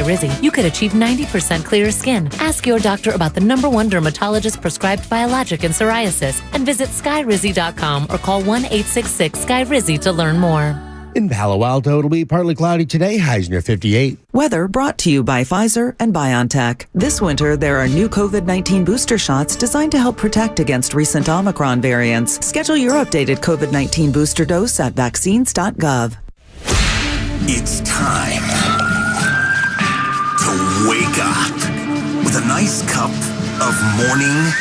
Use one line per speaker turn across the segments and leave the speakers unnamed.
Rizzi, you could achieve 90% clearer skin. Ask your doctor about the #1 dermatologist prescribed biologic in psoriasis and visit skyrizzi.com or call 1-866-SKY-RIZZI to learn more.
In Palo Alto, it'll be partly cloudy today, highs near 58.
Weather brought to you by Pfizer and BioNTech. This winter, there are new COVID-19 booster shots designed to help protect against recent Omicron variants. Schedule your updated COVID-19 booster dose at vaccines.gov.
It's time to wake up with a nice cup of morning.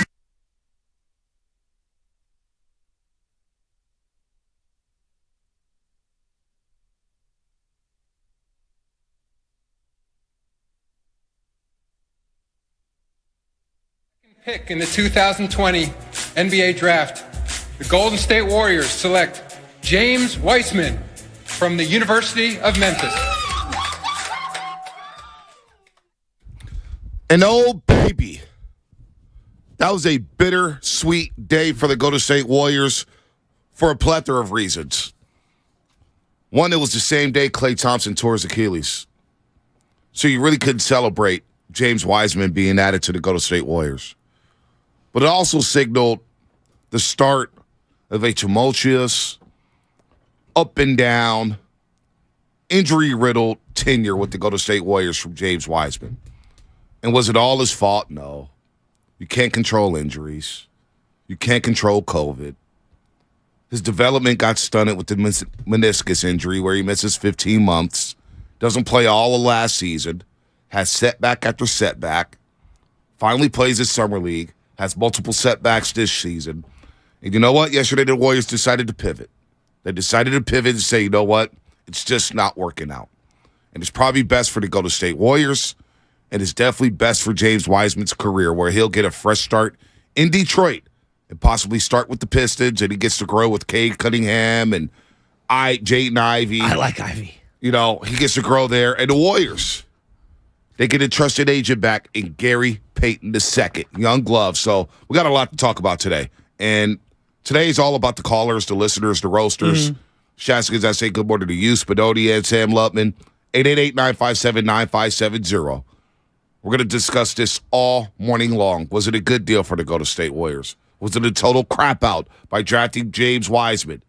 Pick in the 2020 NBA Draft, the Golden State Warriors select James Wiseman from the University of Memphis.
And oh, baby, that was a bittersweet day for the Golden State Warriors for a plethora of reasons. One, it was the same day Klay Thompson tore his Achilles. So you really couldn't celebrate James Wiseman being added to the Golden State Warriors. But it also signaled the start of a tumultuous, up and down, injury-riddled tenure with the Golden State Warriors from James Wiseman. And was it all his fault? No. You can't control injuries. You can't control COVID. His development got stunted with the meniscus injury where he misses 15 months, doesn't play all of last season, has setback after setback, finally plays his summer league, has multiple setbacks this season. And you know what? Yesterday, the Warriors decided to pivot. They decided to pivot and say, you know what? It's just not working out. And it's probably best for the Golden State Warriors, and it's definitely best for James Wiseman's career, where he'll get a fresh start in Detroit and possibly start with the Pistons, and he gets to grow with Cade Cunningham and Jaden Ivey.
I like Ivy.
You know, he gets to grow there. And the Warriors, they get a trusted agent back in Gary Payton II, young glove. So we got a lot to talk about today. And today is all about the callers, the listeners, the roasters. Shaskas, I say good morning to you, Spadoni and Sam Lutman. 888-957-9570. We're going to discuss this all morning long. Was it a good deal for the Golden State Warriors? Was it a total crap out by drafting James Wiseman?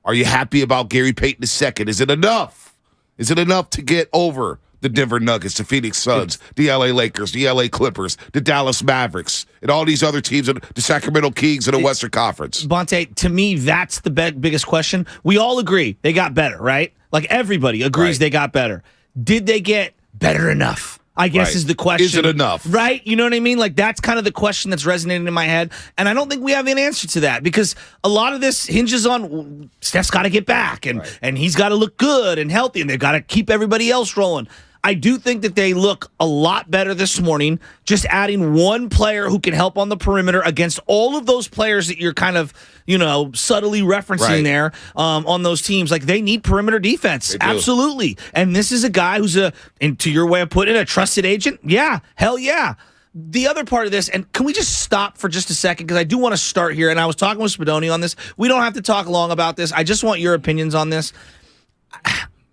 Are you happy about Gary Payton II? Is it enough? Is it enough to get over the Denver Nuggets, the Phoenix Suns, the LA Lakers, the LA Clippers, the Dallas Mavericks, and all these other teams, the Sacramento Kings in the Western Conference?
Bonte, to me, that's the biggest question. We all agree they got better, right? Like everybody agrees they got better. Did they get better enough? I guess is the question.
Is it enough?
Right? You know what I mean? Like that's kind of the question that's resonating in my head. And I don't think we have an answer to that because a lot of this hinges on Steph's got to get back and he's got to look good and healthy and they've got to keep everybody else rolling. I do think that they look a lot better this morning, just adding one player who can help on the perimeter against all of those players that you're kind of, subtly referencing there on those teams. Like, they need perimeter defense. Absolutely. And this is a guy who's and to your way of putting it, a trusted agent? Yeah. Hell yeah. The other part of this, and can we just stop for just a second? Because I do want to start here, and I was talking with Spadoni on this. We don't have to talk long about this. I just want your opinions on this.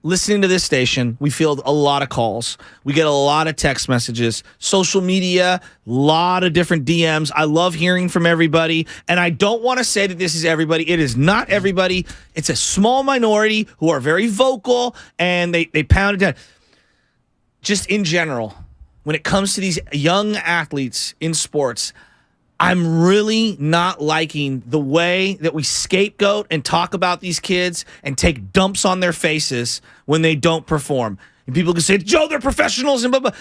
Listening to this station, we field a lot of calls. We get a lot of text messages, social media, a lot of different DMs. I love hearing from everybody, and I don't want to say that this is everybody. It is not everybody. It's a small minority who are very vocal, and they pound it down. Just in general, when it comes to these young athletes in sports, I'm really not liking the way that we scapegoat and talk about these kids and take dumps on their faces when they don't perform. And people can say, Joe, they're professionals and blah, blah.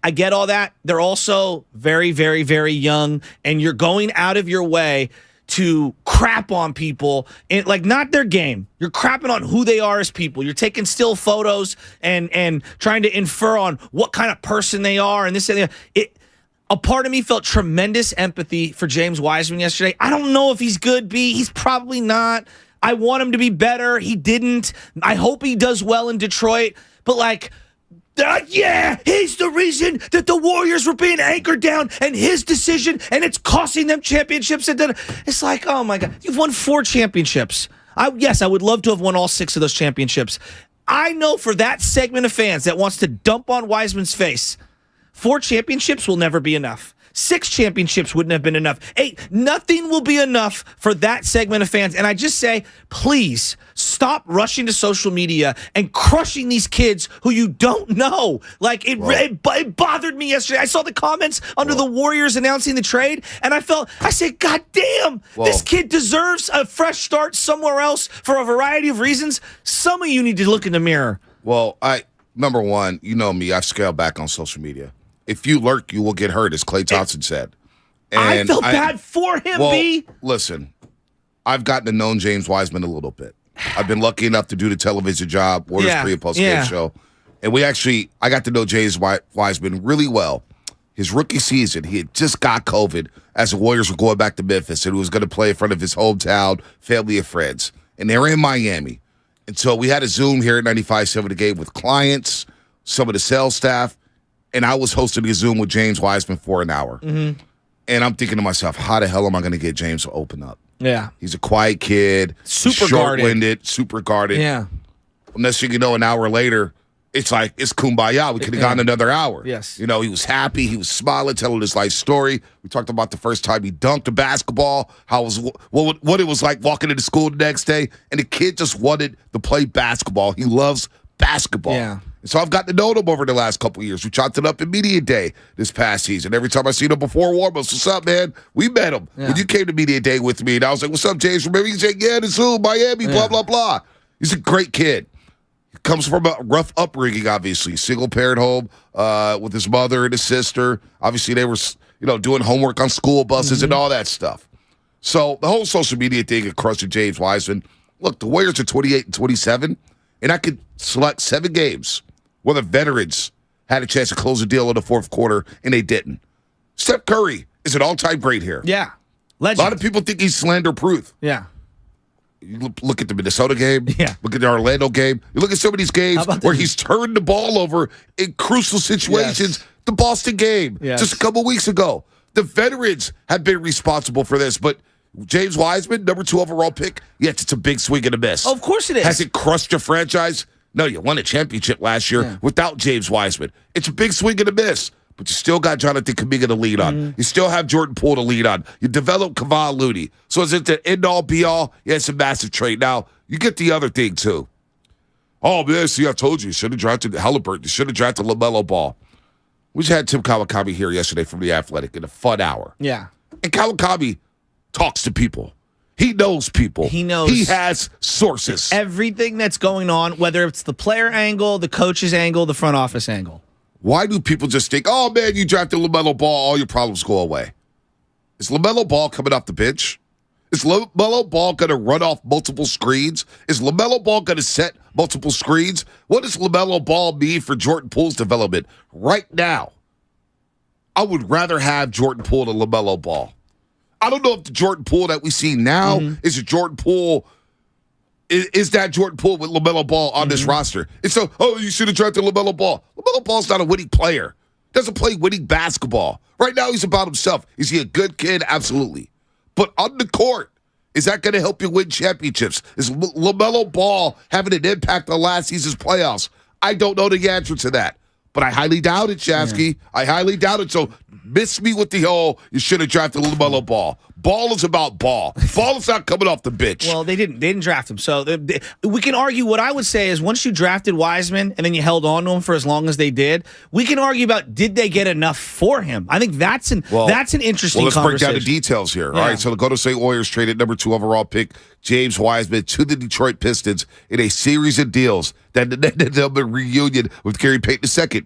I get all that. They're also very, very, very young, and you're going out of your way to crap on people, and like not their game. You're crapping on who they are as people. You're taking still photos and trying to infer on what kind of person they are and this and that. A part of me felt tremendous empathy for James Wiseman yesterday. I don't know if he's good, B. He's probably not. I want him to be better. He didn't. I hope he does well in Detroit. But, he's the reason that the Warriors were being anchored down and his decision, and it's costing them championships. It's like, oh, my God. You've won 4 championships. Yes, I would love to have won all 6 of those championships. I know for that segment of fans that wants to dump on Wiseman's face, 4 championships will never be enough. 6 championships wouldn't have been enough. 8, nothing will be enough for that segment of fans. And I just say, please stop rushing to social media and crushing these kids who you don't know. Like, it bothered me yesterday. I saw the comments under the Warriors announcing the trade, and I said, God damn, this kid deserves a fresh start somewhere else for a variety of reasons. Some of you need to look in the mirror.
Well, number one, you know me, I've scaled back on social media. If you lurk, you will get hurt, as Klay Thompson said. And
I felt bad for him, B.
Listen, I've gotten to know James Wiseman a little bit. I've been lucky enough to do the television job, Warriors pre- and post-game show. And I got to know James Wiseman really well. His rookie season, he had just got COVID as the Warriors were going back to Memphis, and he was going to play in front of his hometown, family and friends. And they were in Miami. And so we had a Zoom here at 95.7 The Game with clients, some of the sales staff, and I was hosting a Zoom with James Wiseman for an hour. Mm-hmm. And I'm thinking to myself, how the hell am I going to get James to open up?
Yeah.
He's a quiet kid.
Super
short-winded, super guarded.
Yeah.
Unless you know, an hour later, it's like, it's kumbaya. We could have gone another hour.
Yes.
You know, he was happy. He was smiling, telling his life story. We talked about the first time he dunked a basketball, what it was like walking into school the next day. And the kid just wanted to play basketball. He loves basketball.
Yeah.
So I've gotten to know him over the last couple of years. We chopped it up in Media Day this past season. Every time I see him before warm-ups, what's up, man? We met him. Yeah. When you came to Media Day with me, and I was like, what's up, James? Remember you said, yeah, the Zoom, Miami, blah, blah, blah. He's a great kid. He comes from a rough upbringing, obviously. Single-parent home with his mother and his sister. Obviously, they were doing homework on school buses and all that stuff. So the whole social media thing at crushing James Wiseman. Look, the Warriors are 28 and 27, and I could select 7 games where the veterans had a chance to close the deal in the fourth quarter, and they didn't. Steph Curry is an all-time great here.
Yeah. Legend.
A lot of people think he's slander-proof.
Yeah.
You look at the Minnesota game.
Yeah.
Look at the Orlando game. You look at some of these games where he's turned the ball over in crucial situations. Yes. The Boston game just a couple weeks ago. The veterans have been responsible for this, but James Wiseman, number 2 overall pick, yes, it's a big swing and a miss.
Oh, of course it is.
Has it crushed your franchise? No, you won a championship last year without James Wiseman. It's a big swing and a miss, but you still got Jonathan Kuminga to lead on. You still have Jordan Poole to lead on. You develop Kevon Looney. So is it the end-all, be-all? Yeah, it's a massive trade. Now, you get the other thing, too. Oh, man, see, I told you should have drafted Halliburton. You should have drafted LaMelo Ball. We just had Tim Kawakami here yesterday from The Athletic in a fun hour.
Yeah.
And Kawakami talks to people. He knows people.
He knows.
He has sources.
Everything that's going on, whether it's the player angle, the coach's angle, the front office angle.
Why do people just think, oh, man, you drafted LaMelo Ball, all your problems go away? Is LaMelo Ball coming off the bench? Is LaMelo Ball going to run off multiple screens? Is LaMelo Ball going to set multiple screens? What does LaMelo Ball mean for Jordan Poole's development? Right now, I would rather have Jordan Poole than LaMelo Ball. I don't know if the Jordan Poole that we see now is a Jordan Poole. Is that Jordan Poole with LaMelo Ball on this roster? It's you should have drafted LaMelo Ball. LaMelo Ball's not a winning player. Doesn't play winning basketball. Right now, he's about himself. Is he a good kid? Absolutely. But on the court, is that going to help you win championships? Is LaMelo Ball having an impact on last season's playoffs? I don't know the answer to that. But I highly doubt it, Shasky. I highly doubt it. So miss me with the whole, you should have drafted LaMelo Ball. Ball is about ball. Ball is not coming off the bench.
Well, they didn't draft him. So we can argue. What I would say is once you drafted Wiseman and then you held on to him for as long as they did, we can argue about did they get enough for him? I think that's an interesting
let's
conversation.
break down the details here.
Yeah.
All right, so the Golden State Warriors traded number 2 overall pick James Wiseman to the Detroit Pistons in a series of deals that ended up in reunion with Gary Payton II.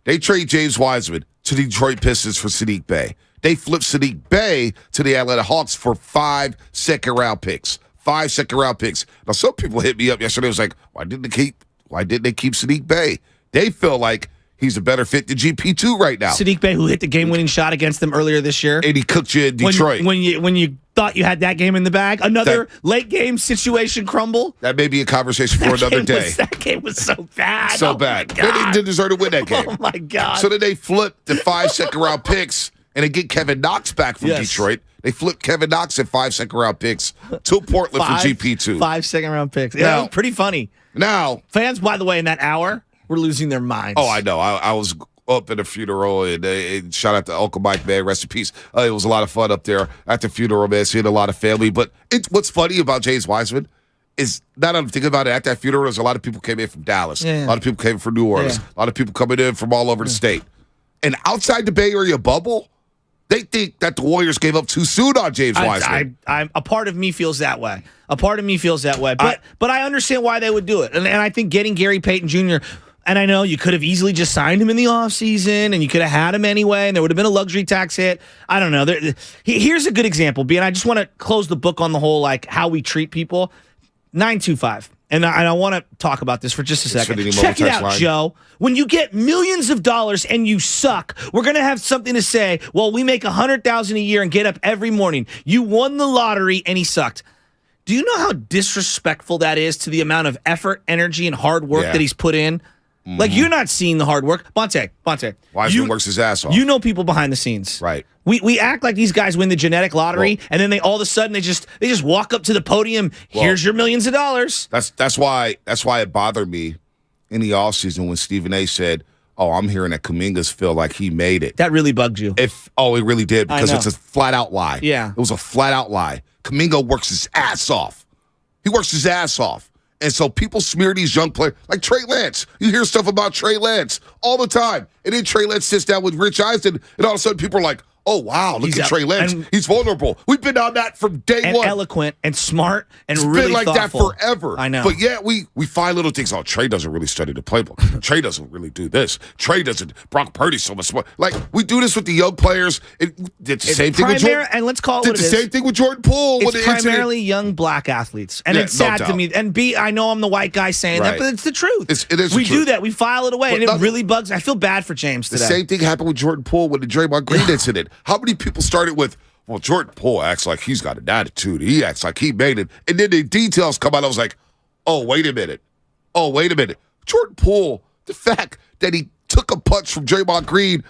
They trade James Wiseman to the Detroit Pistons for Sadiq Bey. They flipped Sadiq Bey to the Atlanta Hawks for 5 second-round picks. 5 second-round picks. Now, some people hit me up yesterday. It was like, why didn't they keep Sadiq Bey? They feel like he's a better fit than GP2 right now.
Sadiq Bey, who hit the game-winning shot against them earlier this year.
And he cooked you in Detroit.
When you thought you had that game in the bag, another late-game situation crumble.
That may be a conversation for another day.
That game was so bad.
So bad. They didn't deserve to win that game.
Oh, my God.
So then they flipped the 5 second-round picks, and they get Kevin Knox back from Detroit. They flip Kevin Knox at 5 second-round picks to Portland for GP2.
5 second-round picks. Yeah, that was pretty funny.
Now,
fans, by the way, in that hour, were losing their minds.
Oh, I know. I was up at a funeral, and shout out to Uncle Mike, man. Rest in peace. It was a lot of fun up there at the funeral, man, seeing a lot of family. But what's funny about James Wiseman is, now that I'm thinking about it, at that funeral, there's a lot of people came in from Dallas. Yeah. A lot of people came from New Orleans. A lot of people coming in from all over the state. And outside the Bay Area bubble, they think that the Warriors gave up too soon on James Wiseman.
A part of me feels that way. But I understand why they would do it. And I think getting Gary Payton Jr., and I know you could have easily just signed him in the offseason, and you could have had him anyway, and there would have been a luxury tax hit. I don't know. Here's a good example, B, and I just want to close the book on the whole, like, how we treat people. 925. And I want to talk about this for just a second. Check it out, Joe. When you get millions of dollars and you suck, we're going to have something to say. Well, we make $100,000 a year and get up every morning. You won the lottery and he sucked. Do you know how disrespectful that is to the amount of effort, energy, and hard work that he's put in? Mm-hmm. Like, you're not seeing the hard work. Bonte.
Wiseman works his ass off.
You know people behind the snes.
Right.
We act like these guys win the genetic lottery, and then they all of a sudden they just walk up to the podium. Here's your millions of dollars.
That's why it bothered me in the offseason when Stephen A. said, "Oh, I'm hearing that Kuminga's feel like he made it."
That really bugged you.
It really did, because it's a flat out lie.
Yeah,
it was a flat out lie. Kuminga works his ass off. He works his ass off. And so people smear these young players, like Trey Lance. You hear stuff about Trey Lance all the time. And then Trey Lance sits down with Rich Eisen, and all of a sudden people are like, oh, wow, look at Trey Lance. He's vulnerable. We've been on that from day one.
And eloquent and smart and
it's
really
been like
thoughtful.
that forever.
I know.
But yeah, we find little things. Oh, Trey doesn't really study the playbook. Trey doesn't really do this. Trey doesn't. Brock Purdy's so much smart. Like, we do this with the young players. It's the same thing with Jordan.
And let's call it what it is.
It's the same thing with Jordan Poole.
It's primarily young black athletes. And it's sad to me. And B, I know I'm the white guy saying that, but it's the truth.
It is
we do that. We file it away, and it really bugs. I feel bad for James today.
The same thing happened with Jordan Poole with the Draymond Green incident. How many people started with, well, Jordan Poole acts like he's got an attitude. He acts like he made it. And then the details come out. I was like, oh, wait a minute. Jordan Poole, the fact that he took a punch from Draymond Green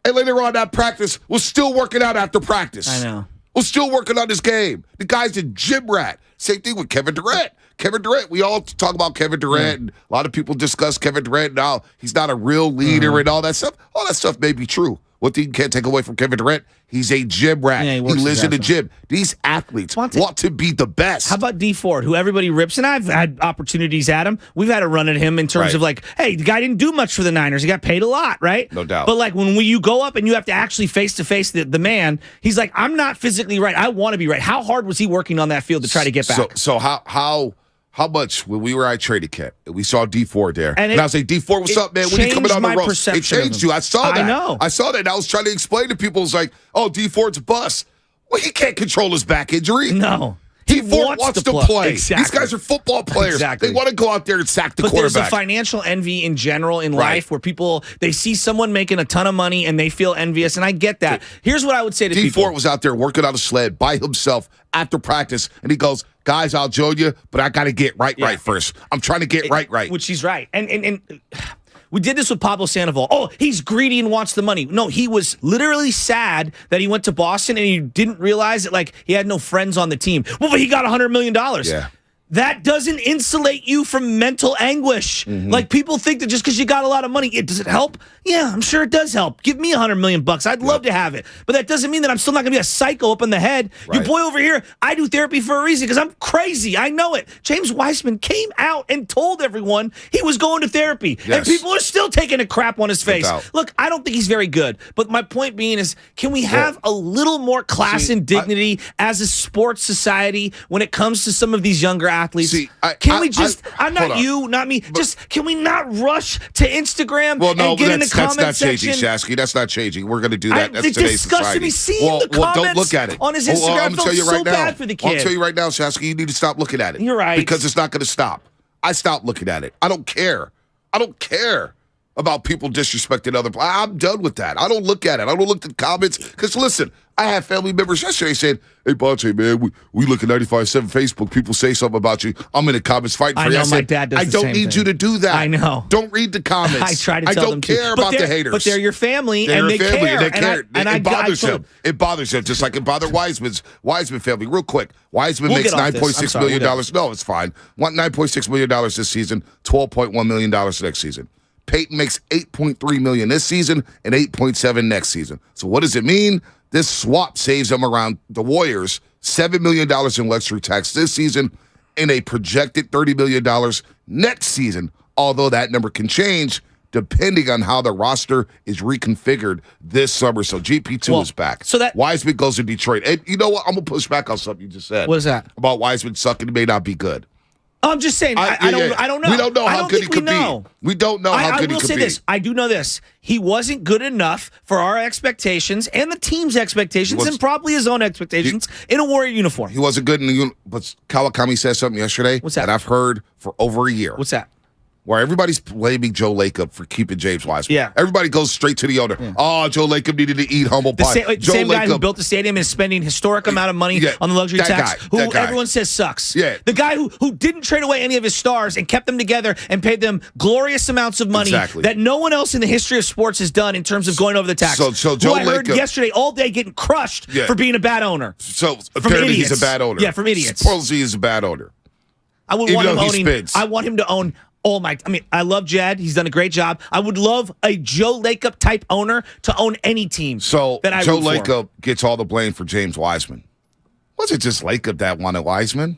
and later on that practice was still working out after practice.
I know.
Was still working on his game. The guy's a gym rat. Same thing with Kevin Durant. We all talk about Kevin Durant, and a lot of people discuss Kevin Durant now. He's not a real leader and all that stuff. All that stuff may be true. One thing you can't take away from Kevin Durant, he's a gym rat. Yeah, he lives in the gym. These athletes want to be the best.
How about D Ford, who everybody rips? And I've had opportunities at him. We've had a run at him in terms of like, hey, the guy didn't do much for the Niners. He got paid a lot, right?
No doubt.
But like when you go up and you have to actually face-to-face the man, he's like, I'm not physically right. I want to be right. How hard was he working on that field to try to get back?
So how much, when we were at Trading Camp, we saw D Ford there. And I was like, D Ford, what's up, man? When you coming on the road? It changed you. I saw that.
I know.
I saw that. And I was trying to explain to people, it's like, oh, D Ford's a bust. Well, he can't control his back injury.
No.
D Ford wants to play.
Exactly.
These guys are football players.
Exactly.
They want to go out there and sack the quarterback.
But there's a financial envy in general in life where people, they see someone making a ton of money and they feel envious, and I get that. Here's what I would say to people.
D Ford was out there working on a sled by himself after practice, and he goes, guys, I'll join you, but I got to get right first. I'm trying to get right.
Which he's right. And we did this with Pablo Sandoval. Oh, he's greedy and wants the money. No, he was literally sad that he went to Boston and he didn't realize that, like, he had no friends on the team. Well, but he got $100 million. Yeah. That doesn't insulate you from mental anguish. Mm-hmm. Like, people think that just because you got a lot of money, does it help? Yeah, I'm sure it does help. Give me $100 million. I'd love to have it. But that doesn't mean that I'm still not going to be a psycho up in the head. Right. Your boy over here, I do therapy for a reason because I'm crazy. I know it. James Wiseman came out and told everyone he was going to therapy. Yes. And people are still taking a crap on his face. Look, I don't think he's very good. But my point being is, can we have a little more class and dignity as a sports society when it comes to some of these younger athletes? I'm not you, not me. Can we not rush to Instagram and get in the comment section?
That's not changing, Shasky. That's not changing. We're going to do that. That's today's society.
Me seeing the comments
don't look at it.
On his Instagram.
I'm tell you right now.
Bad for the kid.
I'll tell you right now, Shasky, you need to stop looking at it.
You're right.
Because it's not going to stop. I stopped looking at it. I don't care about people disrespecting other players. I'm done with that. I don't look at it. I don't look at the comments. Because, listen, I had family members yesterday saying, hey, Bonte, man, we look at 95.7 Facebook. People say something about you. I'm in the comments fighting for you.
I know, my dad does
I
the
don't
same
need
thing.
you to do that.
I know.
Don't read the comments.
I try to tell them
I don't care about the haters.
But they're your family,
They're
and they
your family,
care.
and they care.
And
it bothers him. It bothers him, just like it bothered Wiseman family. Real quick, Wiseman makes $9.6 million. No, it's fine. $9.6 million this season, $12.1 million next season. Payton makes $8.3 million this season and $8.7 next season. So what does it mean? This swap saves them around the Warriors $7 million in luxury tax this season and a projected $30 million next season, although that number can change depending on how the roster is reconfigured this summer. So GP2 is back.
So that
Wiseman goes to Detroit. And you know what? I'm going to push back on something you just said.
What is that?
About Wiseman sucking. It may not be good.
I'm just saying, I don't know.
We don't know how good he could be. We don't know how good he could be.
I will say this. I do know this. He wasn't good enough for our expectations and the team's expectations and probably his own expectations in a Warrior uniform.
He wasn't good in the uniform. But Kawakami said something yesterday that I've heard for over a year.
What's that?
Where everybody's blaming Joe Lacob for keeping James Wiseman.
Yeah.
Everybody goes straight to the owner. Yeah. Oh, Joe Lacob needed to eat humble pie.
The same guy who built the stadium is spending historic amount of money on the luxury tax, who everyone says sucks.
Yeah.
The guy who didn't trade away any of his stars and kept them together and paid them glorious amounts of money that no one else in the history of sports has done in terms of going over the tax.
So Joe
I heard yesterday all day getting crushed for being a bad owner.
So apparently he's a bad owner.
Yeah, from idiots.
Supposedly he's a bad owner.
I would want him owning. I want him to own. I love Jed. He's done a great job. I would love a Joe Lacob type owner to own any team.
So Joe Lacob gets all the blame for James Wiseman. Was it just Lacob that wanted Wiseman?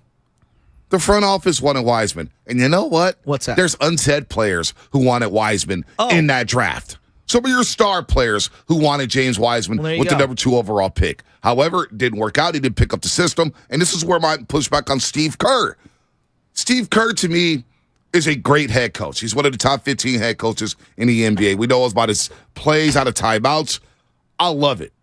The front office wanted Wiseman. And you know what?
What's that?
There's unsaid players who wanted Wiseman in that draft. Some of your star players who wanted James Wiseman with the number 2 overall pick. However, it didn't work out. He didn't pick up the system. And this is where my pushback on Steve Kerr. Steve Kerr, to me, is a great head coach. He's one of the top 15 head coaches in the NBA. We know about his plays out of timeouts. I love it.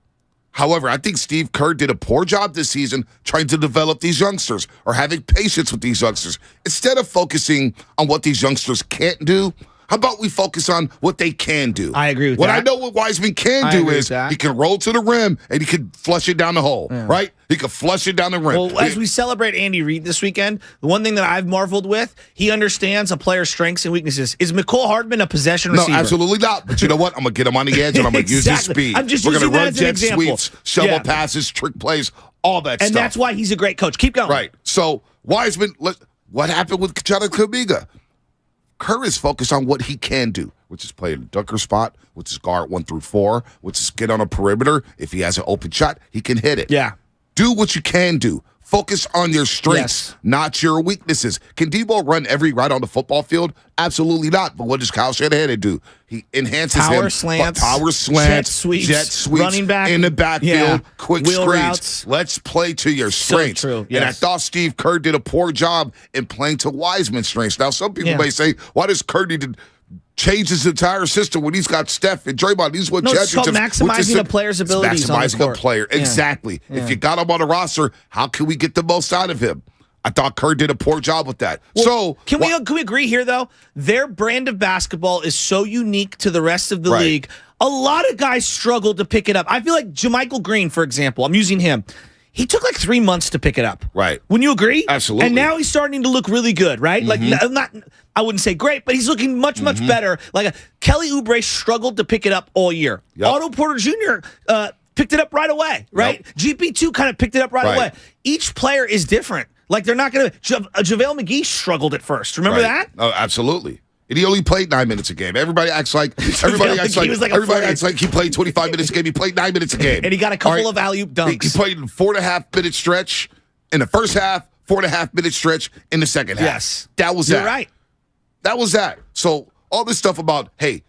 However, I think Steve Kerr did a poor job this season trying to develop these youngsters or having patience with these youngsters. Instead of focusing on what these youngsters can't do, how about we focus on what they can do?
I agree with that.
What I know what Wiseman can do is he can roll to the rim and he can flush it down the hole, right? He can flush it down the rim.
Well, as we celebrate Andy Reid this weekend, the one thing that I've marveled with, he understands a player's strengths and weaknesses. Is McCole Hardman a possession receiver?
No, absolutely not. But you know what? I'm going to get him on the edge and I'm going to use his speed.
I'm just
We're
using
going to
that
run
as an
jet
example.
sweeps, shovel passes, trick plays, all that stuff.
And that's why he's a great coach. Keep going.
Right. So, Wiseman, what happened with Jonathan Kuminga? Kerr is focused on what he can do, which is play in the dunker spot, which is guard 1 through 4, which is get on a perimeter. If he has an open shot, he can hit it.
Yeah.
Do what you can do. Focus on your strengths, not your weaknesses. Can Debo run every route on the football field? Absolutely not. But what does Kyle Shanahan do? He enhances
power slants, jet sweeps, running back
in the backfield, quick
wheel
screens.
Routes.
Let's play to your strengths.
So true. Yes.
And I thought Steve Kerr did a poor job in playing to Wiseman's strengths. Now, some people may say, why does Kerr need to change his entire system when he's got Steph and Draymond? He's what
it's called maximizing a player's abilities on the
maximizing
court.
a player.
Yeah.
Exactly.
Yeah.
If you got him on a roster, how can we get the most out of him? I thought Kerr did a poor job with that.
Well, can we agree here, though? Their brand of basketball is so unique to the rest of the league. A lot of guys struggled to pick it up. I feel like JaMychal Green, for example, I'm using him. He took like 3 months to pick it up.
Right.
Wouldn't you agree?
Absolutely.
And now he's starting to look really good, right? Like, not, I wouldn't say great, but he's looking much, much better. Like, Kelly Oubre struggled to pick it up all year.
Yep.
Otto Porter Jr. Picked it up right away, right? Yep. GP2 kind of picked it up right away. Each player is different. Like, they're not going to. JaVale McGee struggled at first. Remember that?
Oh, absolutely. And he only played 9 minutes a game. Everybody acts like he played 25 minutes a game. He played 9 minutes a game.
And he got a couple of alley-oop dunks.
He played in 4.5 minute stretch in the first half, 4.5 minute stretch in the second half.
Yes.
That was
You're right.
That was that. So all this stuff about, hey,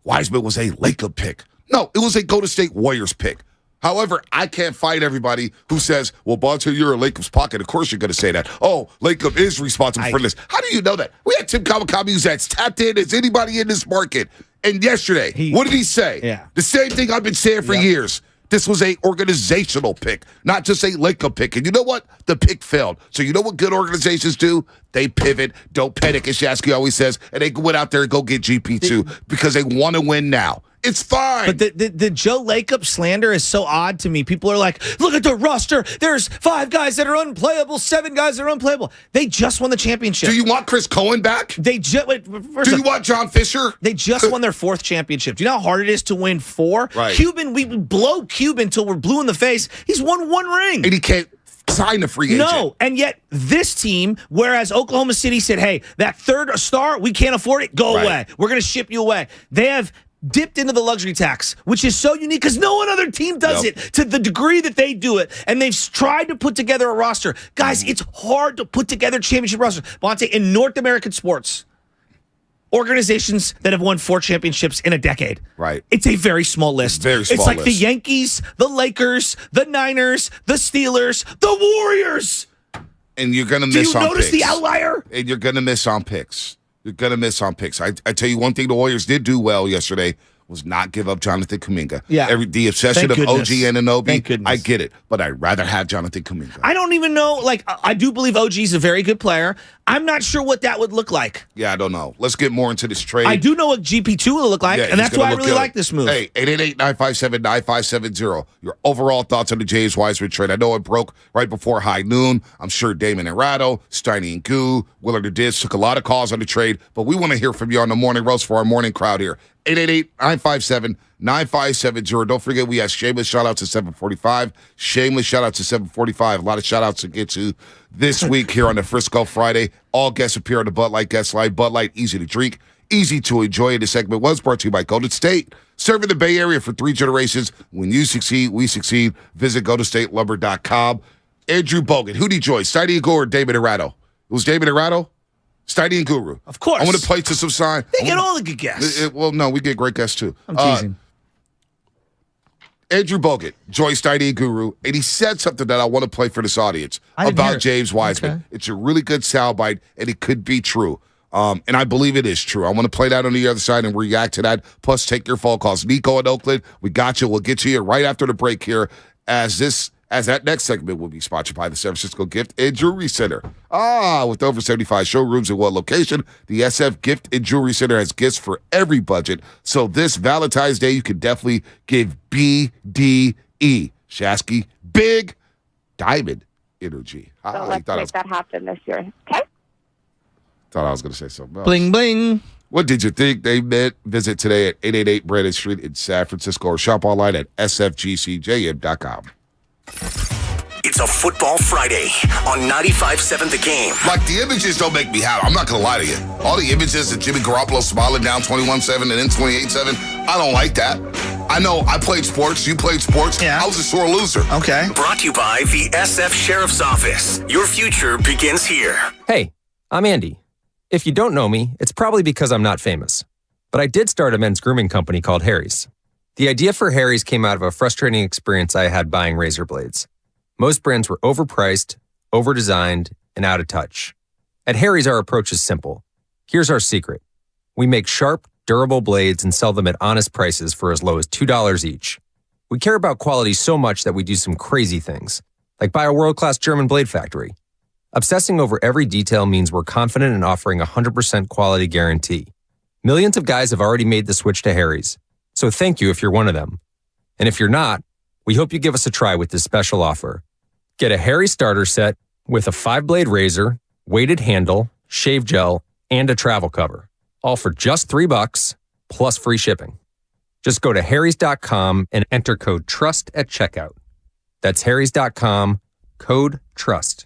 Wiseman was a Laker pick. No, it was a Golden State Warriors pick. However, I can't fight everybody who says, well, Bonte, you're in Lacob's pocket. Of course you're going to say that. Oh, Lacob is responsible for this. How do you know that? We had Tim Kawakami who's as tapped in as anybody in this market. And yesterday, what did he say?
Yeah.
The same thing I've been saying for years. This was a organizational pick, not just a Laker pick. And you know what? The pick failed. So you know what good organizations do? They pivot, don't panic, as Shasky always says, and they go out there and go get GP2 because they want to win now. It's fine.
But the Joe Lacob slander is so odd to me. People are like, look at the roster. There's 5 guys that are unplayable, 7 guys that are unplayable. They just won the championship.
Do you want Chris Cohen back?
Do
you want John Fisher?
They just won their 4th championship. Do you know how hard it is to win 4?
Right.
Cuban, we blow Cuban until we're blue in the face. He's won 1 ring.
And he can't sign a free agent.
No, and yet this team, whereas Oklahoma City said, hey, that 3rd star, we can't afford it, go away. We're going to ship you away. They have dipped into the luxury tax, which is so unique because no one other team does it to the degree that they do it. And they've tried to put together a roster. Guys, it's hard to put together championship roster. Bonte, in North American sports, organizations that have won 4 championships in a decade.
Right.
It's a very small list. It's like the Yankees, the Lakers, the Niners, the Steelers, the Warriors.
And you're going to miss on picks.
Do you notice the outlier?
And you're going to miss on picks. You're going to miss on picks. I tell you one thing the Warriors did do well yesterday was not give up Jonathan Kuminga.
Yeah.
The obsession of OG Anunoby, I get it, but I'd rather have Jonathan Kuminga.
I don't even know. Like, I do believe OG is a very good player. I'm not sure what that would look like.
Yeah, I don't know. Let's get more into this trade.
I do know what GP2 will look like, and that's why I really like this move.
Hey, 888-957-9570. Your overall thoughts on the James Wiseman trade. I know it broke right before high noon. I'm sure Damon and Ratto, Steiny and Goo, Willard and Diz took a lot of calls on the trade, but we want to hear from you on the morning roast for our morning crowd here. 888-957-9570. Don't forget, we have shameless shout-outs at 745. Shameless shout-outs at 745. A lot of shout-outs to get to this week here on the Frisco Friday. All guests appear on the Bud Light Guest Line. Bud Light, easy to drink, easy to enjoy. This segment was brought to you by Golden State. Serving the Bay Area for 3 generations. When you succeed, we succeed. Visit GoldenStateLumber.com. Andrew Bogut. Who do you join? Steiny and Guru or David Arado? It was David Arado? Steiny and Guru.
Of course.
I'm going to play to some sign.
They get all the good guests.
Well, no, we get great guests too.
I'm teasing.
Andrew Bogut joined Steiny and Guru, and he said something that I want to play for this audience about James Wiseman. Okay. It's a really good soundbite, and it could be true. And I believe it is true. I want to play that on the other side and react to that, plus take your phone calls. Nico in Oakland, we got you. We'll get to you right after the break here as that next segment will be sponsored by the San Francisco Gift and Jewelry Center. With over 75 showrooms in one location, the SF Gift and Jewelry Center has gifts for every budget. So this Valentine's Day, you can definitely give BDE, Shasky, big diamond energy.
So let's make that happen this year. Okay?
Thought I was going to say something else.
Bling, bling.
What did you think they meant? Visit today at 888 Brandon Street in San Francisco or shop online at sfgcjm.com.
It's a football Friday on 95.7 The Game.
Like, the images don't make me happy. I'm not going to lie to you. All the images of Jimmy Garoppolo smiling down 21-7 and then 28-7, I don't like that. I know I played sports. You played sports.
Yeah.
I was a sore loser.
Okay.
Brought to you by the SF Sheriff's Office. Your future begins here.
Hey, I'm Andy. If you don't know me, it's probably because I'm not famous. But I did start a men's grooming company called Harry's. The idea for Harry's came out of a frustrating experience I had buying razor blades. Most brands were overpriced, overdesigned, and out of touch. At Harry's, our approach is simple. Here's our secret. We make sharp, durable blades and sell them at honest prices for as low as $2 each. We care about quality so much that we do some crazy things, like buy a world-class German blade factory. Obsessing over every detail means we're confident in offering a 100% quality guarantee. Millions of guys have already made the switch to Harry's, so thank you if you're one of them. And if you're not, we hope you give us a try with this special offer. Get a Harry starter set with a 5-blade razor, weighted handle, shave gel, and a travel cover, all for just $3 plus free shipping. Just go to harrys.com and enter code TRUST at checkout. That's harrys.com, code TRUST.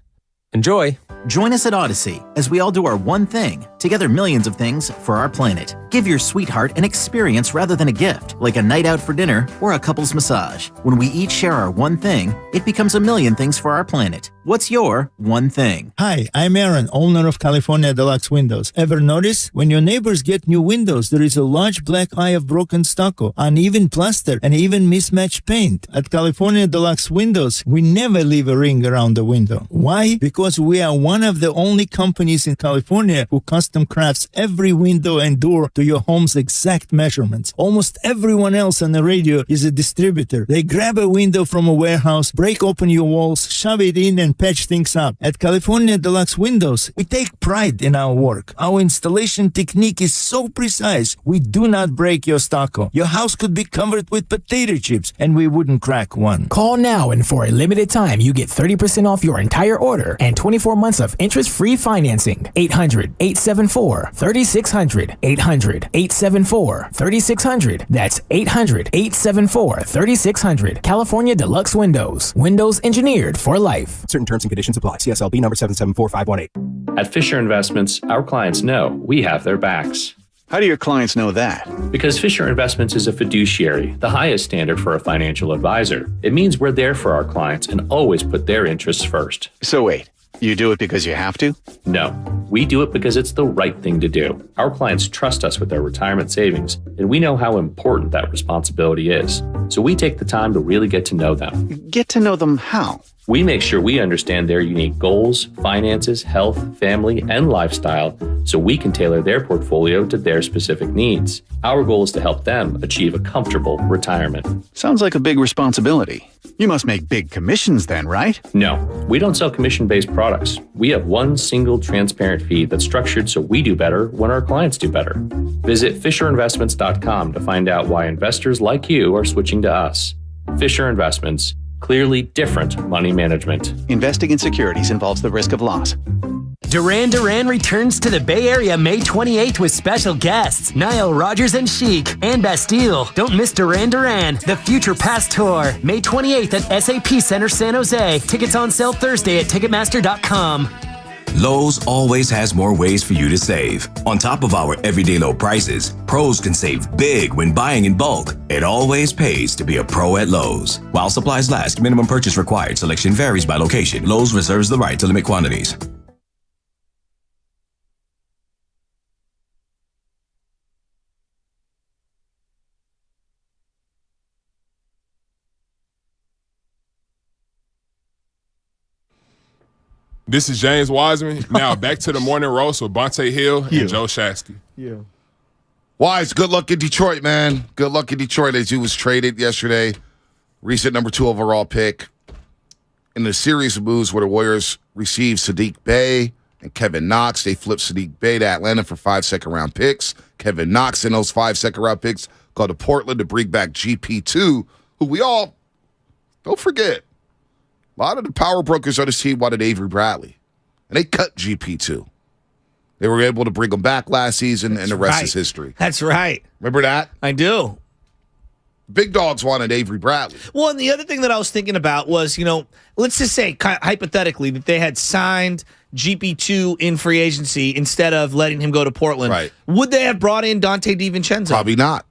Enjoy.
Join us at Odyssey as we all do our one thing, together millions of things for our planet. Give your sweetheart an experience rather than a gift, like a night out for dinner or a couple's massage. When we each share our one thing, it becomes a million things for our planet. What's your one thing?
Hi, I'm Aaron, owner of California Deluxe Windows. Ever notice? When your neighbors get new windows, there is a large black eye of broken stucco, uneven plaster, and even mismatched paint. At California Deluxe Windows, we never leave a ring around the window. Why? Because because we are one of the only companies in California who custom crafts every window and door to your home's exact measurements. Almost everyone else on the radio is a distributor. They grab a window from a warehouse, break open your walls, shove it in, and patch things up. At California Deluxe Windows, we take pride in our work. Our installation technique is so precise, we do not break your stucco. Your house could be covered with potato chips, and we wouldn't crack one.
Call now, and for a limited time, you get 30% off your entire order and 24 months of interest-free financing. 800-874-3600. 800-874-3600. That's 800-874-3600. California Deluxe Windows. Windows engineered for life.
Certain terms and conditions apply. CSLB number 774518.
At Fisher Investments, our clients know we have their backs.
How do your clients know that?
Because Fisher Investments is a fiduciary, the highest standard for a financial advisor. It means we're there for our clients and always put their interests first.
So wait, you do it because you have to?
No, we do it because it's the right thing to do. Our clients trust us with their retirement savings, and we know how important that responsibility is. So we take the time to really get to know them.
Get to know them how?
We make sure we understand their unique goals, finances, health, family, and lifestyle so we can tailor their portfolio to their specific needs. Our goal is to help them achieve a comfortable retirement.
Sounds like a big responsibility. You must make big commissions then, right?
No, we don't sell commission-based products. We have one single transparent fee that's structured so we do better when our clients do better. Visit FisherInvestments.com to find out why investors like you are switching to us. Fisher Investments. Clearly different money management.
Investing in securities involves the risk of loss.
Duran Duran returns to the Bay Area May 28th with special guests Nile Rodgers and Chic and Bastille. Don't miss Duran Duran, the Future Past Tour, May 28th at SAP Center San Jose. Tickets on sale Thursday at Ticketmaster.com.
Lowe's always has more ways for you to save. On top of our everyday low prices, pros can save big when buying in bulk. It always pays to be a pro at Lowe's. While supplies last, minimum purchase required. Selection varies by location. Lowe's reserves the right to limit quantities.
This is James Wiseman. Now back to the morning roast with Bonte Hill and Joe Shasky.
Yeah.
Wise, good luck in Detroit, man. Good luck in Detroit as you was traded yesterday. Recent number 2 overall pick. In a series of moves where the Warriors received Sadiq Bey and Kevin Knox, they flipped Sadiq Bey to Atlanta for 5 second-round picks. Kevin Knox and those 5 second-round picks go to Portland to bring back GP2, who we all, don't forget, a lot of the power brokers on this team wanted Avery Bradley, and they cut GP2. They were able to bring him back last season, and the rest is history.
That's right.
Remember that?
I do.
Big dogs wanted Avery Bradley.
Well, and the other thing that I was thinking about was, let's just say, hypothetically, that they had signed GP2 in free agency instead of letting him go to Portland.
Right.
Would they have brought in Dante DiVincenzo?
Probably not.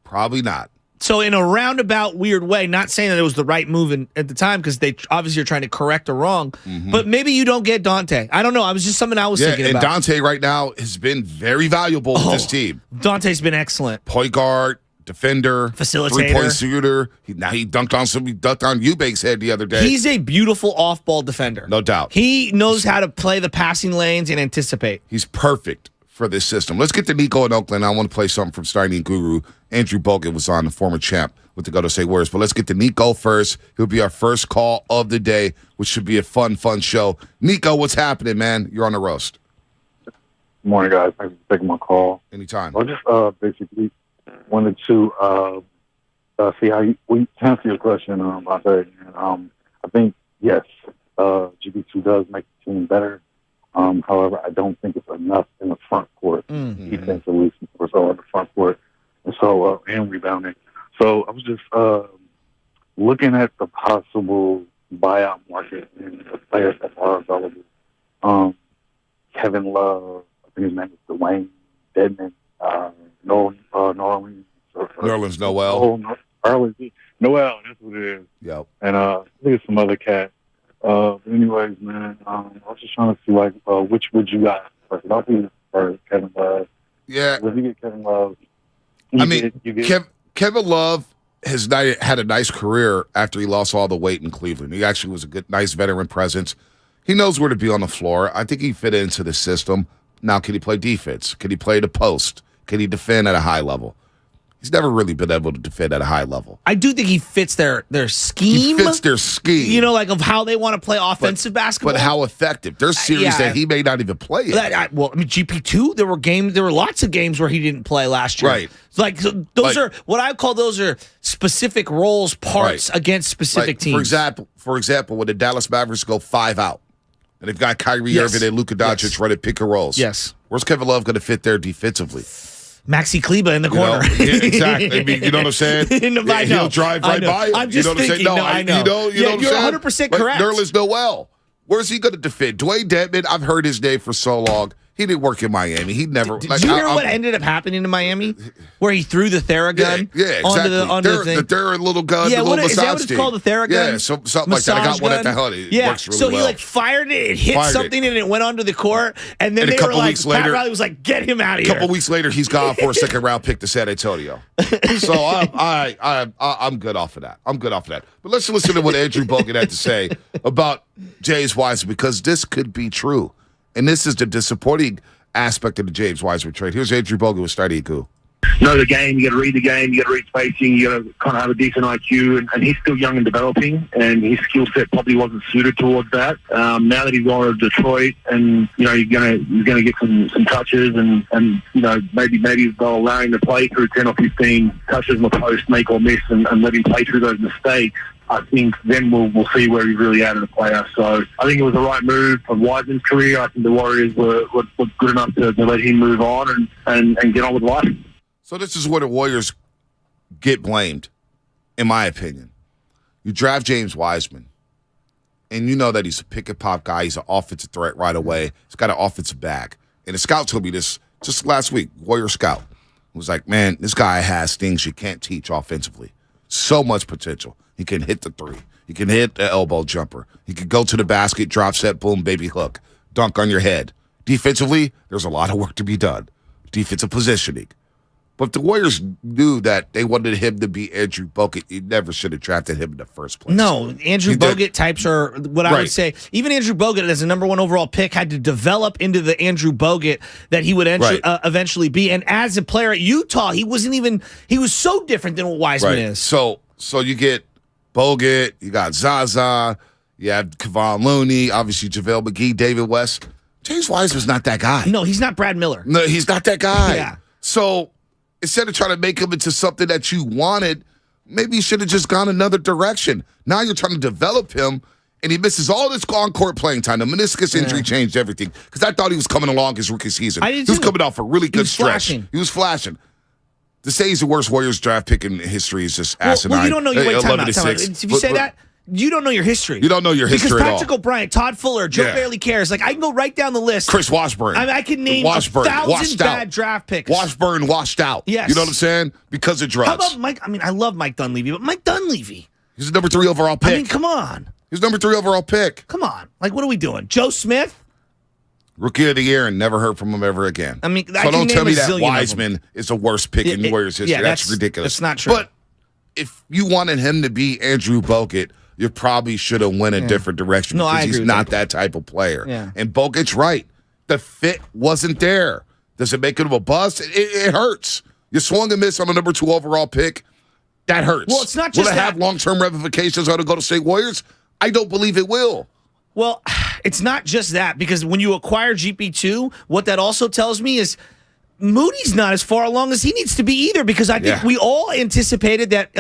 Probably not.
So in a roundabout weird way, not saying that it was the right move at the time because they obviously are trying to correct a wrong, but maybe you don't get Dante. I don't know. I was just something I was thinking about.
And Dante right now has been very valuable with this team.
Dante's been excellent.
Point guard, defender,
facilitator,
3-point shooter. He dunked on Eubank's head the other day.
He's a beautiful off-ball defender.
No doubt.
He knows how to play the passing lanes and anticipate.
He's perfect for this system. Let's get to Nico in Oakland. I want to play something from Steiny Guru. Andrew Bogut was on, the former champ with the Golden State Warriors. But let's get to Nico first. He'll be our first call of the day, which should be a fun show. Nico, what's happening, man? You're on the roast.
Good morning, guys. Thanks for taking my call.
Anytime.
I just basically wanted to see how to answer your question, Bonte. I think, yes, GB2 does make the team better. However, I don't think it's enough in the front court, defensively, or so in the front court, and rebounding. So I was just looking at the possible buyout market and the players that are available. Kevin Love, I think his name is Dwayne Dedman, Nerlens
Noel.
Noel, that's what it is.
Yep.
And I think it's some other cat. But anyways, man, I was just trying to see which would you got first? I'll be for Kevin Love.
Yeah.
If you get Kevin Love,
Kevin Love has had a nice career after he lost all the weight in Cleveland. He actually was a nice veteran presence. He knows where to be on the floor. I think he fit into the system. Now, can he play defense? Can he play the post? Can he defend at a high level? He's never really been able to defend at a high level.
I do think he fits their scheme.
He fits their scheme.
You know, like of how they want to play offensive basketball.
But how effective? There's series that he may not even play in.
GP2, there were lots of games where he didn't play last year.
Right.
Like those are what I call specific roles, parts against specific teams.
For example, when the Dallas Mavericks go 5 out, and they've got Kyrie Irving and Luka Doncic running pick and rolls.
Yes.
Where's Kevin Love going to fit there defensely?
Maxi Kleba in the corner.
Exactly. I mean, you know what I'm saying? He'll drive right by him.
I'm just thinking. I know.
You know what I'm saying?
You're 100% correct.
Nerlens Noel. Where's he going to defend? Dwayne Dedmon, I've heard his name for so long. He didn't work in Miami. He never.
Did you hear what ended up happening in Miami? Where he threw the Theragun onto the thing?
The Thera little gun, the little massage
is that what it's called, the Theragun?
Yeah, something like that. I got one at the hut. It works really well.
So he fired it, hit something, and it went onto the court. And then they were like, Pat Riley was like, get him out of here.
A couple weeks later, he's gone for a second-round pick to San Antonio. So I'm good off of that. But let's listen to what Andrew Bogut had to say about James Wiseman, because this could be true. And this is the disappointing aspect of the James Wiseman trade. Here's Andrew Bogut with Starty Igu.
Know the game, you got to read the game, you got to read spacing, you got to kind of have a decent IQ, and he's still young and developing, and his skill set probably wasn't suited towards that. Now that he's gone to Detroit, and he's gonna get some touches, and maybe they'll allow him to play through 10 or 15 touches in the post, make or miss, and let him play through those mistakes. I think then we'll see where he's really at as a player. So I think it was the right move of Wiseman's career. I think the Warriors were good enough to let him move on and get on with life.
So this is where the Warriors get blamed, in my opinion. You draft James Wiseman, and you know that he's a pick-and-pop guy. He's an offensive threat right away. He's got an offensive bag. And the scout told me this just last week, Warrior scout. Was like, man, this guy has things you can't teach offensively. So much potential. He can hit the three. He can hit the elbow jumper. He can go to the basket, drop set, boom, baby hook, dunk on your head. Defensively, there's a lot of work to be done. Defensive positioning. But if the Warriors knew that they wanted him to be Andrew Bogut, you never should have drafted him in the first place.
No, Andrew Bogut types are what I would say. Even Andrew Bogut, as a number 1 overall pick, had to develop into the Andrew Bogut that he would eventually be. And as a player at Utah, he was so different than what Wiseman is.
So you get Bogut, you got Zaza, you have Kevon Looney, obviously JaVale McGee, David West. James Wiseman's not that guy.
No, he's not Brad Miller.
No, he's not that guy.
Yeah.
So instead of trying to make him into something that you wanted, maybe you should have just gone another direction. Now you're trying to develop him, and he misses all this on-court playing time. The meniscus injury changed everything, because I thought he was coming along his rookie season. He was coming off a really good stretch. He was flashing. To say he's the worst Warriors draft pick in history is just asinine.
Well, you don't know your time out. If you say that, you don't know your history.
You don't know your history
because
at all.
Patrick O'Brien, Todd Fuller, Joe barely cares. Like, I can go right down the list.
Chris Washburn.
I can name 1,000 bad draft picks.
Washburn washed out.
Yes.
You know what I'm saying? Because of drugs.
How about Mike? I mean, I love Mike Dunleavy, but Mike Dunleavy.
He's a number 3 overall pick.
I mean, come on.
He's number 3 overall pick.
Come on. Like, what are we doing? Joe Smith?
Rookie of the year, and never heard from him ever again.
I mean,
so don't tell me that Wiseman is the worst pick in Warriors history.
Yeah,
that's ridiculous.
That's not true.
But if you wanted him to be Andrew Bogut, you probably should have went a different direction, because he's not that type of player.
Yeah.
And Bogut's right. The fit wasn't there. Does it make him a bust? It hurts. You swung and missed on a number 2 overall pick. That hurts.
Well, it's not just
will it have long-term ramifications on the Golden State Warriors? I don't believe it will.
Well, it's not just that, because when you acquire GP2, what that also tells me is Moody's not as far along as he needs to be either, because I think we all anticipated that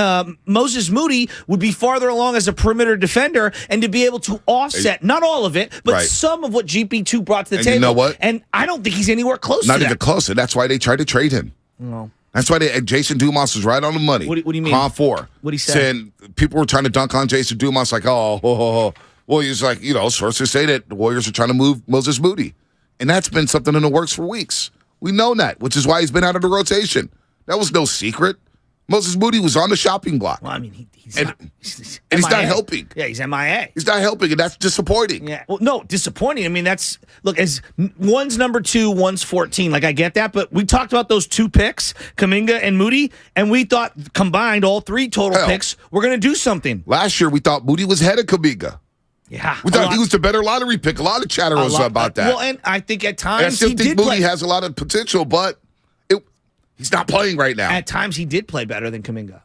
Moses Moody would be farther along as a perimeter defender and to be able to offset, not all of it, but some of what GP2 brought to the table.
You know what?
And I don't think he's anywhere close to that.
Not even close. And that's why they tried to trade him.
No.
That's why Jason Dumas was right on the money.
What do you mean?
Con 4.
What did he say?
Saying people were trying to dunk on Jason Dumas like, well, he's like, sources say that the Warriors are trying to move Moses Moody. And that's been something in the works for weeks. We know that, which is why he's been out of the rotation. That was no secret. Moses Moody was on the shopping block.
Well, I mean, he's
not helping.
Yeah, he's MIA.
He's not helping, and that's disappointing.
Yeah. Well, no, disappointing. I mean, as one's number 2, one's 14. Like, I get that, but we talked about those 2 picks, Kuminga and Moody, and we thought combined all 3 total picks were going to do something.
Last year, we thought Moody was ahead of Kuminga.
Yeah.
We thought he was the better lottery pick. A lot of chatter was about that.
Well, and I think at times
and I still
he
think
did
Moody
play.
has a lot of potential, but he's not playing right now.
At times he did play better than Kuminga.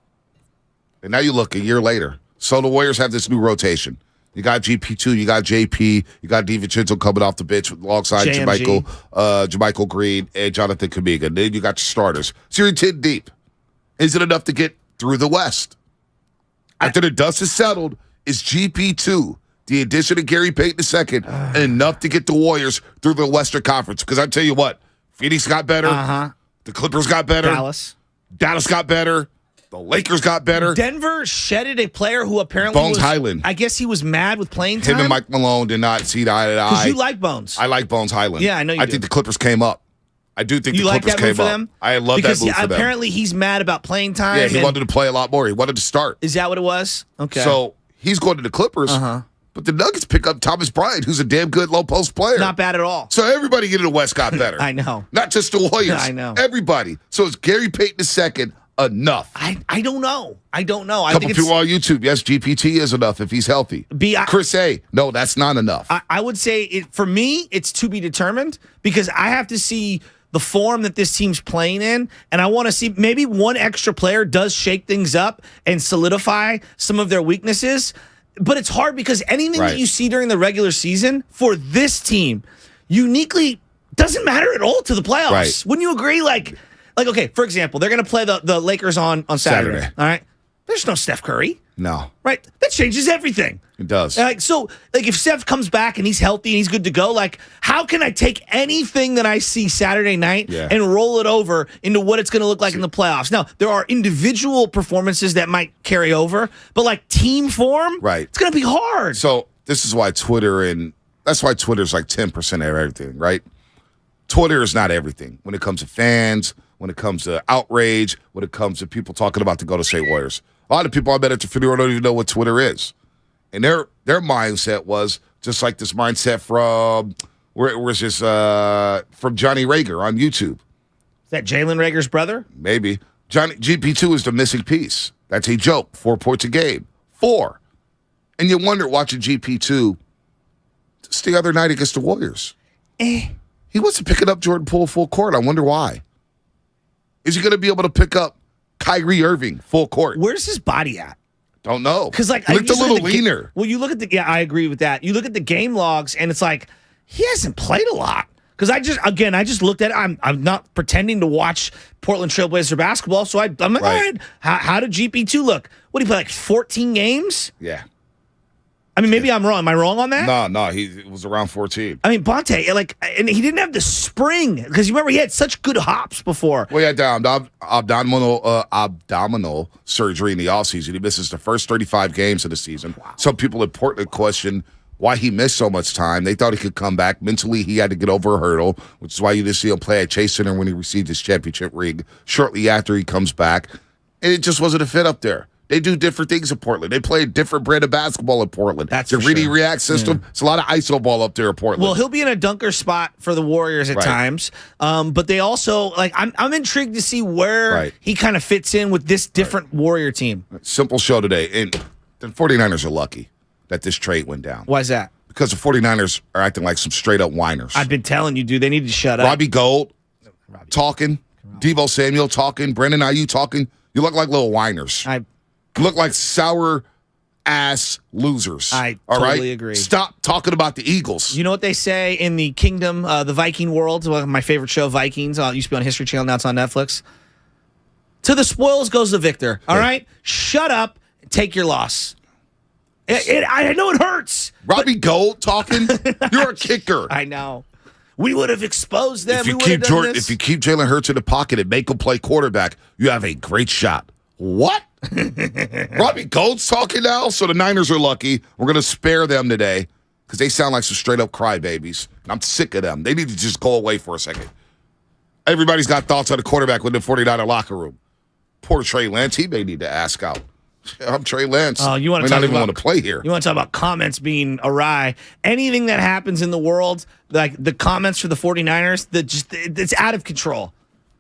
And now you look a year later. So the Warriors have this new rotation. You got GP2, you got JP, you got DiVincenzo coming off the bench alongside Jermichael Green and Jonathan Kuminga. And then you got your starters. So you're 10 deep. Is it enough to get through the West? After the dust is settled, is GP2, the addition of Gary Payton II, enough to get the Warriors through the Western Conference? Because I tell you what, Phoenix got better. The Clippers got better. Dallas got better. The Lakers got better.
Denver shedded a player who apparently
Bones Highland.
I guess he was mad with playing time.
Him and Mike Malone did not see eye to eye.
Because you like Bones.
I like Bones Highland.
Yeah, I know you do.
I think the Clippers came up. I do think
you
the
like
Clippers
that
came
move for
up.
them?
I love
because
that move for them.
Apparently he's mad about playing time.
Yeah, he wanted to play a lot more. He wanted to start.
Is that what it was? Okay.
So he's going to the Clippers. But the Nuggets pick up Thomas Bryant, who's a damn good low post player.
Not bad at all.
So everybody in the West got better.
I know.
Not just the Warriors.
I know.
Everybody. So is Gary Payton II enough?
I don't know. I don't know.
A couple people on YouTube. Yes, GPT is enough if he's healthy. Chris A. No, that's not enough.
I would say, for me, it's to be determined because I have to see the form that this team's playing in, and I want to see maybe one extra player does shake things up and solidify some of their weaknesses. But it's hard because anything that you see during the regular season for this team uniquely doesn't matter at all to the playoffs.
Right.
Wouldn't you agree? Like, okay, for example, they're going to play the Lakers on Saturday. All right. There's no Steph Curry.
No.
Right? That changes everything.
It does.
So if Steph comes back and he's healthy and he's good to go, like, how can I take anything that I see Saturday night and roll it over into what it's going to look like in the playoffs? Now, there are individual performances that might carry over, but like team form, it's going to be hard.
So this is why that's why Twitter's like 10% of everything, right? Twitter is not everything when it comes to fans, when it comes to outrage, when it comes to people talking about the Golden State Warriors. A lot of people I bet at the Fedora don't even know what Twitter is. And their mindset was just like this mindset from from Johnny Rager on YouTube.
Is that Jalen Rager's brother?
Maybe. GP2 is the missing piece. That's a joke. 4 points a game. 4. And you wonder watching GP2 just the other night against the Warriors. He wasn't picking up Jordan Poole full court. I wonder why. Is he going to be able to pick up Kyrie Irving full court?
Where's his body at?
Don't know.
Because
he looked a little leaner.
Well, you look at I agree with that. You look at the game logs, and it's like he hasn't played a lot. Because I just looked at it. I'm not pretending to watch Portland Trailblazer basketball, so I'm like, all right, how did GP2 look? What did he play, like 14 games?
Yeah.
I mean, maybe I'm wrong. Am I wrong on that?
No, he was around 14.
I mean, Bonte, and he didn't have the spring because you remember he had such good hops before.
Well, he had abdominal surgery in the offseason. He misses the first 35 games of the season. Wow. Some people in Portland questioned why he missed so much time. They thought he could come back. Mentally, he had to get over a hurdle, which is why you didn't see him play at Chase Center when he received his championship ring shortly after he comes back. And it just wasn't a fit up there. They do different things in Portland. They play a different brand of basketball in Portland.
That's
the Ready React system. It's a lot of ISO ball up there in Portland.
Well, he'll be in a dunker spot for the Warriors at times. But they also, I'm intrigued to see where he kind of fits in with this different Warrior team.
Simple show today. And the 49ers are lucky that this trade went down.
Why is that?
Because the 49ers are acting like some straight-up whiners.
I've been telling you, dude, they need to shut up.
Robbie Gold talking. Deebo Samuel talking. Brandon Ayuk talking. You look like little whiners. You look like sour-ass losers.
I totally agree.
Stop talking about the Eagles.
You know what they say in the kingdom, the Viking world, my favorite show, Vikings. It used to be on History Channel, now it's on Netflix. To the spoils goes the victor, all right? Shut up, take your loss. I know it hurts.
Robbie Gold talking? You're a kicker.
I know. We would have exposed them.
If you keep Jalen Hurts in the pocket and make him play quarterback, you have a great shot. What? Robbie Gold's talking now? So the Niners are lucky. We're going to spare them today because they sound like some straight-up crybabies. And I'm sick of them. They need to just go away for a second. Everybody's got thoughts on the quarterback within the 49er locker room. Poor Trey Lance. He may need to ask out. I'm Trey Lance.
You want to
not even want to play here.
You want to talk about comments being awry. Anything that happens in the world, like the comments for the 49ers, it's out of control.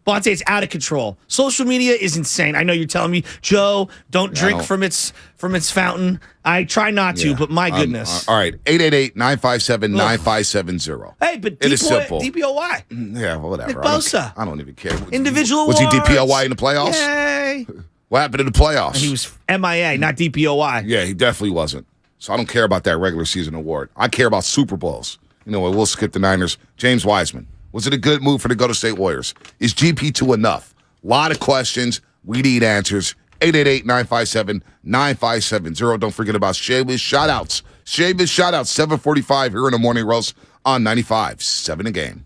Bonte, it's out of control. Social media is insane. I know you're telling me, Joe, don't drink from its fountain. I try not to, but my goodness.
All right, 888-957-9570.
Hey, but
it is simple.
DPOY.
Yeah, well, whatever.
Nick Bosa.
I don't even care.
Individual
Was he
awards.
DPOY in the playoffs?
Yay.
What happened in the playoffs?
He was MIA, not DPOY.
Yeah, he definitely wasn't. So I don't care about that regular season award. I care about Super Bowls. You know what? We'll skip the Niners. James Wiseman. Was it a good move for the Golden State Warriors? Is GP2 enough? A lot of questions. We need answers. 888-957-9570. Don't forget about Shameless Shoutouts. Shameless Shoutouts, 7:45 here in the Morning Roast on 95.7 The Game.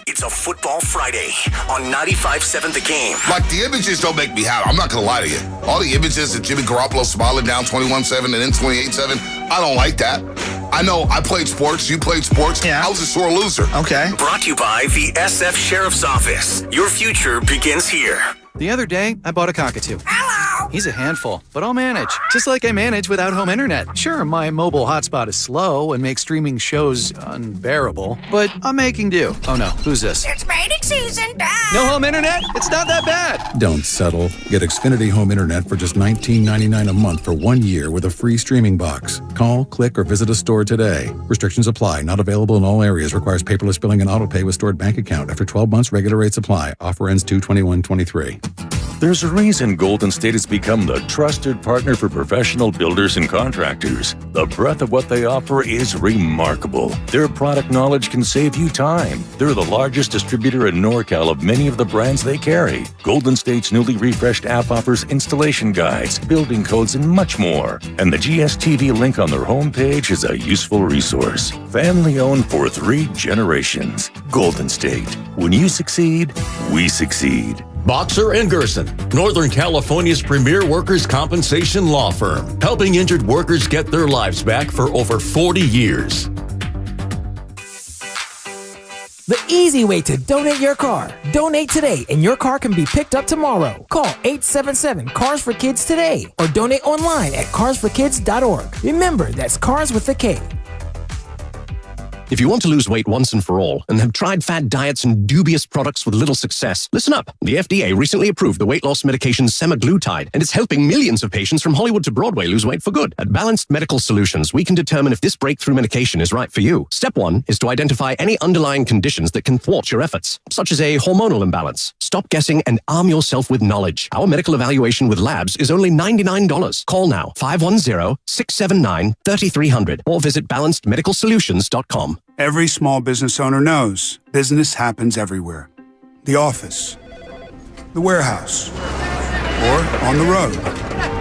It's a football Friday on 95.7 The Game.
Like, the images don't make me happy. I'm not going to lie to you. All the images of Jimmy Garoppolo smiling down 21-7 and then 28-7, I don't like that. I know I played sports. You played sports. Yeah. I was a sore loser.
Okay.
Brought to you by the SF Sheriff's Office. Your future begins here.
The other day, I bought a cockatoo. Hello! He's a handful, but I'll manage. Just like I manage without home internet. Sure, my mobile hotspot is slow and makes streaming shows unbearable, but I'm making do. Oh no, who's this?
It's mating season, Dad!
No home internet? It's not that bad!
Don't settle. Get Xfinity Home Internet for just $19.99 a month for 1 year with a free streaming box. Call, click, or visit a store today. Restrictions apply. Not available in all areas. Requires paperless billing and auto pay with stored bank account. After 12 months, regular rates apply. Offer ends 2/21/23.
There's a reason Golden State has become the trusted partner for professional builders and contractors. The breadth of what they offer is remarkable. Their product knowledge can save you time. They're the largest distributor in NorCal of many of the brands they carry. Golden State's newly refreshed app offers installation guides, building codes, and much more. And the GSTV link on their homepage is a useful resource. Family owned for 3 generations. Golden State. When you succeed, we succeed.
Boxer & Gerson, Northern California's premier workers' compensation law firm, helping injured workers get their lives back for over 40 years.
The easy way to donate your car. Donate today and your car can be picked up tomorrow. Call 877-CARS-FOR-KIDS today or donate online at carsforkids.org. Remember, that's cars with a K.
If you want to lose weight once and for all and have tried fad diets and dubious products with little success, listen up. The FDA recently approved the weight loss medication semaglutide, and it's helping millions of patients from Hollywood to Broadway lose weight for good. At Balanced Medical Solutions, we can determine if this breakthrough medication is right for you. Step 1 is to identify any underlying conditions that can thwart your efforts, such as a hormonal imbalance. Stop guessing and arm yourself with knowledge. Our medical evaluation with labs is only $99. Call now, 510-679-3300, or visit balancedmedicalsolutions.com.
Every small business owner knows business happens everywhere. The office, the warehouse, or on the road.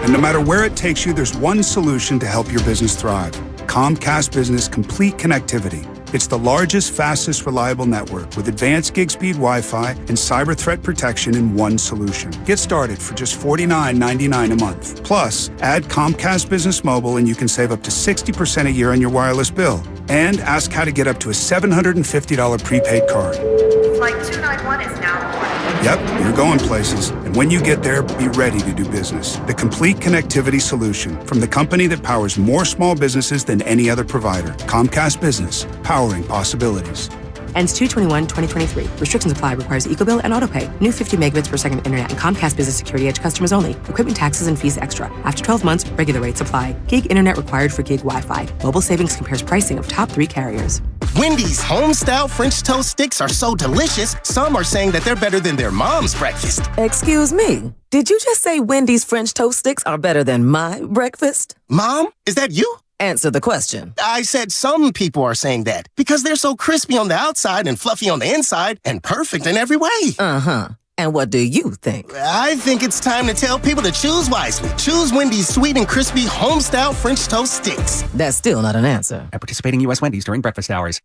And no matter where it takes you, there's one solution to help your business thrive. Comcast Business Complete Connectivity. It's the largest, fastest, reliable network with advanced gig speed Wi-Fi and cyber threat protection in one solution. Get started for just $49.99 a month. Plus, add Comcast Business Mobile and you can save up to 60% a year on your wireless bill. And ask how to get up to a $750 prepaid card.
Flight 291 is now boarding.
Yep, you're going places. And when you get there, be ready to do business. The complete connectivity solution from the company that powers more small businesses than any other provider. Comcast Business, powering possibilities.
Ends 2/21/2023. Restrictions apply. Requires EcoBill and AutoPay. New 50 megabits per second internet and Comcast Business Security Edge customers only. Equipment taxes and fees extra. After 12 months, regular rates apply. Gig internet required for gig Wi-Fi. Mobile Savings compares pricing of top 3 carriers.
Wendy's home-style French toast sticks are so delicious, some are saying that they're better than their mom's breakfast.
Excuse me, did you just say Wendy's French toast sticks are better than my breakfast?
Mom, is that you?
Answer the question.
I said some people are saying that because they're so crispy on the outside and fluffy on the inside and perfect in every way.
Uh-huh. And what do you think?
I think it's time to tell people to choose wisely. Choose Wendy's sweet and crispy home-style French toast sticks.
That's still not an answer.
At participating U.S. Wendy's during breakfast hours.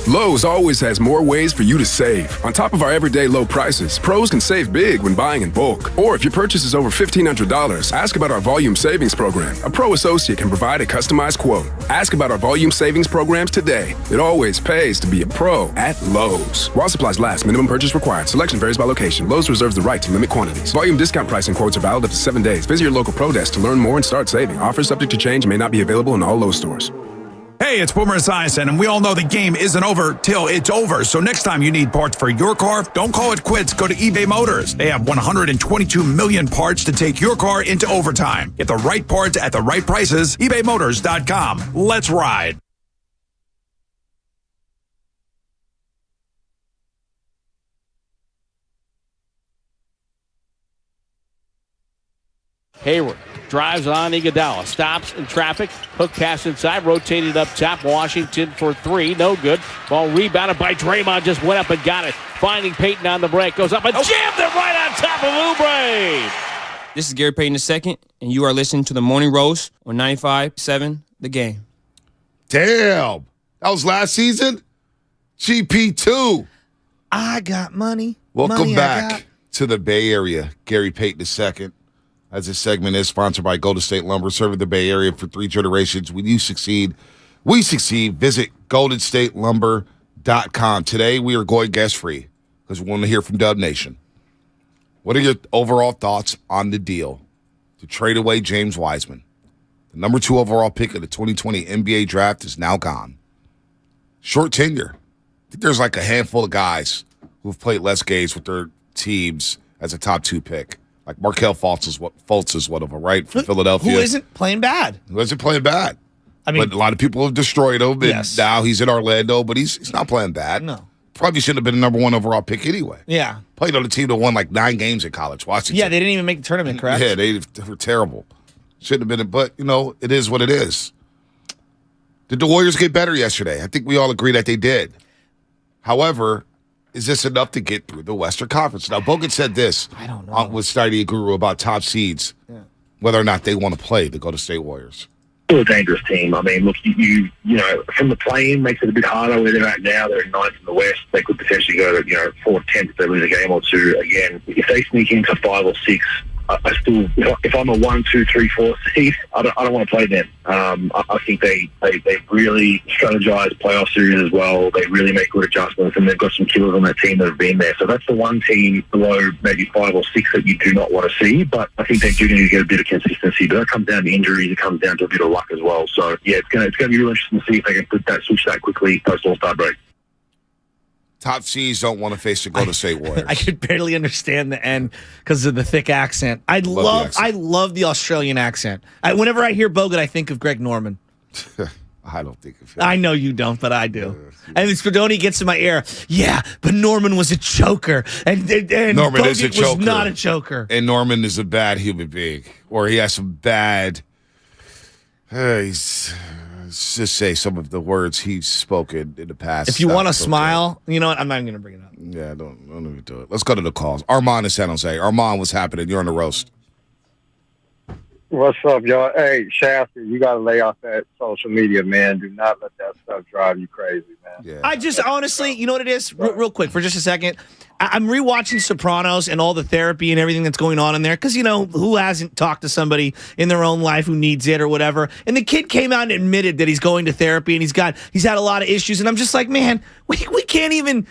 Lowe's always has more ways for you to save. On top of our everyday low prices, pros can save big when buying in bulk. Or if your purchase is over $1,500, ask about our volume savings program. A pro associate can provide a customized quote. Ask about our volume savings programs today. It always pays to be a pro at Lowe's. While supplies last, minimum purchase required. Selection varies by location. Lowe's reserves the right to limit quantities. Volume discount pricing quotes are valid up to 7 days. Visit your local pro desk to learn more and start saving. Offers subject to change and may not be available in all Lowe's stores.
Hey, it's Boomer Esiason, and we all know the game isn't over till it's over. So next time you need parts for your car, don't call it quits. Go to eBay Motors. They have 122 million parts to take your car into overtime. Get the right parts at the right prices. ebaymotors.com. Let's ride.
Hayward drives on Iguodala, stops in traffic, hook pass inside, rotated up top. Washington for three, no good. Ball rebounded by Draymond, just went up and got it. Finding Payton on the break, goes up and jammed it right on top of Oubre.
This is Gary Payton II, and you are listening to the Morning Roast on 95.7 The Game.
Damn, that was last season. GP2.
I got money.
Welcome
money
back to the Bay Area. Gary Payton II. As this segment is sponsored by Golden State Lumber, serving the Bay Area for 3 generations. When you succeed, we succeed. Visit goldenstatelumber.com. Today, we are going guest-free because we want to hear from Dub Nation. What are your overall thoughts on the deal to trade away James Wiseman? The number 2 overall pick of the 2020 NBA draft is now gone. Short tenure. I think there's like a handful of guys who've played less games with their teams as a top 2 pick. Like Markelle Fultz is one of them, right? From Philadelphia.
Who isn't playing bad.
Who isn't playing bad.
I mean,
but a lot of people have destroyed him. And now he's in Orlando, but he's not playing bad.
No.
Probably shouldn't have been the number 1 overall pick anyway.
Yeah.
Played on a team that won like 9 games in college. Washington.
Yeah, they didn't even make the tournament, correct?
Yeah, they were terrible. Shouldn't have been, but, it is what it is. Did the Warriors get better yesterday? I think we all agree that they did. However, is this enough to get through the Western Conference? Now, Bogut said this.
I don't know.
With Study Guru about top seeds, whether or not they want to play the Golden State Warriors.
Still a dangerous team. I mean, look, you know, from the play-in makes it a bit harder where they're at now. They're in 9th in the West. They could potentially go to, 4th, 10th if they lose a game or two. Again, if they sneak into 5 or 6, I still, if I'm a 1, 2, 3, 4 seed, I don't want to play them. I think they really strategize playoff series as well. They really make good adjustments, and they've got some killers on that team that have been there. So that's the one team below maybe 5 or 6 that you do not want to see. But I think they do need to get a bit of consistency. But that comes down to injuries. It comes down to a bit of luck as well. So yeah, it's gonna be really interesting to see if they can switch that quickly post All-Star break.
Top seeds don't want to face the Golden State Warriors.
I could barely understand the end because of the thick accent. I love the Australian accent. Whenever I hear Bogut, I think of Greg Norman.
I don't think of him.
I know you don't, but I do. And Spadoni gets in my ear. Yeah, but Norman was a choker, and
Norman
Bogut
is a choker.
was not a choker.
And Norman is a bad human being, or he has some bad. Let's just say some of the words he's spoken in the past.
If you want to smile, you know what? I'm not even going to bring it up.
Yeah, don't even do it. Let's go to the calls. Armand in San Jose. Armand, what's happening? You're on the roast.
What's up, y'all? Hey, Shasta, you got to lay off that social media, man. Do not let that stuff drive you crazy, man.
Yeah.
I just honestly, you know what it is? Real quick, for just a second. I'm rewatching Sopranos and all the therapy and everything that's going on in there because, who hasn't talked to somebody in their own life who needs it or whatever? And the kid came out and admitted that he's going to therapy and he's had a lot of issues. And I'm just like, man, we can't even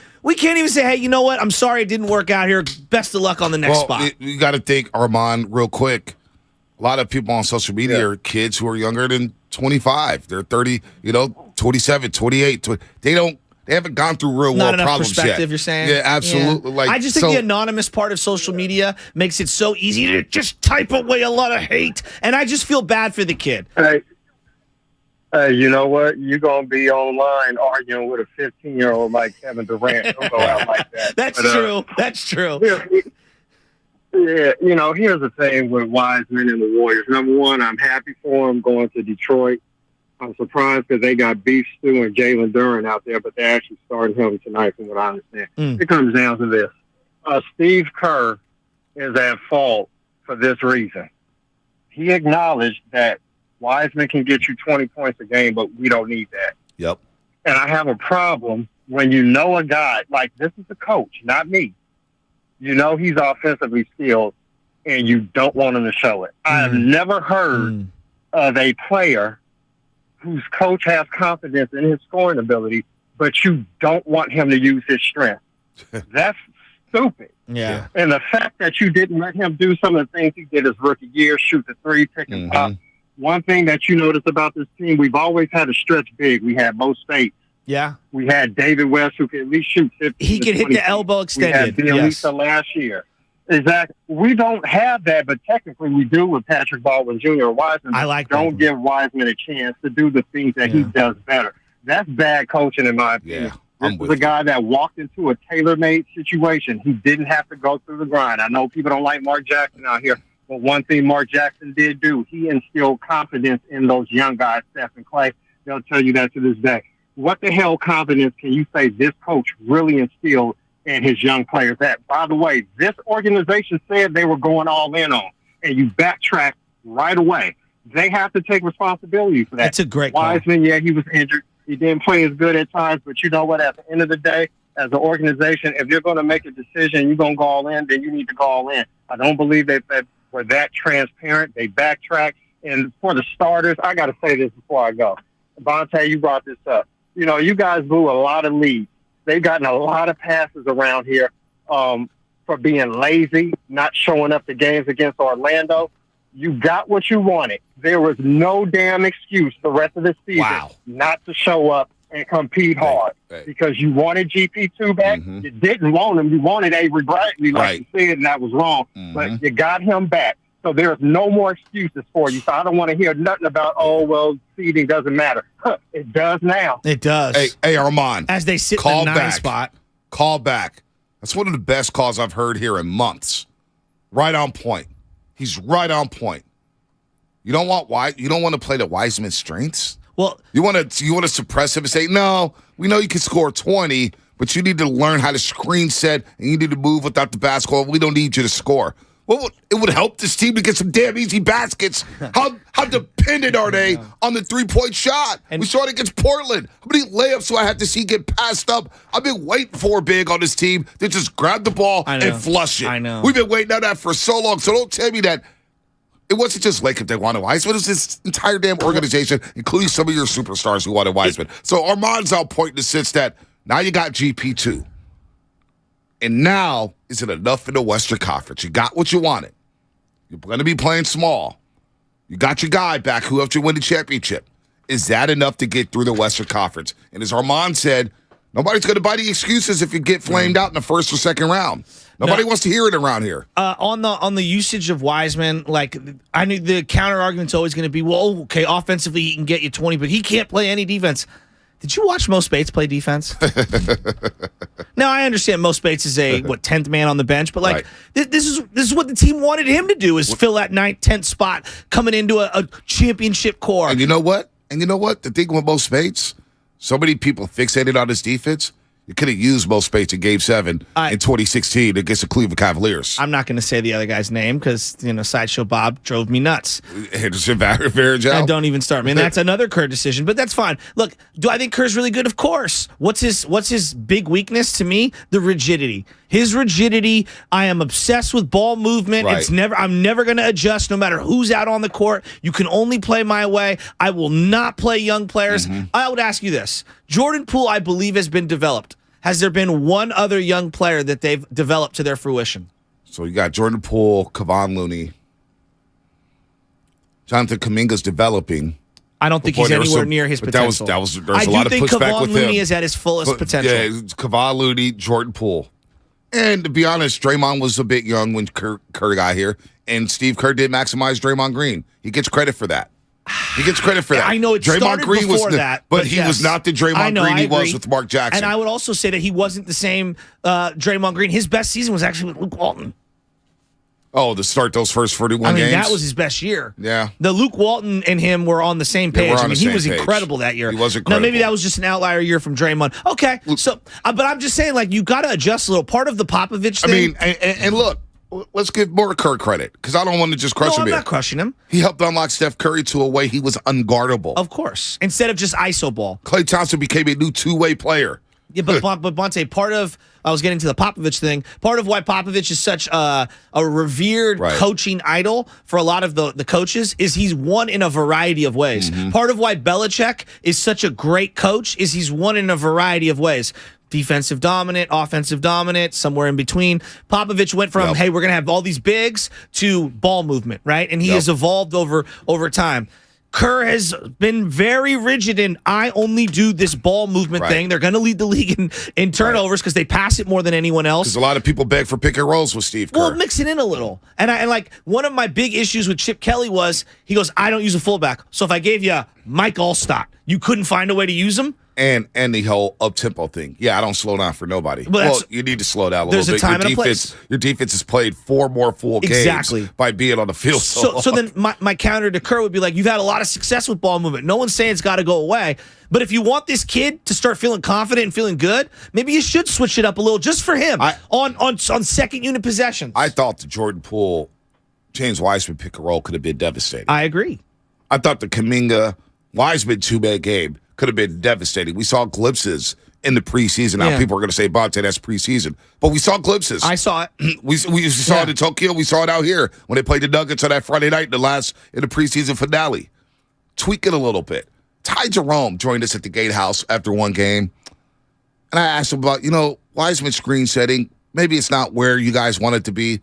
say, hey, you know what? I'm sorry it didn't work out here. Best of luck on the next spot.
You got to think, Armand, real quick. A lot of people on social media are kids who are younger than 25. They're 30, 27, 28. They haven't gone through real world problems
perspective,
yet.
You're saying?
Yeah, absolutely.
Yeah. I just think the anonymous part of social media makes it so easy to just type away a lot of hate, and I just feel bad for the kid.
Hey, you know what? You're going to be online arguing with a 15-year-old like Kevin Durant. Don't go out like that.
That's true. That's true.
Yeah, here's the thing with Wiseman and the Warriors. Number one, I'm happy for him going to Detroit. I'm surprised because they got Beef Stew and Jalen Duren out there, but they actually started him tonight from what I understand. It comes down to this. Steve Kerr is at fault for this reason. He acknowledged that Wiseman can get you 20 points a game, but we don't need that.
Yep.
And I have a problem when you know a guy, like this is the coach, not me. He's offensively skilled, and you don't want him to show it. I have never heard of a player whose coach has confidence in his scoring ability, but you don't want him to use his strength. That's stupid.
Yeah.
And the fact that you didn't let him do some of the things he did his rookie year, shoot the 3, pick and pop, one thing that you notice about this team, we've always had a stretch big. We had Mo Spates.
Yeah.
We had David West, who could at least shoot 50.
He could hit the elbow extended.
We had Bielisa last year. Exactly. We don't have that, but technically we do with Patrick Baldwin Jr. or Wiseman.
I like
Don't give Wiseman a chance to do the things that he does better. That's bad coaching, in my opinion. This was a guy that walked into a tailor-made situation. He didn't have to go through the grind. I know people don't like Mark Jackson out here, but one thing Mark Jackson did do, he instilled confidence in those young guys, Steph and Clay. They'll tell you that to this day. What the hell confidence can you say this coach really instilled in his young players? That, by the way, this organization said they were going all in on, and you backtrack right away. They have to take responsibility for that.
That's a great call.
Wiseman, yeah, he was injured. He didn't play as good at times, but you know what? At the end of the day, as an organization, if you're going to make a decision, you're going to go all in, then you need to go all in. I don't believe that were that transparent. They backtracked. And for the starters, I got to say this before I go. Vontae, you brought this up. You know, you guys blew a lot of leads. They've gotten a lot of passes around here for being lazy, not showing up to games against Orlando. You got what you wanted. There was no damn excuse the rest of the season not to show up and compete hard because you wanted GP2 back. You didn't want him. You wanted Avery Bradley, like you said, and that was wrong. But you got him back. So there's no more excuses for you. So I don't want to hear nothing about, oh, well, seeding doesn't matter. It does now.
It does.
Hey, Armand.
As they sit in the 9 spot.
Call back. That's one of the best calls I've heard here in months. Right on point. He's right on point. You don't want to play to Wiseman's strengths?
Well,
you want to suppress him and say, no, we know you can score 20, but you need to learn how to screen set and you need to move without the basketball. We don't need you to score. Well, it would help this team to get some damn easy baskets. How dependent are they on the three-point shot? And we saw it against Portland. How many layups do I have to see get passed up? I've been waiting for big on this team to just grab the ball and flush it.
I know.
We've been waiting on that for so long, so don't tell me that it wasn't just Laker that wanted Wiseman. It was this entire damn organization, including some of your superstars who wanted Wiseman. So Armand's out pointing the sense that now you got GP2. And now, is it enough in the Western Conference? You got what you wanted. You're going to be playing small. You got your guy back who helped you win the championship. Is that enough to get through the Western Conference? And as Armand said, nobody's going to buy the excuses if you get flamed out in the first or second round. Nobody wants to hear it around here.
On the usage of Wiseman, like I knew the counter argument's always going to be, well, okay, offensively he can get you 20, but he can't play any defense. Did you watch Mo Spates play defense? Now I understand Mo Spates is a 10th man on the bench, but like this is what the team wanted him to do is fill that 9th, 10th spot coming into a championship core.
And you know what? The thing with Mo Spates, so many people fixated on his defense. You could have used Mo Spates in Game 7 in 2016 against the Cleveland Cavaliers.
I'm not going to say the other guy's name because, Sideshow Bob drove me nuts.
Henderson Varejao.
Don't even start me. And that's another Kerr decision, but that's fine. Look, do I think Kerr's really good? Of course. What's his big weakness to me? The rigidity. His rigidity, I am obsessed with ball movement. I'm never going to adjust no matter who's out on the court. You can only play my way. I will not play young players. I would ask you this. Jordan Poole, I believe, has been developed. Has there been one other young player that they've developed to their fruition?
So you got Jordan Poole, Kevon Looney. Jonathan Kuminga's developing.
I don't think he's anywhere near his potential.
There's a lot of pushback with him.
Kevon Looney is at his fullest potential.
Yeah, Kevon Looney, Jordan Poole. And to be honest, Draymond was a bit young when Kerr got here, and Steve Kerr did maximize Draymond Green. He gets credit for that.
I know it
Draymond
started
Green
before
was
that.
But he was not the Draymond Green he was with Mark Jackson.
And I would also say that he wasn't the same Draymond Green. His best season was actually with Luke Walton.
Oh, to start those first 41 games?
That was his best year.
Yeah.
The Luke Walton and him were on the same page. He was incredible that year.
He was incredible.
Now, maybe that was just an outlier year from Draymond. Okay, so, but I'm just saying, like, you got to adjust a little. Part of the Popovich thing.
And look, let's give more Kerr credit, because I don't want to just crush him.
I'm not crushing him.
He helped unlock Steph Curry to a way he was unguardable.
Of course. Instead of just ISO ball.
Klay Thompson became a new two-way player.
Yeah, but Bonte, I was getting to the Popovich thing. Part of why Popovich is such a revered coaching idol for a lot of the coaches is he's won in a variety of ways. Part of why Belichick is such a great coach is he's won in a variety of ways. Defensive dominant, offensive dominant, somewhere in between. Popovich went from, hey, we're going to have all these bigs to ball movement, right? And he has evolved over time. Kerr has been very rigid in, I only do this ball movement thing. They're going to lead the league in turnovers because they pass it more than anyone else.
Because a lot of people beg for pick and rolls with Steve Kerr.
Well, mix it in a little. And like one of my big issues with Chip Kelly was he goes, I don't use a fullback. So if I gave you Mike Allstott, you couldn't find a way to use him?
And the whole up-tempo thing. Yeah, I don't slow down for nobody. Well, you need to slow down a little bit.
There's a time and a place.
Your defense has played 4 more full games by being on the field so
then my counter to Kerr would be like, you've had a lot of success with ball movement. No one's saying it's got to go away. But if you want this kid to start feeling confident and feeling good, maybe you should switch it up a little just for him on second unit possessions.
I thought the Jordan Poole, James Wiseman pick and roll could have been devastating.
I agree.
I thought the Kuminga-Wiseman 2-man game could have been devastating. We saw glimpses in the preseason. Now, people are going to say, Bonte, that's preseason. But we saw glimpses.
I saw it.
We saw it in Tokyo. We saw it out here when they played the Nuggets on that Friday night in the preseason finale. Tweak it a little bit. Ty Jerome joined us at the Gatehouse after one game. And I asked him about, Wiseman's screen setting. Maybe it's not where you guys want it to be.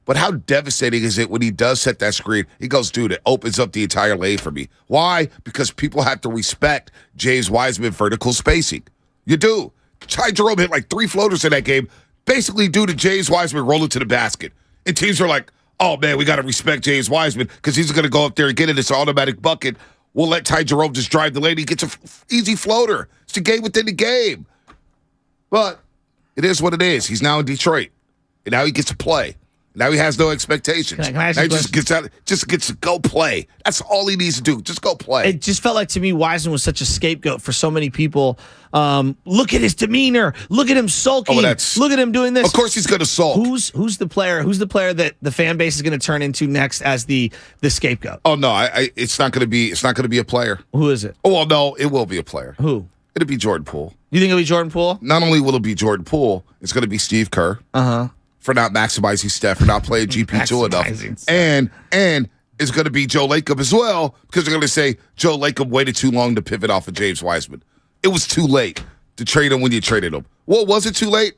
But how devastating is it when he does set that screen? He goes, dude, it opens up the entire lane for me. Why? Because people have to respect James Wiseman vertical spacing. You do. Ty Jerome hit like 3 floaters in that game, basically due to James Wiseman rolling to the basket. And teams are like, oh, man, we got to respect James Wiseman because he's going to go up there and get in this automatic bucket. We'll let Ty Jerome just drive the lane. He gets an easy floater. It's the game within the game. But it is what it is. He's now in Detroit. And now he gets to play. Now he has no expectations.
Can I ask
now
you
he just gets to go play. That's all he needs to do. Just go play.
It just felt like to me Wiseman was such a scapegoat for so many people. Look at his demeanor. Look at him sulking. Look at him doing this.
Of course he's going to sulk.
Who's the player? Who's the player that the fan base is going to turn into next as the scapegoat?
Oh no, it's not going to be. It's not going to be a player.
Who is it?
Oh well, no, it will be a player.
Who?
It'll be Jordan Poole.
You think it'll be Jordan Poole?
Not only will it be Jordan Poole, it's going to be Steve Kerr. For not maximizing Steph, for not playing GP2 enough. And it's going to be Joe Lacob as well, because they're going to say Joe Lacob waited too long to pivot off of James Wiseman. It was too late to trade him when you traded him. Well, was it too late?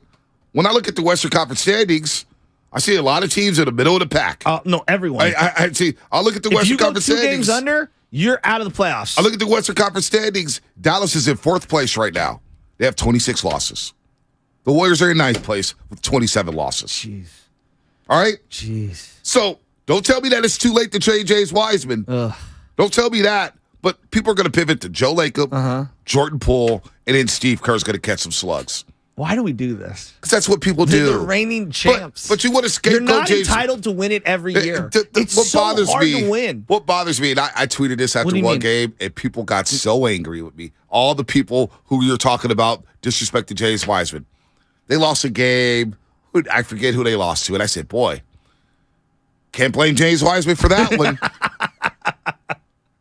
When I look at the Western Conference standings, I see a lot of teams in the middle of the pack.
No, everyone.
I see. I look at the Western Conference standings.
If you go 2 games under, you're out of the playoffs.
I look at the Western Conference standings. Dallas is in 4th place right now. They have 26 losses. The Warriors are in 9th place with 27 losses.
Jeez.
All right?
Jeez.
So don't tell me that it's too late to trade James Wiseman. Don't tell me that. But people are going to pivot to Joe Lacob, Jordan Poole, and then Steve Kerr's going to catch some slugs.
Why do we do this?
Because that's what people do.
They're the reigning champs.
But you want to scapegoat
You're not
James.
entitled to win it every year. It's
what
so
bothers
hard
me,
to win.
What bothers me, and I tweeted this after one game, and people got so angry with me. All the people who you're talking about disrespected James Wiseman. They lost a game. I forget who they lost to. And I said, boy, can't blame James Wiseman for that one.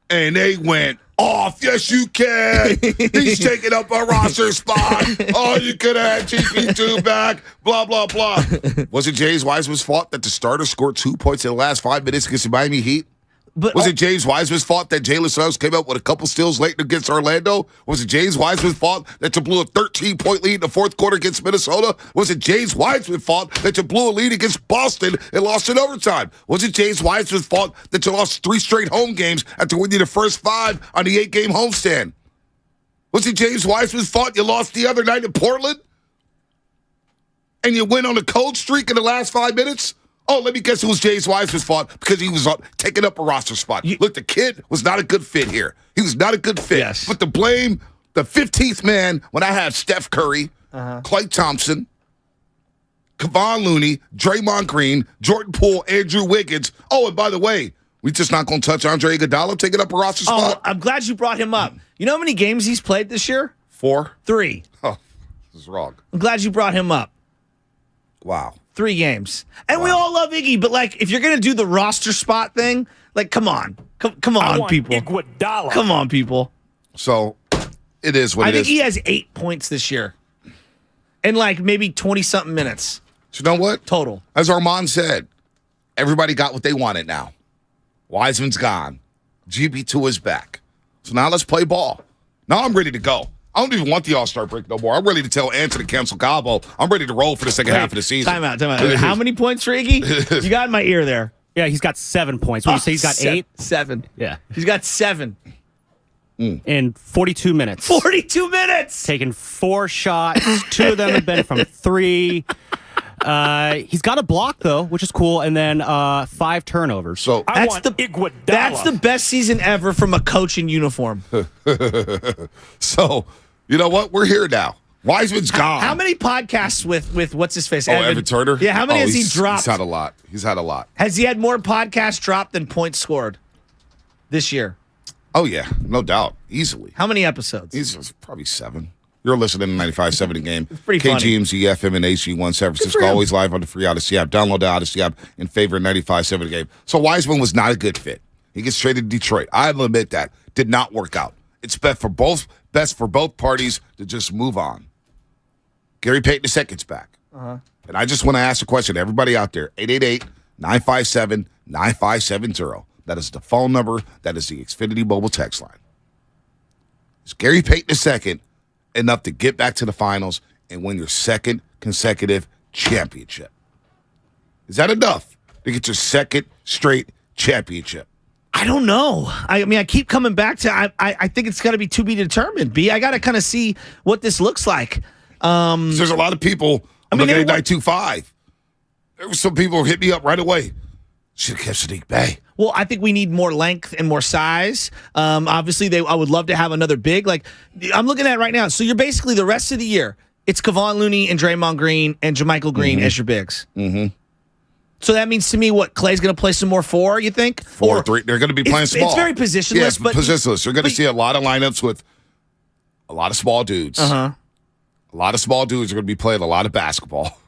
And they went off. Yes, you can. He's taking up a roster spot. Oh, you could have had GP2 back. Blah, blah, blah. Was it James Wiseman's fault that the starter scored 2 points in the last 5 minutes against the Miami Heat? Was it James Wiseman's fault that Jalen Suggs came up with a couple steals late against Orlando? Was it James Wiseman's fault that you blew a 13-point lead in the 4th quarter against Minnesota? Was it James Wiseman's fault that you blew a lead against Boston and lost in overtime? Was it James Wiseman's fault that you lost 3 straight home games after winning the first 5 on the 8-game homestand? Was it James Wiseman's fault you lost the other night in Portland? And you went on a cold streak in the last 5 minutes? Oh, let me guess it was James Wiseman's fault because he was taking up a roster spot. Look, the kid was not a good fit here. He was not a good fit.
Yes.
But to blame the 15th man when I have Steph Curry, Klay Thompson, Kevon Looney, Draymond Green, Jordan Poole, Andrew Wiggins. Oh, and by the way, we just not going to touch Andre Iguodala taking up a roster spot?
I'm glad you brought him up. You know how many games he's played this year?
4?
3.
Oh, this is wrong.
I'm glad you brought him up.
Wow.
3 games. And we all love Iggy, but, like, if you're going to do the roster spot thing, like, come on. Come on, people.
Iguodala.
Come on, people.
So, it is what it is.
I think he has 8 points this year. In, like, maybe 20-something minutes.
So, you know what?
Total.
As Armand said, everybody got what they wanted now. Wiseman's gone. GP2 is back. So, now let's play ball. Now I'm ready to go. I don't even want the All-Star break no more. I'm ready to tell Anthony to cancel Cabo. I'm ready to roll for the second half of the season.
Time out. How many points for Iggy? You got in my ear there.
Yeah, he's got 7 points. When you say he's got 8?
7.
Yeah.
He's got 7.
In 42 minutes.
42 minutes!
Taken 4 shots. 2 of them have been from 3. He's got a block, though, which is cool, and then 5 turnovers.
So
that's the best season ever from a coach in uniform.
So, you know what? We're here now. Wiseman's gone.
How many podcasts with what's his face?
Evan Turner?
Yeah, how many has he dropped?
He's had a lot.
Has he had more podcasts dropped than points scored this year?
Oh, yeah. No doubt. Easily.
How many episodes?
He's probably 7. You're listening to 95.7 The Game.
It's pretty funny.
KGMZ, FM, and HG1 San Francisco. Always live on the free Odyssey app. Download the Odyssey app in favor of 95.7 The Game. So Wiseman was not a good fit. He gets traded to Detroit. I will admit that. Did not work out. It's best for both parties to just move on. Gary Payton II's back. And I just want to ask a question to everybody out there. 888-957-9570. That is the phone number. That is the Xfinity mobile text line. Is Gary Payton II enough to get back to the finals and win your 2nd consecutive championship? Is that enough to get your 2nd straight championship?
I don't know. I mean, I keep coming back to I think it's got to be to be determined. B, I got to kind of see what this looks like.
There's a lot of people. Looking at 925. There were some people who hit me up right away. Should have kept Sadiq Bey.
Well, I think we need more length and more size. Obviously, I would love to have another big. Like I'm looking at it right now. So you're basically the rest of the year. It's Kevon Looney and Draymond Green and JaMychal Green as your bigs.
Mm-hmm.
So that means to me, what Clay's going to play some more 4? You think
4-3? They're going to be playing small.
It's very positionless, but
positionless. You're going to see a lot of lineups with a lot of small dudes. A lot of small dudes are going to be playing a lot of basketball.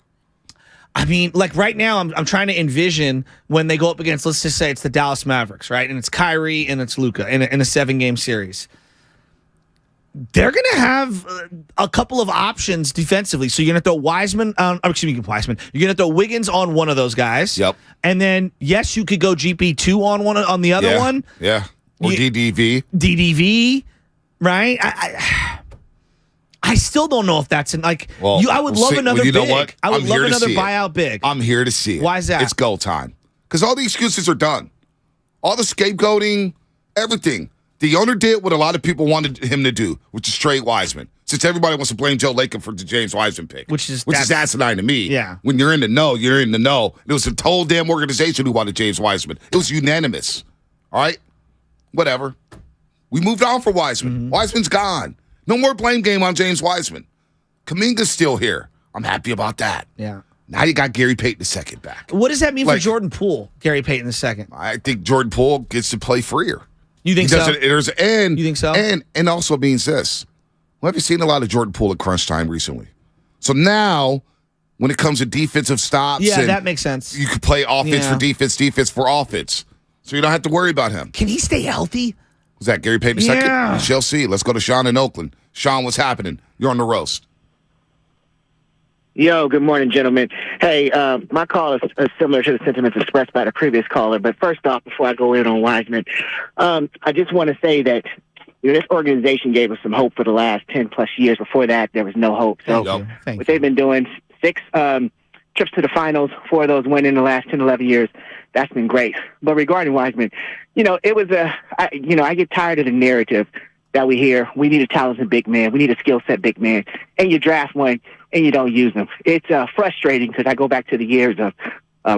I mean, like right now, I'm trying to envision when they go up against, let's just say it's the Dallas Mavericks, right? And it's Kyrie and it's Luka in a 7-game series. They're going to have a couple of options defensively. So you're going to throw Wiseman. You're going to throw Wiggins on one of those guys.
Yep.
And then, yes, you could go GP2 on the other one.
Yeah. Or DDV.
DDV, right? I still don't know if that's I would love another big.
What?
I would love another buyout big.
I'm here to see it.
Why is that?
It's go time. Because all the excuses are done. All the scapegoating, everything. The owner did what a lot of people wanted him to do, which is trade Wiseman. Since everybody wants to blame Joe Lacob for the James Wiseman pick.
Which is
asinine to me.
Yeah.
When you're in the know, you're in the know. It was the whole damn organization who wanted James Wiseman. It was unanimous. All right? Whatever. We moved on for Wiseman. Wiseman's gone. No more blame game on James Wiseman. Kuminga's still here. I'm happy about that.
Yeah.
Now you got Gary Payton II back.
What does that mean for Jordan Poole, Gary Payton II?
I think Jordan Poole gets to play freer.
You think so?
You think so? And also means this. We haven't seen a lot of Jordan Poole at crunch time recently. So now, when it comes to defensive stops,
that makes sense.
You can play offense for defense, defense for offense. So you don't have to worry about him.
Can he stay healthy?
Was that Gary Payton II?
Yeah.
We shall see. Let's go to Sean in Oakland. Sean, what's happening? You're on the roast.
Yo, good morning, gentlemen. Hey, my call is similar to the sentiments expressed by the previous caller. But first off, before I go in on Wiseman, I just want to say that this organization gave us some hope for the last 10-plus years. Before that, there was no hope. So what they've been doing, 6 trips to the finals, 4 of those went in the last 10, 11 years. That's been great. But regarding Wiseman, it was I get tired of the narrative that we hear. We need a talented big man. We need a skill set big man. And you draft one and you don't use them. It's frustrating because I go back to the years of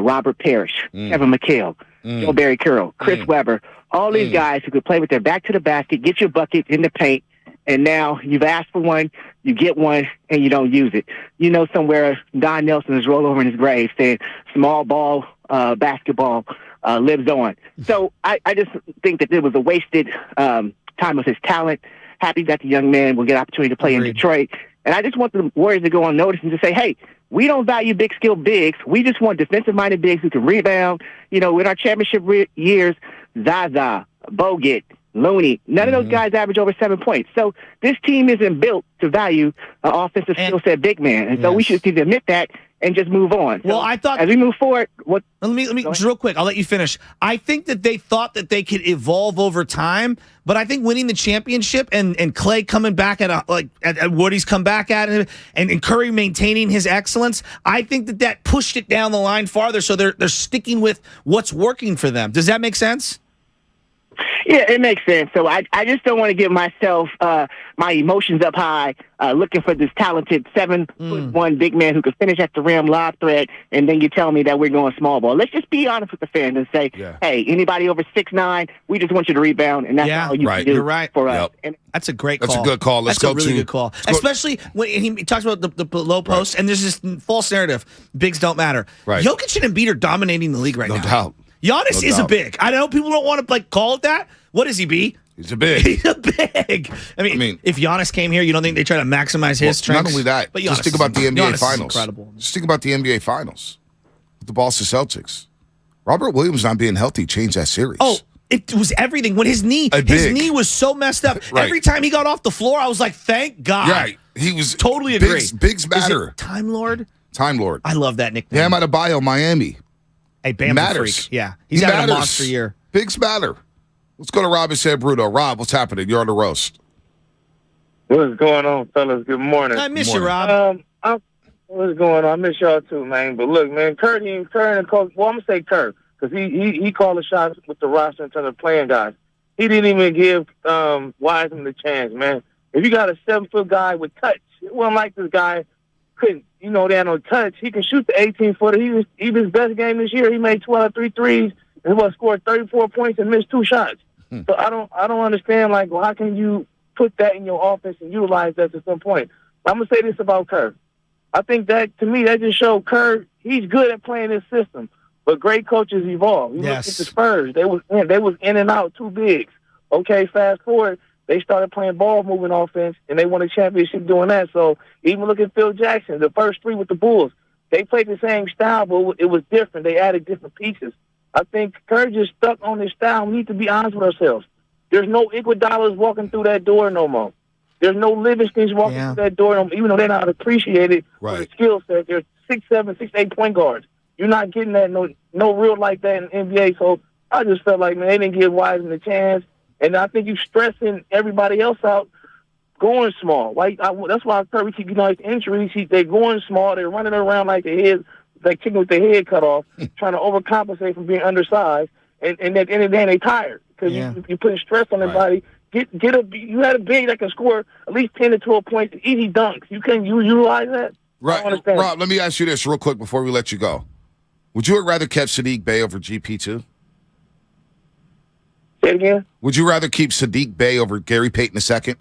Robert Parrish, Kevin McHale, Joe Barry Curl, Chris Webber, all these guys who could play with their back to the basket, get your bucket in the paint, and now you've asked for one, you get one, and you don't use it. Somewhere Don Nelson is rolled over in his grave saying, small ball basketball lives on. So I just think that it was a wasted time of his talent. Happy that the young man will get an opportunity to play in Detroit. And I just want the Warriors to go on notice and just say, hey, we don't value big skill bigs. We just want defensive-minded bigs who can rebound. In our championship years, Zaza, Bogut, Looney, none of those guys average over 7 points. So this team isn't built to value an offensive skill set big man. And so we should either admit that and just move on.
Well,
So,
I thought
as we move forward, what?
Let me just real quick. I'll let you finish. I think that they thought that they could evolve over time, but I think winning the championship and Clay coming back at what he's come back at, and Curry maintaining his excellence, I think that pushed it down the line farther. So they're sticking with what's working for them. Does that make sense?
Yeah, it makes sense. So I just don't want to get myself my emotions up high, looking for this talented 7'1" big man who can finish at the rim, lob threat, and then you tell me that we're going small ball. Let's just be honest with the fans and say, hey, anybody over 6'9", we just want you to rebound, and that's all you can do for us. And
that's a great call.
That's a good call.
That's a really good call. Especially when he talks about the low post, and there's this false narrative, bigs don't matter.
Right.
Jokic and Embiid are dominating the league right now.
No doubt.
Giannis is a big. I know people don't want to call it that. What is he, B?
He's a big.
He's a big. I mean, if Giannis came here, you don't think they try to maximize his strengths?
Not only that,
but
just think about the NBA Finals.
Incredible.
Just think about the NBA Finals with the Boston Celtics. Robert Williams not being healthy changed that series.
Oh, it was everything. When his knee was so messed up.
Right.
Every time he got off the floor, I was like, thank God.
Right. He was
totally agree.
Bigs matter.
Time Lord?
Time Lord.
I love that nickname.
Bam Adebayo, Miami.
Hey, Bam's a freak. Yeah. He's having a monster year.
Bigs matter. Let's go to Rob and San Bruno. Rob, what's happening? You're on the roast.
What's going on, fellas? Good morning.
I miss you, Rob.
What's going on? I miss y'all too, man. But look, man, Curry and Coach. Well, I'm gonna say Kerr because he called the shots with the roster in terms of playing guys. He didn't even give Wiseman the chance, man. If you got a 7-foot guy with touch, it wasn't like this guy couldn't. They had no touch. He can shoot the 18-footer. He was his best game this year. He made 12 out of 3 threes and scored 34 points and missed 2 shots. So I don't understand, how can you put that in your offense and utilize that to some point? I'm going to say this about Kerr. I think that, to me, that just showed Kerr, he's good at playing this system, but great coaches evolve. You look at the Spurs. They was in and out, too big. Okay, fast forward, they started playing ball-moving offense, and they won a championship doing that. So even look at Phil Jackson, the first 3 with the Bulls. They played the same style, but it was different. They added different pieces. I think Kerr just stuck on his style. We need to be honest with ourselves. There's no Iguodala's walking through that door no more. There's no Livingstons walking through that door, even though they're not appreciated for the skill set. There's 6'7", 6'8" point guards. You're not getting that no real like that in the NBA. So I just felt like, man, they didn't give Wiseman a chance. And I think you're stressing everybody else out going small. That's why Curry keep getting all these injuries. They're going small. They're running around like chicken with their head cut off, trying to overcompensate from being undersized. And at the end of the day, they tired because you're putting stress on their body. You had a big that can score at least 10 to 12 points, easy dunks. You can utilize that.
Right, Rob. Let me ask you this real quick before we let you go. Would you have rather kept Sadiq Bey over GP2?
Say it again.
Would you rather keep Sadiq Bey over Gary Payton II?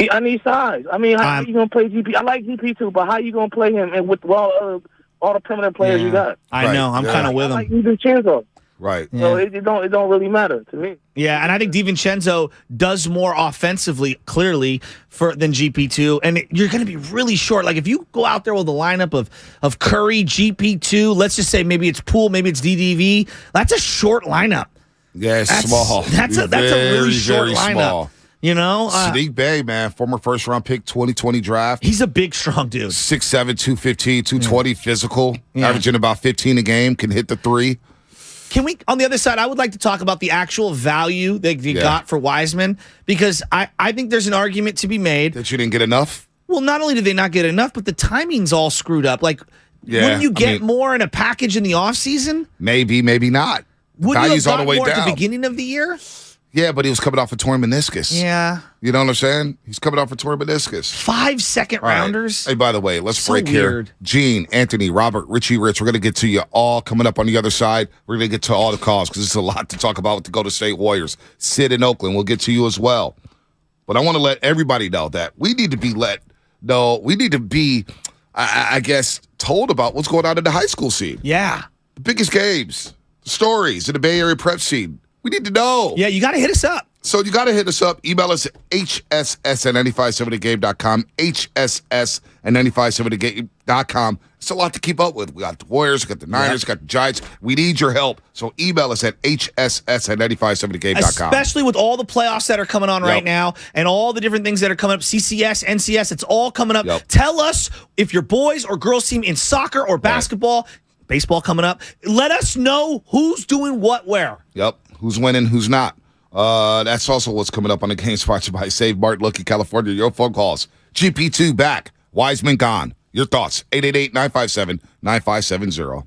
I need size. I mean, how you gonna play GP? I like GP too, but how you gonna play him and with all the permanent players you got?
I know. I'm kind of with him.
I like DiVincenzo.
Right.
So it don't really matter to me.
Yeah, and I think DiVincenzo does more offensively, clearly, than GP2. And you're going to be really short. Like, if you go out there with a lineup of Curry, GP2, let's just say maybe it's Poole, maybe it's DDV, that's a short lineup.
Yeah, it's small.
That's a really short lineup.
Small.
Sadiq
Bey, man, former first-round pick, 2020 draft.
He's a big, strong dude.
6'7", 215, 220, physical, averaging about 15 a game, can hit the 3.
Can we, on the other side, I would like to talk about the actual value that you got for Wiseman, because I think there's an argument to be made.
That you didn't get enough?
Well, not only did they not get enough, but the timing's all screwed up. Wouldn't you get more in a package in the offseason?
Maybe, maybe not.
Wouldn't you have gotten more at the beginning of the year?
Yeah, but he was coming off a torn meniscus.
Yeah.
You know what I'm saying? He's coming off a torn meniscus.
5 second-rounders?
Hey, by the way, let's break here. Gene, Anthony, Robert, Richie, Rich, we're going to get to you all coming up on the other side. We're going to get to all the calls because there's a lot to talk about with the Golden State Warriors. Sid in Oakland, we'll get to you as well. But I want to let everybody know that we need to be I guess, told about what's going on in the high school scene.
Yeah.
The biggest games, the stories in the Bay Area prep scene. We need to know.
Yeah, you got to hit us up.
So you got to hit us up. Email us at hss@957thegame.com. hss@957thegame.com. It's a lot to keep up with. We got the Warriors, we got the Niners, we got the Giants. We need your help. So email us at hss@957thegame.com.
Especially with all the playoffs that are coming on right now and all the different things that are coming up, CCS, NCS, it's all coming up. Tell us if your boys or girls team in soccer or basketball, baseball coming up, let us know who's doing what where.
Yep. Who's winning, who's not. That's also what's coming up on the game sponsored by Save Mart, Lucky, California. Your phone calls. GP2 back. Wiseman gone. Your thoughts. 888-957-9570.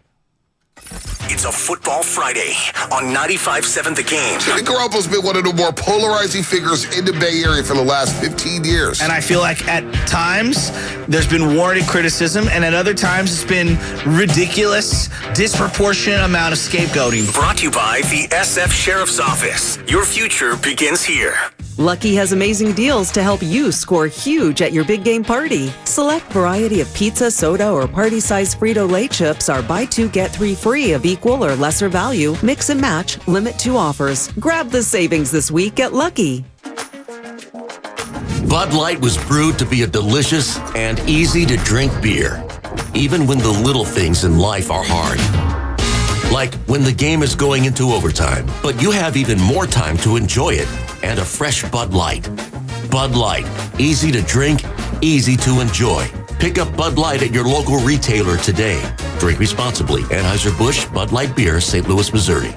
It's a football Friday on 95.7 The Game.
Jimmy Garoppolo's been one of the more polarizing figures in the Bay Area for the last 15 years.
And I feel like at times there's been warranted criticism, and at other times it's been ridiculous, disproportionate amount of scapegoating.
Brought to you by the SF Sheriff's Office. Your future begins here.
Lucky has amazing deals to help you score huge at your big game party. Select variety of pizza, soda, or party-size Frito-Lay chips are buy two, get three free of equal or lesser value. Mix and match, limit 2 offers. Grab the savings this week at Lucky.
Bud Light was brewed to be a delicious and easy-to-drink beer, even when the little things in life are hard. Like when the game is going into overtime, but you have even more time to enjoy it, and a fresh Bud Light. Bud Light, easy to drink, easy to enjoy. Pick up Bud Light at your local retailer today. Drink responsibly. Anheuser-Busch Bud Light Beer, St. Louis, Missouri.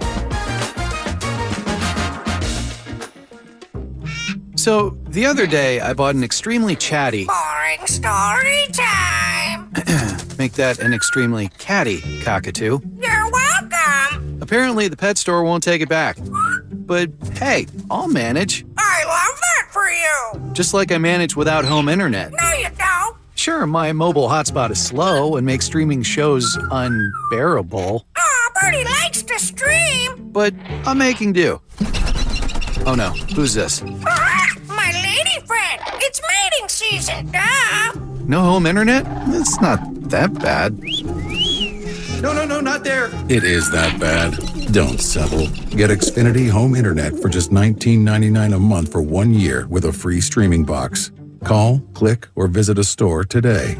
So, the other day, I bought an extremely chatty...
Boring story time.
Make that an extremely catty cockatoo.
You're welcome.
Apparently, the pet store won't take it back. But, hey, I'll manage.
I love that for you.
Just like I manage without home internet.
No, you don't.
Sure, my mobile hotspot is slow and makes streaming shows unbearable.
Oh, Bertie likes to stream.
But I'm making do. Oh no, who's this?
My lady friend. It's mating season, duh.
No home internet? It's not that bad. No, not there.
It is that bad. Don't settle. Get Xfinity Home Internet for just $19.99 a month for 1 year with a free streaming box. Call, click, or visit a store today.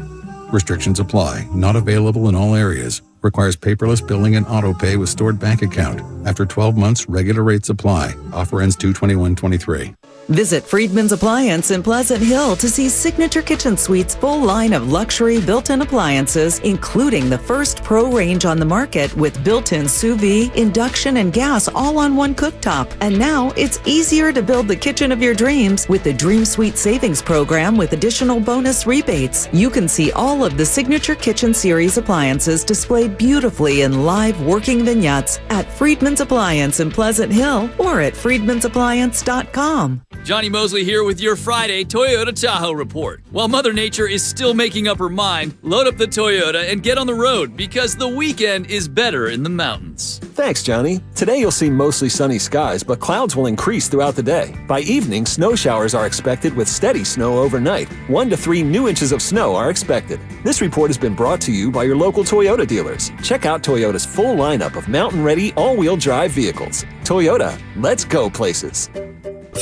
Restrictions apply. Not available in all areas. Requires paperless billing and auto pay with stored bank account. After 12 months, regular rates apply. Offer ends 2/21/23.
Visit Friedman's Appliance in Pleasant Hill to see Signature Kitchen Suite's full line of luxury built-in appliances, including the first Pro range on the market with built-in sous vide, induction, and gas all on one cooktop. And now it's easier to build the kitchen of your dreams with the Dream Suite Savings Program with additional bonus rebates. You can see all of the Signature Kitchen Series appliances displayed beautifully in live working vignettes at Friedman's Appliance in Pleasant Hill or at friedmansappliance.com.
Johnny Mosley here with your Friday Toyota Tahoe report. While Mother Nature is still making up her mind, load up the Toyota and get on the road because the weekend is better in the mountains.
Thanks, Johnny. Today you'll see mostly sunny skies, but clouds will increase throughout the day. By evening, snow showers are expected with steady snow overnight. 1 to 3 new inches of snow are expected. This report has been brought to you by your local Toyota dealers. Check out Toyota's full lineup of mountain-ready all-wheel drive vehicles. Toyota, let's go places.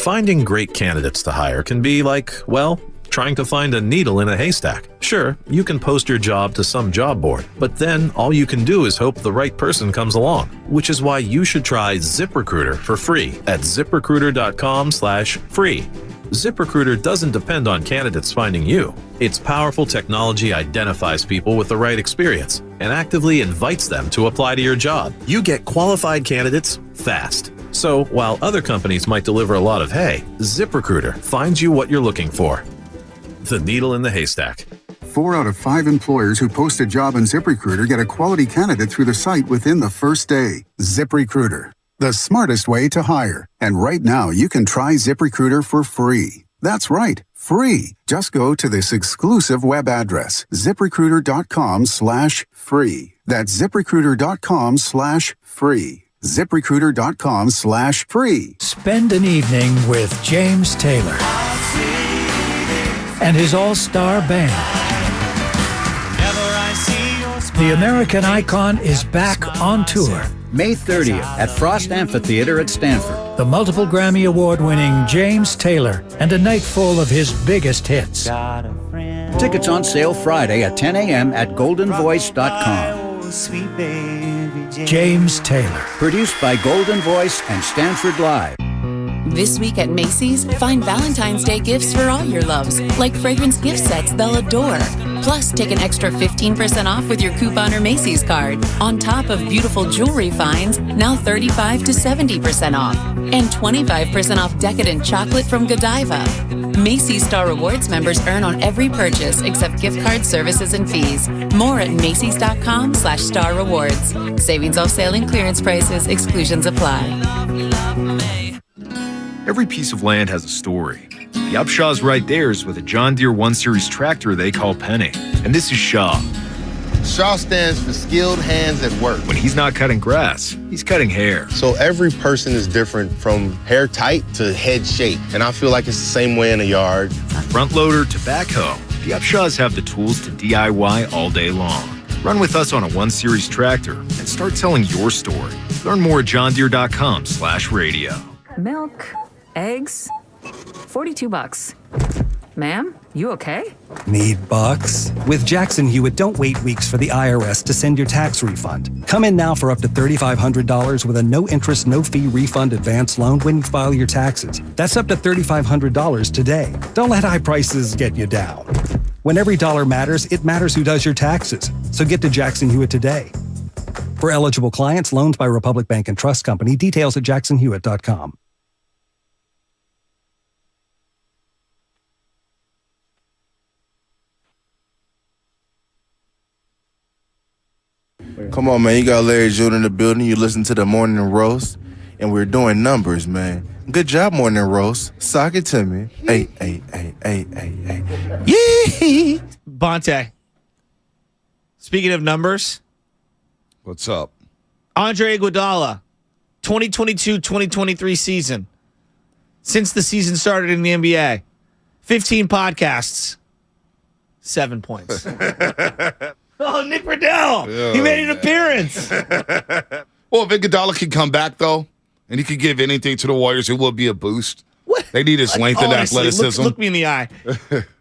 Finding great candidates to hire can be like, well, trying to find a needle in a haystack. Sure, you can post your job to some job board, but then all you can do is hope the right person comes along, which is why you should try ZipRecruiter for free at ziprecruiter.com/free. ZipRecruiter doesn't depend on candidates finding you. Its powerful technology identifies people with the right experience and actively invites them to apply to your job. You get qualified candidates fast. So while other companies might deliver a lot of hay, ZipRecruiter finds you what you're looking for. The needle in the haystack.
4 out of 5 employers who post a job on ZipRecruiter get a quality candidate through the site within the first day. ZipRecruiter, the smartest way to hire. And right now, you can try ZipRecruiter for free. That's right, free. Just go to this exclusive web address, ziprecruiter.com/free. That's ziprecruiter.com/free. ZipRecruiter.com/free.
Spend an evening with James Taylor and his all-star band. The American icon is back on tour.
May 30th at Frost Amphitheater at Stanford.
the multiple Grammy Award-winning James Taylor, and a night full of his biggest hits.
Tickets on sale Friday at 10 a.m. at goldenvoice.com.
James Taylor.
Produced by Golden Voice and Stanford Live.
This week at Macy's, find Valentine's Day gifts for all your loves, like fragrance gift sets they'll adore. Plus, take an extra 15% off with your coupon or Macy's card, on top of beautiful jewelry finds, now 35 to 70% off, and 25% off decadent chocolate from Godiva. Macy's Star Rewards members earn on every purchase except gift card services and fees. More at Macys.com/Star Rewards. Savings off sale and clearance prices. Exclusions apply.
Every piece of land has a story. The Upshaw's right theirs with a John Deere 1 Series tractor they call Penny. And this is Shaw.
Shaw stands for skilled hands at work.
When he's not cutting grass, he's cutting hair.
So every person is different, from hair tight to head shape. And I feel like it's the same way in a yard.
From front loader to backhoe, the Upshaws have the tools to DIY all day long. Run with us on a 1 Series tractor and start telling your story. Learn more at johndeere.com/radio.
Milk, eggs, $42. Ma'am, you okay?
Need bucks? With Jackson Hewitt, don't wait weeks for the IRS to send your tax refund. Come in now for up to $3,500 with a no-interest, no-fee refund advance loan when you file your taxes. That's up to $3,500 today. Don't let high prices get you down. When every dollar matters, it matters who does your taxes. So get to Jackson Hewitt today. For eligible clients, loaned by Republic Bank and Trust Company. Details at jacksonhewitt.com.
Come on, man. You got Larry June in the building. You listen to the Morning Roast, and we're doing numbers, man. Good job, Morning Roast. Sock it to me. Hey. Yee!
Bonte, speaking of numbers.
What's up?
Andre Iguodala, 2022-2023 season. Since the season started in the NBA, 15 podcasts, 7 points. Oh, Nick Riddell. He made an appearance.
Well, if Iguodala can come back, though, and he could give anything to the Warriors, it will be a boost. What? They need his length and athleticism.
Look me in the eye.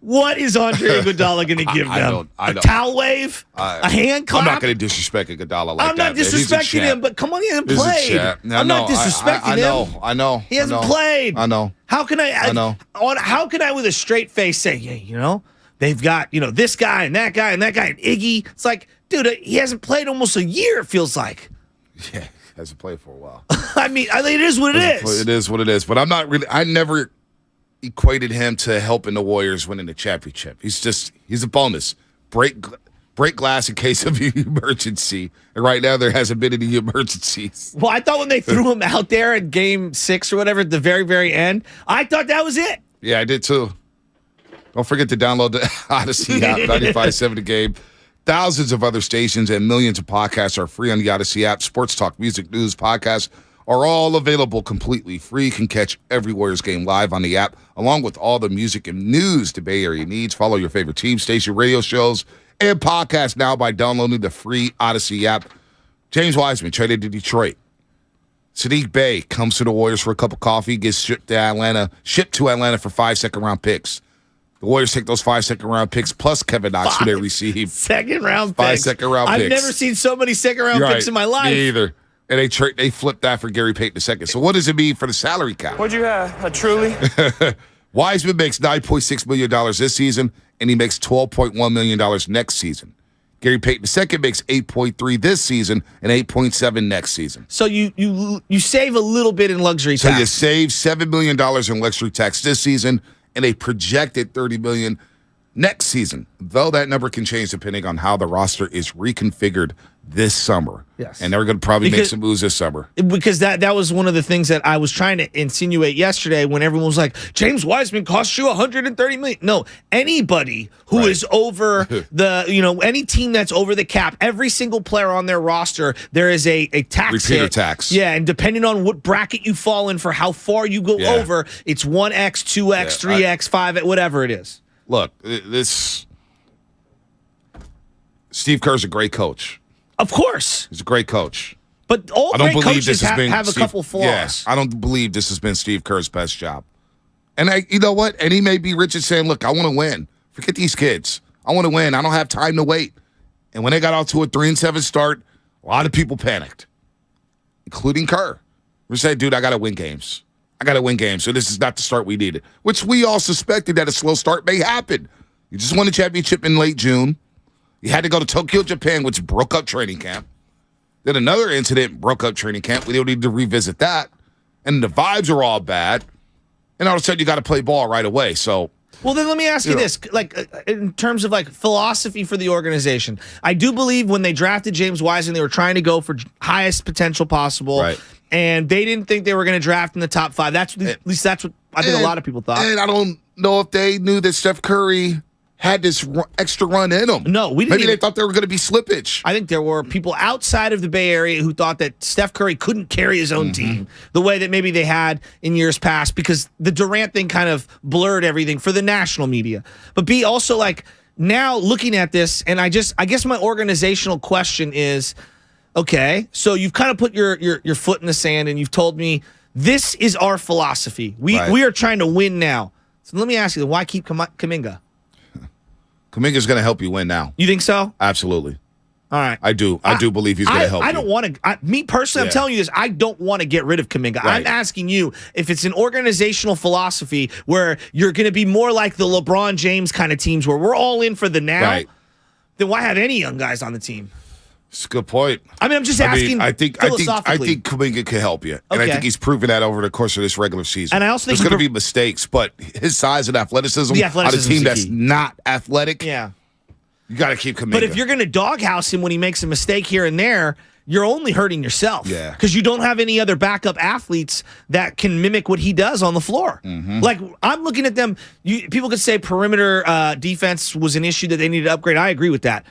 What is Andre Iguodala going to give them?
I don't.
A towel wave? A hand clap?
I'm not going to disrespect Iguodala like that.
I'm not disrespecting him, but come on, he hasn't played.
I'm
not disrespecting him.
I know.
He hasn't played.
I know.
How can I
know.
How can I with a straight face say, yeah, they've got, this guy and that guy and that guy and Iggy. It's like, dude, he hasn't played almost a year, it feels like.
Yeah, hasn't played for a while.
I mean, it is what it is. It
is what it is. But I never equated him to helping the Warriors winning the championship. He's a bonus. Break glass in case of emergency. And right now there hasn't been any emergencies.
Well, I thought when they threw him out there at game 6 or whatever at the very, very end, I thought that was it.
Yeah, I did too. Don't forget to download the Odyssey app, 95.7 The Game. Thousands of other stations and millions of podcasts are free on the Odyssey app. Sports talk, music, news, podcasts are all available completely free. You can catch every Warriors game live on the app, along with all the music and news the Bay Area needs. Follow your favorite team, station, radio shows, and podcasts now by downloading the free Odyssey app. James Wiseman traded to Detroit. Sadiq Bey comes to the Warriors for a cup of coffee, gets shipped to Atlanta for 5 second-round picks. The Warriors take those 5 second-round picks plus Kevin Knox, who they receive.
Second-round
picks. 5 second-round picks.
I've never seen so many second-round picks in my life.
Me either. And they flipped that for Gary Payton II. So what does it mean for the salary cap?
What'd you have? A truly?
Wiseman makes $9.6 million this season, and he makes $12.1 million next season. Gary Payton II makes $8.3 this season and $8.7 next season.
So you save a little bit in luxury tax.
So you save $7 million in luxury tax this season and a projected $30 million next season, though that number can change depending on how the roster is reconfigured this summer.
Yes.
And they're going to probably make some moves this summer.
Because that was one of the things that I was trying to insinuate yesterday when everyone was like, James Wiseman cost you $130 million. No, anybody who is over any team that's over the cap, every single player on their roster, there is a tax
Repeater
hit.
tax.
Yeah, and depending on what bracket you fall in for how far you go over, it's 1X, 2X, 3X, 5X, whatever it is.
Look, Steve Kerr's a great coach.
Of course.
He's a great coach.
But all great coaches have a couple flaws.
Yeah, I don't believe this has been Steve Kerr's best job. And you know what? And he may be rich and saying, look, I want to win. Forget these kids. I want to win. I don't have time to wait. And when they got off to a 3-7 start, a lot of people panicked, including Kerr. We said, dude, I got to win games. I got to win games. So this is not the start we needed, which we all suspected that a slow start may happen. You just won a championship in late June. You had to go to Tokyo, Japan, which broke up training camp. Then another incident broke up training camp. We don't need to revisit that. And the vibes are all bad. And all of a sudden, you got to play ball right away. So,
well, then let me ask you this. Like, in terms of, like, philosophy for the organization, I do believe when they drafted James Wiseman, they were trying to go for highest potential possible.
Right.
And they didn't think they were going to draft in the top 5. At least that's what I think a lot of people thought.
And I don't know if they knew that Steph Curry had this extra run in them.
No, we didn't.
Maybe they thought there were going to be slippage.
I think there were people outside of the Bay Area who thought that Steph Curry couldn't carry his own team the way that maybe they had in years past because the Durant thing kind of blurred everything for the national media. But B, also, like, now looking at this, and I guess my organizational question is, okay, so you've kind of put your foot in the sand and you've told me this is our philosophy. We are trying to win now. So let me ask you, why keep Kuminga?
Kuminga's going to help you win now.
You think so?
Absolutely.
All right.
I do believe he's going to help you.
I don't want to, me personally, I'm telling you this, I don't want to get rid of Kuminga.
Right.
I'm asking you if it's an organizational philosophy where you're going to be more like the LeBron James kind of teams where we're all in for the now, then why have any young guys on the team?
It's a good point.
I mean, I'm just asking
I think
philosophically.
Kuminga can help you. And I think he's proven that over the course of this regular season.
And I also think
there's going to be mistakes, but his size and athleticism on a team that's not athletic, you got to keep Kuminga.
But if you're going to doghouse him when he makes a mistake here and there, you're only hurting yourself.
Yeah.
Because you don't have any other backup athletes that can mimic what he does on the floor. Like, I'm looking at them. People could say perimeter defense was an issue that they needed to upgrade. I agree with that.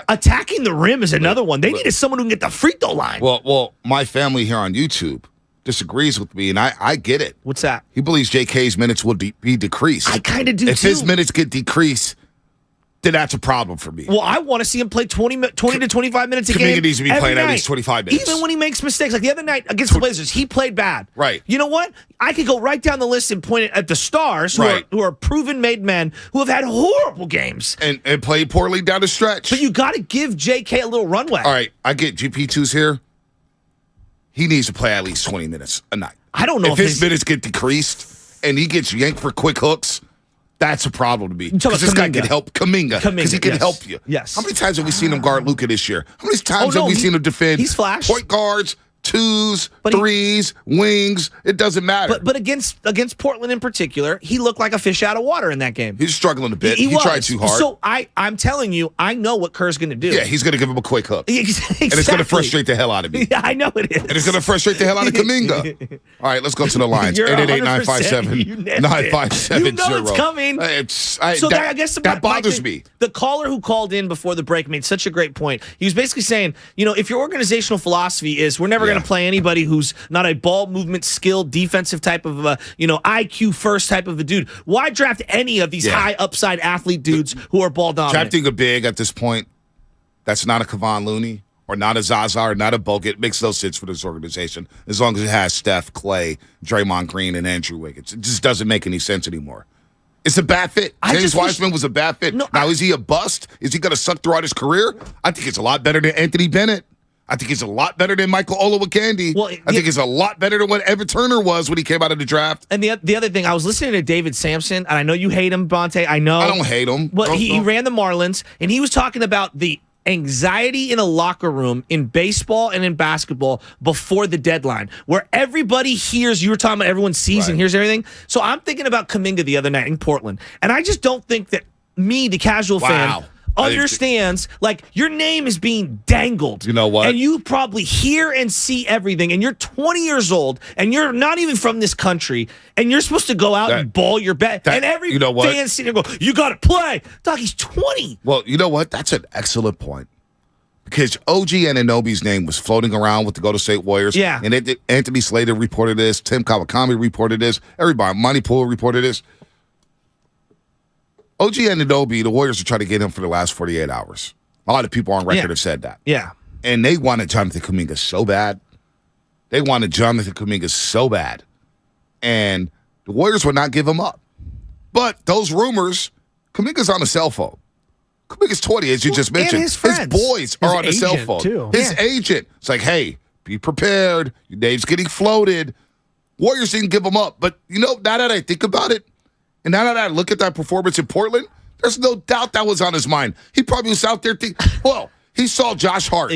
Attacking the rim is another one. They needed someone who can get the free throw line.
Well, my family here on YouTube disagrees with me, and I get it.
What's that?
He believes JK's minutes will be decreased.
I kind of do,
If his minutes get decreased, then that's a problem for me.
Well, I want to see him play 20 to 25 minutes a game.
Kuminga needs to be playing at least 25 minutes.
Even when he makes mistakes. Like the other night against the Blazers, he played bad.
Right.
You know what? I could go right down the list and point it at the stars who are proven made men who have had horrible games.
And played poorly down the stretch.
But you got to give JK a little runway.
All right, I get GP2's here. He needs to play at least 20 minutes a night.
I don't know
if his minutes get decreased and he gets yanked for quick hooks. That's a problem to me. Because this guy can help Kuminga. Because he can help you.
Yes.
How many times have we seen him guard Luka this year? How many times have we seen him defend point guards, twos, threes, wings? It doesn't matter.
But against Portland in particular, he looked like a fish out of water in that game.
He's struggling a bit. He tried too hard.
So I'm telling you, I know what Kerr's going to do.
Yeah, he's going to give him a quick hook.
Exactly.
And it's going to frustrate the hell out of me.
Yeah, I know it is.
And it's going to frustrate the hell out of Kuminga. All right, let's go to the lines. 888-957-9570.
You know it's coming. I guess
that bothers me.
The caller who called in before the break made such a great point. He was basically saying, if your organizational philosophy is we're never going to play anybody who's not a ball movement, skilled, defensive type of, IQ first type of a dude, why draft any of these high upside athlete dudes who are ball dominant?
Drafting a big at this point, that's not a Kevon Looney or not a Zaza or not a Bogut. Makes no sense for this organization as long as it has Steph, Clay, Draymond Green, and Andrew Wiggins. It just doesn't make any sense anymore. It's a bad fit. James Wiseman was a bad fit. Now, is he a bust? Is he going to suck throughout his career? I think it's a lot better than Anthony Bennett. I think he's a lot better than Michael Olowokandi. I think he's a lot better than what Evan Turner was when he came out of the draft.
And the other thing, I was listening to David Sampson, and I know you hate him, Bonte. I know.
I don't hate him.
But he ran the Marlins, and he was talking about the anxiety in a locker room in baseball and in basketball before the deadline, where everybody hears, you were talking about everyone sees and hears everything. So I'm thinking about Kuminga the other night in Portland, and I just don't think that me, the casual fan, understands, like, your name is being dangled.
You know what?
And you probably hear and see everything, and you're 20 years old, and you're not even from this country, and you're supposed to go out and ball your bet. And every fan's sitting there going, you got to play. Dog, he's 20.
Well, you know what? That's an excellent point. Because OG Anunoby's name was floating around with the Golden State Warriors.
Yeah.
And Anthony Slater reported this. Tim Kawakami reported this. Everybody, Monty Poole reported this. OG Anunoby, the Warriors are trying to get him for the last 48 hours. A lot of people on record have said that.
Yeah.
And they wanted Jonathan Kuminga so bad. And the Warriors would not give him up. But those rumors, Kuminga's on a cell phone. Kuminga's 20, as you just mentioned.
His friends.
Boys are on a cell phone.
Too.
His agent. It's like, hey, be prepared. Your name's getting floated. Warriors didn't give him up. But, now that I think about it, and now that I look at that performance in Portland, there's no doubt that was on his mind. He probably was out there thinking, well, he saw Josh Hart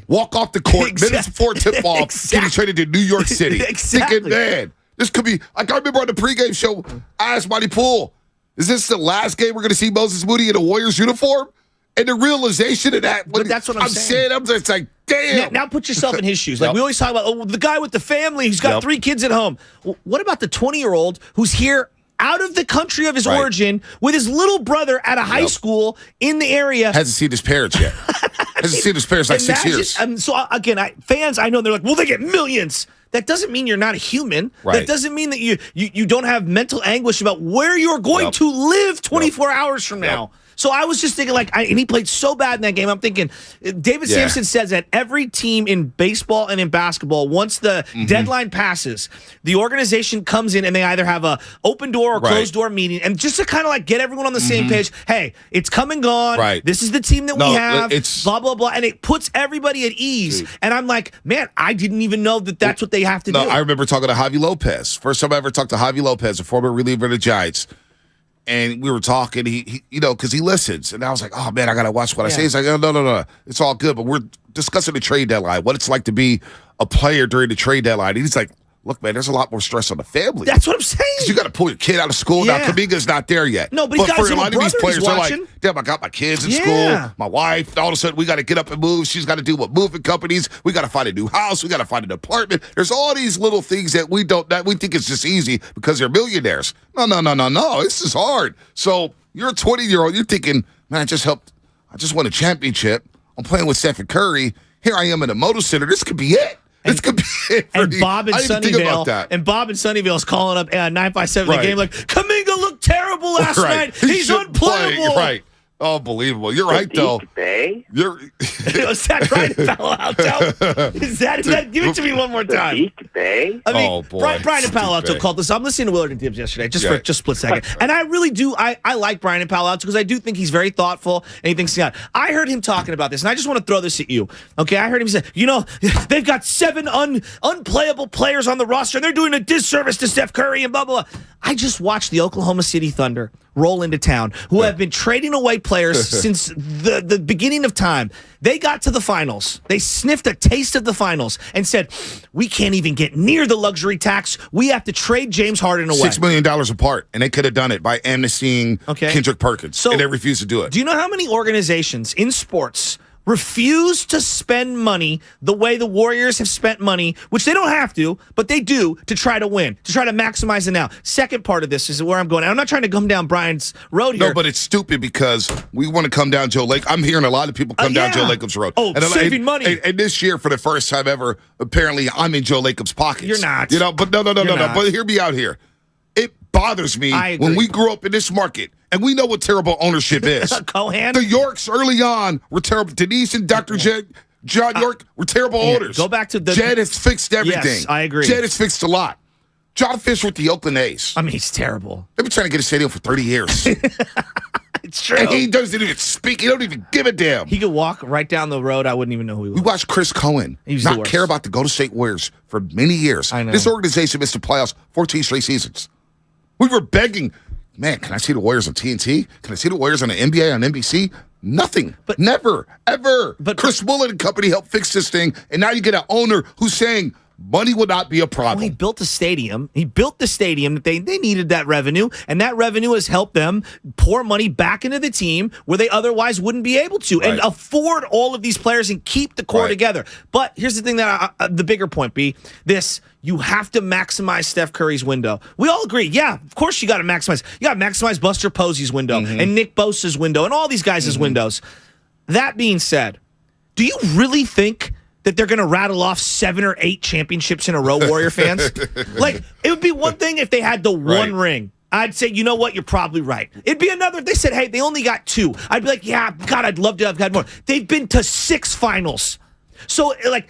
walk off the court minutes before tip-off, getting traded to New York City. Thinking, man, this could be – I remember on the pregame show, I asked Monty Poole, is this the last game we're going to see Moses Moody in a Warriors uniform? And the realization of that –
but that's what I'm saying.
It's like, damn.
Now put yourself in his shoes. Like we always talk about, the guy with the family who's got 3 kids at home. Well, what about the 20-year-old who's here – out of the country of his origin with his little brother at a high school in the area.
Hasn't seen his parents yet. Hasn't seen his parents like 6 years.
So again, fans, I know they're like, well, they get millions. That doesn't mean you're not a human.
Right.
That doesn't mean that you don't have mental anguish about where you're going to live 24 hours from now. So I was just thinking, and he played so bad in that game. I'm thinking, David Sampson says that every team in baseball and in basketball, once the deadline passes, the organization comes in and they either have a open door or closed door meeting, and just to kind of get everyone on the same page. Hey, it's come and gone.
Right.
This is the team that we have. It's blah blah blah, and it puts everybody at ease. Dude. And I'm like, man, I didn't even know that that's what they have to do.
I remember talking to Javi Lopez. First time I ever talked to Javi Lopez, a former reliever of the Giants. And we were talking, he because he listens. And I was like, oh, man, I got to watch what I say. He's like, oh, no. It's all good. But we're discussing the trade deadline, what it's like to be a player during the trade deadline. And he's like, look, man, there's a lot more stress on the family.
That's what I'm saying.
Because you got to pull your kid out of school. Now, Kuminga's not there yet.
No, but he's got
for
his
a lot of these players, they're
watching.
like, damn, I got my kids in school, my wife. All of a sudden, we got to get up and move. She's got to deal with moving companies. We got to find a new house. We got to find an apartment. There's all these little things that we think it's just easy because they're millionaires. No. This is hard. So you're a 20-year-old. You're thinking, man, I just won a championship. I'm playing with Steph Curry. Here I am in a Moto Center. This could be it. This could be it.
And Bob in Sunnyvale is calling up 957 the game like, Kuminga looked terrible last night. He's unplayable.
Right. Unbelievable. You're right, though.
Is that right, Palo Alto? Is that give it to me one more time. I mean, Brian and Palo Alto called this. I'm listening to Willard and Dibbs yesterday, for just a split second. And I really do. I like Brian and Palo Alto because I do think he's very thoughtful and he thinks out. I heard him talking about this, and I just want to throw this at you. Okay, I heard him say, they've got 7 unplayable players on the roster, and they're doing a disservice to Steph Curry and blah, blah, blah. I just watched the Oklahoma City Thunder roll into town, who have been trading away players since the beginning of time. They got to the finals. They sniffed a taste of the finals and said, we can't even get near the luxury tax. We have to trade James Harden away.
$6 million apart, and they could have done it by amnestying Kendrick Perkins, and they refused to do it.
Do you know how many organizations in sports refuse to spend money the way the Warriors have spent money, which they don't have to, but they do, to try to win, to try to maximize it now? Second part of this is where I'm going. I'm not trying to come down Brian's road here.
No, but it's stupid because we want to come down Joe Lake. I'm hearing a lot of people come down Joe Lacob's road.
Saving money.
And this year, for the first time ever, apparently I'm in Joe Lacob's pockets.
You're not.
But no. But hear me out here. It bothers me when we grew up in this market. And we know what terrible ownership is.
Cohan?
The Yorks early on were terrible. Denise and Dr. John York were terrible owners.
Go back to the...
Jed has fixed everything.
Yes, I agree.
Jed has fixed a lot. John Fisher with the Oakland A's.
I mean, he's terrible.
They've been trying to get a stadium for 30 years.
It's true.
And he doesn't even speak. He don't even give a damn.
He could walk right down the road. I wouldn't even know who he was.
We watched Chris Cohen not care about the Golden State Warriors for many years.
I know.
This organization missed the playoffs 14 straight seasons. We were begging... Man, can I see the Warriors on TNT? Can I see the Warriors on the NBA on NBC? Nothing. But never, ever. But Chris Woolen and company helped fix this thing, and now you get an owner who's saying money will not be a problem.
Well, he built a stadium. He built the stadium that they needed that revenue, and that revenue has helped them pour money back into the team where they otherwise wouldn't be able to and afford all of these players and keep the core together. But here's the thing the bigger point, B, you have to maximize Steph Curry's window. We all agree. Yeah, of course you got to maximize. You got to maximize Buster Posey's window and Nick Bosa's window and all these guys' windows. That being said, do you really think that they're going to rattle off 7 or 8 championships in a row, Warrior fans? Like, it would be one thing if they had the one ring. I'd say, you know what, you're probably right. It'd be another if they said, hey, they only got 2. I'd be like, yeah, God, I'd love to have had more. They've been to 6 finals. So, like,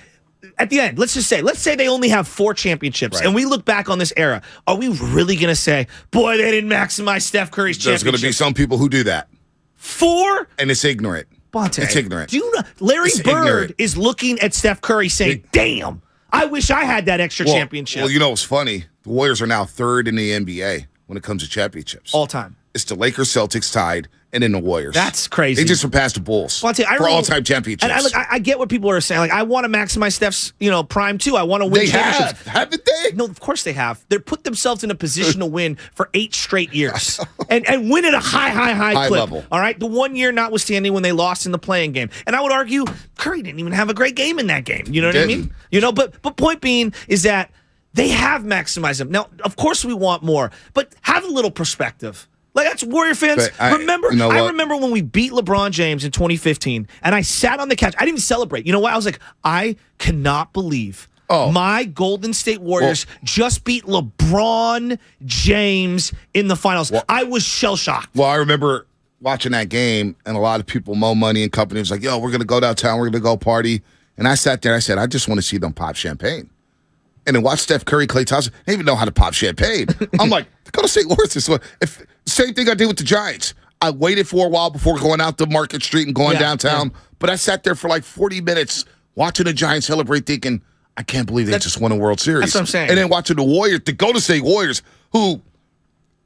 at the end, let's say they only have 4 championships, and we look back on this era. Are we really going to say, boy, they didn't maximize Steph Curry's championship?
There's going to be some people who do that.
4?
And it's ignorant.
Bonte,
it's ignorant.
Do you know Larry Bird is looking at Steph Curry saying, damn, I wish I had that extra championship.
Well, you know what's funny? The Warriors are now 3rd in the NBA when it comes to championships.
All time.
It's the Lakers, Celtics tied, and then the Warriors.
That's crazy.
They just surpassed the Bulls for all-time championships.
And I get what people are saying. Like, I want to maximize Steph's, prime too. I want to win championships.
Haven't they?
No, of course they have. They're put themselves in a position to win for 8 straight years and win at a high clip.
Level.
All right, the 1 year notwithstanding when they lost in the playing game. And I would argue Curry didn't even have a great game in that game. You know what I mean? But point being is that they have maximized them. Now, of course, we want more, but have a little perspective. Like, that's Warrior fans. I remember when we beat LeBron James in 2015, and I sat on the couch. I didn't even celebrate. You know what? I was like, I cannot believe my Golden State Warriors just beat LeBron James in the finals. I was shell-shocked.
Well, I remember watching that game, and a lot of people, Mo Money and company, was like, yo, we're going to go downtown. We're going to go party. And I sat there, and I said, I just want to see them pop champagne. And then watch Steph Curry, Klay Thompson. They didn't even know how to pop champagne. I'm like, go to St. Louis this way. Same thing I did with the Giants. I waited for a while before going out to Market Street and going downtown. Yeah. But I sat there for like 40 minutes watching the Giants celebrate, thinking, I can't believe they just won a World Series.
That's what I'm saying.
And then watching the Warriors, the Golden State Warriors, who,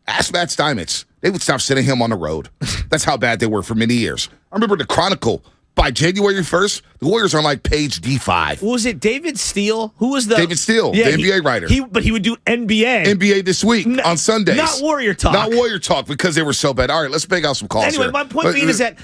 ask Matt Steinmetz, they would stop sending him on the road. That's how bad they were for many years. I remember the Chronicle. By January 1st, the Warriors are on like page D5.
Was it David Steele? Who was the
David Steele, the NBA writer.
But he would do NBA.
NBA this week on Sundays.
Not Warrior Talk.
Not Warrior Talk because they were so bad. All right, let's bang out some calls
Anyway,
here.
my point being is that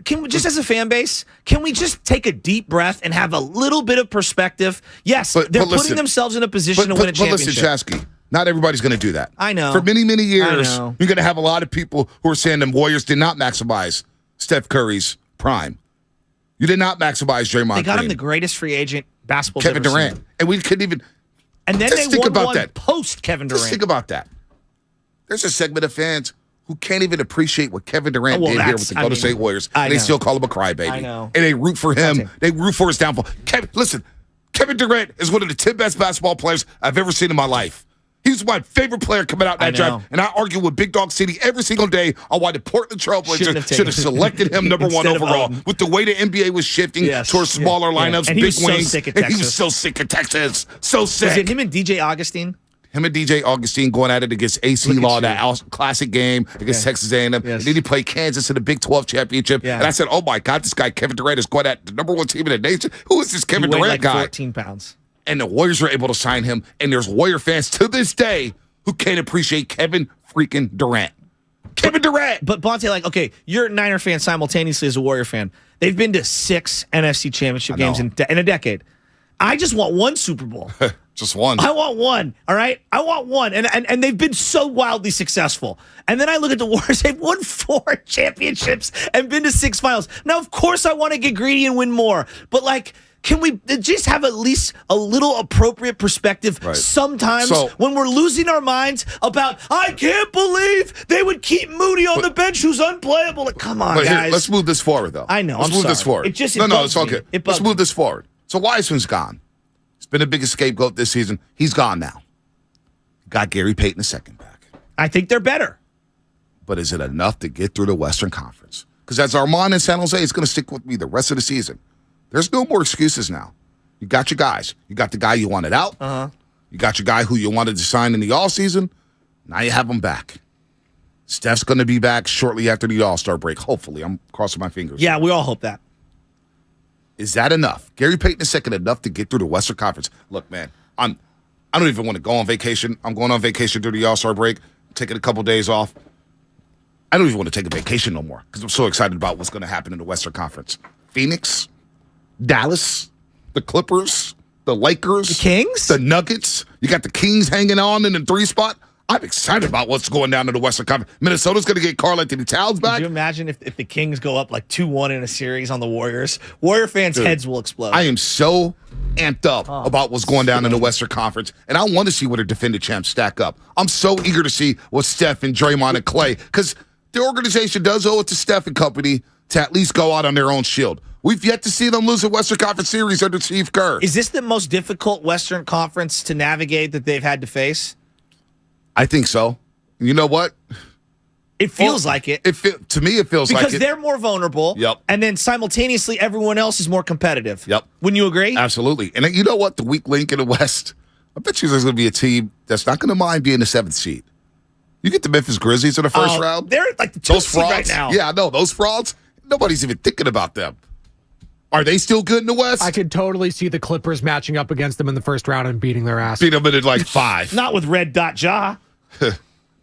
can we, just as a fan base, can we just take a deep breath and have a little bit of perspective? Yes, they're putting themselves in a position to win a championship.
But listen, Chasky, not everybody's going to do that.
I know.
For many, many years, you're going to have a lot of people who are saying the Warriors did not maximize Steph Curry's prime. You did not maximize Draymond Green.
They got him the greatest free agent basketball
Kevin Durant. And we couldn't even.
And then they won one post Kevin Durant.
Just think about that. There's a segment of fans who can't even appreciate what Kevin Durant did here with the Golden State Warriors. And they still call him a crybaby.
I know.
And they root for him. They root for his downfall. Kevin Durant is one of the 10 best basketball players I've ever seen in my life. He's my favorite player coming out in that draft. And I argue with Big Dog City every single day on why the Portland Trailblazers should have selected him number 1 overall. With the way the NBA was shifting towards smaller lineups,
and
big
So
wings.
sick of
and
Texas.
he was so sick of Texas. So sick.
Was it him and DJ Augustine?
Him and DJ Augustine going at it against AC Law, that classic game against Texas A&M. And then he played Kansas in the Big 12 championship. And I said, oh, my God, this guy Kevin Durant is going at the number 1 team in the nation. Who is this Kevin Durant guy?
14 pounds.
And the Warriors were able to sign him. And there's Warrior fans to this day who can't appreciate Kevin freaking Durant. Kevin Durant!
But Bonte, okay, you're a Niner fan simultaneously as a Warrior fan. They've been to 6 NFC championship games in a decade. I just want 1 Super Bowl.
Just 1.
I want 1, all right? I want 1. And they've been so wildly successful. And then I look at the Warriors. They've won 4 championships and been to 6 finals. Now, of course, I want to get greedy and win more. But, can we just have at least a little appropriate perspective sometimes when we're losing our minds about, I can't believe they would keep Moody on the bench who's unplayable. Come on, guys.
Here, let's move this forward, though.
I know.
Let's move this forward.
It's
all good. Let's move this forward. So Wiseman's gone. It's been the biggest scapegoat this season. He's gone now. Got Gary Payton II back.
I think they're better.
But is it enough to get through the Western Conference? Because as Armand in San Jose is going to stick with me the rest of the season. There's no more excuses now. You got your guys. You got the guy you wanted out. You got your guy who you wanted to sign in the offseason. Now you have him back. Steph's going to be back shortly after the All-Star break. Hopefully. I'm crossing my fingers.
Yeah, we all hope that.
Is that enough? Gary Payton II enough to get through the Western Conference? Look, man, I don't even want to go on vacation. I'm going on vacation through the All-Star break, taking a couple days off. I don't even want to take a vacation no more because I'm so excited about what's going to happen in the Western Conference. Phoenix, Dallas, the Clippers, the Lakers,
the Kings,
the Nuggets. You got the Kings hanging on in the 3 spot. I'm excited about what's going down in the Western Conference. Minnesota's going to get Karl-Anthony Towns back.
Could you imagine if the Kings go up 2-1 in a series on the Warriors? Warrior fans' heads will explode.
I am so amped up about what's going down in the Western Conference, and I want to see where the defending champs stack up. I'm so eager to see what Steph and Draymond and Klay, because the organization does owe it to Steph and company to at least go out on their own shield. We've yet to see them lose a Western Conference Series under Steve Kerr.
Is this the most difficult Western Conference to navigate that they've had to face?
I think so. You know what?
It feels like it.
To me, it feels like it.
Because they're more vulnerable.
Yep.
And then simultaneously, everyone else is more competitive.
Yep.
Wouldn't you agree?
Absolutely. And you know what? The weak link in the West, I bet you there's going to be a team that's not going to mind being the 7th seed. You get the Memphis Grizzlies in the first round.
They're like the 2nd seed right now.
Yeah, I know. Those frauds, nobody's even thinking about them. Are they still good in the West?
I could totally see the Clippers matching up against them in the first round and beating their ass.
Beat them in like 5.
Not with Red Dot Ja.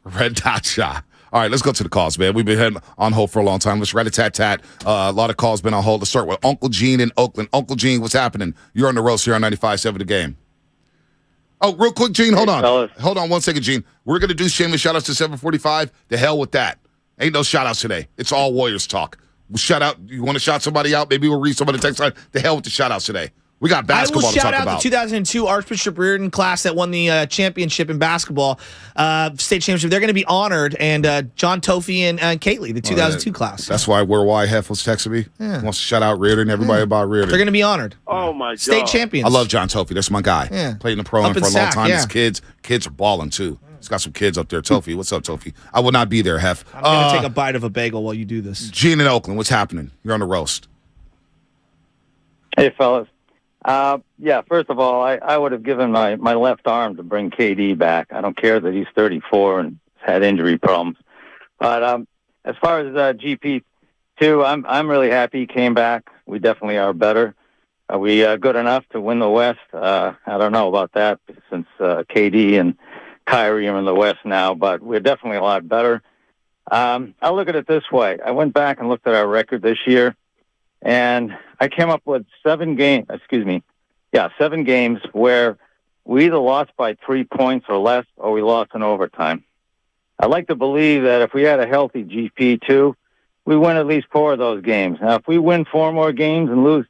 Red Dot Ja. All right, let's go to the calls, man. We've been on hold for a long time. Let's rat-a-tat-tat. A lot of calls been on hold. Let's start with Uncle Gene in Oakland. Uncle Gene, what's happening? You're on the roast here on 95.7 The Game. Oh, real quick, Gene, hold on.
Fellas.
Hold on 1 second, Gene. We're going to do shameless shout-outs to 745. The hell with that. Ain't no shout-outs today. It's all Warriors talk. Shout out. You want to shout somebody out? Maybe we'll read somebody text line. The hell with the shout-outs today. We got basketball to talk about.
I will shout out the 2002 Archbishop Reardon class that won the championship in basketball, state championship. They're going to be honored, and John Tofey and Kately, the 2002 class.
That's why Hef was texting me.
Yeah.
Wants to shout out Reardon, everybody about Reardon.
They're going to be honored.
Oh, my God.
State champions.
I love John Tofey. That's my guy.
Yeah.
Played in the pro
Up
for a
in
long
Sac,
time.
yeah.
His kids are balling, too. He's got some kids up there. Tofey, what's up, Tofey? I will not be there, Hef.
I'm going to take a bite of a bagel while you do this.
Gene in Oakland, what's happening? You're on the roast.
Hey, fellas. Yeah, first of all, I would have given my left arm to bring KD back. I don't care that he's 34 and has had injury problems. But as far as GP2, I'm really happy he came back. We definitely are better. Are we good enough to win the West? I don't know about that since KD and Kyrie are in the West now, but we're definitely a lot better. I look at it this way. I went back and looked at our record this year, and I came up with 7 games where we either lost by 3 points or less, or we lost in overtime. I'd like to believe that if we had a healthy GP2, we win at least 4 of those games. Now, if we win 4 more games and lose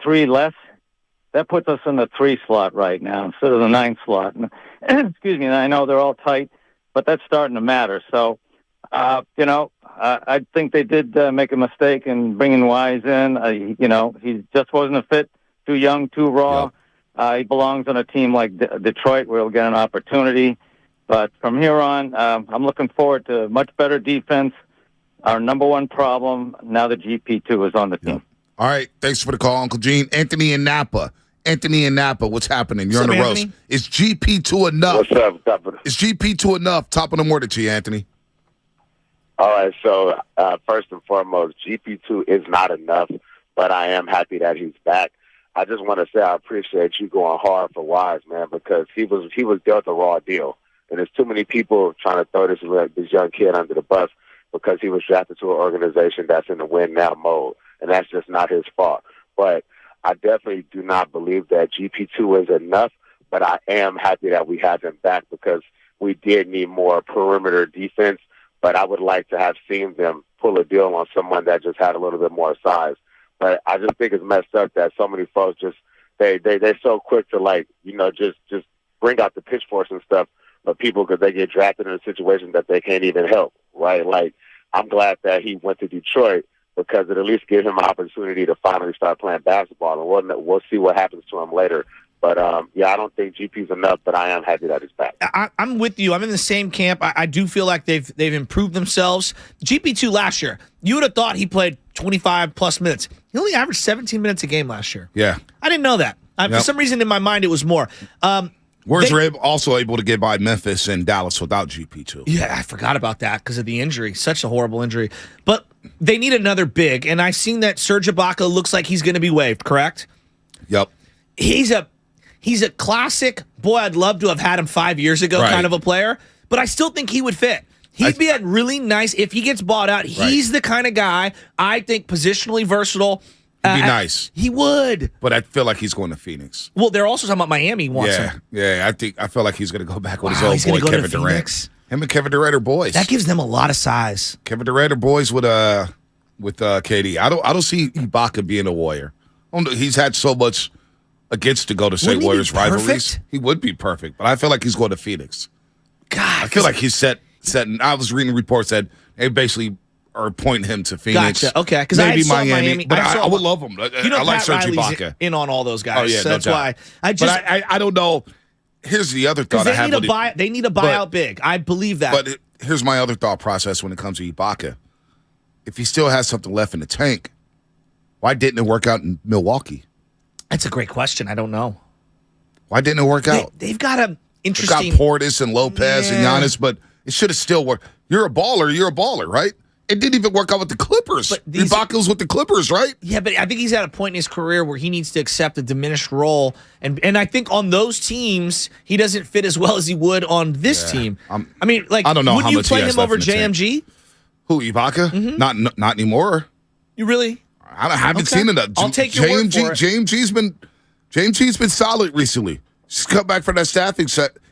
3 less, that puts us in the 3 slot right now instead of the 9 slot. Excuse me, and I know they're all tight, but that's starting to matter. So, I think they did make a mistake in bringing Wise in. He just wasn't a fit. Too young, too raw. Yep. He belongs on a team like Detroit where he'll get an opportunity. But from here on, I'm looking forward to much better defense. Our number one problem, now that GP2 is on the team.
All right. Thanks for the call, Uncle Gene. Anthony in Napa, what's happening? You're on the roast. Is GP2 enough?
What's up, top of
Is GP2 enough? Top of the morning to you, Anthony.
All right, so first and foremost, GP2 is not enough, but I am happy that he's back. I just want to say I appreciate you going hard for Wise, man, because he was dealt a raw deal. And there's too many people trying to throw this young kid under the bus because he was drafted to an organization that's in the win-now mode, and that's just not his fault. But I definitely do not believe that GP2 is enough, but I am happy that we have him back because we did need more perimeter defense, but I would like to have seen them pull a deal on someone that just had a little bit more size. But I just think it's messed up that so many folks they're so quick to just bring out the pitchforks and stuff for people because they get drafted in a situation that they can't even help, right? Like, I'm glad that he went to Detroit because it at least gave him an opportunity to finally start playing basketball, and we'll see what happens to him later. But, I don't think GP's enough, but I am happy that he's back.
I'm with you. I'm in the same camp. I do feel like they've improved themselves. GP2 last year, you would have thought he played 25-plus minutes. He only averaged 17 minutes a game last year.
Yeah.
I didn't know that. For some reason in my mind it was more.
They're also able to get by Memphis and Dallas without GP2.
Yeah, I forgot about that because of the injury. Such a horrible injury. But they need another big, and I've seen that Serge Ibaka looks like he's going to be waived, correct?
Yep.
He's a classic, boy, I'd love to have had him 5 years ago kind of a player, but I still think he would fit. He'd be a really nice, if he gets bought out, he's the kind of guy, I think, positionally versatile.
He'd be nice.
He would.
But I feel like he's going to Phoenix.
Well, they're also talking about Miami wants him.
Yeah, I feel like he's going to go back with his old boy, Kevin Durant. Him and Kevin Durant are boys.
That gives them a lot of size.
Kevin Durant are boys with KD. I don't see Ibaka being a Warrior. He's had so much against the Golden State Warriors rivalries. He would be perfect, but I feel like he's going to Phoenix.
God.
I feel like he's set. I was reading reports that they basically are pointing him to Phoenix.
Gotcha. Okay, because
maybe
I Miami.
But I would love him. I like
Pat
Serge
Riley's
Ibaka.
in on all those guys.
Oh yeah,
so
no
that's
doubt.
why I
I don't know. Here's the other thought I have.
They need a buyout big. I believe that.
But here's my other thought process when it comes to Ibaka. If he still has something left in the tank, why didn't it work out in Milwaukee?
That's a great question. I don't know.
Why didn't it work out?
They've got a interesting.
They've got Portis and Lopez and Giannis, but it should have still worked. You're a baller, right? It didn't even work out with the Clippers. Ibaka's with the Clippers, right?
Yeah, but I think he's at a point in his career where he needs to accept a diminished role. And I think on those teams, he doesn't fit as well as he would on this team. I don't know. Would you play him over JMG?
Who, Ibaka? Mm-hmm. Not anymore.
You really?
I haven't seen it.
I'll take your word for it.
JMG's been solid recently. Just come back from that staph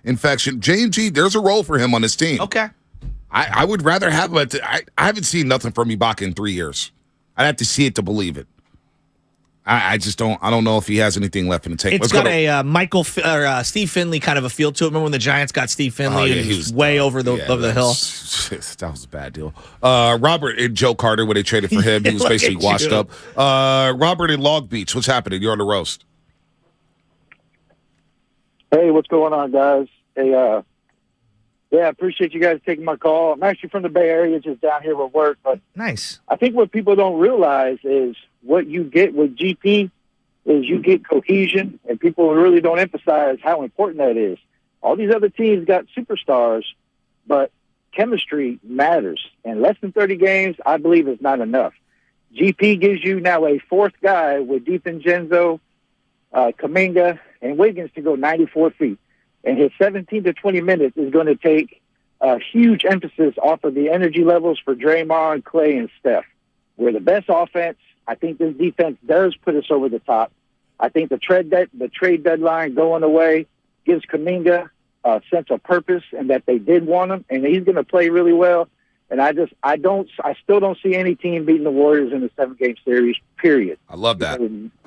infection. JMG, there's a role for him on this team.
Okay.
I would rather have him. I haven't seen nothing from Ibaka in 3 years. I'd have to see it to believe it. I just don't. I don't know if he has anything left in the tank.
It's got a Steve Finley kind of a feel to it. Remember when the Giants got Steve Finley?
Oh, yeah,
and he was way over the hill.
That was a bad deal. Robert and Joe Carter, when they traded for him, he was basically washed up. Robert in Long Beach, what's happening? You're on the roast.
Hey, what's going on, guys? Hey, I appreciate you guys taking my call. I'm actually from the Bay Area, just down here with work. But
nice.
I think what people don't realize is what you get with GP is you get cohesion, and people really don't emphasize how important that is. All these other teams got superstars, but chemistry matters. And less than 30 games, I believe, is not enough. GP gives you now a fourth guy with DiVincenzo, Kuminga, and Wiggins to go 94 feet. And his 17 to 20 minutes is going to take a huge emphasis off of the energy levels for Draymond, Clay, and Steph. We're the best offense. I think this defense does put us over the top. I think the trade deadline going away gives Kuminga a sense of purpose and that they did want him, and he's going to play really well. And I still don't see any team beating the Warriors in the 7-game series, period.
I love that.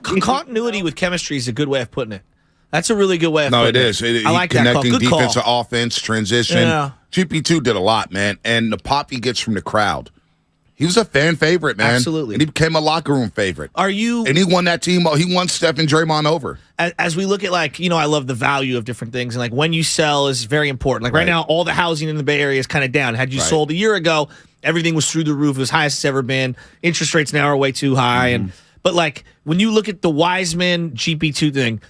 Continuity with chemistry is a good way of putting it. That's a really good way of putting it.
No, it is.
I like
connecting
that call.
defense to offense, transition.
Yeah.
GP2 did a lot, man. And the pop he gets from the crowd. He was a fan favorite, man.
Absolutely.
And he became a locker room favorite.
And
he won that team. He won Steph and Draymond over.
As we look at, I love the value of different things. And, when you sell is very important. Right now, all the housing in the Bay Area is kind of down. Had you sold a year ago, everything was through the roof. It was highest it's ever been. Interest rates now are way too high. But when you look at the Wiseman GP2 thing,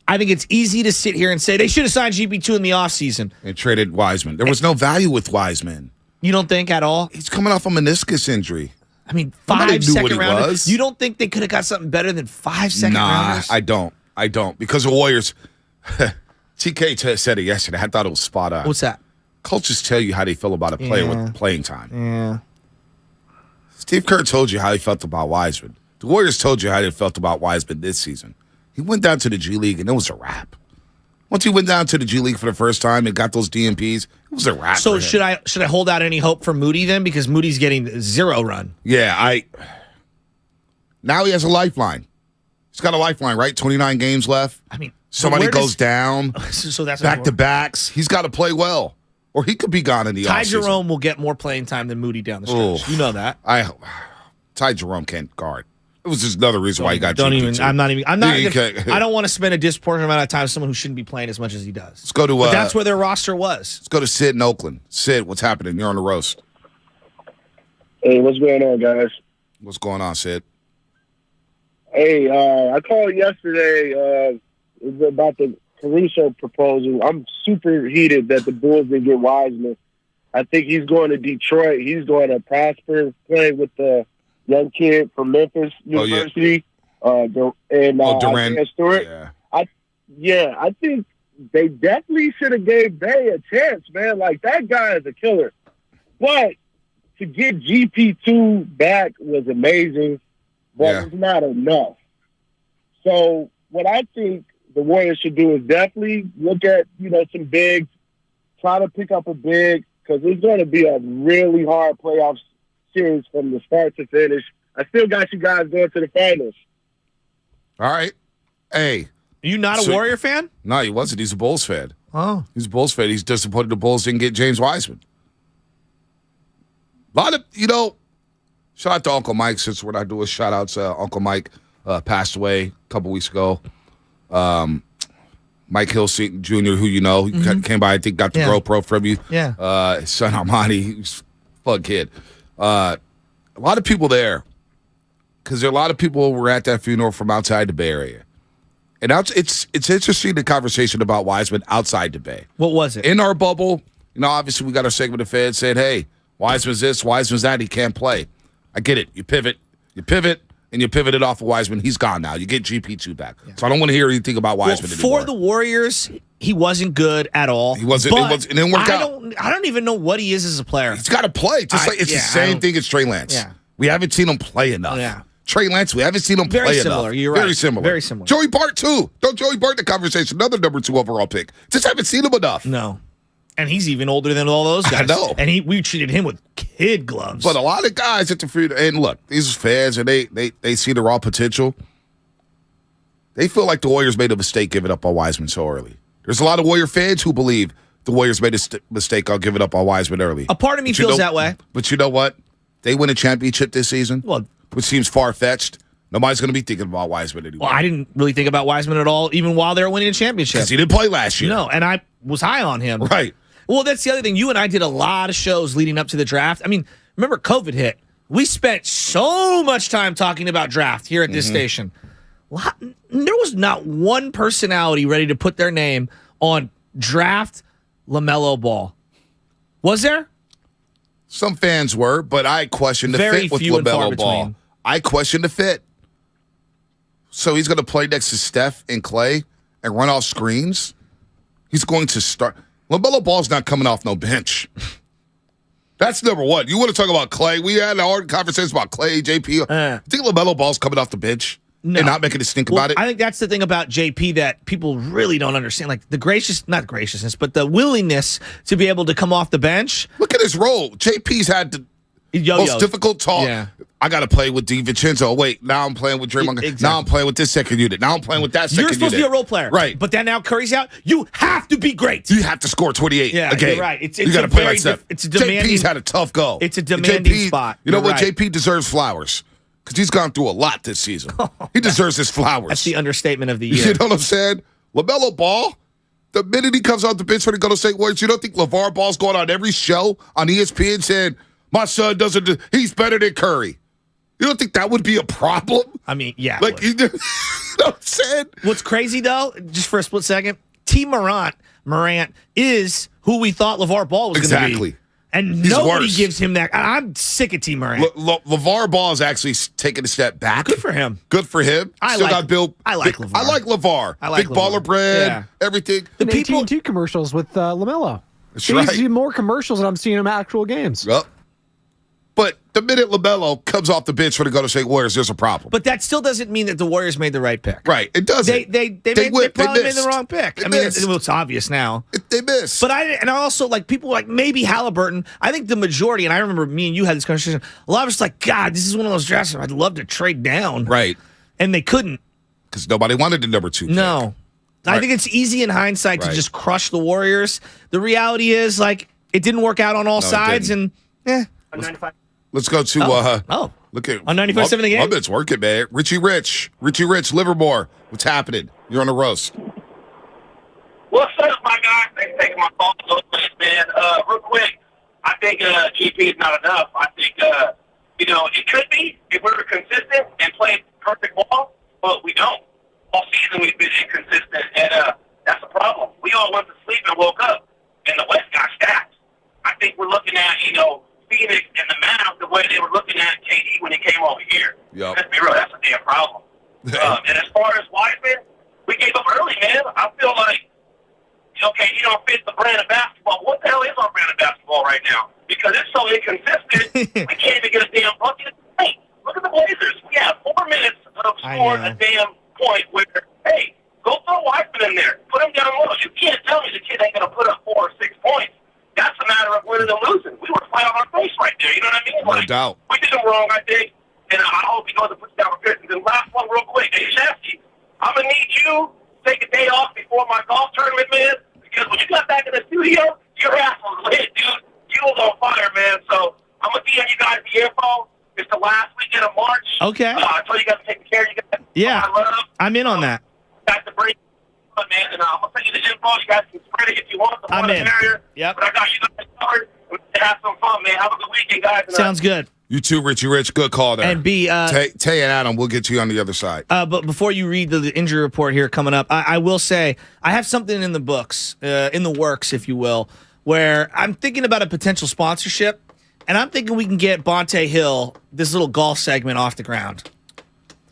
I think it's easy to sit here and say they should have signed GP2 in the offseason.
They traded Wiseman. There was no value with Wiseman.
You don't think at all?
He's coming off a meniscus injury.
I mean,
Nobody
5
knew what
second
he
rounders.
was.
You don't think they could have got something better than 5 second rounders?
I don't. Because the Warriors, TK said it yesterday. I thought it was spot on.
What's that?
Coaches tell you how they feel about a player with playing time.
Yeah.
Steve Kerr told you how he felt about Wiseman. The Warriors told you how they felt about Wiseman this season. He went down to the G League, and it was a wrap. Once he went down to the G League for the first time and got those DMPs, it was a wrap.
So should I hold out any hope for Moody then? Because Moody's getting 0 run.
Yeah, now he has a lifeline. He's got a lifeline, right? 29 games left.
I mean,
somebody goes down.
So that's
back to backs. He's got to play well, or he could be gone in the
Ty
offseason.
Jerome will get more playing time than Moody down the stretch. You know that.
Ty Jerome can't guard. It was just another reason why he got GP2.
I don't want to spend a disproportionate amount of time with someone who shouldn't be playing as much as he does.
Let's go to.
But that's where their roster was.
Let's go to Sid in Oakland. Sid, what's happening? You're on the roast.
Hey, what's going on, guys?
What's going on, Sid?
Hey, I called yesterday about the Caruso proposal. I'm super heated that the Bulls didn't get Wiseman. I think he's going to Detroit. He's going to prosper, play with the young kid from Memphis University.
Durant.
Stewart.
Yeah.
I think they definitely should have gave Bay a chance, man. That guy is a killer. But to get GP2 back was amazing, but it's not enough. So what I think the Warriors should do is definitely look at, some bigs, try to pick up a big, because it's going to be a really hard playoff series from the start to finish. I still got you guys going to the finals.
All right. Hey.
You not a Warrior fan?
No, he wasn't. He's a Bulls fan.
Oh.
He's a Bulls fan. He's disappointed the Bulls didn't get James Wiseman. A lot of, Shout out to Uncle Mike, since we're not doing shout-outs. Uncle Mike passed away a couple weeks ago. Mike Hilseton Jr., who you know, he came by, I think, got the GoPro from you.
Yeah.
His son Armani, he's a fun kid. A lot of people there, because there are a lot of people who were at that funeral from outside the Bay Area. And it's interesting, the conversation about Wiseman outside the Bay.
What was it?
In our bubble, obviously we got our segment of fans saying, hey, Wiseman's this, Wiseman's that, he can't play. I get it. You pivot, and you pivoted off of Wiseman. He's gone now. You get GP2 back. Yeah. So I don't want to hear anything about Wiseman anymore.
For the Warriors, he wasn't good at all.
He wasn't. It didn't work out.
I don't even know what he is as a player.
He's got to play. It's the same thing as Trey Lance.
Yeah.
We haven't seen him play enough.
Yeah.
Trey Lance, we haven't seen him play enough.
Very similar. You're right.
Very similar.
Very similar.
Joey Bart, too. Don't Joey Bart in the conversation. Another number 2 overall pick. Just haven't seen him enough.
No. And he's even older than all those guys.
I know.
And we treated him with kid gloves.
But a lot of guys at the funeral, and look, these fans, and they see the raw potential. They feel like the Warriors made a mistake giving up on Wiseman so early. There's a lot of Warrior fans who believe the Warriors made a mistake on giving up on Wiseman early.
A part of me feels that way.
But you know what? They win a championship this season, which seems far-fetched. Nobody's going to be thinking about Wiseman anymore.
Well, I didn't really think about Wiseman at all, even while they were winning a championship.
Because he didn't play last year.
No, and I was high on him.
Right.
Well, that's the other thing. You and I did a lot of shows leading up to the draft. I mean, remember COVID hit. We spent so much time talking about draft here at this station. There was not one personality ready to put their name on draft LaMelo Ball. Was there?
Some fans were, but I questioned the fit with LaMelo Ball. I questioned the fit. So he's going to play next to Steph and Clay and run off screens? He's going to start. LaMelo Ball's not coming off no bench. That's number one. You want to talk about Clay? We had a hard conversation about Clay, JP. You think LaMelo Ball's coming off the bench and not making us think about it?
I think that's the thing about JP that people really don't understand. Like not graciousness, but the willingness to be able to come off the bench.
Look at his role. JP's had the most difficult talk. Yeah. I got to play with DiVincenzo. Wait, now I'm playing with Draymond. Exactly. Now I'm playing with this second unit. Now I'm playing with that second unit.
You're supposed to be a role player.
Right.
But then now Curry's out. You have to be great.
You have to score 28 a game.
You're right.
You got to play like Steph.
It's a demanding.
JP's had a tough go.
It's a demanding spot.
You know what? Right. JP deserves flowers because he's gone through a lot this season. He deserves his flowers.
That's the understatement of the year.
You know what I'm saying? LaMelo Ball, the minute he comes off the bench for the Golden State Warriors, you don't think LeVar Ball's going on every show on ESPN saying, my son he's better than Curry. You don't think that would be a problem?
I mean, yeah.
Like, you know what I'm saying?
What's crazy, though, just for a split second, T. Morant is who we thought LeVar Ball was going to be. And nobody gives him that. I'm sick of T. Morant.
LeVar Ball is actually taking a step back.
Good for him.
Good for him.
I like LeVar. I like
LeVar.
I like
Big baller brand, everything.
The AT&T commercials with LaMelo.
That's
There
right.
used to be more commercials than I'm seeing in actual games.
Yep. But the minute LaMelo comes off the bench for the Golden State Warriors, there's a problem.
But that still doesn't mean that the Warriors made the right pick.
Right. It doesn't.
They probably made the wrong pick. It's obvious now.
They missed.
But I also, like, people were like, maybe Halliburton. I think the majority, and I remember me and you had this conversation, a lot of us like, God, this is one of those drafts I'd love to trade down.
Right.
And they couldn't.
Because nobody wanted the number 2 pick.
No. I think it's easy in hindsight to just crush the Warriors. The reality is, like, it didn't work out on all sides. And,
Let's go to look at
on 95.7 the game.
My bit's working, man. Richie Rich, Livermore. What's happening? You're on the roast.
What's up, my guy? Thanks for taking my call, man. Real quick, I think GP is not enough. I think it could be if we were consistent and played perfect ball, but we don't. All season we've been inconsistent, and that's a problem. We all went to sleep and woke up, and the West got stacked. I think we're looking at Phoenix and the Mavs the way they were looking at KD when he came over here.
Yep.
Let's be real, that's a damn problem. And as far as Wiseman, we gave up early, man. I feel like, okay, he don't fit the brand of basketball. What the hell is our brand of basketball right now? Because it's so inconsistent, we can't even get a damn bucket. Hey, look at the Blazers. We have 4 minutes of scoring a damn point where, hey, go throw Wiseman in there. Put him down low. You can't tell me the kid ain't going to put up 4 or 6 points. That's a matter of winning or losing. We were flat on our face right there. You know what I mean?
No doubt.
We did him wrong, I think. And I hope he goes and puts down for Pistons. And last one real quick. Hey, Shafty, I'm going to need you to take a day off before my golf tournament, man. Because when you got back in the studio, your ass was lit, dude. You was on fire, man. So I'm going to DM you guys the info. It's the last
Okay.
I told you guys to take care of you guys.
Yeah,
I love.
I'm in on that.
Guys to bring man, and I'm gonna send you the info. You guys can spread it if you want.
I'm in. Yep.
But I got you guys covered. Have some fun, man. Have a good weekend, guys.
Sounds good.
You too, Richie Rich. Good call there.
And B,
Tay and Adam, we'll get to you on the other side.
But before you read the injury report here coming up, I will say I have something in the books, in the works, if you will, where I'm thinking about a potential sponsorship, and I'm thinking we can get Bonte Hill, this little golf segment, off the ground.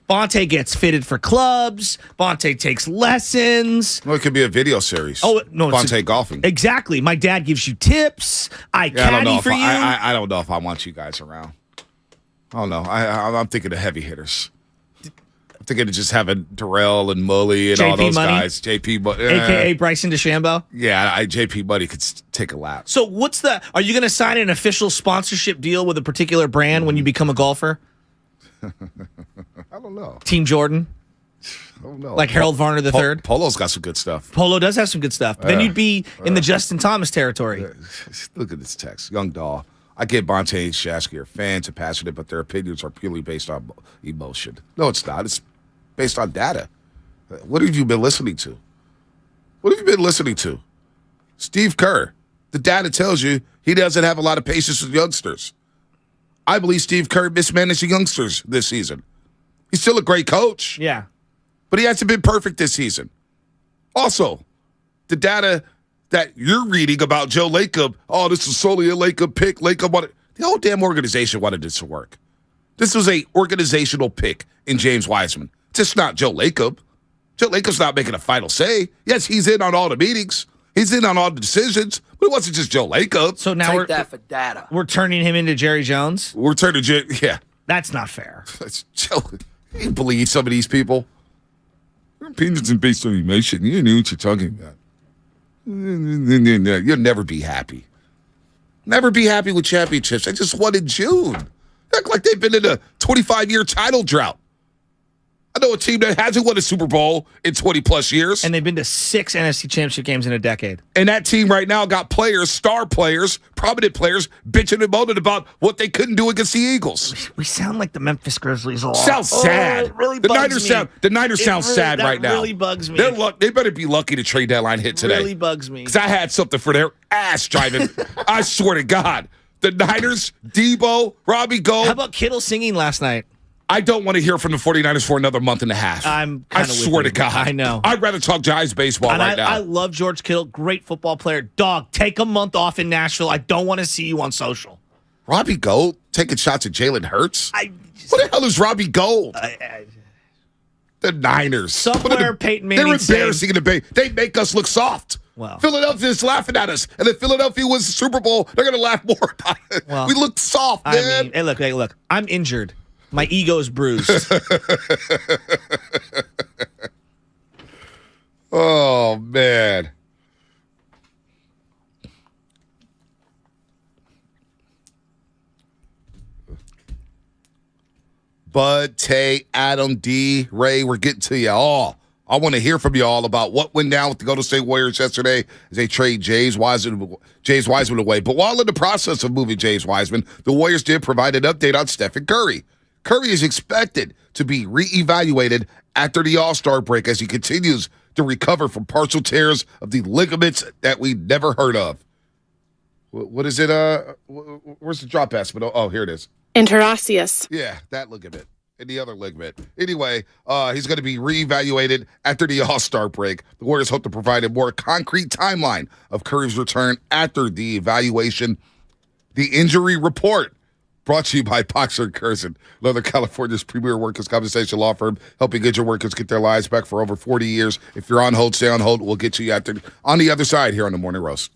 Bonte gets fitted for clubs. Bonte takes lessons.
Well, it could be a video series.
Oh, no.
Bonte golfing.
Exactly. My dad gives you tips. I caddy for you.
I don't know if I want you guys around. I don't know. I'm thinking of heavy hitters. I'm thinking of just having Darrell and Mully and all those guys. JP Money.
A.K.A. Bryson DeChambeau?
Yeah, JP Money could take a lap.
So are you going to sign an official sponsorship deal with a particular brand when you become a golfer?
I don't know.
Team Jordan?
I don't know.
Like Harold Varner III?
Polo's got some good stuff.
Polo does have some good stuff. But then you'd be in the Justin Thomas territory.
Look at this text. Young Daw. I get Bonte and Shasky are fans and passionate, but their opinions are purely based on emotion. No, it's not. It's based on data. What have you been listening to? What have you been listening to? Steve Kerr. The data tells you he doesn't have a lot of patience with youngsters. I believe Steve Kerr mismanaged the youngsters this season. He's still a great coach.
Yeah.
But he hasn't been perfect this season. Also, the data that you're reading about Joe Lacob, this is solely a Lacob pick. Lacob wanted, the whole damn organization wanted this to work. This was a organizational pick in James Wiseman. Just not Joe Lacob. Joe Lacob's not making a final say. Yes, he's in on all the meetings. He's in on all the decisions, but it wasn't just Joe Lacob.
So now we're turning him into Jerry Jones?
We're turning yeah.
That's not fair.
That's Joe. You believe some of these people? Their opinions are based on emotion. You know what you're talking about. You'll never be happy. Never be happy with championships. They just won in June. They act like they've been in a 25-year title drought. I know a team that hasn't won a Super Bowl in 20-plus years.
And they've been to 6 NFC Championship games in a decade.
And that team right now got players, star players, prominent players, bitching and moaning about what they couldn't do against the Eagles.
We sound like the Memphis Grizzlies a lot.
Sounds sad.
It really bugs me.
The Niners sound sad right now.
That really bugs me.
They better be lucky the trade deadline hit today.
It really bugs me.
Because I had something for their ass driving. I swear to God. The Niners, Debo, Robbie Gold.
How about Kittle singing last night?
I don't want to hear from the 49ers for another month and a half. I swear to God.
I know.
I'd rather talk Giants baseball right now.
I love George Kittle. Great football player. Dog, take a month off in Nashville. I don't want to see you on social.
Robbie Gold taking shots at Jalen Hurts? What the hell is Robbie Gold? The Niners.
Somewhere Peyton Manning.
They're embarrassing in the Bay. They make us look soft.
Well,
Philadelphia's laughing at us. And if Philadelphia wins the Super Bowl, they're going to laugh more about it.
Well,
we look soft, man.
Hey, look. I'm injured. My ego is bruised.
Oh, man. Bud, Tay, Adam, D, Ray, we're getting to you all. I want to hear from you all about what went down with the Golden State Warriors yesterday as they trade James Wiseman away. But while in the process of moving James Wiseman, the Warriors did provide an update on Stephen Curry. Curry is expected to be reevaluated after the All-Star break as he continues to recover from partial tears of the ligaments that we never heard of. What is it? Where's the drop pass? Oh, here it is.
Interosseous.
Yeah, that ligament. And the other ligament. Anyway, he's going to be reevaluated after the All-Star break. The Warriors hope to provide a more concrete timeline of Curry's return after the evaluation. The injury report brought to you by Boxer & Curzon, Northern California's premier workers' compensation law firm, helping injured workers get their lives back for over 40 years. If you're on hold, stay on hold. We'll get you on the other side here on the Morning Roast.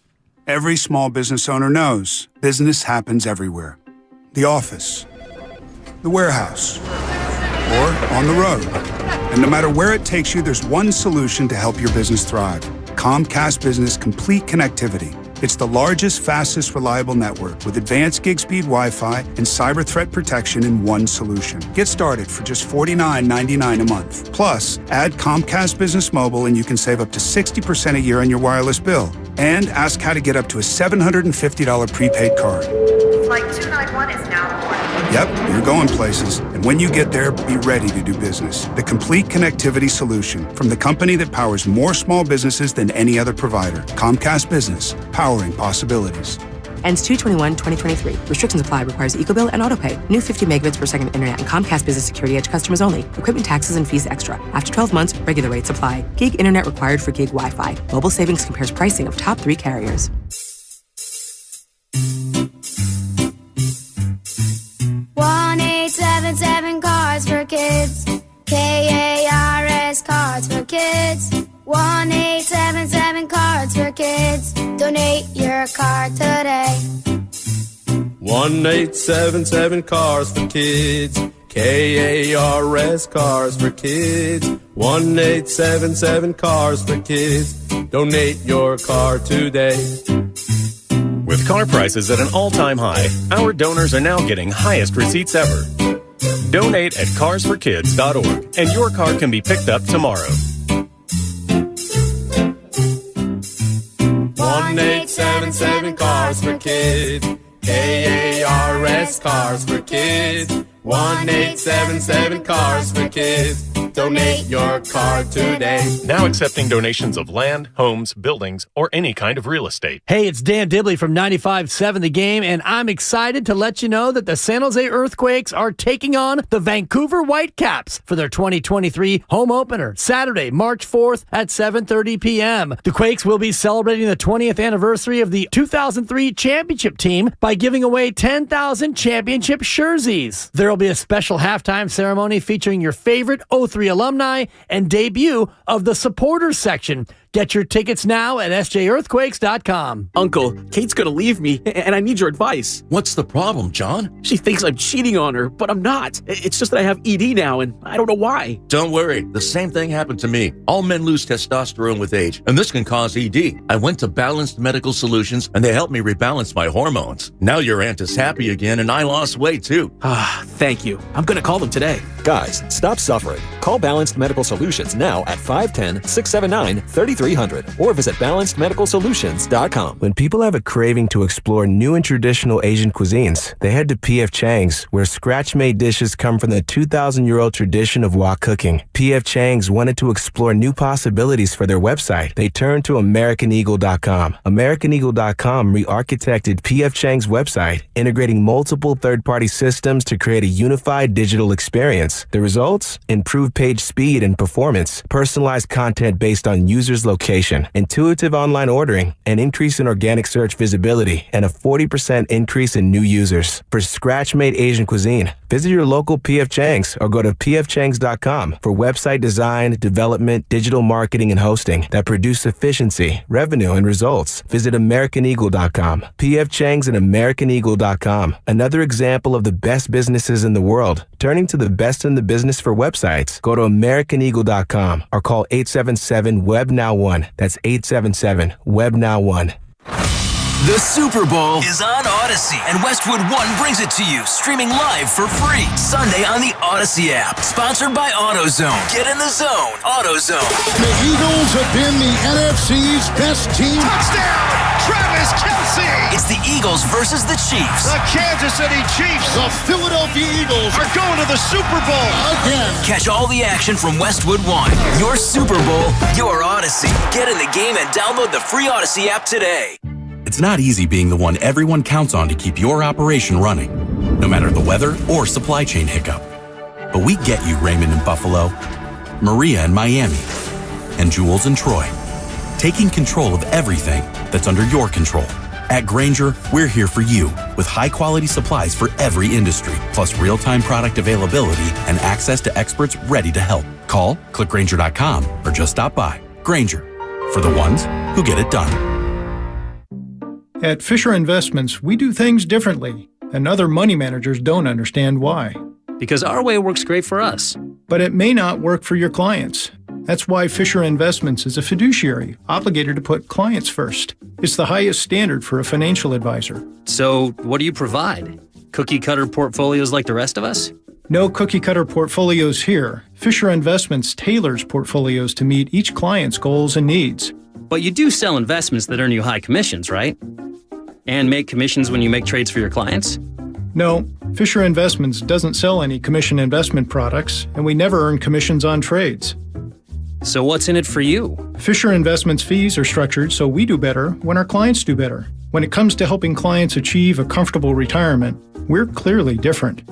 Every small business owner knows business happens everywhere. The office, the warehouse, or on the road. And no matter where it takes you, there's one solution to help your business thrive. Comcast Business Complete Connectivity. It's the largest, fastest, reliable network with advanced gig speed Wi-Fi and cyber threat protection in one solution. Get started for just $49.99 a month. Plus, add Comcast Business Mobile and you can save up to 60% a year on your wireless bill. And ask how to get up to a $750 prepaid card.
Flight 291 is now boarding.
Yep, you're going places. And When you get there, be ready to do business. The complete connectivity solution from the company that powers more small businesses than any other provider. Comcast Business, powering possibilities.
Ends 2/21/2023. Restrictions apply. Requires EcoBill and AutoPay. New 50 megabits per second internet and Comcast Business Security Edge customers only. Equipment taxes and fees extra. After 12 months, regular rates apply. Gig internet required for gig Wi-Fi. Mobile Savings compares pricing of top 3 carriers.
$1-877 Cards for Kids. KARS Cards for Kids. 1-877 Cards for Kids. Donate your card today.
1-877 Cars for Kids. KARS Cars for Kids. 1-877 Cars for Kids. Donate your car today.
With car prices at an all-time high, our donors are now getting highest receipts ever. Donate at carsforkids.org and your car can be picked up tomorrow.
1-877 Cars for Kids. KARS Cars for Kids. 1-877 Cars for Kids. Donate your car today.
Now accepting donations of land, homes, buildings, or any kind of real estate.
Hey, it's Dan Dibley from 95.7 The Game, and I'm excited to let you know that the San Jose Earthquakes are taking on the Vancouver Whitecaps for their 2023 home opener, Saturday, March 4th at 7:30 p.m. The Quakes will be celebrating the 20th anniversary of the 2003 championship team by giving away 10,000 championship jerseys. There will be a special halftime ceremony featuring your favorite 03 alumni and debut of the supporters section. Get your tickets now at sjearthquakes.com.
Uncle, Kate's gonna leave me, and I need your advice.
What's the problem, John?
She thinks I'm cheating on her, but I'm not. It's just that I have ED now, and I don't know why.
Don't worry. The same thing happened to me. All men lose testosterone with age, and this can cause ED. I went to Balanced Medical Solutions, and they helped me rebalance my hormones. Now your aunt is happy again, and I lost weight, too.
Thank you. I'm gonna call them today.
Guys, stop suffering. Call Balanced Medical Solutions now at 510-679-3300 or visit balancedmedicalsolutions.com.
When people have a craving to explore new and traditional Asian cuisines, they head to P.F. Chang's, where scratch-made dishes come from the 2,000-year-old tradition of wok cooking. P.F. Chang's wanted to explore new possibilities for their website. They turned to AmericanEagle.com. AmericanEagle.com re-architected P.F. Chang's website, integrating multiple third-party systems to create a unified digital experience. The results? Improved page speed and performance, personalized content based on users' location, intuitive online ordering, an increase in organic search visibility, and a 40% increase in new users. For scratch-made Asian cuisine, visit your local P.F. Chang's or go to pfchangs.com for website design, development, digital marketing, and hosting that produce efficiency, revenue, and results. Visit AmericanEagle.com. P.F. Chang's and AmericanEagle.com. Another example of the best businesses in the world, turning to the best in the business for websites. Go to AmericanEagle.com or call 877-WEB-NOW1. That's 877-WEB-NOW1.
The Super Bowl is on Odyssey, and Westwood One brings it to you, streaming live for free Sunday on the Odyssey app. Sponsored by AutoZone. Get in the zone. AutoZone.
The Eagles have been the NFC's best team.
Touchdown! Travis Kelce! It's the Eagles versus the Chiefs.
The Kansas City Chiefs. The Philadelphia Eagles are going to the Super Bowl again.
Catch all the action from Westwood One. Your Super Bowl, your Odyssey. Get in the game and download the free Odyssey app today.
It's not easy being the one everyone counts on to keep your operation running, no matter the weather or supply chain hiccup. But we get you, Raymond in Buffalo, Maria in Miami, and Jules in Troy, taking control of everything that's under your control. At Grainger, we're here for you with high-quality supplies for every industry, plus real-time product availability and access to experts ready to help. Call, click Grainger.com, or just stop by. Grainger, for the ones who get it done.
At Fisher Investments, we do things differently, and other money managers don't understand why.
Because our way works great for us.
But it may not work for your clients. That's why Fisher Investments is a fiduciary, obligated to put clients first. It's the highest standard for a financial advisor.
So, what do you provide? Cookie-cutter portfolios like the rest of us?
No cookie-cutter portfolios here. Fisher Investments tailors portfolios to meet each client's goals and needs.
But you do sell investments that earn you high commissions, right? And make commissions when you make trades for your clients?
No, Fisher Investments doesn't sell any commission investment products, and we never earn commissions on trades.
So what's in it for you?
Fisher Investments fees are structured so we do better when our clients do better. When it comes to helping clients achieve a comfortable retirement, we're clearly different.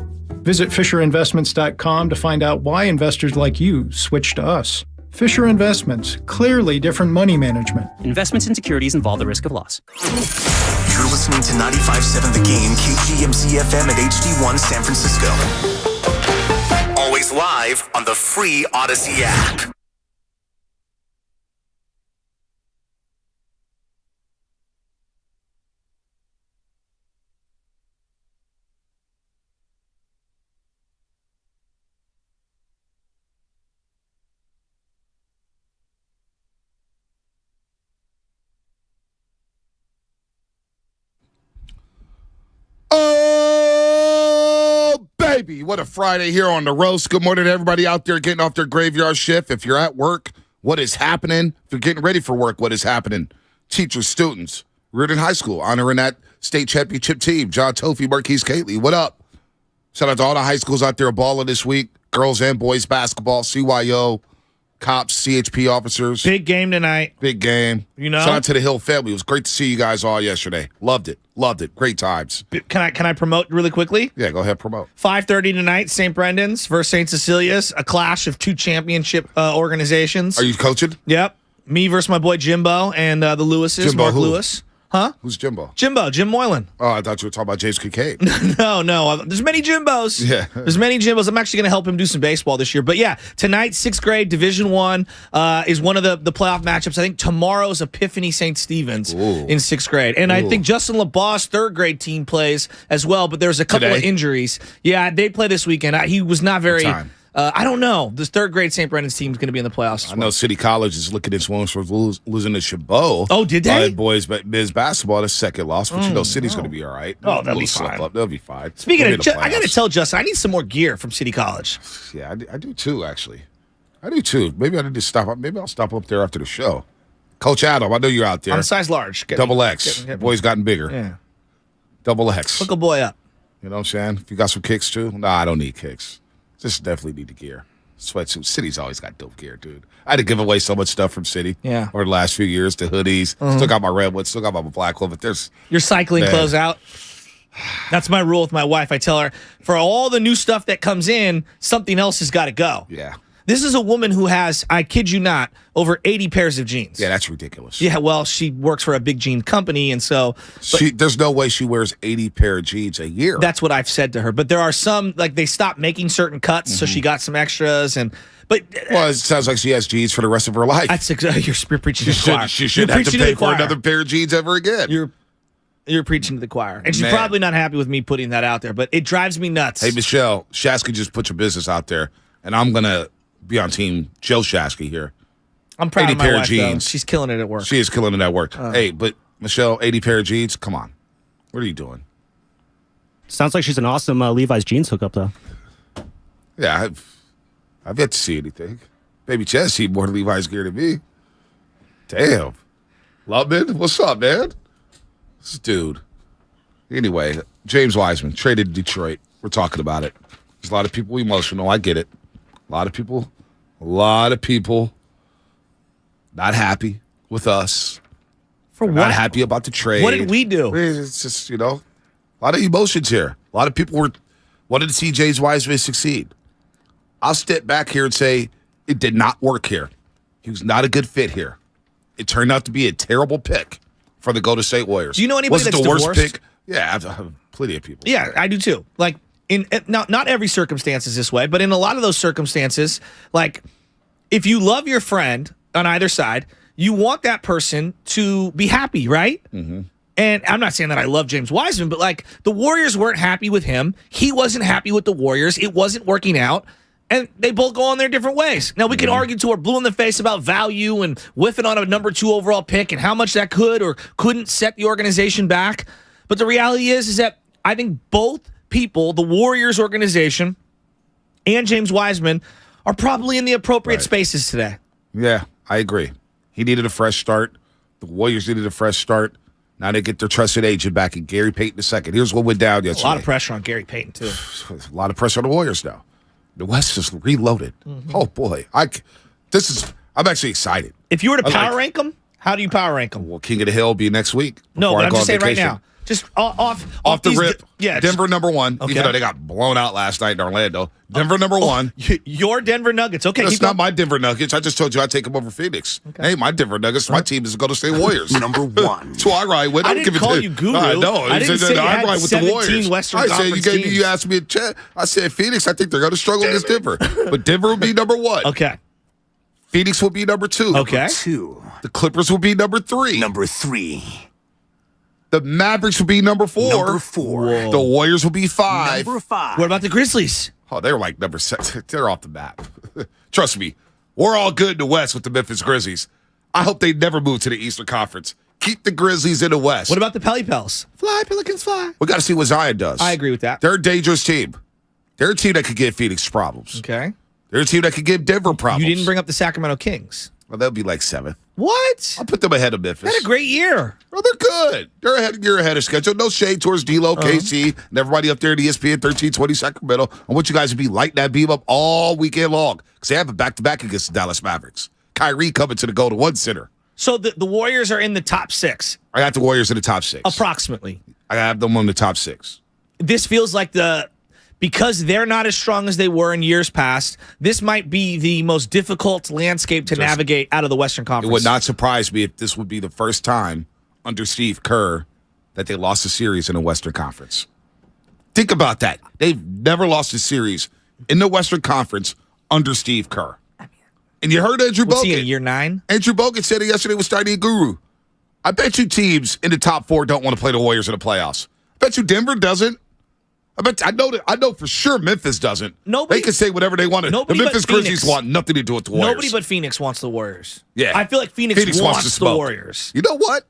Visit FisherInvestments.com to find out why investors like you switch to us. Fisher Investments, clearly different money management.
Investments in securities involve the risk of loss.
You're listening to 95.7 The Game, KGMZ FM at HD1 San Francisco. Always live on the free Odyssey app.
Oh, baby. What a Friday here on the roast. Good morning to everybody out there getting off their graveyard shift. If you're at work, what is happening? If you're getting ready for work, what is happening? Teachers, students, Reardon High School, honoring that state championship team. John Tofey, Marquise Kately, what up? Shout out to all the high schools out there balling this week. Girls and boys basketball, CYO, cops, CHP officers.
Big game tonight.
Big game.
You know?
Shout out to the Hill family. It was great to see you guys all yesterday. Loved it. Loved it. Great times.
Can I promote really quickly?
Yeah, go ahead, promote.
5:30 tonight, St. Brendan's versus St. Cecilia's, a clash of two championship organizations.
Are you coaching?
Yep. Me versus my boy Jimbo and the Lewises,
Jimbo
Mark
who?
Lewis. Huh?
Who's Jimbo?
Jim Moylan.
Oh, I thought you were talking about James Kincaid.
No. There's many Jimbos.
Yeah.
There's many Jimbos. I'm actually going to help him do some baseball this year. But yeah, tonight, 6th grade, Division I is one of the playoff matchups. I think tomorrow's Epiphany St. Stephen's in 6th grade. And I think Justin LeBau's 3rd grade team plays as well, but there's a couple of injuries. Yeah, they play this weekend. He was not very... I don't know. This 3rd grade St. Brendan's team is going to be in the playoffs.
I know City College is looking at its wounds for losing to Chabot.
Oh, did they?
Boys men's basketball, the second loss, but you know City's going to be all right.
Oh, they'll be fine.
They'll be fine.
Speaking of, I got to tell Justin, I need some more gear from City College.
Yeah, I do too, actually. I do too. Maybe I need to stop up. Maybe I'll stop up there after the show. Coach Adam, I know you're out there.
I'm a size large.
Double X. Boy's gotten bigger.
Yeah.
Double X.
Look a boy up.
You know what I'm saying? If you got some kicks too? Nah, I don't need kicks. Just definitely need the gear. Sweatsuit. City's always got dope gear, dude. I had to give away so much stuff from City.
Yeah.
Over the last few years, the hoodies. Still got my Redwood. Still got my black one. But there's
your cycling clothes out. That's my rule with my wife. I tell her for all the new stuff that comes in, something else has got to go.
Yeah.
This is a woman who has, I kid you not, over 80 pairs of jeans.
Yeah, that's ridiculous.
Yeah, well, she works for a big jean company, and so...
there's no way she wears 80 pair of jeans a year.
That's what I've said to her. But there are some, like, they stopped making certain cuts, so she got some extras, and...
Well, it sounds like she has jeans for the rest of her life.
That's exactly... You're preaching to the choir.
She shouldn't have to pay for another pair of jeans ever again.
You're preaching to the choir. And she's probably not happy with me putting that out there, but it drives me nuts.
Hey, Michelle, Shasky just put your business out there, and I'm going to be on team Joe Shasky here.
I'm proud
80
of my
pair
wife,
of jeans.
though. She's killing it at work.
She is killing it at work. Hey, but Michelle, 80 pair of jeans? Come on. What are you doing?
Sounds like she's an awesome Levi's jeans hookup, though.
Yeah, I've yet to see anything. Baby Chess see more Levi's gear than me. Damn. Lubman, what's up, man? This dude. Anyway, James Wiseman traded to Detroit. We're talking about it. There's a lot of people emotional. I get it. A lot of people not happy with us.
For what?
Not happy about the trade.
What did we do?
It's just, a lot of emotions here. A lot of people wanted to see James Wiseman succeed. I'll step back here and say it did not work here. He was not a good fit here. It turned out to be a terrible pick for the Golden State Warriors.
Do you know anybody that's
the worst
divorced?
pick? Yeah, I've plenty of people.
Yeah, I do too. Like, not every circumstance is this way, but in a lot of those circumstances, like, if you love your friend on either side, you want that person to be happy, right? Mm-hmm. And I'm not saying that I love James Wiseman, but, like, the Warriors weren't happy with him. He wasn't happy with the Warriors. It wasn't working out. And they both go on their different ways. Now, we can argue till we're blue in the face about value and whiffing on a number 2 overall pick and how much that could or couldn't set the organization back. But the reality is that I think both people, the Warriors organization and James Wiseman, are probably in the appropriate spaces today.
Yeah, I agree. He needed a fresh start. The Warriors needed a fresh start. Now they get their trusted agent back in Gary Payton II. Here's what went down yesterday.
A lot of pressure on Gary Payton, too.
A lot of pressure on the Warriors now. The West is reloaded.
Mm-hmm.
Oh, boy. I'm actually excited.
If you were to power rank them, how do you power rank them?
Well, King of the Hill will be next week.
No, but I'm just saying right now. Just off
the
these,
rip.
Yeah,
Denver number one,
okay.
even though they got blown out last night in Orlando. Denver number one.
Your Denver Nuggets. Okay,
that's not my Denver Nuggets. I just told you I'd take them over Phoenix. Okay. Hey, my Denver Nuggets, my team is the Golden State Warriors.
Number one.
That's who I ride with.
I didn't call you guru.
No,
I didn't say you had
ride with
17
the Warriors.
Western
I said
Conference teams.
you asked me a chat. I said Phoenix. I think they're going to struggle against Denver, but Denver will be number one.
Okay.
Phoenix will be number two.
Okay.
Number two.
The Clippers will be number three.
Number three.
The Mavericks will be number four.
Number four.
Whoa.
The Warriors will be five.
Number five.
What about the Grizzlies?
Oh, they were like number 6. They're off the map. Trust me, we're all good in the West with the Memphis Grizzlies. I hope they never move to the Eastern Conference. Keep the Grizzlies in the West.
What about the Pels? Fly, Pelicans, fly.
We got to see what Zion does.
I agree with that.
They're a dangerous team. They're a team that could give Phoenix problems.
Okay.
They're a team that could give Denver problems.
You didn't bring up the Sacramento Kings.
Well, they'll be like 7th.
What?
I'll put them ahead of Memphis.
They had a great year.
Well, they're good. They're you're ahead of schedule. No shade towards D'Lo, KC, and everybody up there at ESPN 1320 Sacramento. I want you guys to be lighting that beam up all weekend long because they have a back-to-back against the Dallas Mavericks. Kyrie coming to the Golden One Center.
So the Warriors are in the top 6.
I got the Warriors in the top 6.
Approximately.
I have them on the top 6.
This feels like because they're not as strong as they were in years past, this might be the most difficult landscape to navigate out of the Western Conference.
It would not surprise me if this would be the first time under Steve Kerr that they lost a series in the Western Conference. Think about that. They've never lost a series in the Western Conference under Steve Kerr. And you heard Andrew Bogut.
What's he in year 9?
Andrew Bogut said it yesterday with Starting Guru. I bet you teams in the top 4 don't want to play the Warriors in the playoffs. I bet you Denver doesn't. I know for sure Memphis doesn't. They can say whatever they want. The Memphis Grizzlies want nothing to do with the Warriors.
Nobody but Phoenix wants the Warriors.
Yeah.
I feel like Phoenix wants the Warriors.
You know what?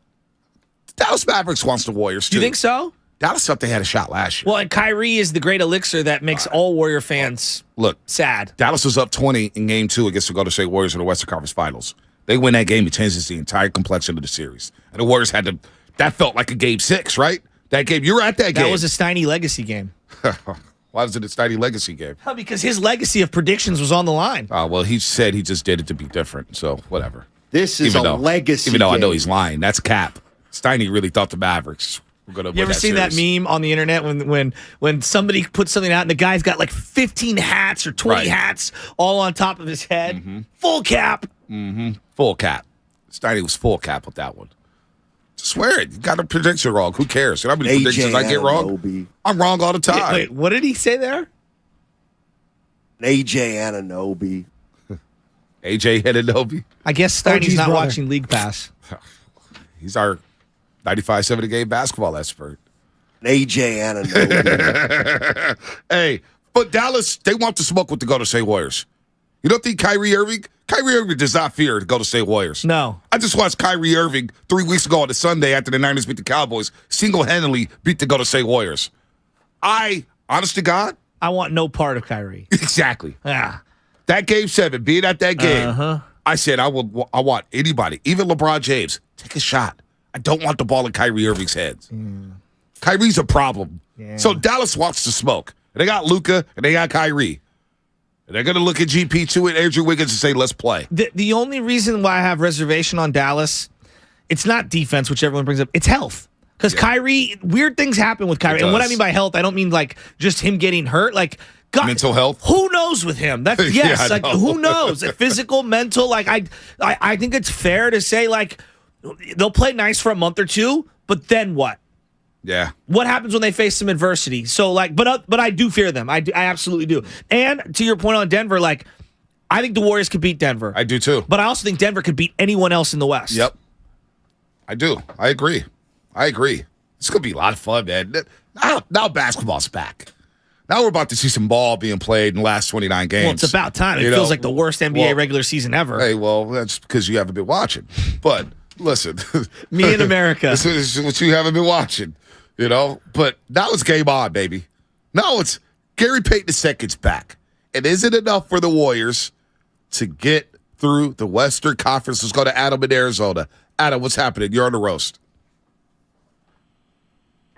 The Dallas Mavericks wants the Warriors, too.
You think so?
Dallas thought they had a shot last year.
Well, and Kyrie is the great elixir that makes all Warrior fans sad.
Dallas was up 20 in Game 2 against the Golden State Warriors in the Western Conference Finals. They win that game. It changes the entire complexion of the series. And the Warriors had to – that felt like a Game 6, right? That game – you were at that game.
That was a Steiny legacy game.
Why was it a Steiny legacy game?
Because his legacy of predictions was on the line.
Well, he said he just did it to be different, so whatever.
This is legacy
Even though
game.
I know he's lying. That's cap. Steiny really thought the Mavericks were going to win that
You ever seen that meme on the internet when somebody puts something out and the guy's got like 15 hats or 20 hats all on top of his head?
Mm-hmm.
Full cap.
Mm-hmm. Full cap. Steiny was full cap with that one. Swear it. You got a prediction wrong. Who cares? You know how many predictions I get wrong? I'm wrong all the time.
Wait, what did he say there?
AJ Anunoby.
AJ Anunoby.
I guess Steiny's not watching League Pass.
He's our 95-70 game basketball expert.
AJ Anunoby.
Hey, but Dallas, they want to smoke with the Golden State Warriors. You don't think Kyrie Irving does not fear the Golden State Warriors.
No.
I just watched Kyrie Irving 3 weeks ago on a Sunday after the Niners beat the Cowboys, single-handedly beat the Golden State Warriors. Honest to God,
I want no part of Kyrie.
Exactly.
Yeah.
That Game 7, being at that game, I said I want anybody, even LeBron James, take a shot. I don't want the ball in Kyrie Irving's head. Kyrie's a problem.
Yeah.
So Dallas wants to smoke. They got Luka and they got Kyrie. And they're going to look at GP2 and Andrew Wiggins and say, let's play.
The only reason why I have reservation on Dallas, it's not defense, which everyone brings up. It's health. Because Kyrie, weird things happen with Kyrie. And what I mean by health, I don't mean like just him getting hurt. Like, God,
mental health.
Who knows with him? That's yes.
Yeah,
like who knows? Physical, mental. Like I think it's fair to say like they'll play nice for a month or two, but then what?
Yeah.
What happens when they face some adversity? So like, but I do fear them. I absolutely do. And to your point on Denver, like I think the Warriors could beat Denver.
I do too.
But I also think Denver could beat anyone else in the West.
Yep. I do. I agree. It's going to be a lot of fun, man. Now basketball's back. Now we're about to see some ball being played in the last 29 games.
Well, it's about time. It feels like the worst NBA regular season ever.
Hey, well, that's because you haven't been watching. But listen.
Me in America.
This is what you haven't been watching, you know? But now it's game on, baby. Now it's Gary Payton II's back. And is it enough for the Warriors to get through the Western Conference? Let's go to Adam in Arizona. Adam, what's happening? You're on the roast.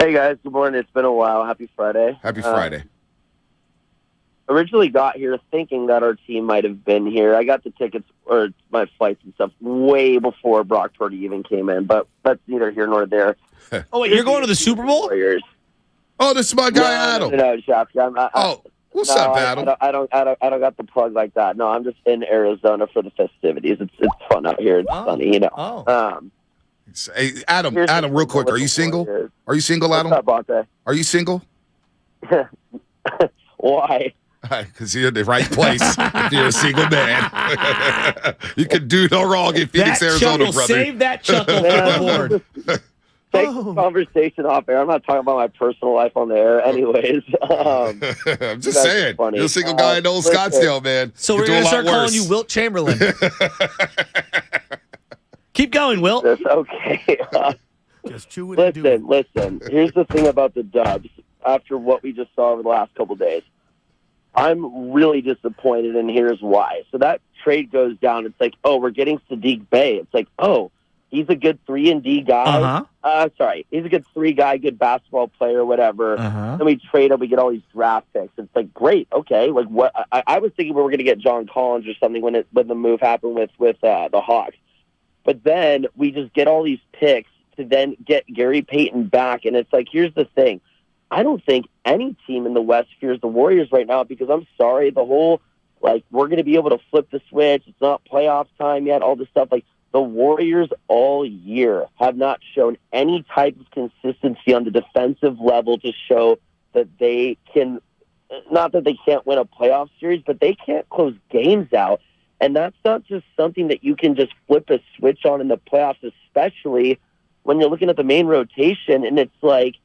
Hey, guys. Good morning. It's been a while. Happy Friday.
Happy Friday.
Originally got here thinking that our team might have been here. I got the tickets or my flights and stuff way before Brock Purdy even came in, but that's neither here nor there.
Oh, wait, you're going to the Super Bowl?
Warriors.
Oh, this is my guy, Adam.
No, Shafty.
What's up, Adam?
I don't got the plug like that. No, I'm just in Arizona for the festivities. It's fun out here. It's sunny, you know.
Hey, Adam, real quick. Are you single? Are you single, Adam?
What's up, Bonte?
Are you single?
Why?
Because you're in the right place if you're a single man. You can do no wrong in Phoenix, Arizona, brother.
Save that chuckle for the board.
Take the conversation off air. I'm not talking about my personal life on the air anyways.
I'm just saying.
Funny.
You're a single guy in Old Scottsdale, man.
So we're going to start calling you Wilt Chamberlain. Keep going, Wilt.
That's okay.
Just chew it and do it.
Listen. Here's the thing about the Dubs. After what we just saw over the last couple of days, I'm really disappointed, and here's why. So that trade goes down. It's like, oh, we're getting Sadiq Bey. It's like, oh, he's a good 3-and-D guy. He's a good 3 guy, good basketball player, whatever. Then we trade him, we get all these draft picks. It's like, great, okay. Like what? I was thinking we were going to get John Collins or something when the move happened with the Hawks, but then we just get all these picks to then get Gary Payton back, and it's like, here's the thing. I don't think any team in the West fears the Warriors right now because I'm sorry, the whole, like, we're going to be able to flip the switch. It's not playoff time yet, all this stuff. Like, the Warriors all year have not shown any type of consistency on the defensive level to show that they can, not that they can't win a playoff series, but they can't close games out. And that's not just something that you can just flip a switch on in the playoffs, especially when you're looking at the main rotation and it's like,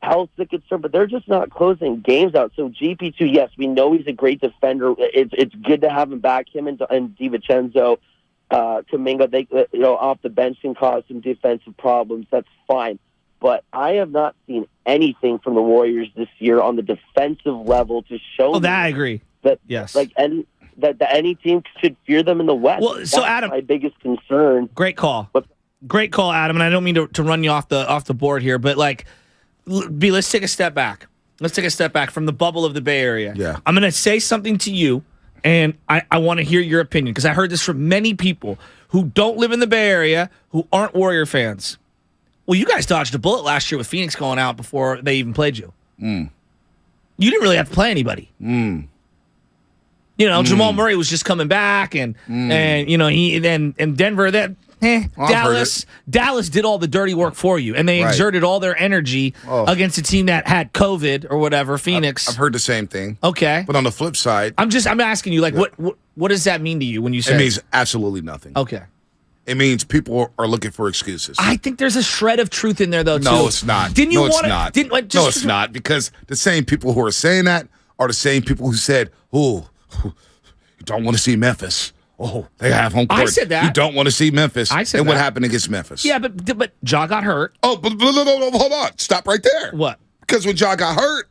health is a concern, but they're just not closing games out. So GP2, yes, we know he's a great defender. It's good to have him back. Him and DiVincenzo, Kuminga, they off the bench can cause some defensive problems. That's fine. But I have not seen anything from the Warriors this year on the defensive level to show.
Oh, that I agree.
That
yes,
that any team should fear them in the West.
Well, so
that's
Adam,
my biggest concern.
Great call. Great call, Adam. And I don't mean to run you off the board here, but like. B, let's take a step back. Let's take a step back from the bubble of the Bay Area.
Yeah.
I'm going to say something to you, and I want to hear your opinion because I heard this from many people who don't live in the Bay Area who aren't Warrior fans. Well, you guys dodged a bullet last year with Phoenix going out before they even played you. You didn't really have to play anybody. Jamal Murray was just coming back, and Denver that. Dallas did all the dirty work for you, and they exerted all their energy against a team that had COVID or whatever. Phoenix.
I've heard the same thing.
Okay,
but on the flip side,
I'm asking you, like, what does that mean to you when you say
it means absolutely nothing?
Okay,
it means people are looking for excuses.
I think there's a shred of truth in there, though.
No,
too.
It's not.
Didn't you
no,
want
it's not. No, it's not because the same people who are saying that are the same people who said, "Oh, you don't want to see Memphis." Oh, they have home court.
I said that.
You don't want to see Memphis.
I said
and
that.
What happened against Memphis?
Yeah, but Ja got hurt.
Oh, but no, hold on. Stop right there.
What?
Because when Ja got hurt,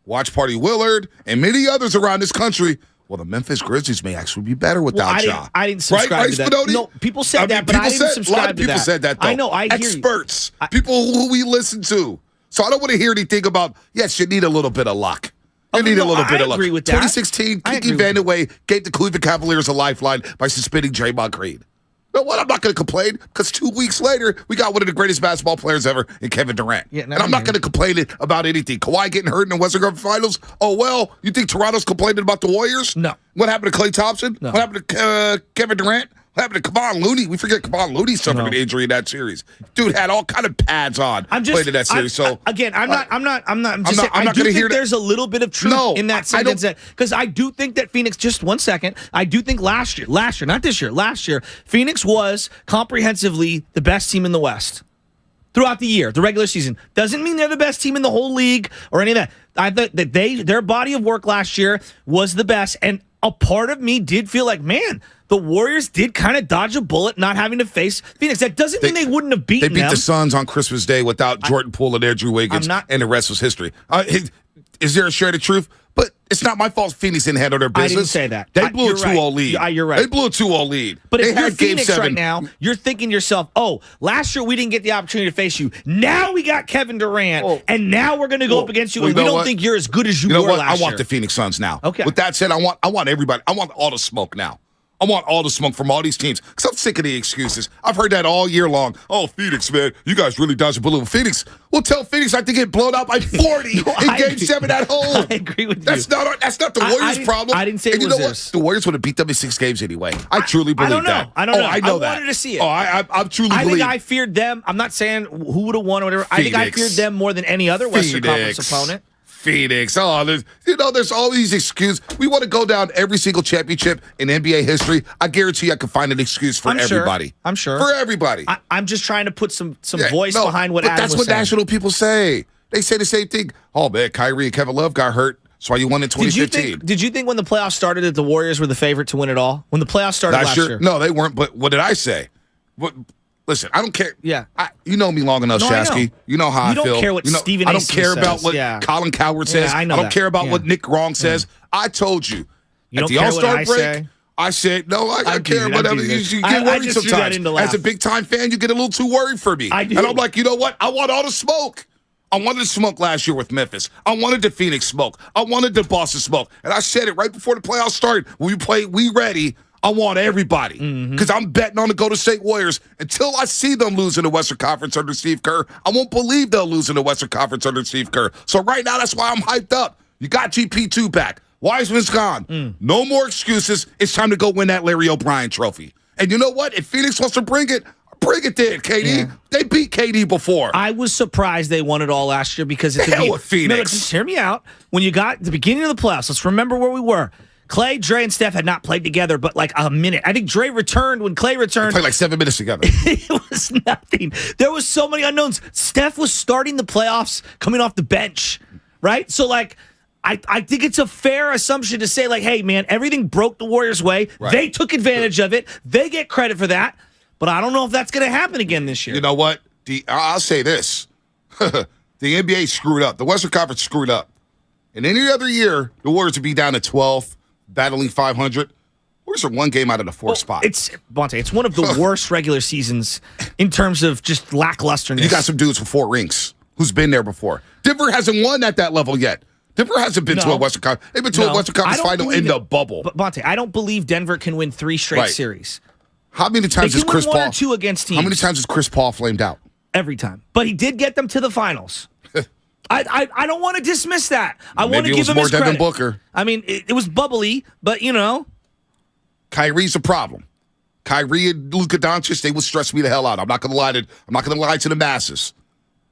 Watch Party Willard and many others around this country, well, the Memphis Grizzlies may actually be better without Ja.
I didn't subscribe to that.
Spinoni?
No, people said that, but I didn't subscribe to that.
A lot of people said that, though.
I know, I hear you.
Experts, people who we listen to. So I don't want to hear anything about, yes, you need a little bit of luck. You need a little bit of luck.
I agree with that.
2016, Kiki Vandeweghe gave the Cleveland Cavaliers a lifeline by suspending Draymond Green. You know what? I'm not going to complain because 2 weeks later, we got one of the greatest basketball players ever in Kevin Durant.
Yeah,
and I'm not going to complain about anything. Kawhi getting hurt in the Western Conference Finals? Oh, well, you think Toronto's complaining about the Warriors?
No.
What happened to Klay Thompson?
No.
What happened to Kevin Durant? What happened to Kevon Looney? We forget Kevon Looney suffered an injury in that series. Dude had all kind of pads on playing in that series. I'm not
going to hear there's a little bit of truth in that sentence because I do think that Phoenix, just 1 second, I do think last year, not this year, last year, Phoenix was comprehensively the best team in the West. Throughout the year, the regular season. Doesn't mean they're the best team in the whole league or any of that. I thought that their body of work last year was the best, and a part of me did feel like, man, the Warriors did kind of dodge a bullet not having to face Phoenix. That doesn't mean they wouldn't have beaten them.
They beat the Suns on Christmas Day without Jordan Poole and Andrew Wiggins, and the rest was history. Is there a shred of truth? But It's not my fault Phoenix didn't handle their business.
I didn't say that.
They blew a 2-0 lead.
You're right.
They blew a 2-0 lead.
But
they
if you're
had Game
Phoenix
7
right now, you're thinking to yourself, oh, last year we didn't get the opportunity to face you. Now we got Kevin Durant, and now we're going to go up against you, and we don't think you're as good as you were last year.
I want the Phoenix Suns now.
Okay.
With that said, I want everybody. I want all the smoke now. I want all the smoke from all these teams because I'm sick of the excuses. I've heard that all year long. Oh, Phoenix, man, you guys really dodged a bullet. Phoenix, we'll tell Phoenix I to get blown out by 40 in Game 7 at home.
I agree with you.
That's not the Warriors' problem.
I didn't say
and
it
you
was
know
this.
What? The Warriors would have beat them in 6 games anyway. I truly believe that.
I don't know.
I know that.
I wanted to see it.
Oh, I truly believe.
I think I feared them. I'm not saying who would have won or whatever. I think I feared them more than any other Western Conference opponent.
Phoenix. Oh, there's all these excuses. We want to go down every single championship in NBA history. I guarantee you I can find an excuse for everybody.
I'm sure.
For everybody.
I'm just trying to put some voice behind what Adam was saying.
That's what national people say. They say the same thing. Oh, man, Kyrie and Kevin Love got hurt. That's why you won in 2015.
Did you think when the playoffs started that the Warriors were the favorite to win it all? When the playoffs started last year?
No, they weren't. But what did I say? Listen, I don't care.
Yeah.
You know me long enough, Shasky. You know how I feel.
You don't care what Stephen A.
I don't care about what Colin Cowherd says. I don't care about what Nick Gronk says. I told you. At the All-Star break, I said, no, I care about you get worried sometimes. As a big-time fan, you get a little too worried for me. And I'm like, you know what? I want all the smoke. I wanted to smoke last year with Memphis. I wanted the Phoenix smoke. I wanted the Boston smoke. And I said it right before the playoffs started. When we play We Ready, I want everybody because I'm betting on the Golden State Warriors until I see them lose in the Western Conference under Steve Kerr. I won't believe they'll lose in the Western Conference under Steve Kerr. So right now, that's why I'm hyped up. You got GP2 back. Wiseman's gone. No more excuses. It's time to go win that Larry O'Brien trophy. And you know what? If Phoenix wants to bring it then, KD. Yeah. They beat KD before.
I was surprised they won it all last year because it's
hell with Phoenix.
No, just hear me out. When you got the beginning of the playoffs, let's remember where we were. Clay, Dre, and Steph had not played together but like a minute. I think Dre returned when Clay returned.
They played like 7 minutes together.
It was nothing. There was so many unknowns. Steph was starting the playoffs coming off the bench, right? So, like, I think it's a fair assumption to say, like, hey, man, everything broke the Warriors' way. Right. They took advantage of it. They get credit for that. But I don't know if that's going to happen again this year.
You know what? I'll say this. The NBA screwed up. The Western Conference screwed up. In any other year, the Warriors would be down to 12th, battling 500. Warriors are one game out of the fourth spot.
It's one of the worst regular seasons in terms of just lacklusterness.
You got some dudes with 4 rings who's been there before. Denver hasn't won at that level yet. Denver hasn't been to a Western Conference. They've been to a Western Conference final in the bubble.
But Bonte, I don't believe Denver can win 3 straight series.
How many times has Chris Paul?
1 or 2 against teams.
How many times has Chris Paul flamed out?
Every time. But he did get them to the finals. I don't want to dismiss that. I want to give him his credit.
Devin Booker.
I mean, it was bubbly, but you know.
Kyrie's a problem. Kyrie and Luka Doncic, they would stress me the hell out. I'm not gonna lie to the masses.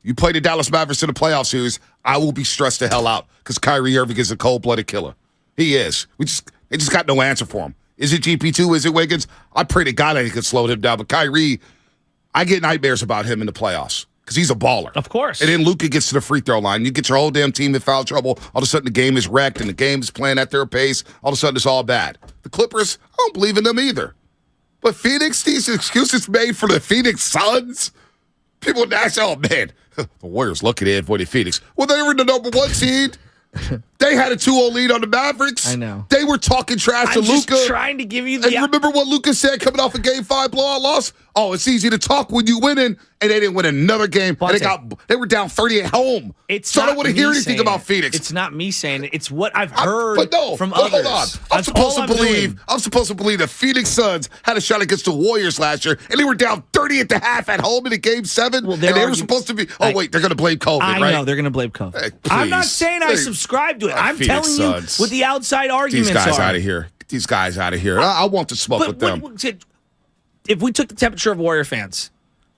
You play the Dallas Mavericks in the playoff series, I will be stressed the hell out because Kyrie Irving is a cold-blooded killer. He is. They just got no answer for him. Is it GP2? Is it Wiggins? I pray to God that he could slow him down. But Kyrie, I get nightmares about him in the playoffs because he's a baller.
Of course.
And then Luka gets to the free throw line. You get your whole damn team in foul trouble. All of a sudden the game is wrecked and the game is playing at their pace. All of a sudden it's all bad. The Clippers, I don't believe in them either. But Phoenix, these excuses made for the Phoenix Suns. People ask, oh man, the Warriors lucky they avoided Phoenix. Well, they were the number 1 seed. They had a 2-0 lead on the Mavericks.
I know.
They were talking trash to Luka.
I'm trying to give you the...
And remember what Luka said coming off a Game 5 blowout loss? Oh, it's easy to talk when you winning, and they didn't win another game. And they were down 30 at home. So I don't want to hear anything about Phoenix.
It's not me saying it. It's what I've heard from others.
Hold on. I'm supposed to believe the Phoenix Suns had a shot against the Warriors last year, and they were down 30 at the half at home in a Game 7, and they were supposed to be... Oh, wait, they're going to blame COVID, right?
I know, they're going to blame COVID. Hey, I'm not saying I subscribe to it. I'm telling you what the outside arguments are.
These guys out of here. These guys out of here. I want to smoke with them.
If we took the temperature of Warrior fans,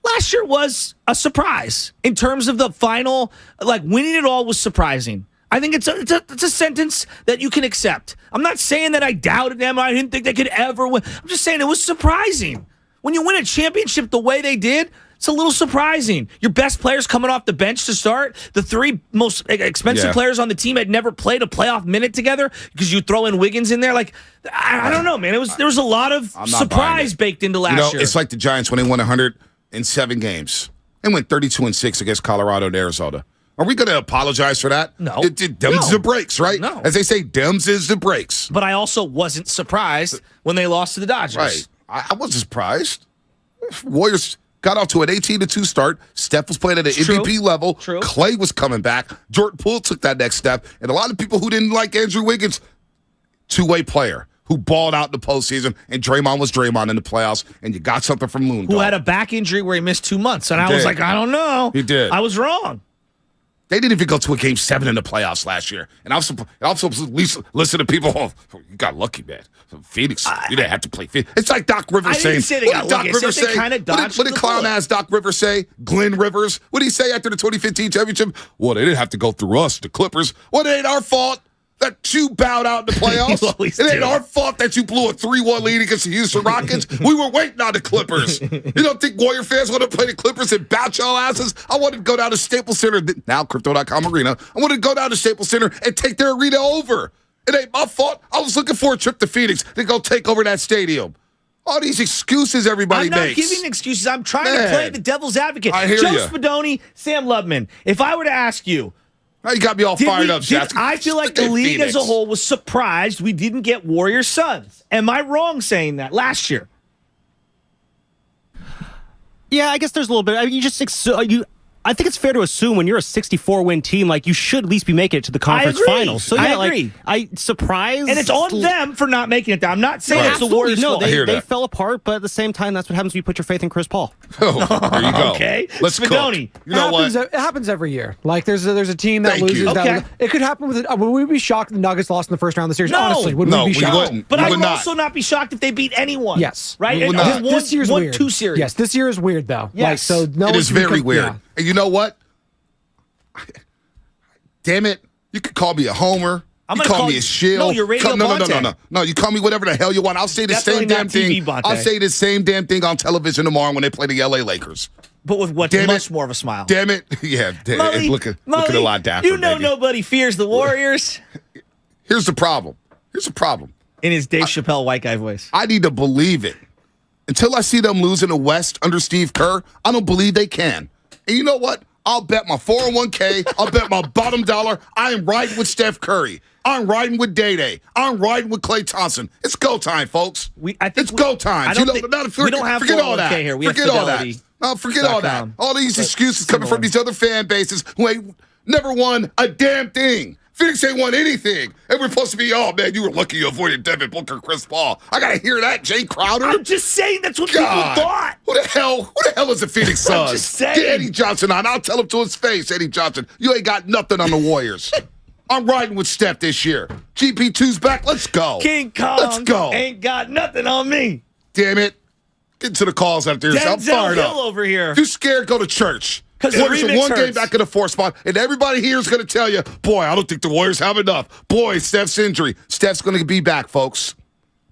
last year was a surprise in terms of the final, like winning it all was surprising. I think it's a sentence that you can accept. I'm not saying that I doubted them. I didn't think they could ever win. I'm just saying it was surprising. When you win a championship the way they did, it's a little surprising. Your best players coming off the bench to start. The 3 most expensive players on the team had never played a playoff minute together because you throw in Wiggins in there. Like, I don't know, man. There was a lot of surprise baked into last year.
It's like the Giants when they won 107 games. They went 32-6 against Colorado and Arizona. Are we going to apologize for that?
No.
Dems the breaks, right?
No.
As they say, Dems is the breaks.
But I also wasn't surprised when they lost to the Dodgers.
Right. I wasn't surprised. Warriors got off to an 18-2 start. Steph was playing at an MVP level.
True.
Clay was coming back. Jordan Poole took that next step. And a lot of people who didn't like Andrew Wiggins, two-way player who balled out in the postseason, and Draymond was Draymond in the playoffs, and you got something from Loon.
Who had a back injury where he missed 2 months. And I was like, I don't know.
He did.
I was wrong.
They didn't even go to a Game 7 in the playoffs last year. And also at least listen to people, you got lucky, man. Phoenix, you didn't have to play Phoenix. It's like Doc Rivers saying, what did Doc Rivers say? What did clown-ass Doc Rivers say? Glenn Rivers? What did he say after the 2015 championship? Well, they didn't have to go through us, the Clippers. Well, it ain't our fault that you bowed out in the playoffs. It ain't our fault that you blew a 3-1 lead against the Houston Rockets. We were waiting on the Clippers. You don't think Warrior fans want to play the Clippers and bout y'all asses? I wanted to go down to Staples Center, now Crypto.com Arena. I wanted to go down to Staples Center and take their arena over. It ain't my fault. I was looking for a trip to Phoenix to go take over that stadium. All these excuses everybody makes.
I'm not giving excuses. I'm trying to play the devil's advocate.
I hear
Joe
you.
Spadoni, Sam Lubman, if I were to ask you,
now you got me all fired up, Shaq.
I feel like the league as a whole was surprised we didn't get Warriors Suns. Am I wrong saying that last year?
Yeah, I guess there's a little bit. I mean, I think it's fair to assume when you're a 64-win team, like, you should at least be making it to the conference finals. So yeah,
I agree.
Surprised,
and it's on them for not making it there. I'm not saying it's the Warriors' fault.
They fell apart, but at the same time, that's what happens when you put your faith in Chris Paul.
Oh, there you go.
Okay,
let's
Spadoni.
You know what?
It happens every year. Like there's a team that loses.
Okay.
It could happen with. Would we be shocked if the Nuggets lost in the first round of the series?
No.
Honestly, would we be shocked?
Wouldn't.
But I would also not be shocked if they beat anyone.
Yes,
right.
We would not.
This year's weird.
2 series.
Yes, this year is weird though.
Yes,
like, so no,
it is very weird.
Yeah.
And you know what? Damn it! You could call me a homer.
I'm
you
gonna
call me a shill.
No, you're Radio Bonte.
No. You call me whatever the hell you want. I'll say the same damn thing. I'll say the same damn thing on television tomorrow when they play the LA Lakers.
But with what's much more of a smile.
Damn it! Yeah,
Molly,
looking a lot dapper.
You know
baby.
nobody fears the Warriors.
Here's the problem.
In his Dave Chappelle white guy voice.
I need to believe it. Until I see them lose in the West under Steve Kerr, I don't believe they can. And you know what? I'll bet my 401k. I'll bet my bottom dollar. I am riding with Steph Curry. I'm riding with Day-Day. I'm riding with Klay Thompson. It's go time, folks. It's go time.
We don't have
forget all that.
Here. We
forget
have
all that. No, forget all that. All these excuses coming from these other fan bases who ain't never won a damn thing. Phoenix ain't won anything. And we're supposed to be, oh, man, you were lucky you avoided Devin Booker, Chris Paul. I got to hear that, Jay Crowder.
I'm just saying that's what people thought.
Who the hell is the Phoenix Suns?
I'm just saying.
Get Eddie Johnson on. I'll tell him to his face, Eddie Johnson, you ain't got nothing on the Warriors. I'm riding with Steph this year. GP2's back. Let's go.
King Kong
Let's go.
ain't got nothing on me.
Damn it. Get to the calls after this. I'm fired up.
Over here.
If you're scared, go to church.
Because
Warriors are one game back in the 4th spot, and everybody here is going to tell you, boy, I don't think the Warriors have enough. Boy, Steph's injury. Steph's going to be back, folks.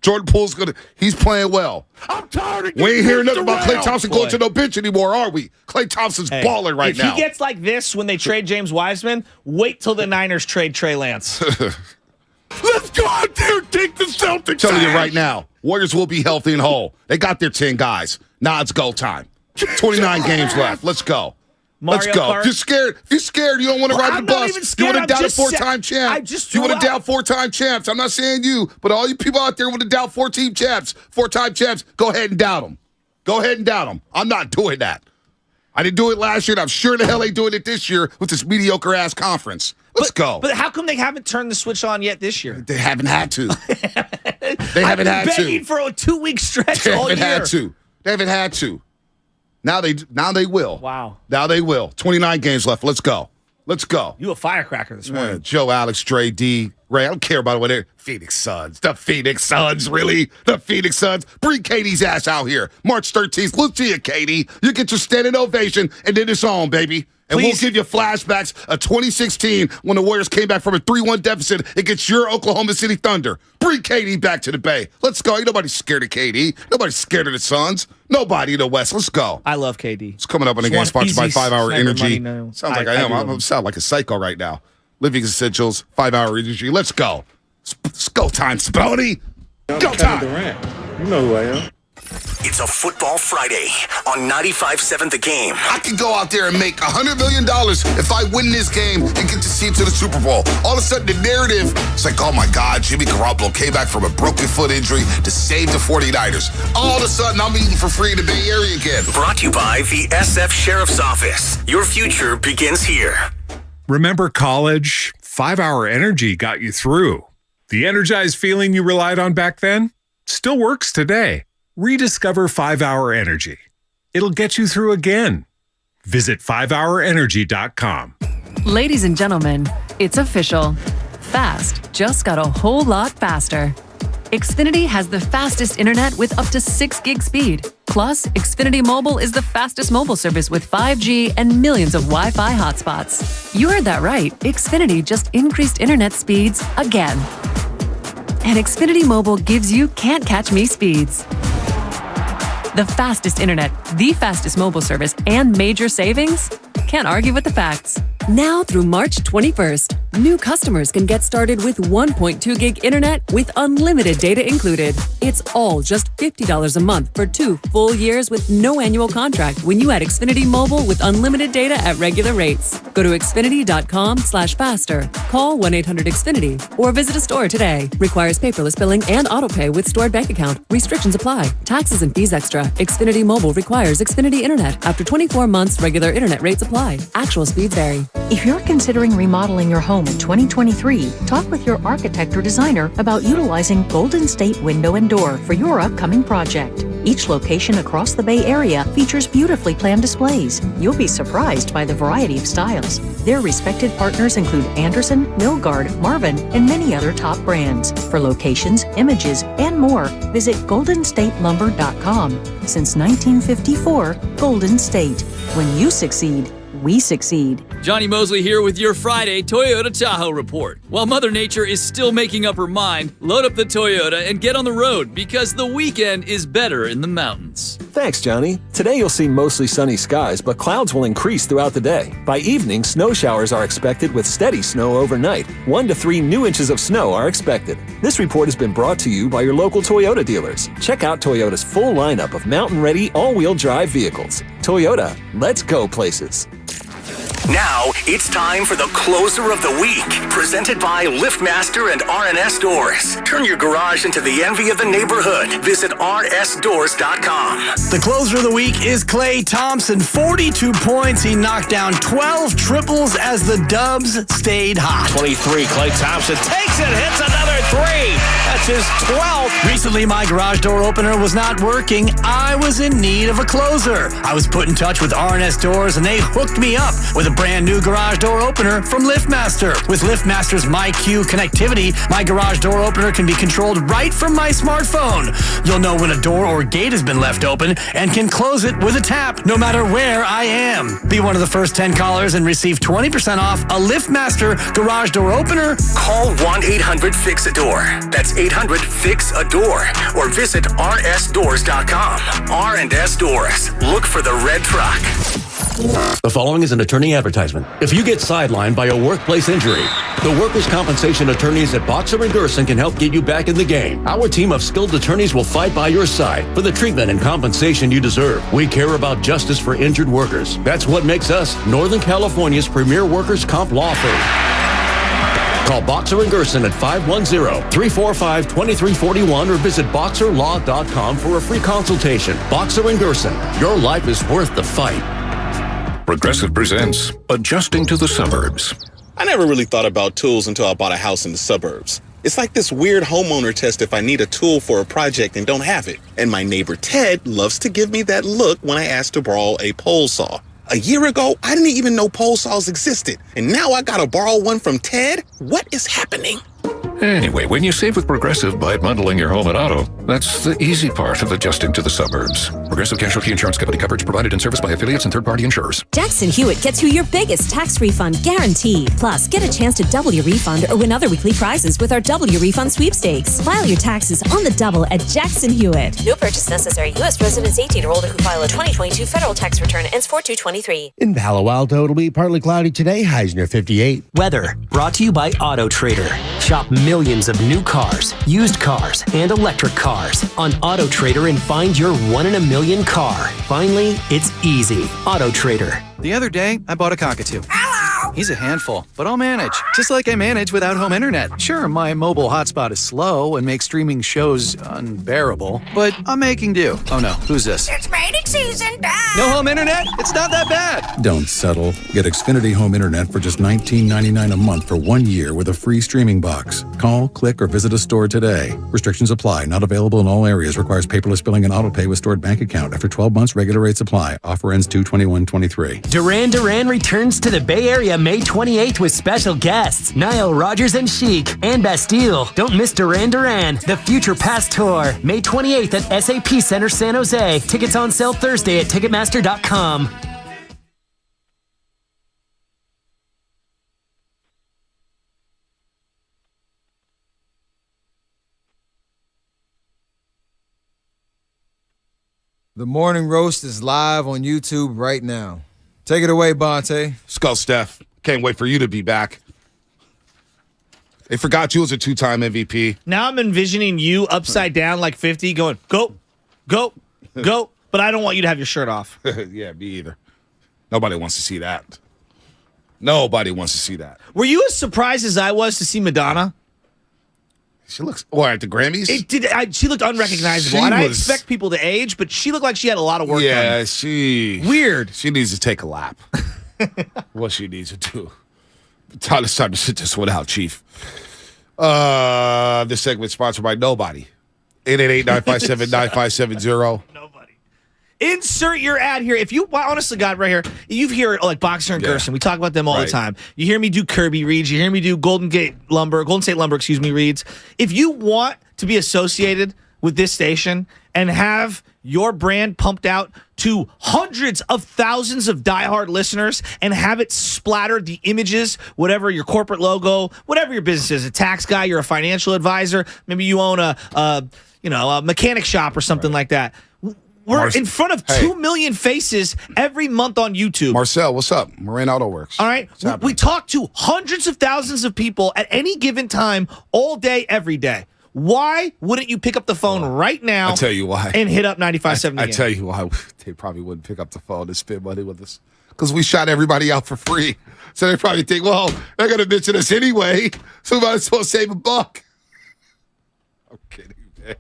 Jordan Poole's he's playing well.
I'm tired of
we ain't hearing nothing about Klay Thompson going to no bench anymore, are we? Klay Thompson's balling right now.
If he gets like this when they trade James Wiseman, wait till the Niners trade Trey Lance.
Let's go out there and take the Celtics. I'm telling you right now, Warriors will be healthy and whole. They got their 10 guys. Now it's go time. 29 games left. Let's go. Let's go.
Kart.
If you're scared, you don't want to ride the bus. You want to doubt a 4-time champ. You want to doubt 4-time champs. I'm not saying you, but all you people out there want to doubt 4-time champs, go ahead and doubt them. Go ahead and doubt them. I'm not doing that. I didn't do it last year, and I'm sure the hell ain't doing it this year with this mediocre-ass conference. Let's go.
But how come they haven't turned the switch on yet this year?
They haven't had to. They haven't had to.
Begging for a 2-week stretch all year.
They haven't had to. Now they will.
Wow.
Now they will. 29 games left. Let's go. Let's go.
You a firecracker this morning.
Joe, Alex, Dre, D, Ray. I don't care about what they're. Phoenix Suns. The Phoenix Suns, really? The Phoenix Suns. Bring Katie's ass out here. March 13th. Let's see you, Katie. You get your standing ovation, and then it's on, baby. And we'll give you flashbacks of 2016 when the Warriors came back from a 3-1 deficit against your Oklahoma City Thunder. Bring KD back to the Bay. Let's go. Ain't nobody scared of KD. Nobody's scared of the Suns. Nobody in the West. Let's go.
I love KD.
It's coming up on the game sponsored by 5 Hour Energy. Sounds like I am. I sound like a psycho right now. Living Essentials, 5 Hour Energy. Let's go. It's go time, Spody. Go time.
You know who I am. It's a football Friday on 95.7 The Game.
I could go out there and make $100 million if I win this game and get to see it to the Super Bowl. All of a sudden, the narrative, it's like, oh my God, Jimmy Garoppolo came back from a broken foot injury to save the 49ers. All of a sudden, I'm eating for free in the Bay Area again.
Brought to you by the SF Sheriff's Office. Your future begins here.
Remember college? 5-Hour Energy got you through. The energized feeling you relied on back then still works today. Rediscover 5-Hour Energy. It'll get you through again. Visit 5hourenergy.com.
Ladies and gentlemen, it's official. Fast just got a whole lot faster. Xfinity has the fastest internet with up to 6 gig speed. Plus, Xfinity Mobile is the fastest mobile service with 5G and millions of Wi-Fi hotspots. You heard that right. Xfinity just increased internet speeds again. And Xfinity Mobile gives you can't catch me speeds. The fastest internet, the fastest mobile service, and major savings? Can't argue with the facts. Now through March 21st, new customers can get started with 1.2 gig internet with unlimited data included. It's all just $50 a month for 2 full years with no annual contract when you add Xfinity Mobile with unlimited data at regular rates. Go to Xfinity.com/faster, call 1-800-XFINITY, or visit a store today. Requires paperless billing and autopay with stored bank account. Restrictions apply. Taxes and fees extra. Xfinity Mobile requires Xfinity Internet. After 24 months, regular internet rates apply. Actual speeds vary.
If you're considering remodeling your home in 2023, talk with your architect or designer about utilizing Golden State Window and Door for your upcoming project. Each location across the Bay Area features beautifully planned displays. You'll be surprised by the variety of styles. Their respected partners include Anderson, Milgard, Marvin, and many other top brands. For locations, images, and more, visit goldenstatelumber.com. Since 1954, Golden State. When you succeed, we succeed.
Johnny Mosley here with your Friday Toyota Tahoe report. While Mother Nature is still making up her mind, load up the Toyota and get on the road because the weekend is better in the mountains.
Thanks, Johnny. Today you'll see mostly sunny skies, but clouds will increase throughout the day. By evening, snow showers are expected with steady snow overnight. 1 to 3 new inches of snow are expected. This report has been brought to you by your local Toyota dealers. Check out Toyota's full lineup of mountain-ready all-wheel drive vehicles. Toyota, let's go places.
Now, it's time for the Closer of the Week, presented by LiftMaster and RNS Doors. Turn your garage into the envy of the neighborhood. Visit rsdoors.com.
The Closer of the Week is Klay Thompson. 42 points. He knocked down 12 triples as the Dubs stayed hot.
23, Klay Thompson takes it, hits another 3. That's his 12th.
Recently, my garage door opener was not working. I was in need of a closer. I was put in touch with RNS Doors, and they hooked me up with a brand new garage door opener from LiftMaster. With LiftMaster's MyQ connectivity, my garage door opener can be controlled right from my smartphone. You'll know when a door or gate has been left open and can close it with a tap, no matter where I am. Be one of the first 10 callers and receive 20% off a LiftMaster garage door opener.
Call 1-800-FIX-A-DOOR. That's 800-FIX-A-DOOR. Or visit rsdoors.com. R&S Doors. Look for the red truck.
The following is an attorney advertisement. If you get sidelined by a workplace injury, the workers' compensation attorneys at Boxer & Gerson can help get you back in the game. Our team of skilled attorneys will fight by your side for the treatment and compensation you deserve. We care about justice for injured workers. That's what makes us Northern California's premier workers' comp law firm. Call Boxer & Gerson at 510-345-2341 or visit boxerlaw.com for a free consultation. Boxer & Gerson, your life is worth the fight.
Progressive presents Adjusting to the Suburbs.
I never really thought about tools until I bought a house in the suburbs. It's like this weird homeowner test if I need a tool for a project and don't have it. And my neighbor Ted loves to give me that look when I ask to borrow a pole saw. A year ago, I didn't even know pole saws existed. And now I gotta borrow one from Ted? What is happening?
Anyway, when you save with Progressive by bundling your home and auto, that's the easy part of adjusting to the suburbs. Progressive Casualty Insurance Company coverage provided in service by affiliates and third-party insurers.
Jackson Hewitt gets you your biggest tax refund guaranteed. Plus, get a chance to double your refund or win other weekly prizes with our Double Your Refund sweepstakes. File your taxes on the double at Jackson Hewitt. No purchase necessary. U.S. residents 18 or older who file a 2022 federal tax return ends 4/2/23.
In Palo Alto, it'll be partly cloudy today. Highs near 58.
Weather brought to you by Auto Trader. Shop
millions of new cars, used cars, and electric cars on AutoTrader and find your 1 in a million car. Finally, it's easy. AutoTrader.
The other day, I bought a cockatoo. Hello! He's a handful, but I'll manage. Just like I manage without home internet. Sure, my mobile hotspot is slow and makes streaming shows unbearable, but I'm making do. Oh no, who's this?
It's mating season, Dad!
No home internet? It's not that bad!
Don't settle. Get Xfinity Home Internet for just $19.99 a month for 1 year with a free streaming box. Call, click, or visit a store today. Restrictions apply. Not available in all areas. Requires paperless billing and autopay with stored bank account. After 12 months, regular rates apply. Offer ends 2/21/23.
Duran Duran returns to the Bay Area May 28th with special guests Nile Rodgers and Chic and Bastille. Don't miss Duran Duran, the Future Past Tour, May 28th at SAP Center San Jose. Tickets on sale Thursday at Ticketmaster.com.
The Morning Roast is live on YouTube right now. Take it away, Bonte.
Let's go, Steph. Can't wait for you to be back. They forgot you as a 2-time MVP.
Now I'm envisioning you upside down like 50 going, go, go, go. But I don't want you to have your shirt off.
Yeah, me either. Nobody wants to see that. Nobody wants to see that.
Were you as surprised as I was to see Madonna?
She looks, at the Grammys?
She looked unrecognizable. I expect people to age, but she looked like she had a lot of work done.
Yeah,
Weird.
She needs to take a lap. What she needs to do. It's time to sit this one out, Chief. This segment is sponsored by Nobody. 888-957-9570.
Insert your ad here. If you, honestly, God, right here, you hear like Boxer and Gerson. We talk about them all the time. You hear me do Kirby reads. You hear me do Golden State Lumber, reads. If you want to be associated with this station and have your brand pumped out to hundreds of thousands of diehard listeners and have it splattered the images, whatever your corporate logo, whatever your business is, a tax guy, you're a financial advisor, maybe you own a mechanic shop or something like that. We're in front of 2 million faces every month on YouTube.
Marcel, what's up? Moran Auto Works.
All right. We talk to hundreds of thousands of people at any given time, all day, every day. Why wouldn't you pick up the phone right now?
I'll tell you why.
And hit up 95.7
I tell you why they probably wouldn't pick up the phone and spend money with us. Because we shot everybody out for free. So they probably think, well, they're going to mention us anyway, so we might as well save $1. I'm kidding, man.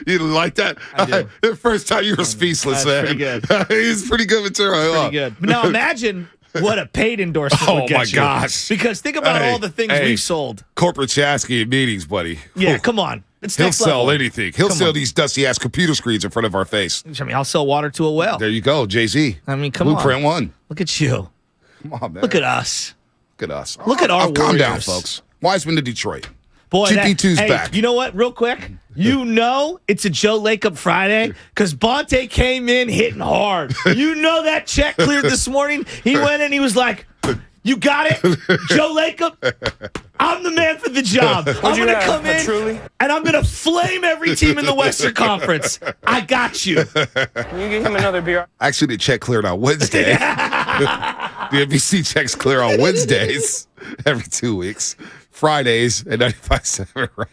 You didn't like that?
I do.
The first time you were speechless, man.
Pretty good.
He's pretty good material.
Pretty good. But now imagine what a paid endorsement would get you.
Oh, my gosh.
Because think about all the things we've sold.
Corporate Chasky in meetings, buddy.
Yeah, come on.
He'll sell anything. He'll sell these dusty-ass computer screens in front of our face.
I mean, I'll sell water to a well.
There you go, Jay-Z.
I mean, come
Blueprint
on.
One.
Look at you.
Come on, man.
Look at us.
Look at us.
Look at our
Calm down,
warriors.
folks. Wiseman to Detroit.
Boy,
GP2's back.
You know what? Real quick, you know it's a Joe Lacob Friday because Bonte came in hitting hard. You know that check cleared this morning. He went in, he was like, "You got it, Joe Lacob. I'm the man for the job. I'm going to come in and I'm going to flame every team in the Western Conference. I got you."
Can you get him another beer?
Actually, the check cleared on Wednesday. The NBC checks clear on Wednesdays every 2 weeks. Fridays at 95.7, right?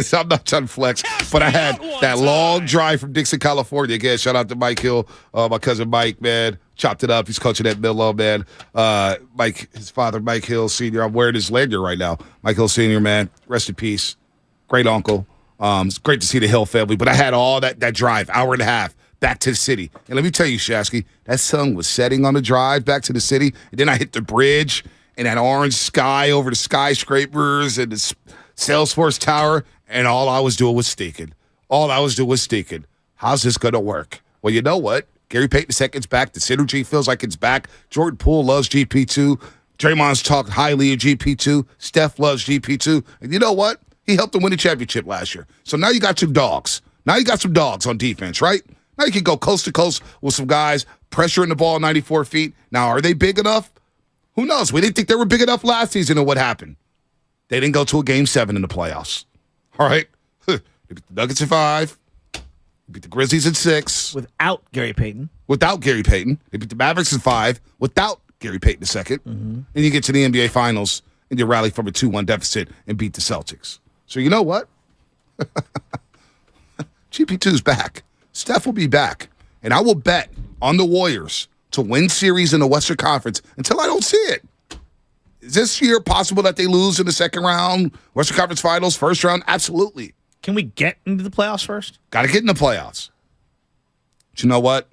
So I'm not trying to flex, but I had that long drive from Dixon, California. Again, shout out to Mike Hill, my cousin Mike, man. Chopped it up. He's coaching at Midlow, man. Mike, his father, Mike Hill Sr. I'm wearing his lanyard right now. Mike Hill Sr., man. Rest in peace. Great uncle. It's great to see the Hill family. But I had all that drive, hour and a half, back to the city. And let me tell you, Shasky, that sun was setting on the drive back to the city. And then I hit the bridge and that orange sky over the skyscrapers and the Salesforce Tower, and all I was doing was thinking. How's this going to work? Well, you know what? Gary Payton II's back. The synergy feels like it's back. Jordan Poole loves GP2. Draymond's talked highly of GP2. Steph loves GP2. And you know what? He helped them win the championship last year. So now you got some dogs. Now you got some dogs on defense, right? Now you can go coast to coast with some guys pressuring the ball 94 feet. Now, are they big enough? Who knows? We didn't think they were big enough last season, and what happened? They didn't go to a Game 7 in the playoffs. All right? They beat the Nuggets in 5. They beat the Grizzlies in 6.
Without Gary Payton.
They beat the Mavericks in 5 without Gary Payton II. Mm-hmm. And you get to the NBA Finals, and you rally from a 2-1 deficit and beat the Celtics. So you know what? GP2's back. Steph will be back. And I will bet on the Warriors to win series in the Western Conference until I don't see it. Is this year possible that they lose in the second round, Western Conference Finals, first round? Absolutely.
Can we get into the playoffs first?
Got to get in the playoffs. But you know what?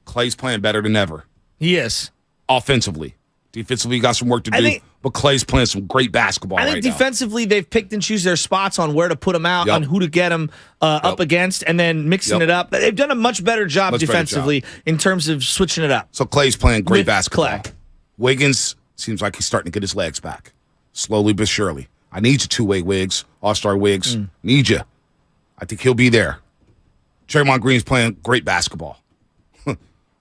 Clay's playing better than ever.
He is.
Offensively. Defensively, you got some work to do. But Clay's playing some great basketball right now.
I think defensively, they've picked and choose their spots on where to put him out, on who to get him up against, and then mixing it up. They've done a much better job defensively in terms of switching it up.
So Clay's playing great basketball.
Clay.
Wiggins seems like he's starting to get his legs back. Slowly but surely. I need you two-way Wiggs, all-star Wiggs. Need you. I think he'll be there. Draymond Green's playing great basketball.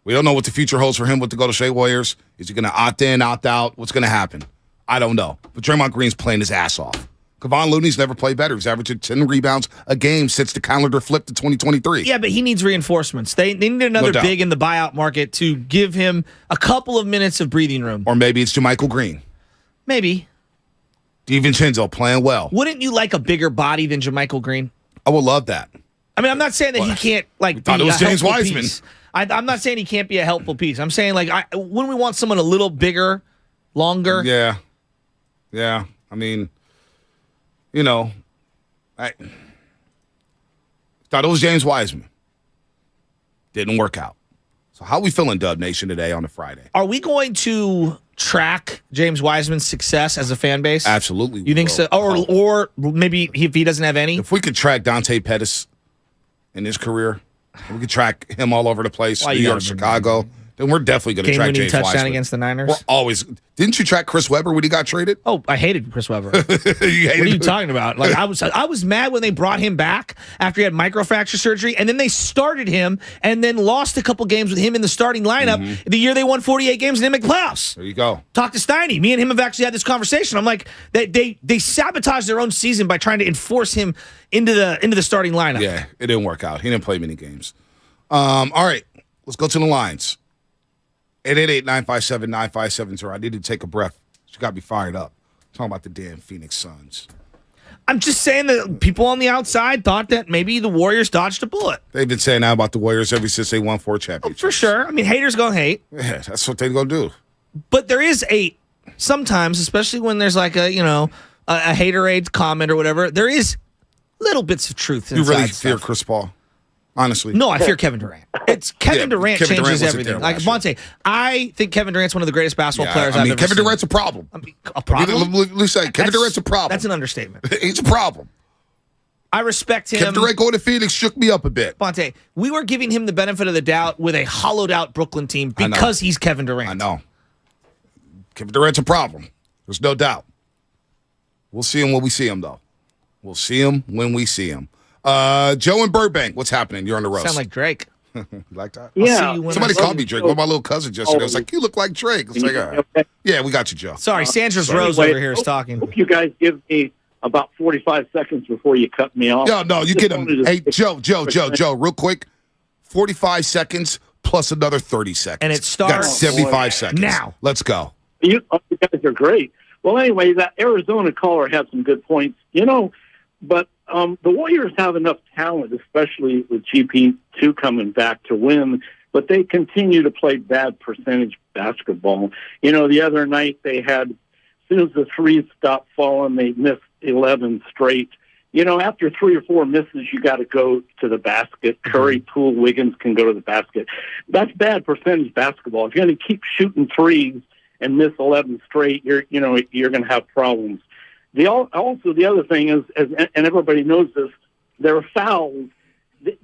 We don't know what the future holds for him with the Golden State Warriors. Is he going to opt in, opt out? What's going to happen? I don't know. But Draymond Green's playing his ass off. Kevon Looney's never played better. He's averaging 10 rebounds a game since the calendar flipped to 2023.
Yeah, but he needs reinforcements. They need another big in the buyout market to give him a couple of minutes of breathing room.
Or maybe it's JaMychal Green.
Maybe.
DiVincenzo playing well.
Wouldn't you like a bigger body than JaMychal Green?
I would love that.
I mean, I'm not saying that he can't be
thought it was
a
James
helpful
Wiseman.
piece. I'm not saying he can't be a helpful piece. I'm saying, when we want someone a little bigger, longer.
Yeah. Yeah. I mean, I thought it was James Wiseman. Didn't work out. So how we feeling, Dub Nation, today on a Friday?
Are we going to track James Wiseman's success as a fan base?
Absolutely.
You think so? Or maybe if he doesn't have any?
If we could track Dante Pettis in his career, we could track him all over the place, New York, Chicago. Then we're definitely going to track James Wiseman.
Touchdown against the Niners.
We're always. Didn't you track Chris Webber when he got traded?
Oh, I hated Chris Webber. What are you talking about? I was mad when they brought him back after he had microfracture surgery, and then they started him, and then lost a couple games with him in the starting lineup. The year they won 48 games and didn't make the playoffs.
There you go.
Talk to Steiny. Me and him have actually had this conversation. I'm like, they sabotaged their own season by trying to enforce him into the starting lineup.
Yeah, it didn't work out. He didn't play many games. All right, let's go to the lines. 888-957-9570. I need to take a breath. She got me fired up. Talking about the damn Phoenix Suns.
I'm just saying that people on the outside thought that maybe the Warriors dodged a bullet.
They've been saying that about the Warriors ever since they won 4 championships.
For sure. I mean, haters gonna hate.
Yeah, that's what they're going to do.
But there is sometimes, especially when there's like a haterade comment or whatever, there is little bits of truth inside.
You really fear Chris Paul? Honestly.
No, I fear Kevin Durant. It's Kevin Durant changes everything. Like Monte, I think Kevin Durant's one of the greatest basketball players I've ever
Kevin
seen.
Durant's a problem.
A problem?
Let's say Kevin Durant's a problem.
That's an understatement.
He's a problem.
I respect him.
Kevin Durant going to Phoenix shook me up a bit.
Monte, we were giving him the benefit of the doubt with a hollowed out Brooklyn team because he's Kevin Durant.
I know. Kevin Durant's a problem. There's no doubt. We'll see him when we see him, though. We'll see him when we see him. Joe in Burbank, what's happening? You're on the roast.
Sound like Drake.
Like that?
Yeah.
Somebody called me Drake. One of my little cousins yesterday. I was like, you look like Drake. I was like, all right. Yeah, we got you, Joe.
Sorry, Sandra's Rose over here is talking.
Hope you guys give me about 45 seconds before you cut me off.
No, you get him. Hey, Joe, real quick. 45 seconds plus another 30 seconds.
And it starts.
Got 75 seconds.
Now.
Let's go.
You guys are great. Well, anyway, that Arizona caller had some good points. But the Warriors have enough talent, especially with GP2 coming back to win, but they continue to play bad percentage basketball. The other night they had, as soon as the threes stopped falling, they missed 11 straight. After 3 or 4 misses, you got to go to the basket. Curry, Poole, Wiggins can go to the basket. That's bad percentage basketball. If you're going to keep shooting threes and miss 11 straight, you're going to have problems. The other thing is, and everybody knows this, there are fouls.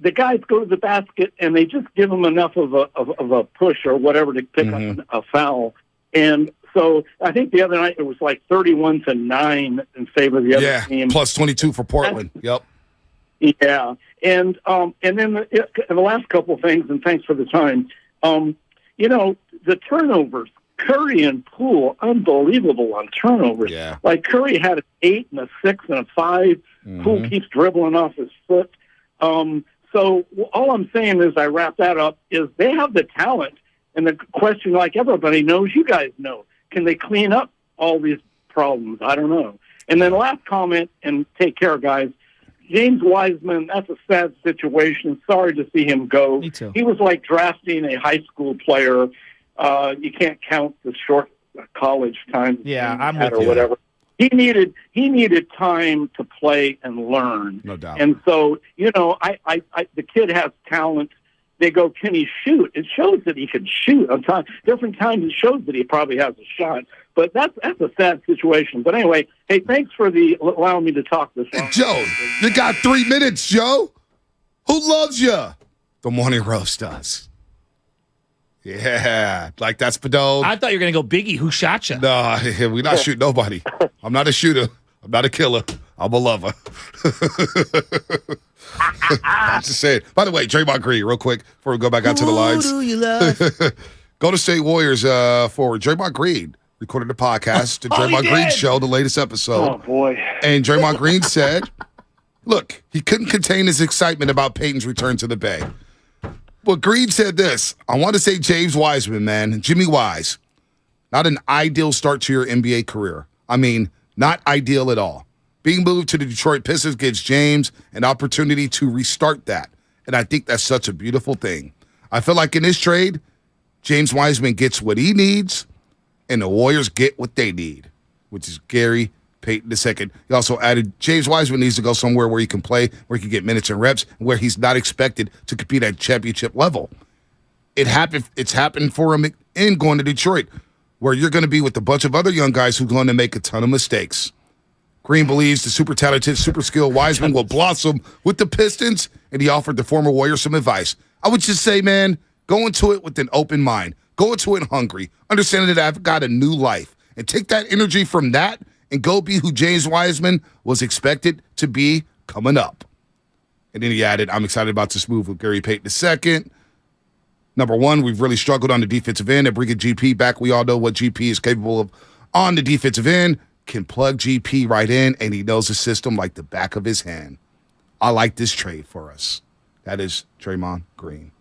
The guys go to the basket and they just give them enough of a push or whatever to pick up a foul. And so I think the other night it was like 31-9 in favor of the other team.
Plus 22 for Portland. Yep.
Yeah, and then the last couple of things, and thanks for the time. The turnovers. Curry and Poole, unbelievable on turnovers.
Yeah.
Like Curry had an 8 and a 6 and a 5. Poole keeps dribbling off his foot. So all I'm saying is, I wrap that up, is they have the talent. And the question, like everybody knows, you guys know, can they clean up all these problems? I don't know. And then last comment, and take care, guys. James Wiseman, that's a sad situation. Sorry to see him go.
Me too.
He was like drafting a high school player. You can't count the short college time.
Yeah, I'm
with
with you.
whatever. He needed time to play and learn.
No doubt.
And so, the kid has talent. They go, can he shoot? It shows that he can shoot. Different times it shows that he probably has a shot. But that's a sad situation. But anyway, hey, thanks for allowing me to talk this long.
Joe, you got 3 minutes, Joe. Who loves you? The Morning Roast does. Yeah, like that's Spadone.
I thought you were going to go Biggie. Who shot you?
No, we're not shooting nobody. I'm not a shooter. I'm not a killer. I'm a lover. I'm just saying. By the way, Draymond Green, real quick, before we go back out to the lines.
Who do you love?
Golden State Warriors for Draymond Green recorded a podcast, the Draymond Green Show, the latest episode.
Oh, boy.
And Draymond Green said, look, he couldn't contain his excitement about Payton's return to the Bay. Well, Green said this. I want to say James Wiseman, man, Jimmy Wise, not an ideal start to your NBA career. I mean, not ideal at all. Being moved to the Detroit Pistons gives James an opportunity to restart that. And I think that's such a beautiful thing. I feel like in this trade, James Wiseman gets what he needs, and the Warriors get what they need, which is Gary Payton II. He also added James Wiseman needs to go somewhere where he can play, where he can get minutes and reps, and where he's not expected to compete at championship level. It's happened for him in going to Detroit, where you're going to be with a bunch of other young guys who are going to make a ton of mistakes. Green believes the super talented, super skilled Wiseman will blossom with the Pistons, and he offered the former Warrior some advice. I would just say, man, go into it with an open mind. Go into it hungry, understanding that I've got a new life, and take that energy from that and go be who James Wiseman was expected to be coming up. And then he added, I'm excited about this move with Gary Payton II. Number one, we've really struggled on the defensive end, and bringing GP back. We all know what GP is capable of on the defensive end. Can plug GP right in, and he knows the system like the back of his hand. I like this trade for us. That is Draymond Green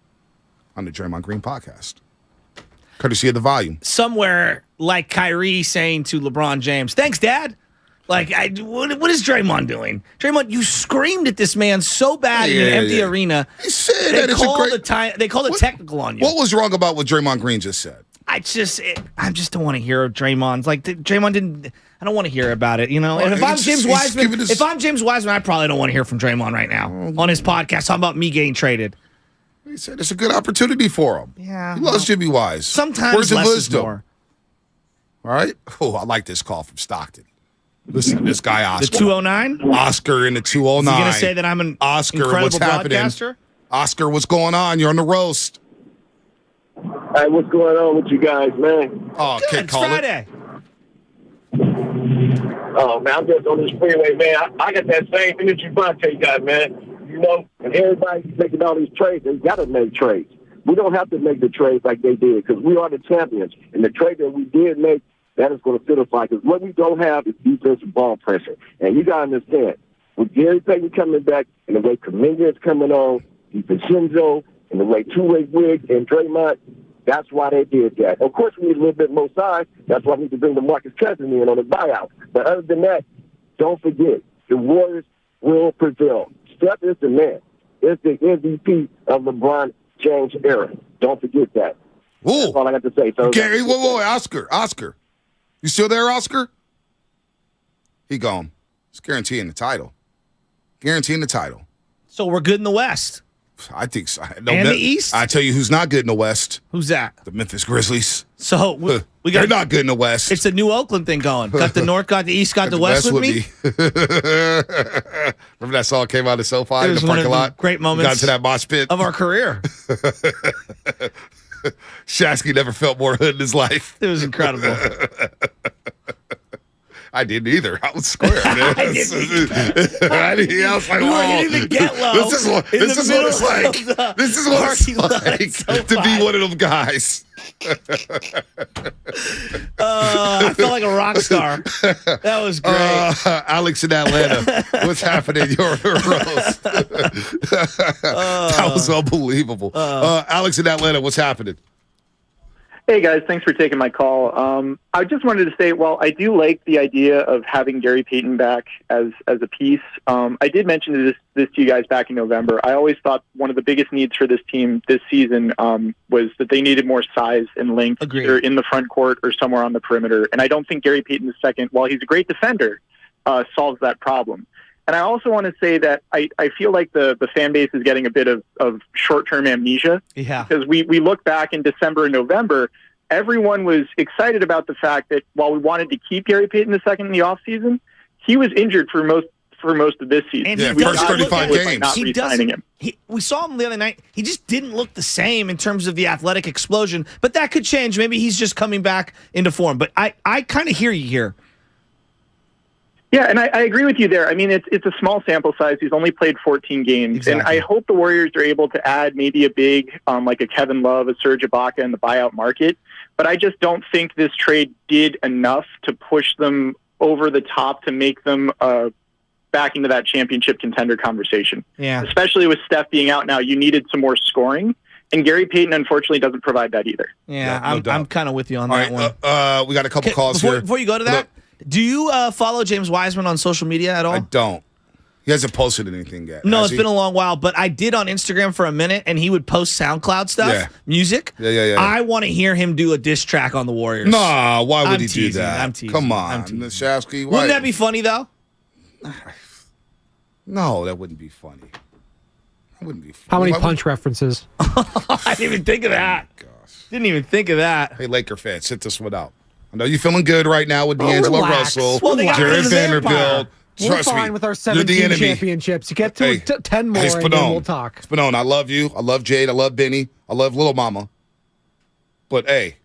on the Draymond Green podcast. Courtesy of The Volume.
Somewhere like Kyrie saying to LeBron James, thanks, Dad. Like, what is Draymond doing? Draymond, you screamed at this man so bad in an empty arena.
He said that
they called it technical on you.
What was wrong about what Draymond Green just said?
I just don't want to hear Draymond's. Like, Draymond didn't. I don't want to hear about it, And if I'm James Wiseman, I probably don't want to hear from Draymond right now on his podcast talking about me getting traded.
He said it's a good opportunity for him.
Yeah,
he loves Jimmy Wise.
Sometimes
words of
less
wisdom.
is more.
All right. Oh, I like this call from Stockton. Listen to this guy, Oscar.
The 209?
Oscar in the 209.
Is he going to say that I'm an incredible broadcaster?
Oscar, what's going on? You're on the roast.
Hey, what's going on with you guys, man?
Oh,
Good,
can't call
Friday.
Oh, man, I'm just on this freeway, man. I got that same energy Bonte got, man. And everybody's making all these trades. They got to make trades. We don't have to make the trades like they did because we are the champions. And the trade that we did make, that is going to satisfy. Because what we don't have is defensive ball pressure. And you got to understand, with Gary Payton coming back and the way Kuminga is coming on, DiVincenzo, and the way two-way Wiggs and Draymond, that's why they did that. Of course, we need a little bit more size. That's why we need to bring the Marcus Cousins in on the buyout. But other than that, don't forget, the Warriors will prevail. Steph is the man. It's the MVP of LeBron James era. Don't forget that.
Ooh.
That's all I got to say. So
Gary, whoa, Oscar. You still there, Oscar? He gone. It's guaranteeing the title.
So we're good in the West.
I think so.
And the East?
I tell you who's not good in the West.
Who's that?
The Memphis Grizzlies.
So we got.
They're not good in the West.
It's a new Oakland thing going. Got the North, got the East, got the West with me.
Remember that song came out of SoFi in the parking lot?
Great moments.
Got to that mosh pit
of our career.
Shasky never felt more hood in his life.
It was incredible.
I didn't either. I was square, man. I was like,
whoa. You didn't even get low.
This is what it's like. This is what it's like to be one of them guys.
I felt like a rock star. That was great.
Alex in Atlanta. What's happening? You're on the roast. That was unbelievable. Alex in Atlanta, what's happening?
Hey guys, thanks for taking my call. I just wanted to say, while I do like the idea of having Gary Payton back as a piece, I did mention this to you guys back in November. I always thought one of the biggest needs for this team this season was that they needed more size and length, either in the front court or somewhere on the perimeter. And I don't think Gary Payton II, while he's a great defender, solves that problem. And I also want to say that I feel like the fan base is getting a bit of short-term amnesia.
Yeah.
Because we look back in December and November, everyone was excited about the fact that while we wanted to keep Gary Payton II in the offseason, he was injured for most of this season.
And
first 35 games.
Not re-signing him.
We saw him the other night. He just didn't look the same in terms of the athletic explosion, but that could change. Maybe he's just coming back into form. But I kind of hear you here.
Yeah, and I agree with you there. I mean, it's a small sample size. He's only played 14 games.
Exactly.
And I hope the Warriors are able to add maybe a big, like a Kevin Love, a Serge Ibaka in the buyout market. But I just don't think this trade did enough to push them over the top to make them back into that championship contender conversation.
Yeah.
Especially with Steph being out now, you needed some more scoring. And Gary Payton, unfortunately, doesn't provide that either.
Yeah,
no
I'm kind of with you on
All
that
right,
one.
we got a couple calls here.
Before you go to that, do you follow James Wiseman on social media at all?
I don't. He hasn't posted anything yet.
No,
has
it's
he?
been a long while, but I did on Instagram for a minute, and he would post SoundCloud stuff, music.
Yeah.
I want to hear him do a diss track on the Warriors.
Nah, why would
I'm
he
teasing,
do that?
I'm teasing.
Come on, Shafsky.
Wouldn't that be funny, though?
No, that wouldn't be funny. That wouldn't be funny.
How many punch references?
I didn't even think of that. Didn't even think of that.
Hey, Laker fans, sit this one out. I know you're feeling good right now with D'Angelo
relax.
Russell,
Well, they got rid
Jared
of the
Vanderbilt.
vampire. We're
Trust
fine
me,
with our
you're the
17
enemy.
championships. You get to
Hey,
10 more,
hey,
and then we'll talk.
Spadone, I love you. I love Jade. I love Benny. I love Little Mama. But, hey,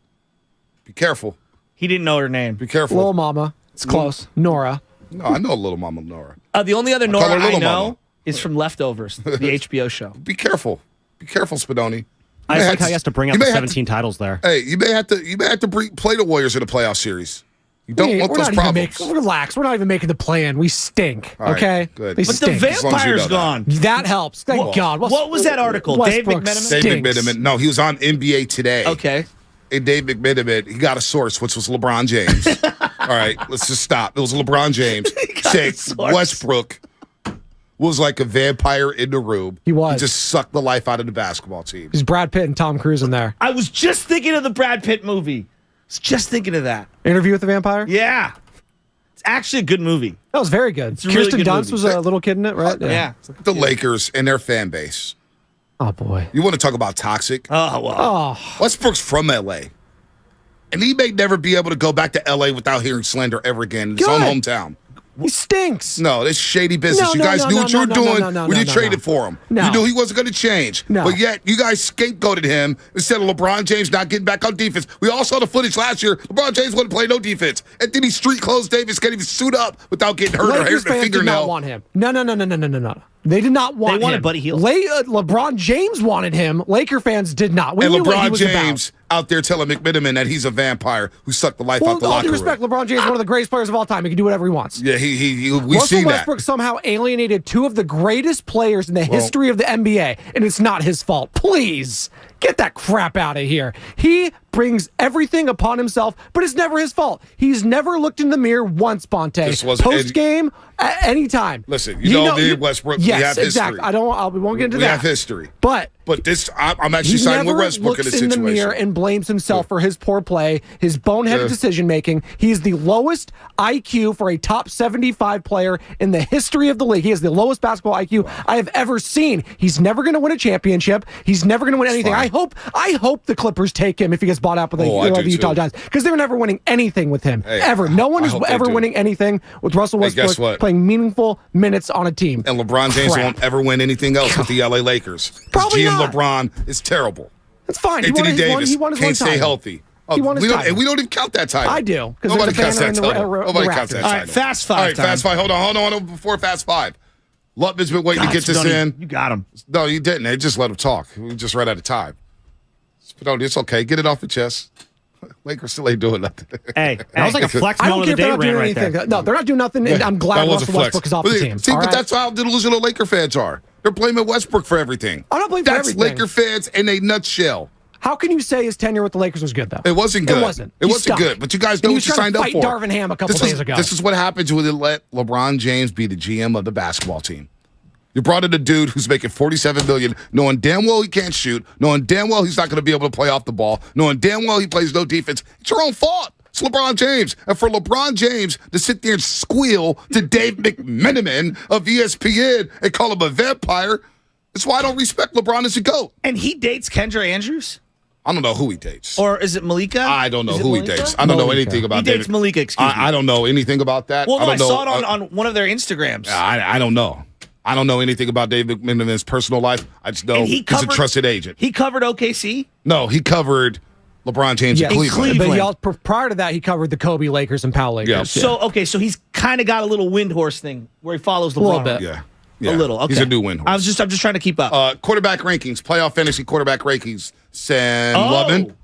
be careful.
He didn't know her name.
Be careful.
Little Mama. It's close. Nora.
No, I know Little Mama Nora.
The only other
I
Nora
call her
I
Little
know
Mama.
is from Leftovers, the HBO show.
Be careful. Be careful, Spadoni.
I just like how he has to bring up the 17 titles there.
Hey, you may have to play the Warriors in a playoff series. You don't want those problems.
Relax. We're not even making the plan. We stink.
All right,
okay?
good.
They
But the
stink.
vampire's gone.
That helps. Thank God.
What was that article? Dave
Westbrook
McMenamin?
Dave McMenamin. No, he was on NBA Today.
Okay.
And Dave McMenamin, he got a source, which was LeBron James. All right, let's just stop. It was LeBron James saying Westbrook was like a vampire in the room.
He was.
He just sucked the life out of the basketball team.
There's Brad Pitt and Tom Cruise in there.
I was just thinking of the Brad Pitt movie. I was just thinking of that.
Interview with the Vampire?
Yeah. It's actually a good movie.
That was very good.
It's a really
Kirsten
good
Dunst
movie.
was a little kid in it, right?
Yeah.
The Lakers and their fan base.
Oh, boy.
You want to talk about toxic?
Oh, wow.
Oh.
Westbrook's from L.A. And he may never be able to go back to L.A. without hearing slander ever again in his own hometown.
He stinks.
No, it's shady business. You guys knew what you were doing when you traded for him.
No.
You knew he wasn't going to change.
No.
But yet, you guys scapegoated him instead of LeBron James not getting back on defense. We all saw the footage last year. LeBron James wouldn't play no defense. And then he street clothes Davis can't even suit up without getting hurt or
Lakers
hurting a
fans did not
fingernail.
want him. No. They did not want him.
They wanted Buddy Hield.
LeBron James wanted him. Laker fans did not. We
And
knew what he
LeBron
was
James out there telling McMenamin that he's a vampire who sucked the life
about.
out the
Well, all
locker
due
room.
respect, LeBron James is one of the greatest players of all time. He can do whatever he wants.
Yeah, we've
Russell
seen that.
Westbrook somehow alienated two of the greatest players in the history of the NBA, and it's not his fault. Please, get that crap out of here. He brings everything upon himself, but it's never his fault. He's never looked in the mirror once, Bonte. Post game, at any time.
Listen, you know me and Westbrook.
Yes,
we have
exactly.
history.
We won't get into
we
that.
have history.
But
this, I'm actually siding with Westbrook in this
situation. He
situation.
never looks in the mirror and blames himself for his poor play, his boneheaded decision making. He is the lowest IQ for a top 75 player in the history of the league. He has the lowest basketball IQ I have ever seen. He's never going to win a championship. He's never going to win anything. I hope the Clippers take him if he gets bought out by the Utah Jazz, because they're never winning anything with him ever. No one is ever winning anything with Russell Westbrook playing meaningful minutes on a team.
And LeBron James won't ever win anything else with the LA Lakers.
Probably
GM
not.
LeBron is terrible.
It's fine.
Anthony Davis
he won his
can't stay
title.
healthy.
He won his title.
And we don't even count that title.
I do, because
Nobody
there's
counts
a banner
that
in the
title. Nobody counts that
All
title.
right, Fast Five.
All right, Fast Five. Hold on. Before Fast Five. Lutman's been waiting to get this in.
You got him.
No, you didn't. They just let him talk. We just ran out of time. But it's okay. Get it off your chest. Lakers still ain't doing nothing.
Hey, that was like a flex
I don't
moment
care
of
if
the day
they're not doing
rant right
anything.
there.
No, they're not doing nothing. And I'm glad
That was a
Russell
flex.
Westbrook is off the team.
See,
all
but
right?
that's how delusional Laker fans are. They're blaming Westbrook for everything.
I'm not blaming for
That's
everything.
Laker fans in a nutshell.
How can you say his tenure with the Lakers was good, though?
It wasn't good.
It wasn't.
It wasn't good. But you guys know what you signed up for.
He was trying to fight Darvin Ham a couple days ago.
This is what happens when they let LeBron James be the GM of the basketball team. You brought in a dude who's making $47 million, knowing damn well he can't shoot, knowing damn well he's not going to be able to play off the ball, knowing damn well he plays no defense. It's your own fault. It's LeBron James. And for LeBron James to sit there and squeal to Dave McMenamin of ESPN and call him a vampire, it's why I don't respect LeBron as a GOAT.
And he dates Kendra Andrews?
I don't know who he dates.
Or is it Malika?
I don't know who he dates. I don't know anything about
He dates Malika, excuse me.
I don't know anything about that.
Well, no, I saw it on one of their Instagrams.
I don't know. I don't know anything about Dave McMenamin's personal life. I just know he's a trusted agent.
He covered OKC?
No, he covered LeBron James in Cleveland.
But prior to that, he covered the Kobe Lakers and Powell Lakers.
Yeah.
So he's kind of got a little windhorse thing where he follows LeBron.
A little bit.
Yeah.
A little. Okay.
He's a new windhorse.
I'm just trying to keep up.
Quarterback rankings, playoff fantasy quarterback rankings. Sam Lubman.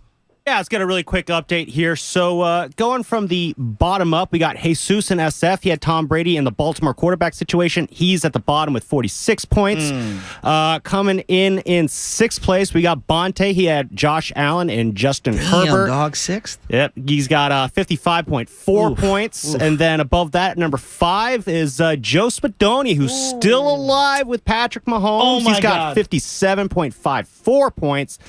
Yeah, let's get a really quick update here. So going from the bottom up, we got Jesus in SF. He had Tom Brady in the Baltimore quarterback situation. He's at the bottom with 46 points. Coming in sixth place, we got Bonte. He had Josh Allen and Justin Herbert.
Dog, sixth?
Yep, he's got 55.4 points. Oof. And then above that, number 5 is Joe Spadoni, who's still alive with Patrick Mahomes.
Oh, my
He's got 57.54 points.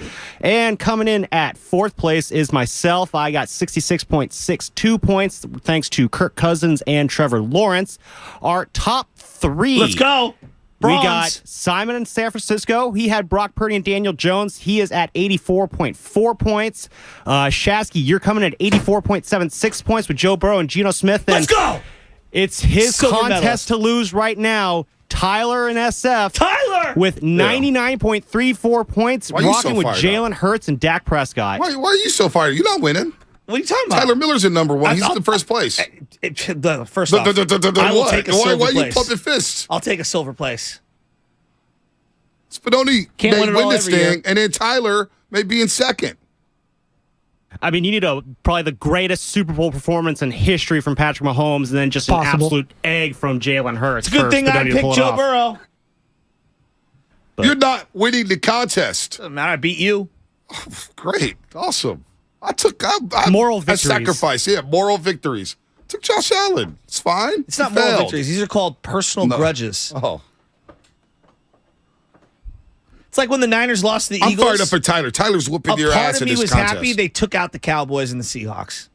And coming in at fourth place is myself. I got 66.62 points thanks to Kirk Cousins and Trevor Lawrence. Our top 3.
Let's go. Bronze.
We got Simon in San Francisco. He had Brock Purdy and Daniel Jones. He is at 84.4 points. Shasky, you're coming at 84.76 points with Joe Burrow and Geno Smith. And
let's go.
It's his
Silver
contest
medalist
to lose right now. Tyler and SF.
Tyler!
With 99.34 points, rocking with Jalen Hurts and Dak Prescott.
Why are you so fired? You're not winning.
What are you talking about?
Tyler Miller's in number 1. He's in first place.
First off, I will take a silver place.
Why are you pumping fists?
I'll take a silver place.
Spadoni
Can't
may win this thing,
year.
and then Tyler may be in second.
I mean, you need probably the greatest Super Bowl performance in history from Patrick Mahomes, and then just an absolute egg from Jalen Hurts.
It's a good thing I picked Joe Burrow.
But you're not winning the contest.
Doesn't matter. I beat you.
Oh, great. Awesome. I
moral victories.
I sacrificed. Yeah, moral victories. Took Josh Allen. It's fine.
It's not moral victories. These are called personal grudges.
Oh.
It's like when the Niners lost to the
I'm
Eagles.
I'm fired up for Tyler. Tyler's whooping your ass in this contest.
Part of me was happy they took out the Cowboys and the Seahawks.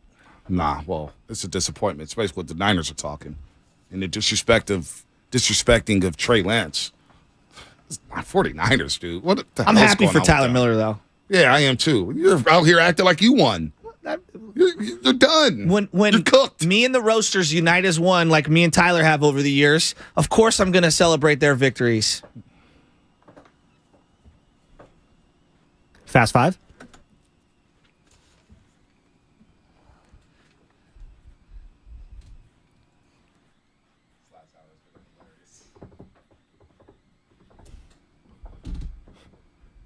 Nah, well, it's a disappointment, especially what the Niners are talking. And the disrespecting of Trey Lance. It's my 49ers, dude. What the
I'm happy for Tyler Miller, though.
Yeah, I am, too. You're out here acting like you won. You're done.
When
you're cooked.
Me and the Roasters unite as one, like me and Tyler have over the years, of course I'm going to celebrate their victories.
Fast 5.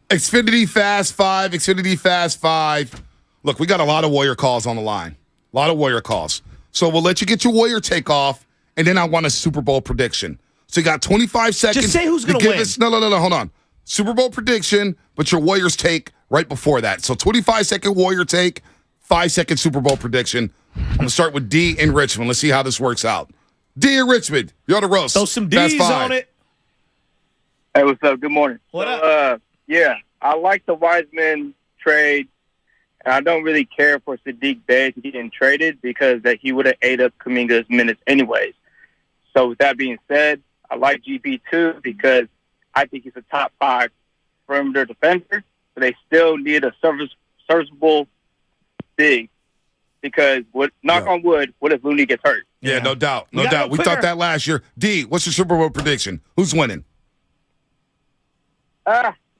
Xfinity Fast 5, Xfinity Fast 5. Look, we got a lot of Warrior calls on the line. A lot of Warrior calls. So we'll let you get your Warrior take off, and then I want a Super Bowl prediction. So you got 25 seconds.
Just say who's going to win.
No, hold on. Super Bowl prediction, but your Warriors take right before that. So 25-second Warrior take, 5-second Super Bowl prediction. I'm going to start with D in Richmond. Let's see how this works out. D in Richmond, you're on the roast.
Throw some D's on it.
Hey, what's up? Good morning.
What up?
Yeah, I like the Wiseman trade, and I don't really care for Sadiq Bey getting traded because that he would have ate up Kuminga's minutes anyways. So with that being said, I like GP2 because I think he's a top 5 perimeter defender, but they still need a serviceable big because, knock on wood, what if Looney gets hurt?
Yeah, no doubt. No doubt. We thought that last year. D, what's your Super Bowl prediction? Who's winning?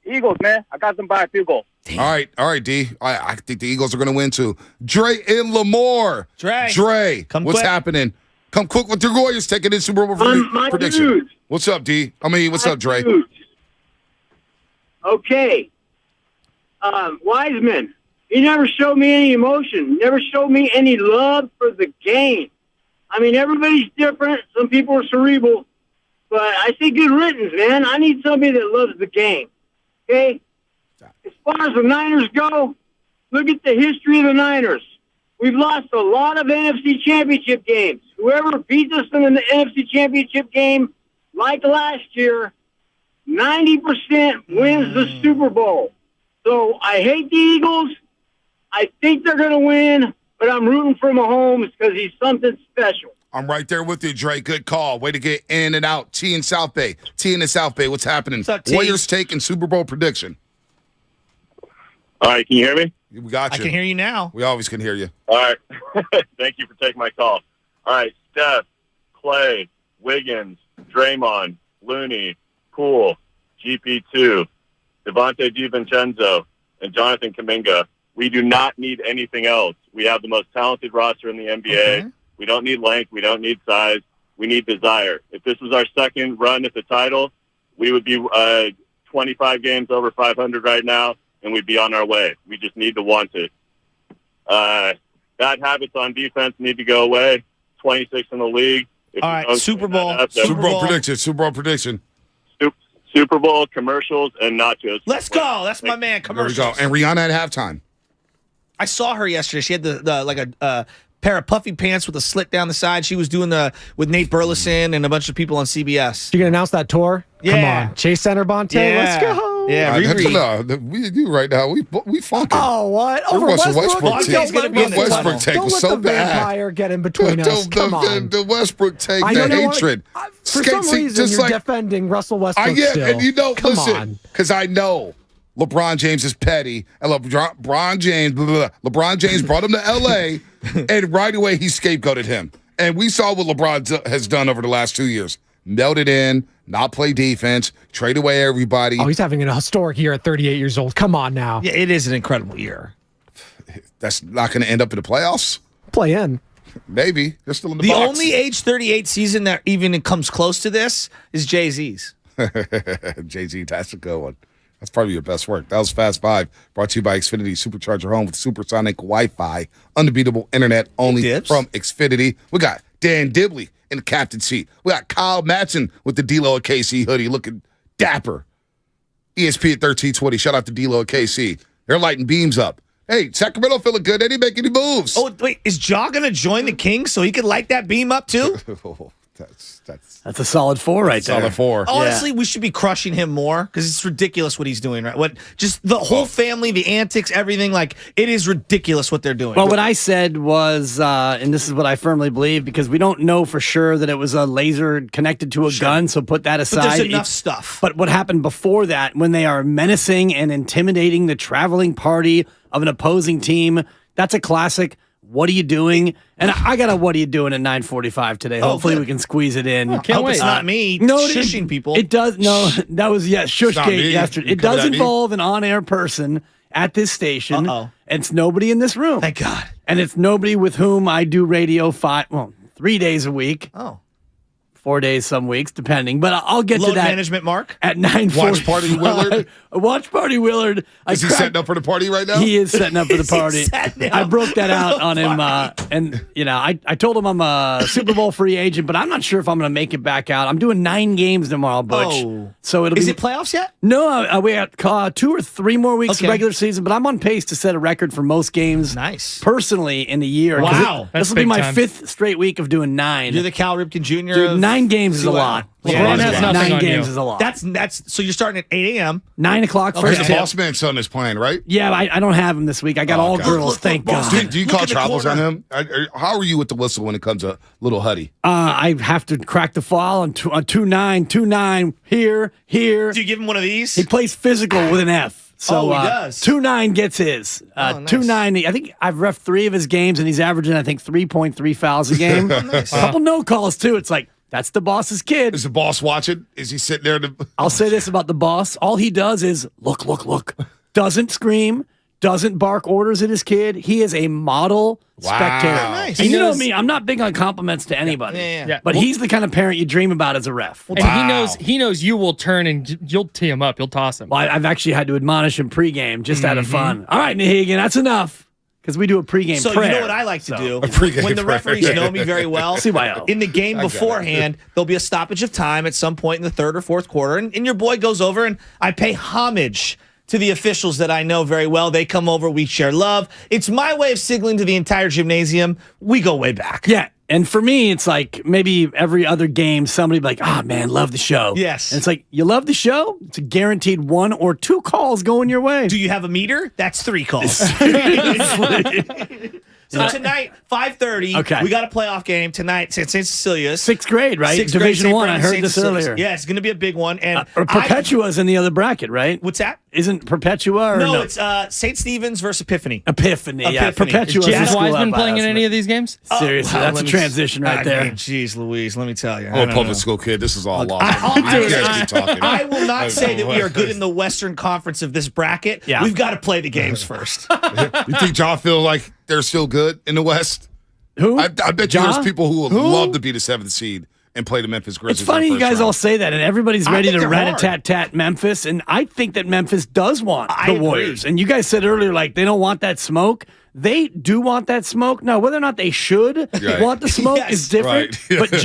Eagles, man. I got them by a field goal.
Damn. All right, D. I think the Eagles are going to win too. Dre in Lemoore. Dre, what's happening? Come quick with your Warriors taking in Super Bowl prediction.
Dudes.
What's up, D? What's up, Dre?
Dudes. Okay. Wiseman, he never showed me any emotion. Never showed me any love for the game. I mean, everybody's different. Some people are cerebral. But I say good riddance, man. I need somebody that loves the game. Okay? As far as the Niners go, look at the history of the Niners. We've lost a lot of NFC Championship games. Whoever beats us in the NFC Championship game, like last year, 90% wins the Super Bowl. So I hate the Eagles. I think they're going to win, but I'm rooting for Mahomes because he's something special.
I'm right there with you, Dre. Good call. Way to get in and out. T in South Bay. T in the South Bay. What's happening?
What's up, T?
Warriors taking Super Bowl prediction.
All right, can you hear me?
We got you.
I can hear you now.
We always can hear you.
All right. Thank you for taking my call. All right, Steph, Clay, Wiggins, Draymond, Looney, Poole, GP2, Devontae DiVincenzo, and Jonathan Kuminga. We do not need anything else. We have the most talented roster in the NBA. Okay. We don't need length. We don't need size. We need desire. If this was our second run at the title, we would be 25 games over 500 right now, and we'd be on our way. We just need to want it. Bad habits on defense need to go away. 26 in the league.
All right, Super Bowl.
Super Bowl prediction. Super Bowl prediction.
Super Bowl commercials and nachos.
Let's go. That's my man. Commercials.
There we go. And Rihanna at halftime.
I saw her yesterday. She had the like a pair of puffy pants with a slit down the side. She was doing with Nate Burleson and a bunch of people on CBS.
You gonna announce that tour?
Yeah.
Come on, Chase Center, Bonte.
Yeah.
Let's go.
Yeah,
we do right now. We funking.
Oh, what? Over
Westbrook
Don't let
Westbrook take was so
the
bad.
vampire get in between us. Come on.
The Westbrook take, the hatred.
For some reason, you're defending Russell Westbrook still.
And you know,
Come
listen,
on.
because I know LeBron James is petty, and LeBron James brought him to L.A., and right away he scapegoated him. And we saw what LeBron has done over the last 2 years. Melted in, not play defense, trade away everybody.
Oh, he's having a historic year at 38 years old. Come on now.
Yeah, it is an incredible year.
That's not going to end up in the playoffs.
Play in.
Maybe. They're still in the
box. The
box.
only age 38 season that even comes close to this is Jay-Z's.
Jay-Z, that's a good one. That's probably your best work. That was Fast Five, brought to you by Xfinity. Supercharge your home with supersonic Wi-Fi. Unbeatable internet only from Xfinity. We got Dan Dibley in the captain seat. We got Kyle Madsen with the D-Lo at KC hoodie looking dapper. ESP at 1320. Shout out to D-Lo at KC. They're lighting beams up. Hey, Sacramento feeling good. They didn't make any moves.
Oh, wait. Is Ja going to join the Kings so he could light that beam up too?
That's a solid 4 right there.
Solid 4.
Honestly, we should be crushing him more because it's ridiculous what he's doing. Right? Just the whole family, the antics, everything. Like, it is ridiculous what they're doing.
Well, what I said was, and this is what I firmly believe, because we don't know for sure that it was a laser connected to a gun, so put that aside.
But there's enough stuff.
But what happened before that, when they are menacing and intimidating the traveling party of an opposing team, that's a classic. What are you doing? And I got a what are you doing at 9:45 today. Hopefully we can squeeze it in.
Can't wait. It's not me shushing people.
It does. No, that was, Shushgate yesterday. It does involve an on-air person at this station. And it's nobody in this room.
Thank God.
And it's nobody with whom I do radio 3 days a week. 4 days some weeks, depending. But I'll get
Load
to that.
management, Mark?
At 9:45.
Watch Party Willard?
Watch Party Willard.
Is he setting up for the party right now?
He is setting up for the party. I broke that out on him. And, I told him I'm a Super Bowl free agent, but I'm not sure if I'm going to make it back out. I'm doing 9 games tomorrow, Butch. So
Is it playoffs yet?
No, we got 2 or 3 more weeks of regular season, but I'm on pace to set a record for most games personally in the year.
Wow.
This will be my 5th straight week of doing 9.
You're the Cal Ripken Jr.
Dude, 9 games is a lot.
LeBron
has nothing 9 games is a lot.
That's so you're starting at 8 a.m.
9 o'clock
There's
first
a
tip.
boss man son is playing, right?
Yeah, I don't have him this week. I got all girls, thank God.
Do you call travels on him? How are you with the whistle when it comes to little Huddy?
I have to crack the foul on 2-9, here.
Do you give him one of these?
He plays physical with an F. So
he does.
2-9 gets his. 2-9. I think I've reffed 3 of his games, and he's averaging, I think, 3.3 fouls a game. A couple no calls too. It's like, that's the boss's kid.
Is the boss watching? Is he sitting there?
I'll say this about the boss. All he does is look. Doesn't scream. Doesn't bark orders at his kid. He is a model spectator.
Nice.
And you know me, I'm not big on compliments to anybody.
Yeah.
But he's the kind of parent you dream about as a ref.
And he knows you will turn and you'll tee him up. You'll toss him.
Well, I've actually had to admonish him pregame just out of fun. All right, Nahigian, that's enough. Because we do a pregame
so
prayer.
You know what I like to do?
Pregame
when the referees know me very well,
CYO.
in the game beforehand, there'll be a stoppage of time at some point in the 3rd or 4th quarter, and your boy goes over, and I pay homage to the officials that I know very well. They come over, we share love. It's my way of signaling to the entire gymnasium, we go way back.
Yeah. And for me, it's like maybe every other game, somebody be like, man, love the show.
Yes.
And it's like, you love the show? It's a guaranteed 1 or 2 calls going your way.
Do you have a meter? That's 3 calls. So tonight, 5:30,
okay.
We got a playoff game tonight, St. Cecilia's.
6th grade, right?
6th
Division
grade,
1, I heard
St.
this
Cecilia's.
earlier.
Yeah, it's going to be a big one. And
or Perpetua's in the other bracket, right?
What's that?
Isn't Perpetua? Or
no, it's St. Stephen's versus Epiphany.
Epiphany, yeah. Perpetua.
Is James Wiseman playing in any of these games?
Seriously, that's a transition right there.
Jeez Louise, let me tell you.
Oh, public school kid, this is all lost.
I will not say that we are good in the Western Conference of this bracket.
Yeah.
We've got to play the games first.
You think John feels like they're still good in the West?
Who?
I bet you there's people who would love to be the 7th seed and play the Memphis Grizzlies.
It's funny you guys all say that, and everybody's ready to
think they're
rat-a-tat-tat Memphis, and I think that Memphis does want
I
the Warriors. And you guys said earlier, like, they don't want that smoke. They do want that smoke. Now, whether or not they should want the smoke is different.
Right.
But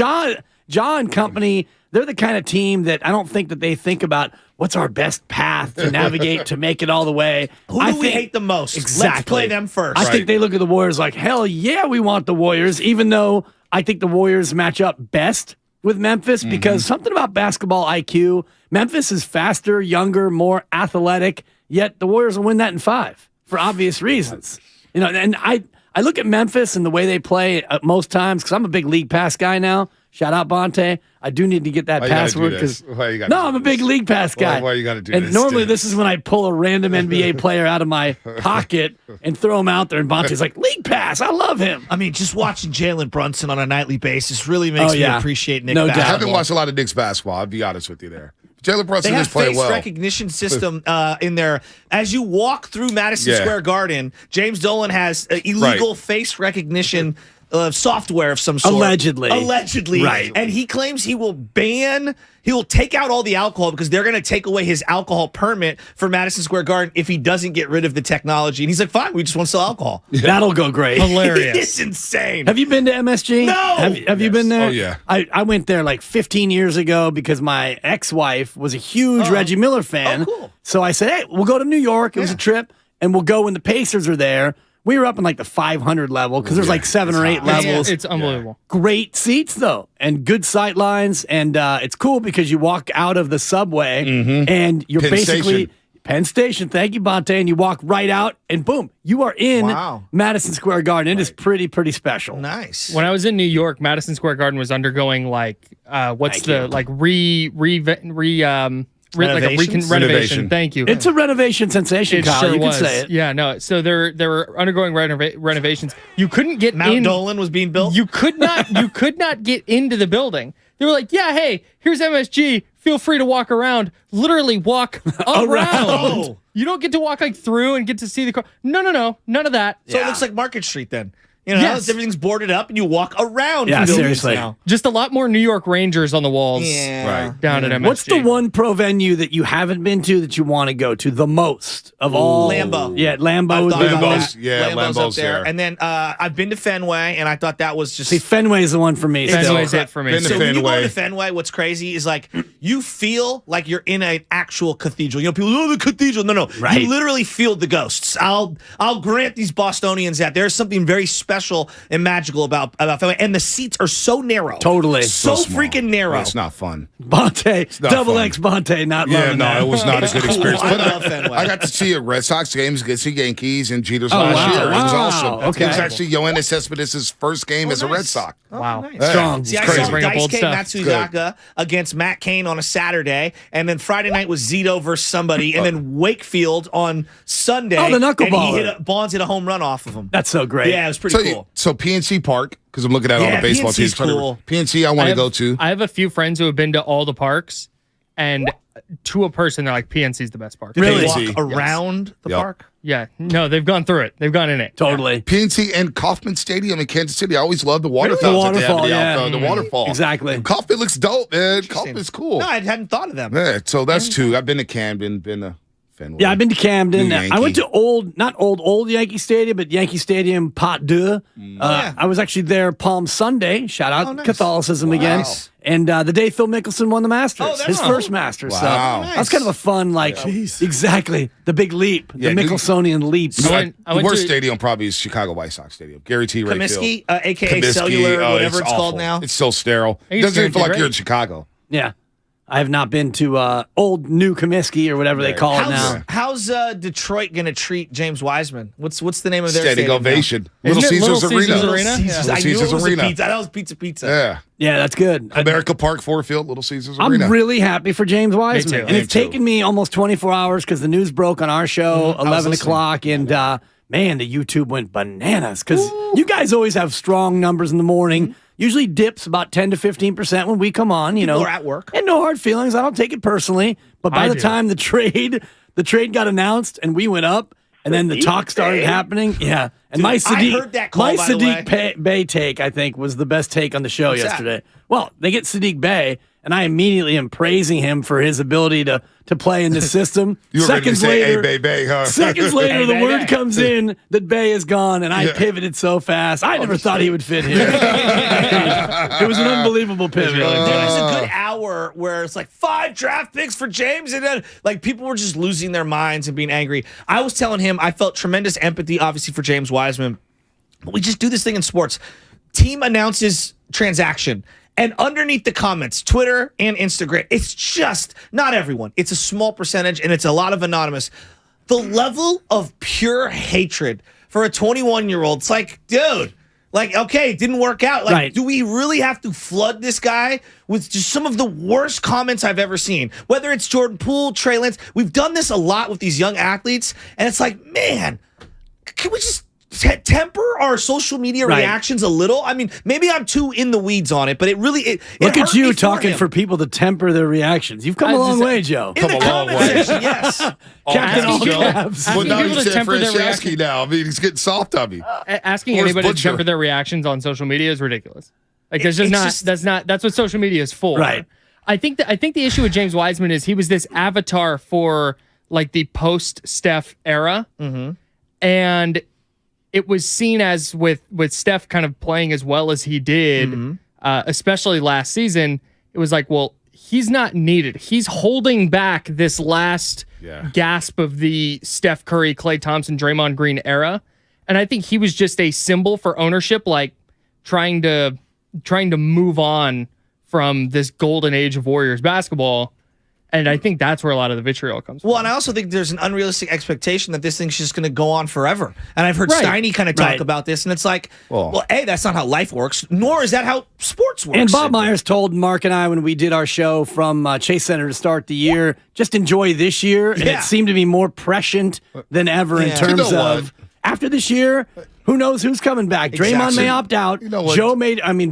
John and company, they're the kind of team that I don't think that they think about what's our best path to navigate to make it all the way.
Who do we hate the most?
Exactly.
Let's play them first.
I think they look at the Warriors like, hell yeah, we want the Warriors, even though I think the Warriors match up best with Memphis because something about basketball IQ, Memphis is faster, younger, more athletic, yet the Warriors will win that in 5 for obvious reasons. You know, and I look at Memphis and the way they play most times because I'm a big League Pass guy now. Shout out Bonte. I do need to get that password because I'm a big League Pass guy.
Why you got to do
and
this?
normally this is when I pull a random NBA player out of my pocket and throw him out there, and Bonte's like, League Pass, I love him.
I mean, just watching Jalen Brunson on a nightly basis really makes me appreciate Nick basketball.
I haven't watched a lot of Knicks basketball, I'll be honest with you there. Jalen Brunson
they
is
have
playing
face
well.
recognition system in there. As you walk through Madison Square Garden, James Dolan has illegal face recognition software of some sort.
Allegedly.
Right. And he claims he will take out all the alcohol because they're going to take away his alcohol permit for Madison Square Garden if he doesn't get rid of the technology. And he's like, fine, we just want to sell alcohol.
That'll go great.
Hilarious.
It's insane.
Have you been to MSG?
No.
Have you been there?
Oh, yeah.
I went there like 15 years ago because my ex-wife was a huge Reggie Miller fan.
Oh, cool.
So I said, hey, we'll go to New York. It was a trip, and we'll go when the Pacers are there. We were up in like the 500 level because there's like 7 or 8 levels.
It's unbelievable.
Great seats though, and good sight lines, and it's cool because you walk out of the subway and you're basically Penn Station. Thank you, Bonte. And you walk right out, and boom, you are in Madison Square Garden. It is pretty special.
Nice.
When I was in New York, Madison Square Garden was undergoing like renovation. Thank you.
It's a renovation sensation, Kyle.
Sure
you
was.
can say it.
Yeah, no. So they were undergoing renovations. You couldn't get
Mount Dolan was being built.
You could not get into the building. They were like, yeah, hey, here's MSG. Feel free to walk around. Literally walk around. You don't get to walk like through and get to see the car. No. None of that.
So it looks like Market Street then. You know, everything's boarded up and you walk around.
Yeah, seriously.
Now.
Just a lot more New York Rangers on the walls down at MSG.
What's the one pro venue that you haven't been to that you want to go to the most of all?
Lambeau.
Yeah, Lambeau.
Lambeau's up there. And then I've been to Fenway, and I thought that was just...
See, Fenway's the one for me.
Fenway's it for me.
So when you go to Fenway, what's crazy is like you feel like you're in an actual cathedral. You know, people, the cathedral. No.
Right.
You literally feel the ghosts. I'll grant these Bostonians that there's something very special and magical about Fenway, and the seats are so narrow.
Totally.
So freaking narrow.
It's not fun.
Bonte, double X Bonte, not loving that.
It was not a good experience.
I
But
love Fenway.
I got to see a Red Sox game against the Yankees and Jeter's last year. It was awesome.
Okay.
It was actually Yoenis Cespedes' first game as a Red Sox.
Wow.
Nice.
Strong.
See, I
Crazy.
saw
Bring up old
Daisuke
stuff.
Matsuzaka against Matt Cain on a Saturday, and then Friday night was Zito versus somebody, and then Wakefield on Sunday.
Oh, the knuckleballer.
And Bonds hit a home run off of him.
That's so great.
Yeah, it was pretty cool.
So PNC Park, because I'm looking at all the baseball
PNC's
teams.
cool.
PNC I want to go to.
I have a few friends who have been to all the parks, and to a person, they're like, PNC's the best park.
Did they
PNC.
walk around the park?
Yeah. No, they've gone through it. They've gone in it.
Totally.
PNC and Kauffman Stadium in Kansas City. I always love the waterfalls.
The waterfall,
The waterfall.
Exactly.
And Kauffman looks dope, man. Kaufman's cool.
No, I hadn't thought of them.
Yeah, so that's two. I've been to Camden, been to Fenway.
Yeah, I've been to Camden.
New
I went to not old Yankee Stadium, but Yankee Stadium Pot Deux. I was actually there Palm Sunday. Shout out Catholicism again. And the day Phil Mickelson won the Masters, his first Masters.
Wow.
So that's kind of a fun, exactly, the big leap, the Mickelsonian leap.
The worst stadium probably is Chicago White Sox Stadium. Gary T. Ray
Comiskey,
Field.
a.k.a. Cellular, whatever it's called now.
It's so sterile. It doesn't even feel like you're in Chicago.
Yeah. I have not been to old New Comiskey or whatever they call it now.
How's Detroit going to treat James Wiseman? What's the name of their
standing
stadium
ovation?
Now?
Little Caesars
Little
Arena.
I knew it was Arena. That was Pizza.
Yeah.
Yeah, that's good.
America Park, Ford Field, Little Caesars
I'm
Arena.
really happy for James Wiseman.
too.
And it's taken me almost 24 hours because the news broke on our show, 11 o'clock, and man, the YouTube went bananas because you guys always have strong numbers in the morning. Usually dips about 10 to 15% when we come on, you know.
People are at work.
And no hard feelings. I don't take it personally. But by the time the trade got announced and we went up, and then the talk started happening. Yeah. And
Dude,
my Sadiq,
I heard that call, by the
Sadiq Bey take, I think, was the best take on the show yesterday. Well, they get Sadiq Bey, and I immediately am praising him for his ability to play in this system.
You were going to say, hey, Bay, huh?
Seconds later, the word comes in that Bay is gone, and I pivoted so fast. I never thought he would fit here. It was an unbelievable pivot.
There was a good hour where it's like 5 draft picks for James, and then like people were just losing their minds and being angry. I was telling him I felt tremendous empathy, obviously, for James Wiseman, but we just do this thing in sports. Team announces transaction. And underneath the comments, Twitter and Instagram, it's just not everyone. It's a small percentage, and it's a lot of anonymous. The level of pure hatred for a 21-year-old, it's like, dude, like, okay, it didn't work out. Like, do we really have to flood this guy with just some of the worst comments I've ever seen? Whether it's Jordan Poole, Trey Lance, we've done this a lot with these young athletes, and it's like, man, can we just temper our social media reactions a little? I mean, maybe I'm too in the weeds on it, but it really
Look at you talking
him.
for people to temper their reactions. You've come a long way, Joe.
In the comment section, yes.
Captain all caps.
Well, now
people
he's
to
San
temper their
Franceschi now. I mean, he's getting soft on me.
Asking
Or his
anybody to
butcher.
temper their reactions on social media is ridiculous. Like, there's that's what social media is for.
Right.
I think the issue with James Wiseman is he was this avatar for like the post Steph era, and it was seen as with Steph kind of playing as well as he did, especially last season. It was like, well, he's not needed. He's holding back this last gasp of the Steph Curry, Klay Thompson, Draymond Green era, and I think he was just a symbol for ownership, like trying to move on from this golden age of Warriors basketball. And I think that's where a lot of the vitriol comes from.
Well, and I also think there's an unrealistic expectation that this thing's just going to go on forever. And I've heard Steiny kind of talk about this, and it's like, well, A, that's not how life works, nor is that how sports works.
And Bob Myers told Mark and I when we did our show from Chase Center to start the year, just enjoy this year. And it seemed to be more prescient than ever in terms of after this year, who knows who's coming back. Draymond may opt out.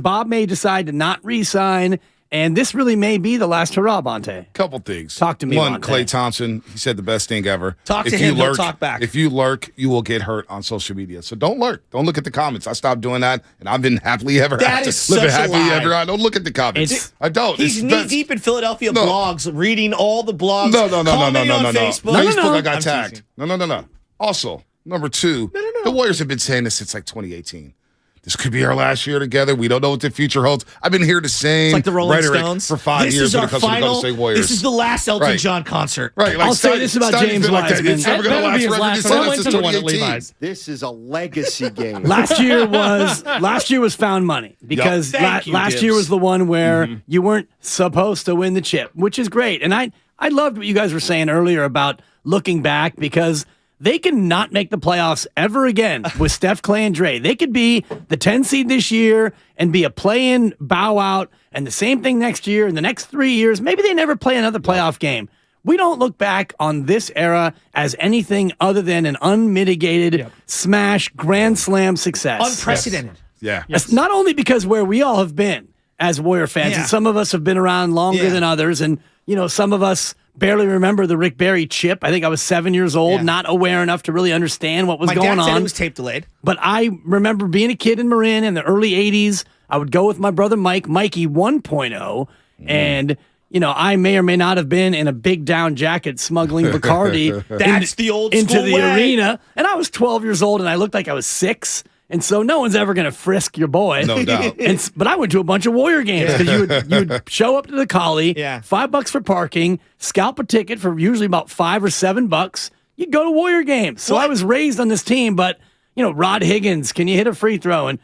Bob may decide to not re-sign. And this really may be the last hurrah, Bonte.
Couple things.
Talk to me,
One,
Bonte.
Klay Thompson, he said the best thing ever.
Talk to him, he'll talk back.
If you lurk, you will get hurt on social media. So don't lurk. Don't look at the comments. I stopped doing that, and I've been happily ever
That
after.
is such a lie.
I don't look at the comments. I don't.
He's knee-deep in Philadelphia blogs, reading all the blogs,
No.
commenting on Facebook.
Facebook, I got tagged. No. Also, number two, the Warriors have been saying this since like 2018. This could be our last year together. We don't know what the future holds. I've been here the same
It's like the Rolling
rhetoric
Stones
for 5 years when it comes to the Golden State Warriors.
This is the last Elton John concert.
Right. Like
I'll say this about James Wiseman.
It's never going to last forever. Just said it since 2018.
This is a legacy game.
Last year was found money because last year was the one where you weren't supposed to win the chip, which is great. And I loved what you guys were saying earlier about looking back because they can not make the playoffs ever again with Steph, Klay, and Dre. They could be the 10 seed this year and be a play-in, bow out, and the same thing next year and the next 3 years. Maybe they never play another playoff game. We don't look back on this era as anything other than an unmitigated smash, grand slam success.
Unprecedented.
Yeah.
It's not only because where we all have been as Warrior fans, and some of us have been around longer than others, and some of us barely remember the Rick Barry chip. I think I was 7 years old, not aware enough to really understand what was going on.
My dad said it was tape delayed.
But I remember being a kid in Marin in the early 80s. I would go with my brother Mikey 1.0, and I may or may not have been in a big down jacket smuggling Bacardi
That's the old
into
school
the
way.
arena. And I was 12 years old, and I looked like I was 6. And so no one's ever going to frisk your boy.
No doubt.
But I went to a bunch of Warrior games because you would show up to the Collie, $5 for parking, scalp a ticket for usually about $5 or $7. You'd go to Warrior games. So I was raised on this team, but, Rod Higgins, can you hit a free throw? And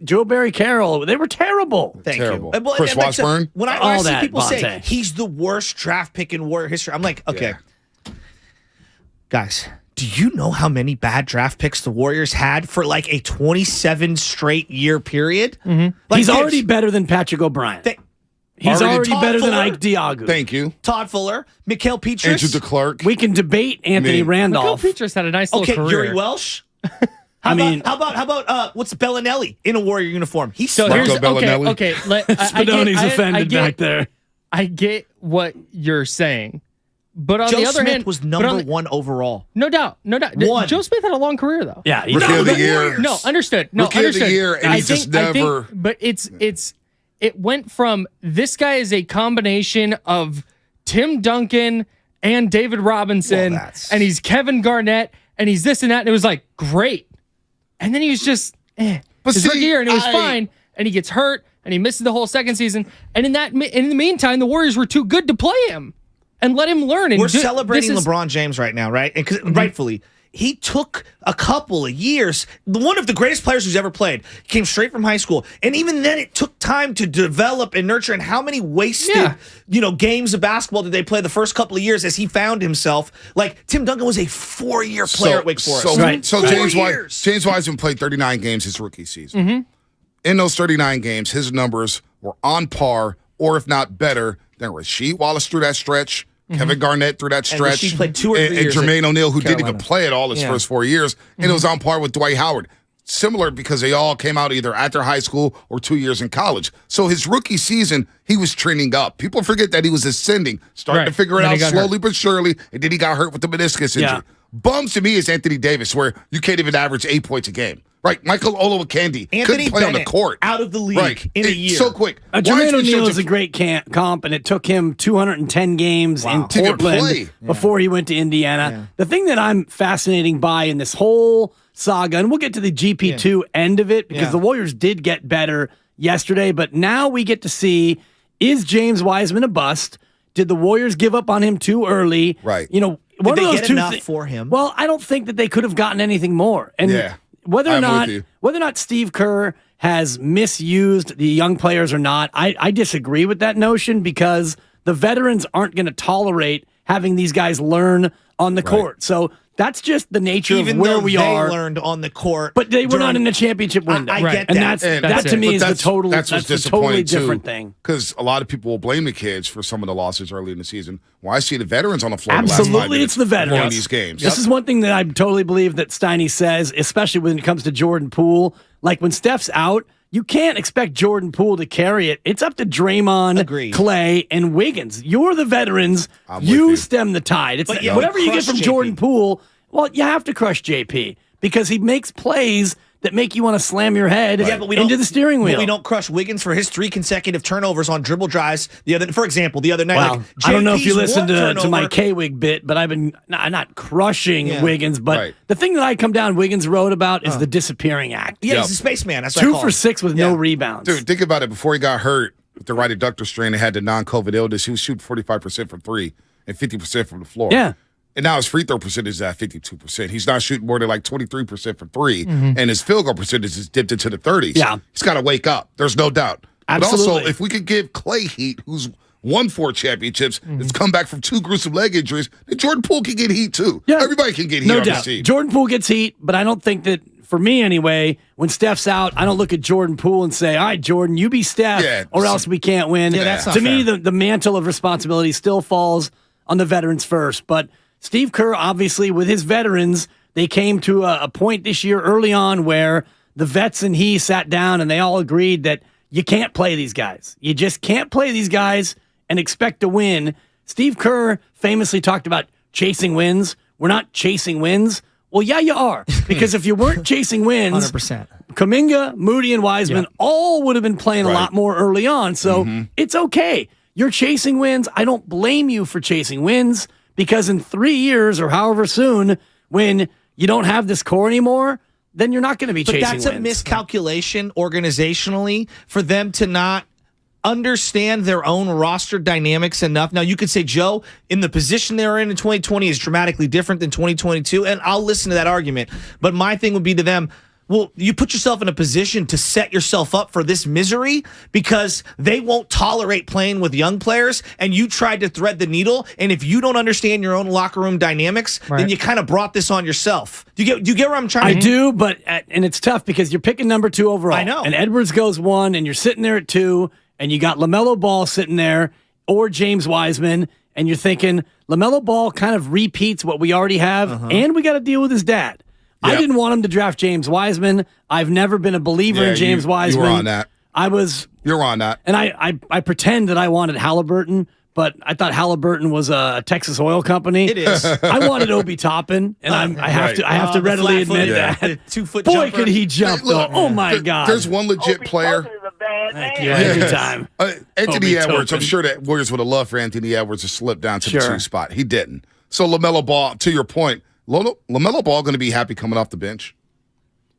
Joe Barry Carroll, they were terrible.
Thank
Terrible.
you.
Chris Washburn?
When I see people say he's the worst draft pick in Warrior history, I'm like, okay. Guys, do you know how many bad draft picks the Warriors had for like a 27 straight year period?
Mm-hmm.
Like
he's already better than Patrick O'Brien. He's already better than Ike Diagu.
Thank you.
Todd Fuller, Mikal Petrus.
Andrew DeClerc.
We can debate Anthony Randolph.
Mikal Petrus had a nice little career.
Yuri Welsh. How about what's Bellinelli in a Warrior uniform? He's
so
smart.
here's okay.
Spadoni's offended back there.
I get what you're saying, but on
Joe
the other
Smith
hand,
was number 1 overall.
No doubt.
One.
Joe Smith had a long career though.
Yeah,
Rookie of the year.
No, understood. No,
Rookie
understood.
of the year, and he's just never.
But it went from this guy is a combination of Tim Duncan and David Robinson, and he's Kevin Garnett, and he's this and that, and it was like great. And then he was just his rookie year, and it was fine. And he gets hurt, and he misses the whole second season. And in the meantime, the Warriors were too good to play him and let him learn. And
we're celebrating LeBron James right now, right? Because rightfully, he took a couple of years. One of the greatest players who's ever played. Came straight from high school, and even then, it took time to develop and nurture. And how many wasted, games of basketball did they play the first couple of years as he found himself? Like Tim Duncan was a 4-year player at Wake Forest.
So James Wiseman played 39 games his rookie season.
Mm-hmm.
In those 39 games, his numbers were on par, or if not better, than Rasheed Wallace through that stretch. Kevin Garnett through that stretch.
And played 2 or 3 years.
And Jermaine O'Neal, who didn't even play at all his first 4 years. And it was on par with Dwight Howard. Similar because they all came out either after high school or 2 years in college. So his rookie season, he was trending up. People forget that he was ascending, starting to figure it out slowly but surely, and then he got hurt with the meniscus injury.
Yeah.
Bums to me is Anthony Davis, where you can't even average 8 points a game. Right, Michael Olowokandi couldn't play on the court.
Out of the league in a year.
So quick.
Jermaine O'Neal is a great comp, and it took him 210 games in Portland before he went to Indiana. Yeah. The thing that I'm fascinating by in this whole saga, and we'll get to the GP2 end of it, because the Warriors did get better yesterday, but now we get to see, is James Wiseman a bust? Did the Warriors give up on him too early?
Right.
Did they get enough for him?
Well, I don't think that they could have gotten anything more. And whether or not Steve Kerr has misused the young players or not, I disagree with that notion, because the veterans aren't going to tolerate having these guys learn on the court. So that's just the nature of where we are.
They learned on the court,
but they were not in the championship window.
I get
and
that.
That to me is
that's
a totally different thing.
Because a lot of people will blame the kids for some of the losses early in the season. Well, I see the veterans on the floor.
Absolutely, it's the veterans
in these games.
This is one thing that I totally believe that Steiny says, especially when it comes to Jordan Poole. Like when Steph's out, you can't expect Jordan Poole to carry it. It's up to Draymond, Clay, and Wiggins. You're the veterans. You stem the tide. It's whatever you get from Jordan Poole. Well, you have to crush JP because he makes plays that make you want to slam your head into the steering wheel.
But we don't crush Wiggins for his 3 consecutive turnovers on dribble drives. For example, the other night.
Well, I don't know if you listened to my K-Wig bit, but I've been not crushing Wiggins. But the thing that I come down Wiggins wrote about is the disappearing act.
Yeah, he's a spaceman. That's
2 for 6 with no rebounds.
Dude, think about it. Before he got hurt with the right adductor strain and had the non-COVID illness, he was shooting 45% from 3 and 50% from the floor.
Yeah.
And now his free throw percentage is at 52%. He's not shooting more than like 23% from 3, and his field goal percentage is dipped into the 30s.
Yeah.
He's got to wake up. There's no doubt.
Absolutely.
But also, if we could give Clay heat, who's won 4 championships, has come back from 2 gruesome leg injuries, then Jordan Poole can get heat too. Yeah. Everybody can get heat on this team.
Jordan Poole gets heat, but I don't think that, for me anyway, when Steph's out, I don't look at Jordan Poole and say, all right, Jordan, you be Steph, or else we can't win.
That's not
to
fair.
me, the mantle of responsibility still falls on the veterans first. But Steve Kerr, obviously, with his veterans, they came to a point this year early on where the vets and he sat down and they all agreed that you can't play these guys. You just can't play these guys and expect to win. Steve Kerr famously talked about chasing wins. We're not chasing wins. Well, yeah, you are. Because if you weren't chasing wins,
100%.
Kuminga, Moody, and Wiseman all would have been playing a lot more early on. So it's okay. You're chasing wins. I don't blame you for chasing wins. Because in 3 years or however soon, when you don't have this core anymore, then you're not going to be chasing
But that's
wins.
a miscalculation organizationally for them to not understand their own roster dynamics enough. Now, you could say, Joe, in the position they were in 2020 is dramatically different than 2022, and I'll listen to that argument. But my thing would be to them, well, you put yourself in a position to set yourself up for this misery because they won't tolerate playing with young players, and you tried to thread the needle. And if you don't understand your own locker room dynamics, then you kind of brought this on yourself. Do you get where I'm trying to?
I do, but and it's tough because you're picking number 2 overall.
I know.
And Edwards goes 1, and you're sitting there at 2, and you got LaMelo Ball sitting there or James Wiseman, and you're thinking LaMelo Ball kind of repeats what we already have, and we got to deal with his dad. Yep. I didn't want him to draft James Wiseman. I've never been a believer in James Wiseman.
You were on that.
You're
on that.
And I pretend that I wanted Halliburton, but I thought Halliburton was a Texas oil company.
It is.
I wanted Obi Toppin, and I have to readily admit that.
2-foot
Boy,
jumper.
could he jump,
Look,
though. Oh, my God.
There's one legit player.
Thank you. Every time.
Anthony
Obi
Edwards,
Toppin.
I'm sure that Warriors would have loved for Anthony Edwards to slip down to the
Sure.
2 spot. He didn't. So LaMelo Ball, to your point, LaMelo Ball going to be happy coming off the bench?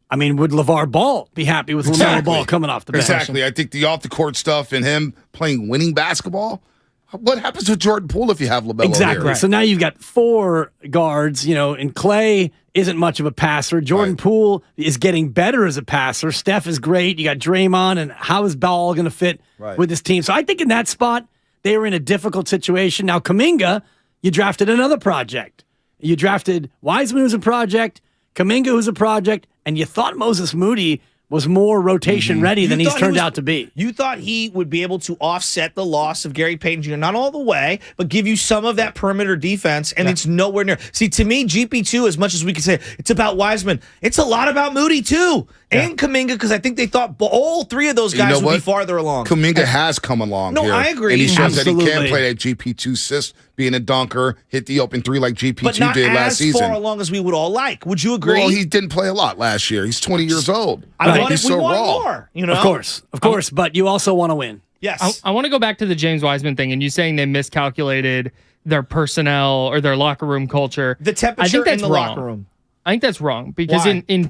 I mean, would LeVar Ball be happy with LaMelo Ball coming off the bench?
Exactly. I think the off-the-court stuff and him playing winning basketball, what happens with Jordan Poole if you have LaMelo
Exactly.
here?
So now you've got 4 guards, and Clay isn't much of a passer. Jordan Poole is getting better as a passer. Steph is great. You got Draymond, and how is Ball going to fit with this team? So I think in that spot, they were in a difficult situation. Now, Kuminga, you drafted another project. You drafted Wiseman, who's a project, Kuminga, who's a project, and you thought Moses Moody was more rotation ready than he's turned out to be.
You thought he would be able to offset the loss of Gary Payton Jr., not all the way, but give you some of that perimeter defense, and it's nowhere near. See, to me, GP2, as much as we could say it's about Wiseman, it's a lot about Moody, too, and Kuminga, because I think they thought all 3 of those guys would be farther along.
Kuminga has come along here.
I agree.
And he shows
Absolutely.
that he can play that GP2 system, being a dunker, hit the open 3 like GP2
but not
did last
as
season.
far along as we would all like. Would you agree?
Well, he didn't play a lot last year. He's 20 years old. He's so raw.
More,
Of course, but you also want to win.
Yes.
I want to go back to the James Wiseman thing, and you saying they miscalculated their personnel or their locker room culture.
The temperature
I think that's
in the
wrong.
locker room.
I think that's wrong because
Why?
in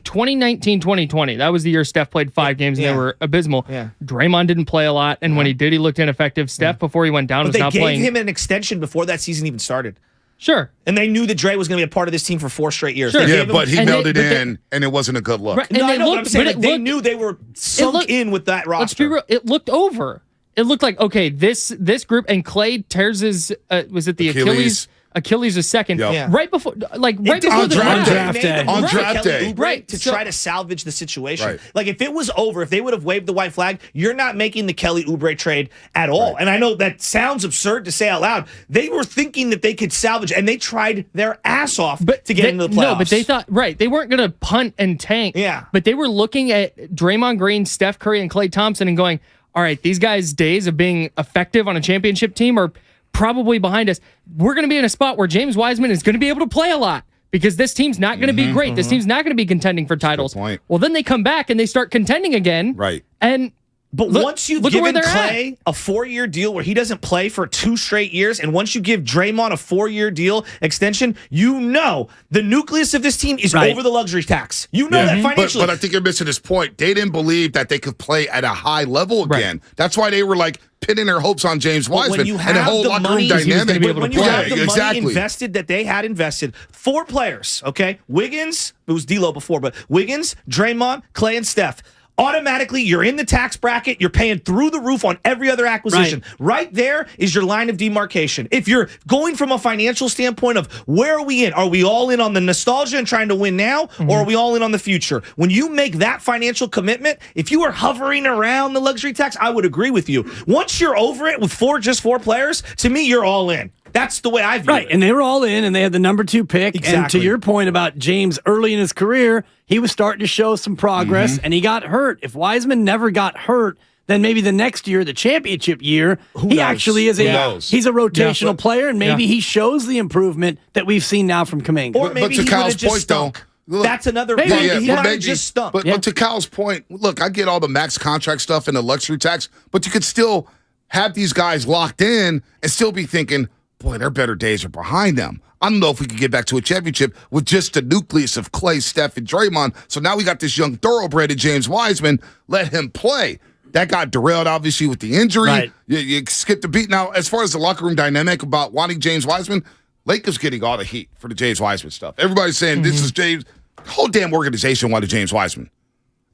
2019-2020, that was the year Steph played 5 games and they were abysmal.
Yeah.
Draymond didn't play a lot, and when he did, he looked ineffective. Steph, before he went down,
But
was
they
not
gave
playing.
him an extension before that season even started.
Sure.
And they knew that Dre was going to be a part of this team for 4 straight years.
Sure.
They
Yeah,
gave him-
but he
and
melded
they-
in, and it wasn't a good look.
Right,
No,
and
I
they
know, but I'm
looked-
saying
but
that
it
they
looked-
knew they were sunk
looked-
in with that roster.
Let's be real. It looked over. It looked like, okay, this group, and Clay tears his, was it the Achilles? Achilles is second.
Yep.
Yeah.
Right before right before
on
the
draft
draft.
day. On
Right.
draft
Kelly
day.
Oubre
Right.
To
So-
try to salvage the situation.
Right.
Like, if it was over, if they would have waved the white flag, you're not making the Kelly Oubre trade at all. And I know that sounds absurd to say out loud. They were thinking that they could salvage, and they tried their ass off to get into the playoffs.
No, but they thought, they weren't going to punt and tank.
Yeah.
But they were looking at Draymond Green, Steph Curry, and Klay Thompson and going, all right, these guys' days of being effective on a championship team are probably behind us. We're going to be in a spot where James Wiseman is going to be able to play a lot because this team's not going to be great. This team's not going to be contending for titles.
point.
Well, then they come back and they start contending again.
Right.
And
But
look-
once you've
look at where
given
they're at.
Clay a 4-year deal where he doesn't play for 2 straight years, and once you give Draymond a 4-year deal extension, you know the nucleus of this team is over the luxury tax. You know that financially.
But I think you're missing his point. They didn't believe that they could play at a high level again. That's why they were like pinning their hopes on James
But
Wiseman
when you have
and the whole
the
locker
money,
room dynamic.
but when you have the money
exactly.
invested that they had invested, 4 players, okay? Wiggins, it was D'Lo before, but Wiggins, Draymond, Clay, and Steph. Automatically, you're in the tax bracket. You're paying through the roof on every other acquisition. Right there is your line of demarcation. If you're going from a financial standpoint of where are we in? Are we all in on the nostalgia and trying to win now, or are we all in on the future? When you make that financial commitment, if you are hovering around the luxury tax, I would agree with you. Once you're over it with just 4 players, to me, you're all in. That's the way I view it.
And they were all in, and they had the number 2 pick. And to
Exactly.
your point about James early in his career, he was starting to show some progress, and he got hurt. If Wiseman never got hurt, then maybe the next year, the championship year, he
knows?
actually is
Who knows?
he's a rotational
Yeah.
player, and maybe he shows the improvement that we've seen now from Kuminga.
Or maybe
to
he
Kyle's
would've just
point,
stunk.
though, look,
That's another
Maybe,
point.
yeah,
He
but
might have just stunk.
But to Kyle's point, look, I get all the max contract stuff and the luxury tax, but you could still have these guys locked in and still be thinking, boy, their better days are behind them. I don't know if we could get back to a championship with just the nucleus of Clay, Steph, and Draymond. So now we got this young thoroughbred of James Wiseman. Let him play. That got derailed, obviously, with the injury.
Right.
You skipped a beat. Now, as far as the locker room dynamic about wanting James Wiseman, Lakers getting all the heat for the James Wiseman stuff. Everybody's saying this is James. The whole damn organization wanted James Wiseman,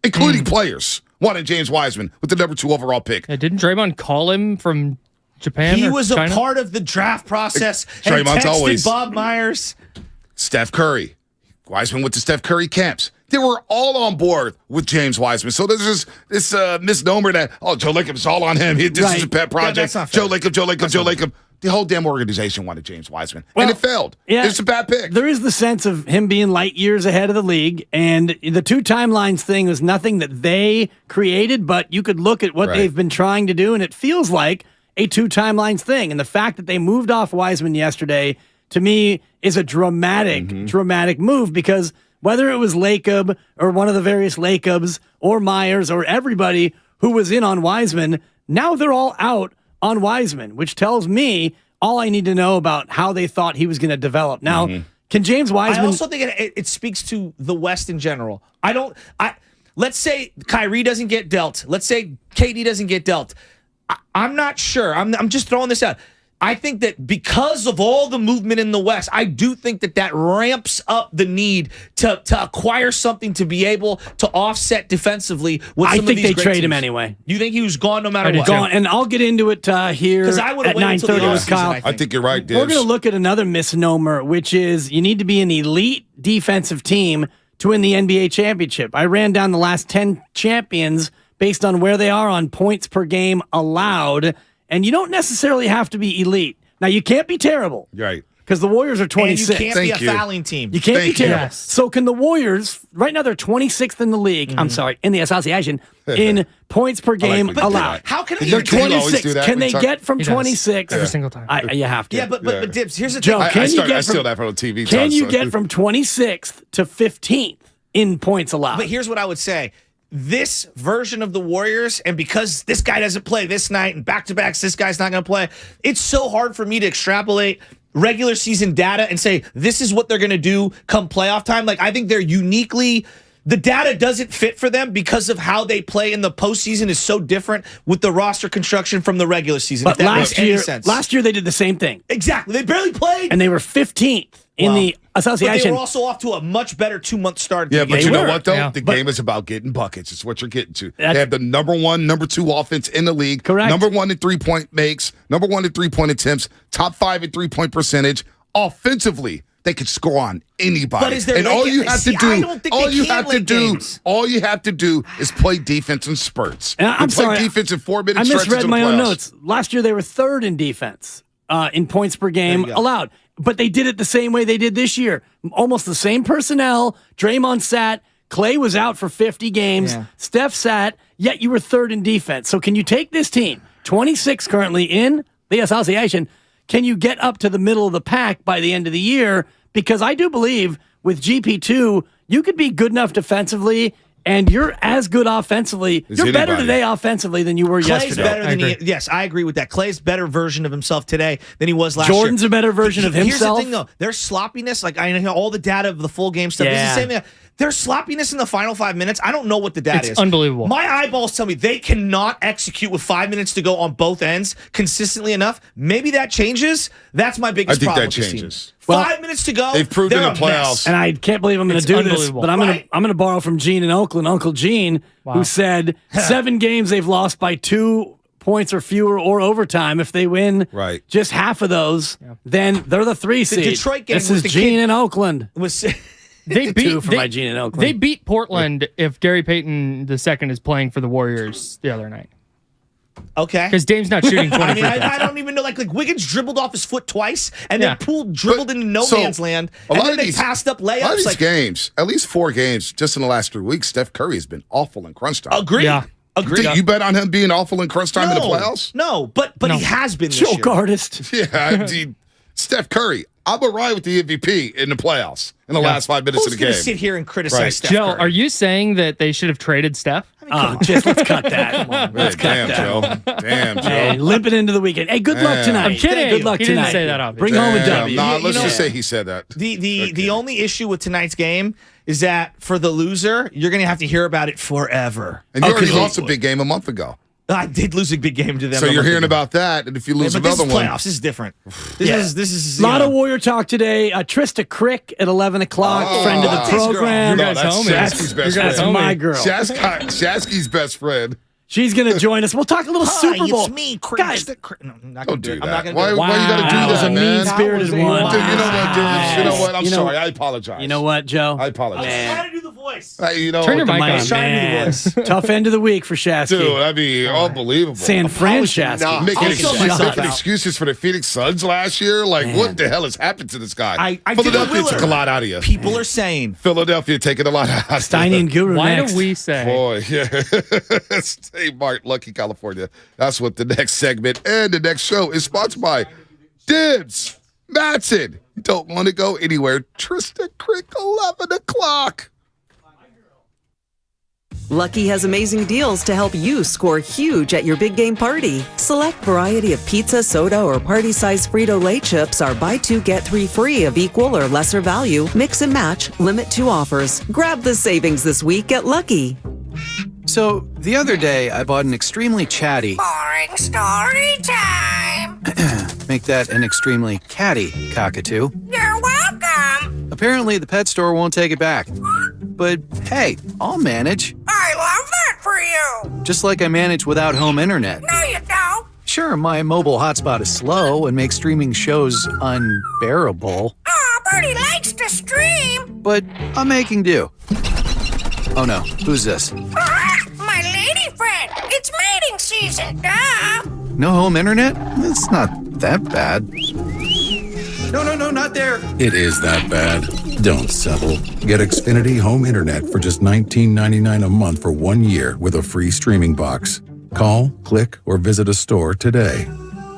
including players wanted James Wiseman with the number 2 overall pick.
Yeah, didn't Draymond call him from Japan?
He
or
was
China?
a part of the draft process. And
Draymond's
texted
always
Bob Myers.
Steph Curry. Wiseman went to Steph Curry camps. They were all on board with James Wiseman. So there's this misnomer that, Joe Lacob's all on him. This is a pet project.
that's not fair.
Joe Lacob. The whole damn organization wanted James Wiseman. And it failed.
Yeah,
it's a bad pick.
There is the sense of him being light years ahead of the league. And the 2 timelines thing was nothing that they created, but you could look at what they've been trying to do, and it feels like a 2 timelines thing. And the fact that they moved off Wiseman yesterday, to me, is a dramatic move, because whether it was Lacob or one of the various Lacobs or Myers or everybody who was in on Wiseman, now they're all out on Wiseman, which tells me all I need to know about how they thought he was going to develop. Now, can James Wiseman...
I also think it speaks to the West in general. Let's say Kyrie doesn't get dealt. Let's say KD doesn't get dealt. I'm not sure. I'm just throwing this out. I think that because of all the movement in the West, I do think that ramps up the need to acquire something to be able to offset defensively with some of these great teams.
I think they trade him anyway.
You think he was gone no matter what?
Gone, and I'll get into it here at 9:30 with Kyle.
I think you're right, Dibs.
We're going to look at another misnomer, which is you need to be an elite defensive team to win the NBA championship. I ran down the last 10 champions based on where they are on points per game allowed. And you don't necessarily have to be elite. Now, you can't be terrible.
Right.
Because the Warriors are 26.
And you can't be a fouling team.
You can't be terrible.
Yes.
So can the Warriors, right now they're 26th in the league, I'm sorry, in the association, in points per game allowed.
How can
They're 26. Can they get from 26?
Every single time.
You have to.
Yeah, but Dibs, here's the
Joe,
thing.
I steal that from the TV.
Can you get from 26th to 15th in points allowed?
But here's what I would say. This version of the Warriors, and because this guy doesn't play this night and back-to-backs, this guy's not going to play, it's so hard for me to extrapolate regular season data and say this is what they're going to do come playoff time. Like, I think they're uniquely... The data doesn't fit for them because of how they play in the postseason is so different with the roster construction from the regular season.
But
if that makes any sense.
Last year they did the same thing.
Exactly. They barely played.
And they were 15th in the association.
But they were also off to a much better 2-month start.
Yeah, but you know what, though? Yeah. The game is about getting buckets. It's what you're getting to. They have the number 1, number 2 offense in the league.
Correct.
Number 1 in three-point makes, number 1 in three-point attempts, top 5 in three-point percentage. Offensively, they could score on anybody.
But is there
and all you have to do is play defense in spurts.
And I'm sorry,
defense in 4-minute
I
stretches.
misread my own notes. Last year they were 3rd in defense in points per game allowed. But they did it the same way they did this year. Almost the same personnel. Draymond sat. Clay was out for 50 games. Yeah. Steph sat. Yet you were 3rd in defense. So can you take this team, 26 currently in the association, can you get up to the middle of the pack by the end of the year? Because I do believe with GP2, you could be good enough defensively, and you're as good offensively. You're better today offensively than you were yesterday.
Better than yes, I agree with that. Clay's better version of himself today than he was last year.
Jordan's a better version of himself.
Here's the thing, though. Their sloppiness, like I know all the data of the full game stuff. It's the same thing. Their sloppiness in the final 5 minutes, I don't know what the data is.
It's unbelievable.
My eyeballs tell me they cannot execute with 5 minutes to go on both ends consistently enough. Maybe that changes. That's my biggest problem.
I think that changes.
5 minutes to go.
They've proved in the playoffs.
And I can't believe I'm going to do this, but I'm going to borrow from Gene in Oakland, Uncle Gene, who said 7 games they've lost by 2 points or fewer or overtime. If they win just half of those, then they're the 3 seed.
The Detroit game
this is Gene in Oakland.
They
They
beat Portland if Gary Payton II is playing for the Warriors the other night.
Okay.
Because Dame's not shooting 20
I mean, I don't even know. Like Wiggins dribbled off his foot twice, and then Poole dribbled into no man's land, and then they passed up layups.
A lot of these games, at least 4 games, just in the last 3 weeks, Steph Curry has been awful in crunch time.
Agreed. Yeah. Agreed.
You bet on him being awful in crunch time in the playoffs?
No, but he has been this
Joe
year.
Gardist.
Yeah, Steph Curry. I'm a ride with the MVP in the playoffs in the last 5 minutes of the game.
Who's going to sit here and criticize Steph
Joe,
Curry?
are you saying that they should have traded Steph?
Just let's cut that. Let's cut
Damn,
that.
Joe. Damn, Joe.
Hey, limping into the weekend. Hey, good luck tonight.
I'm kidding.
Good luck
He
tonight.
didn't say that, obviously.
Bring home a W.
Nah, let's just say he said that.
The only issue with tonight's game is that for the loser, you're going to have to hear about it forever.
And you already lost a big game a month ago.
I did lose a big game to them.
So you're hearing about that, and if you lose
but
another
this is
one,
playoffs. This is different. This is
a lot of Warrior talk today. Trista Crick at 11 o'clock, friend of the program.
No, that's Shasky's best friend.
That's my girl.
Shasky's best friend.
She's going to join us. We'll talk a little Super Bowl.
It's me,
Guys,
no, I'm not
Don't
do
do
it. I'm not
that.
going to do it.
Why you got to do
That was
that,
a
man?
mean-spirited one.
Dude, you know what, dude? You know what? I'm
You know-
sorry. I apologize.
You know what, Joe?
I apologize.
Trying to do the voice.
You know,
Turn your
the
mic on.
mic-
Man. Tough end of the week for Shasky.
Dude, that'd be unbelievable.
San Fran Shasky.
Making excuses for the Phoenix Suns last year. Like, what the hell has happened to this guy? Philadelphia took a lot out of you.
People are saying
Philadelphia taking a lot out of you.
Steiny and Guru
Why
next.
do we say?
Boy, yeah. Stay Mart, Lucky, California. That's what the next segment and the next show is sponsored by. Dibs, Matson. You don't want to go anywhere. Trista Crick, 11 o'clock.
Lucky has amazing deals to help you score huge at your big game party. Select variety of pizza, soda, or party-size Frito-Lay chips are buy two, get three free of equal or lesser value. Mix and match, limit 2 offers. Grab the savings this week at Lucky.
So, the other day, I bought an extremely chatty.
Boring story time.
Make that an extremely catty cockatoo.
You're welcome.
Apparently, the pet store won't take it back. But hey, I'll manage.
I love that for you.
Just like I manage without home internet.
No, you don't.
Sure, my mobile hotspot is slow and makes streaming shows unbearable.
Oh, Bertie likes to stream.
But I'm making do. Oh no, who's this?
My lady friend. It's mating season, duh.
No home internet? It's not that bad. No, not there.
It is that bad. Don't settle. Get Xfinity Home Internet for just $19.99 a month for 1 year with a free streaming box. Call, click, or visit a store today.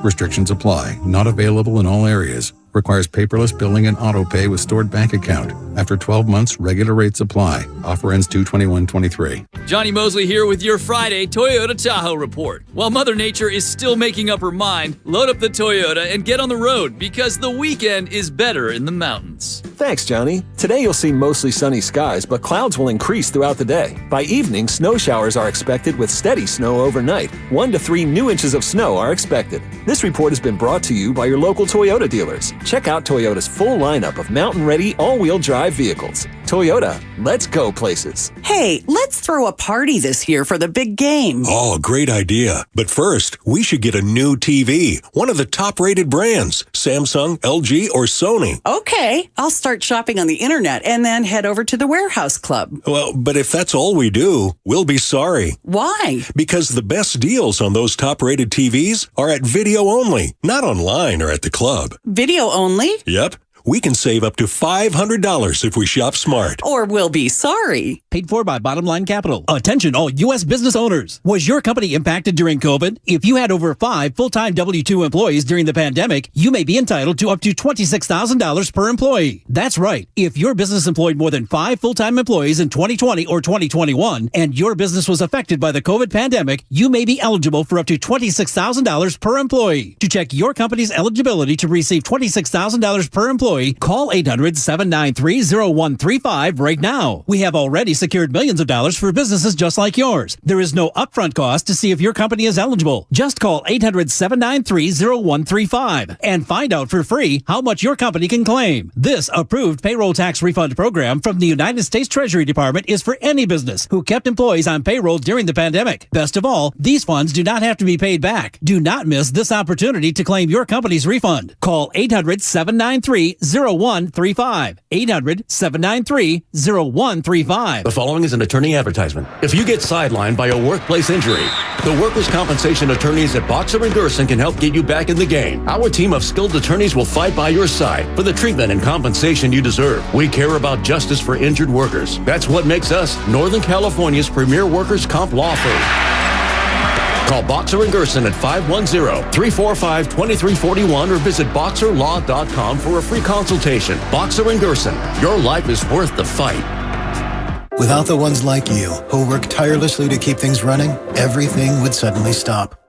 Restrictions apply. Not available in all areas. Requires paperless billing and auto pay with stored bank account. After 12 months, regular rates apply. Offer ends 2/21/23.
Johnny Mosley here with your Friday Toyota Tahoe report. While Mother Nature is still making up her mind, load up the Toyota and get on the road because the weekend is better in the mountains.
Thanks, Johnny. Today you'll see mostly sunny skies, but clouds will increase throughout the day. By evening, snow showers are expected with steady snow overnight. 1 to 3 new inches of snow are expected. This report has been brought to you by your local Toyota dealers. Check out Toyota's full lineup of mountain-ready all-wheel drive vehicles. Toyota, let's go places.
Hey, let's throw a party this year for the big game.
Oh, great idea. But first, we should get a new TV. One of the top-rated brands. Samsung, LG, or Sony.
Okay, I'll start shopping on the internet and then head over to the Warehouse Club.
Well, but if that's all we do, we'll be sorry.
Why?
Because the best deals on those top-rated TVs are at video only, not online or at the club.
Video only?
Yep. We can save up to $500 if we shop smart.
Or we'll be sorry.
Paid for by Bottom Line Capital. Attention all U.S. business owners. Was your company impacted during COVID? If you had over 5 full-time W-2 employees during the pandemic, you may be entitled to up to $26,000 per employee. That's right. If your business employed more than 5 full-time employees in 2020 or 2021, and your business was affected by the COVID pandemic, you may be eligible for up to $26,000 per employee. To check your company's eligibility to receive $26,000 per employee, call 800-793-0135 right now. We have already secured millions of dollars for businesses just like yours. There is no upfront cost to see if your company is eligible. Just call 800-793-0135 and find out for free how much your company can claim. This approved payroll tax refund program from the United States Treasury Department is for any business who kept employees on payroll during the pandemic. Best of all, these funds do not have to be paid back. Do not miss this opportunity to claim your company's refund. Call 800-793-0135. 800-793-0135.
The following is an attorney advertisement. If you get sidelined by a workplace injury, the workers' compensation attorneys at Boxer & Gerson can help get you back in the game. Our team of skilled attorneys will fight by your side for the treatment and compensation you deserve. We care about justice for injured workers. That's what makes us Northern California's premier workers' comp law firm. Call Boxer & Gerson at 510-345-2341 or visit boxerlaw.com for a free consultation. Boxer & Gerson, your life is worth the fight.
Without the ones like you, who work tirelessly to keep things running, everything would suddenly stop.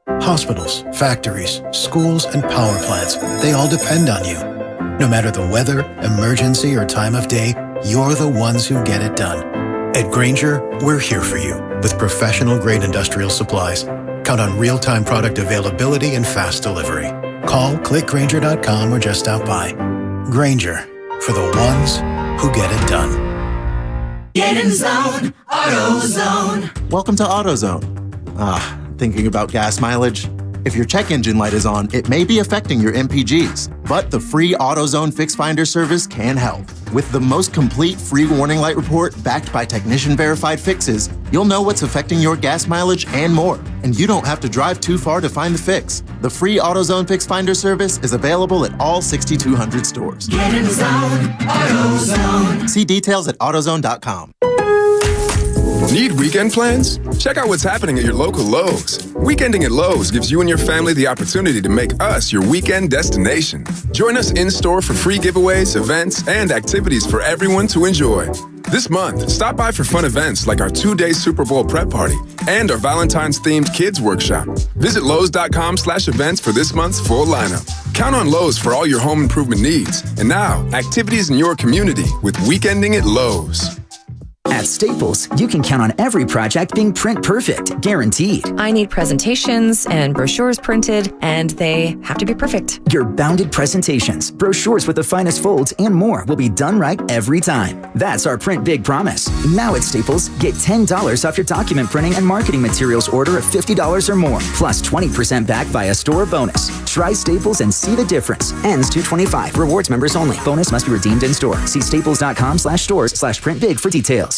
Hospitals, factories, schools, and power plants, they all depend on you. No matter the weather, emergency, or time of day, you're the ones who get it done. At Grainger, we're here for you with professional-grade industrial supplies. Count on real-time product availability and fast delivery. Call, clickgrainger.com, or just stop by. Grainger, for the ones who get it done.
Get in zone, AutoZone.
Welcome to AutoZone. Thinking about gas mileage? If your check engine light is on, it may be affecting your MPGs, but the free AutoZone Fix Finder service can help. With the most complete free warning light report backed by technician-verified fixes, you'll know what's affecting your gas mileage and more, and you don't have to drive too far to find the fix. The free AutoZone Fix Finder service is available at all 6,200 stores.
Get in zone, AutoZone.
See details at AutoZone.com.
Need weekend plans? Check out what's happening at your local Lowe's. Weekending at Lowe's gives you and your family the opportunity to make us your weekend destination. Join us in-store for free giveaways, events, and activities for everyone to enjoy. This month, stop by for fun events like our 2-day Super Bowl prep party and our Valentine's-themed kids workshop. Visit Lowe's.com/events for this month's full lineup. Count on Lowe's for all your home improvement needs. And now, activities in your community with Weekending at Lowe's.
At Staples, you can count on every project being print perfect, guaranteed.
I need presentations and brochures printed, and they have to be perfect.
Your bounded presentations, brochures with the finest folds, and more will be done right every time. That's our Print Big promise. Now at Staples, get $10 off your document printing and marketing materials order of $50 or more, plus 20% back via store bonus. Try Staples and see the difference. Ends 2/25. Rewards members only. Bonus must be redeemed in store. See staples.com/stores/printbig for details.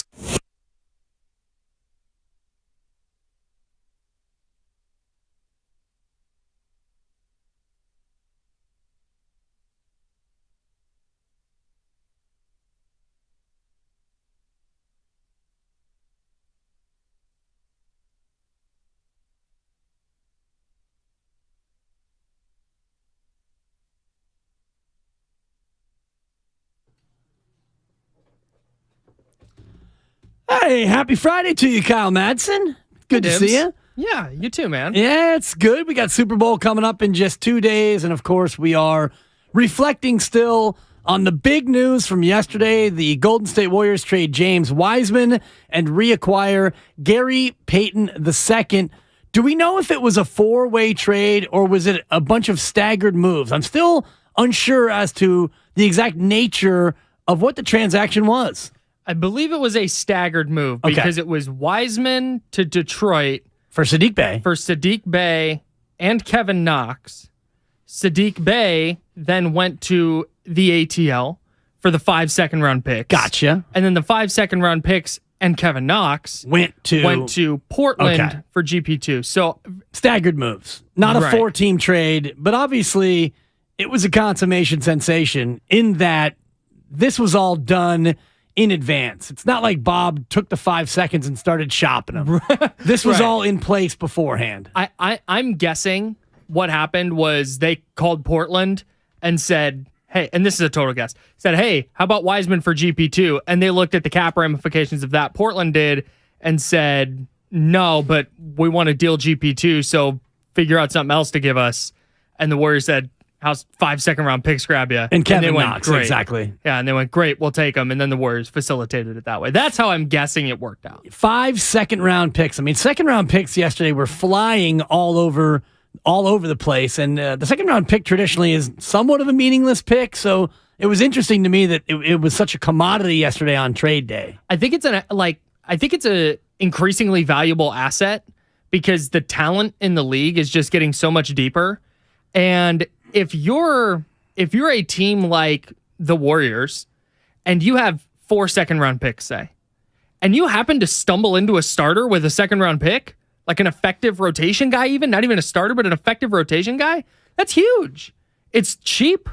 Hey, happy Friday to you, Kyle Madsen. Good to see you.
Yeah, you too, man.
Yeah, it's good. We got Super Bowl coming up in just 2 days, and of course, we are reflecting still on the big news from yesterday. The Golden State Warriors trade James Wiseman and reacquire Gary Payton II. Do we know if it was a 4-way trade or was it a bunch of staggered moves? I'm still unsure as to the exact nature of what the transaction was.
I believe it was a staggered move because it was Wiseman to Detroit
for Sadiq Bey.
For Sadiq Bey and Kevin Knox. Sadiq Bey then went to the ATL for the 5 second-round picks.
Gotcha.
And then the 5 second-round picks and Kevin Knox
went to
Portland for GP2. So
staggered moves. Not a 4-team trade, but obviously it was a consummation sensation in that this was all done in advance. It's not like Bob took the 5 seconds and started shopping them. This was all in place beforehand.
I'm guessing what happened was they called Portland and said, hey, and this is a total guess, said, hey, how about Wiseman for GP2? And they looked at the cap ramifications of that. Portland did and said, no, but we want to deal GP2, so figure out something else to give us. And the Warriors said, how's 5 second-round picks grab you?
And Kevin Knox, exactly.
Yeah, and they went, great, we'll take them. And then the Warriors facilitated it that way. That's how I'm guessing it worked out.
5 second-round picks. I mean, second-round picks yesterday were flying all over the place. And the second-round pick traditionally is somewhat of a meaningless pick. So it was interesting to me that it was such a commodity yesterday on trade day.
I think it's a increasingly valuable asset because the talent in the league is just getting so much deeper. And if you're a team like the Warriors and you have 4 second-round picks, say, and you happen to stumble into a starter with a second-round pick, like an effective rotation guy even, not even a starter, but an effective rotation guy, that's huge. It's cheap.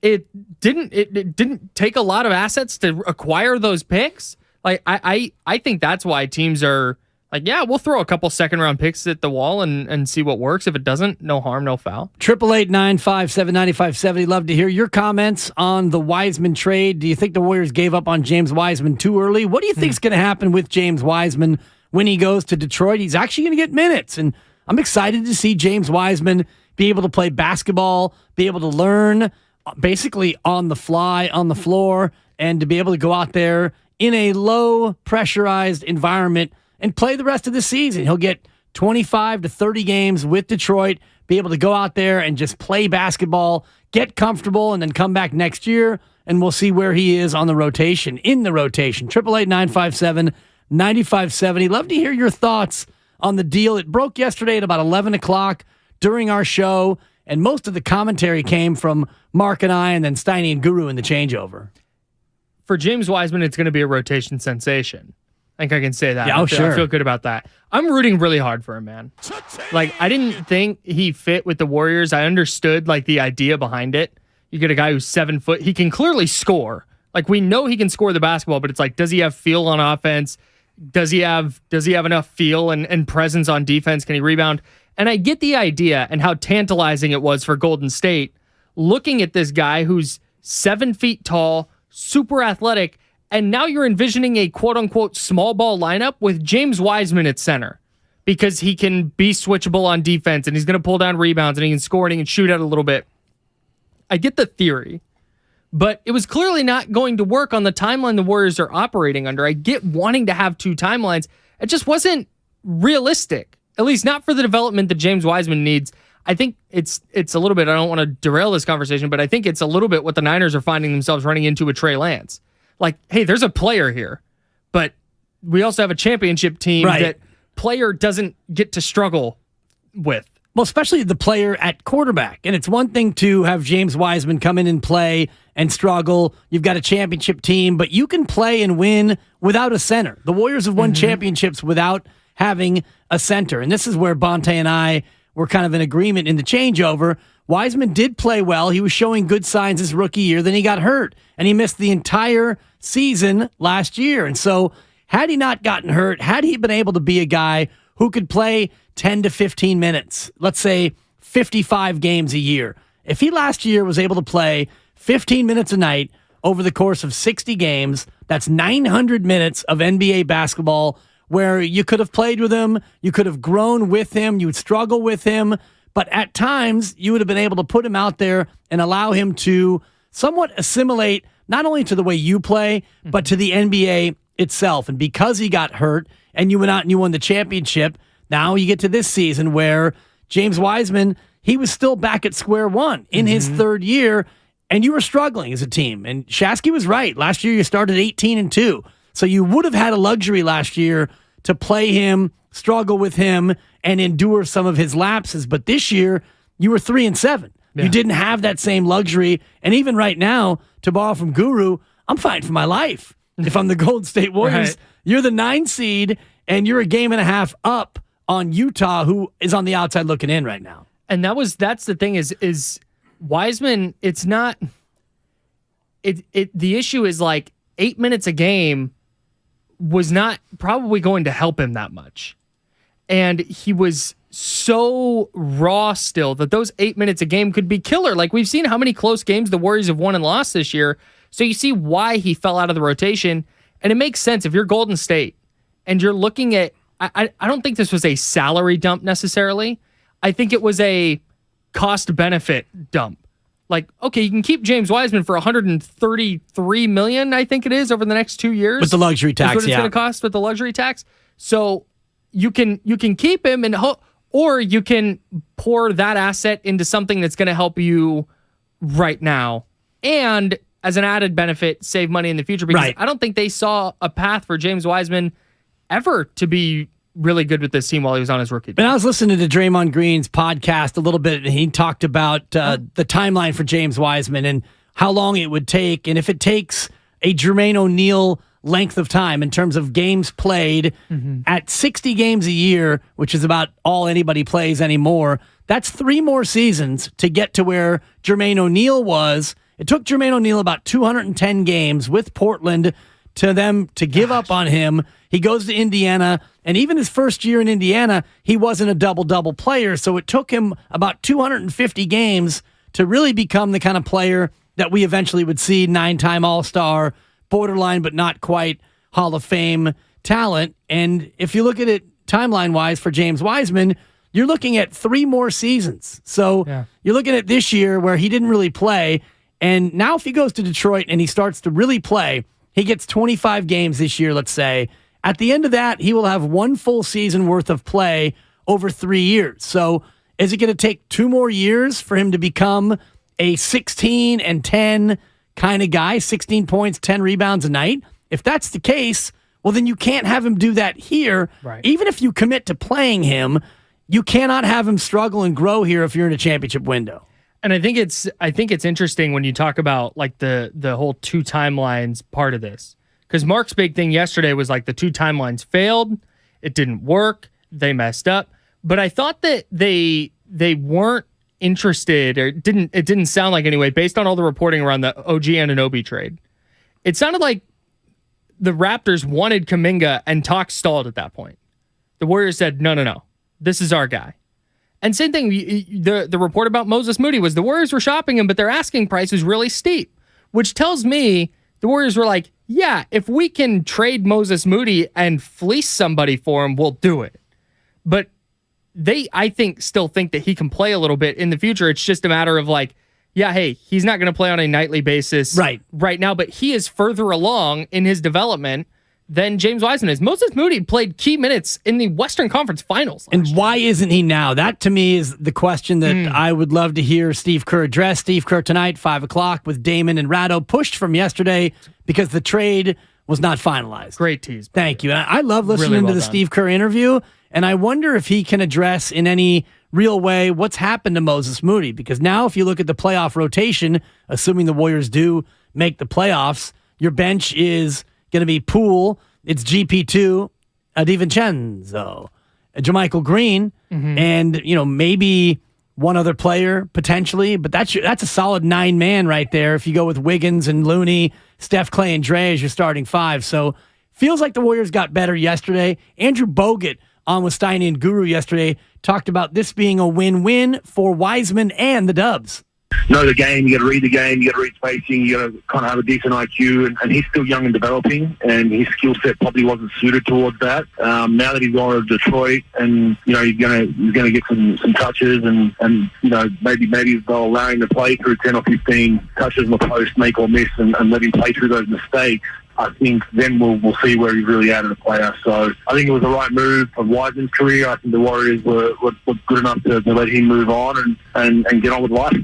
It didn't take a lot of assets to acquire those picks. Like I think that's why teams are Like, yeah, we'll throw a couple second-round picks at the wall and see what works. If it doesn't, no harm, no foul.
888-957-9570. Love to hear your comments on the Wiseman trade. Do you think the Warriors gave up on James Wiseman too early? What do you think is going to happen with James Wiseman when he goes to Detroit? He's actually going to get minutes, and I'm excited to see James Wiseman be able to play basketball, be able to learn basically on the fly, on the floor, and to be able to go out there in a low-pressurized environment and play the rest of the season. He'll get 25 to 30 games with Detroit, be able to go out there and just play basketball, get comfortable, and then come back next year, and we'll see where he is on the rotation, in the rotation. 888-957-9570. Love to hear your thoughts on the deal. It broke yesterday at about 11 o'clock during our show, and most of the commentary came from Mark and I, and then Steiny and Guru in the changeover.
For James Wiseman, it's going to be a rotation sensation. I think I can say that.
Yeah, sure.
I feel good about that. I'm rooting really hard for him, man. Like, I didn't think he fit with the Warriors. I understood, like, the idea behind it. You get a guy who's 7 foot. He can clearly score. Like, we know he can score the basketball, but it's like, does he have feel on offense? Does he have enough feel and presence on defense? Can he rebound? And I get the idea and how tantalizing it was for Golden State looking at this guy who's 7 feet tall, super athletic, and now you're envisioning a quote-unquote small ball lineup with James Wiseman at center because he can be switchable on defense and he's going to pull down rebounds and he can score and he can shoot out a little bit. I get the theory, but it was clearly not going to work on the timeline the Warriors are operating under. I get wanting to have two timelines. It just wasn't realistic, at least not for the development that James Wiseman needs. I think it's a little bit, I don't want to derail this conversation, but I think it's a little bit what the Niners are finding themselves running into with Trey Lance. Like, hey, there's a player here, but we also have a championship team that player doesn't get to struggle with.
Well, especially the player at quarterback. And it's one thing to have James Wiseman come in and play and struggle. You've got a championship team, but you can play and win without a center. The Warriors have won championships without having a center. And this is where Bonte and I were kind of in agreement in the changeover. Wiseman did play well. He was showing good signs his rookie year. Then he got hurt, and he missed the entire season last year. And so had he not gotten hurt, had he been able to be a guy who could play 10 to 15 minutes, let's say 55 games a year, if he last year was able to play 15 minutes a night over the course of 60 games, that's 900 minutes of NBA basketball where you could have played with him, you could have grown with him, you would struggle with him, but at times you would have been able to put him out there and allow him to somewhat assimilate not only to the way you play, but to the NBA itself. And because he got hurt and you went out and you won the championship, now you get to this season where James Wiseman, he was still back at square one in his third year, and you were struggling as a team. And Shasky was right. Last year you started 18-2. So you would have had a luxury last year to play him, struggle with him, and endure some of his lapses. But this year, you were 3-7. Yeah. You didn't have that same luxury. And even right now, to borrow from Guru, I'm fighting for my life. If I'm the Golden State Warriors, you're the 9 seed, and you're a game and a half up on Utah, who is on the outside looking in right now.
And that's the thing is Wiseman, it's not, the issue is like 8 minutes a game was not probably going to help him that much. And he was so raw still that those 8 minutes a game could be killer. Like, we've seen how many close games the Warriors have won and lost this year. So you see why he fell out of the rotation. And it makes sense if you're Golden State and you're looking at, I don't think this was a salary dump necessarily. I think it was a cost benefit dump. Like, okay, you can keep James Wiseman for $133 million, I think it is, over the next 2 years.
With the luxury tax,
what it's going to cost with the luxury tax. So you can keep him, or you can pour that asset into something that's going to help you right now, and as an added benefit, save money in the future. Because I don't think they saw a path for James Wiseman ever to be really good with this team while he was on his rookie.
But I was listening to Draymond Green's podcast a little bit, and he talked about the timeline for James Wiseman and how long it would take, and if it takes a Jermaine O'Neal length of time in terms of games played at 60 games a year, which is about all anybody plays anymore, that's 3 more seasons to get to where Jermaine O'Neal was. It took Jermaine O'Neal about 210 games with Portland to them to give up on him. He goes to Indiana, and even his first year in Indiana, he wasn't a double-double player, so it took him about 250 games to really become the kind of player that we eventually would see, 9-time All-Star, borderline but not quite Hall of Fame talent. And if you look at it timeline-wise for James Wiseman, you're looking at 3 more seasons. So you're looking at this year where he didn't really play, and now if he goes to Detroit and he starts to really play, he gets 25 games this year, let's say. At the end of that, he will have 1 full season worth of play over 3 years. So is it going to take 2 more years for him to become a 16 and 10 kind of guy, 16 points, 10 rebounds a night? If that's the case, well, then you can't have him do that here.
Right.
Even if you commit to playing him, you cannot have him struggle and grow here if you're in a championship window.
And I think it's interesting when you talk about like the whole 2 timelines part of this. Because Mark's big thing yesterday was like the 2 timelines failed, it didn't work, they messed up. But I thought that they weren't interested, or it didn't sound like anyway, based on all the reporting around the OG Anunoby trade. It sounded like the Raptors wanted Kuminga and talk stalled at that point. The Warriors said, no, this is our guy. And same thing, the report about Moses Moody was the Warriors were shopping him, but their asking price was really steep, which tells me the Warriors were like, yeah, if we can trade Moses Moody and fleece somebody for him, we'll do it. But they, I think, still think that he can play a little bit in the future. It's just a matter of like, yeah, hey, he's not going to play on a nightly basis right now, but he is further along in his development than James Wiseman is. Moses Moody played key minutes in the Western Conference Finals.
And why isn't he now? That, to me, is the question that I would love to hear Steve Kerr address. Steve Kerr tonight, 5 o'clock, with Damon and Rado, pushed from yesterday because the trade was not finalized.
Great tease.
Thank you. And I love listening to the Steve Kerr interview, and I wonder if he can address in any real way what's happened to Moses Moody. Because now if you look at the playoff rotation, assuming the Warriors do make the playoffs, your bench is going to be Poole, it's GP2, DiVincenzo, JaMychal Green, and maybe one other player potentially, but that's a solid 9-man right there if you go with Wiggins and Looney, Steph, Clay, and Dre as your starting 5. So feels like the Warriors got better yesterday. Andrew Bogut on with Steiny and Guru yesterday talked about this being a win-win for Wiseman and the Dubs.
Know the game, you got to read the game, you got to read spacing, you got to kind of have a decent IQ, and he's still young and developing, and his skill set probably wasn't suited towards that. Now that he's gone to Detroit, and he's gonna get some touches, and maybe they'll allow him to play through 10 or 15 touches in the post, make or miss, and let him play through those mistakes. I think then we'll see where he's really at in the playoffs. So I think it was the right move for Wiseman's career. I think the Warriors were good enough to let him move on and get on with life.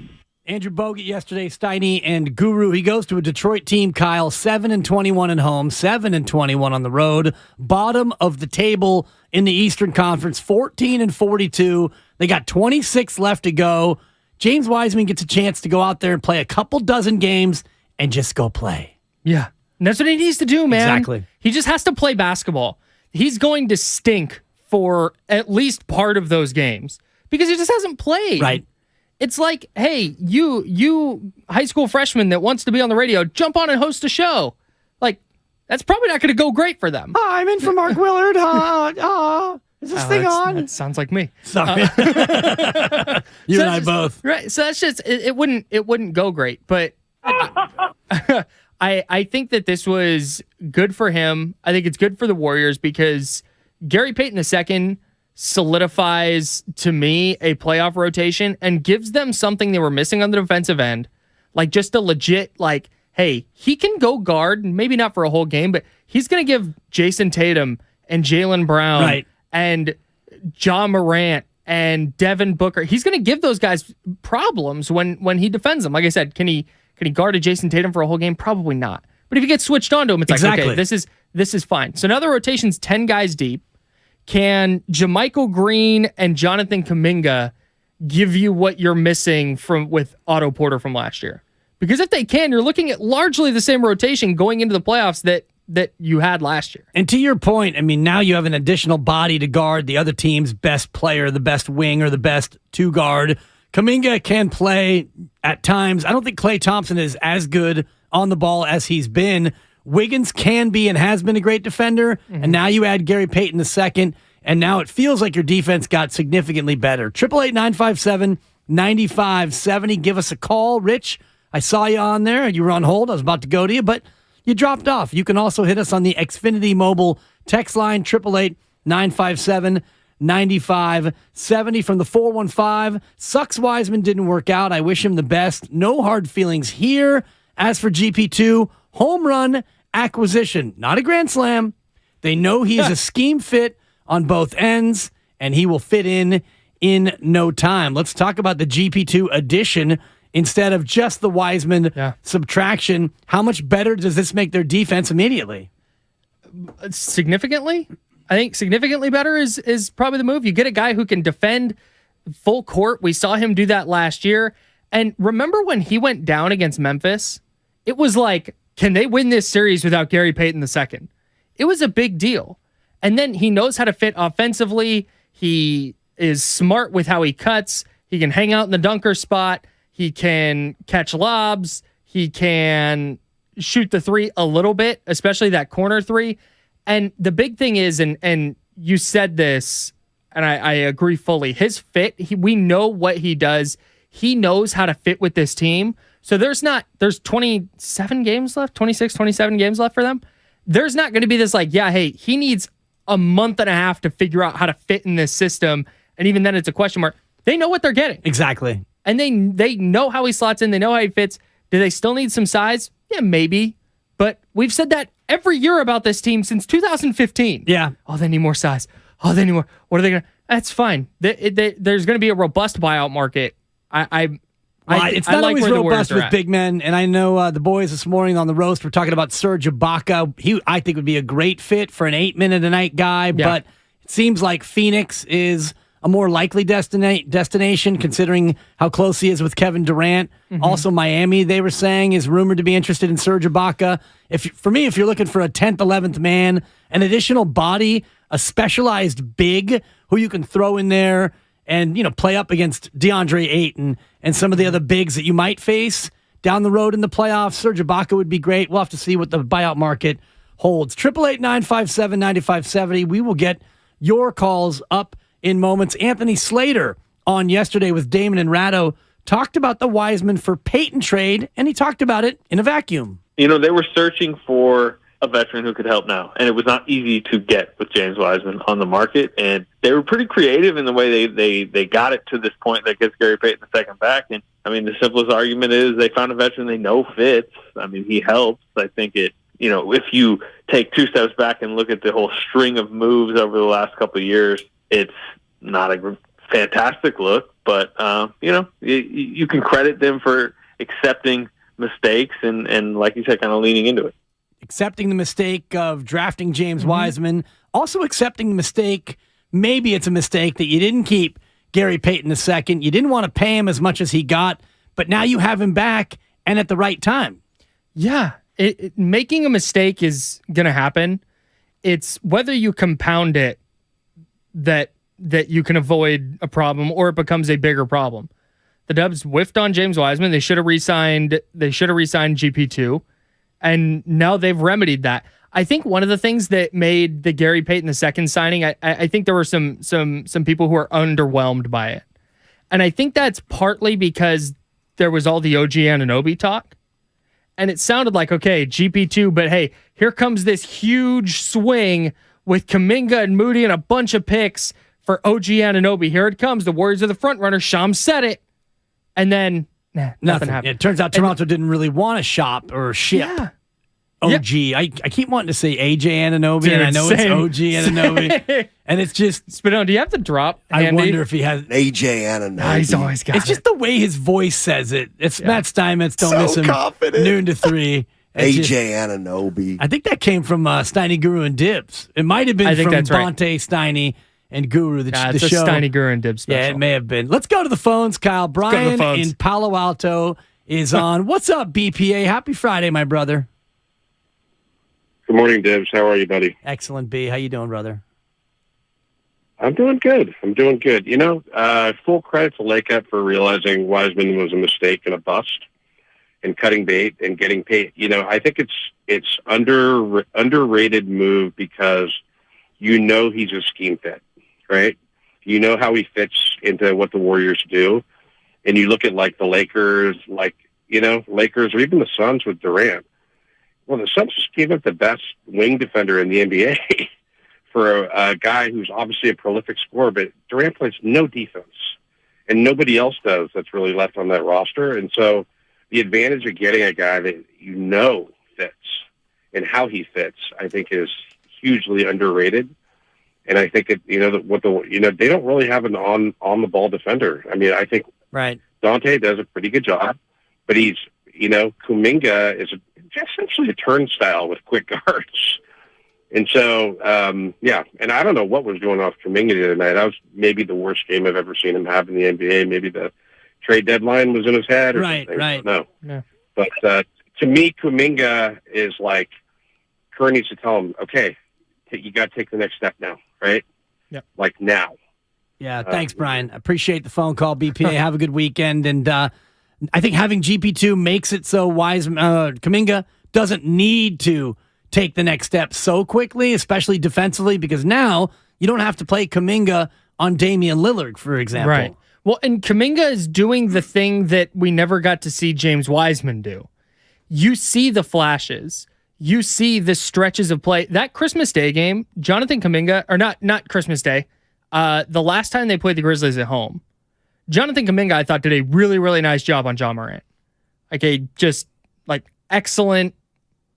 Andrew Bogut yesterday, Steiny and Guru. He goes to a Detroit team, Kyle, 7-21 at home, 7-21 on the road. Bottom of the table in the Eastern Conference, 14-42. They got 26 left to go. James Wiseman gets a chance to go out there and play a couple dozen games and just go play.
Yeah. And that's what he needs to do, man.
Exactly.
He just has to play basketball. He's going to stink for at least part of those games because he just hasn't played.
Right.
It's like, hey, you high school freshman that wants to be on the radio, jump on and host a show. Like, that's probably not going to go great for them.
I'm in for Mark Willard. Is this thing on?
That sounds like me.
Sorry. You and I both.
Right. So that's just it wouldn't go great. But I think that this was good for him. I think it's good for the Warriors because Gary Payton II solidifies, to me, a playoff rotation and gives them something they were missing on the defensive end. Like just a legit, like, hey, he can go guard, maybe not for a whole game, but he's going to give Jason Tatum and Jaylen Brown and John Morant and Devin Booker. He's going to give those guys problems when he defends them. Like I said, can he guard a Jason Tatum for a whole game? Probably not. But if he gets switched onto him, it's like, okay, this is fine. So now the rotation's 10 guys deep. Can JaMychal Green and Jonathan Kuminga give you what you're missing with Otto Porter from last year? Because if they can, you're looking at largely the same rotation going into the playoffs that you had last year.
And to your point, I mean, now you have an additional body to guard the other team's best player, the best wing, or the best two guard. Kuminga can play at times. I don't think Klay Thompson is as good on the ball as he's been. Wiggins can be and has been a great defender, and now you add Gary Payton II, and now it feels like your defense got significantly better. 888-957-9570. Give us a call. Rich, I saw you on there. You were on hold. I was about to go to you, but you dropped off. You can also hit us on the Xfinity Mobile text line, 888-957-9570 from the 415. Sucks Wiseman didn't work out. I wish him the best. No hard feelings here. As for GP2, home run acquisition, not a grand slam. They know he's a scheme fit on both ends, and he will fit in no time. Let's talk about the GP2 addition instead of just the Wiseman subtraction. How much better does this make their defense immediately?
Significantly. I think significantly better is probably the move. You get a guy who can defend full court. We saw him do that last year. And remember when he went down against Memphis? It was like, can they win this series without Gary Payton II? It was a big deal. And then he knows how to fit offensively. He is smart with how he cuts. He can hang out in the dunker spot. He can catch lobs. He can shoot the three a little bit, especially that corner three. And the big thing is, and you said this, and I agree fully, his fit, we know what he does. He knows how to fit with this team. So there's 27 games left, 26, 27 games left for them. There's not going to be this like, yeah, hey, he needs a month and a half to figure out how to fit in this system. And even then it's a question mark. They know what they're getting.
Exactly.
And they know how he slots in. They know how he fits. Do they still need some size? Yeah, maybe. But we've said that every year about this team since 2015.
Yeah.
Oh, they need more size. Oh, they need more. What are they going to? That's fine. There's going to be a robust buyout market.
It's not always robust with big men, and I know the boys this morning on the roast were talking about Serge Ibaka. He, I think, would be a great fit for an 8-minute-a-night guy, but it seems like Phoenix is a more likely destination considering how close he is with Kevin Durant. Mm-hmm. Also, Miami, they were saying, is rumored to be interested in Serge Ibaka. For me, if you're looking for a 10th, 11th man, an additional body, a specialized big who you can throw in there and play up against DeAndre Ayton and some of the other bigs that you might face down the road in the playoffs, Serge Ibaka would be great. We'll have to see what the buyout market holds. 888-957-9570. We will get your calls up in moments. Anthony Slater on yesterday with Damon and Ratto talked about the Wiseman for Payton trade, and he talked about it in a vacuum.
They were searching for a veteran who could help now, and it was not easy to get with James Wiseman on the market, and they were pretty creative in the way they got it to this point that gets Gary Payton II back. And I mean, the simplest argument is they found a veteran they know fits. I mean, he helps. I think if you take two steps back and look at the whole string of moves over the last couple of years, it's not a fantastic look, but you can credit them for accepting mistakes and like you said, kind of leaning into it.
Accepting the mistake of drafting James Wiseman, also accepting the mistake, maybe it's a mistake that you didn't keep Gary Payton II. You didn't want to pay him as much as he got, but now you have him back and at the right time.
Yeah, making a mistake is going to happen. It's whether you compound it that you can avoid a problem or it becomes a bigger problem. The Dubs whiffed on James Wiseman. They should have re-signed GP2. And now they've remedied that. I think one of the things that made the Gary Payton II signing, I think there were some people who are underwhelmed by it. And I think that's partly because there was all the OG Anunoby talk. And it sounded like, okay, GP2, but hey, here comes this huge swing with Kuminga and Moody and a bunch of picks for OG Anunoby. Here it comes. The Warriors are the front runner. Sham said it. And then nothing happened.
It turns out Toronto didn't really want to shop or ship OG. I keep wanting to say AJ Anunoby,
Dude,
and I know it's OG Anunoby. And it's just...
Spinone, do you have the drop
I
handy?
wonder if he has...
AJ Anunoby.
He's always got
It's just the way his voice says it. It's Matt Steinmetz, don't miss him.
Confident.
Noon to 3.
AJ Anunoby.
I think that came from Steiny Guru and Dibs. It might have been from Bonte, Steiny, and Guru, the
it's
show.
a Steiny Guru and Dibs special.
Yeah, it may have been. Let's go to the phones, Kyle. Brian in Palo Alto is on. What's up, BPA? Happy Friday, my brother.
Good morning, Dibs. How are you, buddy?
Excellent, B. How you doing, brother?
I'm doing good. Full credit to Lake Up for realizing Wiseman was a mistake and a bust. and cutting bait and getting paid. I think it's underrated move because he's a scheme fit, right? You know how he fits into what the Warriors do. And you look at like the Lakers, Lakers or even the Suns with Durant. Well, the Suns just gave up the best wing defender in the NBA for a guy who's obviously a prolific scorer, but Durant plays no defense. And nobody else does that's really left on that roster. And so the advantage of getting a guy that fits and how he fits, I think, is hugely underrated. And I think they don't really have an on the ball defender. I mean, I think Dante does a pretty good job, but he's Kuminga is essentially a turnstile with quick guards. And so, and I don't know what was going on with Kuminga the other night. That was maybe the worst game I've ever seen him have in the NBA. Maybe the trade deadline was in his head or something.
Right.
No.
Yeah.
But to me, Kuminga is like, Kerr needs to tell him, okay, you got to take the next step now, right?
Yep.
Like now.
Yeah, thanks, Brian. Appreciate the phone call, BPA. Have a good weekend. And I think having GP2 makes it so Kuminga doesn't need to take the next step so quickly, especially defensively, because now you don't have to play Kuminga on Damian Lillard, for example.
Right. Well, and Kuminga is doing the thing that we never got to see James Wiseman do. You see the flashes. You see the stretches of play. That Christmas Day game, Jonathan Kuminga, or not Christmas Day, the last time they played the Grizzlies at home, Jonathan Kuminga, I thought, did a really, really nice job on Ja Morant. Excellent,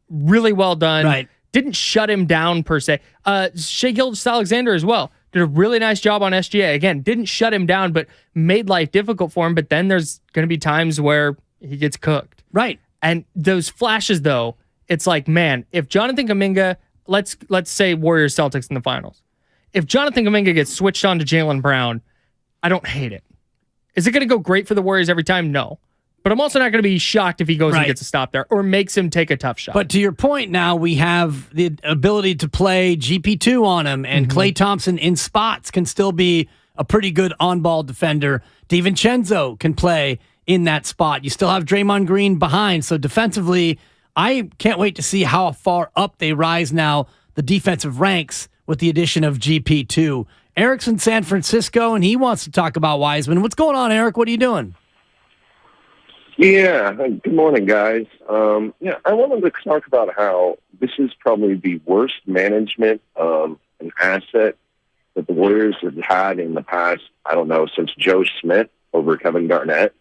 really well done.
Right.
Didn't shut him down per se. Shai Gilgeous-Alexander as well did a really nice job on SGA. Again, didn't shut him down, but made life difficult for him. But then there's going to be times where he gets cooked.
Right.
And those flashes, though, it's like, man, if Jonathan Kuminga, let's say Warriors Celtics in the finals, if Jonathan Kuminga gets switched on to Jaylen Brown, I don't hate it. Is it going to go great for the Warriors every time? No. But I'm also not going to be shocked if he goes and gets a stop there or makes him take a tough shot.
But to your point now, we have the ability to play GP2 on him, and Klay Thompson in spots can still be a pretty good on-ball defender. DiVincenzo can play in that spot. You still have Draymond Green behind, so defensively, I can't wait to see how far up they rise now, the defensive ranks, with the addition of GP2. Eric's in San Francisco, and he wants to talk about Wiseman. What's going on, Eric? What are you doing?
Yeah, good morning, guys. I wanted to talk about how this is probably the worst management of an asset that the Warriors have had in the past, I don't know, since Joe Smith over Kevin Garnett.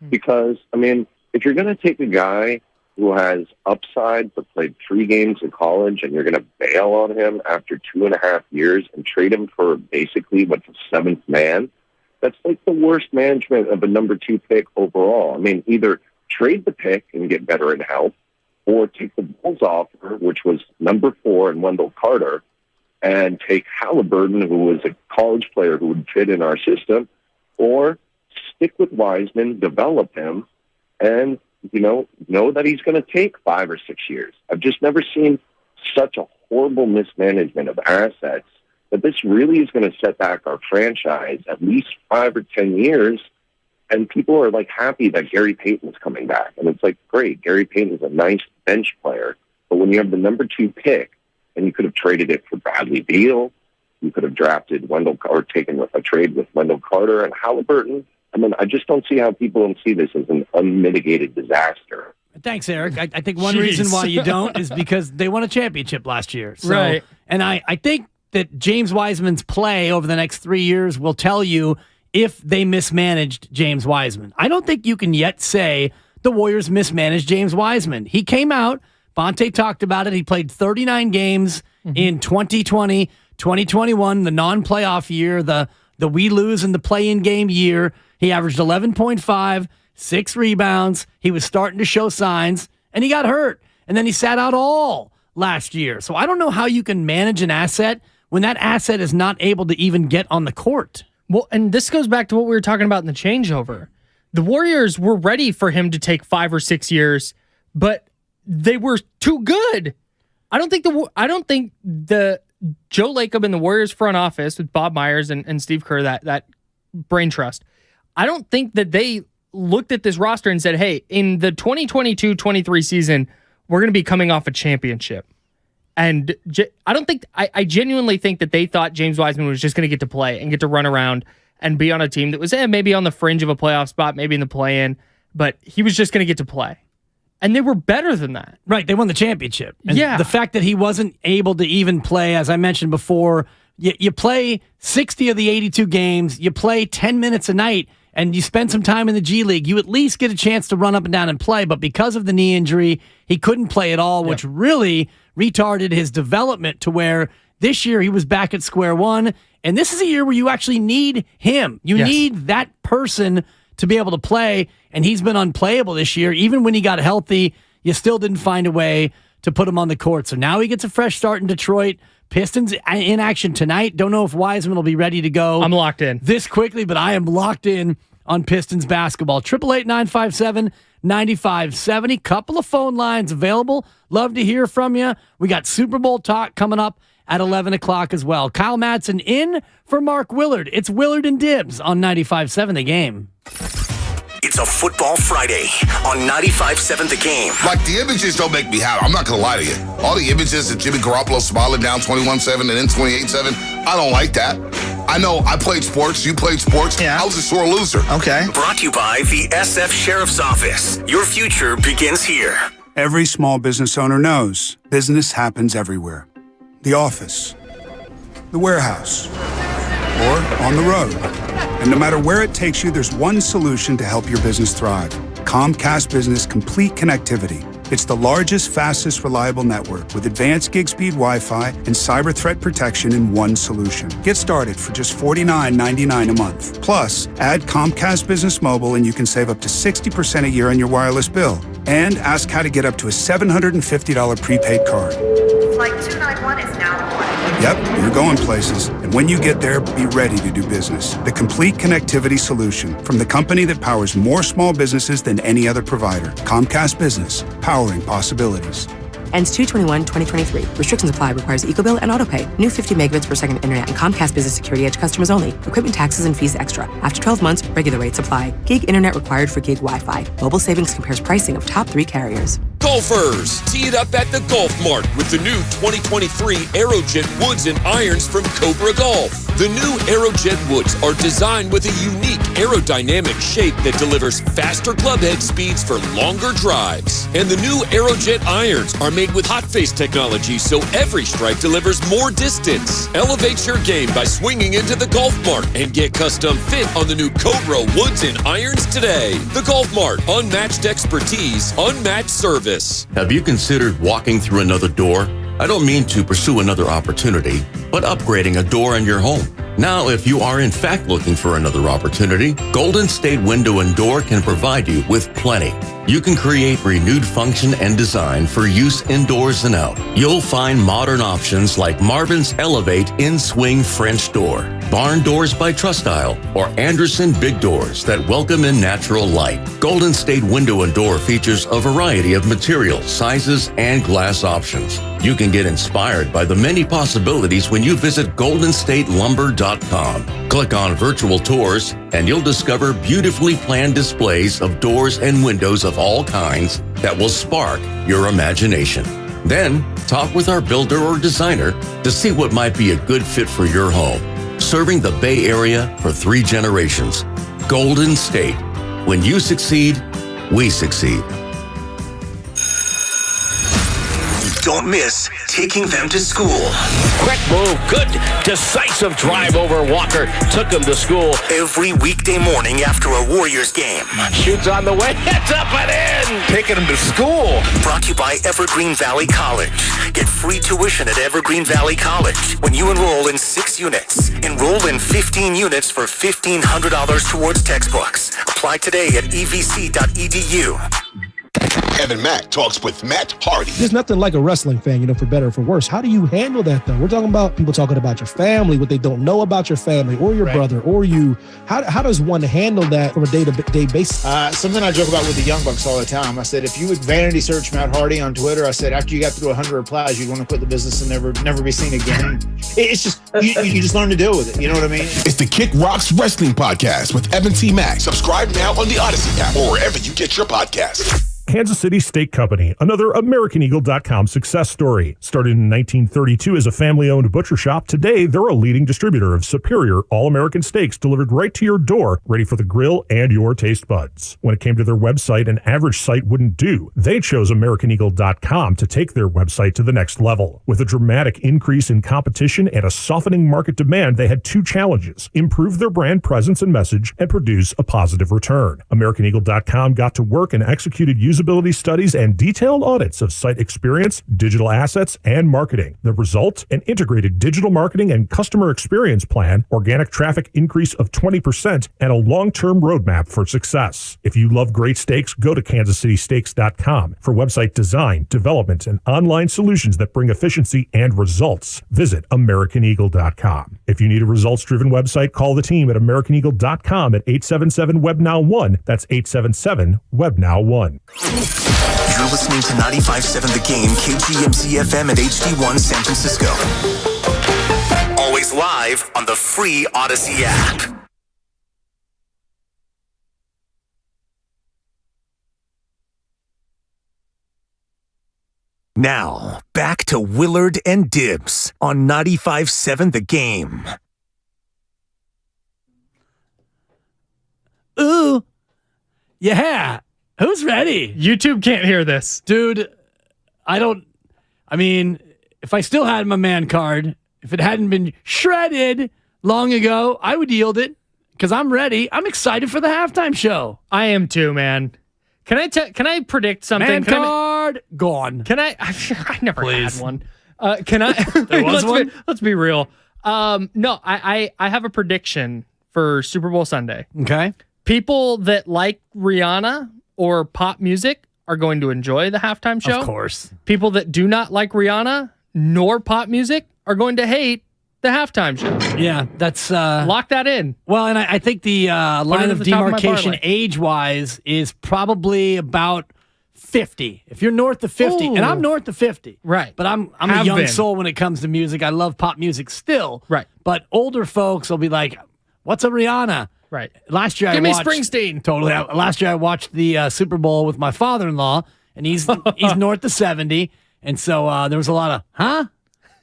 Because, if you're going to take a guy who has upside but played 3 games in college and you're going to bail on him after 2.5 years and trade him for basically what's a 7th man, that's like the worst management of a number 2 pick overall. Either trade the pick and get veteran help, or take the Bulls offer, which was number 4 in Wendell Carter, and take Halliburton, who was a college player who would fit in our system, or stick with Wiseman, develop him, and know that he's going to take 5 or 6 years. I've just never seen such a horrible mismanagement of assets that this really is going to set back our franchise at least 5 or 10 years. And people are happy that Gary Payton's coming back. And it's great. Gary Payton's a nice bench player. But when you have the number 2 pick, and you could have traded it for Bradley Beal, you could have drafted or taken a trade with Wendell Carter and Halliburton. I just don't see how people don't see this as an unmitigated disaster.
Thanks, Eric. I think one reason why you don't is because they won a championship last year. So,
right.
And I think that James Wiseman's play over the next 3 years will tell you if they mismanaged James Wiseman. I don't think you can yet say the Warriors mismanaged James Wiseman. He came out, Bonte talked about it, he played 39 games in 2020, 2021, the non-playoff year, the we lose in the play-in game year. He averaged 11.5, 6 rebounds. He was starting to show signs, and he got hurt. And then he sat out all last year. So I don't know how you can manage an asset when that asset is not able to even get on the court.
Well, and this goes back to what we were talking about in the changeover. The Warriors were ready for him to take 5 or 6 years, but they were too good. I don't think the Joe Lacob and the Warriors front office with Bob Myers and Steve Kerr, that brain trust, I don't think that they looked at this roster and said, hey, in the 2022-23 season, we're going to be coming off a championship. And I genuinely think that they thought James Wiseman was just going to get to play and get to run around and be on a team that was maybe on the fringe of a playoff spot, maybe in the play-in, but he was just going to get to play. And they were better than that.
Right, they won the championship. And
yeah.
The fact that he wasn't able to even play, as I mentioned before, you play 60 of the 82 games, you play 10 minutes a night, and you spend some time in the G League, you at least get a chance to run up and down and play. But because of the knee injury, he couldn't play at all, which really retarded his development to where this year he was back at square one. And this is a year where you actually need him. You need that person to be able to play, and he's been unplayable this year. Even when he got healthy, you still didn't find a way to put him on the court. So now he gets a fresh start in Detroit. Pistons in action tonight. Don't know if Wiseman will be ready to go.
I'm locked in
this quickly, but I am locked in on Pistons basketball. 888-957-9570. Couple of phone lines available. Love to hear from you. We got Super Bowl talk coming up at 11 o'clock as well. Kyle Madsen in for Mark Willard. It's Willard and Dibs on 95.7 The Game.
It's a football Friday on 95.7 The Game.
Like, the images don't make me happy. I'm not going to lie to you. All the images of Jimmy Garoppolo smiling down 21-7 and then 28-7, I don't like that. I know I played sports. You played sports. Yeah. I was a sore loser.
Okay. Brought to you by the SF Sheriff's Office. Your future begins here.
Every small business owner knows business happens everywhere. The office, the warehouse, or on the road. And no matter where it takes you, there's one solution to help your business thrive. Comcast Business Complete Connectivity. It's the largest, fastest, reliable network with advanced gig speed Wi-Fi and cyber threat protection in one solution. Get started for just $49.99 a month. Plus, add Comcast Business Mobile and you can save up to 60% a year on your wireless bill. And ask how to get up to a $750 prepaid card.
Flight 291 is now reporting.
Yep, you're going places. And when you get there, be ready to do business. The complete connectivity solution from the company that powers more small businesses than any other provider. Comcast Business, powering possibilities.
Ends 2/21/2023. Restrictions apply. Requires EcoBill and AutoPay. New 50 megabits per second internet and Comcast Business Security Edge customers only. Equipment taxes and fees extra. After 12 months, regular rates apply. Gig internet required for gig Wi-Fi. Mobile savings compares pricing of top 3 carriers.
Golfers, tee it up at the Golf Mart with the new 2023 Aerojet woods and irons from Cobra Golf. The new Aerojet woods are designed with a unique aerodynamic shape that delivers faster clubhead speeds for longer drives. And the new Aerojet irons are made with hot face technology, so every strike delivers more distance. Elevate your game by swinging into the Golf Mart and get custom fit on the new Cobra woods and irons today. The Golf Mart, unmatched expertise, unmatched service.
Have you considered walking through another door? I don't mean to pursue another opportunity, but upgrading a door in your home. Now, if you are in fact looking for another opportunity, Golden State Window and Door can provide you with plenty. You can create renewed function and design for use indoors and out. You'll find modern options like Marvin's Elevate In-Swing French Door, Barn Doors by Trustyle, or Anderson Big Doors that welcome in natural light. Golden State Window and Door features a variety of materials, sizes, and glass options. You can get inspired by the many possibilities when you visit goldenstatelumber.com. Click on virtual tours and you'll discover beautifully planned displays of doors and windows of all kinds that will spark your imagination. Then, talk with our builder or designer to see what might be a good fit for your home. Serving the Bay Area for 3 generations. Golden State. When you succeed, we succeed.
Don't miss taking them to school.
Quick move, good, decisive drive over Walker. Took him to school.
Every weekday morning after a Warriors game.
Shoots on the way, it's up and in.
Taking him to school. Brought to you by Evergreen Valley College. Get free tuition at Evergreen Valley College when you enroll in 6 units. Enroll in 15 units for $1,500 towards textbooks. Apply today at evc.edu.
Evan Mack talks with Matt Hardy.
There's nothing like a wrestling fan, for better or for worse. How do you handle that, though? We're talking about people talking about your family, what they don't know about your family or your brother or you. How does one handle that from a day-to-day basis?
Something I joke about with the Young Bucks all the time. I said, if you would vanity search Matt Hardy on Twitter, I said, after you got through 100 replies, you'd want to quit the business and never be seen again. It's just, you just learn to deal with it. You know what I mean?
It's the Kick Rocks Wrestling Podcast with Evan T. Mack. Subscribe now on the Odyssey app or wherever you get your podcasts.
Kansas City Steak Company, another AmericanEagle.com success story. Started in 1932 as a family-owned butcher shop, today they're a leading distributor of superior all-American steaks delivered right to your door, ready for the grill and your taste buds. When it came to their website, an average site wouldn't do. They chose AmericanEagle.com to take their website to the next level. With a dramatic increase in competition and a softening market demand, they had two challenges: improve their brand presence and message, and produce a positive return. AmericanEagle.com got to work and executed usability studies and detailed audits of site experience, digital assets, and marketing. The result? An integrated digital marketing and customer experience plan, organic traffic increase of 20%, and a long-term roadmap for success. If you love great steaks, go to kansascitysteaks.com for website design, development, and online solutions that bring efficiency and results. Visit AmericanEagle.com. If you need a results-driven website, call the team at AmericanEagle.com at 877-WEBNOW1. That's 877-WEBNOW1.
You're listening to 95.7 The Game, KGMZ FM and HD1 San Francisco. Always live on the free Odyssey app. Now, back to Willard and Dibbs on 95.7 The Game.
Ooh. Yeah. Who's ready?
YouTube can't hear this.
Dude, if I still had my man card, if it hadn't been shredded long ago, I would yield it because I'm ready. I'm excited for the halftime show.
I am too, man. Can I predict something?
Man card gone.
Can I? I never
Please.
had one. Can I?
There was one?
Let's be real. No, I have a prediction for Super Bowl Sunday.
Okay.
People that like Rihanna or pop music are going to enjoy the halftime show.
Of course.
People that do not like Rihanna nor pop music are going to hate the halftime show.
Yeah, that's...
lock that in.
Well, and I think the line of demarcation age-wise is probably about 50. If you're north of 50, and I'm north of 50.
Right.
But I'm a young soul when it comes to music. I love pop music still.
Right.
But older folks will be like, what's a Rihanna?
Right.
Last year
Give
I
me
watched
Springsteen.
Totally. Last year I watched the Super Bowl with my father-in-law, and he's north of 70, and so there was a lot of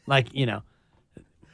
with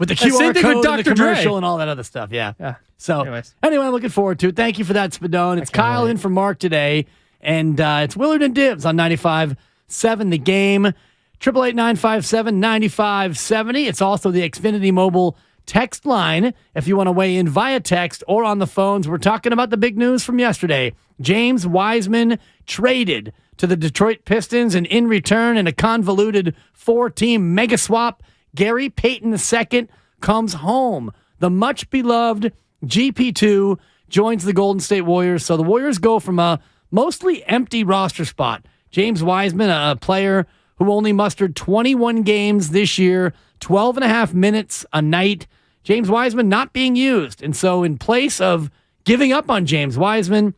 the QR code and the commercial
Dre.
and all that other stuff. Yeah. So
Anyways.
anyway, I'm looking forward to it. Thank you for that, Spadone. It's Kyle in for Mark today, and it's Willard and Dibbs on 95.7 The Game. 888-957-9570. It's also the Xfinity Mobile text line if you want to weigh in via text or on the phones. We're talking about the big news from yesterday. James Wiseman traded to the Detroit Pistons, and in return, in a convoluted 4-team mega swap, Gary Payton II comes home. The much-beloved GP2 joins the Golden State Warriors, so the Warriors go from a mostly empty roster spot. James Wiseman, a player who only mustered 21 games this year, 12 and a half minutes a night. James Wiseman not being used. And so in place of giving up on James Wiseman,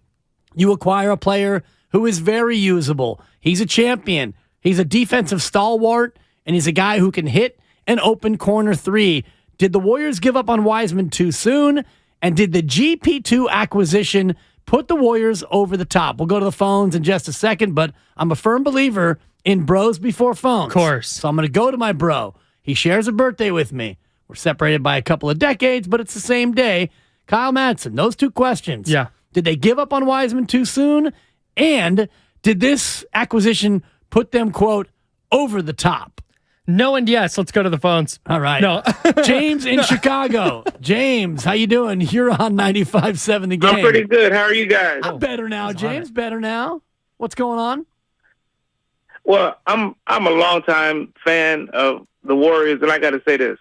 you acquire a player who is very usable. He's a champion. He's a defensive stalwart, and he's a guy who can hit an open corner three. Did the Warriors give up on Wiseman too soon? And did the GP2 acquisition put the Warriors over the top? We'll go to the phones in just a second, but I'm a firm believer in bros before phones.
Of course.
So I'm going to go to my bro. He shares a birthday with me. We're separated by a couple of decades, but it's the same day. Kyle Madsen, those two questions.
Yeah.
Did they give up on Wiseman too soon? And did this acquisition put them, quote, over the top?
No and yes. Let's go to the phones.
All right.
No.
James in Chicago. James, how you doing? You're on 95.7 The Game.
I'm pretty good. How are you guys?
I'm better now, James. Better now. What's going on?
Well, I'm a longtime fan of the Warriors, and I got to say this.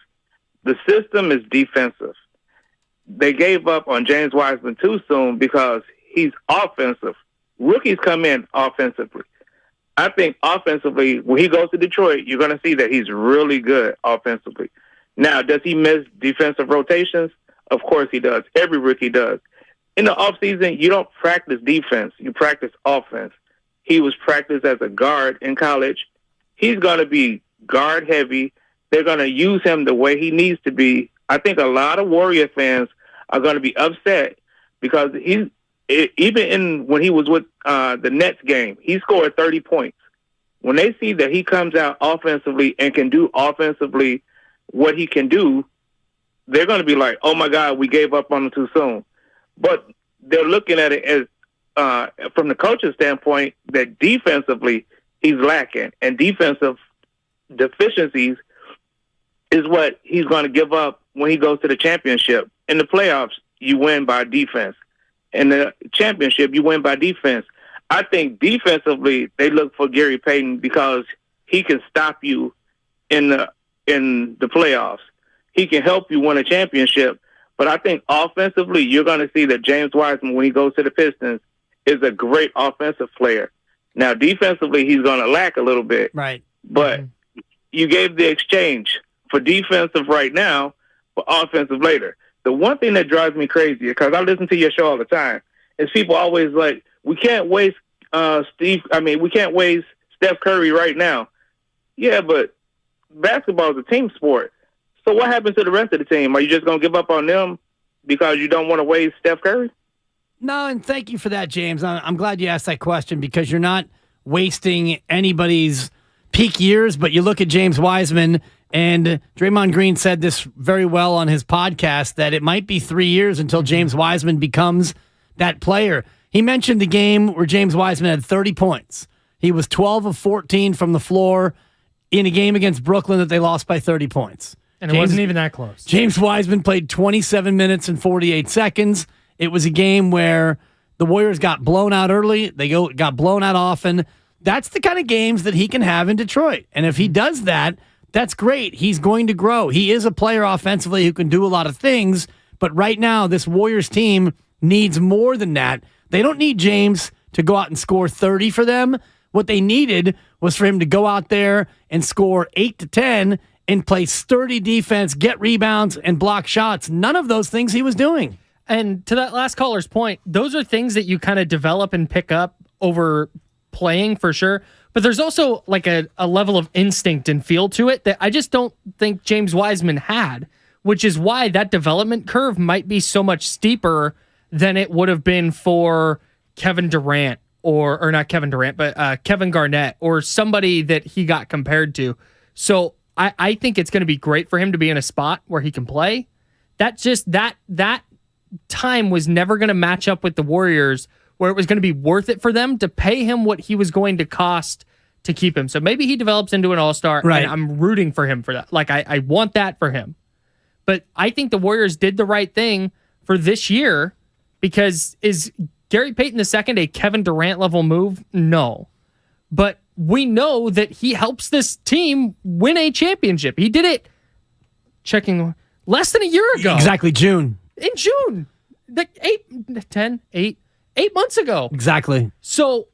The system is defensive. They gave up on James Wiseman too soon because he's offensive. Rookies come in offensively.
I think offensively, when he goes to Detroit, you're going to see that he's really good offensively. Now, does he miss defensive rotations? Of course he does. Every rookie does. In the offseason, you don't practice defense. You practice offense. He was practiced as a guard in college. He's going to be guard heavy. They're going to use him the way he needs to be. I think a lot of Warrior fans are going to be upset because when he was with the Nets game, he scored 30 points. When they see that he comes out offensively and can do offensively what he can do, they're going to be like, oh, my God, we gave up on him too soon. But they're looking at it as, from the coach's standpoint, that defensively he's lacking. And defensive deficiencies is what he's going to give up when he goes to the championship. In the playoffs, you win by defense. In the championship, you win by defense. I think defensively they look for Gary Payton because he can stop you in the playoffs. He can help you win a championship. But I think offensively, you're going to see that James Wiseman, when he goes to the Pistons, is a great offensive player. Now, defensively, he's going to lack a little bit.
Right.
But you gave the exchange for defensive right now for offensive later. The one thing that drives me crazy, because I listen to your show all the time, is people always like, we can't waste we can't waste Steph Curry right now. Yeah, but basketball is a team sport. So what happens to the rest of the team? Are you just going to give up on them because you don't want to waste Steph Curry?
No, and thank you for that, James. I'm glad you asked that question because you're not wasting anybody's peak years, but you look at James Wiseman, and Draymond Green said this very well on his podcast, that it might be 3 years until James Wiseman becomes that player. He mentioned the game where James Wiseman had 30 points. He was 12 of 14 from the floor in a game against Brooklyn that they lost by 30 points.
And it wasn't even that close.
James Wiseman played 27 minutes and 48 seconds. It was a game where the Warriors got blown out early. They got blown out often. That's the kind of games that he can have in Detroit. And if he does that, that's great. He's going to grow. He is a player offensively who can do a lot of things. But right now, this Warriors team needs more than that. They don't need James to go out and score 30 for them. What they needed was for him to go out there and score 8 to 10 and play sturdy defense, get rebounds, and block shots. None of those things he was doing.
And to that last caller's point, those are things that you kind of develop and pick up over playing for sure. But there's also like a level of instinct and feel to it that I just don't think James Wiseman had, which is why that development curve might be so much steeper than it would have been for Kevin Durant or not Kevin Durant, but Kevin Garnett or somebody that he got compared to. So I think it's going to be great for him to be in a spot where he can play. That time was never going to match up with the Warriors where it was going to be worth it for them to pay him what he was going to cost to keep him. So maybe he develops into an all-star,
right,
and I'm rooting for him for that. Like, I want that for him. But I think the Warriors did the right thing for this year because is Gary Payton II a Kevin Durant-level move? No. But we know that he helps this team win a championship. He did it, checking, less than a year ago.
Exactly, June.
In June. Like 8 months ago.
Exactly.
So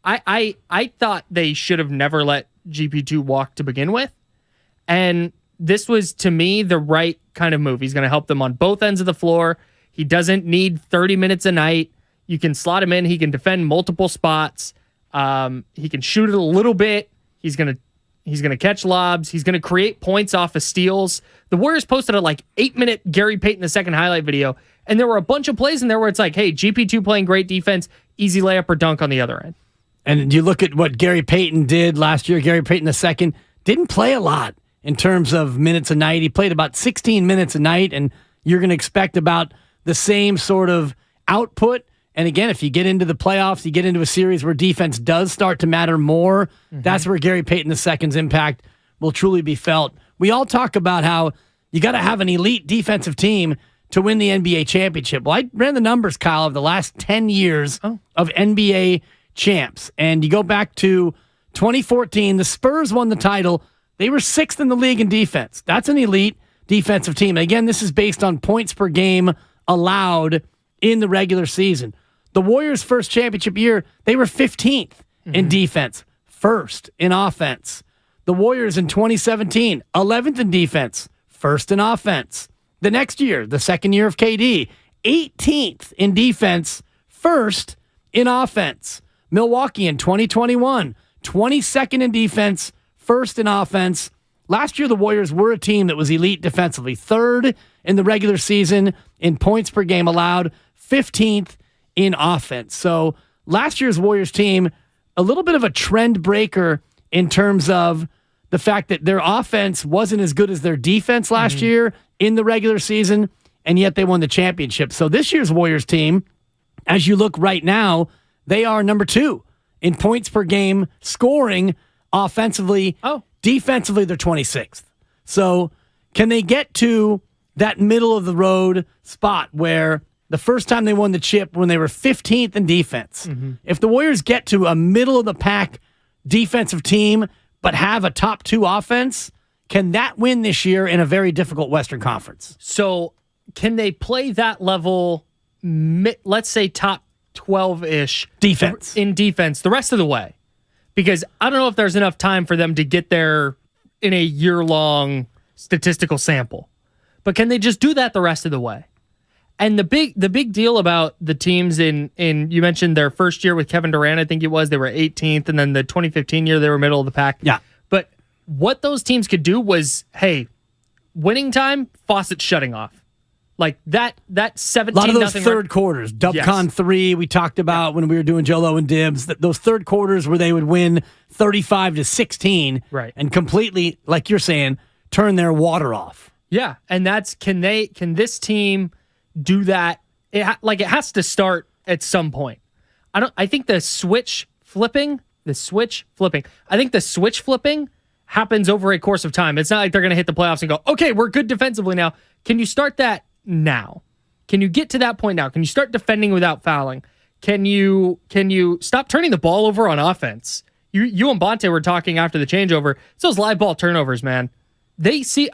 I thought they should have never let GP2 walk to begin with. And this was, to me, the right kind of move. He's going to help them on both ends of the floor. He doesn't need 30 minutes a night. You can slot him in. He can defend multiple spots. He can shoot it a little bit. He's gonna catch lobs. He's gonna create points off of steals. The Warriors posted a 8-minute Gary Payton II highlight video, and there were a bunch of plays in there where it's like, hey, GP2 playing great defense, easy layup or dunk on the other end.
And you look at what Gary Payton did last year. Gary Payton II didn't play a lot in terms of minutes a night. He played about 16 minutes a night, and you're going to expect about the same sort of output. And again, if you get into the playoffs, you get into a series where defense does start to matter more, that's where Gary Payton II's impact will truly be felt. We all talk about how you got to have an elite defensive team to win the NBA championship. Well, I ran the numbers, Kyle, of the last 10 years of NBA champs. And you go back to 2014, the Spurs won the title. They were 6th in the league in defense. That's an elite defensive team. And again, this is based on points per game allowed in the regular season. The Warriors' first championship year, they were 15th in defense, first in offense. The Warriors in 2017, 11th in defense, first in offense. The next year, the second year of KD, 18th in defense, first in offense. Milwaukee in 2021, 22nd in defense, first in offense. Last year, the Warriors were a team that was elite defensively, third in the regular season in points per game allowed, 15th in offense. So last year's Warriors team, a little bit of a trend breaker in terms of the fact that their offense wasn't as good as their defense last year in the regular season, and yet they won the championship. So this year's Warriors team, as you look right now, they are number 2 in points per game scoring offensively. Defensively, they're 26th. So can they get to that middle of the road spot where the first time they won the chip when they were 15th in defense? If the Warriors get to a middle of the pack defensive team but have a top 2 offense, can that win this year in a very difficult Western Conference?
So can they play that level, let's say top 12-ish
defense
in defense the rest of the way? Because I don't know if there's enough time for them to get there in a year-long statistical sample. But can they just do that the rest of the way? And the big deal about the teams in you mentioned their first year with Kevin Durant, I think it was, they were 18th, and then the 2015 year they were middle of the pack.
Yeah.
But what those teams could do was, hey, winning time, faucet shutting off. Like that 17-0.
A lot of those third quarters, Dubcon 3, we talked about when we were doing Jolo and Dibs, those third quarters where they would win 35-16 and completely, like you're saying, turn their water off.
Yeah, and that's can this team do that? It has to start at some point. I think the switch flipping happens over a course of time. It's not like they're going to hit the playoffs and go, okay, we're good defensively now. Can you start that now? Can you get to that point now? Can you start defending without fouling? Can you stop turning the ball over on offense? You and Bonte were talking after the changeover. It's those live ball turnovers, man. They see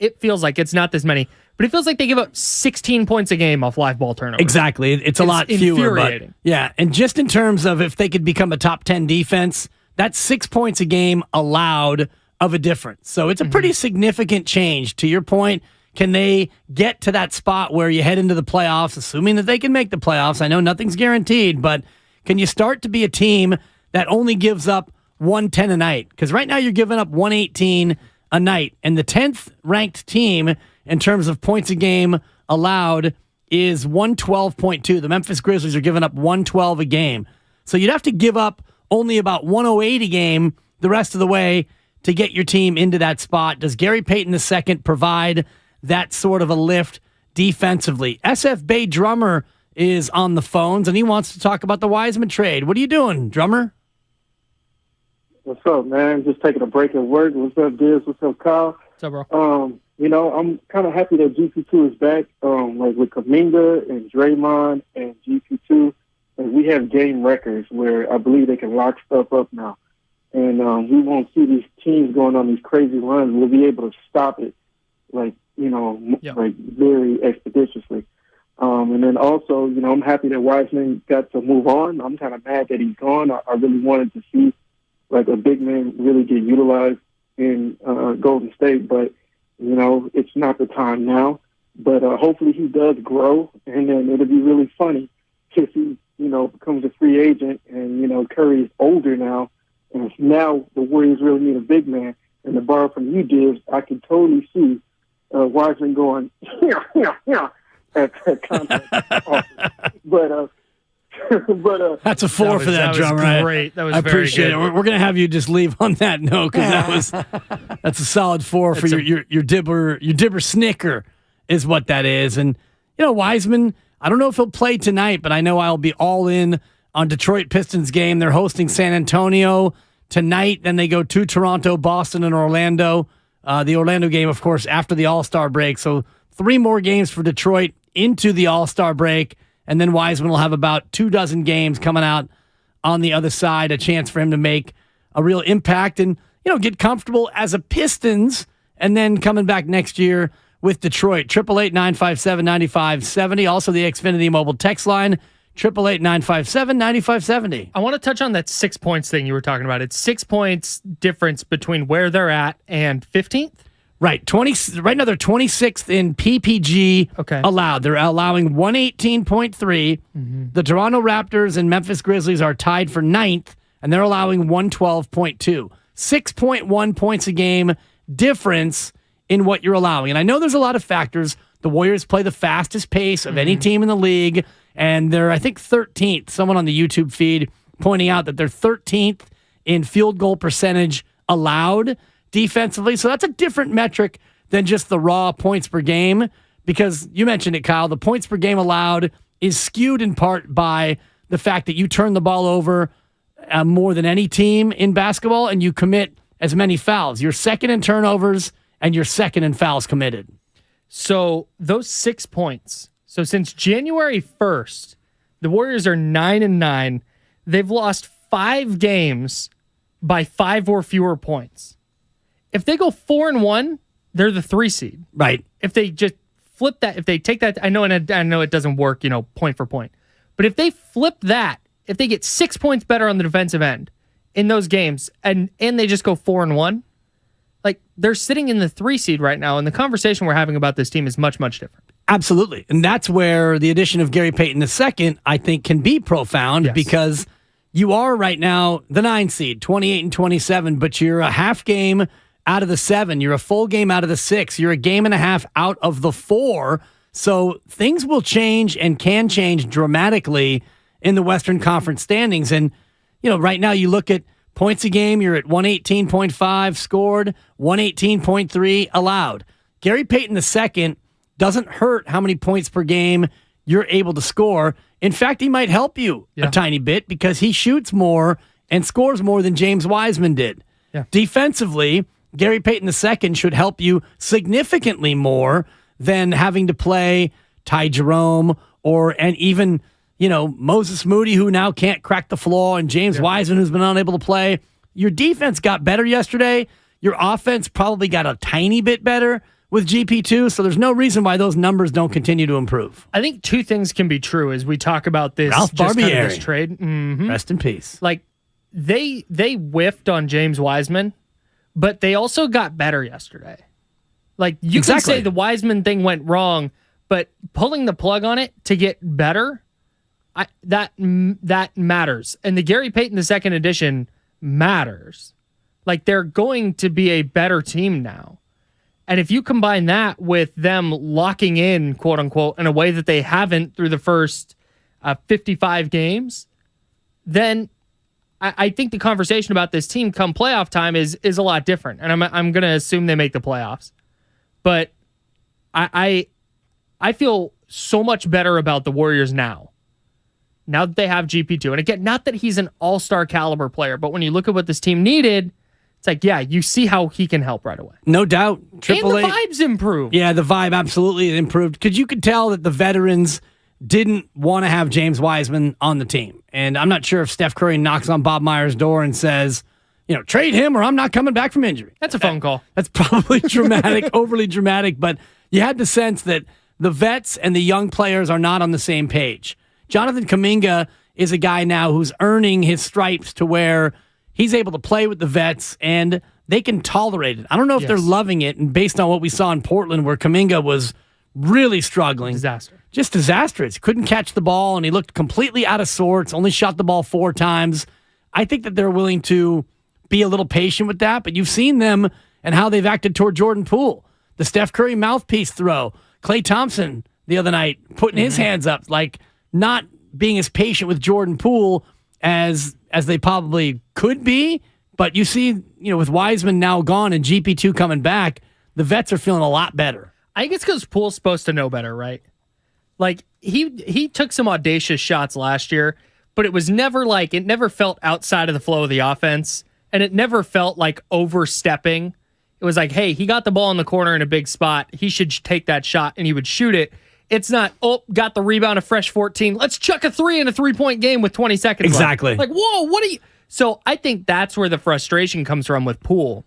it feels like it's not this many, but it feels like they give up 16 points a game off live ball turnovers.
Exactly. It's a lot fewer, but yeah, and just in terms of if they could become a top 10 defense, that's 6 points a game allowed of a difference. So it's a pretty significant change. To your point, can they get to that spot where you head into the playoffs, assuming that they can make the playoffs? I know nothing's guaranteed, but can you start to be a team that only gives up 110 a night? Because right now you're giving up 118 a night, and the 10th ranked team in terms of points a game allowed is 112.2. The Memphis Grizzlies are giving up 112 a game. So you'd have to give up only about 108 a game the rest of the way to get your team into that spot. Does Gary Payton II provide that sort of a lift defensively? SF Bay Drummer is on the phones, and he wants to talk about the Wiseman trade. What are you doing, Drummer?
What's up, man? Just taking a break at work. What's up, Diz? What's up, Kyle?
What's up, bro?
I'm kind of happy that GP2 is back, like with Kuminga and Draymond and GP2. And we have game records where I believe they can lock stuff up now. And we won't see these teams going on these crazy runs. We'll be able to stop it, like very expeditiously. And then also, I'm happy that Wiseman got to move on. I'm kind of mad that he's gone. I really wanted to see like a big man really get utilized in Golden State, but it's not the time now. But hopefully he does grow, and then it'll be really funny if he becomes a free agent, and Curry is older now, and now the Warriors really need a big man. And to borrow from you, Dibs, I can totally see Wiseman going at that contract. But
that's a 4 for that Drummer.
That was great. That was
I
very
appreciate
good.
it. We're going to have you just leave on that note, because that's a solid 4 for your dibber snicker is what that is. And Wiseman, I don't know if he'll play tonight, but I know I'll be all in on Detroit Pistons game. They're hosting San Antonio tonight. Then they go to Toronto, Boston, and Orlando. The Orlando game, of course, after the All-Star break. So 3 more games for Detroit into the All-Star break. And then Wiseman will have about 24 games coming out on the other side, a chance for him to make a real impact and, get comfortable as a Pistons, and then coming back next year with Detroit. 888-957-9570. Also the Xfinity mobile text line, 888-957-9570.
I want to touch on that 6 points thing you were talking about. It's 6 points difference between where they're at and 15th?
Right. Right now they're 26th in PPG allowed. They're allowing 118.3. The Toronto Raptors and Memphis Grizzlies are tied for 9th, and they're allowing 112.2. 6.1 points a game difference in what you're allowing. And I know there's a lot of factors. The Warriors play the fastest pace of any team in the league, and they're, I think, 13th. Someone on the YouTube feed pointing out that they're 13th in field goal percentage allowed defensively. So that's a different metric than just the raw points per game, because you mentioned it, Kyle. The points per game allowed is skewed in part by the fact that you turn the ball over more than any team in basketball, and you commit as many fouls. You're second in turnovers, and you're second in fouls committed.
So those 6 points. So since January 1st, the Warriors are 9-9. They've lost 5 games by 5 or fewer points. If they go 4-1, they're the 3 seed.
Right.
If they just flip that, if they take that, I know it doesn't work, point for point. But if they flip that, if they get 6 points better on the defensive end in those games, and they just go 4-1, like, they're sitting in the 3 seed right now, and the conversation we're having about this team is much, much different.
Absolutely. And that's where the addition of Gary Payton II, I think, can be profound, because you are right now the 9 seed, 28-27, but you're a half game out of the 7. You're a full game out of the 6. You're a game and a half out of the 4. So things will change and can change dramatically in the Western Conference standings. And, right now you look at points a game, you're at 118.5 scored, 118.3 allowed. Gary Payton II doesn't hurt how many points per game you're able to score. In fact, he might help you a tiny bit, because he shoots more and scores more than James Wiseman did.
Yeah.
Defensively, Gary Payton II should help you significantly more than having to play Ty Jerome and even Moses Moody, who now can't crack the floor, and James Wiseman, who's been unable to play. Your defense got better yesterday. Your offense probably got a tiny bit better with GP2, so there's no reason why those numbers don't continue to improve.
I think 2 things can be true as we talk about this.
Ralph Barbieri.
Kind of this trade.
Rest in peace.
Like, they whiffed on James Wiseman, but they also got better yesterday. Like, you can say the Wiseman thing went wrong, but pulling the plug on it to get better, that matters. And the Gary Payton II edition matters. Like, they're going to be a better team now. And if you combine that with them locking in, quote unquote, in a way that they haven't through the first 55 games, then I think the conversation about this team come playoff time is a lot different. And I'm going to assume they make the playoffs. But I feel so much better about the Warriors now that they have GP2. And again, not that he's an all-star caliber player, but when you look at what this team needed, it's like, you see how he can help right away.
No doubt.
And the vibes improved.
Yeah, the vibe absolutely improved, because you could tell that the veterans didn't want to have James Wiseman on the team. And I'm not sure if Steph Curry knocks on Bob Myers' door and says, trade him or I'm not coming back from injury.
That's a phone call.
That's probably dramatic, overly dramatic, but you had the sense that the vets and the young players are not on the same page. Jonathan Kuminga is a guy now who's earning his stripes to where he's able to play with the vets and they can tolerate it. I don't know if they're loving it, and based on what we saw in Portland where Kuminga was really struggling.
Disaster.
Just disastrous. Couldn't catch the ball, and he looked completely out of sorts, only shot the ball 4 times. I think that they're willing to be a little patient with that, but you've seen them and how they've acted toward Jordan Poole. The Steph Curry mouthpiece throw. Klay Thompson the other night putting his hands up, like not being as patient with Jordan Poole as they probably could be. But you see, with Wiseman now gone and GP2 coming back, the vets are feeling a lot better.
I think it's because Poole's supposed to know better, right? Like, he took some audacious shots last year, but it was never it never felt outside of the flow of the offense, and it never felt like overstepping. It was like, hey, he got the ball in the corner in a big spot. He should take that shot, and he would shoot it. It's not, got the rebound, a fresh 14. Let's chuck a 3 in a 3-point game with 20 seconds
exactly
left. Like, whoa, what are you? So I think that's where the frustration comes from with Poole.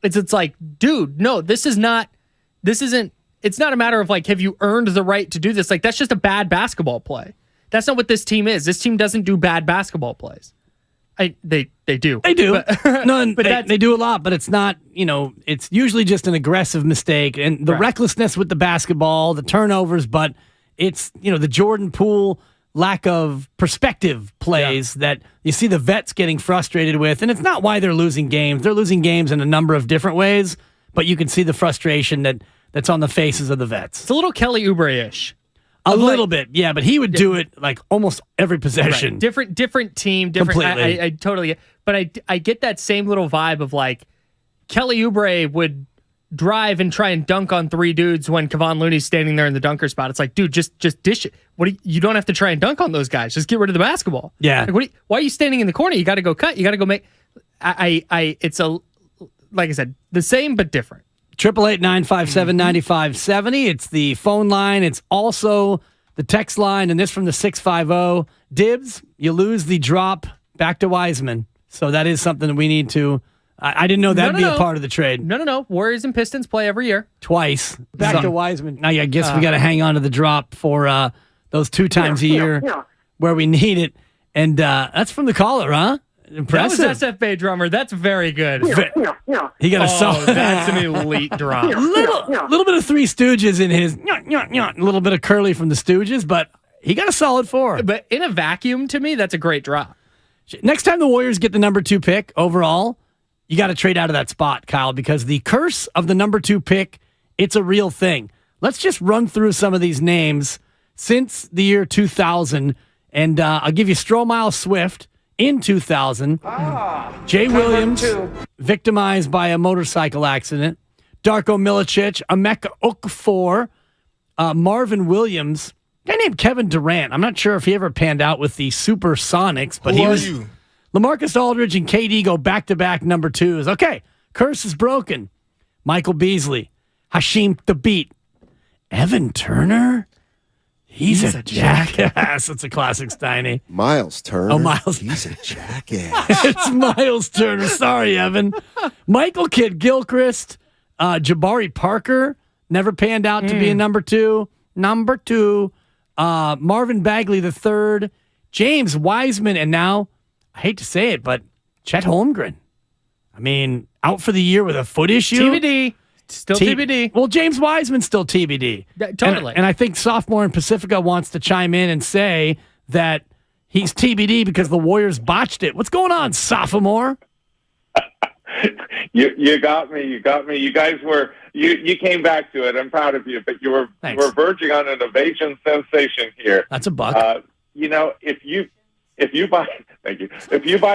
It's like, dude, no, it's not a matter of have you earned the right to do this? Like, that's just a bad basketball play. That's not what this team is. This team doesn't do bad basketball plays. They do.
They do.
But,
No, they do a lot, but it's not, it's usually just an aggressive mistake. And the recklessness with the basketball, the turnovers, but it's, the Jordan Poole lack of perspective plays that you see the vets getting frustrated with. And it's not why they're losing games. They're losing games in a number of different ways, but you can see the frustration that's on the faces of the vets.
It's a little Kelly Oubre-ish.
A little bit, yeah, but he would do it like almost every possession.
Right. Different team, different.
Completely.
I totally get, but I get that same little vibe of like Kelly Oubre would drive and try and dunk on 3 dudes when Kevon Looney's standing there in the dunker spot. It's like, dude, just dish it. You don't have to try and dunk on those guys. Just get rid of the basketball.
Yeah.
Like, why are you standing in the corner? You got to go cut. You got to go make. It's like I said, the same but different.
888-957-9570. It's the phone line. It's also the text line, and this from the 650. Dibs, you lose the drop back to Wiseman. So that is something that we need to... I didn't know that'd be a part of the trade.
No. Warriors and Pistons play every year.
Twice.
Back to Wiseman.
Now, I guess we got to hang on to the drop for those 2 times a year where we need it. And that's from the caller, huh? Impressive.
That was SFA drummer. That's very good.
He got a solid.
That's an elite drop.
Little bit of Three Stooges in his. A little bit of Curly from the Stooges, but he got a solid 4.
But in a vacuum, to me, that's a great drop.
Next time the Warriors get the number 2 pick overall, you got to trade out of that spot, Kyle, because the curse of the number 2 pick, it's a real thing. Let's just run through some of these names since the year 2000, and I'll give you Stromile Swift. In 2000, Jay Williams, victimized by a motorcycle accident. Darko Milicic, Emeka Okafor, Marvin Williams, a guy named Kevin Durant. I'm not sure if he ever panned out with the Supersonics, but he was. LaMarcus Aldridge and KD go back-to-back number 2s. Okay, curse is broken. Michael Beasley, Hasheem Thabit, Evan Turner. He's a jackass. It's a classic, Steiny.
Miles Turner.
Oh, Miles.
He's a jackass.
It's Miles Turner. Sorry, Evan. Michael Kidd-Gilchrist, Jabari Parker, never panned out to be a number 2. Number 2. Marvin Bagley III, James Wiseman, and now, I hate to say it, but Chet Holmgren. I mean, out for the year with a foot issue.
TBD. Still TBD.
Well, James Wiseman's still TBD.
Totally.
And I think sophomore in Pacifica wants to chime in and say that he's TBD because the Warriors botched it. What's going on, sophomore?
You got me. You guys were you came back to it. I'm proud of you, but you were verging on an ovation sensation here.
That's a buck.
If you buy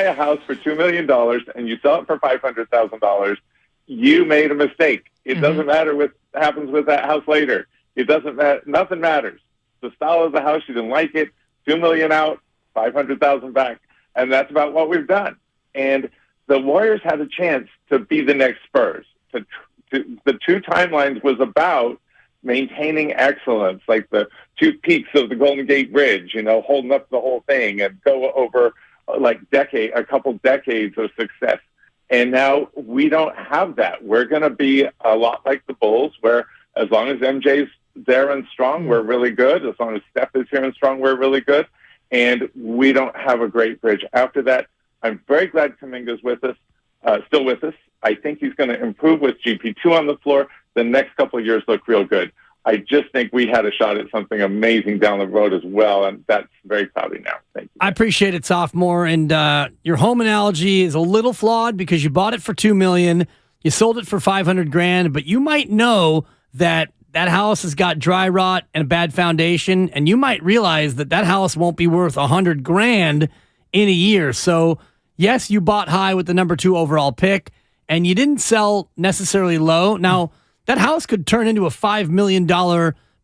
a house for $2 million and you sell it for $500,000, you made a mistake. It doesn't matter what happens with that house later. It doesn't matter. Nothing matters. The style of the house, you didn't like it. $2 million out, $500,000 back, and that's about what we've done. And the Warriors had a chance to be the next Spurs. The 2 timelines was about maintaining excellence, like the 2 peaks of the Golden Gate Bridge. Holding up the whole thing and go over a couple decades of success. And now we don't have that. We're going to be a lot like the Bulls, where as long as MJ's there and strong, we're really good. As long as Steph is here and strong, we're really good. And we don't have a great bridge. After that, I'm very glad Kuminga's still with us. I think he's going to improve with GP2 on the floor. The next couple of years look real good. I just think we had a shot at something amazing down the road as well, and that's very cloudy now. Thank you.
I appreciate it, sophomore. And your home analogy is a little flawed because you bought it for $2 million, you sold it for $500,000, but you might know that house has got dry rot and a bad foundation, and you might realize that house won't be worth $100,000 in a year. So yes, you bought high with the number 2 overall pick, and you didn't sell necessarily low. Now, that house could turn into a $5 million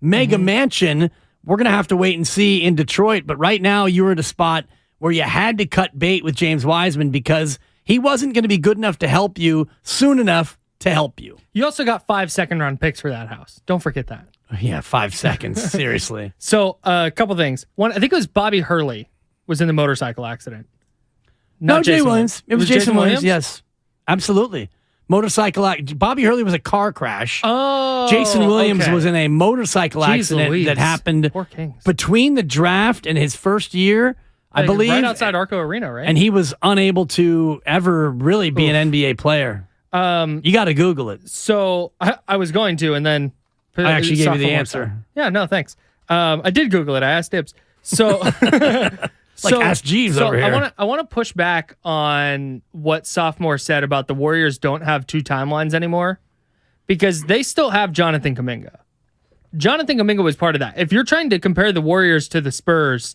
mega mansion. We're going to have to wait and see in Detroit. But right now, you were at a spot where you had to cut bait with James Wiseman because he wasn't going to be good enough to help you soon enough to help you.
You also got 5 second-round picks for that house. Don't forget that.
Yeah, 5 seconds. Seriously.
So a couple things. One, I think it was Bobby Hurley was in the motorcycle accident.
No, Jay Williams. It was Jason Williams. Yes, absolutely. motorcycle. Bobby Hurley was a car crash.
Oh,
Jason Williams was in a motorcycle accident that happened between the draft and his first year, I believe.
Right outside Arco Arena, right?
And he was unable to ever really be an NBA player. You got to Google it.
So I was going to, and then
I actually gave you the answer.
Yeah, no, thanks. I did Google it. I asked Dibs. So,
Ask Jeeves over here.
I want to push back on what Sophomore said about the Warriors don't have 2 timelines anymore, because they still have Jonathan Kuminga. Jonathan Kuminga was part of that. If you're trying to compare the Warriors to the Spurs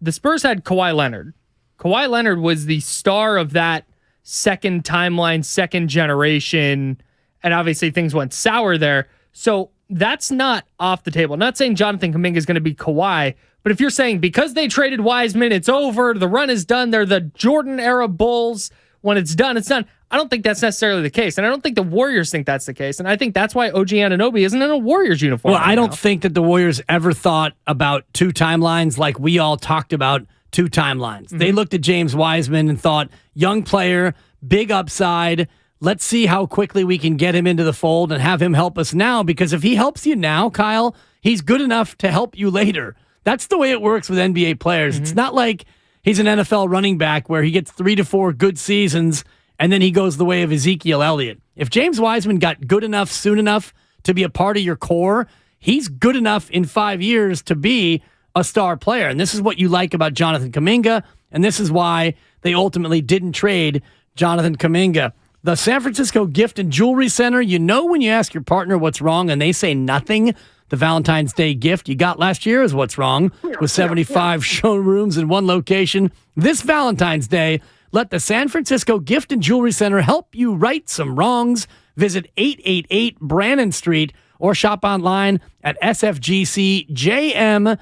had Kawhi Leonard. Kawhi Leonard was the star of that second timeline, second generation, and obviously things went sour there. So that's not off the table. I'm not saying Jonathan Kuminga is going to be Kawhi, but if you're saying because they traded Wiseman, it's over, the run is done, they're the Jordan-era Bulls, when it's done, it's done. I don't think that's necessarily the case, and I don't think the Warriors think that's the case, and I think that's why OG Anunoby isn't in a Warriors uniform.
Well, I don't think that the Warriors ever thought about 2 timelines like we all talked about 2 timelines. They looked at James Wiseman and thought, young player, big upside, let's see how quickly we can get him into the fold and have him help us now, because if he helps you now, Kyle, he's good enough to help you later. That's the way it works with NBA players. It's not like he's an NFL running back where he gets 3 to 4 good seasons and then he goes the way of Ezekiel Elliott. If James Wiseman got good enough soon enough to be a part of your core, he's good enough in 5 years to be a star player. And this is what you like about Jonathan Kuminga, and this is why they ultimately didn't trade Jonathan Kuminga. The San Francisco Gift and Jewelry Center, you know when you ask your partner what's wrong and they say nothing, the Valentine's Day gift you got last year is what's wrong. With 75 showrooms in one location, this Valentine's Day, let the San Francisco Gift and Jewelry Center help you right some wrongs. Visit 888 Brannan Street or shop online at sfgcjm.com.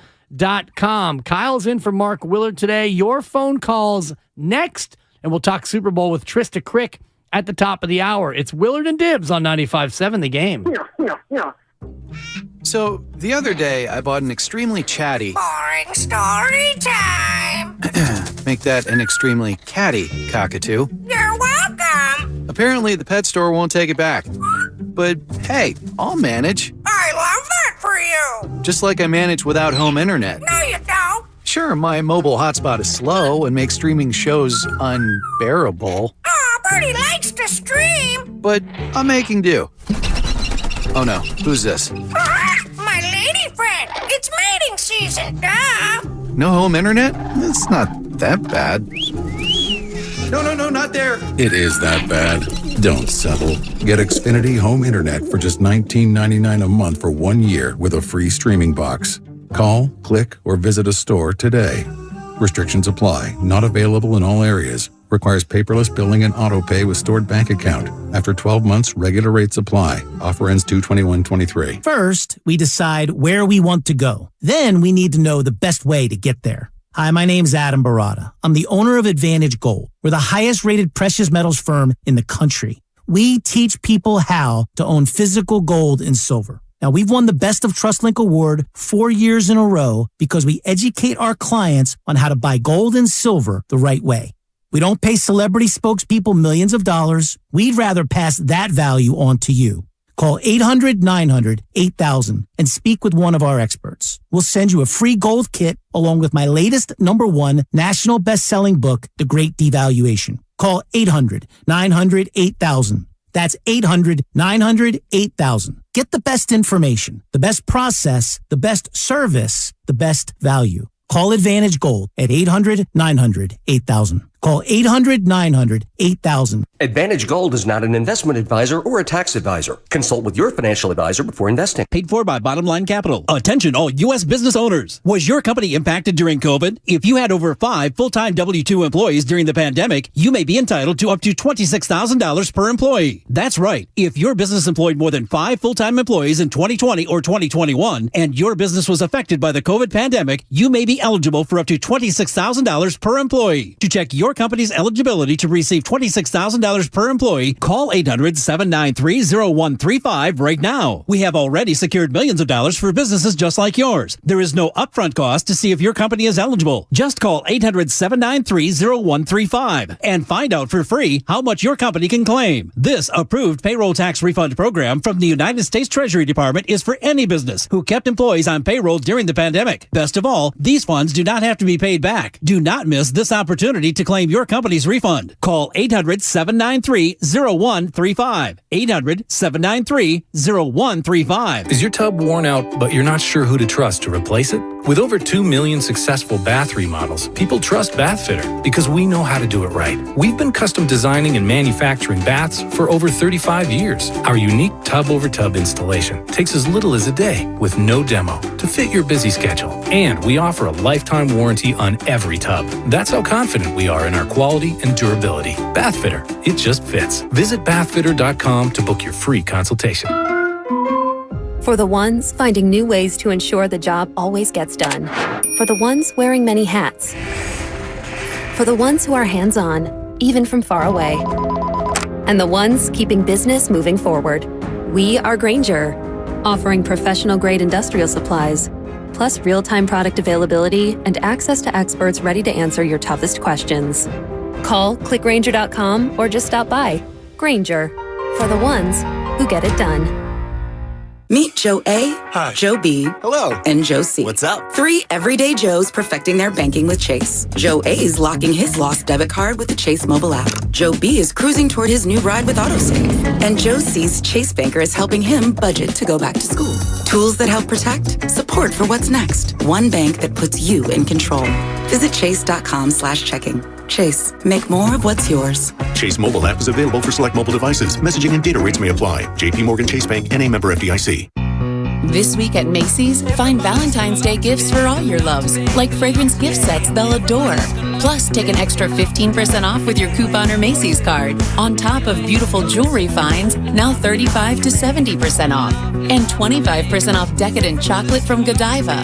Kyle's in for Mark Willard today. Your phone calls next, and we'll talk Super Bowl with Trista Crick at the top of the hour. It's Willard and Dibs on 95.7 The Game.
So, the other day, I bought an extremely chatty...
Boring story time!
Make that an extremely catty cockatoo.
You're welcome!
Apparently, the pet store won't take it back. But, hey, I'll manage.
I love that for you!
Just like I manage without home internet.
No, you don't!
Sure, my mobile hotspot is slow and makes streaming shows unbearable.
Aw, Birdie likes to stream!
But I'm making do. Oh no, who's this?
My lady friend! It's mating season, duh!
No home internet? It's not that bad. No, not there!
It is that bad. Don't settle. Get Xfinity Home Internet for just $19.99 a month for 1 year with a free streaming box. Call, click, or visit a store today. Restrictions apply. Not available in all areas. Requires paperless billing and auto pay with stored bank account. After 12 months, regular rates apply. Offer ends 2/21/23.
First, we decide where we want to go. Then we need to know the best way to get there. Hi, my name's Adam Barada. I'm the owner of Advantage Gold. We're the highest rated precious metals firm in the country. We teach people how to own physical gold and silver. Now, we've won the Best of TrustLink Award 4 years in a row because we educate our clients on how to buy gold and silver the right way. We don't pay celebrity spokespeople millions of dollars. We'd rather pass that value on to you. Call 800-900-8000 and speak with one of our experts. We'll send you a free gold kit along with my latest #1 national best-selling book, The Great Devaluation. Call 800-900-8000. That's 800-900-8000. Get the best information, the best process, the best service, the best value. Call Advantage Gold at 800-900-8000. Call 800-900-8000.
Advantage Gold is not an investment advisor or a tax advisor. Consult with your financial advisor before investing.
Paid for by Bottom Line Capital. Attention all U.S. business owners. Was your company impacted during COVID? If you had over 5 full-time W-2 employees during the pandemic, you may be entitled to up to $26,000 per employee. That's right. If your business employed more than 5 full-time employees in 2020 or 2021, and your business was affected by the COVID pandemic, you may be eligible for up to $26,000 per employee. To check your your company's eligibility to receive $26,000 per employee, call 800-793-0135 right now. We have already secured millions of dollars for businesses just like yours. There is no upfront cost to see if your company is eligible. Just call 800-793-0135 and find out for free how much your company can claim. This approved payroll tax refund program from the United States Treasury Department is for any business who kept employees on payroll during the pandemic. Best of all, these funds do not have to be paid back. Do not miss this opportunity to claim your company's refund. Call 800-793-0135. 800-793-0135.
Is your tub worn out, but you're not sure who to trust to replace it? With over 2 million successful bath remodels, people trust Bathfitter because we know how to do it right. We've been custom designing and manufacturing baths for over 35 years. Our unique tub-over-tub installation takes as little as a day with no demo to fit your busy schedule. And we offer a lifetime warranty on every tub. That's how confident we are in our quality and durability. Bathfitter, it just fits. Visit bathfitter.com to book your free consultation.
For the ones finding new ways to ensure the job always gets done. For the ones wearing many hats. For the ones who are hands-on, even from far away. And the ones keeping business moving forward. We are Grainger, offering professional-grade industrial supplies, plus real-time product availability and access to experts ready to answer your toughest questions. Call, clickgrainger.com, or just stop by. Grainger, for the ones who get it done.
Meet Joe A,
Hi.
Joe B,
Hello.
and Joe C.
What's up?
3 everyday Joes perfecting their banking with Chase. Joe A is locking his lost debit card with the Chase mobile app. Joe B is cruising toward his new ride with Autosave. And Joe C's Chase banker is helping him budget to go back to school. Tools that help protect, support for what's next. One bank that puts you in control. Visit chase.com/checking. Chase, make more of what's yours.
Chase mobile app is available for select mobile devices. Messaging and data rates may apply. JP Morgan Chase Bank, N.A. member FDIC.
This week at Macy's, find Valentine's Day gifts for all your loves, like fragrance gift sets they'll adore. Plus, take an extra 15% off with your coupon or Macy's card. On top of beautiful jewelry finds, now 35 to 70% off. And 25% off decadent chocolate from Godiva.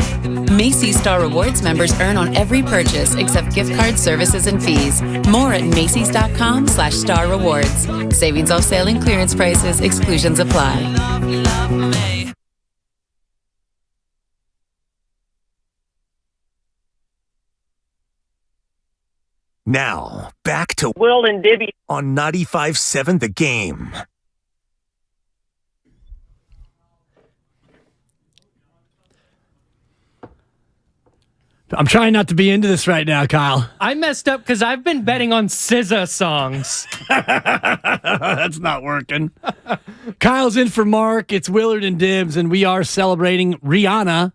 Macy's Star Rewards members earn on every purchase except gift card services and fees. More at Macys.com/Star Rewards. Savings off sale and clearance prices. Exclusions apply.
Now, back to
Will and Dibby
on 95.7 The Game.
I'm trying not to be into this right now, Kyle.
I messed up because I've been betting on SZA songs.
That's not working. Kyle's in for Mark. It's Willard and Dibs, and we are celebrating Rihanna.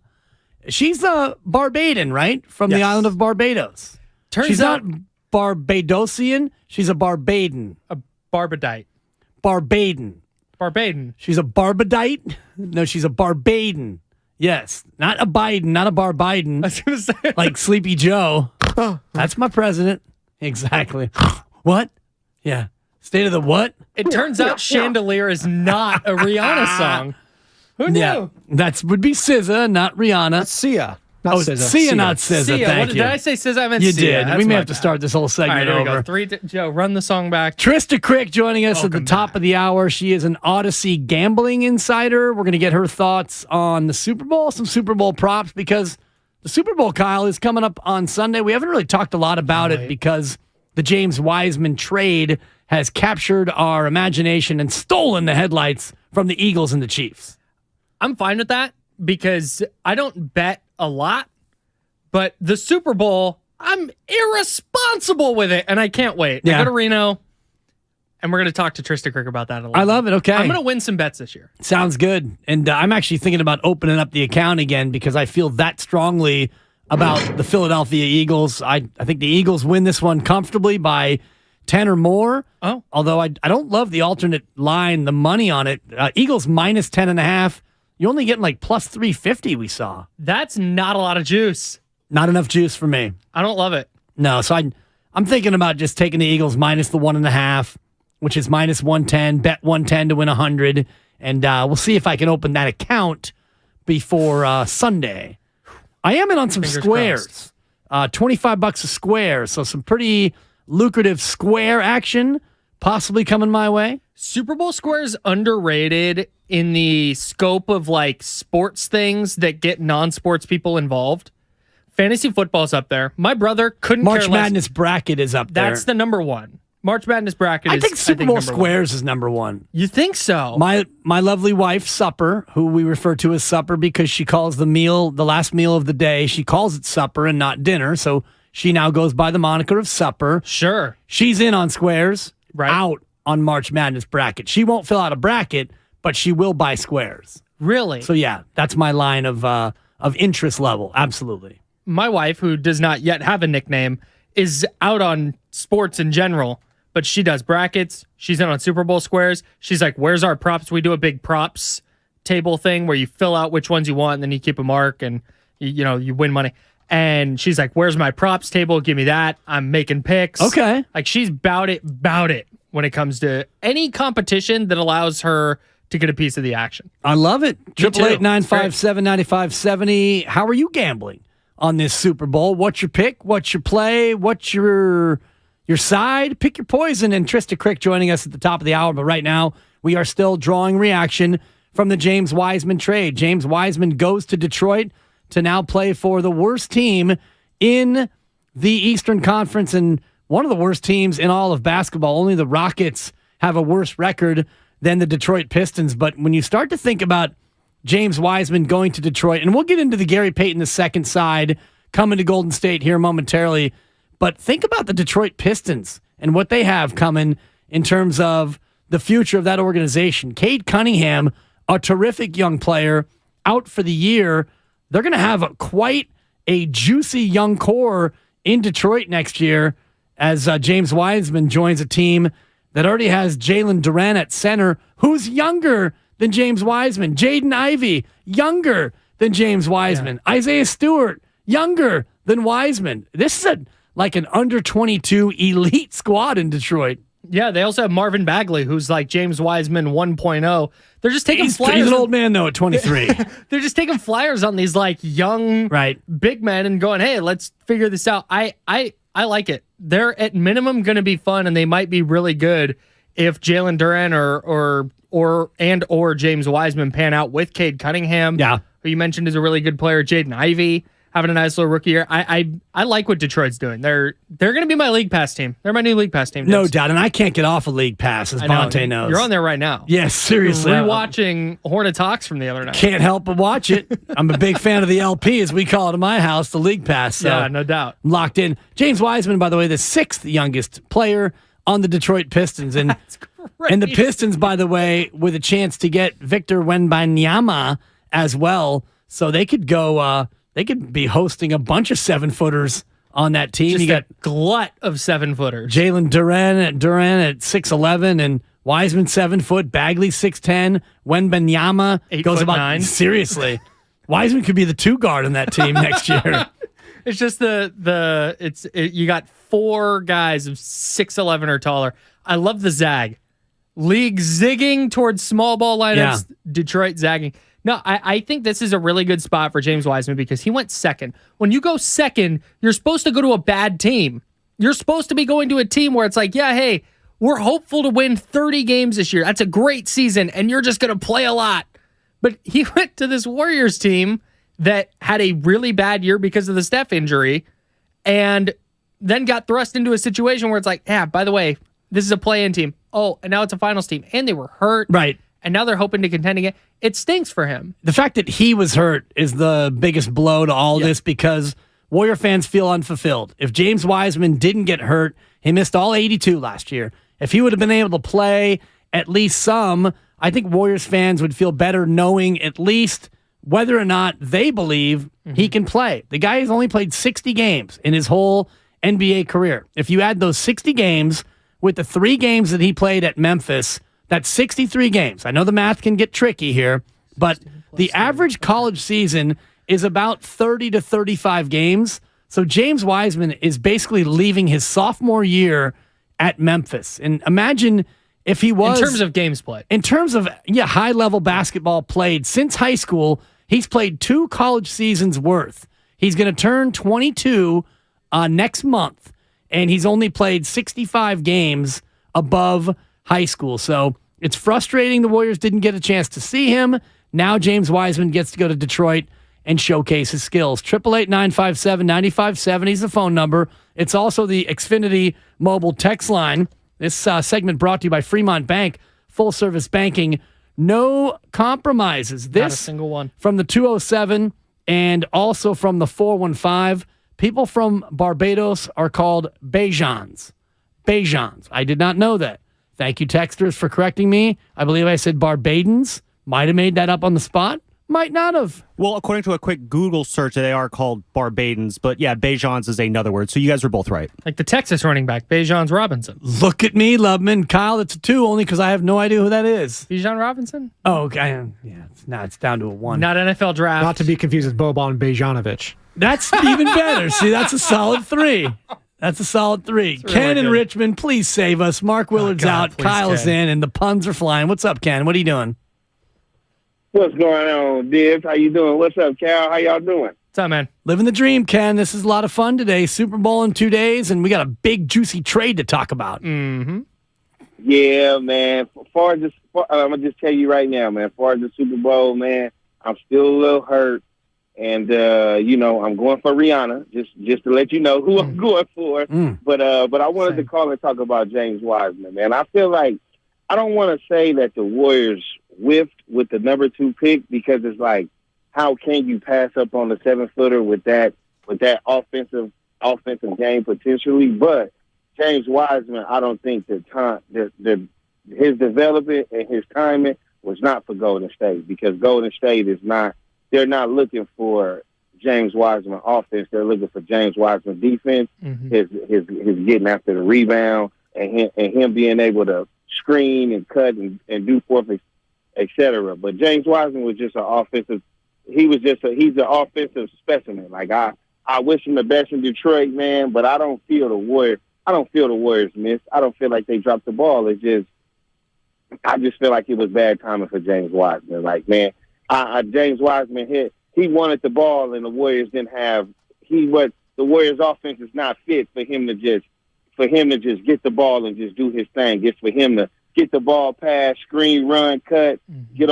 She's a Barbadian, right? From the island of Barbados. She's not Barbadosian. She's a Barbadan.
A Barbadite.
Barbadan.
Barbadan.
She's a Barbadite? No, she's a Barbadan. Yes. Not a Biden, not a Barbiden.
I was going to say.
Like Sleepy Joe. That's my president. Exactly. What? Yeah. State of the what?
It turns out Chandelier is not a Rihanna song. Who knew?
Yeah, that would be SZA, not Rihanna.
That's Sia. Not SZA.
Sia, not SZA.
Sia.
Thank you.
Did I say SZA? I meant
you
Sia.
did. We may have to start this whole segment
All right, here
over.
we go. Joe, run the song back.
Trista Crick joining us at the top of the hour. She is an Odyssey gambling insider. We're going to get her thoughts on the Super Bowl, some Super Bowl props, because the Super Bowl, Kyle, is coming up on Sunday. We haven't really talked a lot about it because the James Wiseman trade has captured our imagination and stolen the headlights from the Eagles and the Chiefs.
I'm fine with that because I don't bet a lot. But the Super Bowl, I'm irresponsible with it, and I can't wait.
Yeah.
I go to Reno, and we're going to talk to Trista Crick about that a little
I love it. Okay.
I'm going to win some bets this year.
Sounds good. And I'm actually thinking about opening up the account again because I feel that strongly about the Philadelphia Eagles. I think the Eagles win this one comfortably by 10 or more.
Oh.
Although I don't love the alternate line, the money on it. Eagles minus 10.5. You're only getting like plus 350 we saw.
That's not a lot of juice.
Not enough juice for me.
I don't love it.
No, so I'm thinking about just taking the Eagles minus the 1.5, which is minus 110, bet 110 to win 100, and we'll see if I can open that account before Sunday. I am in on some
Fingers
squares, $25 a square, so some pretty lucrative square action possibly coming my way?
Super Bowl square is underrated in the scope of like sports things that get non-sports people involved. Fantasy football's up there. My brother couldn't
March
care less.
Madness bracket is up there.
That's the number one. March Madness bracket
I
is
think Super Bowl
number
squares
one.
is number one.
You think so?
My lovely wife, Supper, who we refer to as Supper because she calls the last meal of the day, she calls it supper and not dinner, so she now goes by the moniker of Supper.
Sure.
She's in on squares,
right.
Out on March Madness bracket. She won't fill out a bracket, but she will buy squares.
Really?
So yeah, that's my line of interest level. Absolutely.
My wife, who does not yet have a nickname, is out on sports in general, but she does brackets. She's in on Super Bowl squares. She's like, where's our props? We do a big props table thing where you fill out which ones you want, and then you keep a mark, and you win money. And she's like, where's my props table? Give me that. I'm making picks.
Okay.
Like, she's bout it when it comes to any competition that allows her to get a piece of the action.
I love it. 888-957-9570. How are you gambling on this Super Bowl? What's your pick? What's your play? What's your side? Pick your poison. And Trista Crick joining us at the top of the hour. But right now, we are still drawing reaction from the James Wiseman trade. James Wiseman goes to Detroit to now play for the worst team in the Eastern Conference and one of the worst teams in all of basketball. Only the Rockets have a worse record than the Detroit Pistons. But when you start to think about James Wiseman going to Detroit, and we'll get into the Gary Payton II side coming to Golden State here momentarily, but think about the Detroit Pistons and what they have coming in terms of the future of that organization. Cade Cunningham, a terrific young player, out for the year. They're going to have quite a juicy young core in Detroit next year as James Wiseman joins a team that already has Jalen Duren at center, who's younger than James Wiseman. Jaden Ivey, younger than James Wiseman. Yeah. Isaiah Stewart, younger than Wiseman. This is like an under-22 elite squad in Detroit.
Yeah, they also have Marvin Bagley, who's like James Wiseman 1.0. They're just taking flyers.
He's an old man, though, at 23.
They're just taking flyers on these like young big men and going, hey, let's figure this out. I like it. They're at minimum going to be fun, and they might be really good if Jalen Duren or James Wiseman pan out with Cade Cunningham, who you mentioned is a really good player, Jaden Ivey having a nice little rookie year. I like what Detroit's doing. They're going to be my League Pass team. They're my new League Pass team.
No doubt, and I can't get off a League Pass, as Bonte knows.
You're on there right now.
Yes, seriously.
Rewatching Hornet Talks from the other night.
Can't help but watch it. I'm a big fan of the LP, as we call it in my house, the League Pass. So
yeah, no doubt.
I'm locked in. James Wiseman, by the way, the 6th youngest player on the Detroit Pistons. And the Pistons, by the way, with a chance to get Victor Wembanyama as well. So they could go... they could be hosting a bunch of 7-footers on that team.
Just
you got
glut of 7-footers.
Jalen Duren at 6'11", and Wiseman 7 foot, Bagley 6'10", Wembanyama goes about
8'9".
Seriously, Wiseman could be the 2 guard on that team next year.
It's just you got 4 guys of 6'11" or taller. I love the zag. League zigging towards small ball lineups. Yeah. Detroit zagging. No, I think this is a really good spot for James Wiseman because he went second. When you go second, you're supposed to go to a bad team. You're supposed to be going to a team where it's like, yeah, hey, we're hopeful to win 30 games this year. That's a great season, and you're just going to play a lot. But he went to this Warriors team that had a really bad year because of the Steph injury and then got thrust into a situation where it's like, yeah, by the way, this is a play-in team. Oh, and now it's a finals team. And they were hurt.
Right.
And now they're hoping to contend again. It stinks for him.
The fact that he was hurt is the biggest blow to all this because Warrior fans feel unfulfilled. If James Wiseman didn't get hurt, he missed all 82 last year. If he would have been able to play at least some, I think Warriors fans would feel better knowing at least whether or not they believe he can play. The guy has only played 60 games in his whole NBA career. If you add those 60 games with the 3 games that he played at Memphis, that's 63 games. I know the math can get tricky here, but the average college season is about 30 to 35 games. So James Wiseman is basically leaving his sophomore year at Memphis. And imagine if he was...
In terms of games played.
In terms of, high-level basketball played. Since high school, he's played 2 college seasons worth. He's going to turn 22 next month. and he's only played 65 games above high school. So it's frustrating the Warriors didn't get a chance to see him. Now James Wiseman gets to go to Detroit and showcase his skills. 888-957-9570 is the phone number. It's also the Xfinity mobile text line. This segment brought to you by Fremont Bank, full-service banking, no compromises. This,
not a single one.
From the 207 and also from the 415, people from Barbados are called Bajans. Bajans. I did not know that. Thank you, texters, for correcting me. I believe I said Barbadans. Might have made that up on the spot. Might not have.
Well, according to a quick Google search, they are called Barbadans, but yeah, Bajans is another word. So you guys were both right.
Like the Texas running back, Bijan Robinson.
Look at me, Loveman. Kyle, it's a 2 only because I have no idea who that is.
Bijan Robinson?
Oh, okay. Yeah, now it's down to a 1.
Not NFL draft.
Not to be confused with Boban Bajanovic.
That's even better. See, that's a solid 3. That's a solid 3.
Really
Ken in
good.
Richmond, please save us. Mark Willard's out.
please,
Kyle's
Ken.
in, and the puns are flying. What's up, Ken? What are you doing?
What's going on, Dibs? How you doing? What's up, Cal? How y'all doing?
What's up, man?
Living the dream, Ken. This is a lot of fun today. Super Bowl in 2 days, and we got a big, juicy trade to talk about.
Mm-hmm.
Yeah, man. I'm gonna just tell you right now, man. As far as the Super Bowl, man, I'm still a little hurt, and I'm going for Rihanna. Just to let you know who I'm going for. But I wanted to call and talk about James Wiseman, man. I feel like I don't want to say that the Warriors whiffed with the number 2 pick because it's like, how can you pass up on the 7-footer with that offensive game potentially? But James Wiseman, I don't think his development and his timing was not for Golden State, because Golden State they're not looking for James Wiseman offense. They're looking for James Wiseman defense, his getting after the rebound, and him being able to screen and cut and do forfeit, etc. But James Wiseman was just an offensive. He's an offensive specimen. Like I wish him the best in Detroit, man. But I don't feel the Warriors missed. I don't feel like they dropped the ball. I just feel like it was bad timing for James Wiseman. Like, man, James Wiseman he wanted the ball, and the Warriors didn't have. The Warriors' offense is not fit for him to just get the ball and just do his thing. It's for him to get the ball pass, screen, run, cut, get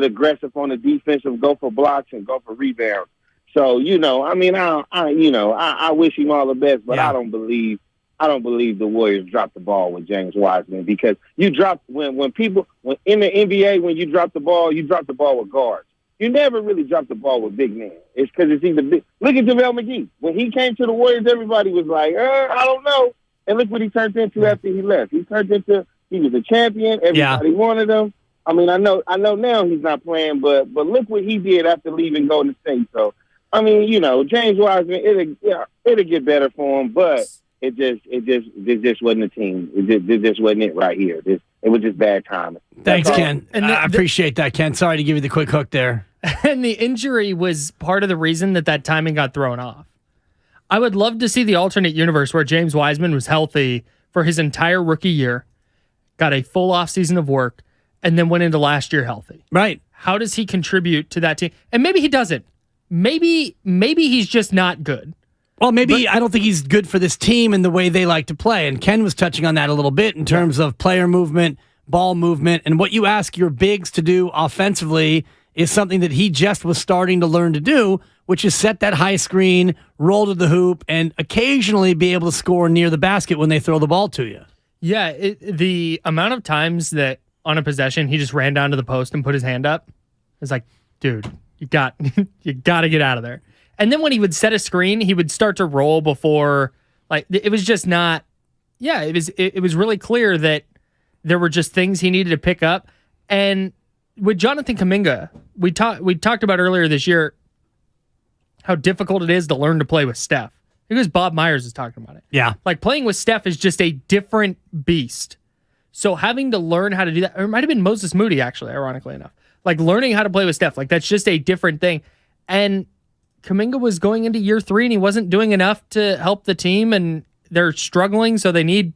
aggressive on the defensive, go for blocks and go for rebounds. So, I wish him all the best, but I don't believe the Warriors dropped the ball with James Wiseman, because you drop when in the NBA, when you drop the ball with guards. You never really drop the ball with big men. It's because it's either big. Look at JaVale McGee. When he came to the Warriors, everybody was like, I don't know. And look what he turned into after he left. He was a champion. Everybody wanted him. I mean, I know now he's not playing, but look what he did after leaving Golden State. So, I mean, James Wiseman, it'll get better for him, but it just wasn't a team. It just wasn't it right here. It was just bad timing.
Thanks, Ken. And I appreciate that, Ken. Sorry to give you the quick hook there.
And the injury was part of the reason that timing got thrown off. I would love to see the alternate universe where James Wiseman was healthy for his entire rookie year, got a full offseason of work, and then went into last year healthy.
Right.
How does he contribute to that team? And maybe he doesn't. Maybe he's just not good.
Well, I don't think he's good for this team and the way they like to play. And Ken was touching on that a little bit in terms of player movement, ball movement, and what you ask your bigs to do offensively is something that he just was starting to learn to do, which is set that high screen, roll to the hoop, and occasionally be able to score near the basket when they throw the ball to you.
Yeah, the amount of times that on a possession he just ran down to the post and put his hand up, it's like, dude, you got to get out of there. And then when he would set a screen, he would start to roll before, like, it was just not. Yeah, it was really clear that there were just things he needed to pick up. And with Jonathan Kuminga, we talked about earlier this year how difficult it is to learn to play with Steph. Because Bob Myers is talking about it.
Yeah.
Like, playing with Steph is just a different beast. So having to learn how to do that, or it might have been Moses Moody, actually, ironically enough. Like, learning how to play with Steph, like, that's just a different thing. And Kuminga was going into year 3, and he wasn't doing enough to help the team, and they're struggling, so they need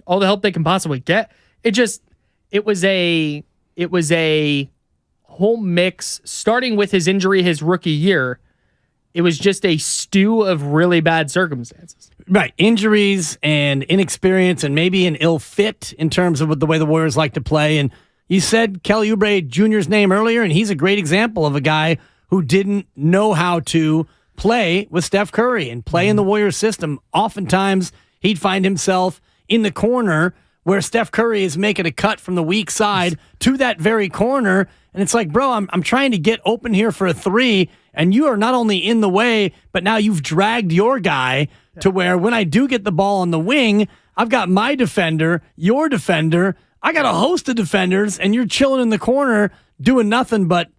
all the help they can possibly get. It was a whole mix, starting with his injury his rookie year. It was just a stew of really bad circumstances.
Right. Injuries and inexperience and maybe an ill fit in terms of the way the Warriors like to play. And you said Kelly Oubre Jr.'s name earlier, and he's a great example of a guy who didn't know how to play with Steph Curry and play in the Warriors system. Oftentimes, he'd find himself in the corner where Steph Curry is making a cut from the weak side to that very corner. And it's like, bro, I'm trying to get open here for a three, and you are not only in the way, but now you've dragged your guy to where when I do get the ball on the wing, I've got my defender, your defender, I got a host of defenders, and you're chilling in the corner doing nothing but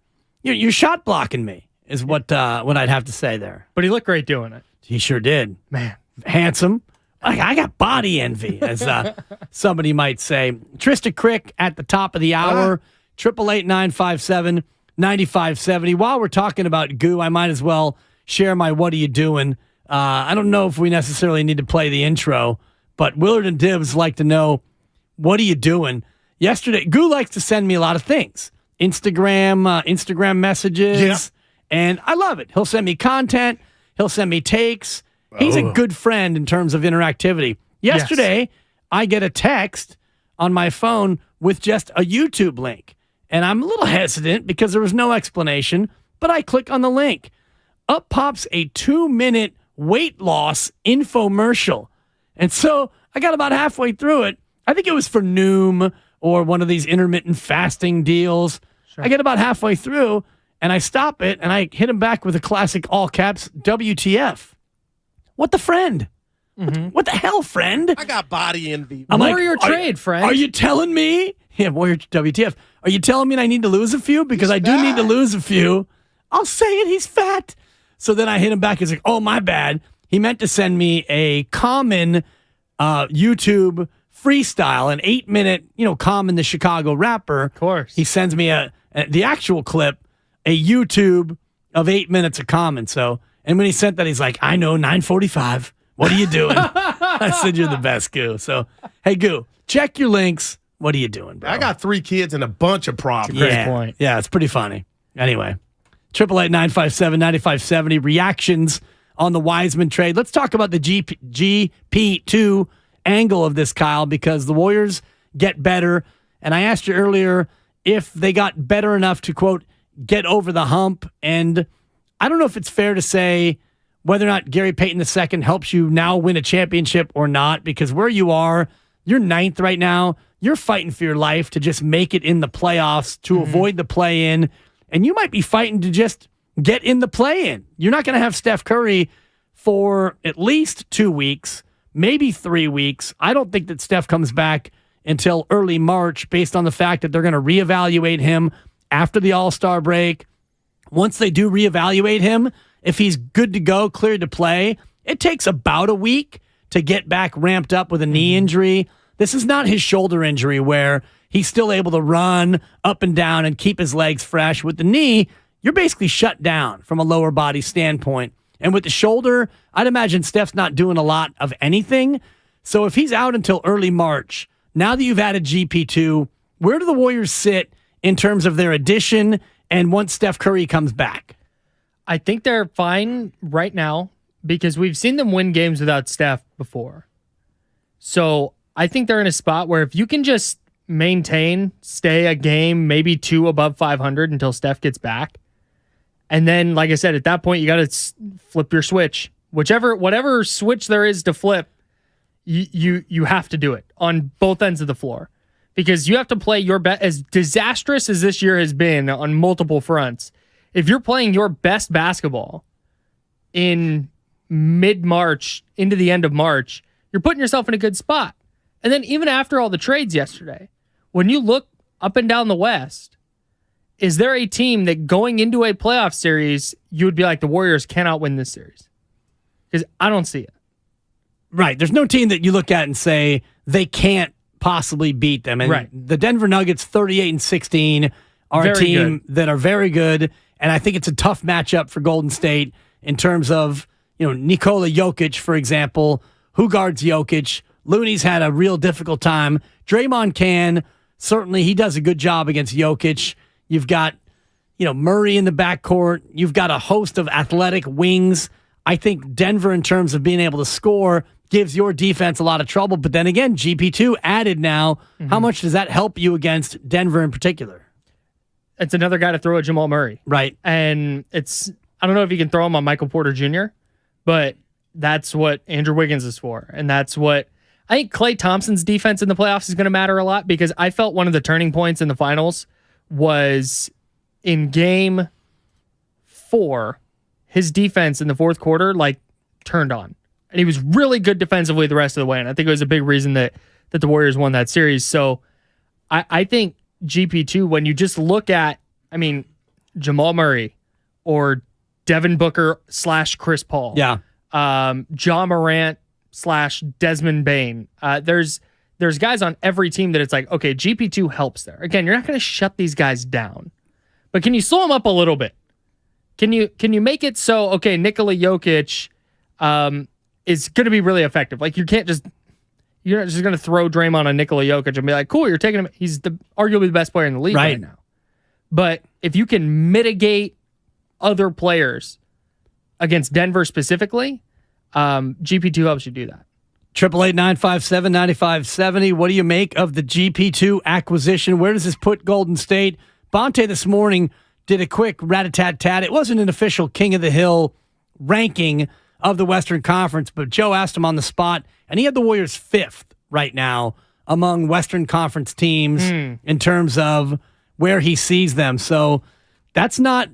you're shot blocking me, is what I'd have to say there.
But he looked great doing it.
He sure did.
Man.
Handsome. I got body envy, as somebody might say. Trista Crick at the top of the hour, 888-957-9570. While we're talking about goo, I might as well share my what are you doing. I don't know if we necessarily need to play the intro, but Willard and Dibbs like to know, what are you doing? Yesterday, Goo likes to send me a lot of things. Instagram messages, and I love it. He'll send me content. He'll send me takes. He's a good friend in terms of interactivity. Yesterday, I get a text on my phone with just a YouTube link, and I'm a little hesitant because there was no explanation, but I click on the link. Up pops a 2-minute weight loss infomercial. And so I got about halfway through it. I think it was for Noom or one of these intermittent fasting deals. Sure. I get about halfway through, and I stop it, and I hit him back with a classic all caps, WTF. What the friend? What the hell, friend?
I got body envy.
Warrior trade, friend.
Are you telling me? Yeah, Warrior WTF. Are you telling me I need to lose a few? Because I do need to lose a few. I'll say it. He's fat. So then I hit him back. He's like, oh, my bad. He meant to send me a Common YouTube freestyle, an 8-minute, Common, the Chicago rapper.
Of course.
He sends me the actual clip, a YouTube of 8 minutes of Common. So, and when he sent that, he's like, I know, 9:45. What are you doing? I said, you're the best, Goo. So, hey, Goo, check your links. What are you doing, bro?
I got 3 kids and a bunch of problems.
Great point.
Yeah, it's pretty funny. Anyway, 888-957-9570. Reactions on the Wiseman trade. Let's talk about the GP2 angle of this, Kyle, because the Warriors get better. And I asked you earlier if they got better enough to, quote, get over the hump. And I don't know if it's fair to say whether or not Gary Payton II helps you now win a championship or not, because where you are, you're 9th right now. You're fighting for your life to just make it in the playoffs, to avoid the play-in. And you might be fighting to just get in the play-in. You're not going to have Steph Curry for at least 2 weeks, maybe 3 weeks. I don't think that Steph comes back until early March based on the fact that they're going to reevaluate him after the All-Star break. Once they do reevaluate him, if he's good to go, cleared to play, it takes about a week to get back ramped up with a knee injury. This is not his shoulder injury where he's still able to run up and down and keep his legs fresh. With the knee, you're basically shut down from a lower body standpoint. And with the shoulder, I'd imagine Steph's not doing a lot of anything. So if he's out until early March, now that you've added GP2, where do the Warriors sit in terms of their addition and once Steph Curry comes back?
I think they're fine right now because we've seen them win games without Steph before. So I think they're in a spot where if you can just stay a game, maybe 2 above 500 until Steph gets back. And then, like I said, at that point, you got to flip your switch. Whatever switch there is to flip, you have to do it on both ends of the floor. Because you have to play your best. As disastrous as this year has been on multiple fronts, if you're playing your best basketball in mid-March into the end of March, you're putting yourself in a good spot. And then even after all the trades yesterday, when you look up and down the West, is there a team that going into a playoff series, you would be like, the Warriors cannot win this series? Because I don't see it.
Right. There's no team that you look at and say they can't possibly beat them. And the Denver Nuggets, 38-16, are a team that are very good. And I think it's a tough matchup for Golden State in terms of, Nikola Jokic, for example, who guards Jokic. Looney's had a real difficult time. Draymond can. Certainly, he does a good job against Jokic. You've got, Murray in the backcourt. You've got a host of athletic wings. I think Denver, in terms of being able to score, gives your defense a lot of trouble. But then again, GP2 added now. How much does that help you against Denver in particular?
It's another guy to throw at Jamal Murray.
Right.
And I don't know if you can throw him on Michael Porter Jr., but that's what Andrew Wiggins is for. And that's what I think Klay Thompson's defense in the playoffs is going to matter a lot, because I felt one of the turning points in the finals was in game 4, his defense in the fourth quarter, turned on. And he was really good defensively the rest of the way. And I think it was a big reason that the Warriors won that series. So I think GP2, when you just look at, Jamal Murray or Devin Booker / Chris Paul.
Yeah.
John Morant / Desmond Bane. There's guys on every team that it's like, okay, GP2 helps there. Again, you're not going to shut these guys down, but can you slow them up a little bit? Can you make it so, okay, Nikola Jokic is going to be really effective? You're not just going to throw Draymond on Nikola Jokic and be like, cool, you're taking him. He's arguably the best player in the league right now. But if you can mitigate other players against Denver specifically, GP2 helps you do that.
888-957-9570. What do you make of the GP2 acquisition? Where does this put Golden State? Bonte this morning did a quick rat-a-tat-tat. It wasn't an official King of the Hill ranking of the Western Conference, but Joe asked him on the spot, and he had the Warriors 5th right now among Western Conference teams in terms of where he sees them. So it's not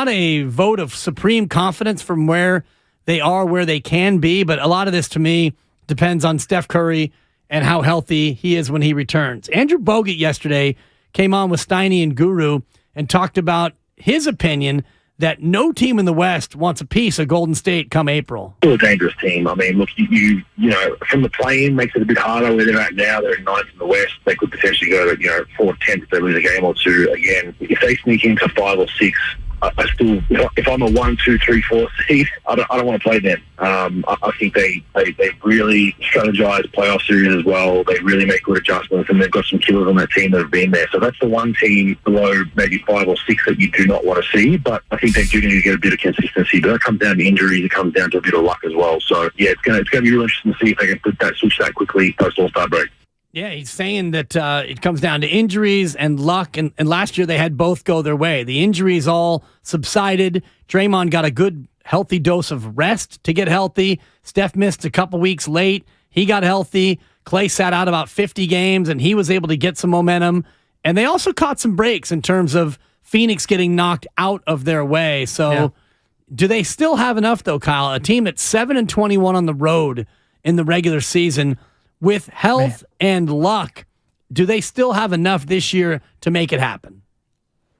a vote of supreme confidence from where they are, where they can be, but a lot of this to me depends on Steph Curry and how healthy he is when he returns. Andrew Bogut yesterday came on with Steiny and Guru and talked about his opinion that no team in the West wants a piece of Golden State come April.
Still a dangerous team. Look, you know, from the play-in makes it a bit harder where they're at now. They're in 9th in the West. They could potentially go to, 4th, 10th if they lose a game or two. Again, if they sneak into 5 or 6, I still, if I'm a 1, 2, 3, 4 seed, I don't want to play them. I think they really strategize playoff series as well. They really make good adjustments, and they've got some killers on that team that have been there. So that's the one team below maybe 5 or 6 that you do not want to see. But I think they do need to get a bit of consistency. But that comes down to injuries. It comes down to a bit of luck as well. So yeah, it's going to be really interesting to see if they can switch that quickly post All-Star break.
Yeah, he's saying that it comes down to injuries and luck, and last year they had both go their way. The injuries all subsided. Draymond got a good, healthy dose of rest to get healthy. Steph missed a couple weeks late. He got healthy. Klay sat out about 50 games, and he was able to get some momentum. And they also caught some breaks in terms of Phoenix getting knocked out of their way. So do they still have enough, though, Kyle? A team that's 7-21 on the road in the regular season, with health and luck, do they still have enough this year to make it happen?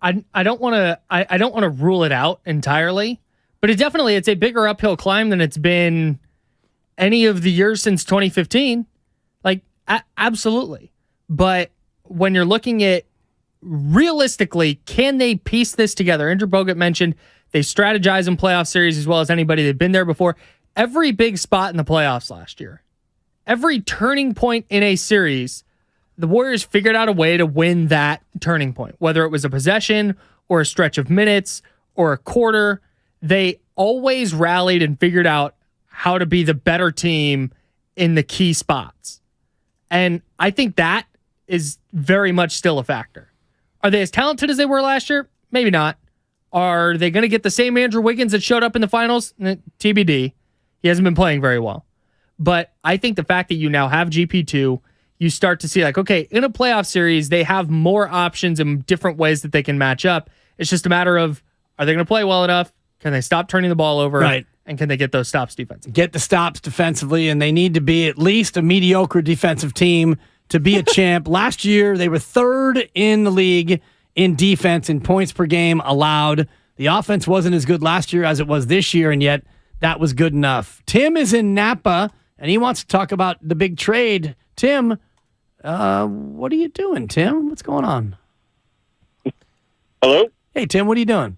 I don't want to rule it out entirely, but it's a bigger uphill climb than it's been any of the years since 2015. Absolutely. But when you're looking at realistically, can they piece this together? Andrew Bogut mentioned they strategize in playoff series as well as anybody. They've been there before. Every big spot in the playoffs last year, every turning point in a series, the Warriors figured out a way to win that turning point, whether it was a possession or a stretch of minutes or a quarter. They always rallied and figured out how to be the better team in the key spots. And I think that is very much still a factor. Are they as talented as they were last year? Maybe not. Are they going to get the same Andrew Wiggins that showed up in the finals? TBD. He hasn't been playing very well. But I think the fact that you now have GP2, you start to see okay, in a playoff series, they have more options and different ways that they can match up. It's just a matter of, are they going to play well enough? Can they stop turning the ball over?
Right.
And can they get those stops defensively?
Get the stops defensively, and they need to be at least a mediocre defensive team to be a champ. Last year, they were 3rd in the league in defense in points per game allowed. The offense wasn't as good last year as it was this year, and yet that was good enough. Tim is in Napa, and he wants to talk about the big trade. Tim, what are you doing, Tim? What's going on?
Hello?
Hey, Tim, what are you doing?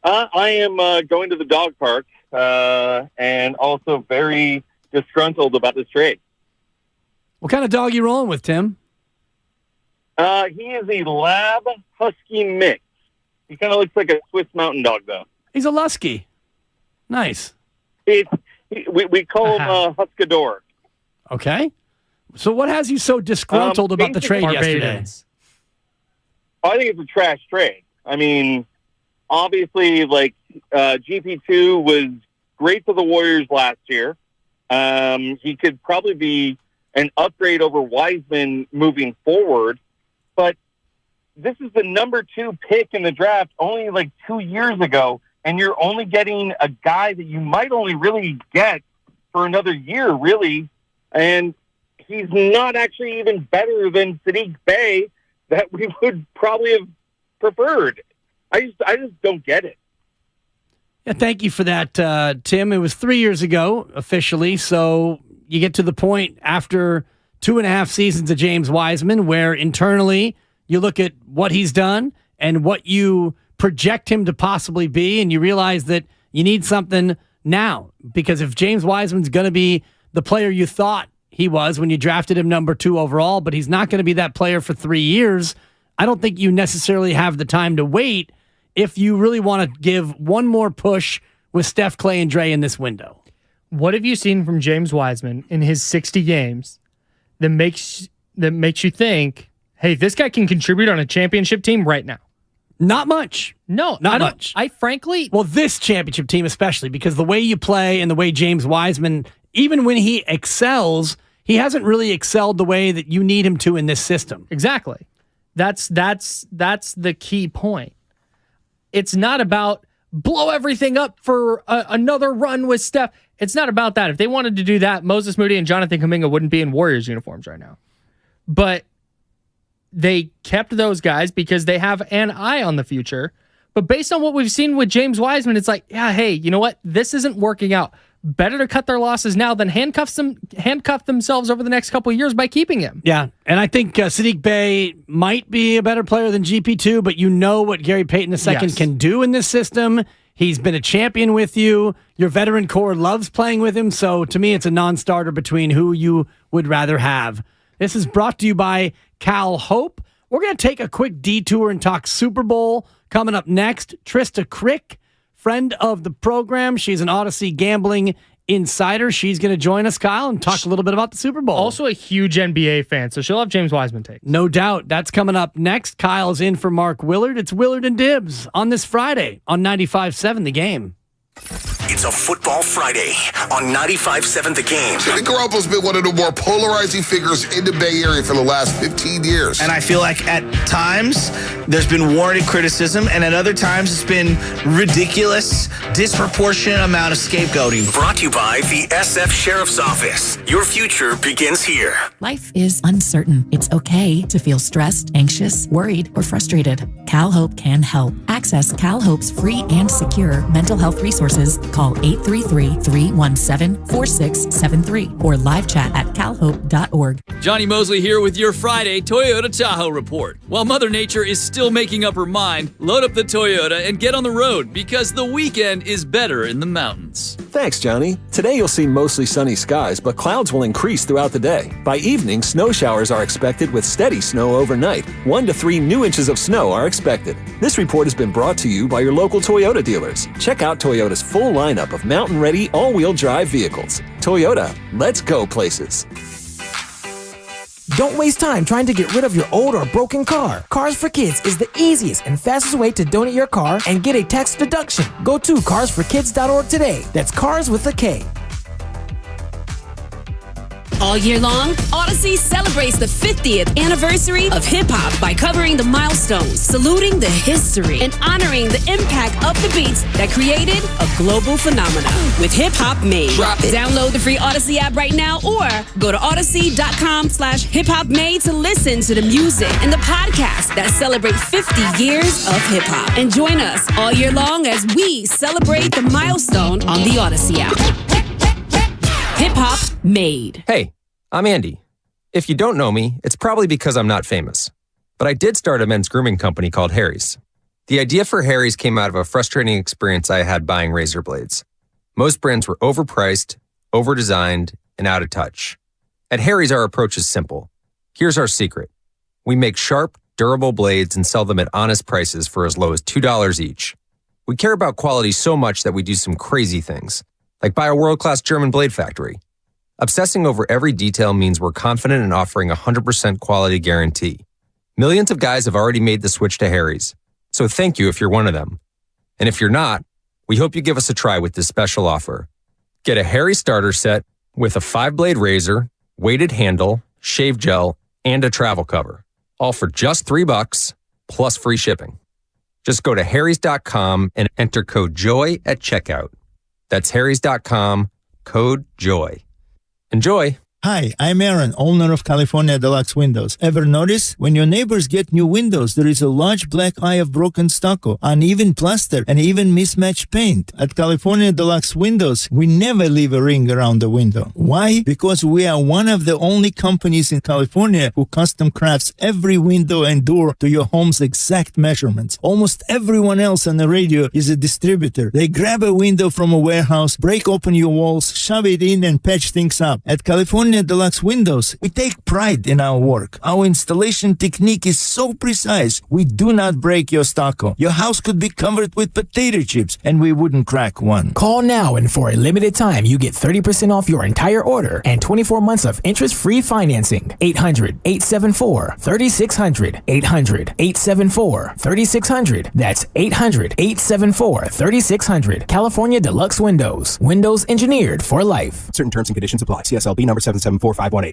I am going to the dog park and also very disgruntled about this trade.
What kind of dog are you rolling with, Tim?
He is a Lab Husky mix. He kind of looks like a Swiss Mountain Dog, though.
He's a Lusky. Nice.
It's We call him Huskador.
Okay. So what has you so disgruntled about the trade yesterday?
I think it's a trash trade. I mean, obviously, like, GP2 was great for the Warriors last year. He could probably be an upgrade over Wiseman moving forward. But this is the number 2 pick in the draft only like 2 years ago, and you're only getting a guy that you might only really get for another year, really. And he's not actually even better than Saddiq Bey that we would probably have preferred. I just don't get it.
Yeah, thank you for that, Tim. It was 3 years ago, officially, so you get to the point after 2.5 seasons of James Wiseman where internally you look at what he's done and what you project him to possibly be, and you realize that you need something now. Because if James Wiseman's going to be the player you thought he was when you drafted him number 2 overall, but he's not going to be that player for 3 years, I don't think you necessarily have the time to wait if you really want to give one more push with Steph, Clay, and Dre in this window.
What have you seen from James Wiseman in his 60 games that makes you think, hey, this guy can contribute on a championship team right now?
Not much.
No,
not much.
I frankly...
Well, this championship team especially, because the way you play and the way James Wiseman, even when he excels, he hasn't really excelled the way that you need him to in this system.
Exactly. That's the key point. It's not about blow everything up for another run with Steph. It's not about that. If they wanted to do that, Moses Moody and Jonathan Kuminga wouldn't be in Warriors uniforms right now. But they kept those guys because they have an eye on the future. But based on what we've seen with James Wiseman, it's like, yeah, hey, you know what? This isn't working out. Better to cut their losses now than handcuff themselves over the next couple of years by keeping him.
Yeah, and I think Saddiq Bey might be a better player than GP2, but you know what Gary Payton II can do in this system. He's been a champion with you. Your veteran core loves playing with him, so to me it's a non-starter between who you would rather have. This is brought to you by Cal Hope. We're going to take a quick detour and talk Super Bowl. Coming up next, Trista Crick, friend of the program. She's an Odyssey gambling insider. She's going to join us, Kyle, and talk a little bit about the Super Bowl.
Also a huge NBA fan, so she'll have James Wiseman take.
No doubt. That's coming up next. Kyle's in for Mark Willard. It's Willard and Dibs on this Friday on 95.7 The Game.
It's a Football Friday on 95.7 The Game.
Jimmy Garoppolo's been one of the more polarizing figures in the Bay Area for the last 15 years.
And I feel like at times there's been warranted criticism, and at other times it's been ridiculous, disproportionate amount of scapegoating.
Brought to you by the SF Sheriff's Office. Your future begins here.
Life is uncertain. It's okay to feel stressed, anxious, worried, or frustrated. Cal Hope can help. Access Cal Hope's free and secure mental health resources. Call 833-317-4673 or live chat at calhope.org.
Johnny Mosley here with your Friday Toyota Tahoe report. While Mother Nature is still making up her mind, load up the Toyota and get on the road because the weekend is better in the mountains.
Thanks, Johnny. Today you'll see mostly sunny skies, but clouds will increase throughout the day. By evening, snow showers are expected with steady snow overnight. 1 to 3 new inches of snow are expected. This report has been brought to you by your local Toyota dealers. Check out Toyota's full lineup of mountain-ready all-wheel drive vehicles. Toyota, let's go places.
Don't waste time trying to get rid of your old or broken car. Cars for Kids is the easiest and fastest way to donate your car and get a tax deduction. Go to carsforkids.org today. That's cars with a K.
All year long, Odyssey celebrates the 50th anniversary of hip-hop by covering the milestones, saluting the history, and honoring the impact of the beats that created a global phenomenon with Hip Hop Made. Download the free Odyssey app right now or go to odyssey.com/hiphopmade to listen to the music and the podcast that celebrate 50 years of hip-hop. And join us all year long as we celebrate the milestone on the Odyssey app. Hip Hop Made.
Hey, I'm Andy. If you don't know me, it's probably because I'm not famous. But I did start a men's grooming company called Harry's. The idea for Harry's came out of a frustrating experience I had buying razor blades. Most brands were overpriced, overdesigned, and out of touch. At Harry's, our approach is simple. Here's our secret. We make sharp, durable blades and sell them at honest prices for as low as $2 each. We care about quality so much that we do some crazy things, like by a world-class German blade factory. Obsessing over every detail means we're confident in offering a 100% quality guarantee. Millions of guys have already made the switch to Harry's, so thank you if you're one of them. And if you're not, we hope you give us a try with this special offer. Get a Harry starter set with a 5-blade razor, weighted handle, shave gel, and a travel cover, all for just $3 plus free shipping. Just go to harrys.com and enter code JOY at checkout. That's harrys.com, code JOY. Enjoy!
Hi, I'm Aaron, owner of California Deluxe Windows. Ever notice? When your neighbors get new windows, there is a large black eye of broken stucco, uneven plaster, and even mismatched paint. At California Deluxe Windows, we never leave a ring around the window. Why? Because we are one of the only companies in California who custom crafts every window and door to your home's exact measurements. Almost everyone else on the radio is a distributor. They grab a window from a warehouse, break open your walls, shove it in, and patch things up. At California Deluxe Windows, we take pride in our work. Our installation technique is so precise, we do not break your stucco. Your house could be covered with potato chips, and we wouldn't crack one.
Call now, and for a limited time, you get 30% off your entire order and 24 months of interest-free financing. 800-874-3600. 800-874-3600. That's 800-874-3600. California Deluxe Windows. Windows engineered for life.
Certain terms and conditions apply. CSLB number 774518.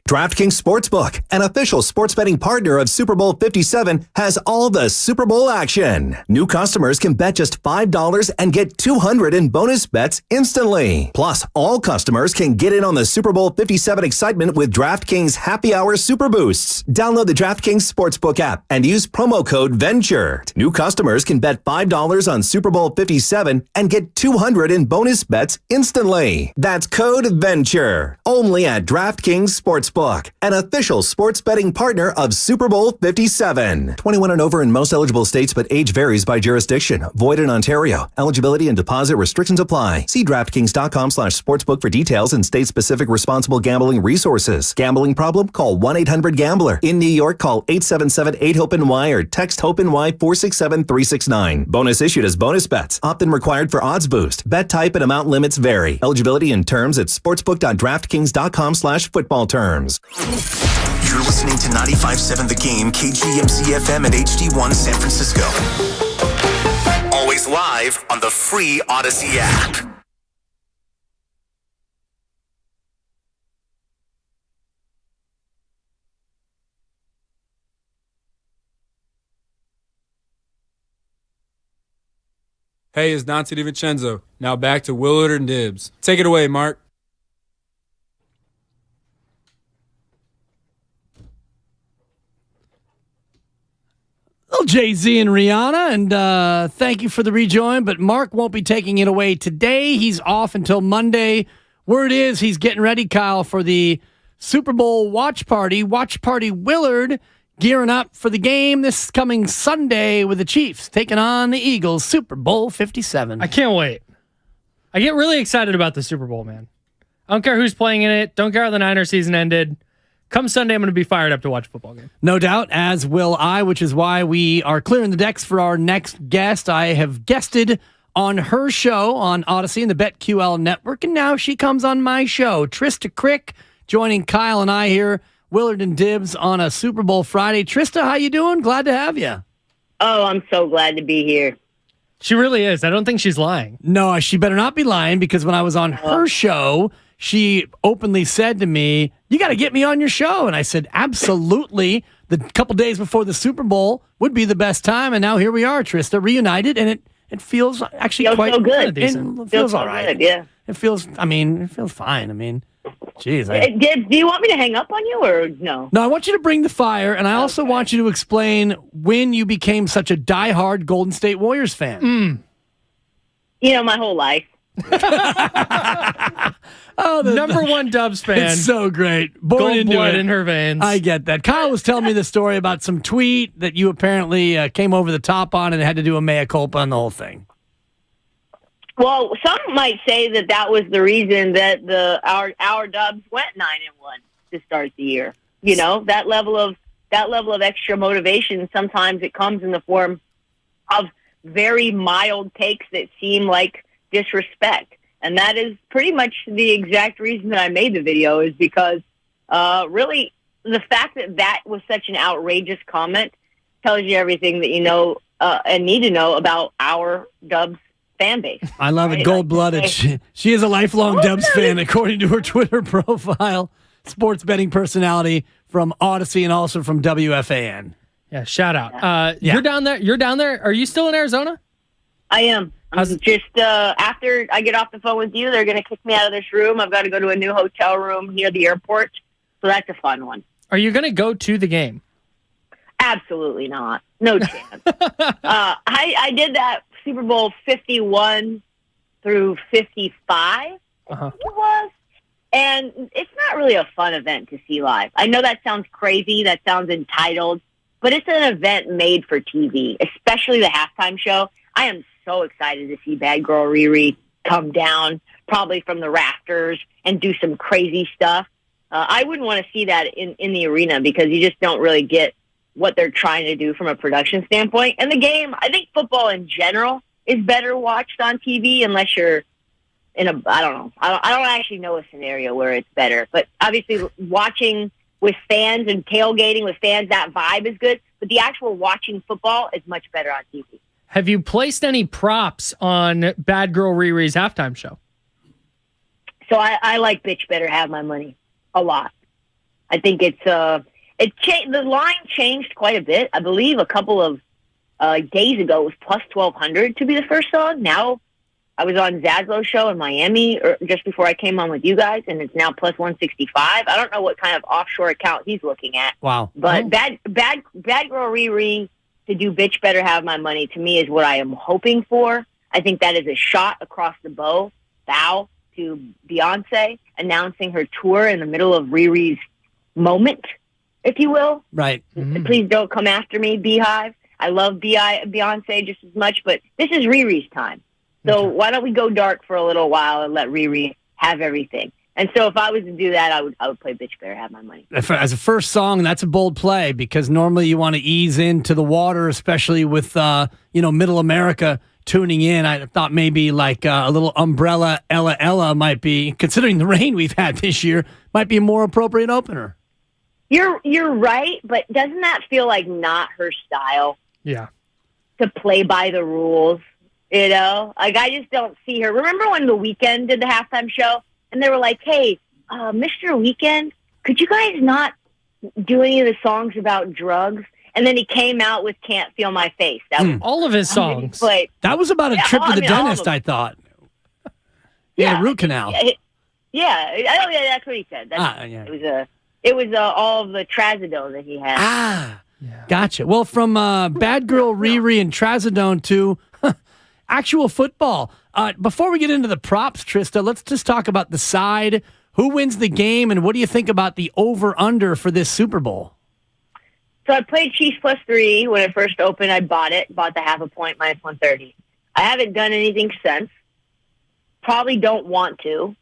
DraftKings Sportsbook, an official sports betting partner of Super Bowl 57, has all the Super Bowl action. New customers can bet just $5 and get $200 in bonus bets instantly. Plus, all customers can get in on the Super Bowl 57 excitement with DraftKings Happy Hour Super Boosts. Download the DraftKings Sportsbook app and use promo code VENTURE. New customers can bet $5 on Super Bowl 57 and get $200 in bonus bets instantly. That's code VENTURE. Only at DraftKings Sportsbook, an official sports betting partner of Super Bowl 57. 21 and over in most eligible states, but age varies by jurisdiction. Void in Ontario. Eligibility and deposit restrictions apply. See DraftKings.com/sportsbook for details and state-specific responsible gambling resources. Gambling problem? Call 1-800-GAMBLER. In New York, call 877-8-HOPE-NY or text HOPE-NY 467-369. Bonus issued as bonus bets. Opt-in required for odds boost. Bet type and amount limits vary. Eligibility and terms at sportsbook.draftkings.com/football terms.
You're listening to 95.7 The Game, KGMC FM and HD1 San Francisco. Always live on the free Odyssey app.
Hey, it's Dante DiVincenzo. Now back to Willard and Dibs. Take it away, Mark.
Well, Jay-Z and Rihanna, and thank you for the rejoin, but Mark won't be taking it away today. He's off until Monday. Word is he's getting ready, Kyle, for the Super Bowl watch party. Watch Party Willard gearing up for the game this coming Sunday with the Chiefs taking on the Eagles, Super Bowl 57.
I can't wait. I get really excited about the Super Bowl, man. I don't care who's playing in it. Don't care how the Niners season ended. Come Sunday, I'm going to be fired up to watch a football game.
No doubt, as will I, which is why we are clearing the decks for our next guest. I have guested on her show on Odyssey and the BetQL network, and now she comes on my show. Trista Crick joining Kyle and I here, Willard and Dibs on a Super Bowl Friday. Trista, how you doing? Glad to have you.
Oh, I'm so glad to be here.
She really is. I don't think she's lying.
No, she better not be lying, because when I was on her show, she openly said to me, "You got to get me on your show." And I said, absolutely. The couple days before the Super Bowl would be the best time. And now here we are, Trista, reunited. And it feels actually quite
so good.
It feels all right.
Good, yeah.
It feels fine. I mean, geez.
Do you want me to hang up on you or no?
No, I want you to bring the fire. And I also want you to explain when you became such a diehard Golden State Warriors fan.
You know, my whole life.
Oh, the number one Dubs fan.
It's so great. Born
Gold
into
blood
it.
in her veins.
I get that. Kyle was telling me the story about some tweet that you apparently came over the top on and had to do a mea culpa on the whole thing.
Well, some might say that was the reason that our Dubs went 9-1 to start the year. You know, that level of extra motivation. Sometimes it comes in the form of very mild takes that seem like disrespect. And that is pretty much the exact reason that I made the video, is because really the fact that that was such an outrageous comment tells you everything that you know and need to know about our Dubs fan base.
I love it. Gold-blooded. She is a lifelong Dubs fan, according to her Twitter profile. Sports betting personality from Odyssey and also from WFAN.
Yeah, shout out. You're down there. Are you still in Arizona?
I am. Just after I get off the phone with you, they're going to kick me out of this room. I've got to go to a new hotel room near the airport. So that's a fun one.
Are you going to go to the game?
Absolutely not. No chance. I did that Super Bowl 51 through 55, I think it was. And it's not really a fun event to see live. I know that sounds crazy. That sounds entitled. But it's an event made for TV, especially the halftime show. I am so excited to see Bad Girl Riri come down, probably from the rafters, and do some crazy stuff. I wouldn't want to see that in the arena because you just don't really get what they're trying to do from a production standpoint. And the game, I think football in general is better watched on TV unless you're in a, I don't know. I don't actually know a scenario where it's better. But obviously watching with fans and tailgating with fans, that vibe is good. But the actual watching football is much better on TV.
Have you placed any props on Bad Girl Riri's halftime show?
So I like Bitch Better Have My Money a lot. I think it's the line changed quite a bit. I believe a couple of days ago it was plus 1,200 to be the first song. Now I was on Zaslo's show in Miami just before I came on with you guys, and it's now plus 165. I don't know what kind of offshore account he's looking at.
Wow.
But Bad Girl Riri to do Bitch Better Have My Money, to me, is what I am hoping for. I think that is a shot across the bow to Beyonce announcing her tour in the middle of Riri's moment, if you will.
Right.
Mm-hmm. Please don't come after me, Beehive. I love Beyonce just as much, but this is Riri's time. So why don't we go dark for a little while and let Riri have everything? And so if I was to do that, I would play Bitch Better Have My Money.
As a first song, that's a bold play because normally you want to ease into the water, especially with Middle America tuning in. I thought maybe like a little Umbrella Ella Ella might be, considering the rain we've had this year, might be a more appropriate opener.
You're right, but doesn't that feel like not her style?
Yeah.
To play by the rules, you know? Like, I just don't see her. Remember when The Weeknd did the halftime show? And they were like, hey, Mr. Weeknd, could you guys not do any of the songs about drugs? And then he came out with Can't Feel My Face. That was
all of his songs.
That was about a trip to the dentist, I thought. Yeah, root canal.
Yeah, that's what he said. It was all of the trazodone that he had.
Gotcha. Well, from Bad Girl Riri and trazodone to actual football. Before we get into the props, Trista, let's just talk about the side. Who wins the game, and what do you think about the over-under for this Super Bowl?
So I played Chiefs +3 when it first opened. I bought the half a point minus 130. I haven't done anything since. Probably don't want to.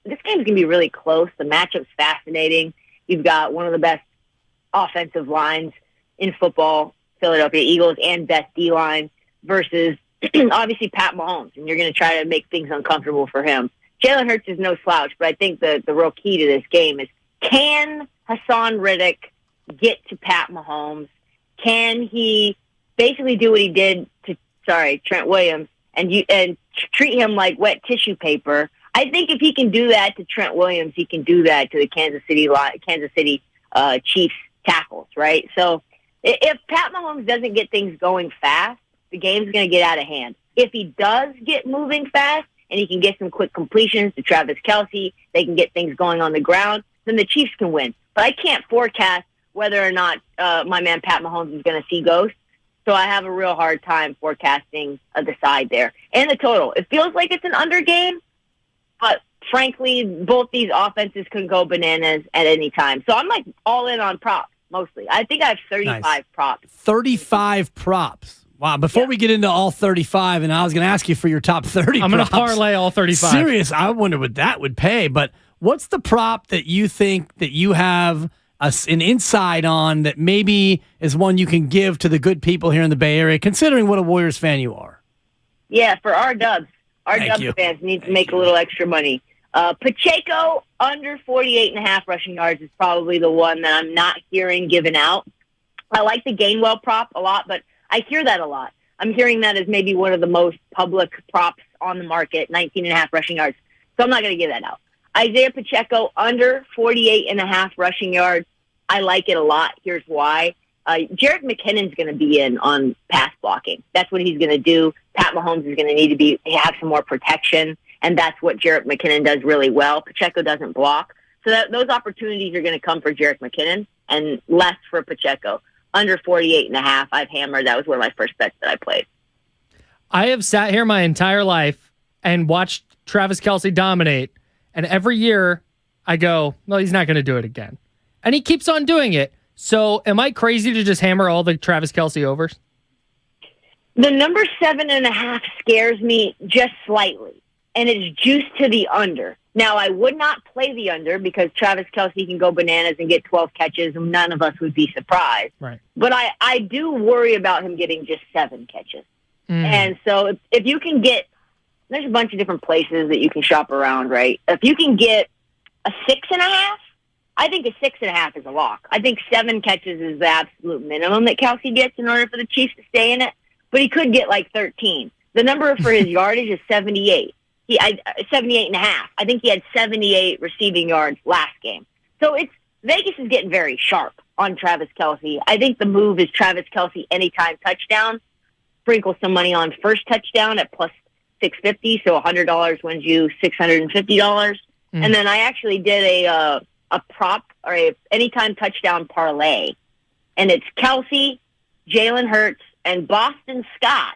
This game's going to be really close. The matchup's fascinating. You've got one of the best offensive lines in football, Philadelphia Eagles, and best D-line versus obviously Pat Mahomes, and you're going to try to make things uncomfortable for him. Jalen Hurts is no slouch, but I think the real key to this game is, can Hassan Riddick get to Pat Mahomes? Can he basically do what he did to Trent Williams and treat him like wet tissue paper? I think if he can do that to Trent Williams, he can do that to the Kansas City Chiefs tackles, right? So if Pat Mahomes doesn't get things going fast, the game's going to get out of hand. If he does get moving fast and he can get some quick completions to Travis Kelce, they can get things going on the ground, then the Chiefs can win. But I can't forecast whether or not my man Pat Mahomes is going to see ghosts. So I have a real hard time forecasting the side there. And the total. It feels like it's an under game, but frankly, both these offenses can go bananas at any time. So I'm like all in on props, mostly. I think I have 35 props.
35 props. Wow, before we get into all 35, and I was going to ask you for your top 30
I'm going to parlay all 35.
Serious, I wonder what that would pay. But what's the prop that you think that you have an insight on that maybe is one you can give to the good people here in the Bay Area, considering what a Warriors fan you are?
Yeah, for our Dubs, Our
Thank
Dubs
you.
fans need to make a little extra money. Pacheco under 48.5 rushing yards is probably the one that I'm not hearing given out. I like the Gainwell prop a lot, but I hear that a lot. I'm hearing that as maybe one of the most public props on the market, 19.5 rushing yards. So I'm not going to give that out. Isaiah Pacheco under 48.5 rushing yards. I like it a lot. Here's why. Jerick McKinnon's going to be in on pass blocking. That's what he's going to do. Pat Mahomes is going to need to have some more protection, and that's what Jerick McKinnon does really well. Pacheco doesn't block. So those opportunities are going to come for Jerick McKinnon and less for Pacheco. Under 48.5, I've hammered. That was one of my first bets that I played.
I have sat here my entire life and watched Travis Kelce dominate, and every year I go, well, he's not going to do it again. And he keeps on doing it. So am I crazy to just hammer all the Travis Kelce overs?
The number 7.5 scares me just slightly, and it's juiced to the under. Now, I would not play the under because Travis Kelce can go bananas and get 12 catches, and none of us would be surprised.
Right.
But I do worry about him getting just 7 catches. And so if you can get, there's a bunch of different places that you can shop around, right? If you can get a 6.5, I think a 6.5 is a lock. I think 7 catches is the absolute minimum that Kelce gets in order for the Chiefs to stay in it. But he could get like 13. The number for his yardage is 78. 78.5. I think he had 78 receiving yards last game. So Vegas is getting very sharp on Travis Kelce. I think the move is Travis Kelce anytime touchdown. Sprinkle some money on first touchdown at plus 650. So $100 wins you $650. And then I actually did a prop or a anytime touchdown parlay, and it's Kelce, Jalen Hurts, and Boston Scott,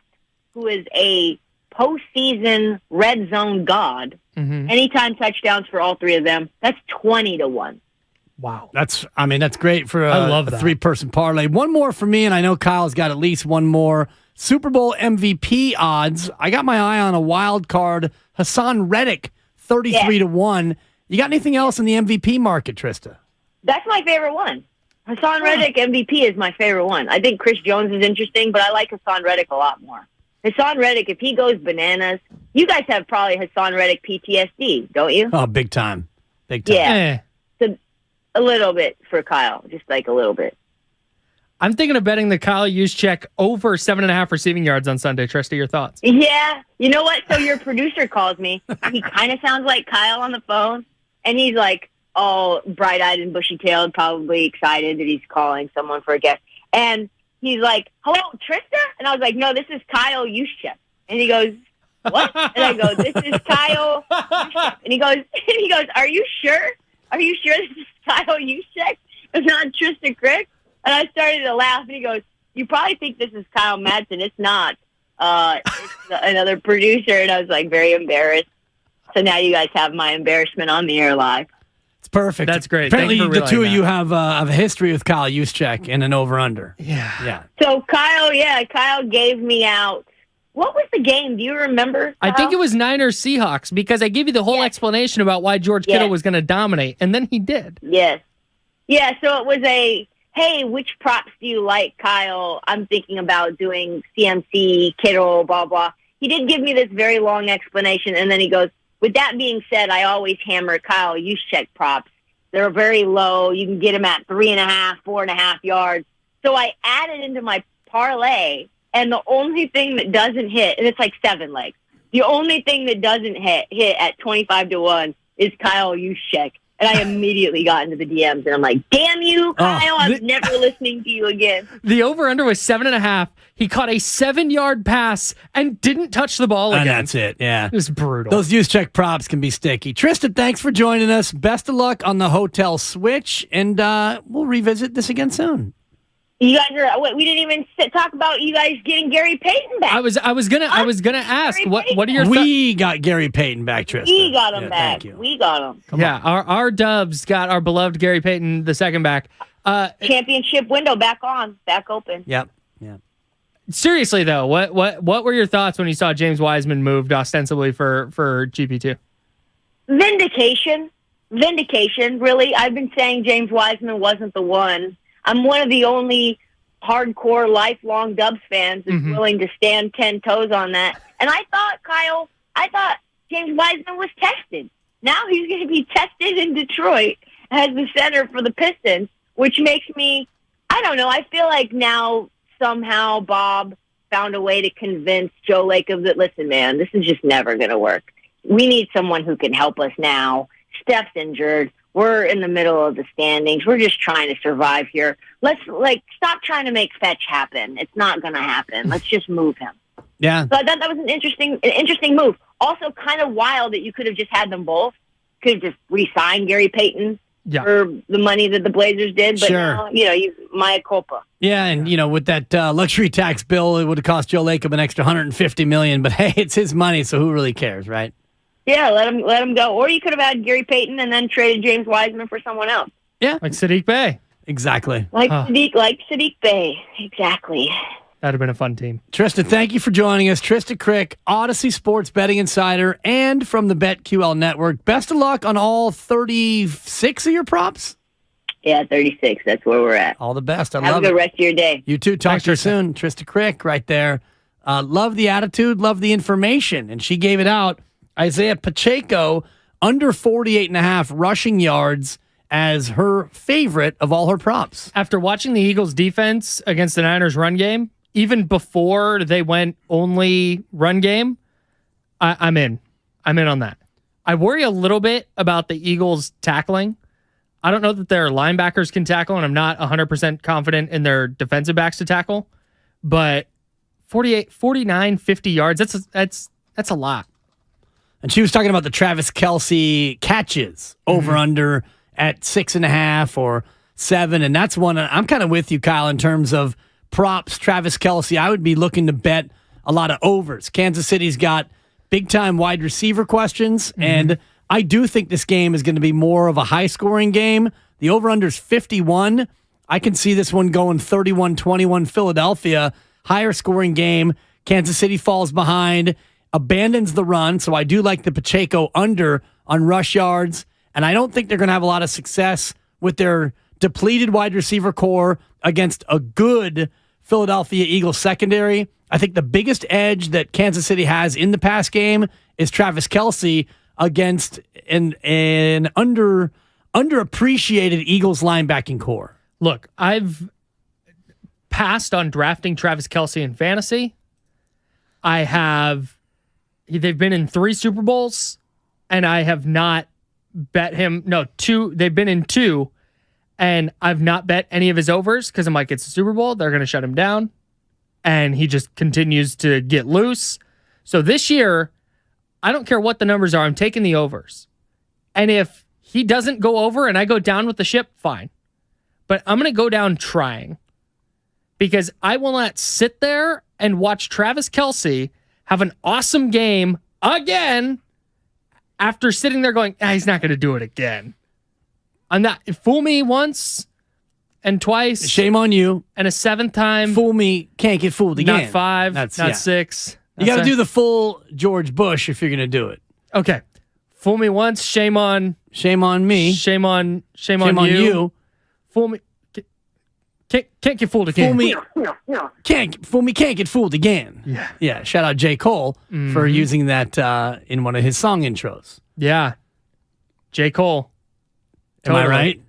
who is a postseason red zone god. Anytime touchdowns for all three of them. That's 20-1.
Wow.
That's great for
I love
a
that.
3-person parlay. One more for me, and I know Kyle's got at least one more. Super Bowl MVP odds. I got my eye on a wild card, Hassan Reddick, 33-1. You got anything else in the MVP market, Trista?
That's my favorite one. Hassan Reddick MVP is my favorite one. I think Chris Jones is interesting, but I like Hassan Reddick a lot more. Hassan Reddick, if he goes bananas, you guys have probably Hassan Reddick PTSD, don't you?
Oh, big time. Big time.
Yeah. So a little bit for Kyle, just like a little bit.
I'm thinking of betting the Kyle Juszczyk over 7.5 receiving yards on Sunday. Trista, your thoughts?
Yeah. You know what? So your producer calls me. He kind of sounds like Kyle on the phone, and he's like all bright-eyed and bushy-tailed, probably excited that he's calling someone for a guest. And he's like, hello, Trista? And I was like, no, this is Kyle Juszczyk. And he goes, what? And I go, this is Kyle Juszczyk. And he goes, are you sure? Are you sure this is Kyle Juszczyk? It's not Trista Crick? And I started to laugh, and he goes, you probably think this is Kyle Madsen. It's not. It's another producer. And I was like very embarrassed. So now you guys have my embarrassment on the air live.
It's perfect.
That's great.
Apparently,
Thank you for
the two of
relaying
you
that.
have a history with Kyle Juszczyk and an over-under.
Yeah.
So Kyle gave me out. What was the game? Do you remember?
I think it was Niners Seahawks because I gave you the whole explanation about why George Kittle was going to dominate, and then he did.
Yes. Yeah, so it was hey, which props do you like, Kyle? I'm thinking about doing CMC, Kittle, blah, blah. He did give me this very long explanation, and then he goes, with that being said, I always hammer Kyle Juszczyk props. They're very low. You can get them at 3.5, 4.5 yards. So I added into my parlay, and the only thing that doesn't hit, and it's like 7 legs, the only thing that doesn't hit at 25-1 is Kyle Juszczyk. And I immediately got into the DMs, and I'm like, damn you, Kyle, I'm never listening to you again.
The over-under was 7.5. He caught a 7-yard pass and didn't touch the ball again.
And that's it, yeah.
It was brutal.
Those Juszczyk props can be sticky. Trista, thanks for joining us. Best of luck on the hotel switch, and we'll revisit this again soon.
You guys we didn't even talk about you guys getting Gary Payton back.
I was gonna ask what are your
We got Gary Payton back, Trista.
We got him back.
Thank you.
We got him.
Our Dubs got our beloved Gary Payton II back.
Championship window back open.
Yep.
Seriously though, what were your thoughts when you saw James Wiseman moved ostensibly for GP2?
Vindication, really. I've been saying James Wiseman wasn't the one. I'm one of the only hardcore, lifelong Dubs fans that's willing to stand 10 toes on that. And I thought Kyle I thought James Wiseman was tested. Now he's going to be tested in Detroit as the center for the Pistons, which makes me, I don't know, I feel like now somehow Bob found a way to convince Joe Lacob that, listen, man, this is just never going to work. We need someone who can help us now. Steph's injured. We're in the middle of the standings. We're just trying to survive here. Let's stop trying to make fetch happen. It's not going to happen. Let's just move him.
Yeah.
So I thought that was an interesting move. Also, kind of wild that you could have just had them both. Could have just re-signed Gary Payton for the money that the Blazers did. But now, you mea culpa.
Yeah, and with that luxury tax bill, it would have cost Joe Lacob an extra $150 million. But hey, it's his money, so who really cares, right?
Yeah, let him go. Or you could have had Gary Payton and then traded James Wiseman for someone else.
Yeah,
like Sadiq Bey.
Exactly.
Like Sadiq Bey. Exactly.
That'd have been a fun team.
Trista, thank you for joining us. Trista Crick, Odyssey Sports Betting Insider, and from the BetQL Network. Best of luck on all 36 of your props.
Yeah, 36. That's where we're at.
All the best.
Have a good rest of your day.
You too. Talk to you soon. Trista Crick right there. Love the attitude, love the information. And she gave it out. Isaiah Pacheco, under 48.5 rushing yards as her favorite of all her props.
After watching the Eagles' defense against the Niners' run game, even before they went only run game, I'm in. I'm in on that. I worry a little bit about the Eagles tackling. I don't know that their linebackers can tackle, and I'm not 100% confident in their defensive backs to tackle. But 49, 50 yards, that's a lot.
And she was talking about the Travis Kelce catches over under at 6.5 or 7. And that's one I'm kind of with you, Kyle, in terms of props. Travis Kelce, I would be looking to bet a lot of overs. Kansas City's got big time wide receiver questions. And I do think this game is going to be more of a high scoring game. The over under is 51. I can see this one going 31-21 Philadelphia. Higher scoring game. Kansas City falls behind, abandons the run. So I do like the Pacheco under on rush yards. And I don't think they're going to have a lot of success with their depleted wide receiver core against a good Philadelphia Eagles secondary. I think the biggest edge that Kansas City has in the pass game is Travis Kelce against an underappreciated Eagles linebacking core.
Look, I've passed on drafting Travis Kelce in fantasy. They've been in 3 Super Bowls, and I have not bet him. No, 2. They've been in 2, and I've not bet any of his overs because I'm like, it's a Super Bowl. They're going to shut him down, and he just continues to get loose. So this year, I don't care what the numbers are. I'm taking the overs. And if he doesn't go over and I go down with the ship, fine. But I'm going to go down trying because I will not sit there and watch Travis Kelce have an awesome game again after sitting there going, he's not going to do it again. I'm not. Fool me once and twice.
Shame on you.
And a 7th time.
Fool me, can't get fooled again.
Not 5, not 6.
You got to do the full George Bush if you're going to do it.
Okay. Fool me once, shame on
me.
Shame on you. Fool me. Can't get fooled again.
Fool me, can't get fooled again. Yeah. Shout out J. Cole for using that in one of his song intros.
Yeah. J. Cole.
Am I right?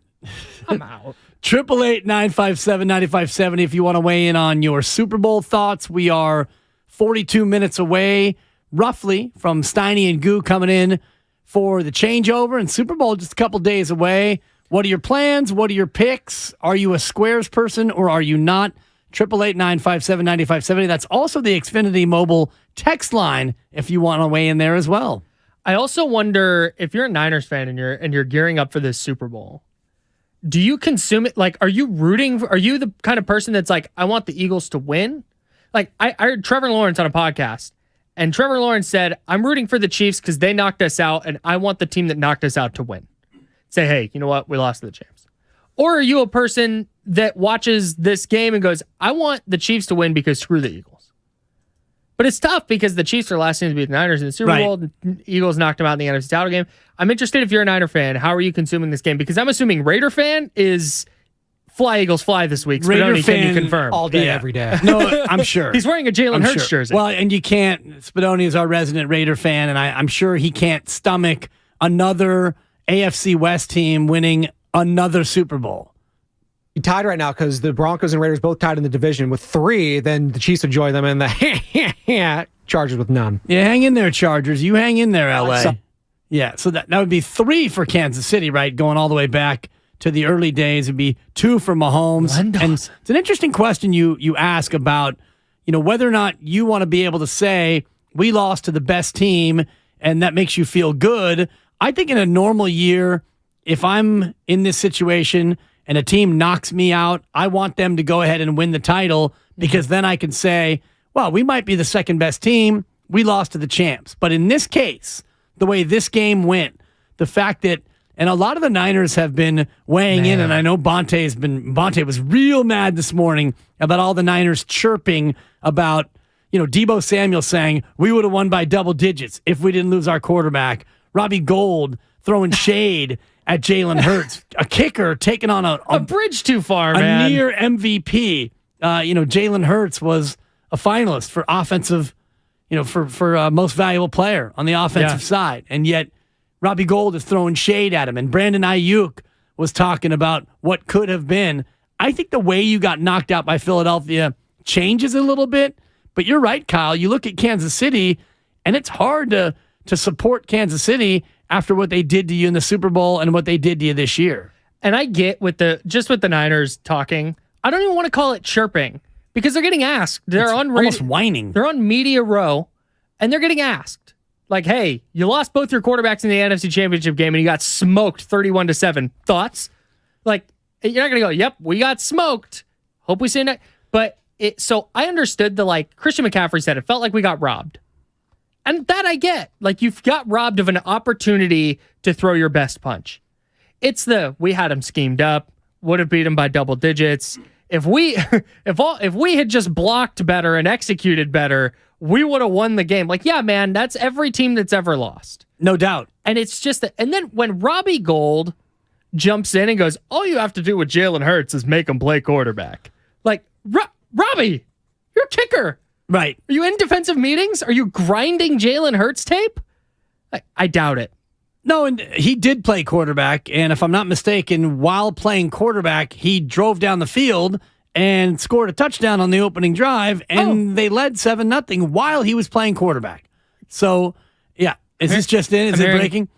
I'm out.
888-957-9570 if you want to weigh in on your Super Bowl thoughts. We are 42 minutes away, roughly, from Steiny and Goo coming in for the changeover, and Super Bowl just a couple days away. What are your plans? What are your picks? Are you a Squares person or are you not? 888-957-9570. That's also the Xfinity mobile text line if you want to weigh in there as well.
I also wonder if you're a Niners fan and you're gearing up for this Super Bowl, do you consume it? Like, are you the kind of person that's like, I want the Eagles to win? Like, I heard Trevor Lawrence on a podcast, and Trevor Lawrence said, I'm rooting for the Chiefs because they knocked us out, and I want the team that knocked us out to win. Say, hey, you know what? We lost to the Chiefs. Or are you a person that watches this game and goes, I want the Chiefs to win because screw the Eagles? But it's tough because the Chiefs are last team to beat the Niners in the Super Bowl. The Eagles knocked them out in the NFC title game. I'm interested if you're a Niner fan, how are you consuming this game? Because I'm assuming Raider fan is fly Eagles fly this week.
Raider
Spadoni, can you
fan
confirm?
all day, every day.
No, I'm sure.
He's wearing a Jalen Hurts jersey.
Well, and you can't, Spadoni is our resident Raider fan, and I'm sure he can't stomach another AFC West team winning another Super Bowl.
You're tied right now because the Broncos and Raiders both tied in the division with 3. Then the Chiefs would join them, and the Chargers with none.
Yeah, hang in there, Chargers. You hang in there, LA. Yeah, so that would be 3 for Kansas City, right? Going all the way back to the early days. It'd be 2 for Mahomes. And it's an interesting question you ask about, whether or not you want to be able to say we lost to the best team and that makes you feel good. I think in a normal year, if I'm in this situation and a team knocks me out, I want them to go ahead and win the title because then I can say, well, we might be the second best team. We lost to the champs. But in this case, the way this game went, the fact that, and a lot of the Niners have been weighing in, and I know Bonte was real mad this morning about all the Niners chirping about, Deebo Samuel saying, we would have won by double digits if we didn't lose our quarterback. Robbie Gould throwing shade at Jalen Hurts, a kicker taking on a
bridge too far,
a near MVP. Jalen Hurts was a finalist for offensive, for most valuable player on the offensive side. And yet Robbie Gould is throwing shade at him. And Brandon Ayuk was talking about what could have been. I think the way you got knocked out by Philadelphia changes a little bit. But you're right, Kyle. You look at Kansas City, and it's hard to support Kansas City after what they did to you in the Super Bowl and what they did to you this year.
And I get with the Niners talking, I don't even want to call it chirping because they're getting asked. They're
almost whining.
They're on Media Row, and they're getting asked, like, hey, you lost both your quarterbacks in the NFC Championship game, and you got smoked 31-7. Thoughts? Like, you're not going to go, yep, we got smoked. Hope we see next. But so I understood Christian McCaffrey said, it felt like we got robbed. And that I get. Like, you've got robbed of an opportunity to throw your best punch. It's we had him schemed up, would have beat him by double digits. If we had just blocked better and executed better, we would have won the game. Like, yeah, man, that's every team that's ever lost.
No doubt.
And it's just and then when Robbie Gould jumps in and goes, all you have to do with Jalen Hurts is make him play quarterback. Like, Robbie, you're a kicker.
Right.
Are you in defensive meetings? Are you grinding Jalen Hurts tape? I doubt it.
No, and he did play quarterback, and if I'm not mistaken, while playing quarterback, he drove down the field and scored a touchdown on the opening drive, and they led 7-0 while he was playing quarterback. So, yeah. Is this just in? Is it breaking?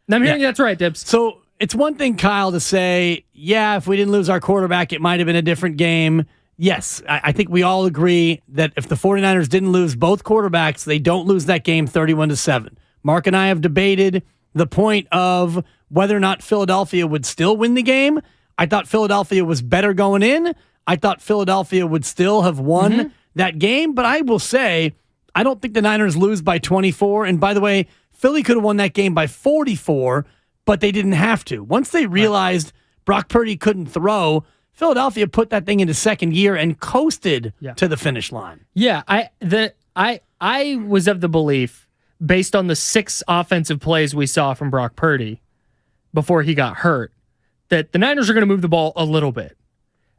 I'm hearing that's right, Dibs.
So, it's one thing, Kyle, to say, yeah, if we didn't lose our quarterback, it might have been a different game. Yes, I think we all agree that if the 49ers didn't lose both quarterbacks, they don't lose that game 31-7. Mark and I have debated the point of whether or not Philadelphia would still win the game. I thought Philadelphia was better going in. I thought Philadelphia would still have won that game. But I will say, I don't think the Niners lose by 24. And by the way, Philly could have won that game by 44, but they didn't have to. Once they realized Brock Purdy couldn't throw, Philadelphia put that thing into second gear and coasted to the finish line.
Yeah, I was of the belief, based on the 6 offensive plays we saw from Brock Purdy before he got hurt, that the Niners are going to move the ball a little bit.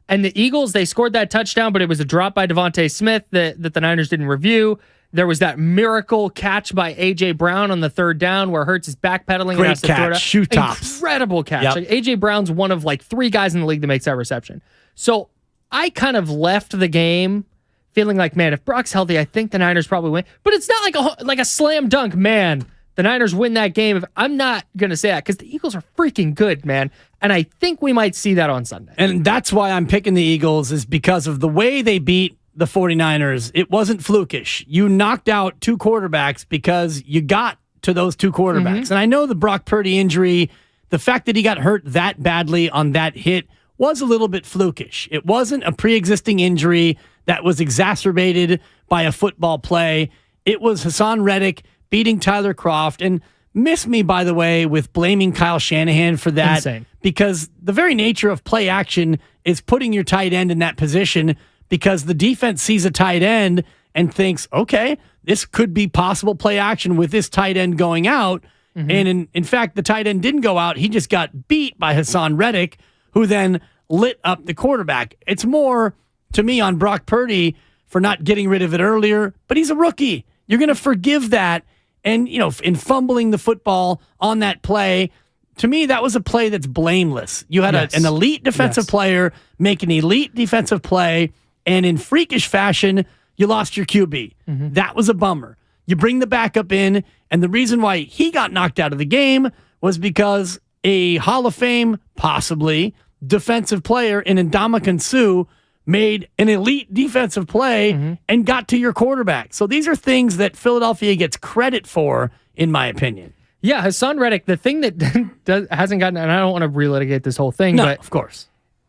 And the Eagles, they scored that touchdown, but it was a drop by Devontae Smith that the Niners didn't review. There was that miracle catch by A.J. Brown on the 3rd down where Hurts is backpedaling.
Great catch, shoe tops.
Incredible catch. Like, A.J. Brown's one of 3 guys in the league that makes that reception. So I kind of left the game feeling like, man, if Brock's healthy, I think the Niners probably win. But it's not like a slam dunk, man. The Niners win that game. I'm not going to say that because the Eagles are freaking good, man. And I think we might see that on Sunday.
And that's why I'm picking the Eagles, is because of the way they beat the 49ers. It wasn't flukish. You knocked out 2 quarterbacks because you got to those 2 quarterbacks. And I know the Brock Purdy injury, the fact that he got hurt that badly on that hit was a little bit flukish. It wasn't a pre-existing injury that was exacerbated by a football play. It was Hassan Reddick beating Tyler Kroft. And miss me, by the way, with blaming Kyle Shanahan for that.
Insane.
Because the very nature of play action is putting your tight end in that position, because the defense sees a tight end and thinks, okay, this could be possible play action with this tight end going out. And in fact, the tight end didn't go out. He just got beat by Hassan Reddick, who then lit up the quarterback. It's more, to me, on Brock Purdy for not getting rid of it earlier, but he's a rookie. You're going to forgive that. And, in fumbling the football on that play, to me, that was a play that's blameless. You had an elite defensive player make an elite defensive play, and in freakish fashion, you lost your QB. That was a bummer. You bring the backup in, and the reason why he got knocked out of the game was because a Hall of Fame, possibly, defensive player in Ndamukong Suh made an elite defensive play and got to your quarterback. So these are things that Philadelphia gets credit for, in my opinion.
Yeah, Hassan Reddick, the thing that hasn't gotten, and I don't want to relitigate this whole thing,
No,
but
of course.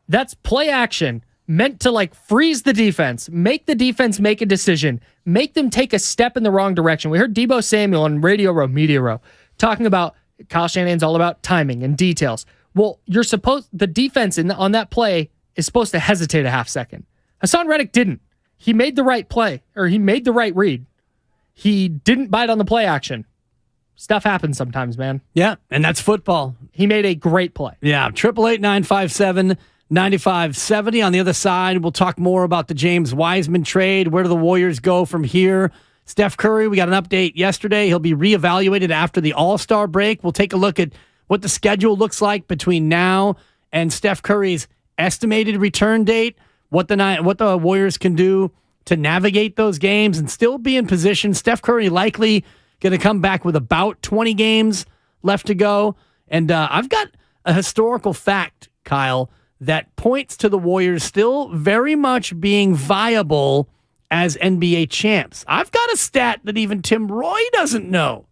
That's play action meant to freeze the defense, make the defense make a decision, make them take a step in the wrong direction. We heard Deebo Samuel on Radio Row, Media Row, talking about Kyle Shanahan's all about timing and details. Well, the defense on that play is supposed to hesitate a half second. Hassan Reddick didn't. He made the right play, or he made the right read. He didn't bite on the play action. Stuff happens sometimes, man.
Yeah, and that's football.
He made a great play.
Yeah, 888-957-9570. On the other side, we'll talk more about the James Wiseman trade. Where do the Warriors go from here? Steph Curry, we got an update yesterday. He'll be reevaluated after the All-Star break. We'll take a look at what the schedule looks like between now and Steph Curry's estimated return date, what the Warriors can do to navigate those games and still be in position. Steph Curry likely going to come back with about 20 games left to go. And I've got a historical fact, Kyle, that points to the Warriors still very much being viable as NBA champs. I've got a stat that even Tim Roy doesn't know.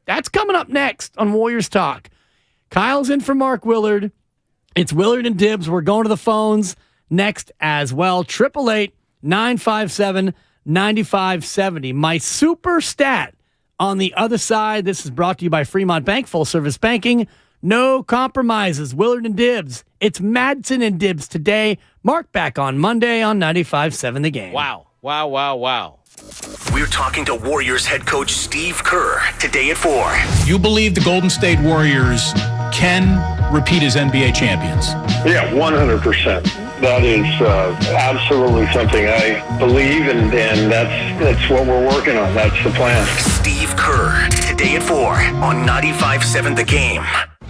That's coming up next on Warriors Talk. Kyle's in for Mark Willard. It's Willard and Dibbs. We're going to the phones next as well. 888-957-9570. My super stat on the other side. This is brought to you by Fremont Bank, full service banking. No compromises. Willard and Dibbs. It's Madsen and Dibbs today. Mark back on Monday on 95.7 The Game.
Wow. We're talking to Warriors head coach Steve Kerr today at 4.
You believe the Golden State Warriors can repeat as NBA champions?
Yeah, 100%. That is absolutely something I believe, and that's what we're working on. That's the plan.
Steve Kerr today at 4 on 95.7 The Game.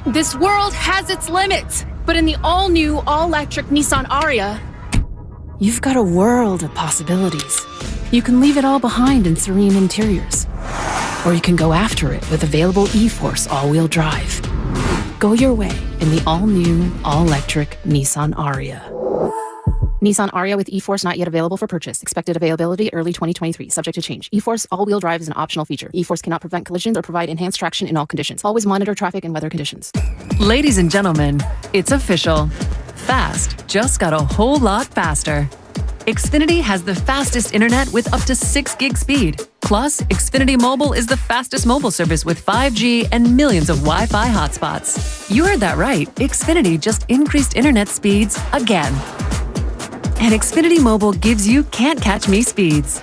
This world has its limits, but in the all-new, all-electric Nissan Ariya, you've got a world of possibilities. You can leave it all behind in serene interiors, or you can go after it with available E-Force all-wheel drive. Go your way in the all-new, all-electric Nissan Ariya. Nissan Ariya with E-Force not yet available for purchase. Expected availability early 2023, subject to change. E-Force all-wheel drive is an optional feature. E-Force cannot prevent collisions or provide enhanced traction in all conditions. Always monitor traffic and weather conditions.
Ladies and gentlemen, it's official. Fast just got a whole lot faster. Xfinity has the fastest internet with up to 6 gig speed. Plus, Xfinity Mobile is the fastest mobile service with 5G and millions of Wi-Fi hotspots. You heard that right. Xfinity just increased internet speeds again. And Xfinity Mobile gives you can't-catch-me speeds.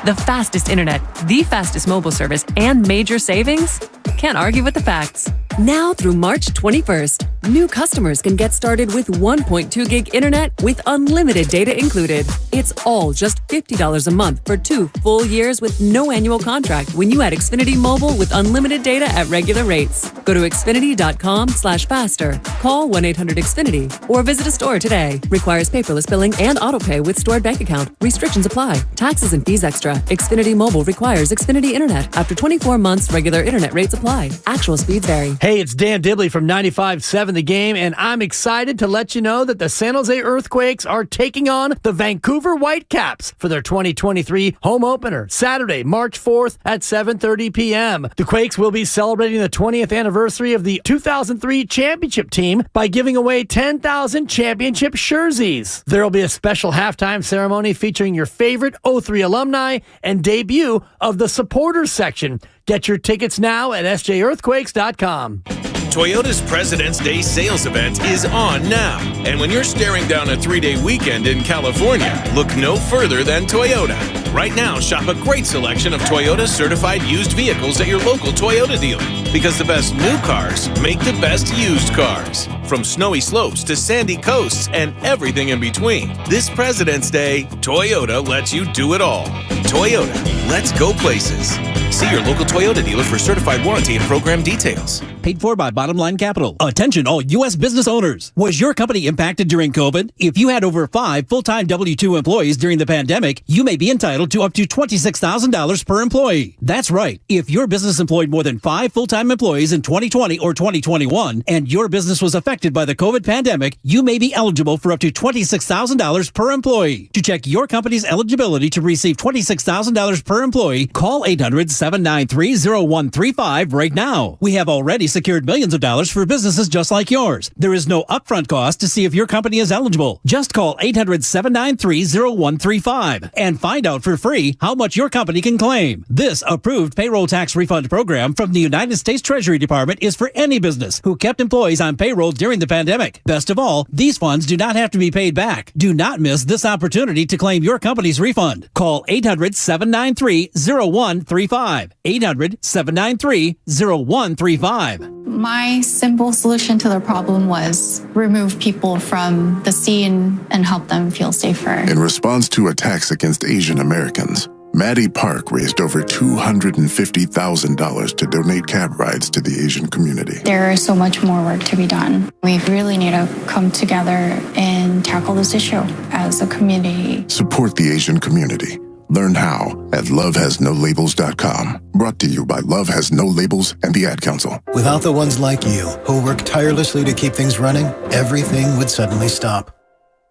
The fastest internet, the fastest mobile service, and major savings? Can't argue with the facts.
Now through March 21st, new customers can get started with 1.2 gig internet with unlimited data included. It's all just $50 a month for 2 full years with no annual contract when you add Xfinity Mobile with unlimited data at regular rates. Go to Xfinity.com/faster, call 1-800-XFINITY, or visit a store today. Requires paperless billing and autopay with stored bank account. Restrictions apply. Taxes and fees extra. Xfinity Mobile requires Xfinity Internet. After 24 months, regular internet rates apply. Actual speeds vary.
Hey, it's Dan Dibley from 95.7 The Game, and I'm excited to let you know that the San Jose Earthquakes are taking on the Vancouver Whitecaps for their 2023 home opener, Saturday, March 4th at 7:30 p.m. The Quakes will be celebrating the 20th anniversary of the 2003 championship team by giving away 10,000 championship jerseys. There will be a special halftime ceremony featuring your favorite 03 alumni and debut of the supporters section. Get your tickets now at sjearthquakes.com.
Toyota's President's Day sales event is on now. And when you're staring down a 3-day weekend in California, look no further than Toyota. Right now, shop a great selection of Toyota certified used vehicles at your local Toyota dealer. Because the best new cars make the best used cars. From snowy slopes to sandy coasts and everything in between. This President's Day, Toyota lets you do it all. Toyota, let's go places. See your local Toyota dealer for certified warranty and program details.
Paid for by Bottom Line Capital. Attention all U.S. business owners. Was your company impacted during COVID? If you had over 5 full-time W-2 employees during the pandemic, you may be entitled to up to $26,000 per employee. That's right. If your business employed more than 5 full-time employees in 2020 or 2021, and your business was affected by the COVID pandemic, you may be eligible for up to $26,000 per employee. To check your company's eligibility to receive $26,000 per employee, call 800-793-0135 right now. We have already secured millions of dollars for businesses just like yours. There is no upfront cost to see if your company is eligible. Just call 800-793-0135 and find out for free how much your company can claim. This approved payroll tax refund program from the United States Treasury Department is for any business who kept employees on payroll during the pandemic. Best of all, these funds do not have to be paid back. Do not miss this opportunity to claim your company's refund. Call 800-793-0135. 800-793-0135.
My simple solution to the problem was remove people from the scene and help them feel safer.
In response to attacks against Asian Americans, Maddie Park raised over $250,000 to donate cab rides to the Asian community.
There is so much more work to be done. We really need to come together and tackle this issue as a community.
Support the Asian community. Learn how at lovehasnolabels.com. Brought to you by Love Has No Labels and the Ad Council.
Without the ones like you, who work tirelessly to keep things running, everything would suddenly stop.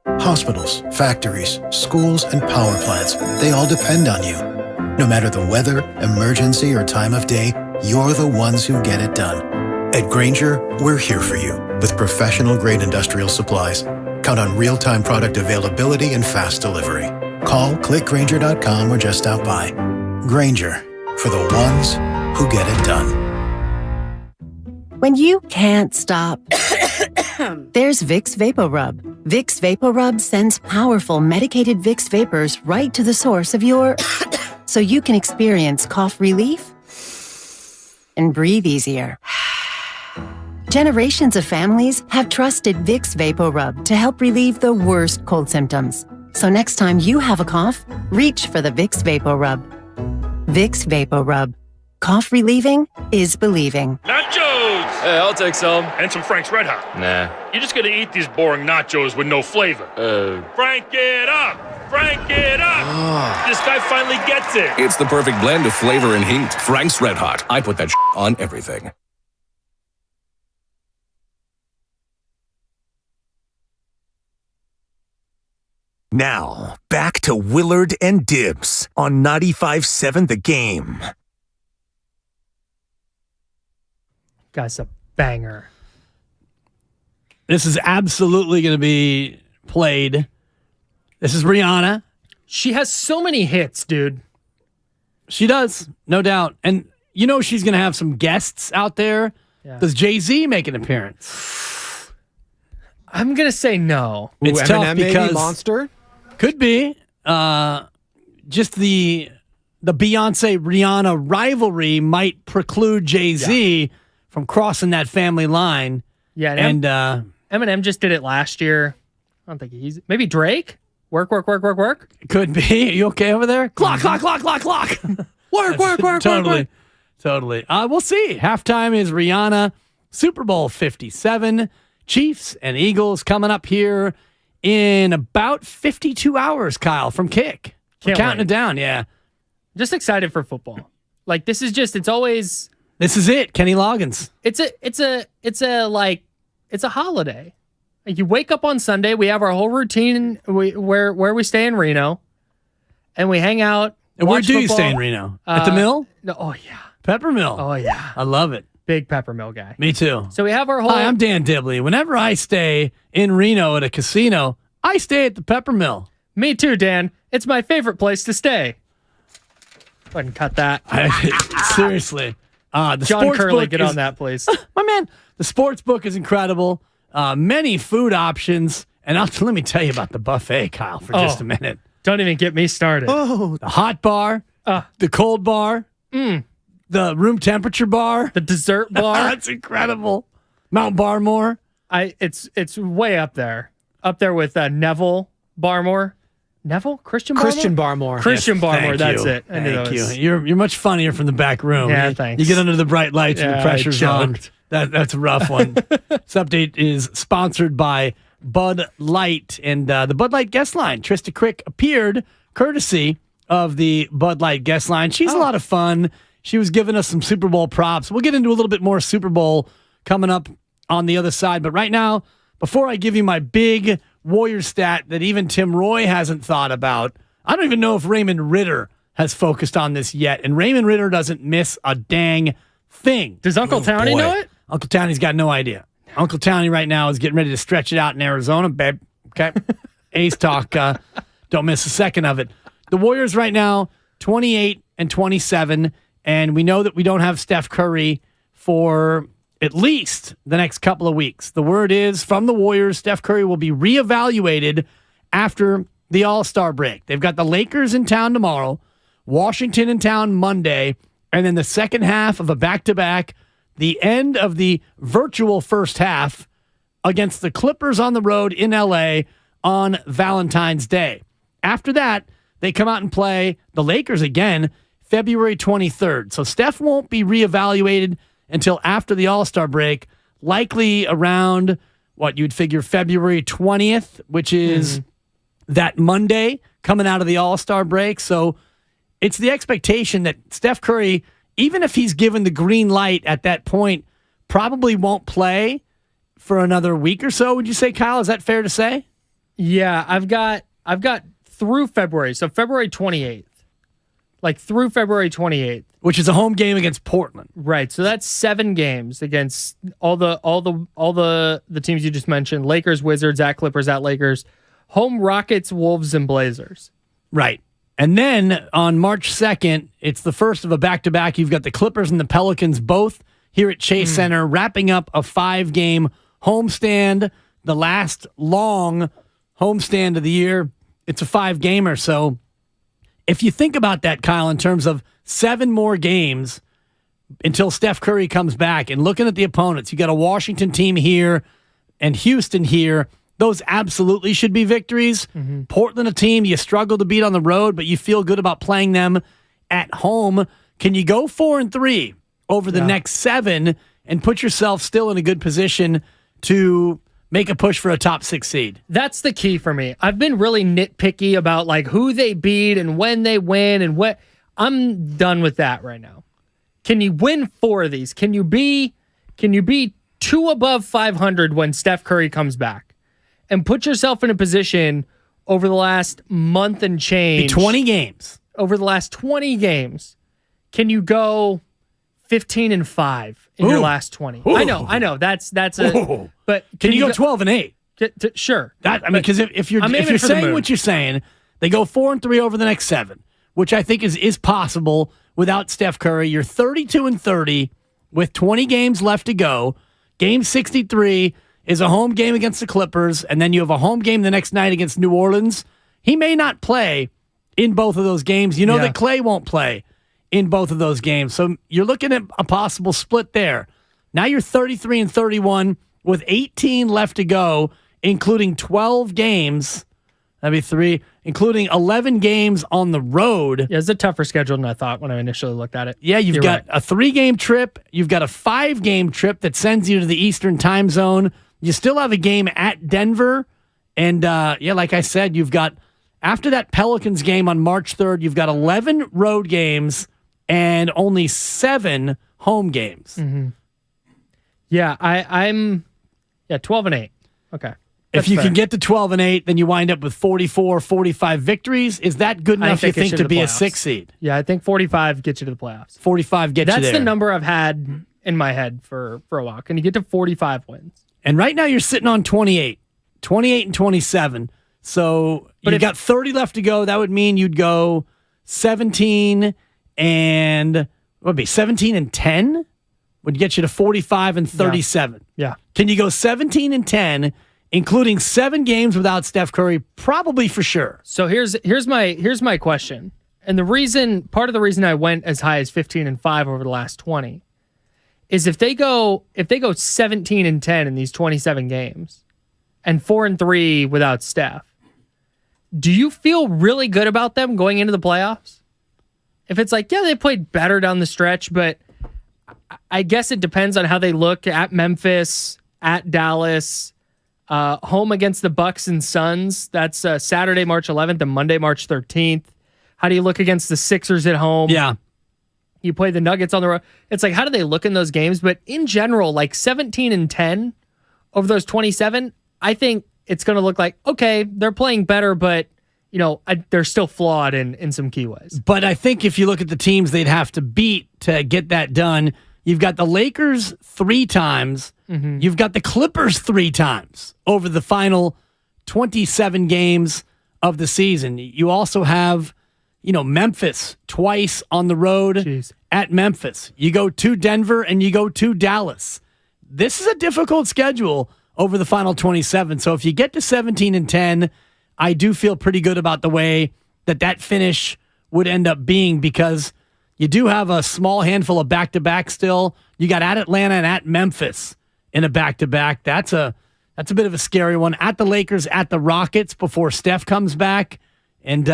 Hospitals, factories, schools, and power plants, they all depend on you. No matter the weather, emergency, or time of day, you're the ones who get it done. At Grainger, we're here for you with professional-grade industrial supplies. Count on real-time product availability and fast delivery. Call, clickgrainger.com, or just stop by. Grainger, for the ones who get it done.
When you can't stop, there's Vicks VapoRub. Vicks VapoRub sends powerful medicated Vicks vapors right to the source of your... so you can experience cough relief and breathe easier. Generations of families have trusted Vicks VapoRub to help relieve the worst cold symptoms. So next time you have a cough, reach for the Vicks VapoRub. Vicks VapoRub. Cough relieving is believing.
Nachos!
Hey, I'll take some.
And some Frank's Red Hot.
Nah.
You're just gonna eat these boring nachos with no flavor. Frank it up! Frank it up! This guy finally gets it.
It's the perfect blend of flavor and heat. Frank's Red Hot. I put that on everything.
Now, back to Willard and Dibs on 95.7 The Game.
Guys, a banger.
This is absolutely going to be played. This is Rihanna.
She has so many hits, dude.
She does, no doubt. And you know she's going to have some guests out there. Yeah. Does Jay-Z make an appearance?
I'm going to say no.
It's
Ooh,
tough
Eminem
because...
maybe, Monster?
Could be. Just the Beyonce-Rihanna rivalry might preclude Jay-Z from crossing that family line.
Yeah, and Eminem just did it last year. I don't think he's... Maybe Drake? Work.
Could be. Are you okay over there? Clock. Work. Totally. We'll see. Halftime is Rihanna. Super Bowl 57. Chiefs and Eagles coming up here in about 52 hours, Kyle, from kick. We're counting it down, yeah.
Just excited for football. Like, this is just, it's always...
This is it, Kenny Loggins.
It's a holiday. Like, you wake up on Sunday, we have our whole routine where we stay in Reno, and we hang out.
And where do you stay in Reno? At the Mill?
No, oh, yeah.
Pepper Mill.
Oh, yeah.
I love it.
Big Pepper Mill guy.
Me too.
So we have our whole...
Hi, I'm Dan Dibley. Whenever I stay in Reno at a casino, I stay at the Pepper Mill.
Me too, Dan. It's my favorite place to stay. Go ahead and cut that.
Seriously. The
John Curley, get on that, please.
My man, the sports book is incredible. Many food options. And let me tell you about the buffet, Kyle, for just a minute.
Don't even get me started.
Oh, the hot bar, the cold bar, the room temperature bar,
the dessert bar.
That's incredible. Mount Barmore.
It's way up there with Neville Barmore. Neville? Christian Barmore?
Christian Barmore.
Christian Barmore, that's it. I knew
Thank
that
you. You're much funnier from the back room.
Yeah, thanks.
You get under the bright lights and the pressure's on.
choked.
That's a rough one. This update is sponsored by Bud Light. And the Bud Light guest line, Trista Crick, appeared courtesy of the Bud Light guest line. She's a lot of fun. She was giving us some Super Bowl props. We'll get into a little bit more Super Bowl coming up on the other side. But right now, before I give you my big Warriors stat that even Tim Roy hasn't thought about, I don't even know if Raymond Ritter has focused on this yet. And Raymond Ritter doesn't miss a dang thing.
Does Uncle Townie know it?
Uncle Townie's got no idea. Uncle Townie right now is getting ready to stretch it out in Arizona, babe. Okay? Ace talk. Don't miss a second of it. The Warriors right now, 28-27. And we know that we don't have Steph Curry for at least the next couple of weeks. The word is from the Warriors, Steph Curry will be reevaluated after the All-Star break. They've got the Lakers in town tomorrow, Washington in town Monday, and then the second half of a back-to-back, the end of the virtual first half against the Clippers on the road in L.A. on Valentine's Day. After that, they come out and play the Lakers again February 23rd. So Steph won't be reevaluated until after the All-Star break, likely around what you'd figure February 20th, which is that Monday coming out of the All-Star break. So it's the expectation that Steph Curry, even if he's given the green light at that point, probably won't play for another week or so. Would you say, Kyle? Is that fair to say?
Yeah, I've got through February, so February 28th. Like through February 28th.
Which is a home game against Portland.
Right. So that's 7 games against all the teams you just mentioned. Lakers, Wizards, at Clippers, at Lakers. Home Rockets, Wolves, and Blazers.
Right. And then on March 2nd, it's the first of a back-to-back. You've got the Clippers and the Pelicans both here at Chase Center, wrapping up a 5-game homestand, the last long homestand of the year. It's a 5-gamer, so if you think about that, Kyle, in terms of 7 more games until Steph Curry comes back and looking at the opponents, you got a Washington team here and Houston here. Those absolutely should be victories. Portland, a team you struggle to beat on the road, but you feel good about playing them at home. Can you go 4-3 over the next 7 and put yourself still in a good position to make a push for a top 6 seed?
That's the key for me. I've been really nitpicky about like who they beat and when they win and what. I'm done with that right now. Can you win 4 of these? Can you be 2 above 500 when Steph Curry comes back? And put yourself in a position over the last month and change.
20 games.
Over the last 20 games. Can you go 15-5 in your last 20?
Ooh.
I know. That's a. But
can you go 12-8?
Sure.
Because if you're saying what you're saying, they go 4-3 over the next 7, which I think is possible without Steph Curry. You're 32-30 with 20 games left to go. Game 63 is a home game against the Clippers, and then you have a home game the next night against New Orleans. He may not play in both of those games. You know that Clay won't play in both of those games. So you're looking at a possible split there. Now you're 33-31 with 18 left to go, including 12 games. That'd be 3, including 11 games on the road.
Yeah, it's a tougher schedule than I thought when I initially looked at it.
Yeah, you've got a 3-game trip. You've got a 5-game trip that sends you to the Eastern time zone. You still have a game at Denver. And, like I said, you've got, after that Pelicans game on March 3rd, you've got 11 road games and only 7 home games.
Yeah, I'm 12-8. Okay.
If you can get to 12-8, then you wind up with 44, 45 victories. Is that good enough, you think, to be a 6 seed?
Yeah, I think 45 gets you to the playoffs.
45 gets you there.
That's the number I've had in my head for a while. Can you get to 45 wins?
And right now you're sitting on 28-27. So you've got 30 left to go. That would mean you'd go 17 and what would be 17-10 would get you to 45-37.
Yeah.
Can you go 17-10 including 7 games without Steph Curry, probably for sure.
So here's my question. And part of the reason I went as high as 15-5 over the last 20 is if they go 17-10 in these 27 games and 4-3 without Steph, do you feel really good about them going into the playoffs? If it's like, yeah, they played better down the stretch, but I guess it depends on how they look at Memphis, at Dallas, home against the Bucks and Suns. That's Saturday, March 11th and Monday, March 13th. How do you look against the Sixers at home?
Yeah.
You play the Nuggets on the road. It's like, how do they look in those games? But in general, like 17-10 over those 27, I think it's going to look like, okay, they're playing better, but they're still flawed in some key ways.
But I think if you look at the teams they'd have to beat to get that done, you've got the Lakers 3 times. Mm-hmm. You've got the Clippers 3 times over the final 27 games of the season. You also have, Memphis twice on the road at Memphis. You go to Denver and you go to Dallas. This is a difficult schedule over the final 27. So if you get to 17-10, I do feel pretty good about the way that finish would end up being, because you do have a small handful of back-to-back still. You got at Atlanta and at Memphis in a back-to-back. That's a bit of a scary one. At the Lakers, at the Rockets before Steph comes back. And,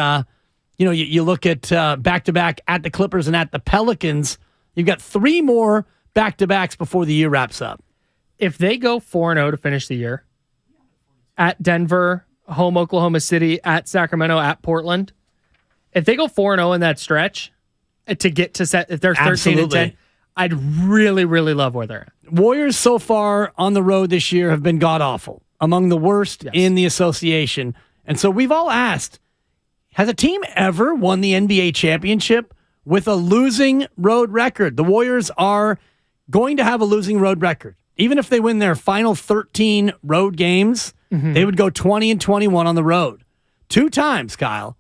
you look at back-to-back at the Clippers and at the Pelicans. You've got 3 more back-to-backs before the year wraps up.
If they go 4-0 to finish the year, at Denver, home Oklahoma City, at Sacramento, at Portland, if they go 4-0 in that stretch to get to set, if they're 13-10, I'd really, really love where they're at.
Warriors so far on the road this year have been god-awful, among the worst in the association. And so we've all asked, has a team ever won the NBA championship with a losing road record? The Warriors are going to have a losing road record. Even if they win their final 13 road games, they would go 20-21 on the road. 2 times, Kyle.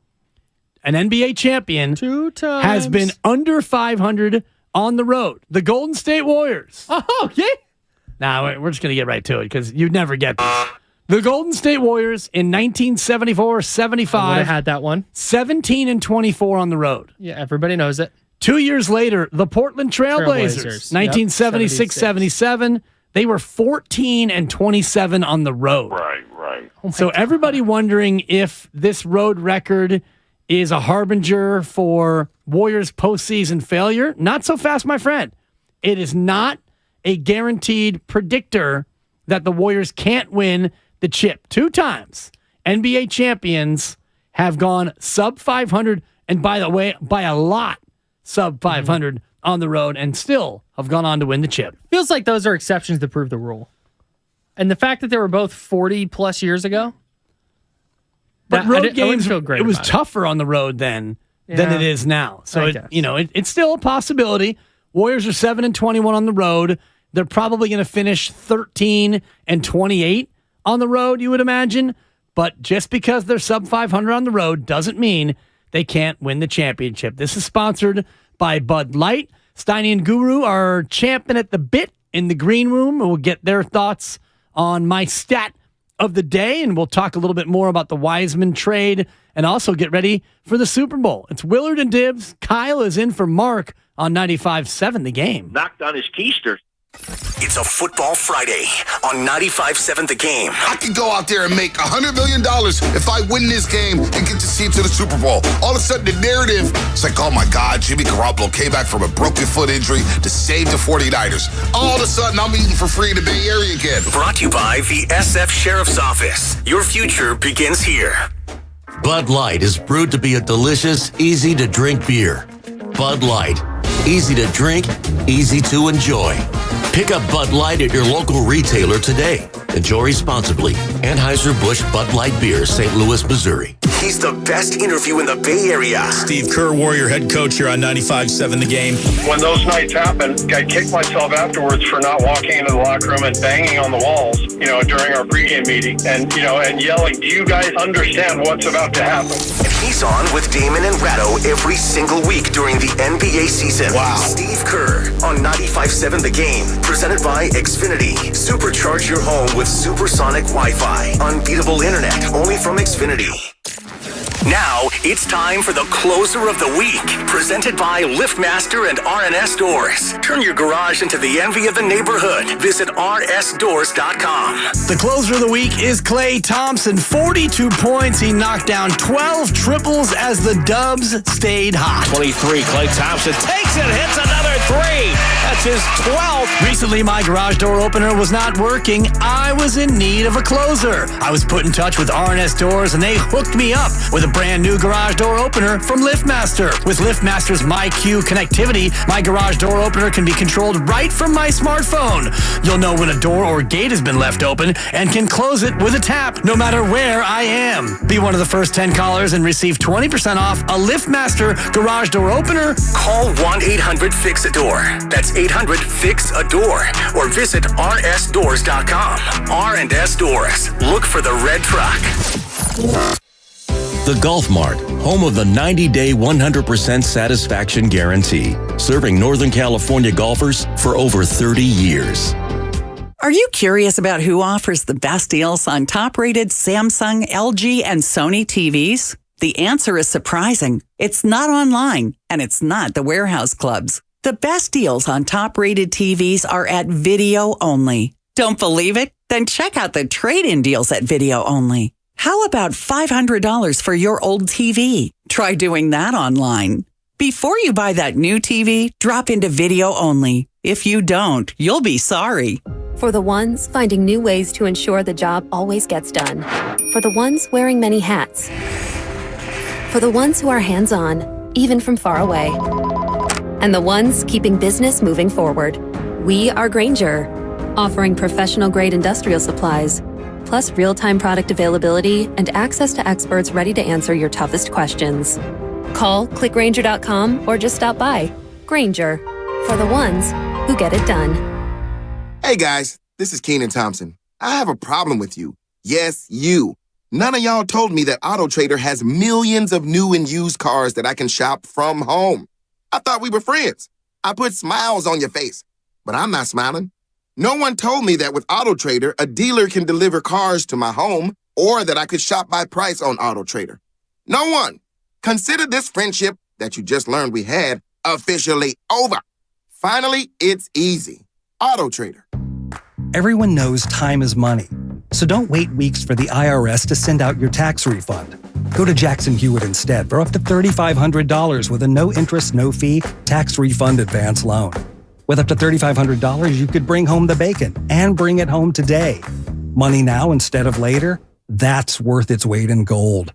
An NBA champion
2 times
has been under 500 on the road. The Golden State Warriors.
Oh, yeah.
Now, we're just going to get right to it because you'd never get this. The Golden State Warriors in 1974-75.
I would have had that one.
17-24 on the road.
Yeah, everybody knows it.
2 years later, the Portland Trailblazers. 1976-77. They were 14-27 on the road.
Right.
So everybody wondering if this road record is a harbinger for Warriors postseason failure. Not so fast, my friend. It is not a guaranteed predictor that the Warriors can't win the chip. 2 times, NBA champions have gone sub 500, and by the way, by a lot, sub 500 on the road, and still have gone on to win the chip.
Feels like those are exceptions that prove the rule. And the fact that they were both 40-plus years ago,
but road games,
feel great.
It was tougher on the road then than it is now. So it's still a possibility. Warriors are 7-21 on the road. They're probably going to finish 13-28 on the road, you would imagine. But just because they're sub 500 on the road doesn't mean they can't win the championship. This is sponsored by Bud Light. Steiny and Guru are champing at the bit in the green room. We'll get their thoughts on my stat of the day, and we'll talk a little bit more about the Wiseman trade and also get ready for the Super Bowl. It's Willard and Dibs. Kyle is in for Mark on 95.7 The Game.
Knocked on his keister.
It's a Football Friday on 95.7 The Game.
I could go out there and make $100 million if I win this game and get to see it to the Super Bowl. All of a sudden, the narrative, it's like, oh my God, Jimmy Garoppolo came back from a broken foot injury to save the 49ers. All of a sudden, I'm eating for free in the Bay Area again.
Brought to you by the SF Sheriff's Office. Your future begins here.
Bud Light is brewed to be a delicious, easy-to-drink beer. Bud Light. Easy to drink, easy to enjoy. Pick up Bud Light at your local retailer today. Enjoy responsibly. Anheuser-Busch Bud Light Beer, St. Louis, Missouri.
He's the best interview in the Bay Area.
Steve Kerr, Warrior head coach here on 95.7 The Game.
When those nights happen, I kick myself afterwards for not walking into the locker room and banging on the walls, during our pregame meeting and yelling, do you guys understand what's about to happen?
And he's On with Damon and Ratto every single week during the NBA season. Wow. Steve Kerr on 95.7 The Game. Presented by Xfinity. Supercharge your home with supersonic Wi-Fi. Unbeatable internet only from Xfinity. Now, it's time for the closer of the week, presented by LiftMaster and RNS Doors. Turn your garage into the envy of the neighborhood. Visit rsdoors.com.
The closer of the week is Klay Thompson. 42 points. He knocked down 12 triples as the Dubs stayed hot.
23, Klay Thompson takes it, hits another three. That's his 12th.
Recently, my garage door opener was not working. I was in need of a closer. I was put in touch with RNS Doors, and they hooked me up with a brand new garage door opener from LiftMaster. With LiftMaster's MyQ connectivity, my garage door opener can be controlled right from my smartphone. You'll know when a door or gate has been left open and can close it with a tap, no matter where I am. Be one of the first 10 callers and receive 20% off a LiftMaster garage door opener.
Call 1-800-FIX-A-DOOR. That's 800-FIX-A-DOOR. Or visit rsdoors.com. R&S Doors. Look for the red truck.
The Golf Mart, home of the 90-day 100% satisfaction guarantee, serving Northern California golfers for over 30 years.
Are you curious about who offers the best deals on top-rated Samsung, LG, and Sony TVs? The answer is surprising. It's not online, and it's not the warehouse clubs. The best deals on top-rated TVs are at Video Only. Don't believe it? Then check out the trade-in deals at Video Only. How about $500 for your old TV? Try doing that online. Before you buy that new TV, drop into Video Only. If you don't, you'll be sorry.
For the ones finding new ways to ensure the job always gets done. For the ones wearing many hats. For the ones who are hands-on, even from far away. And the ones keeping business moving forward. We are Grainger, offering professional-grade industrial supplies, plus real-time product availability and access to experts ready to answer your toughest questions. Call, click Grainger.com, or just stop by. Grainger, for the ones who get it done.
Hey guys, this is Kenan Thompson. I have a problem with you. Yes, you. None of y'all told me that AutoTrader has millions of new and used cars that I can shop from home. I thought we were friends. I put smiles on your face, but I'm not smiling. No one told me that with AutoTrader, a dealer can deliver cars to my home or that I could shop by price on AutoTrader. No one. Consider this friendship that you just learned we had officially over. Finally, it's easy. AutoTrader.
Everyone knows time is money, so don't wait weeks for the IRS to send out your tax refund. Go to Jackson Hewitt instead for up to $3,500 with a no-interest, no-fee tax refund advance loan. With up to $3,500, you could bring home the bacon and bring it home today. Money now instead of later? That's worth its weight in gold.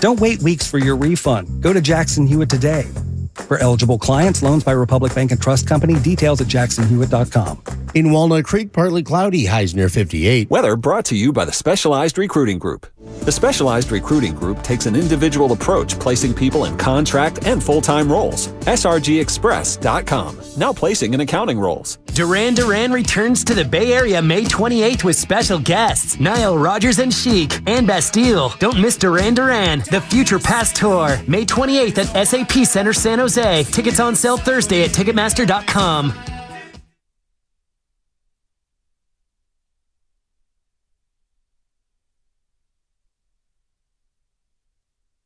Don't wait weeks for your refund. Go to Jackson Hewitt today. For eligible clients, loans by Republic Bank and Trust Company. Details at jacksonhewitt.com.
In Walnut Creek, partly cloudy, highs near 58.
Weather brought to you by the Specialized Recruiting Group. The Specialized Recruiting Group takes an individual approach, placing people in contract and full-time roles. SRGExpress.com, now placing in accounting roles.
Duran Duran returns to the Bay Area May 28th with special guests Nile Rodgers and Chic and Bastille. Don't miss Duran Duran, the Future Past Tour, May 28th at SAP Center San Jose. Tickets on sale Thursday at Ticketmaster.com.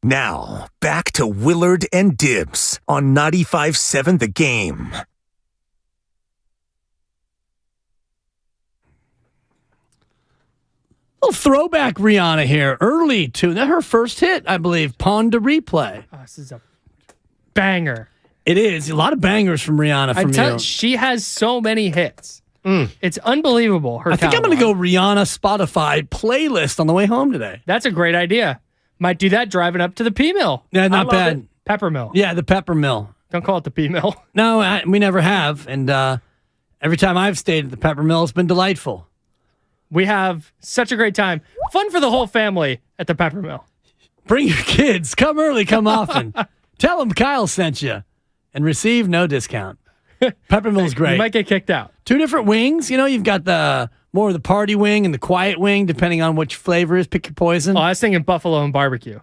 Now, back to Willard and Dibs on 95.7 The Game.
Little throwback Rihanna here. Early tune. That's her first hit, I believe. Pawn to Replay.
Oh, this is a banger.
It is. A lot of bangers from Rihanna from you.
She has so many hits. It's unbelievable.
I think I'm going to go Rihanna Spotify playlist on the way home today.
That's a great idea. Might do that driving up to the P Mill.
Yeah, not bad.
Pepper Mill.
Yeah, the Pepper Mill.
Don't call it the P Mill.
No, we never have. And every time I've stayed at the Pepper Mill, it's been delightful.
We have such a great time. Fun for the whole family at the Pepper Mill.
Bring your kids. Come early, come often. Tell them Kyle sent you and receive no discount. Pepper Mill's great.
You might get kicked out.
2 different wings. You know, you've got the more of the party wing and the quiet wing, depending on which flavor is. Pick your poison.
Oh, I was thinking buffalo and barbecue.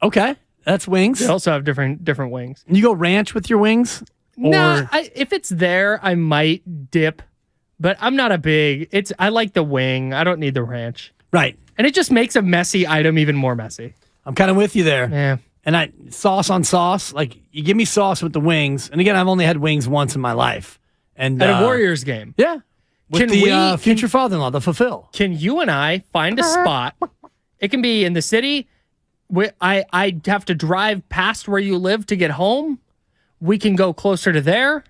Okay. That's wings.
They also have different wings.
You go ranch with your wings?
No, if it's there, I might dip, but I'm not a big. I like the wing. I don't need the ranch.
Right.
And it just makes a messy item even more messy.
I'm kind of with you there.
Yeah.
And sauce on sauce, like you give me sauce with the wings. And again, I've only had wings once in my life. And
at a Warriors game.
Yeah. With the future father-in-law, the fulfill.
Can you and I find a spot? It can be in the city. I have to drive past where you live to get home. We can go closer to there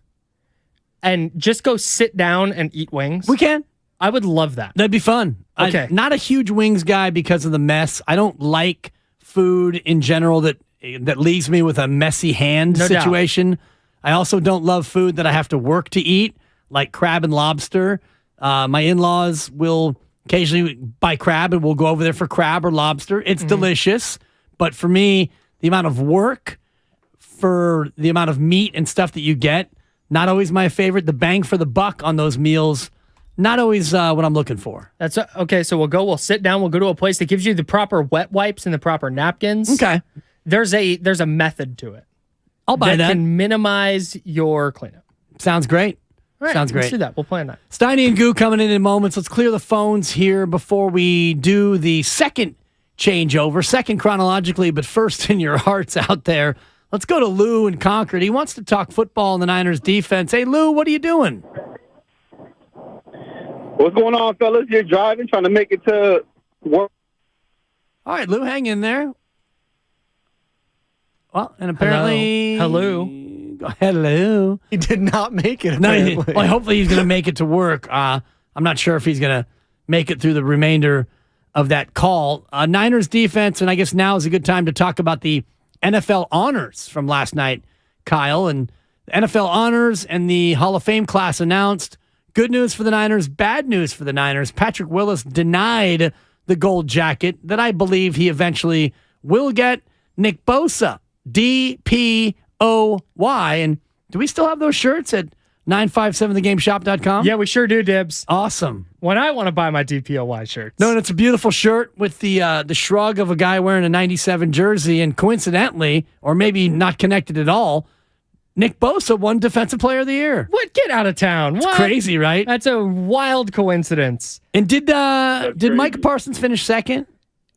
and just go sit down and eat wings.
We can.
I would love that.
That'd be fun.
Okay.
I'm not a huge wings guy because of the mess. I don't like food in general that leaves me with a messy hand situation. I also don't love food that I have to work to eat, like crab and lobster. My in-laws will occasionally buy crab, and we'll go over there for crab or lobster. It's delicious. But for me, the amount of work for the amount of meat and stuff that you get, not always my favorite. The bang for the buck on those meals, not always what I'm looking for.
That's okay. So we'll sit down. We'll go to a place that gives you the proper wet wipes and the proper napkins.
Okay.
There's a method to it.
I'll buy that.
Can minimize your cleanup.
Sounds great.
All right,
Sounds great.
Let's do that. We'll plan that.
Steiny and Goo coming in moments. Let's clear the phones here before we do the second changeover, second chronologically, but first in your hearts out there. Let's go to Lou in Concord. He wants to talk football and the Niners defense. Hey, Lou, what are you doing?
What's going on, fellas? You're driving, trying to make it to work.
All right, Lou, hang in there. Well, and apparently...
Hello.
He
did not make it, apparently.
Well, hopefully he's going to make it to work. I'm not sure if he's going to make it through the remainder of that call. Niners defense, and I guess now is a good time to talk about the NFL honors from last night, Kyle. And the NFL honors and the Hall of Fame class announced. Good news for the Niners, bad news for the Niners. Patrick Willis denied the gold jacket that I believe he eventually will get. Nick Bosa, DPOY. And do we still have those shirts at 957thegameshop.com?
Yeah, we sure do, Dibs.
Awesome.
When I want to buy my DPOY shirts.
No, and it's a beautiful shirt with the shrug of a guy wearing a 97 jersey. And coincidentally, or maybe not connected at all, Nick Bosa won Defensive Player of the Year.
What? Get out of town.
It's
what?
Crazy, right?
That's a wild coincidence.
And did Micah Parsons finish second?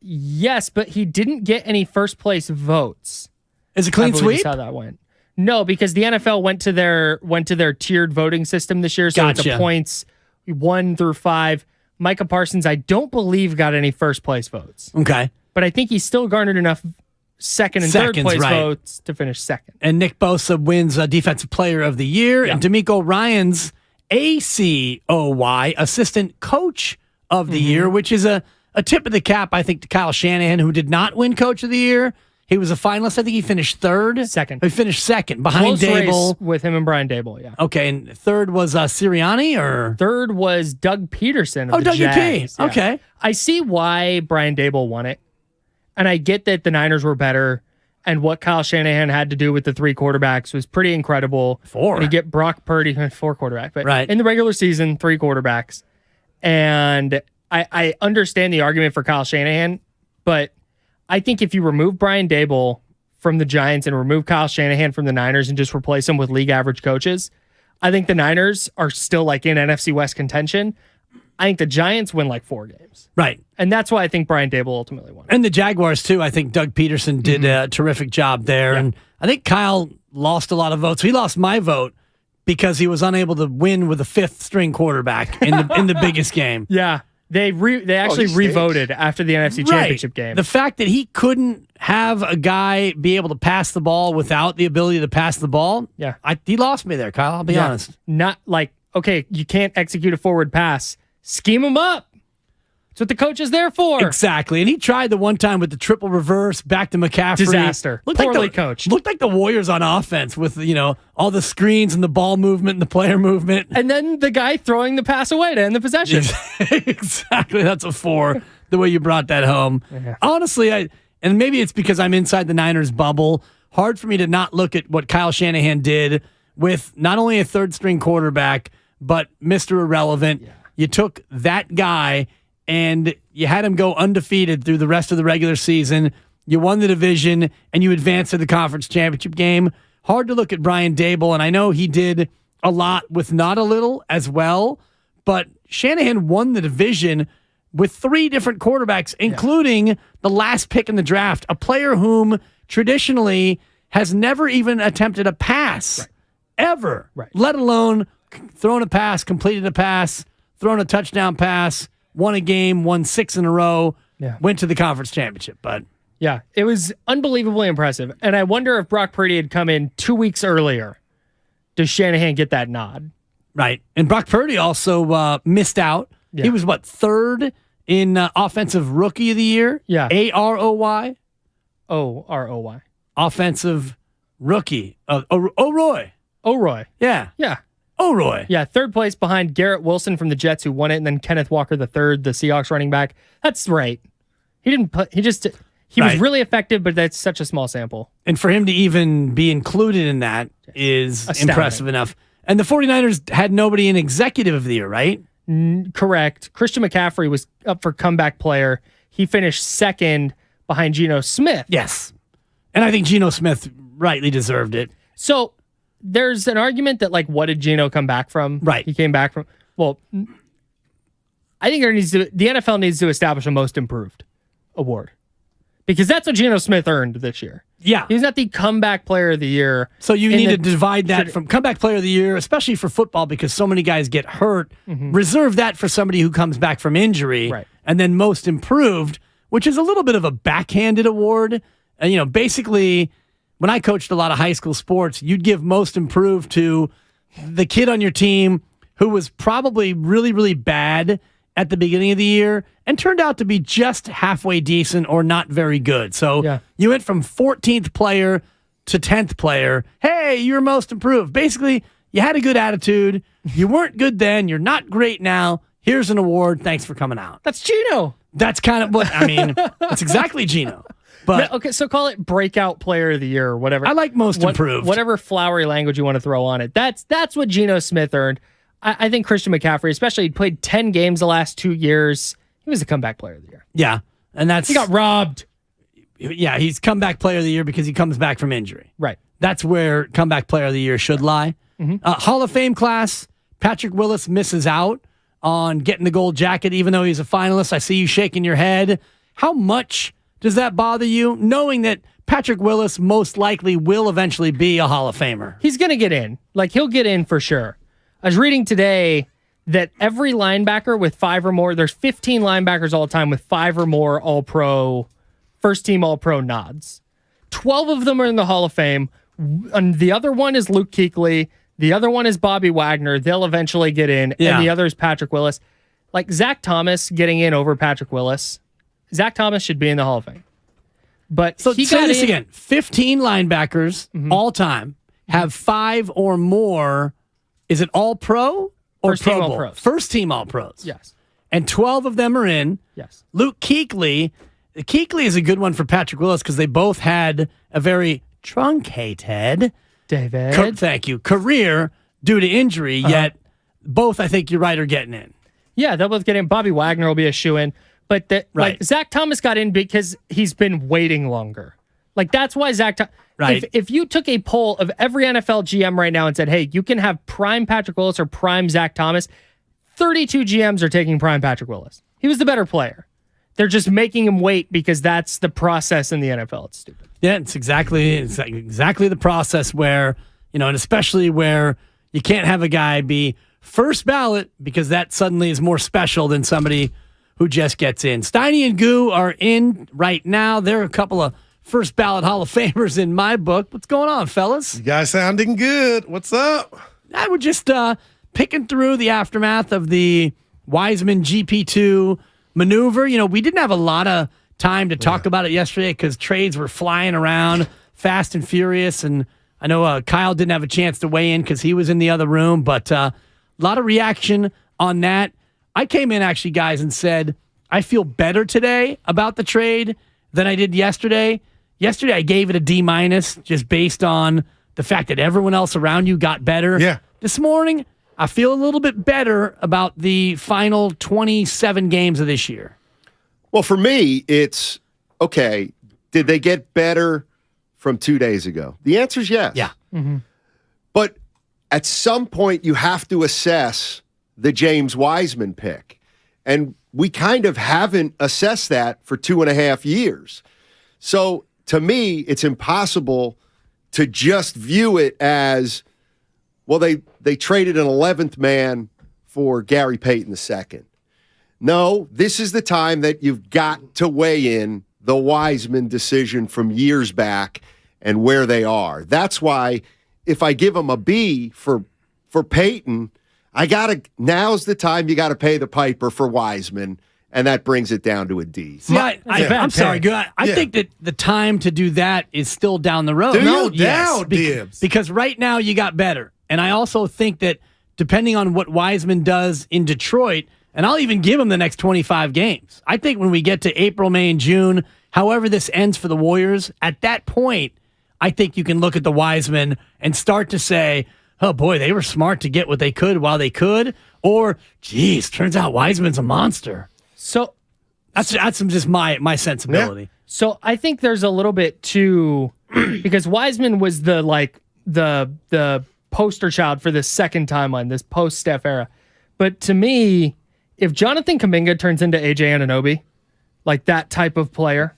Yes, but he didn't get any first place votes.
Is it clean sweep?
That's how that went. No, because the NFL went to their tiered voting system this year, so it's a points 1 through 5. Micah Parsons, I don't believe, got any first place votes.
Okay,
but I think he still garnered enough second and third place votes to finish second.
And Nick Bosa wins Defensive Player of the Year, and DeMeco Ryans ACOY Assistant Coach of the Year, which is a tip of the cap, I think, to Kyle Shanahan, who did not win Coach of the Year. He was a finalist. I think he finished
second.
He finished second behind
Close
Dable.
Race with him and Brian Dable, yeah.
Okay, and third was Sirianni, or?
Third was Doug Peterson of the
Dougie
Jags.
P. Okay.
Yeah. I see why Brian Dable won it, and I get that the Niners were better, and what Kyle Shanahan had to do with the 3 quarterbacks was pretty incredible.
4.
And you get Brock Purdy, 4 quarterbacks, but
right.
In the regular season, 3 quarterbacks. And I understand the argument for Kyle Shanahan, but I think if you remove Brian Dable from the Giants and remove Kyle Shanahan from the Niners and just replace them with league average coaches, I think the Niners are still like in NFC West contention. I think the Giants win like 4 games.
Right.
And that's why I think Brian Dable ultimately won.
And the Jaguars, too. I think Doug Peterson did a terrific job there. Yeah. And I think Kyle lost a lot of votes. He lost my vote because he was unable to win with a 5th-string quarterback in the biggest game.
Yeah. They actually re-voted after the NFC Championship game.
The fact that he couldn't have a guy be able to pass the ball without the ability to pass the ball, he lost me there, Kyle. I'll be honest.
Not like, okay, you can't execute a forward pass. Scheme him up. That's what the coach is there for.
Exactly. And he tried the one time with the triple reverse back to McCaffrey.
Disaster. Poorly coached.
Looked like the Warriors on offense with, all the screens and the ball movement and the player movement.
And then the guy throwing the pass away to end the possession.
Exactly. That's a 4, the way you brought that home. Yeah. Honestly, and maybe it's because I'm inside the Niners bubble, hard for me to not look at what Kyle Shanahan did with not only a 3rd-string quarterback, but Mr. Irrelevant. Yeah. You took that guy and you had him go undefeated through the rest of the regular season. You won the division, and you advanced to the conference championship game. Hard to look at Brian Daboll, and I know he did a lot with not a little as well, but Shanahan won the division with 3 different quarterbacks, including the last pick in the draft, a player whom traditionally has never even attempted a pass, ever, let alone thrown a pass, completed a pass, thrown a touchdown pass, won a game, won 6 in a row, went to the conference championship. But
yeah, it was unbelievably impressive. And I wonder if Brock Purdy had come in 2 weeks earlier, does Shanahan get that nod?
Right. And Brock Purdy also missed out. He was, third in Offensive Rookie of the Year?
Yeah.
A-R-O-Y?
O-R-O-Y.
Offensive Rookie. O'Roy.
O'Roy.
Yeah.
Yeah.
O'Roy.
Yeah, third place behind Garrett Wilson from the Jets, who won it, and then Kenneth Walker III, the Seahawks running back. That's right. He was really effective, but that's such a small sample.
And for him to even be included in that is
astounding.
Impressive enough. And the 49ers had nobody in Executive of the Year, right?
Correct. Christian McCaffrey was up for comeback player. He finished second behind Geno Smith.
Yes. And I think Geno Smith rightly deserved it.
So there's an argument that, what did Geno come back from?
Right.
He came back from, I think the NFL needs to establish a most improved award. Because that's what Geno Smith earned this year.
Yeah.
He's not the comeback player of the year.
So you need to divide that from comeback player of the year, especially for football, because so many guys get hurt. Reserve that for somebody who comes back from injury.
Right.
And then most improved, which is a little bit of a backhanded award. And, basically, when I coached a lot of high school sports, you'd give most improved to the kid on your team who was probably really, really bad at the beginning of the year and turned out to be just halfway decent or not very good. So you went from 14th player to 10th player. Hey, you're most improved. Basically, you had a good attitude. You weren't good then. You're not great now. Here's an award. Thanks for coming out.
That's Geno.
That's kind of what, that's exactly Geno. But
okay, so call it breakout player of the year or whatever.
I like most improved.
Whatever flowery language you want to throw on it. That's what Geno Smith earned. I think Christian McCaffrey, especially, he played 10 games the last 2 years. He was a comeback player of the year.
Yeah, and
he got robbed.
Yeah, he's comeback player of the year because he comes back from injury.
Right.
That's where comeback player of the year should lie. Hall of Fame class, Patrick Willis misses out on getting the gold jacket, even though he's a finalist. I see you shaking your head. How much does that bother you, knowing that Patrick Willis most likely will eventually be a Hall of Famer?
He's going to get in. He'll get in for sure. I was reading today that every linebacker with 5 or more, there's 15 linebackers all the time with 5 or more All-Pro, first-team All-Pro nods. 12 of them are in the Hall of Fame. And the other one is Luke Kuechly. The other one is Bobby Wagner. They'll eventually get in.
Yeah.
And the other is Patrick Willis. Zach Thomas getting in over Patrick Willis. Zach Thomas should be in the Hall of Fame. But
So
he
say
got
this
in.
again. 15 linebackers all time have 5 or more. Is it All-Pro or
First team
Pro Bowl?
All-Pros.
First team All-Pros.
Yes.
And 12 of them are in.
Yes.
Luke Kuechly. Kuechly is a good one for Patrick Willis because they both had a very truncated
David.
thank you. Career due to injury, yet both, I think you're right, are getting in.
Yeah, they'll both get in. Bobby Wagner will be a shoo-in. But Zach Thomas got in because he's been waiting longer. That's why Zach Thomas...
Right.
If you took a poll of every NFL GM right now and said, hey, you can have prime Patrick Willis or prime Zach Thomas, 32 GMs are taking prime Patrick Willis. He was the better player. They're just making him wait because that's the process in the NFL. It's stupid.
Yeah, it's exactly the process where, and especially where you can't have a guy be first ballot because that suddenly is more special than somebody who just gets in. Steiny and Goo are in right now. They're a couple of first ballot Hall of Famers in my book. What's going on, fellas?
You guys sounding good. What's up?
I would just picking through the aftermath of the Wiseman GP2 maneuver. We didn't have a lot of time to talk about it yesterday because trades were flying around fast and furious. And I know Kyle didn't have a chance to weigh in because he was in the other room, but a lot of reaction on that. I came in actually, guys, and said, I feel better today about the trade than I did yesterday. Yesterday, I gave it a D- just based on the fact that everyone else around you got better.
Yeah.
This morning, I feel a little bit better about the final 27 games of this year.
Well, for me, it's, okay,
did they get better from 2 days ago? The answer is yes.
Yeah.
Mm-hmm.
But at some point, you have to assess the James Wiseman pick. And we kind of haven't assessed that for 2.5 years. So to me, it's impossible to just view it as, well, they traded an 11th man for Gary Payton II. No, this is the time that you've got to weigh in the Wiseman decision from years back and where they are. That's why if I give them a B for Payton, now's the time you got to pay the piper for Wiseman, and that brings it down to a D.
See, I'm sorry, I think that the time to do that is still down the road.
No doubt, Dibs.
Because right now you got better. And I also think that depending on what Wiseman does in Detroit, and I'll even give him the next 25 games. I think when we get to April, May, and June, however this ends for the Warriors, at that point, I think you can look at the Wiseman and start to say, oh boy, they were smart to get what they could while they could, or geez, turns out Wiseman's a monster.
So
that's just my sensibility.
Yeah. So I think there's a little bit too, because Wiseman was the poster child for this second timeline, this post-Steph era. But to me, if Jonathan Kuminga turns into AJ Anunoby, like that type of player,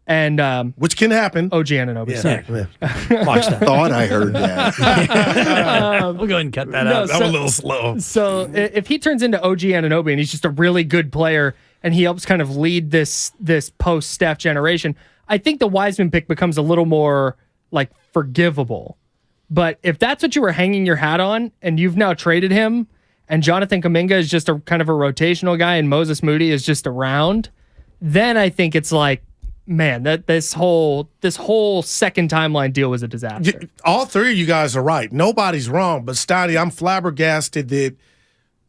and
which can happen.
OG Anunoby.
Yeah.
Watch that. Thought I heard that.
We'll go ahead and cut that out.
That was a little slow.
So if he turns into OG Anunoby and he's just a really good player and he helps kind of lead this post-Steph generation, I think the Wiseman pick becomes a little more like forgivable. But if that's what you were hanging your hat on and you've now traded him and Jonathan Kuminga is just a kind of a rotational guy and Moses Moody is just around, then I think it's like, man, that this whole second timeline deal was a disaster.
All three of you guys are right. Nobody's wrong. But Stoddy, I'm flabbergasted that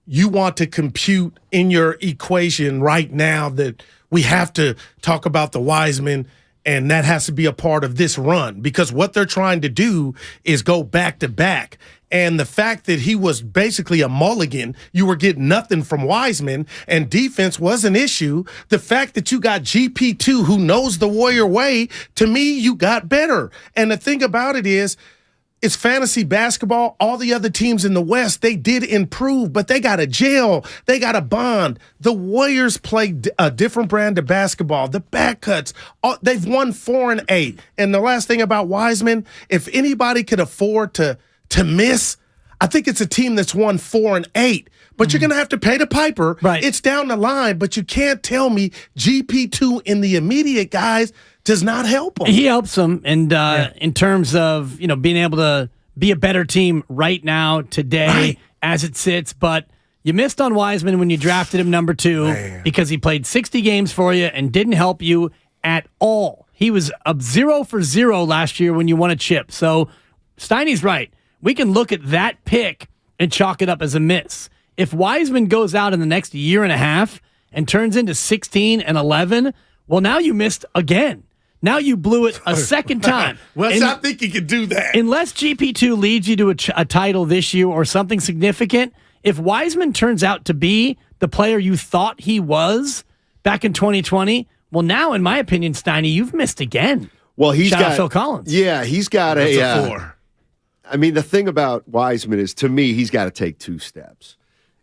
you want to compute in your equation right now that we have to talk about the Wiseman and that has to be a part of this run, because what they're trying to do is go back to back. And the fact that he was basically a mulligan, you were getting nothing from Wiseman, and defense was an issue. The fact that you got GP2 who knows the Warrior way, to me, you got better. And the thing about it is, it's fantasy basketball. All the other teams in the West, they did improve, but they got a jail. They got a bond. The Warriors play a different brand of basketball. The back cuts, they've won 4 and 8. And the last thing about Wiseman, if anybody could afford to miss, I think it's a team that's won 4 and 8. But you're going to have to pay the piper.
Right.
It's down the line, but you can't tell me GP2 in the immediate guys does not help them.
He helps them, and in terms of being able to be a better team right now, today, as it sits. But you missed on Wiseman when you drafted him number 2 because he played 60 games for you and didn't help you at all. He was 0 for 0 last year when you won a chip. So Steiny's right. We can look at that pick and chalk it up as a miss. If Wiseman goes out in the next year and a half and turns into 16 and 11, well, now you missed again. Now you blew it a second time.
I think he could do that.
Unless GP2 leads you to a title this year or something significant, if Wiseman turns out to be the player you thought he was back in 2020, well, now, in my opinion, Steiny, you've missed again.
Well,
Shout out Phil Collins.
Yeah, he's got
a 4.
I mean, the thing about Wiseman is, to me, he's got to take 2 steps.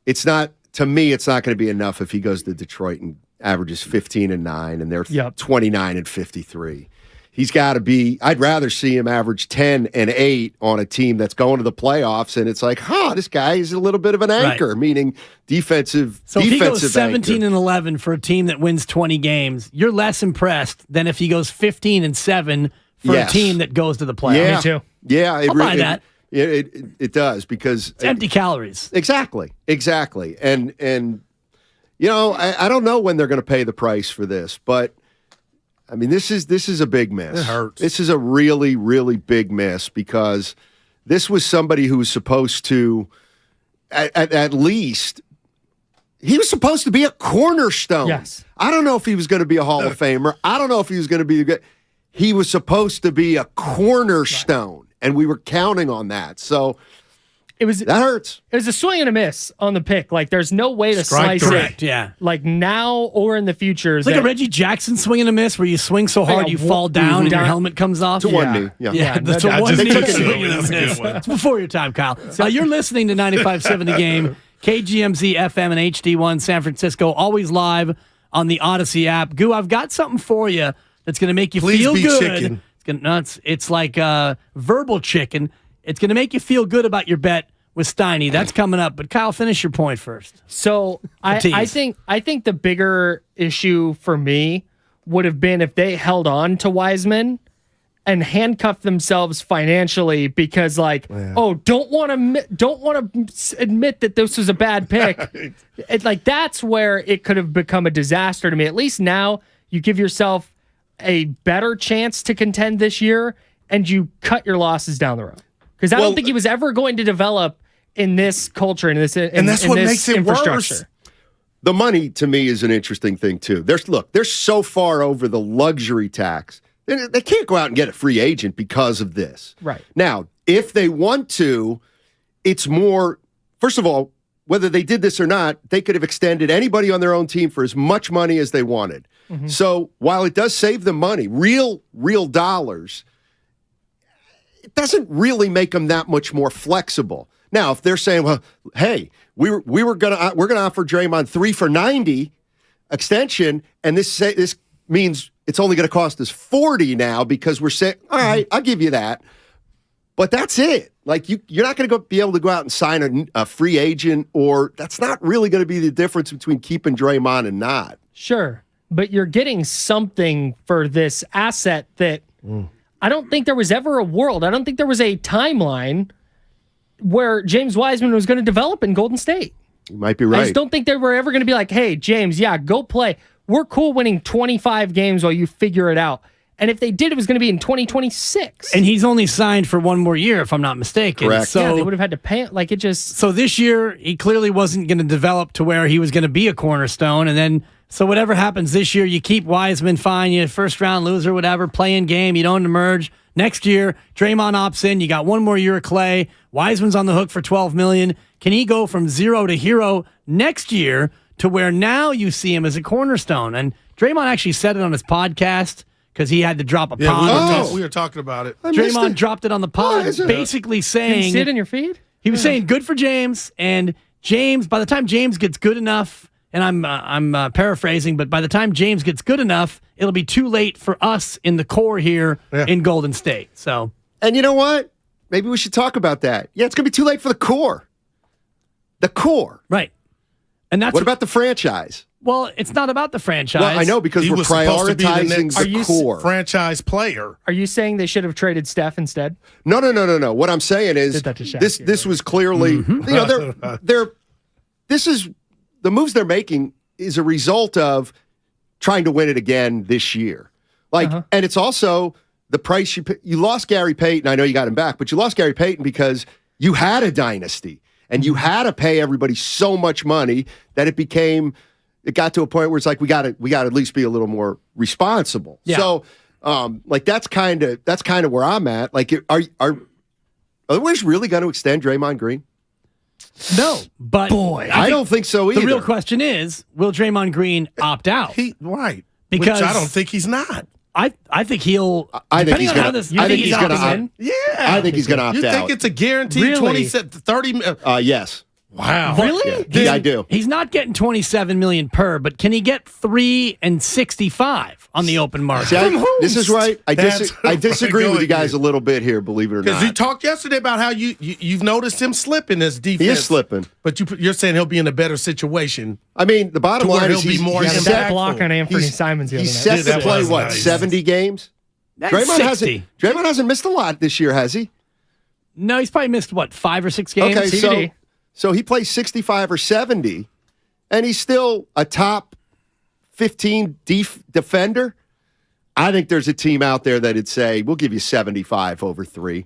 It's not going to be enough if he goes to Detroit and averages 15 and 9 and they're 29 and 53. He's got to be, I'd rather see him average 10 and 8 on a team that's going to the playoffs, and it's like, this guy is a little bit of an anchor, meaning defensive.
So if he goes 17
anchor.
and 11 for a team that wins 20 games, you're less impressed than if he goes 15 and 7 for a team that goes to the playoffs.
Yeah.
Me too.
Yeah,
I'll buy that.
It does, because
it's empty calories.
Exactly. And I don't know when they're going to pay the price for this, but I mean, this is a big miss.
It hurts.
This is a really, really big miss, because this was somebody who was supposed to, at least, he was supposed to be a cornerstone.
Yes.
I don't know if he was going to be a Hall of Famer. I don't know if he was going to be good. He was supposed to be a cornerstone, and we were counting on that. So that hurts.
It was a swing and a miss on the pick. Like, there's no way to
Strike
slice
direct,
it.
yeah.
Like, now or in the future.
It's like a Reggie Jackson swing and a miss where you swing so hard you fall down and your helmet comes off.
To one knee. Yeah.
That's a one knee swing and a miss. It's before your time, Kyle. You're listening to 95.7 The Game, KGMZ FM and HD1 San Francisco, always live on the Odyssey app. Goo, I've got something for you that's going to make you feel good.
Chicken.
It's like verbal chicken. It's going to make you feel good about your bet with Steiny. That's coming up. But Kyle, finish your point first.
So I think the bigger issue for me would have been if they held on to Wiseman and handcuffed themselves financially because, like, don't want to admit that this was a bad pick. That's where it could have become a disaster to me. At least now you give yourself a better chance to contend this year, and you cut your losses down the road. Because I don't think he was ever going to develop in this culture and that's what makes it worse.
The money to me is an interesting thing too. They're so far over the luxury tax. They can't go out and get a free agent because of this.
Right.
Now, if they want to, it's more, first of all, whether they did this or not, they could have extended anybody on their own team for as much money as they wanted. Mm-hmm. So while it does save them money, real dollars, it doesn't really make them that much more flexible. Now, if they're saying, well, hey, we're gonna offer Draymond 3 for $90 extension, and this means it's only going to cost us $40 now because we're saying, all right, I'll give you that, but that's it. Like you're not going to be able to go out and sign a free agent, or that's not really going to be the difference between keeping Draymond and not.
Sure, but you're getting something for this asset that. I don't think there was ever a world. I don't think there was a timeline where James Wiseman was going to develop in Golden State.
You might be right.
I just don't think they were ever going to be like, hey, James, go play. We're cool winning 25 games while you figure it out. And if they did, it was going to be in 2026.
And he's only signed for one more year, if I'm not mistaken.
Correct.
So
they would have had to pay it. Like, it just...
So this year, he clearly wasn't going to develop to where he was going to be a cornerstone. And then, so whatever happens this year, you keep Wiseman, fine, you first-round loser, whatever, play-in game, you don't emerge. Next year, Draymond opts in, you got one more year of Clay. Wiseman's on the hook for $12 million. Can he go from zero to hero next year to where now you see him as a cornerstone? And Draymond actually said it on his podcast, because he had to drop a pod.
We were talking about it.
Draymond dropped it on the pod, basically saying...
Did you see it in your feed?
He was saying good for James, and James, by the time James gets good enough, and I'm paraphrasing, but by the time James gets good enough, it'll be too late for us in the core here in Golden State. So,
and you know what? Maybe we should talk about that. Yeah, it's going to be too late for the core. The core.
Right. And that's
what about the franchise?
Well, it's not about the franchise.
Well, I know, because we're prioritizing the core.
Franchise player.
Are you saying they should have traded Steph instead?
No. What I'm saying is this was clearly, this is the moves they're making is a result of trying to win it again this year. And it's also the price you lost Gary Payton. I know you got him back, but you lost Gary Payton because you had a dynasty and you had to pay everybody so much money that it got to a point where it's like we got to at least be a little more responsible. Yeah. So, that's kind of where I'm at. Like, are the Warriors really going to extend Draymond Green?
No, but
I don't think so either.
The real question is, will Draymond Green opt out?
Right,
because
which I don't think he's not.
I think he'll.
I think he's going to.
I think he's going to.
Yeah,
I think he's going to opt out.
You think it's a guaranteed 30?
Yes.
Wow.
Really?
Yeah, I do.
He's not getting $27 million per, but can he get $3 and $65 on the open market?
See, this is right. I disagree with you guys a little bit here, believe it or not.
Because you talked yesterday about how you've noticed him slipping as defense.
He is slipping.
But you're saying he'll be in a better situation.
I mean, the bottom line is
he'll be more impactful.
That block on Anthony Simons the other night.
He's set to play, 70 games? Draymond hasn't missed a lot this year, has he?
No, he's probably missed, 5 or 6 games?
Okay, so he plays 65 or 70, and he's still a top 15 defender. I think there's a team out there that'd say, we'll give you 75 over 3.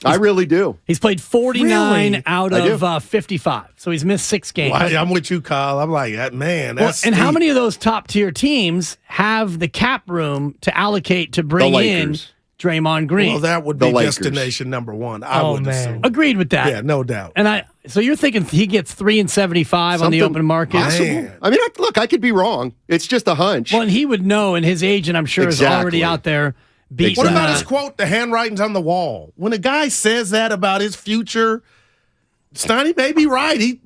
I really do.
He's played 49 out of 55, so he's missed 6 games.
Well, I'm with you, Kyle. I'm like, man, that's
and how many of those top-tier teams have the cap room to allocate to bring in Draymond Green.
Well, that would
The
be
Lakers.
destination number one. I would assume.
Agreed with that.
Yeah, no doubt.
And so you're thinking he gets 3 and 75 on the open market?
Possible. I mean, look, I could be wrong. It's just a hunch.
Well, and he would know, and his agent, I'm sure, is already out there beating.
What about his quote, the handwriting's on the wall? When a guy says that about his future, Steiny may be right.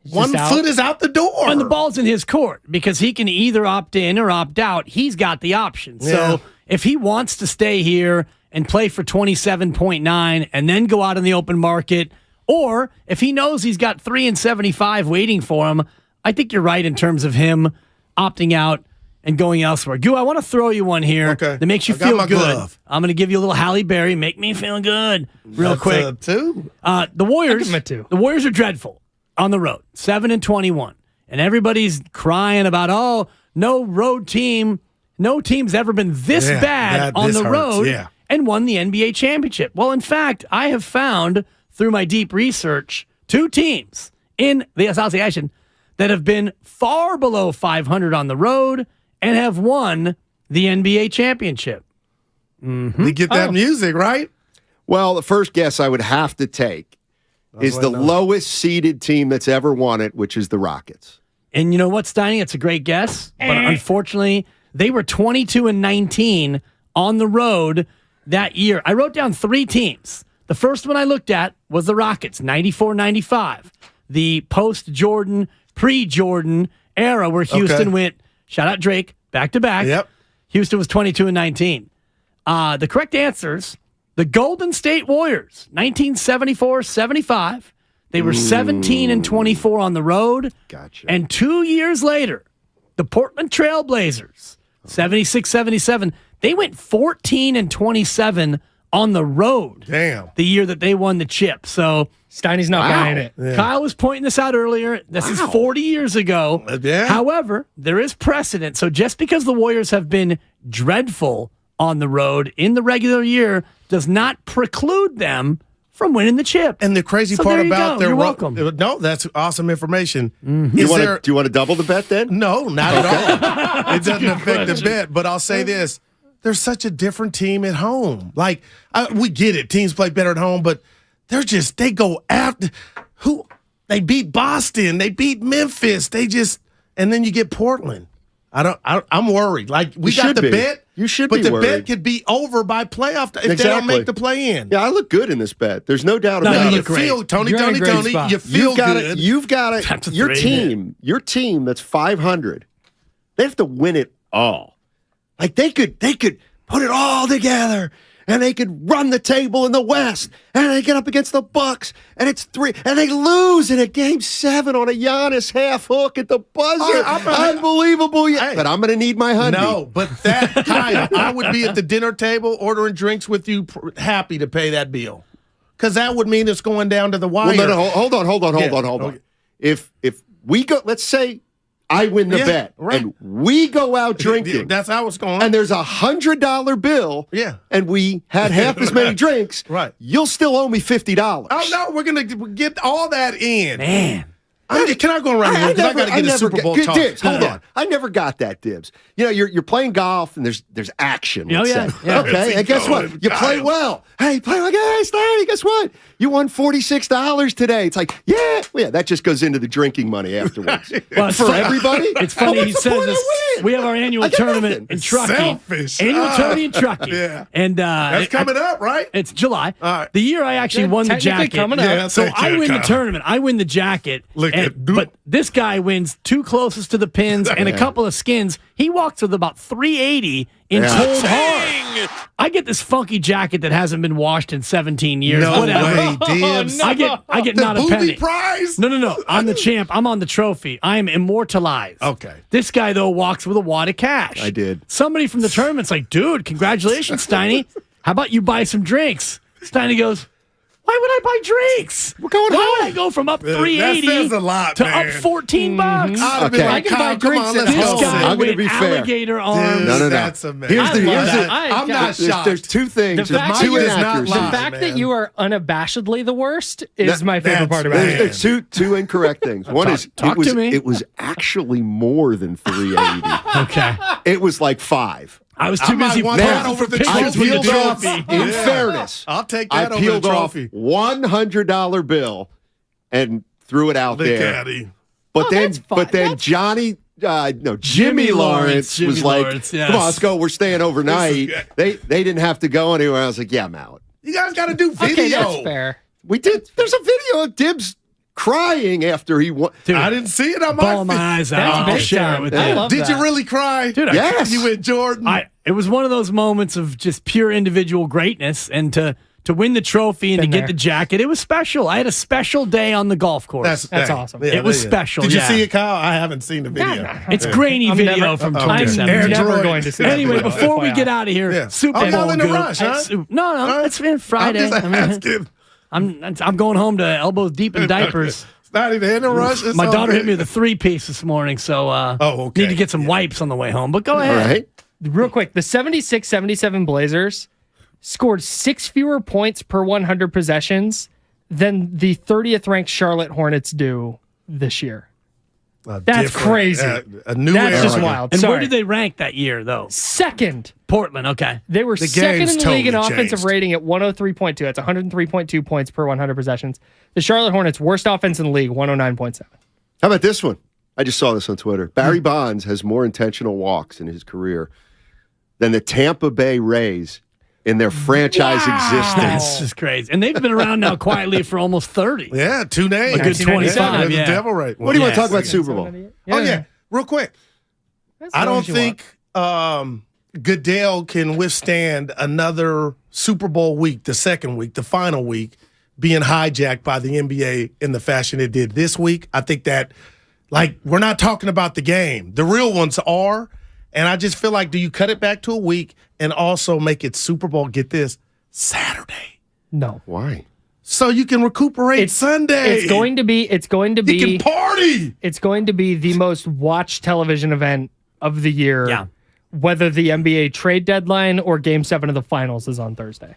One foot is out the door.
And the ball's in his court because he can either opt in or opt out. He's got the option.
Yeah.
So if he wants to stay here and play for 27.9 and then go out in the open market, or if he knows he's got 3 and 75 waiting for him, I think you're right in terms of him opting out and going elsewhere. Goo, I want to throw you one here that makes you feel good.
Glove.
I'm going to give you a little Halle Berry. Make me feel good real quick.
Two.
The Warriors.
I'll give him a 2.
The Warriors are dreadful on the road, 7 and 21, and everybody's crying about no road team. No team's ever been this bad on the road and won the NBA championship. Well, in fact, I have found through my deep research 2 teams in the association that have been far below 500 on the road and have won the NBA championship.
Mm-hmm. You get that music, right?
Well, the first guess I would have to take is the lowest seeded team that's ever won it, which is the Rockets.
And you know what, Steiny? It's a great guess, but unfortunately, they were 22 and 19 on the road that year. I wrote down 3 teams. The first one I looked at was the Rockets, 94-95, the post-Jordan, pre-Jordan era where Houston went, shout out Drake, back-to-back.
Yep.
Houston was 22 and 19. The correct answers, the Golden State Warriors, 1974-75. They were 17 and 24 on the road.
Gotcha.
And 2 years later, the Portland Trail Blazers, 76-77, they went 14 and 27 on the road.
Damn.
The year that they won the chip. So
Steiny's not buying it.
Yeah.
Kyle was pointing this out earlier. This is 40 years ago.
Yeah.
However, there is precedent. So just because the Warriors have been dreadful on the road in the regular year does not preclude them from winning the chip.
And the crazy
So
part
there you
about
go.
their
You're welcome.
No, that's awesome information.
Do you want to double the bet then?
No, not at all. It doesn't affect the bet. But I'll say this: they're such a different team at home. Like we get it, teams play better at home, but they go after who they beat Boston, they beat Memphis, and then you get Portland. I'm worried. Like we got the bet.
You should
but
be
the
worried.
Bet could be over by playoff if they don't make the play in.
Yeah, I look good in this bet. There's no doubt about it.
You feel Tony. You feel good.
You've got it. Your team that's 500. They have to win it all. Like they could put it all together. And they could run the table in the West, and they get up against the Bucks, and it's 3, and they lose in a Game 7 on a Giannis half hook at the buzzer. Unbelievable! But I'm going to need my honey.
No, but that Kyle, I would be at the dinner table ordering drinks with you, happy to pay that bill, because that would mean it's going down to the wire.
Well, no, hold on. If we go, let's say I win the bet, and we go out drinking.
That's how it's going.
And there's $100 bill.
Yeah.
And we had half as many drinks.
Right.
You'll still owe me $50.
Oh no, we're gonna get all that in.
Man.
Can I go around here? Because I got to get a Super Bowl talk.
Dibs, hold on. I never got that, Dibs. You know, you're playing golf and there's action. Let's say. Okay, and guess what? You play well. Hey, play like, hey, Steiny, guess what? You won $46 today. It's like, yeah, that just goes into the drinking money afterwards.
Well,
for everybody.
It's funny he says this. We have our annual tournament in Truckee.
Selfish.
Annual tournament in Truckee.
Yeah.
And
that's coming up, right?
It's July.
All right.
The year I actually won the jacket.
Coming up.
Yeah,
So I win the tournament. I win the jacket. But this guy wins 2 closest to the pins and a couple of skins. He walks with about 380 in cold hard. I get this funky jacket that hasn't been washed in 17 years.
No
Whatever.
way, Dibs.
I get
The
not a
booby
penny.
prize?
No. I'm the champ. I'm on the trophy. I am immortalized.
Okay.
This guy, though, walks with a wad of cash.
I did.
Somebody from the tournament's like, dude, congratulations, Steiny. How about you buy some drinks? Steiny goes, why would I buy drinks?
We're going
Why
home.
would I go from up 380
that says a lot,
to
man.
up $14 bucks?
I'd be
Okay.
like,
I can buy
Kyle, come
drinks
on,
at
let's
This
go.
guy
I'm gonna
went
be fair.
alligator arms.
No.
That's amazing.
I'm
not shocked.
There's 2 things.
The fact
There's 2
that- is not
inaccuracies.
lying.
The fact
man.
that you are unabashedly the worst is my favorite
that's
part about
man.
it.
There's 2 incorrect things. One is
talk to me.
it was actually more than 380.
Okay.
It was like 5.
I was too busy
posing for pictures with the trophy.
In fairness,
I'll take that
I
over the
peeled off
trophy.
$100 bill and threw it out
The
there.
caddy.
But then Jimmy Lawrence was like,
Lawrence, yes.
"Come on, let's go. We're staying overnight." They didn't have to go anywhere. I was like, "Yeah, I'm out."
You guys got to do video.
Okay, that's fair.
We did. There's a video of Dibs crying after he won.
Dude, I didn't see it on my
Ball my eyes out. I'll share it with you.
I love
Did
that.
you really cry?
Dude,
Yes.
You went Jordan.
It was one of those moments of just pure individual greatness, and to win the trophy and
Been
to get
there.
the jacket, it was special. I had a special day on the golf course.
That's awesome.
It was special.
Did you
yeah.
see it, Kyle? I haven't seen the video.
It's grainy
I'm
video
never-
from
okay.
2017.
I'm never going to see that
Anyway,
video,
before we
FYI.
get out of here,
Yeah.
Super
Oh,
Bowl.
y'all in the
goon.
rush, huh?
No, it's been Friday.
I'm just asking.
I'm going home to elbows deep in diapers.
It's not even in a rush. It's
My
all
daughter
good.
hit me with a 3-piece this morning, so
okay.
need to get some wipes on the way home. But go
All
ahead.
right.
Real quick, the 76-77 Blazers scored 6 fewer points per 100 possessions than the 30th ranked Charlotte Hornets do this year. That's
Different.
crazy.
A new
That's
era.
just wild.
And
Sorry.
where did they rank that year, though?
Second.
Portland, okay.
They were
The
second
game's
in the league in
totally
offensive
changed.
rating at 103.2. That's 103.2 points per 100 possessions. The Charlotte Hornets, worst offense in the league, 109.7.
How about this one? I just saw this on Twitter. Barry Bonds has more intentional walks in his career than the Tampa Bay Rays in their franchise existence.
That's just crazy. And they've been around now quietly for almost 30.
Yeah, 2 names.
A good 25,
The
yeah.
devil right.
What do you want to
Yes.
talk about Super Bowl?
Oh, yeah. Real quick.
That's
I
as long
don't
as you
think Goodell can withstand another Super Bowl week, the second week, the final week, being hijacked by the NBA in the fashion it did this week. I think that, we're not talking about the game. The real ones are. And I just feel like, do you cut it back to a week and also make it Super Bowl, get this, Saturday?
No.
Why?
So you can recuperate Sunday.
It's going to be
You can party.
It's going to be the most watched television event of the year.
Yeah.
Whether the NBA trade deadline or Game 7 of the finals is on Thursday.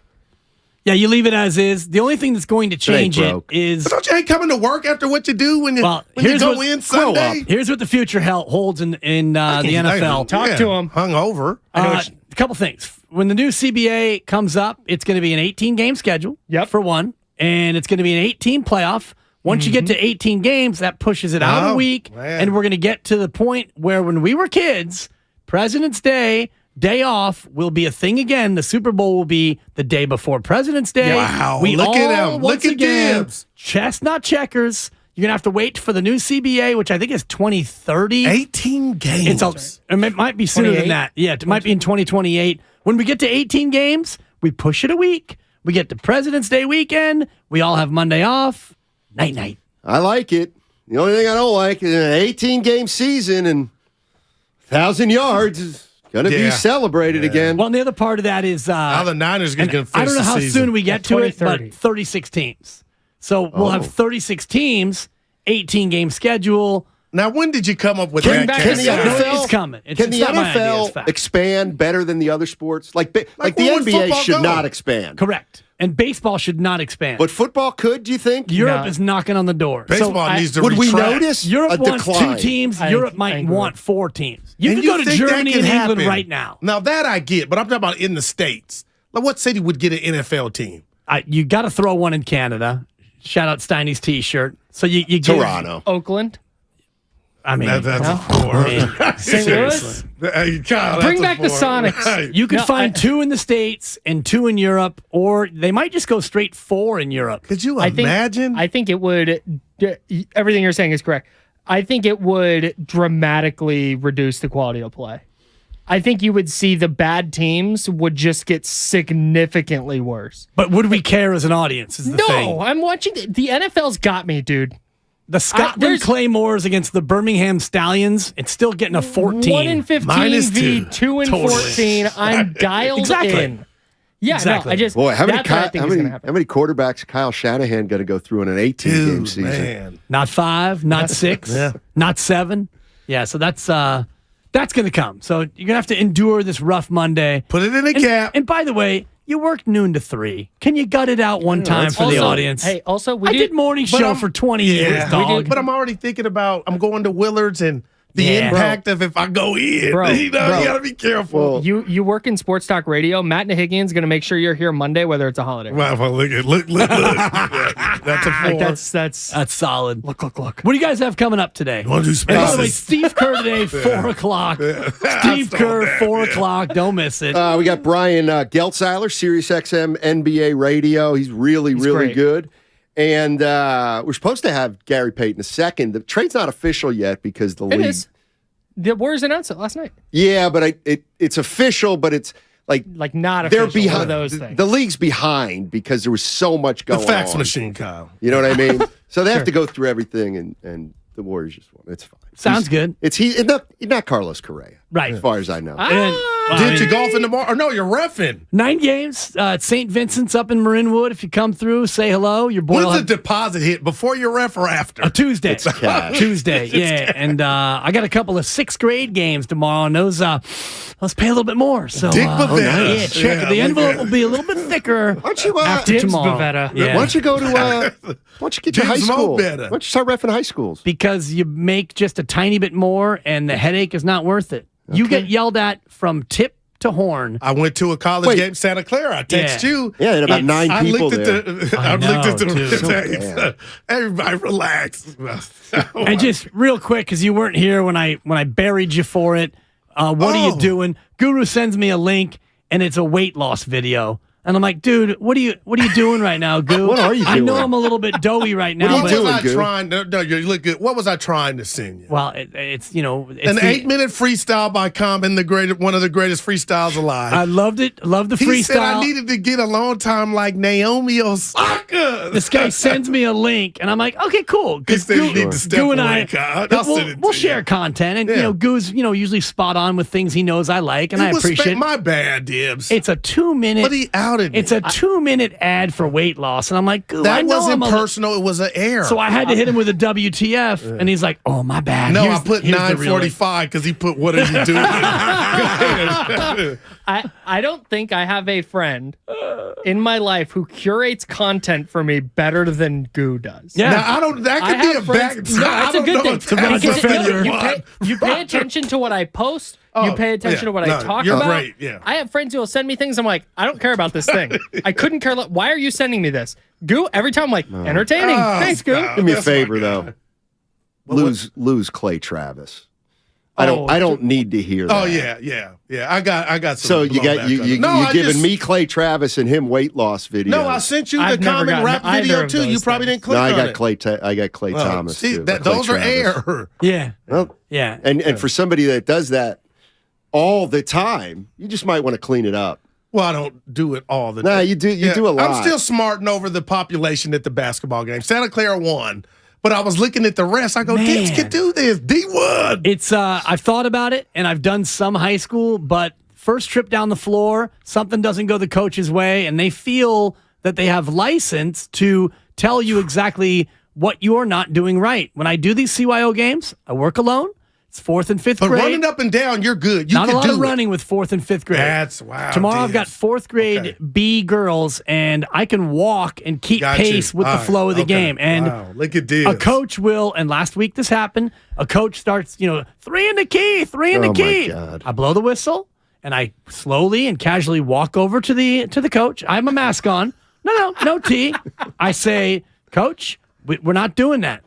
Yeah, you leave it as is. The only thing that's going to change it
broke.
is.
But don't you hate coming to work after what you do when you go in Sunday?
Here's what the future holds in the NFL.
Talk to him.
Hungover.
A couple things. When the new CBA comes up, it's going to be an 18-game schedule, for one, and it's going to be an 18 playoff. Once you get to 18 games, that pushes it out a week,
man.
and we're going to get to the point where when we were kids, President's Day off will be a thing again. The Super Bowl will be the day before President's Day.
Wow,
We
look at
all,
him.
once
Look at
again,
Gibbs.
chestnut checkers. You're going to have to wait for the new CBA, which I think is 2030.
18 games.
It might be sooner than
28?
that. Yeah, it might be in 2028. When we get to 18 games, we push it a week. We get to President's Day weekend. We all have Monday off. Night.
I like it. The only thing I don't like is an 18-game season and 1,000 yards is going to be celebrated again.
Well, and the other part of that is
Now the Niners going to finish
I don't know
the
how
season.
soon we get to it,
2030.
but 36 teams. So we'll have 36 teams, 18-game schedule.
Now, when did you come up with
Bring
that?
back
Can
the
the
NFL?
NFL,
It's coming.
can the
not my idea, it's
NFL
fact.
expand better than the other sports? Like the
where would
NBA
football
should
go?
not expand.
Correct. And baseball should not expand.
But football could, do you think?
Europe is knocking on the door.
Baseball needs to
Would we
retract.
notice
Europe
a
wants
decline?
2 teams.
I
Europe might
agree.
want 4 teams. You
And
can go to
think that
Germany
can
and England
happen?
right now.
Now, that I get, but I'm talking about in the States. Like, what city would get an NFL team?
You got to throw one in Canada. Shout out Steiny's T-shirt. So you give
Toronto.
Oakland.
I mean,
That's a 4.
St. Louis.
Hey, Kyle,
Bring
that's
back
a
the
4.
Sonics.
Right.
you could
No,
find 2 in the States and 2 in Europe, or they might just go straight 4 in Europe.
Could you
I think,
imagine?
I think it would. Everything you're saying is correct. I think it would dramatically reduce the quality of play. I think you would see the bad teams would just get significantly worse.
But would we care as an audience? Is the thing.
No, I'm watching. The NFL's got me, dude.
The Scotland
there's-
Claymores against the Birmingham Stallions. It's still getting a 14.
1 in 15
Minus
v
2.
2 in
Totally.
14. I'm dialed
Exactly.
in. Yeah,
Exactly.
no, I just
Boy, how many,
that's what I think is going to happen.
how many quarterbacks Kyle Shanahan going to go through in an 18-game
Dude,
season?
man.
Not 5, not 6, not 7. Yeah, so that's going to come. So you're going to have to endure this rough Monday.
Put it in a cap.
And by the way, you worked noon to 3. Can you gut it out one time for the
Also-
audience?
Hey, also,
I did morning show
I'm-
for 20 years, dog.
But I'm already thinking about, I'm going to Willard's and the impact of if I go in.
Bro,
you got to be careful.
Well, you work in sports talk radio. Matt Nahigian's going to make sure you're here Monday, whether it's a holiday.
Well, look. That's a 4.
That's solid.
Look.
What do you guys have coming up today?
You want to do
And by the way,
spaces?
Steve Kerr today, 4 o'clock. Steve Kerr, 4 o'clock. Don't miss it.
We got Brian Geltzeiler, Sirius XM NBA Radio. He's really
great.
good. And we're supposed to have Gary Payton II. The trade's not official yet because the league.
It is. The Warriors announced it last night.
Yeah, but it's official, but it's like
not
they're
official.
behind.
One of those things.
The league's behind because there was so much going on.
The fax machine, Kyle.
You know what I mean? So they have to go through everything, and the Warriors just won. It's fine.
Sounds good.
It's not Carlos Correa,
right?
As far as I know.
Did you golf in tomorrow? Or no, you're reffing.
9 games at St. Vincent's up in Marinwood. If you come through, say hello. Your boy.
When's the deposit hit? Before you ref or after?
A Tuesday.
It's cash.
Tuesday, yeah. And I got a couple of 6th grade games tomorrow, and those let's pay a little bit more. So
Dick Bavetta.
yeah, check. The envelope will be a little bit thicker.
Why don't you
after
Dibbs
tomorrow?
Bavetta.
Yeah.
Why don't you go to? Why don't you get to high
James
school?
Bavetta.
Why don't you start reffing high schools?
Because you make just a tiny bit more, and the headache is not worth it. You get yelled at from tip to horn.
I went to a college game in Santa Clara. I text you.
Yeah, there had about 9 people there.
I looked at the
So
text. Everybody relax.
And just real quick, because you weren't here when I buried you for it. What are you doing? Guru sends me a link, and it's a weight loss video. And I'm like, dude, what are you doing right now, Goo?
What are you doing?
I know I'm a little bit doughy right now.
What are you
What was
doing,
I
Goo?
trying? No, you look good. What was I trying to send you?
Well, it's
An 8-minute freestyle by Common, one of the greatest freestyles alive.
I loved it. Loved the freestyle.
He said I needed to get a long time like Naomi Osaka.
This guy sends me a link, and I'm like, okay, cool.
He said you need to step
Goo and
away,
I,
Kyle. I'll send it
we'll
to
share
you.
content, and Goo's usually spot on with things he knows I like, and I appreciate.
My bad, Dibs.
It's a 2-minute.
But he outed me.
It's a 2-minute ad for weight loss, and I'm like, Goo, I
That
know
wasn't
I'm
personal. It was an error.
So I had to hit him with a WTF, and he's like, "Oh, my bad."
No,
Here's-
I put
here's the real-
9:45 because he put "What are you doing?"
I don't think I have a friend in my life who curates content for me better than Goo does.
Yeah.
Now, I don't. That could be a back.
No, that's a good thing.
Because
You pay attention to what I post. You pay attention to what I talk
you're
about.
Great, yeah.
I have friends who will send me things. I'm like, I don't care about this thing. I couldn't care. Why are you sending me this? Goo, every time I'm like, entertaining. Thanks, Goo.
Do me a favor though. Lose Clay Travis. I don't need to hear that.
Oh yeah. I got. Some
So you giving me Clay Travis and him weight loss videos.
No, I sent you the common rap video too. You probably didn't click on it.
I got Clay Thomas.
See,
too,
those
Clay
are
Travis.
air.
Yeah.
Well,
yeah.
And for somebody that does that all the time, you just might want to clean it up.
Well, I don't do it all the time.
No, you do. You do a lot.
I'm still smarting over the population at the basketball game. Santa Clara won, but I was looking at the rest. I go, Dibs can do this. D1.
It's I've thought about it, and I've done some high school, but first trip down the floor, something doesn't go the coach's way, and they feel that they have license to tell you exactly what you're not doing right. When I do these CYO games, I work alone. It's 4th and 5th
But
grade.
running up and down, you're good. You
Not
can
a lot
do
of running with 4th and 5th grade.
That's wow.
Tomorrow I've got 4th grade B girls, and I can walk and keep pace with the flow of the game. And
look at this.
A coach will, and last week this happened, a coach starts, 3 in the key, 3 in the key.
My God.
I blow the whistle, and I slowly and casually walk over to the coach. I have my mask on. No tea. I say, Coach, we're not doing that.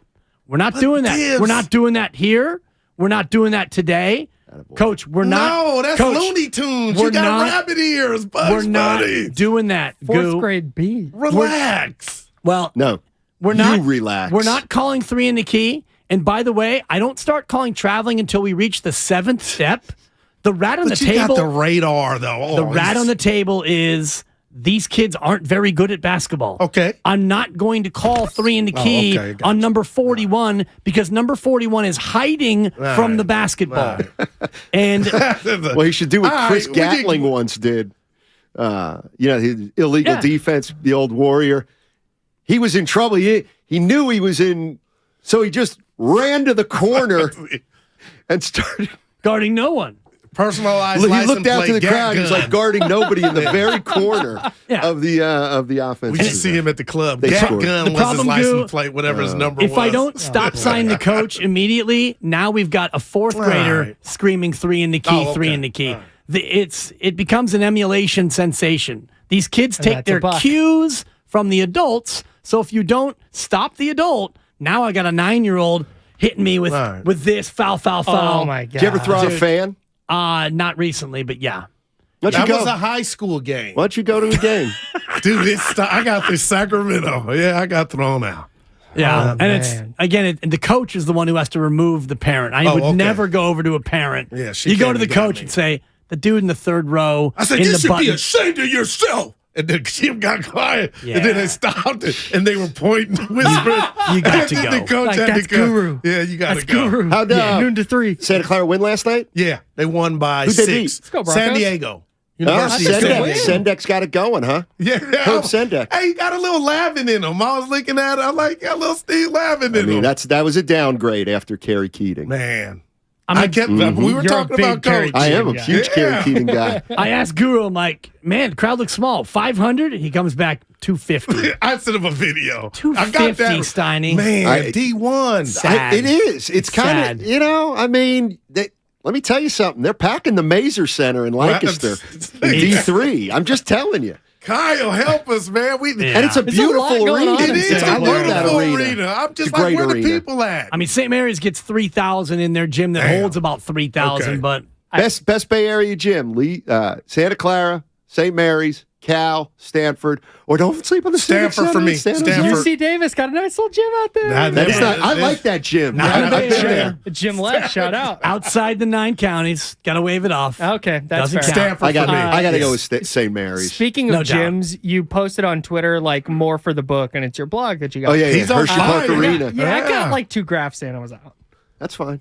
We're not doing that.
Dibs.
We're not doing that here. We're not doing that today. Coach, we're not.
No, that's
Coach,
Looney Tunes.
we're
You got
not-
rabbit ears, Bugs
We're not
Bunny.
doing that.
4th
Goo.
grade B.
Relax.
Well,
No.
we're not.
You relax.
We're not calling 3 in the key. And by the way, I don't start calling traveling until we reach the 7th step. The rat on
But
the
you
table.
got the radar, though.
The rat on the table is these kids aren't very good at basketball.
Okay.
I'm not going to call 3 in the key
okay, gotcha.
on number 41 because number 41 is hiding from the basketball. And
Well, he should do what
All
Chris
right,
Gatling once did. His illegal defense, the old Warrior. He was in trouble. He knew he was in, so he just ran to the corner and started
guarding no one.
Personalized
He
license
looked out to
plate
the crowd. He was
gun.
like guarding nobody in the very corner of the offense.
We should see him at the club.
They
Gat
scored.
gun
The
was his
problem,
license
Goo,
plate, whatever his number was.
If I don't stop signing the coach immediately, now we've got a fourth grader
Right.
screaming 3 in the key,
Oh, okay.
3 in the key. It becomes an emulation sensation. These kids
And
take
that's a
their
buck.
cues from the adults. So if you don't stop the adult, now I got a 9-year-old hitting me with this foul.
Oh my god!
Did you ever throw out a fan?
Not recently, but yeah.
That was a high school game.
Why don't you go to a game?
Dude, I got this Sacramento. Yeah, I got thrown out.
Yeah,
Oh,
and it's again, the coach is the one who has to remove the parent. I would never go over to a parent.
Yeah, she
you go
came
to the
and got
coach
me.
and say, "The dude in the third row."
I said,
in
you
the
should
button.
be ashamed of yourself. And then Jim got quiet.
Yeah.
And then they stopped it. And they were pointing, whispering.
You got to
And then
go.
the coach
Like,
had
that's
to go.
Guru.
Yeah, you got to
That's
go.
Guru.
How'd
noon to 3.
Santa Clara win last night?
Yeah, they won by
Who'd they
6.
beat?
Let's go, Broncos.
San Diego. University of San Diego.
Sendek's got it going, huh?
Yeah.
Herb Sendek.
Hey, he got a little laughing in him. I was looking at it. I'm like, got a little Steve laughing in
I mean,
him.
that was a downgrade after Kerry Keating.
Man.
I
kept. We were
You're a
talking
big
about
Kerry
coach.
I am a
guy.
huge Kerry Keating guy.
I asked Guru, I'm like, man, the crowd looks small. 500? He comes back 250.
I sent him a video.
250,
I got that.
Steiny.
Man, D1.
Sad.
It is. It's kind
Sad.
of, I mean, let me tell you something. They're packing the Mazer Center in Lancaster in D3. I'm just telling you.
Kyle, help us, man.
And it's a beautiful
going
arena.
on in
It is
I
a
love that
beautiful
arena.
arena. I'm just
It's a
like,
great
where
arena.
the people at?
I mean, St. Mary's gets 3,000 in their gym that
Damn.
holds about 3,000,
Okay.
but
Best Bay Area gym, Santa Clara, St. Mary's, Cal, Stanford, or don't sleep on the Civic
Stanford for
Center in
me.
San Jose.
Stanford.
UC Davis got a nice little gym out there.
That is not. I like that gym. I've been there.
Jim Lesh, shout out.
outside the 9 counties, got to wave it off.
Okay, that's
Doesn't
fair.
count.
Stanford
I got.
for me.
I got to go with St. Mary's.
Speaking
No
of
doubt.
gyms, you posted on Twitter like more for the book, and it's your blog that you got.
Oh yeah,
He's on
Hershey Park
fire.
Arena.
Yeah, I
Yeah.
got like 2 graphs in. I was out.
That's fine.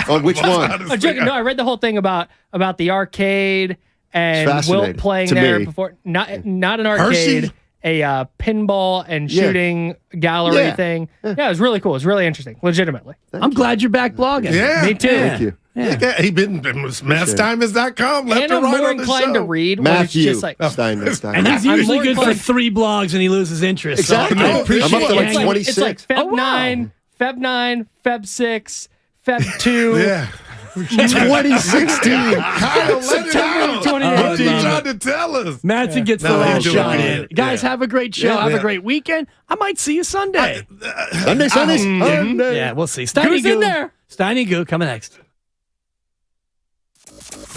On which one?
I'm joking. No, I read the whole thing about the arcade and
It's
Wilt
fascinating
playing
to
there
me.
before. Not an arcade,
Hershey?
a pinball and
Yeah.
shooting gallery
Yeah.
thing. Yeah, it was really cool. It was really interesting. Legitimately.
I'm glad you're back blogging.
Yeah.
Me too.
Thank you.
He been mathstimers.com left
And
and
I'm
right
more
on the
inclined
show.
to read when it's
Matthew
just like
Stein.
And he's
I'm
usually
more
good for
inclined-
3 blogs and he loses interest.
Exactly.
So I
I'm
appreciate
up to
you
like
hanging-
26.
It's like Feb
Oh, wow.
9, Feb 9, Feb 6, Feb 2.
Yeah.
2016.
Kyle, let it out.
2018.
What are you trying to tell us?
Madsen gets
No,
the
he's
last
doing
shot
good.
in. Guys,
Yeah.
have a great show.
Yeah.
Have
Yeah.
a great weekend. I might see you Sunday.
Sunday.
Yeah, we'll see. Steiny
Who's in
Goo.
there?
Steiny Goo coming next.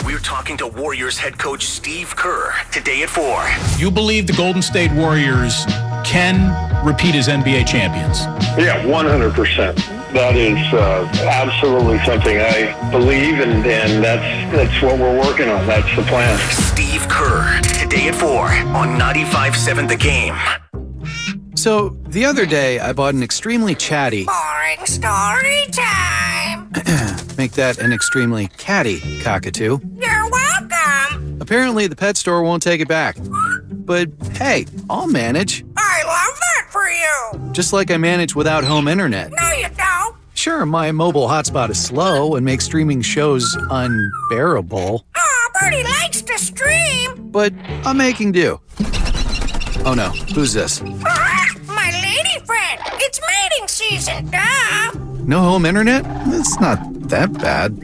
We're talking to Warriors head coach Steve Kerr today at 4.
You believe the Golden State Warriors can repeat as NBA champions?
Yeah, 100%. That is absolutely something I believe, and that's what we're working on. That's the plan.
Steve Kerr today at 4 on 95.7 The Game.
So, the other day, I bought an extremely chatty,
Boring story time.
make that an extremely catty cockatoo.
You're welcome.
Apparently, the pet store won't take it back. But hey, I'll manage.
I love that for you.
Just like I manage without home internet.
No, you don't.
Sure, my mobile hotspot is slow and makes streaming shows unbearable,
Aw, Bertie likes to stream.
but I'm making do. Oh no, who's this?
My lady friend. It's mating season, duh.
No home internet? It's not that bad.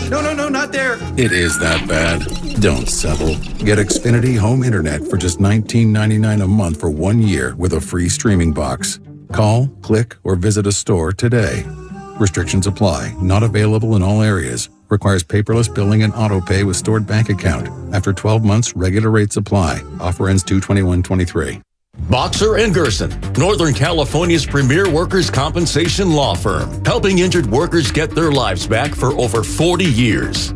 No, not there. It is that bad. Don't settle. Get Xfinity Home Internet for just $19.99 a month for 1 year with a free streaming box. Call, click, or visit a store today. Restrictions apply. Not available in all areas. Requires paperless billing and auto pay with stored bank account. After 12 months, regular rates apply. Offer ends 2/21/23.
Boxer & Gerson, Northern California's premier workers' compensation law firm, helping injured workers get their lives back for over 40 years.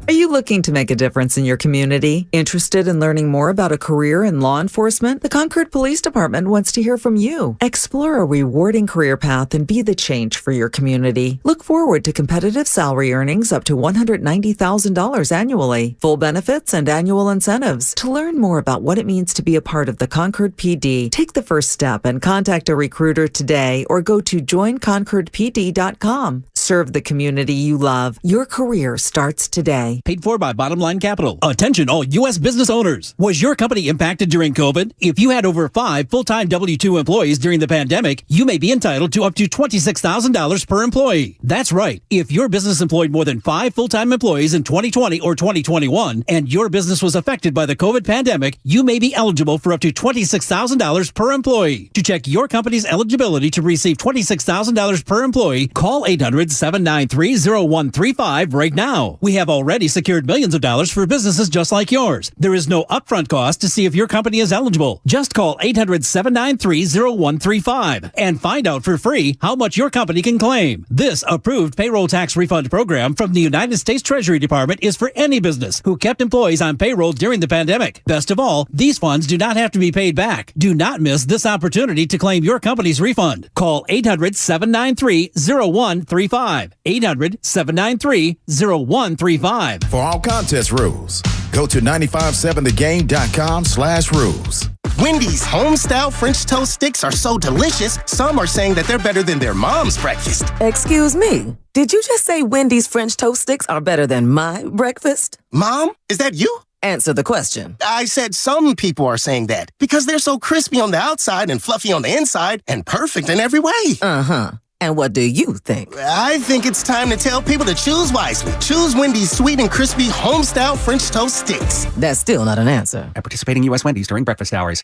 Are you looking to make a difference in your community? Interested in learning more about a career in law enforcement? The Concord Police Department wants to hear from you. Explore a rewarding career path and be the change for your community. Look forward to competitive salary earnings up to $190,000 annually, full benefits and annual incentives. To learn more about what it means to be a part of the Concord PD, take the first step and contact a recruiter today or go to joinconcordpd.com. Serve the community you love. Your career starts today.
Paid for by Bottom Line Capital. Attention all U.S. business owners. Was your company impacted during COVID? If you had over 5 full-time W-2 employees during the pandemic, you may be entitled to up to $26,000 per employee. That's right. If your business employed more than 5 full-time employees in 2020 or 2021, and your business was affected by the COVID pandemic, you may be eligible for up to $26,000 per employee. To check your company's eligibility to receive $26,000 per employee, call 800-793-0135 right now. We have already secured millions of dollars for businesses just like yours. There is no upfront cost to see if your company is eligible. Just call 800-793-0135 and find out for free how much your company can claim. This approved payroll tax refund program from the United States Treasury Department is for any business who kept employees on payroll during the pandemic. Best of all, these funds do not have to be paid back. Do not miss this opportunity to claim your company's refund. Call 800-793-0135. 800-793-0135.
For all contest rules, go to 957thegame.com/rules.
Wendy's home-style French toast sticks are so delicious, some are saying that they're better than their mom's breakfast.
Excuse me, did you just say Wendy's French toast sticks are better than my breakfast?
Mom, is that you?
Answer the question.
I said some people are saying that because they're so crispy on the outside and fluffy on the inside and perfect in every way.
Uh-huh. And what do you think?
I think it's time to tell people to choose wisely. Choose Wendy's sweet and crispy home-style French toast sticks.
That's still not an answer.
At participating U.S. Wendy's during breakfast hours.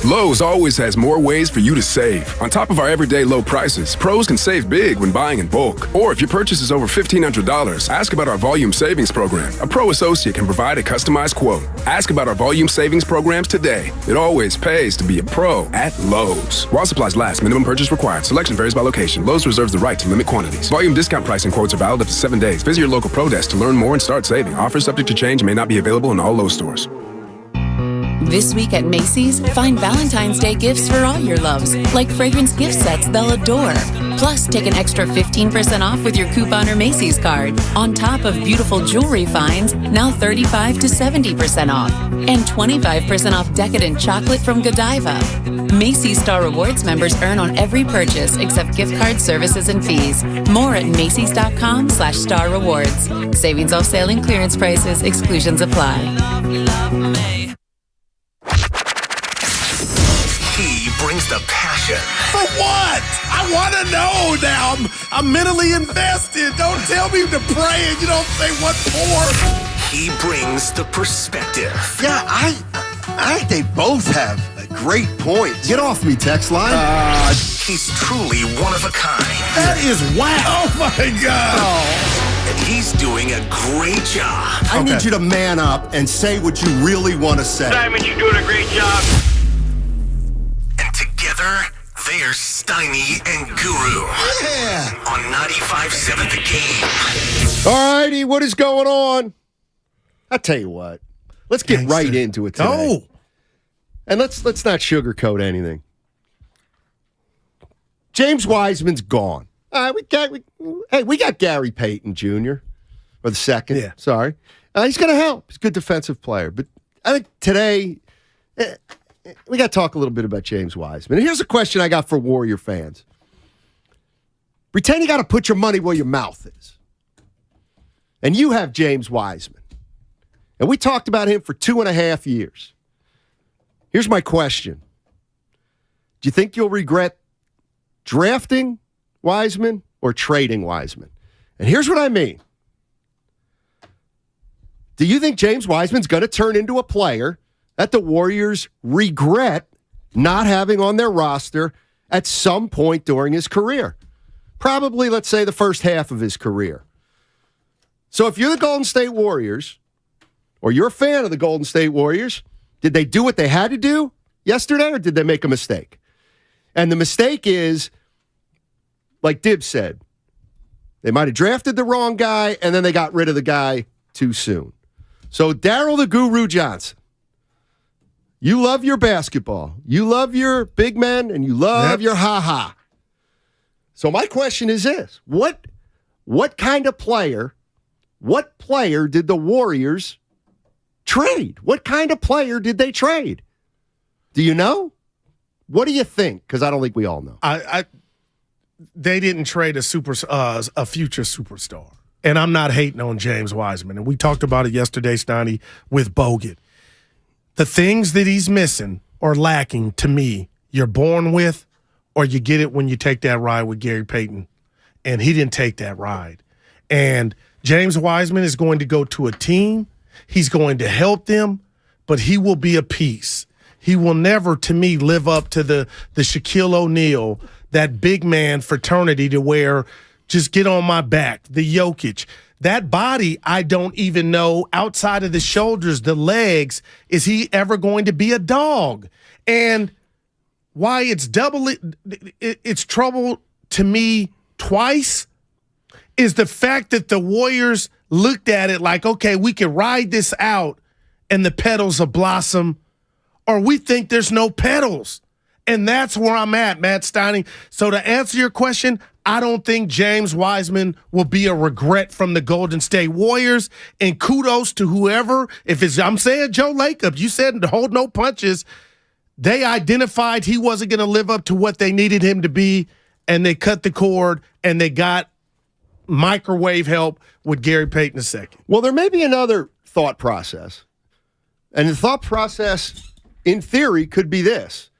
Lowe's always has more ways for you to save. On top of our everyday low prices, pros can save big when buying in bulk. Or if your purchase is over $1,500, ask about our volume savings program. A pro associate can provide a customized quote. Ask about our volume savings programs today. It always pays to be a pro at Lowe's. While supplies last, minimum purchase required. Selection varies by location. Lowe's reserves the right to limit quantities. Volume discount pricing quotes are valid up to 7 days. Visit your local pro desk to learn more and start saving. Offers subject to change and may not be available in all Lowe's stores.
This week at Macy's, find Valentine's Day gifts for all your loves, like fragrance gift sets they'll adore. Plus, take an extra 15% off with your coupon or Macy's card, on top of beautiful jewelry finds, now 35 to 70% off, and 25% off decadent chocolate from Godiva. Macy's Star Rewards members earn on every purchase except gift card services and fees. More at Macys.com/Star Rewards. Savings off sale and clearance prices. Exclusions apply.
He brings the passion.
For what? I want to know now. I'm mentally invested. Don't tell me to pray and you don't say what for.
He brings the perspective.
Yeah, I think they both have a great point. Get off me, text line.
He's truly one of a kind.
That is wow. Oh, my God.
And he's doing a great job.
I need you to man up and say what you really want to say.
Simon, you're doing a great job.
And together, they are Steiny and Guru.
Yeah.
On 95.7 The Game.
All righty, what is going on? I'll tell you what. Let's get right into it today.
Oh.
And let's not sugarcoat anything. James Wiseman's gone. We got Gary Payton Jr. or the second.
Yeah.
Sorry. He's going to help. He's a good defensive player. But I think today we got to talk a little bit about James Wiseman. And here's a question I got for Warrior fans. Pretend you got to put your money where your mouth is. And you have James Wiseman. And we talked about him for 2.5 years. Here's my question. Do you think you'll regret drafting Wiseman or trading Wiseman? And here's what I mean. Do you think James Wiseman's going to turn into a player that the Warriors regret not having on their roster at some point during his career? Probably, let's say, the first half of his career. So if you're the Golden State Warriors, or you're a fan of the Golden State Warriors, did they do what they had to do yesterday, or did they make a mistake? And the mistake is, like Dib said, they might have drafted the wrong guy, and then they got rid of the guy too soon. So Daryl the Guru Johnson, you love your basketball. You love your big men, and you love your ha-ha. So my question is this. What kind of player, what player did the Warriors trade? What kind of player did they trade? Do you know? What do you think? Because I don't think we all know.
they didn't trade a future superstar. And I'm not hating on James Wiseman. And we talked about it yesterday, Steiny, with Bogut. The things that he's missing or lacking, to me, you're born with, or you get it when you take that ride with Gary Payton. And he didn't take that ride. And James Wiseman is going to go to a team. He's going to help them, but he will be a piece. He will never, to me, live up to the Shaquille O'Neal, that big man fraternity to where just get on my back, the Jokic. That body, I don't even know, outside of the shoulders, the legs, is he ever going to be a dog? And why it's it's trouble to me twice is the fact that the Warriors looked at it like, okay, we can ride this out and the petals will blossom, or we think there's no petals. And that's where I'm at, Matt Steiny. So to answer your question, I don't think James Wiseman will be a regret from the Golden State Warriors. And kudos to whoever, I'm saying Joe Lacob, you said to hold no punches. They identified he wasn't going to live up to what they needed him to be, and they cut the cord, and they got microwave help with Gary Payton II.
Well, there may be another thought process. And the thought process, in theory, could be this.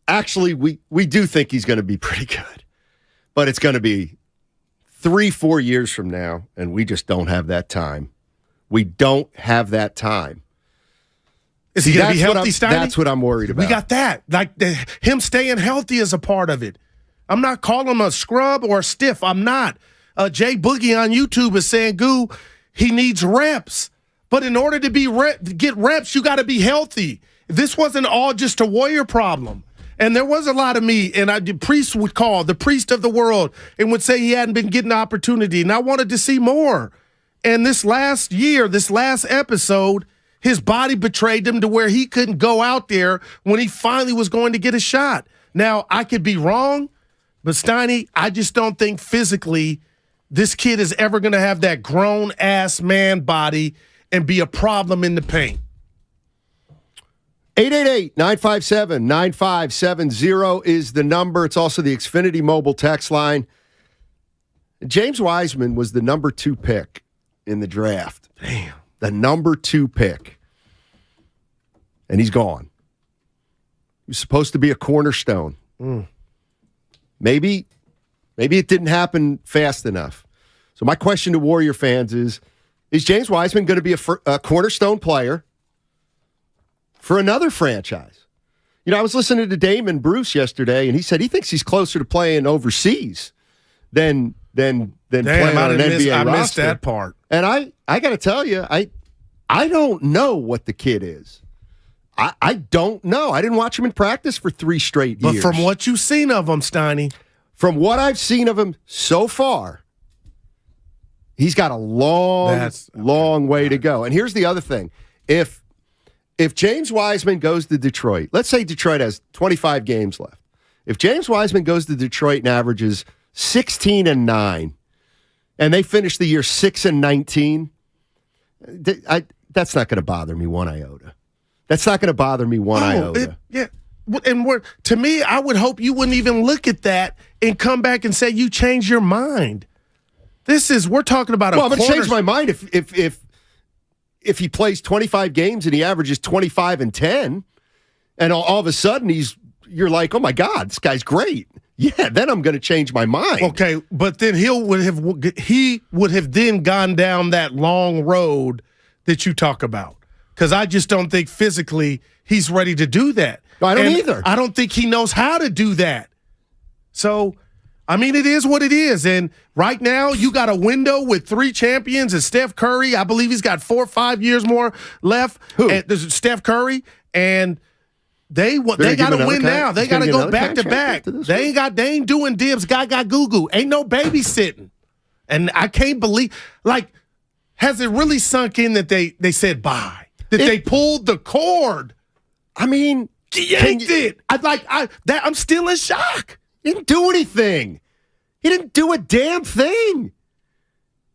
Actually, we do think he's going to be pretty good. But it's going to be 3-4 years from now, and we just don't have that time. We don't have that time.
Is he going to be healthy, Steiny?
That's what I'm worried about.
We got that. Like him staying healthy is a part of it. I'm not calling him a scrub or a stiff. I'm not. Jay Boogie on YouTube is saying, Goo, he needs reps. But in order to get reps, you got to be healthy. This wasn't all just a Warrior problem. And there was a lot of me, and the priest would call, the priest of the world, and would say he hadn't been getting the opportunity. And I wanted to see more. And this last episode, his body betrayed him to where he couldn't go out there when he finally was going to get a shot. Now, I could be wrong, but Steiny, I just don't think physically this kid is ever going to have that grown-ass man body and be a problem in the paint.
888-957-9570 is the number. It's also the Xfinity mobile text line. James Wiseman was the number 2 pick in the draft.
Damn.
The number 2 pick. And he's gone. He was supposed to be a cornerstone. Maybe it didn't happen fast enough. So my question to Warrior fans is James Wiseman going to be a cornerstone player for another franchise? You know, I was listening to Damon Bruce yesterday, and he said he thinks he's closer to playing overseas than playing on an NBA roster.
I missed that part.
And I got to tell you, I don't know what the kid is. I don't know. I didn't watch him in practice for 3 straight years.
But from what you've seen of him, Steiny.
From what I've seen of him so far, he's got a long way to go. And here's the other thing. If James Wiseman goes to Detroit, let's say Detroit has 25 games left. If James Wiseman goes to Detroit and averages 16-9, and they finish the year 6-19, that's not going to bother me one iota. That's not going to bother me one iota.
And to me, I would hope you wouldn't even look at that and come back and say you changed your mind. We're talking about
I'm going to change my mind if he plays 25 games and he averages 25 and 10, and all of a sudden you're like, oh my God, this guy's great. Yeah, then I'm going to change my mind.
Okay, but then he would have then gone down that long road that you talk about. Because I just don't think physically he's ready to do that.
No, I don't either.
I don't think he knows how to do that. So, I mean, it is what it is. And right now, you got a window with 3 champions and Steph Curry. I believe he's got 4 or 5 years more left.
Who?
There's Steph Curry. And they got to win now. They got to go back to back. They ain't doing dibs, gaga goo goo. Ain't no babysitting. And I can't believe, has it really sunk in that they said bye? That they pulled the cord?
I mean,
yanked it. I'm still in shock.
He didn't do anything. He didn't do a damn thing.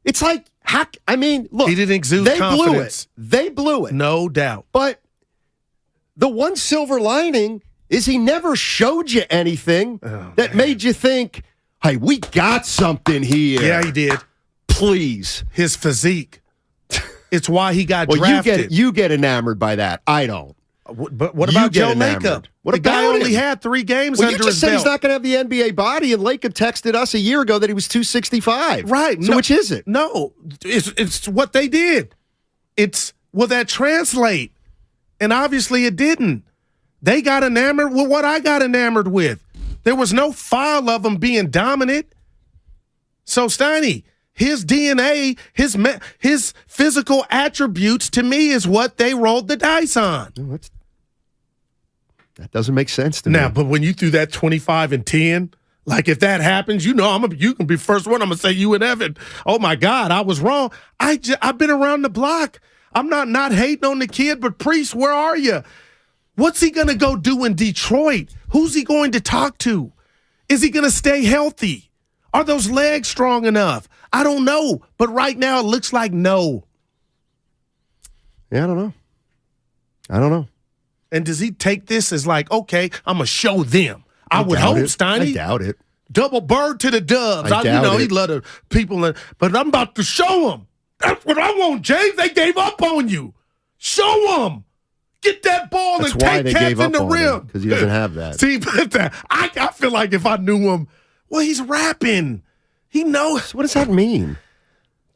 It's like, look.
He didn't exude confidence.
They blew it.
No doubt.
But the one silver lining is he never showed you anything that made you think, Hey, we got something here.
Yeah, he did.
Please.
His physique. It's why he got
well,
drafted.
You get enamored by that. I don't.
But what about Joe Lacob?
What
the guy
about
only
him?
had 3 games
well,
under
you just
his
said
belt.
he's not going to have the NBA body, and Lacob texted us a year ago that he was 265.
Right.
So which is it?
No, it's what they did. Will that translate? And obviously it didn't. They got enamored with what I got enamored with. There was no file of him being dominant. So Steiny, his DNA, his physical attributes to me is what they rolled the dice on.
That doesn't make sense to me.
Now, but when you threw that 25 and 10, like if that happens, you can be first one. I'm gonna say you and Evan. Oh my God, I was wrong. I've been around the block. I'm not hating on the kid, but Priest, where are you? What's he gonna go do in Detroit? Who's he going to talk to? Is he gonna stay healthy? Are those legs strong enough? I don't know, but right now it looks like no.
Yeah, I don't know.
And does he take this as like, okay, I'm going to show them? I would hope, Steiny.
I doubt it.
Double bird to the Dubs. He'd let the people, but I'm about to show them. That's what I want, James. They gave up on you. Show them. Get that ball
That's
and
why
take
they
Cap
gave
in
up
the
on
rim.
Because he doesn't have that.
See, but I feel like if I knew him, well, he's rapping. He knows.
What does that mean?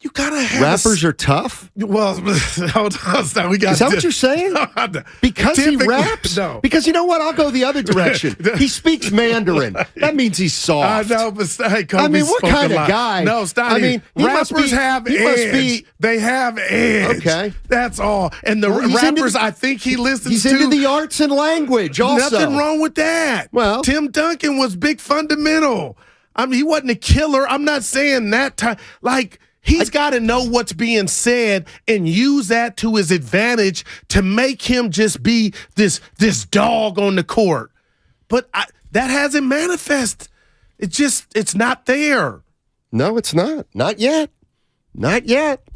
You gotta have
rappers are tough.
Well, we got.
Is that what you're saying? Because he raps?
No.
Because you know what? I'll go the other direction. He speaks Mandarin. That means he's soft.
I know, but hey,
I mean, what kind of guy?
No, Steiny.
I mean,
rappers have edge. They have edge.
Okay,
that's all. And the rappers, I think he listens to.
He's into the arts and language. Also,
nothing wrong with that.
Well,
Tim Duncan was big fundamental. I mean, he wasn't a killer. I'm not saying that time. Like. He's got to know what's being said and use that to his advantage to make him just be this dog on the court. But that hasn't manifested. It's not there.
No, it's not. Not yet. Not yet.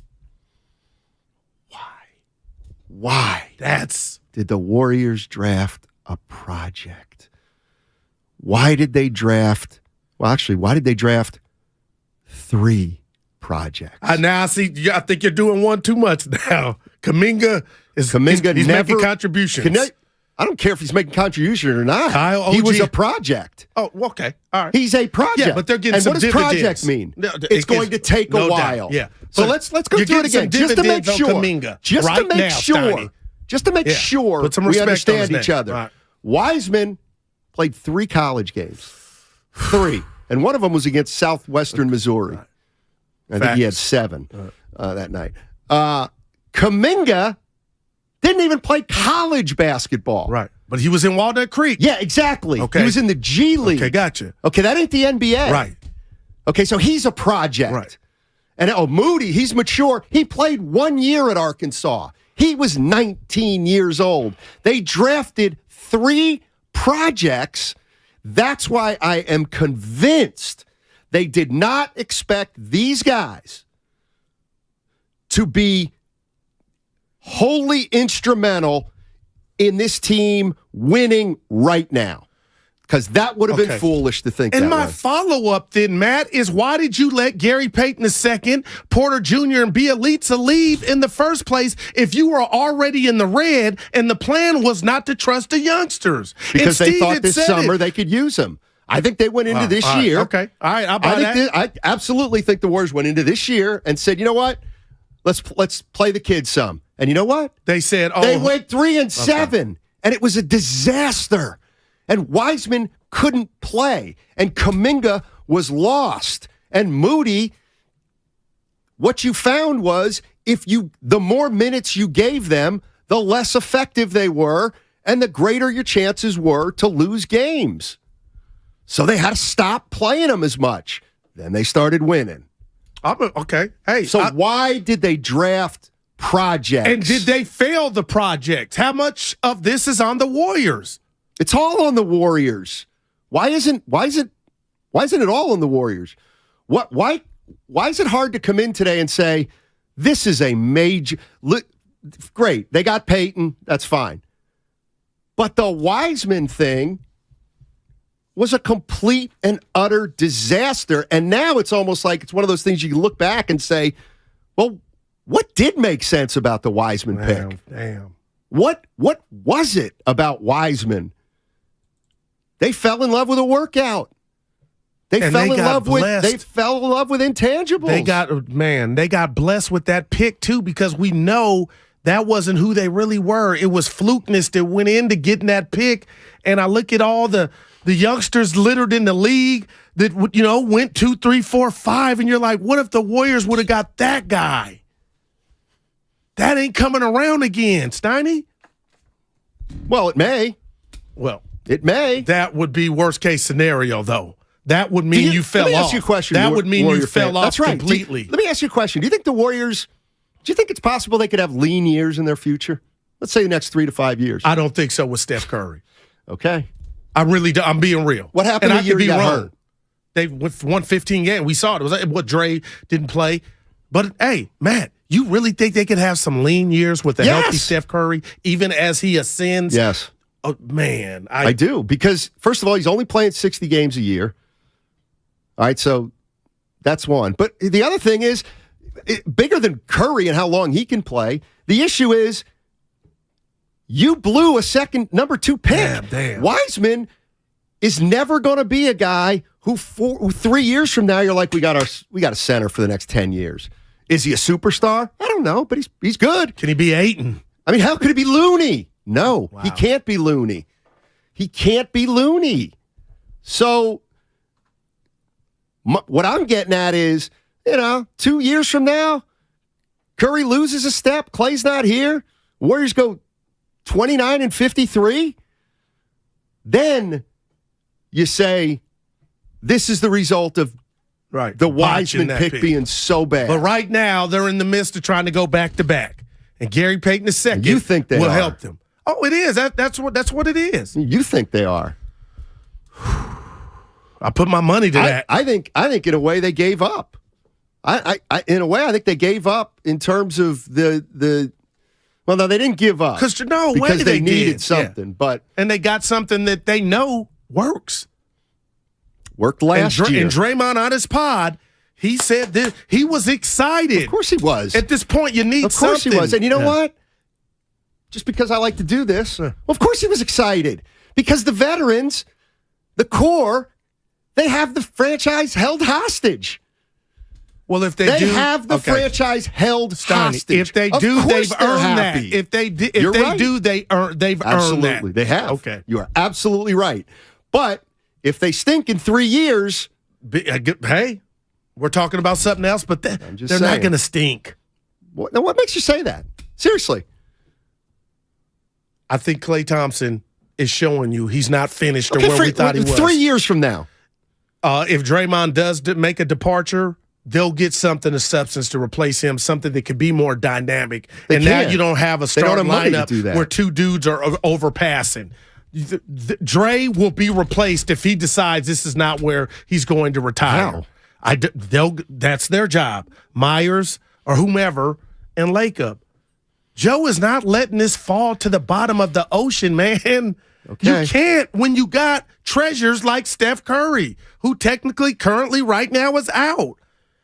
Why? Did the Warriors draft a project? Why did they draft? Well, actually, why did they draft 3 projects?
Now see, I think you're doing one too much now. Kaminga he's
never
making contributions.
I don't care if he's making contributions or not.
Kyle OG.
He was a project.
Oh, okay. All right.
He's a project.
Yeah, but they're getting
and
some
what does
dividends.
project mean?
No,
it's going to take a while.
Doubt. Yeah.
So let's go through it again just to make sure. Just to make sure. Just to make sure we understand each other. Right. Wiseman played 3 college games. 3. And one of them was against Southwestern Missouri. Right. I think he had 7 that night. Kuminga didn't even play college basketball.
Right. But he was in Walnut Creek.
Yeah, exactly.
Okay.
He was in the G League.
Okay, gotcha.
Okay, that ain't the NBA.
Right.
Okay, so he's a project.
Right.
And Moody, he's mature. He played 1 year at Arkansas. He was 19 years old. They drafted 3 projects. That's why I am convinced they did not expect these guys to be wholly instrumental in this team winning right now. Because that would have been foolish to think that way.
And my follow-up then, Matt, is why did you let Gary Payton II, Porter Jr., and Bielitsa leave in the first place if you were already in the red and the plan was not to trust the youngsters?
Because they thought this summer they could use them. I think they went into this year.
Okay. All right. I'll buy that.
I absolutely think the Warriors went into this year and said, you know what? Let's play the kids some. And you know what?
They said,
they went 3-7, and it was a disaster. And Wiseman couldn't play, and Kuminga was lost. And Moody, what you found was the more minutes you gave them, the less effective they were, and the greater your chances were to lose games. So they had to stop playing them as much. Then they started winning.
Okay. Hey.
So why did they draft projects?
And did they fail the projects? How much of this is on the Warriors?
It's all on the Warriors. Why isn't it all on the Warriors? Why is it hard to come in today and say this is a major great, they got Payton, that's fine. But the Wiseman thing was a complete and utter disaster. And now it's almost like it's one of those things you can look back and say, well, what did make sense about the Wiseman pick?
Damn.
What was it about Wiseman? They fell in love with a workout. They fell in love with intangibles.
They got blessed with that pick too, because we know that wasn't who they really were. It was flukeness that went into getting that pick. And I look at all the youngsters littered in the league that went 2, 3, 4, 5, and you're like, what if the Warriors would have got that guy? That ain't coming around again, Steiny.
Well, it may.
Well,
it may.
That would be worst case scenario, though. That would mean you fell off.
Let me ask you a question.
That would mean you fell off
That's right.
completely.
Let me ask you a question. Do you think the Warriors, do you think it's possible they could have lean years in their future? Let's say the next 3 to 5 years.
I don't think so with Steph Curry.
Okay.
I really do. I'm being real.
What happened
and
the year he got hurt?
They won 15 games. We saw it. It was what Dre didn't play. But, hey, Matt, you really think they could have some lean years with a healthy Steph Curry, even as he ascends?
Yes.
Oh, man.
I do. Because, first of all, he's only playing 60 games a year. All right, so that's one. But the other thing is, bigger than Curry and how long he can play, the issue is you blew a second number 2 pick.
Damn.
Wiseman is never going to be a guy who 3 years from now you're like, we got a center for the next 10 years. Is he a superstar? I don't know, but he's good.
Can he be Ayton?
I mean, how could he be Looney? No, He can't be Looney. He can't be Looney. So what I'm getting at is, 2 years from now, Curry loses a step, Clay's not here, Warriors go 29-53, then you say, this is the result of the Wiseman pick being so bad.
But right now, they're in the midst of trying to go back-to-back. And Gary Payton II
you think they
will
are.
help them. Oh, it is. That's what it is.
You think they are.
I put my money to that.
I think in a way they gave up. In a way, I think they gave up in terms of the well, no, they didn't give up.
Because
they needed something. But
and they got something that they know works.
Worked last year.
And Draymond on his pod, he said that he was excited.
Of course he was.
At this point, you need something.
Of course he was. And you know what? Just because I like to do this, well, of course he was excited. Because the veterans, the core, they have the franchise held hostage.
Well, if they
have the franchise held hostage.
If they do, they've earned that. If they do, they've earned that.
Absolutely, they have.
Okay,
you are absolutely right. But if they stink in 3 years,
hey, we're talking about something else. But they're not going to stink.
Now, what makes you say that? Seriously,
I think Klay Thompson is showing you he's not finished or where we thought he was.
3 years from now,
if Draymond does make a departure, they'll get something of substance to replace him, something that could be more dynamic. Now you don't have a starting lineup where 2 dudes are overpassing. Dre will be replaced if he decides this is not where he's going to retire. That's their job. Myers or whomever and Lakeup. Joe is not letting this fall to the bottom of the ocean, man. Okay. You can't when you got treasures like Steph Curry, who technically currently right now is out.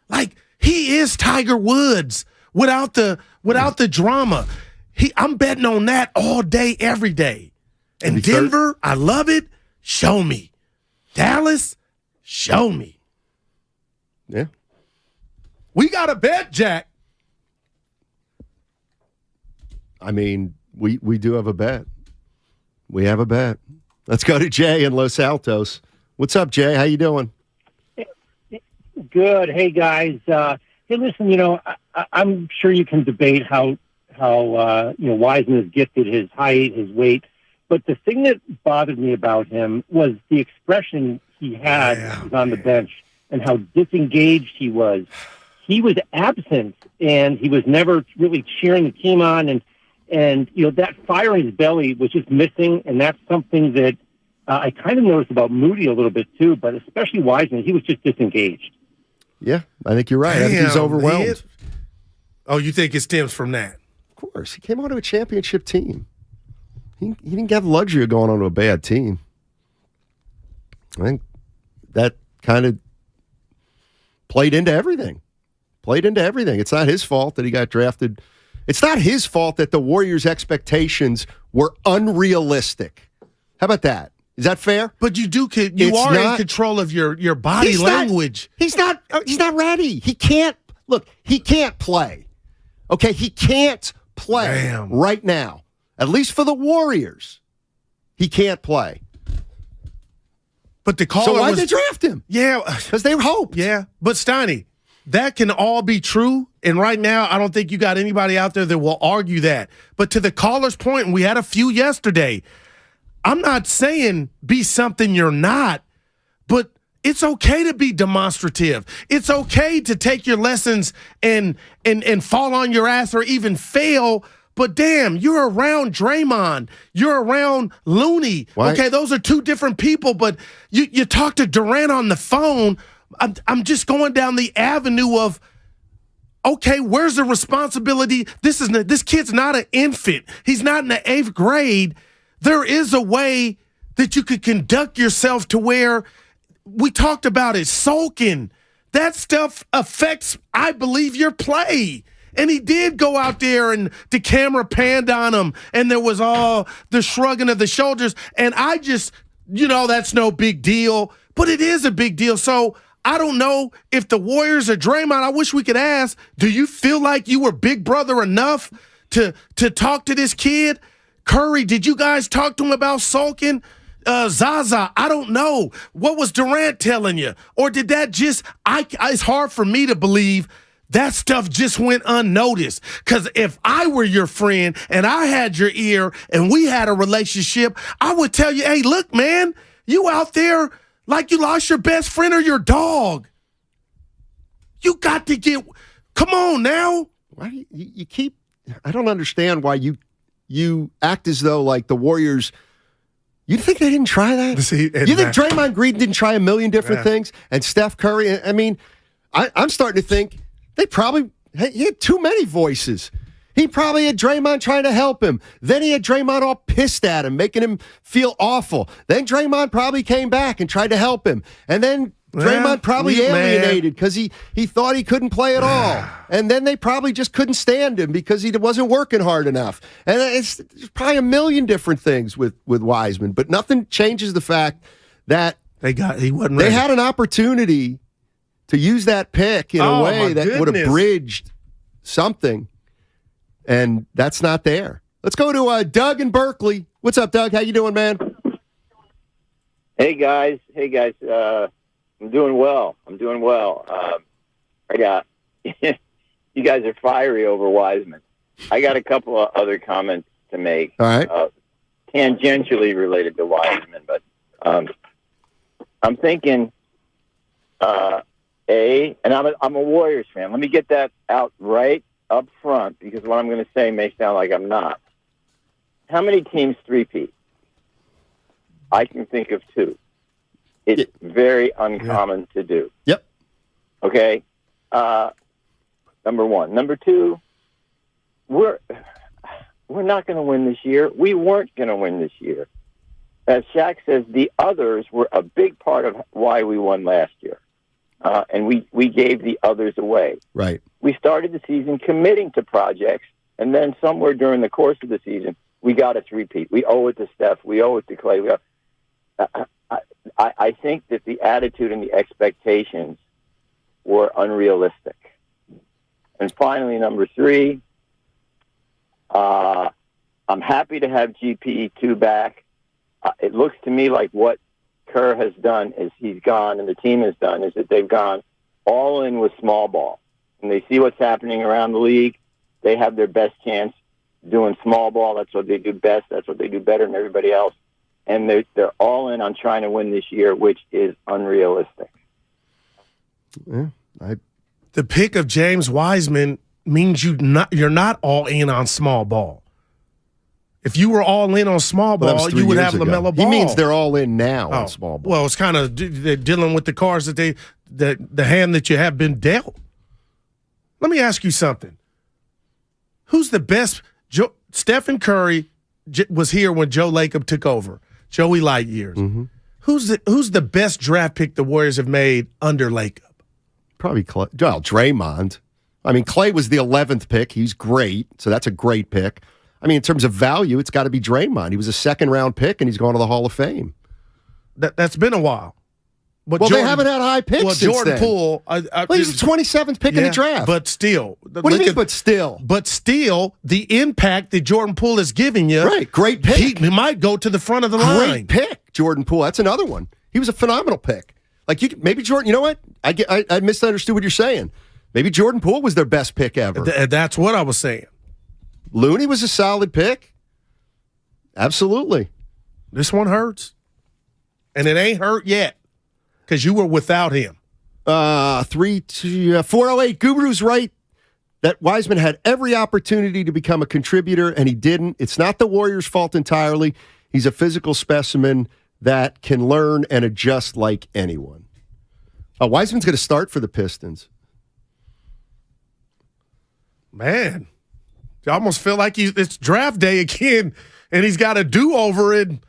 Like, he is Tiger Woods without the drama. I'm betting on that all day, every day. And Denver, I love it. Show me. Dallas, show me.
Yeah.
We got a bet, Jack.
I mean, we do have a bet. We have a bet. Let's go to Jay in Los Altos. What's up, Jay? How you doing?
Good. Hey, guys. Hey, listen, I'm sure you can debate how Wiseman is gifted, his height, his weight. But the thing that bothered me about him was the expression he had on the bench and how disengaged he was. He was absent, and he was never really cheering the team on. And that fire in his belly was just missing, and that's something that I kind of noticed about Moody a little bit too, but especially Wiseman. He was just disengaged.
Yeah, I think you're right. I think he's overwhelmed.
You think it stems from that?
Of course. He came onto a championship team. He didn't have the luxury of going onto a bad team. I think that kind of played into everything. It's not his fault that he got drafted. It's not his fault that the Warriors' expectations were unrealistic. How about that? Is that fair?
But you are in control of your body language.
He's not ready. He can't play. Okay, he can't play right now. At least for the Warriors. He can't play.
But the caller
So why'd they draft him?
Yeah.
Because they hoped.
Yeah. But Steiny, that can all be true. And right now, I don't think you got anybody out there that will argue that. But to the caller's point, and we had a few yesterday, I'm not saying be something you're not, but it's okay to be demonstrative. It's okay to take your lessons and fall on your ass or even fail. But damn, you're around Draymond. You're around Looney.
Why?
Okay, those are two different people, but you talk to Durant on the phone. I'm just going down the avenue of, okay, where's the responsibility? This kid's not an infant. He's not in the 8th grade. There is a way that you could conduct yourself to where we talked about it, sulking. That stuff affects, I believe, your play. And he did go out there and the camera panned on him and there was all the shrugging of the shoulders. And I just, that's no big deal, but it is a big deal. So I don't know if the Warriors or Draymond, I wish we could ask, do you feel like you were big brother enough to talk to this kid? Curry, did you guys talk to him about sulking? Zaza, I don't know. What was Durant telling you? Or did that it's hard for me to believe that stuff just went unnoticed. Because if I were your friend and I had your ear and we had a relationship, I would tell you, hey, look, man, you out there like you lost your best friend or your dog. You got to come on now.
Why you keep, I don't understand why you act as though like the Warriors, you think they didn't try that? You think Draymond Green didn't try a million different things? And Steph Curry, I mean, I'm starting to think he had too many voices. He probably had Draymond trying to help him. Then he had Draymond all pissed at him, making him feel awful. Then Draymond probably came back and tried to help him. And then Draymond probably alienated because he thought he couldn't play at all. And then they probably just couldn't stand him because he wasn't working hard enough. And it's probably a million different things with Wiseman. But nothing changes the fact that
he wasn't ready.
They had an opportunity to use that pick in a way that would have bridged something. And that's not there. Let's go to Doug in Berkeley. What's up, Doug? How you doing, man?
Hey, guys. I'm doing well. I got you guys are fiery over Wiseman. I got a couple of other comments to make.
All right.
Tangentially related to Wiseman, but I'm thinking, and I'm a Warriors fan. Let me get that out right up front because what I'm going to say may sound like I'm not. How many teams three-peat? I can think of two. It's very uncommon to do.
Yep.
Okay. Number one. Number two, we're not going to win this year. We weren't going to win this year. As Shaq says, the others were a big part of why we won last year. And we gave the others away.
Right.
We started the season committing to projects, and then somewhere during the course of the season, we got a three-peat. We owe it to Steph. We owe it to Clay. I think that the attitude and the expectations were unrealistic. And finally, number three, I'm happy to have GPE2 back. It looks to me like what Kerr has done is he's gone, and the team has done, is that they've gone all in with small ball. And they see what's happening around the league. They have their best chance doing small ball. That's what they do best. That's what they do better than everybody else. And they're all in on trying to win this year, which is unrealistic.
Yeah,
the pick of James Wiseman means you're not all in on small ball. If you were all in on small ball, you would have LaMelo Ball.
He means they're all in now on small ball.
Well, it's kind of they're dealing with the cards that the hand that you have been dealt. Let me ask you something. Who's the best? Stephen Curry was here when Joe Lacob took over. Joey Light years.
Mm-hmm.
Who's the best draft pick the Warriors have made under Lacob?
Probably Draymond. I mean, Clay was the 11th pick. He's great, so that's a great pick. I mean, in terms of value, it's got to be Draymond. He was a second-round pick, and he's gone to the Hall of Fame.
That's been a while. But
they haven't had high picks since
Jordan
then.
Poole...
he's the 27th pick in the draft.
But still...
What do you mean, but still?
But still, the impact that Jordan Poole is giving you...
Right, great pick.
He might go to the front of the line.
Great pick, Jordan Poole. That's another one. He was a phenomenal pick. Maybe Jordan... You know what? I misunderstood what you're saying. Maybe Jordan Poole was their best pick ever.
That's what I was saying.
Looney was a solid pick. Absolutely.
This one hurts. And it ain't hurt yet. Because you were without him.
408. Guru's right that Wiseman had every opportunity to become a contributor, and he didn't. It's not the Warriors' fault entirely. He's a physical specimen that can learn and adjust like anyone. Wiseman's going to start for the Pistons.
Man, you almost feel like it's draft day again, and he's got a do-over and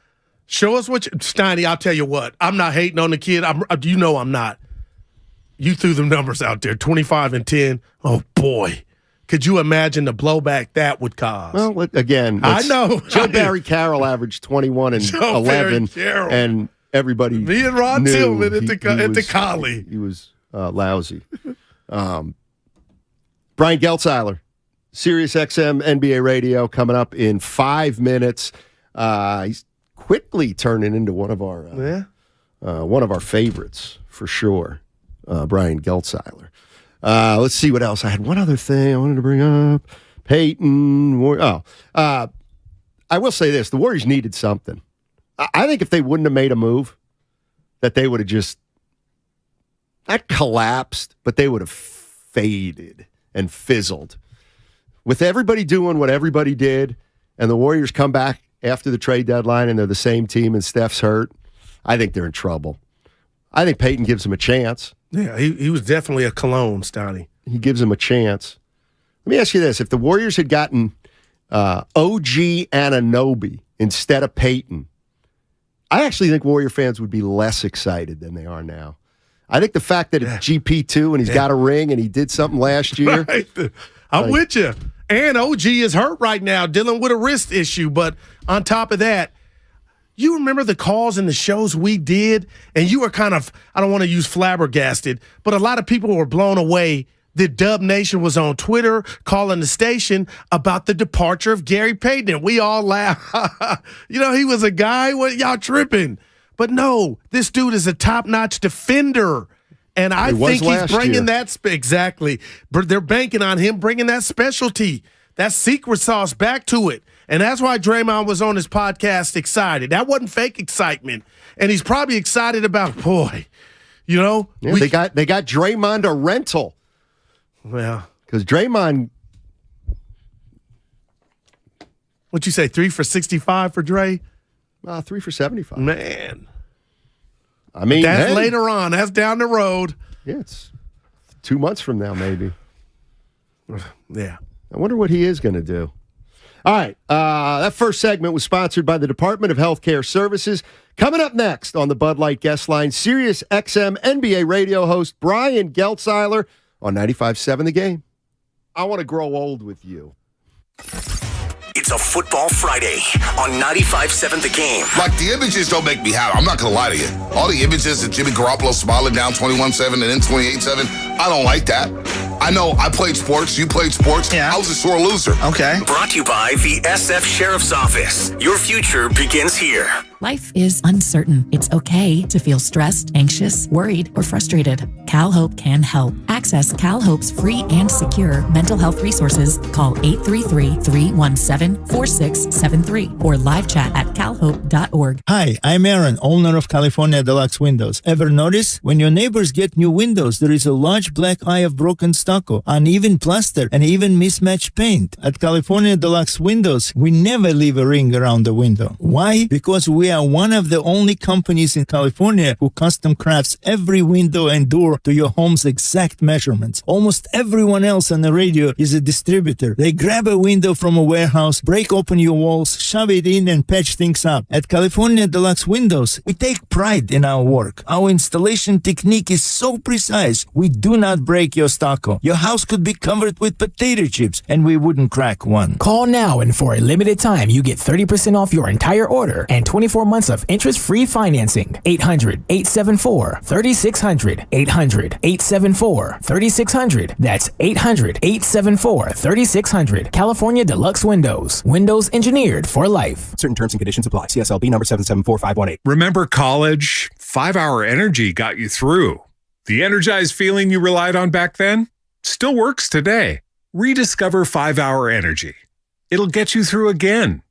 show us what Steiny, I'll tell you what. I'm not hating on the kid. I'm not. You threw them numbers out there, 25 and 10. Oh, boy. Could you imagine the blowback that would cause?
Well, again,
I know.
Joe Barry Carroll averaged 21 and 11, and everybody
Me and Ron
knew
Tillman at the Collie.
He was lousy. Brian Geltzeiler, Sirius XM NBA Radio, coming up in 5 minutes. He's quickly turning into one of our favorites for sure. Brian Geltzeiler. Let's see what else. I had one other thing I wanted to bring up. Payton. I will say this: the Warriors needed something. I think if they wouldn't have made a move, that they would have just not collapsed, but they would have faded and fizzled. With everybody doing what everybody did, and the Warriors come back after the trade deadline and they're the same team and Steph's hurt, I think they're in trouble. I think Payton gives him a chance.
Yeah, he was definitely a cologne, Stoney.
He gives him a chance. Let me ask you this. If the Warriors had gotten OG Anunoby instead of Payton, I actually think Warrior fans would be less excited than they are now. I think the fact that it's GP2 and he's got a ring and he did something last year.
Right. I'm with you. And OG is hurt right now, dealing with a wrist issue. But on top of that, you remember the calls and the shows we did, and you were kind of, I don't want to use flabbergasted, but a lot of people were blown away that Dub Nation was on Twitter calling the station about the departure of Gary Payton. And we all laughed. He was a guy, what y'all tripping? But no, this dude is a top-notch defender. And I think he's bringing that exactly. They're banking on him bringing that specialty, that secret sauce back to it. And that's why Draymond was on his podcast excited. That wasn't fake excitement. And he's probably excited about, they got
Draymond a rental.
Well,
because Draymond,
what'd you say, 3 for 65 for Dre?
3 for 75.
Man.
I mean,
that's later on. That's down the road.
Yeah, it's 2 months from now, maybe.
Yeah.
I wonder what he is going to do. All right. That first segment was sponsored by the Department of Healthcare Services. Coming up next on the Bud Light Guest Line, Sirius XM NBA radio host Brian Geltzeiler on 95.7 The Game. I want to grow old with you.
It's a Football Friday on 95.7 The Game.
Like, the images don't make me happy. I'm not going to lie to you. All the images of Jimmy Garoppolo smiling down 21-7 and then 28-7, I don't like that. I know I played sports. You played sports. Yeah. I was a sore loser.
Okay. Brought to you by the SF Sheriff's Office. Your future begins here.
Life is uncertain. It's okay to feel stressed, anxious, worried, or frustrated. CalHope can help. Access CalHope's free and secure mental health resources. Call 833-317-4673 or live chat at calhope.org.
Hi, I'm Aaron, owner of California Deluxe Windows. Ever notice? When your neighbors get new windows, there is a large black eye of broken stucco, uneven plaster, and even mismatched paint. At California Deluxe Windows, we never leave a ring around the window. Why? Because we are one of the only companies in California who custom crafts every window and door to your home's exact measurement. measurements. Almost everyone else on the radio is a distributor. They grab a window from a warehouse, break open your walls, shove it in, and patch things up. At California Deluxe Windows, we take pride in our work. Our installation technique is so precise, we do not break your stucco. Your house could be covered with potato chips, and we wouldn't crack one.
Call now, and for a limited time, you get 30% off your entire order and 24 months of interest-free financing. 800-874-3600. 800-874-3600. That's 800-874-3600. California Deluxe Windows. Windows engineered for life.
Certain terms and conditions apply. CSLB number 774518.
Remember college? 5-Hour Energy got you through. The energized feeling you relied on back then still works today. Rediscover 5-Hour Energy. It'll get you through again.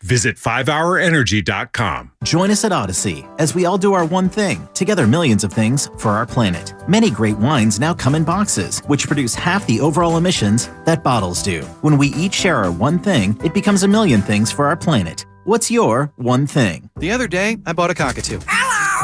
Visit 5hourenergy.com.
Join us at Odyssey as we all do our one thing, together millions of things for our planet. Many great wines now come in boxes, which produce half the overall emissions that bottles do. When we each share our one thing, it becomes a million things for our planet. What's your one thing?
The other day, I bought a cockatoo.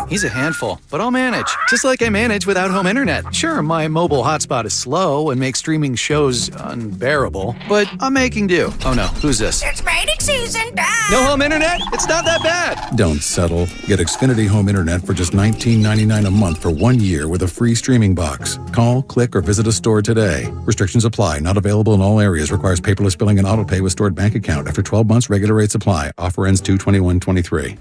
He's a handful, but I'll manage. Just like I manage without home internet. Sure, my mobile hotspot is slow and makes streaming shows unbearable, but I'm making do. Oh no, who's this?
It's mating season.
No home internet? It's not that bad.
Don't settle. Get Xfinity Home Internet for just $19.99 a month for 1 year with a free streaming box. Call, click, or visit a store today. Restrictions apply. Not available in all areas. Requires paperless billing and autopay with stored bank account. After 12 months, regular rates apply. Offer ends 2/21/23.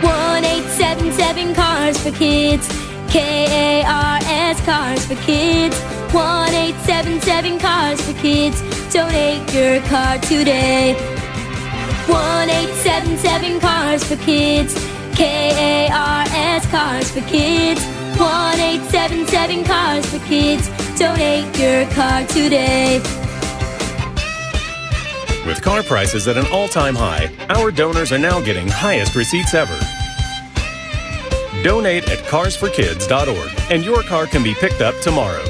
1-877 Cars for Kids. KARS Cars for Kids. 1-877 Cars for Kids. Donate your car today. 1-877 Cars for Kids. KARS Cars for Kids. 1-877 Cars for Kids. Donate your car today.
With car prices at an all-time high, our donors are now getting highest receipts ever. Donate at carsforkids.org, and your car can be picked up tomorrow.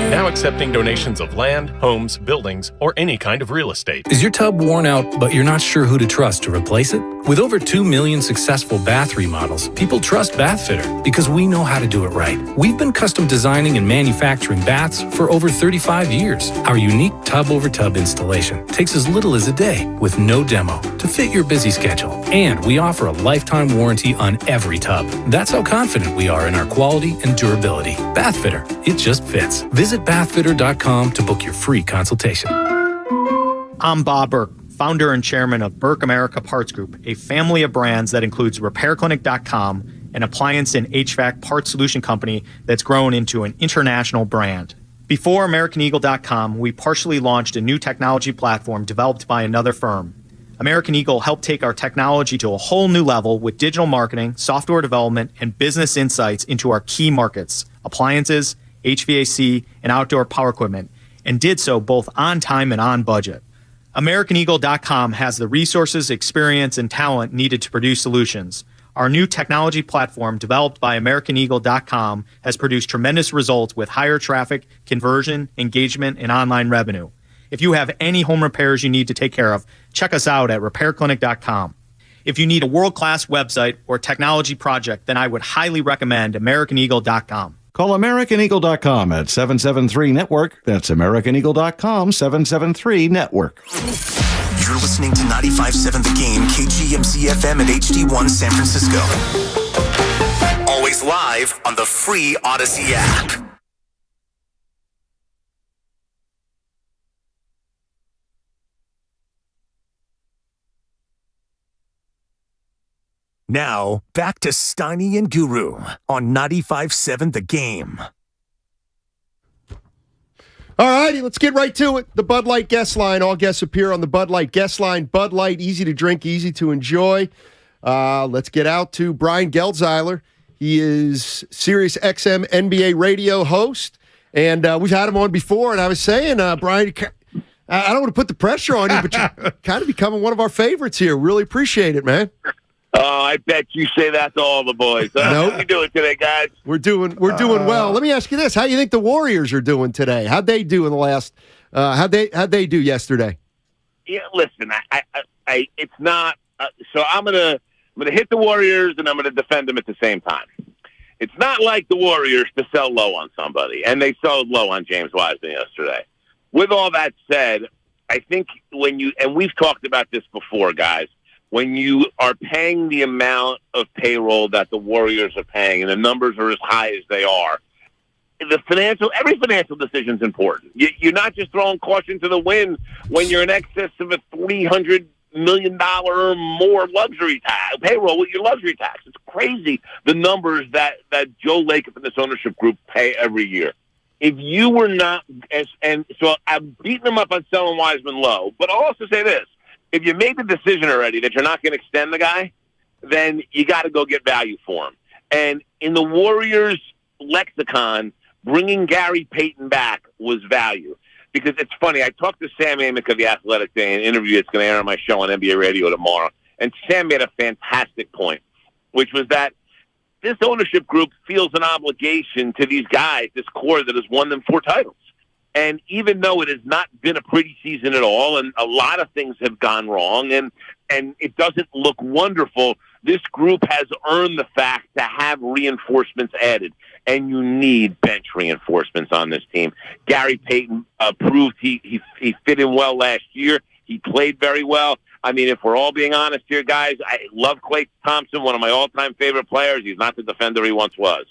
Now accepting donations of land, homes, buildings, or any kind of real estate.
Is your tub worn out, but you're not sure who to trust to replace it? With over 2 million successful bath remodels, people trust Bathfitter because we know how to do it right. We've been custom designing and manufacturing baths for over 35 years. Our unique tub-over-tub installation takes as little as a day with no demo to fit your busy schedule. And we offer a lifetime warranty on every tub. That's how confident we are in our quality and durability. Bathfitter, it just fits. Visit bathfitter.com to book your free consultation.
I'm Bob Burke, founder and chairman of Burke America Parts Group, a family of brands that includes RepairClinic.com, an appliance and HVAC parts solution company that's grown into an international brand. Before AmericanEagle.com, we partially launched a new technology platform developed by another firm. American Eagle helped take our technology to a whole new level with digital marketing, software development, and business insights into our key markets, appliances, HVAC, and outdoor power equipment, and did so both on time and on budget. AmericanEagle.com has the resources, experience, and talent needed to produce solutions. Our new technology platform, developed by AmericanEagle.com, has produced tremendous results with higher traffic, conversion, engagement, and online revenue. If you have any home repairs you need to take care of, check us out at RepairClinic.com. If you need a world-class website or technology project, then I would highly recommend AmericanEagle.com.
Call AmericanEagle.com at 773-NETWORK. That's AmericanEagle.com, 773-NETWORK.
You're listening to 95.7 The Game, KGMC FM at HD1 San Francisco. Always live on the free Odyssey app. Now, back to Steiny and Guru on 95.7 The Game.
All righty, let's get right to it. The Bud Light guest line. All guests appear on the Bud Light guest line. Bud Light, easy to drink, easy to enjoy. Let's get out to Brian Geldzeiler. He is Sirius XM NBA radio host, and we've had him on before, and I was saying, Brian, I don't want to put the pressure on you, but you're kind of becoming one of our favorites here. Really appreciate it, man.
Oh, I bet you say that to all the boys.
Nope.
How you doing today, guys?
We're doing well. Let me ask you this: how do you think the Warriors are doing today? How'd they do in the last? How'd they do yesterday?
Yeah, listen, I it's not. So I'm gonna hit the Warriors and I'm gonna defend them at the same time. It's not like the Warriors to sell low on somebody, and they sold low on James Wiseman yesterday. With all that said, I think and we've talked about this before, guys. When you are paying the amount of payroll that the Warriors are paying, and the numbers are as high as they are, every financial decision is important. You're not just throwing caution to the wind when you're in excess of a $300 million or more luxury tax payroll with your luxury tax. It's crazy the numbers that Joe Lacob and this ownership group pay every year. If you were not, and so I'm beating them up on selling Wiseman low, but I'll also say this. If you made the decision already that you're not going to extend the guy, then you got to go get value for him. And in the Warriors' lexicon, bringing Gary Payton back was value. Because it's funny, I talked to Sam Amick of The Athletic Day, an interview that's going to air on my show on NBA Radio tomorrow, and Sam made a fantastic point, which was that this ownership group feels an obligation to these guys, this core that has won them 4 titles. And even though it has not been a pretty season at all, and a lot of things have gone wrong, and it doesn't look wonderful, this group has earned the fact to have reinforcements added. And you need bench reinforcements on this team. Gary Payton proved he fit in well last year. He played very well. I mean, if we're all being honest here, guys, I love Klay Thompson, one of my all-time favorite players. He's not the defender he once was.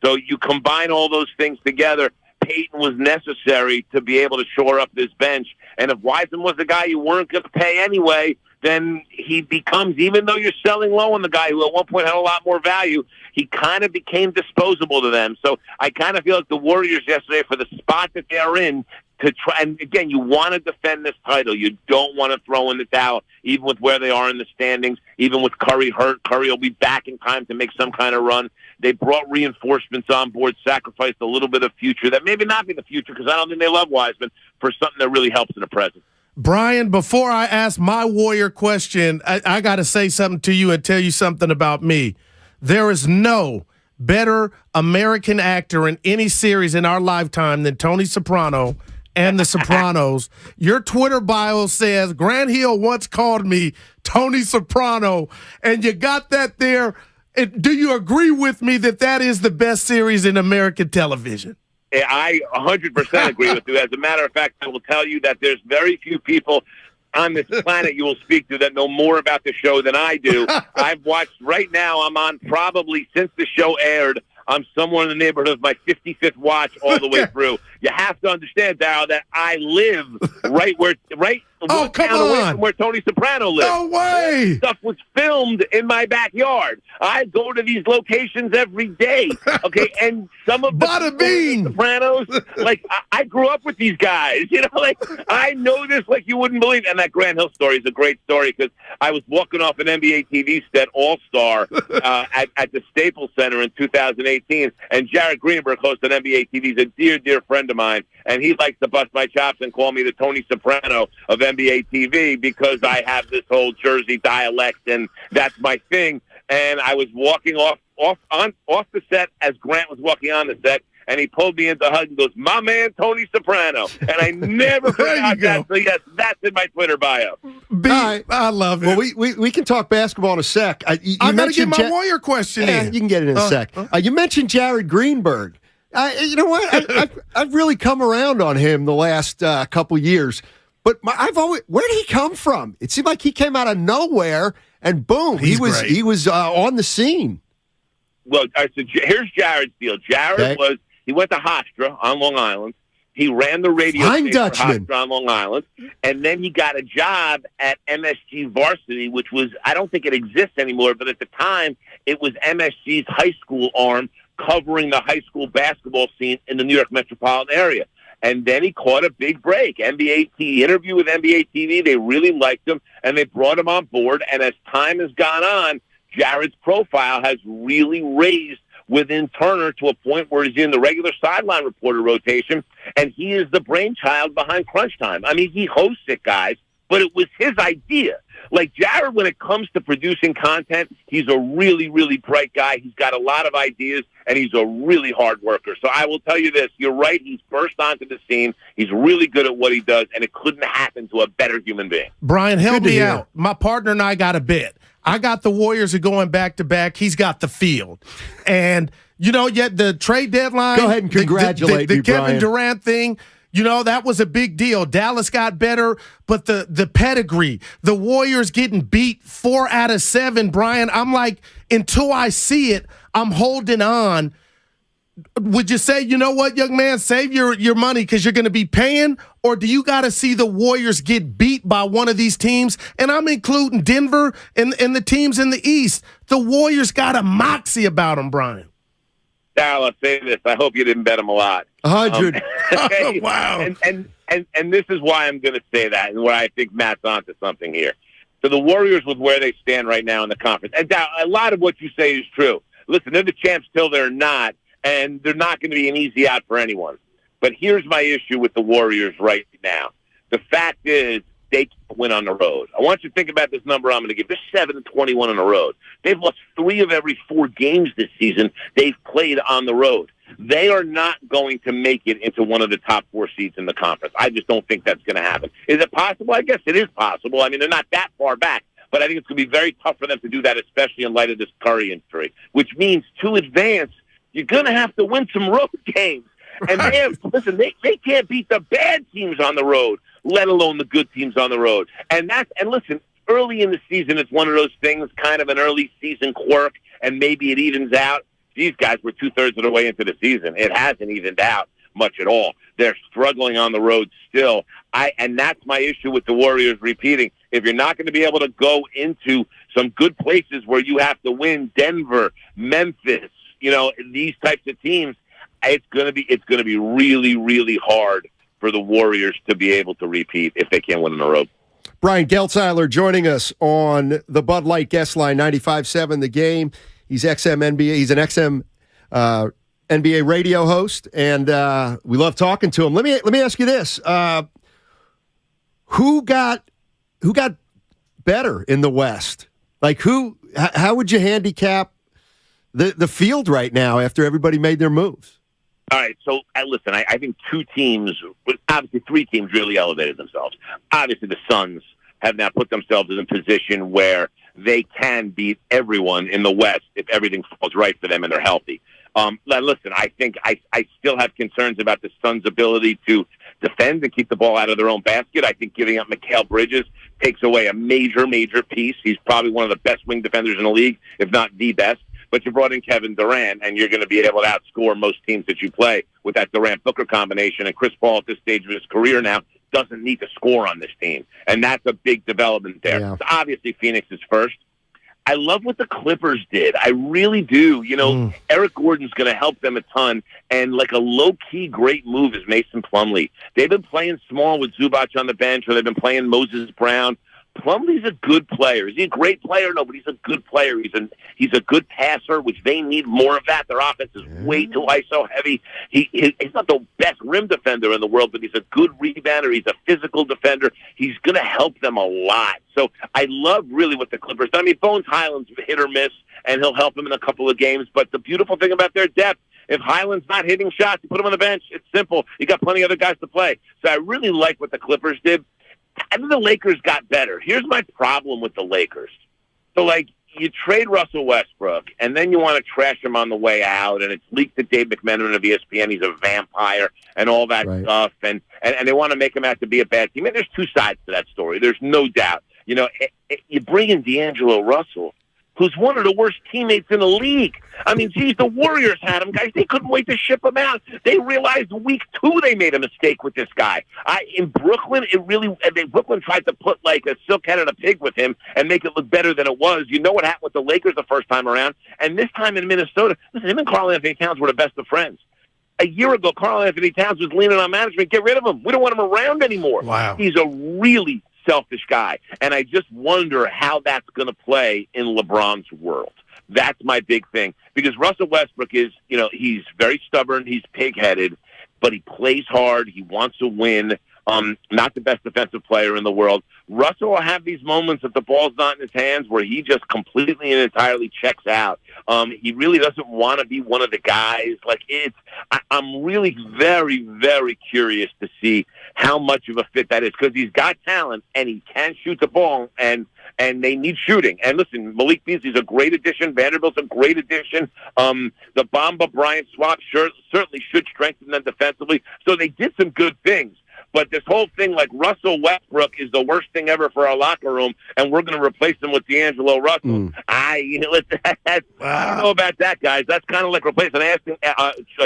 So you combine all those things together, Payton was necessary to be able to shore up this bench. And if Wiseman was the guy you weren't going to pay anyway, then he becomes, even though you're selling low on the guy who at one point had a lot more value, he kind of became disposable to them. So I kind of feel like the Warriors yesterday, for the spot that they're in, to try, and again, you want to defend this title. You don't want to throw in the towel, even with where they are in the standings, even with Curry hurt. Curry will be back in time to make some kind of run. They brought reinforcements on board, sacrificed a little bit of future that maybe not be the future, because I don't think they love Wiseman, for something that really helps in the present.
Brian, before I ask my Warrior question, I got to say something to you and tell you something about me. There is no better American actor in any series in our lifetime than Tony Soprano and The Sopranos. Your Twitter bio says, Grant Hill once called me Tony Soprano, and you got that there. Do you agree with me that that is the best series in American television?
I 100% agree with you. As a matter of fact, I will tell you that there's very few people on this planet you will speak to that know more about the show than I do. I've watched, right now, I'm on probably, since the show aired, I'm somewhere in the neighborhood of my 55th watch all the way through. You have to understand, Darryl, that I live right one town away from where Tony Soprano lives.
No way!
This stuff was filmed in my backyard. I go to these locations every day. Okay, and some of the Sopranos, like I grew up with these guys. You know, like I know this like you wouldn't believe. And that Grant Hill story is a great story, because I was walking off an NBA TV set All-Star at the Staples Center in 2018, and Jared Greenberg, host on NBA TV, is a dear, dear friend of mine, and he likes to bust my chops and call me the Tony Soprano of NBA TV, because I have this whole Jersey dialect, and that's my thing. And I was walking off the set as Grant was walking on the set, and he pulled me into a hug and goes, "My man, Tony Soprano." And I never forgot that. So yes, that's in my Twitter bio.
I love it.
Well, we can talk basketball in a sec.
I got to get my Warrior question in.
You can get it in a sec. You mentioned Jared Greenberg. You know what? I've really come around on him the last couple years. But where did he come from? It seemed like he came out of nowhere, and boom, he was on the scene.
Well, so here's Jared's deal. Jared he went to Hofstra on Long Island. He ran the radio station for Hofstra on Long Island, and then he got a job at MSG Varsity, which was, I don't think it exists anymore, but at the time it was MSG's high school arm, covering the high school basketball scene in the New York metropolitan area. And then he caught a big break. Interview with NBA TV, they really liked him, and they brought him on board. And as time has gone on, Jared's profile has really raised within Turner to a point where he's in the regular sideline reporter rotation, and he is the brainchild behind Crunch Time. I mean, he hosts it, guys, but it was his idea. Like Jared, when it comes to producing content, he's a really, really bright guy. He's got a lot of ideas, and he's a really hard worker. So I will tell you this. You're right. He's burst onto the scene. He's really good at what he does, and it couldn't happen to a better human being.
Brian, help me out. My partner and I got a bet. I got the Warriors are going back-to-back. He's got the field. And, yet the trade deadline.
Go ahead and congratulate
me,
me,
Kevin
Brian.
Durant thing. That was a big deal. Dallas got better, but the pedigree, the Warriors getting beat 4 out of 7, Brian, I'm like, until I see it, I'm holding on. Would you say, you know what, young man, save your money because you're going to be paying? Or do you got to see the Warriors get beat by one of these teams? And I'm including Denver and the teams in the East. The Warriors got a moxie about them, Brian.
Darryl, I'll say this. I hope you didn't bet him a lot.
100.
Wow. And this is why I'm going to say that and where I think Matt's onto something here. So the Warriors, with where they stand right now in the conference, and a lot of what you say is true. Listen, they're the champs till they're not, and they're not going to be an easy out for anyone. But here's my issue with the Warriors right now. The fact is, they can't win on the road. I want you to think about this number I'm going to give. They're 7-21 on the road. They've lost 3 of every 4 games this season they've played on the road. They are not going to make it into one of the top 4 seeds in the conference. I just don't think that's going to happen. Is it possible? I guess it is possible. I mean, they're not that far back. But I think it's going to be very tough for them to do that, especially in light of this Curry injury, which means to advance, you're going to have to win some road games. And they can't beat the bad teams on the road, let alone the good teams on the road. And listen, early in the season, it's one of those things, kind of an early season quirk, and maybe it evens out. These guys were 2/3 of the way into the season. It hasn't evened out much at all. They're struggling on the road still. And that's my issue with the Warriors repeating. If you're not going to be able to go into some good places where you have to win, Denver, Memphis, these types of teams, it's going to be really, really hard for the Warriors to be able to repeat if they can't win on the road.
Brian Geltzeiler joining us on the Bud Light guest line, 95.7 The Game. He's XM-NBA. He's an XM NBA radio host, and we love talking to him. Let me ask you this: who got better in the West? Like how would you handicap the field right now after everybody made their moves?
All right, so listen, I think 2 teams, obviously 3 teams really elevated themselves. Obviously the Suns have now put themselves in a position where they can beat everyone in the West if everything falls right for them and they're healthy. Listen, I think I still have concerns about the Suns' ability to defend and keep the ball out of their own basket. I think giving up Mikal Bridges takes away a major, major piece. He's probably one of the best wing defenders in the league, if not the best. But you brought in Kevin Durant, and you're going to be able to outscore most teams that you play with that Durant-Booker combination. And Chris Paul, at this stage of his career now, doesn't need to score on this team. And that's a big development there. Yeah. So obviously, Phoenix is first. I love what the Clippers did. I really do. Eric Gordon's going to help them a ton. And like a low-key great move is Mason Plumlee. They've been playing small with Zubac on the bench, or they've been playing Moses Brown. Plumlee's a good player. Is he a great player? No, but he's a good player. He's a good passer, which they need more of that. Their offense is way too ISO heavy. He's not the best rim defender in the world, but he's a good rebounder. He's a physical defender. He's going to help them a lot. So I love really what the Clippers done. I mean, Bones Highland's hit or miss, and he'll help them in a couple of games. But the beautiful thing about their depth, if Highland's not hitting shots, you put him on the bench. It's simple. You got plenty of other guys to play. So I really like what the Clippers did. I think the Lakers got better. Here's my problem with the Lakers. So, you trade Russell Westbrook, and then you want to trash him on the way out, and it's leaked to Dave McMenamin of ESPN. He's a vampire and all that stuff, and they want to make him out to be a bad team. And there's 2 sides to that story. There's no doubt. You bring in D'Angelo Russell, who's one of the worst teammates in the league. I mean, geez, the Warriors had him, guys. They couldn't wait to ship him out. They realized week 2 they made a mistake with this guy. In Brooklyn, Brooklyn tried to put like a silk head and a pig with him and make it look better than it was. You know what happened with the Lakers the first time around. And this time in Minnesota, listen, him and Karl Anthony Towns were the best of friends. A year ago, Karl Anthony Towns was leaning on management. Get rid of him. We don't want him around anymore.
Wow.
He's a really selfish guy. And I just wonder how that's going to play in LeBron's world. That's my big thing. Because Russell Westbrook is, he's very stubborn. He's pig-headed, but he plays hard. He wants to win. Not the best defensive player in the world. Russell will have these moments if the ball's not in his hands where he just completely and entirely checks out. He really doesn't want to be one of the guys. I'm really very, very curious to see how much of a fit that is, because he's got talent and he can shoot the ball, and they need shooting. And listen, Malik Beasley's a great addition. Vanderbilt's a great addition. The Bamba-Bryant swap certainly should strengthen them defensively. So they did some good things. But this whole thing, like Russell Westbrook is the worst thing ever for our locker room, and we're going to replace him with D'Angelo Russell. I don't know about that, guys. That's kind of like replacing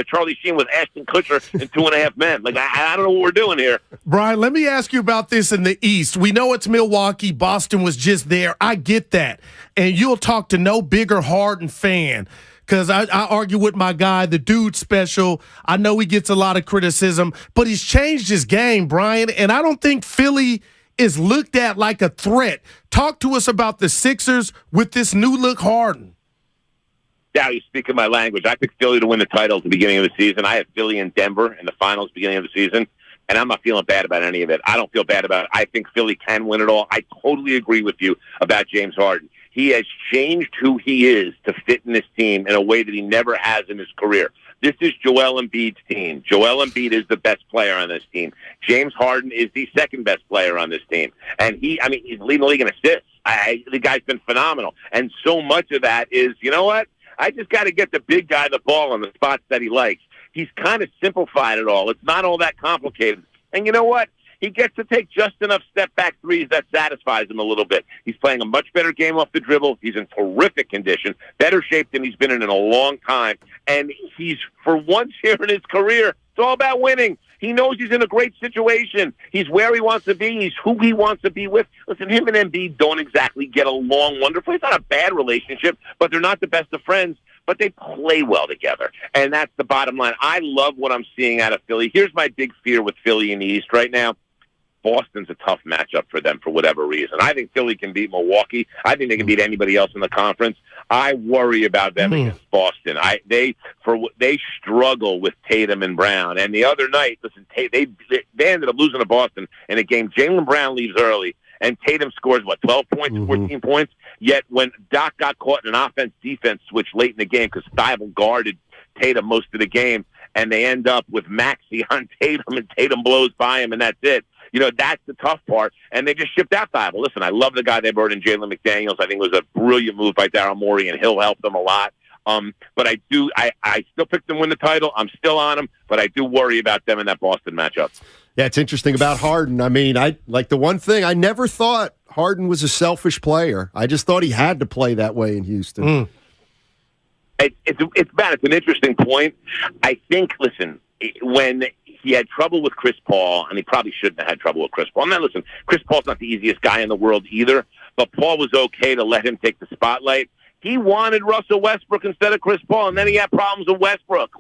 Charlie Sheen with Ashton Kutcher in 2.5 Men. Like, I don't know what we're doing here.
Brian, let me ask you about this in the East. We know it's Milwaukee. Boston was just there. I get that. And you'll talk to no bigger Harden fan. Because I argue with my guy, the dude special. I know he gets a lot of criticism, but he's changed his game, Brian, and I don't think Philly is looked at like a threat. Talk to us about the Sixers with this new look Harden.
Yeah, you're speaking my language. I picked Philly to win the title at the beginning of the season. I had Philly and Denver in the finals beginning of the season, and I'm not feeling bad about any of it. I don't feel bad about it. I think Philly can win it all. I totally agree with you about James Harden. He has changed who he is to fit in this team in a way that he never has in his career. This is Joel Embiid's team. Joel Embiid is the best player on this team. James Harden is the second best player on this team. And he's leading the league in assists. The guy's been phenomenal. And so much of that is, you know what? I just got to get the big guy the ball in the spots that he likes. He's kind of simplified it all. It's not all that complicated. And you know what? He gets to take just enough step-back threes that satisfies him a little bit. He's playing a much better game off the dribble. He's in terrific condition, better shape than he's been in a long time. And he's, for once here in his career, it's all about winning. He knows he's in a great situation. He's where he wants to be. He's who he wants to be with. Listen, him and Embiid don't exactly get along wonderfully. It's not a bad relationship, but they're not the best of friends. But they play well together, and that's the bottom line. I love what I'm seeing out of Philly. Here's my big fear with Philly in the East right now. Boston's a tough matchup for them for whatever reason. I think Philly can beat Milwaukee. I think they can beat anybody else in the conference. I worry about them against Boston. They struggle with Tatum and Brown. And the other night, listen, they ended up losing to Boston in a game. Jaylen Brown leaves early, and Tatum scores, 12 points, 14 points? Yet when Doc got caught in an offense-defense switch late in the game because Thibault guarded Tatum most of the game, and they end up with Maxey on Tatum, and Tatum blows by him, and that's it. You know, that's the tough part. And they just shipped out Thibault. Listen, I love the guy they brought in, Jalen McDaniels. I think it was a brilliant move by Daryl Morey, and he'll help them a lot. But I still picked them to win the title. I'm still on them, but I do worry about them in that Boston matchup.
Yeah, it's interesting about Harden. I mean, the one thing, I never thought Harden was a selfish player. I just thought he had to play that way in Houston.
It's an interesting point. I think, listen, when he had trouble with Chris Paul, and he probably shouldn't have had trouble with Chris Paul. Now, listen, Chris Paul's not the easiest guy in the world either, but Paul was okay to let him take the spotlight. He wanted Russell Westbrook instead of Chris Paul, and then he had problems with Westbrook.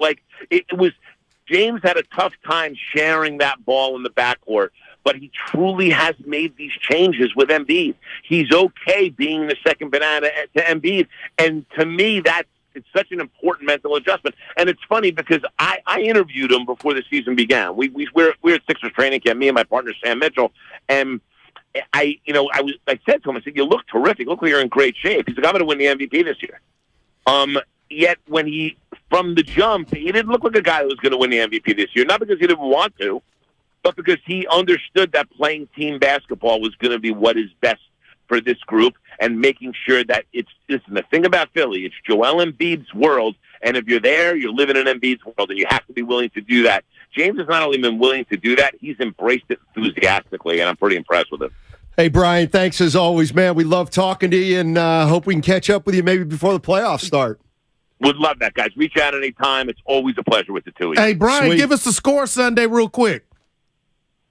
James had a tough time sharing that ball in the backcourt, but he truly has made these changes with Embiid. He's okay being the second banana to Embiid, and to me, it's such an important mental adjustment. And it's funny because I interviewed him before the season began. We're at Sixers training camp, me and my partner Sam Mitchell, and I said to him, I said, "You look terrific. Look like you're in great shape." He's like, "I'm going to win the MVP this year." Yet when from the jump, he didn't look like a guy that was going to win the MVP this year. Not because he didn't want to, but because he understood that playing team basketball was going to be what is best for this group, and making sure that listen, the thing about Philly, it's Joel Embiid's world, and if you're there, you're living in Embiid's world, and you have to be willing to do that. James has not only been willing to do that, he's embraced it enthusiastically, and I'm pretty impressed with it.
Hey, Brian, thanks as always, man. We love talking to you, and hope we can catch up with you maybe before the playoffs start.
Would love that, guys. Reach out anytime. It's always a pleasure with the two of you.
Hey, Brian, give us the score Sunday real quick.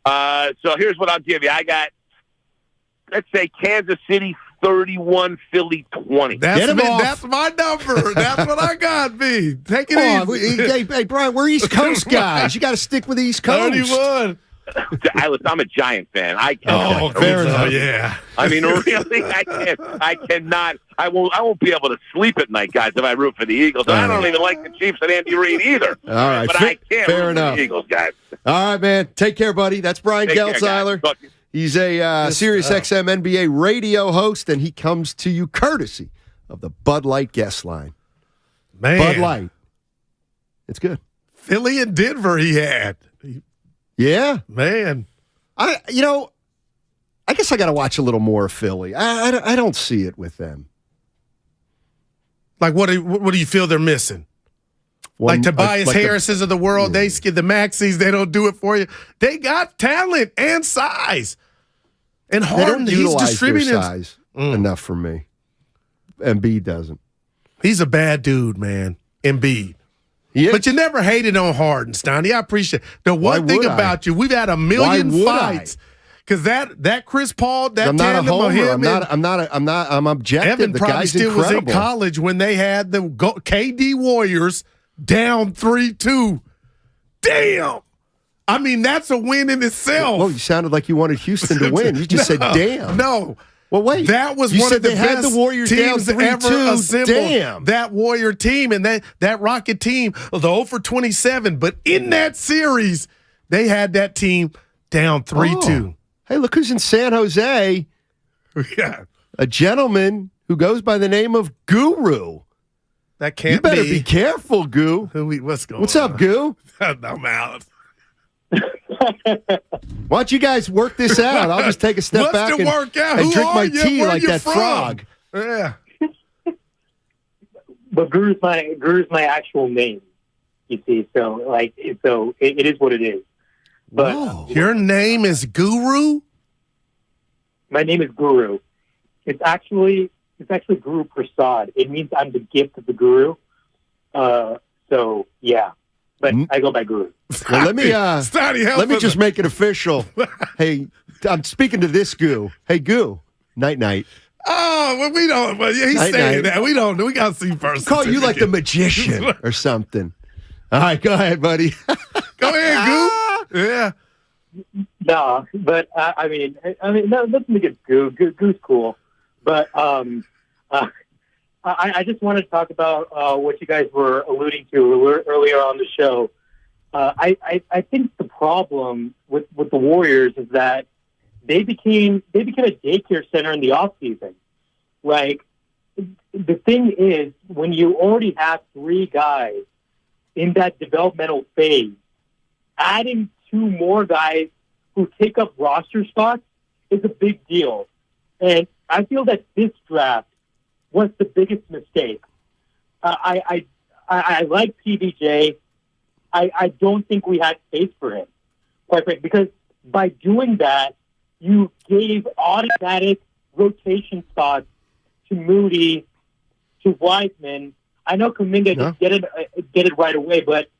So here's what I'll give you. I got, let's say, Kansas City 31, Philly 20.
That's my number. That's what I got, B. Take it easy.
Hey, Brian, we're East Coast guys. You got to stick with the East Coast.
31.
I'm a Giant fan.
Fair enough. Yeah.
I mean, really, I cannot. I won't be able to sleep at night, guys, if I root for the Eagles. I don't even like the Chiefs and Andy Reid either.
All right,
but I can't
fair
root
enough.
for the Eagles, guys.
All right, man. Take care, buddy. That's Brian Geltzeiler. He's a Sirius XM NBA radio host, and he comes to you courtesy of the Bud Light guest line.
Man.
Bud Light. It's good.
Philly and Denver he had.
Yeah?
Man.
I guess I got to watch a little more of Philly. I don't see it with them.
Like, what do you feel they're missing? Like Tobias Harris's of the world, they skid the Maxis, they don't do it for you. They got talent and size. And Harden, he's distributing
their size enough for me. Embiid doesn't.
He's a bad dude, man. Embiid. But you never hated on Harden, Stoney. I appreciate it. The one thing about you, we've had a million fights. Because that Chris Paul, that
I'm not a
tandem of
homer.
him.
I'm objective.
Evan
the
probably
guy's
still
incredible.
was in college when they had the KD Warriors down 3-2. Damn. I mean, that's a win in itself.
Well, you sounded like you wanted Houston to win. You just said, damn.
No.
Well, wait.
That was
you
one
said
of the
they had
best
the Warriors
teams
down 3-2.
ever assembled.
Damn.
That Warrior team and that Rocket team, the 0-for-27. But in that series, they had that team down 3-2.
Oh. Hey, look who's in San Jose.
Yeah.
A gentleman who goes by the name of Guru.
That can't
be. You better be careful, Goo.
What's going on?
What's up, Goo?
I'm out.
Why don't you guys work this out? I'll just take a step back and drink my tea like that frog.
Yeah.
But Guru's my actual name. You see, so it is what it is. But
your name is Guru?
My name is Guru. It's actually Guru Prasad. It means I'm the gift of the Guru. So yeah. But I go by Guru.
Well, let me just make it official. Hey, I'm speaking to this Goo. Hey, Goo. Night.
Oh, well, we don't. Well, yeah, he's saying that. We don't. We got to see first.
Call you like the magician or something. All right, go ahead, buddy.
Go ahead, Goo. Yeah.
No, but I mean, nothing against Goo. Goo's cool, but I just wanted to talk about what you guys were alluding to earlier on the show. I think the problem with the Warriors is that they became a daycare center in the offseason. Like, the thing is, when you already have three guys in that developmental phase, adding two more guys who take up roster spots is a big deal. And I feel that this draft was the biggest mistake. I like PBJ. I don't think we had space for him, quite frankly, because by doing that, you gave automatic rotation spots to Moody, to Wiseman. I know Kuminga didn't get it right away, but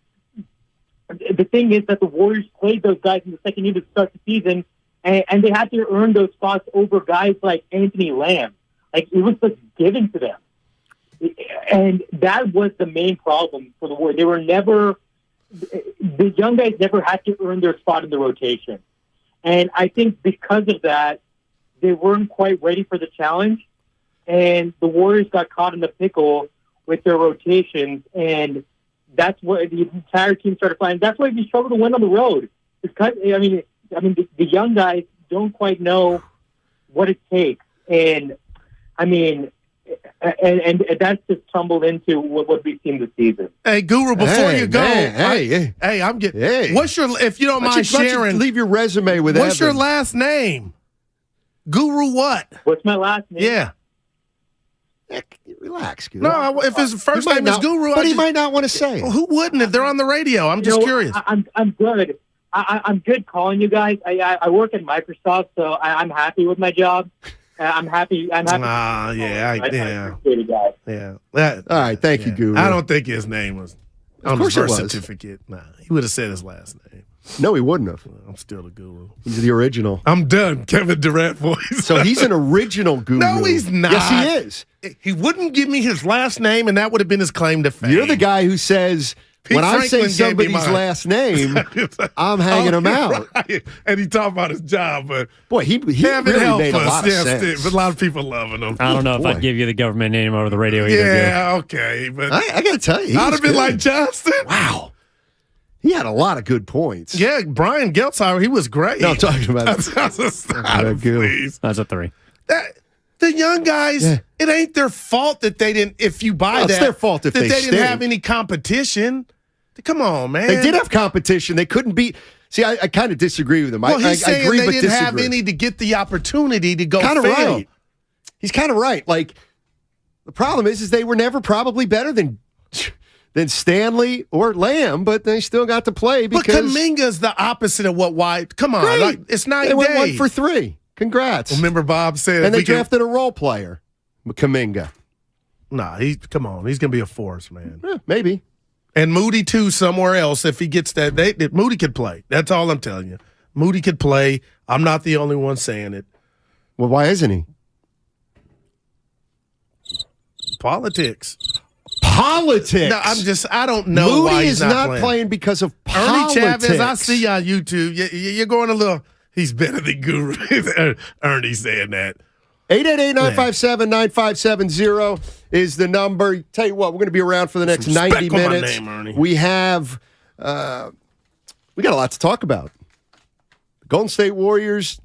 the thing is that the Warriors played those guys in the second year to start the season, and they had to earn those spots over guys like Anthony Lamb. Like, it was just given to them. And that was the main problem for the Warriors. They were never, the young guys never had to earn their spot in the rotation. And I think because of that, they weren't quite ready for the challenge. And the Warriors got caught in the pickle with their rotations. And that's where the entire team started playing. That's why they struggled to win on the road. Because, I mean, the young guys don't quite know what it takes. And, I mean, and that's just tumbled into what we've seen this season.
Hey, Guru, before you go, I'm getting.
Hey.
What's your, if you don't mind sharing,
leave your resume with
what's
Evan.
your last name? Guru what?
What's my last name?
Yeah.
Relax, Guru.
No, if his first name is Guru,
but he might not want to say it.
Well, who wouldn't if they're on the radio? I'm just curious.
I'm good. I'm good calling you guys. I work at Microsoft, so I'm happy with my job. I'm happy.
Yeah.
All right, thank you, Guru.
I don't think his name was on his birth certificate. Nah, he would have said his last name.
No, he wouldn't have.
I'm still the Guru.
He's the original.
I'm done. Kevin Durant voice.
So he's an original Guru.
No, he's not.
Yes, he is.
He wouldn't give me his last name, and that would have been his claim to fame.
You're the guy who says,
Pete
when I say
Franklin gave me
somebody's
mine.
last name, I'm hanging him out.
Right. And he talked about his job, but
boy, he
Kevin
really
helped
made a
us.
lot of
Yeah,
sense.
But a lot of people loving him.
I don't know if I'd give you the government name over the radio either.
Yeah, okay, but
I got to tell you,
I'd have been like Justin.
Wow. He had a lot of good points.
Yeah, Brian Geltzheimer, he was great.
No, I'm talking about
Please.
That's a 3.
The young guys, it ain't their fault that they didn't. If you buy
Well,
that,
it's their fault if
that
they
didn't have
stink.
any competition. Come on, man.
They did have competition. They couldn't beat. See, I kind of disagree with him.
Well, he's
I
saying
agree,
they
but
didn't have
disagree.
any to get the opportunity to go
Kind of
fail.
right. He's kind of right. Like the problem is they were never probably better than Stanley or Lamb, but they still got to play because.
But Kuminga's the opposite of what White. Come on,
Great.
like, it's night
They
and
went
day.
1 for 3. Congrats.
Remember, Bob said,
and they
we can-
drafted a role player, Kuminga.
Nah, come on, he's gonna be a force, man.
Maybe.
And Moody too, somewhere else. If he gets that, Moody could play. That's all I'm telling you. Moody could play. I'm not the only one saying it.
Well, why isn't he?
Politics.
Politics.
No, I don't know
Moody
why he's
is
not
playing because of
Ernie
politics.
Chavez, I see you on YouTube. You're going a little. He's better than Guru. Ernie saying that.
888-957-9570 is the number. Tell you what, we're going to be around for the next 90
on my
minutes.
name, Ernie.
We have, we got a lot to talk about. The Golden State Warriors,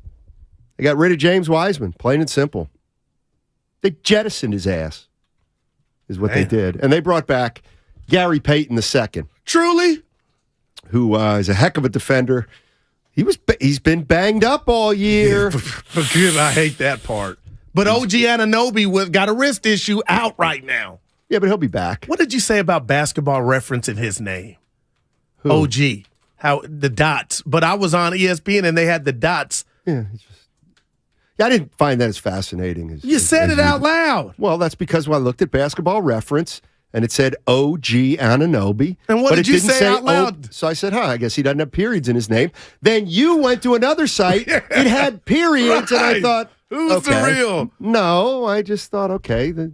they got rid of James Wiseman, plain and simple. They jettisoned his ass, is what they did. And they brought back Gary Payton II.
Truly?
Who is a heck of a defender. He's been banged up all year.
Yeah, I hate that part. But OG Anunoby got a wrist issue out right now.
Yeah, but he'll be back.
What did you say about Basketball Reference in his name?
Who?
OG. How the dots. But I was on ESPN and they had the dots.
Yeah, I didn't find that as fascinating.
You said it out loud.
Well, that's because when I looked at Basketball Reference and it said OG Anunoby.
And what
but
did
it
you
didn't
say out loud?
So I said, I guess he doesn't have periods in his name. Then you went to another site. It had periods, and I
Right.
thought,
Who's the real?
No, I just thought, okay, the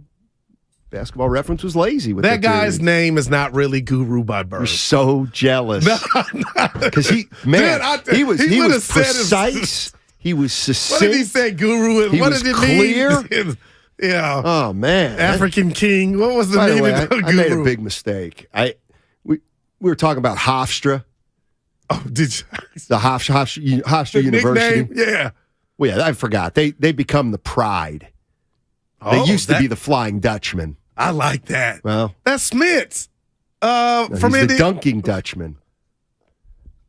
Basketball Reference was lazy with
That
the
guy's
periods.
name is not really Guru by birth.
You're so jealous. Because he was
would've said it.
precise. He was succinct.
What did he say, Guru?
He
What
was
did it
clear.
mean? Yeah.
Oh man,
African King. What was the
By the
meaning
way,
of Guru?
I made a big mistake. We were talking about Hofstra.
Oh, did you?
The Hofstra
The
University.
nickname? Yeah.
Well, yeah, I forgot. They become the Pride. They used to be the Flying Dutchman.
I like that.
Well,
that's Smits.
no,
From
he's the
India.
Dunking Dutchman.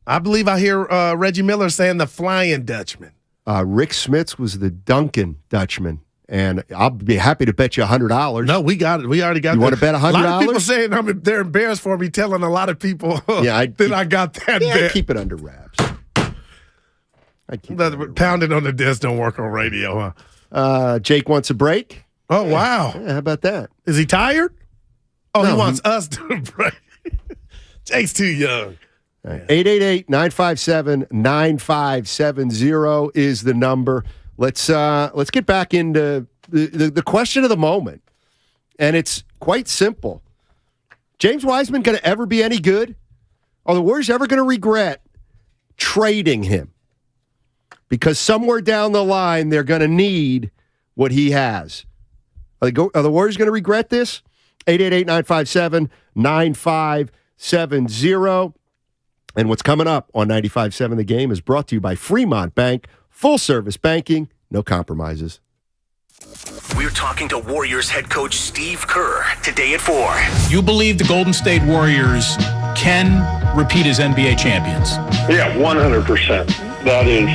I believe I hear Reggie Miller saying the Flying Dutchman.
Rick Smits was the Duncan Dutchman. And I'll be happy to bet you $100.
No, we got it. We already got.
You want to bet $100?
A lot of people saying they're embarrassed for me telling a lot of people. I got that.
Yeah,
bet.
keep it under wraps.
Pounding on the desk don't work on radio, huh?
Jake wants a break.
Oh wow!
Yeah, how about that?
Is he tired? Oh,
No,
he wants us to break. Jake's too young.
888-957-9570 is the number. Let's get back into the question of the moment. And it's quite simple. James Wiseman going to ever be any good? Are the Warriors ever going to regret trading him? Because somewhere down the line, they're going to need what he has. Are the Warriors going to regret this? 888-957-9570. And what's coming up on 95.7 The Game is brought to you by Fremont Bank. Full service banking, no compromises.
We're talking to Warriors head coach Steve Kerr today at 4.
You believe the Golden State Warriors can repeat as NBA champions?
Yeah, 100%. That is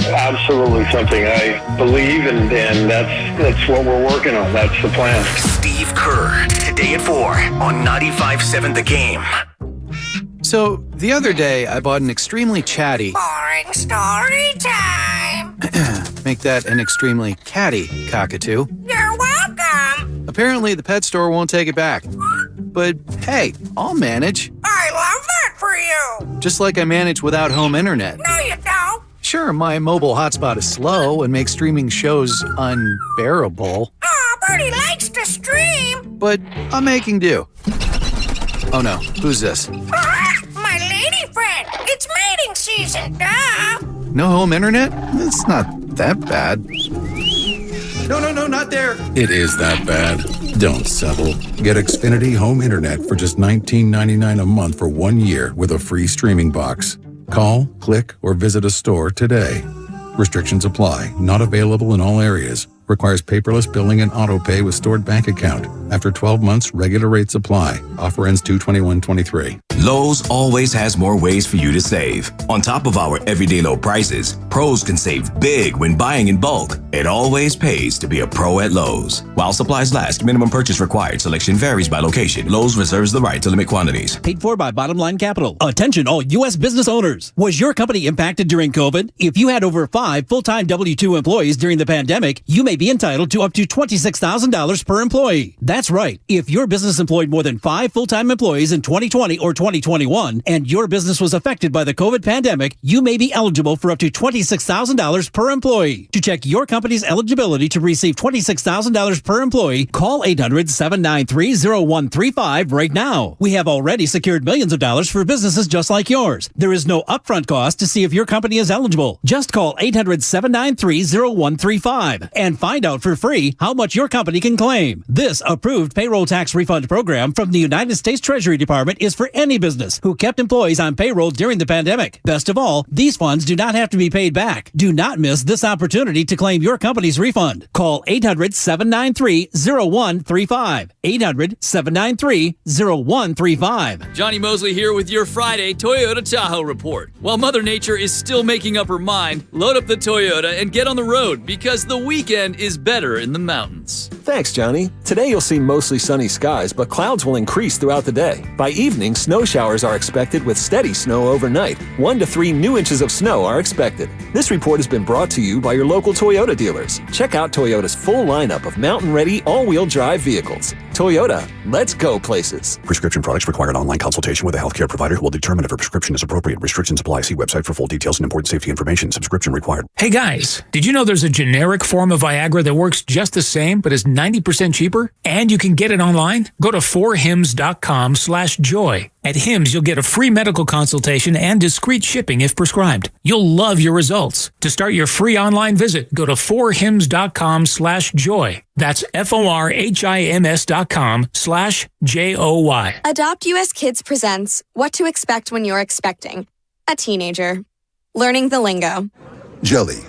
absolutely something I believe, and that's what we're working on. That's the plan.
Steve Kerr today at 4 on 95.7 The Game.
So, the other day, I bought an extremely chatty,
Boring story time.
make that an extremely catty cockatoo.
You're welcome.
Apparently, the pet store won't take it back. But hey, I'll manage.
I love that for you.
Just like I manage without home internet.
No, you don't.
Sure, my mobile hotspot is slow and makes streaming shows unbearable.
Aw, Bertie likes to stream.
But I'm making do. Oh no, who's this?
My lady friend. It's mating season, duh.
No home internet? It's not that bad.
No, not there.
It is that bad. Don't settle. Get Xfinity Home Internet for just $19.99 a month for 1 year with a free streaming box. Call, click, or visit a store today. Restrictions apply. Not available in all areas. Requires paperless billing and auto pay with stored bank account. After 12 months, regular rates apply. Offer ends 2/21/23.
Lowe's always has more ways for you to save. On top of our everyday low prices, pros can save big when buying in bulk. It always pays to be a pro at Lowe's. While supplies last, minimum purchase required. Selection varies by location. Lowe's reserves the right to limit quantities.
Paid for by Bottom Line Capital. Attention all U.S. business owners. Was your company impacted during COVID? If you had over 5 full-time W-2 employees during the pandemic, you may be entitled to up to $26,000 per employee. That's right. If your business employed more than 5 full-time employees in 2020 or 2021, and your business was affected by the COVID pandemic, you may be eligible for up to $26,000 per employee. To check your company's eligibility to receive $26,000 per employee, call 800-793-0135 right now. We have already secured millions of dollars for businesses just like yours. There is no upfront cost to see if your company is eligible. Just call 800-793-0135 and find out for free how much your company can claim. This approved payroll tax refund program from the United States Treasury Department is for any business who kept employees on payroll during the pandemic. Best of all, these funds do not have to be paid back. Do not miss this opportunity to claim your company's refund. Call 800-793-0135. 800-793-0135.
Johnny Mosley here with your Friday Toyota Tahoe report. While Mother Nature is still making up her mind, load up the Toyota and get on the road because the weekend is better in the mountains.
Thanks, Johnny. Today you'll see mostly sunny skies, but clouds will increase throughout the day. By evening, snow showers are expected with steady snow overnight. 1 to 3 new inches of snow are expected. This report has been brought to you by your local Toyota dealers. Check out Toyota's full lineup of mountain-ready all-wheel drive vehicles. Toyota, let's go places.
Prescription products require an online consultation with a healthcare provider who will determine if a prescription is appropriate. Restrictions apply. See website for full details and important safety information. Subscription required.
Hey guys, did you know there's a generic form of Viagra that works just the same but is 90% cheaper? And you can get it online? Go to 4hims.com/joy. At Hims, you'll get a free medical consultation and discreet shipping if prescribed. You'll love your results. To start your free online visit, go to 4hims.com/joy. That's FORHIMS.com/JOY.
Adopt US Kids presents What to Expect When You're Expecting a Teenager. Learning the lingo.
Jelly.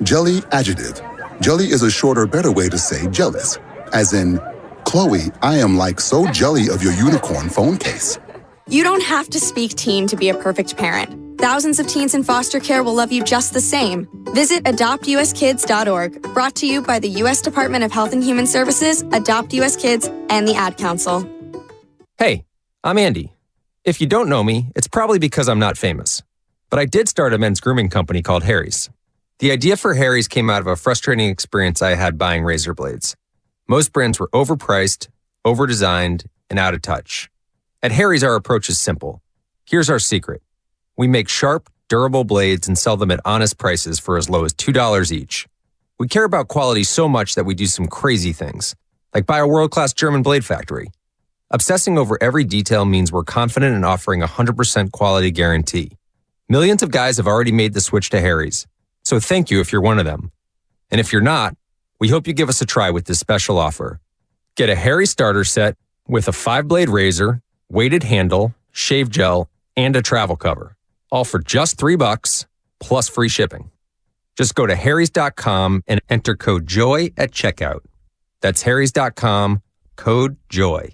Jelly adjective. Jelly is a shorter, better way to say jealous. As in, Chloe, I am like so jelly of your unicorn phone case.
You don't have to speak teen to be a perfect parent. Thousands of teens in foster care will love you just the same. Visit adoptuskids.org. Brought to you by the U.S. Department of Health and Human Services, Adopt U.S. Kids, and the Ad Council.
Hey, I'm Andy. If you don't know me, it's probably because I'm not famous. But I did start a men's grooming company called Harry's. The idea for Harry's came out of a frustrating experience I had buying razor blades. Most brands were overpriced, overdesigned, and out of touch. At Harry's, our approach is simple. Here's our secret. We make sharp, durable blades and sell them at honest prices for as low as $2 each. We care about quality so much that we do some crazy things, like buy a world-class German blade factory. Obsessing over every detail means we're confident in offering a 100% quality guarantee. Millions of guys have already made the switch to Harry's, so thank you if you're one of them. And if you're not, we hope you give us a try with this special offer. Get a Harry's starter set with a 5-blade razor, weighted handle, shave gel, and a travel cover. All for just $3 plus free shipping. Just go to harrys.com and enter code JOY at checkout. That's harrys.com, code JOY.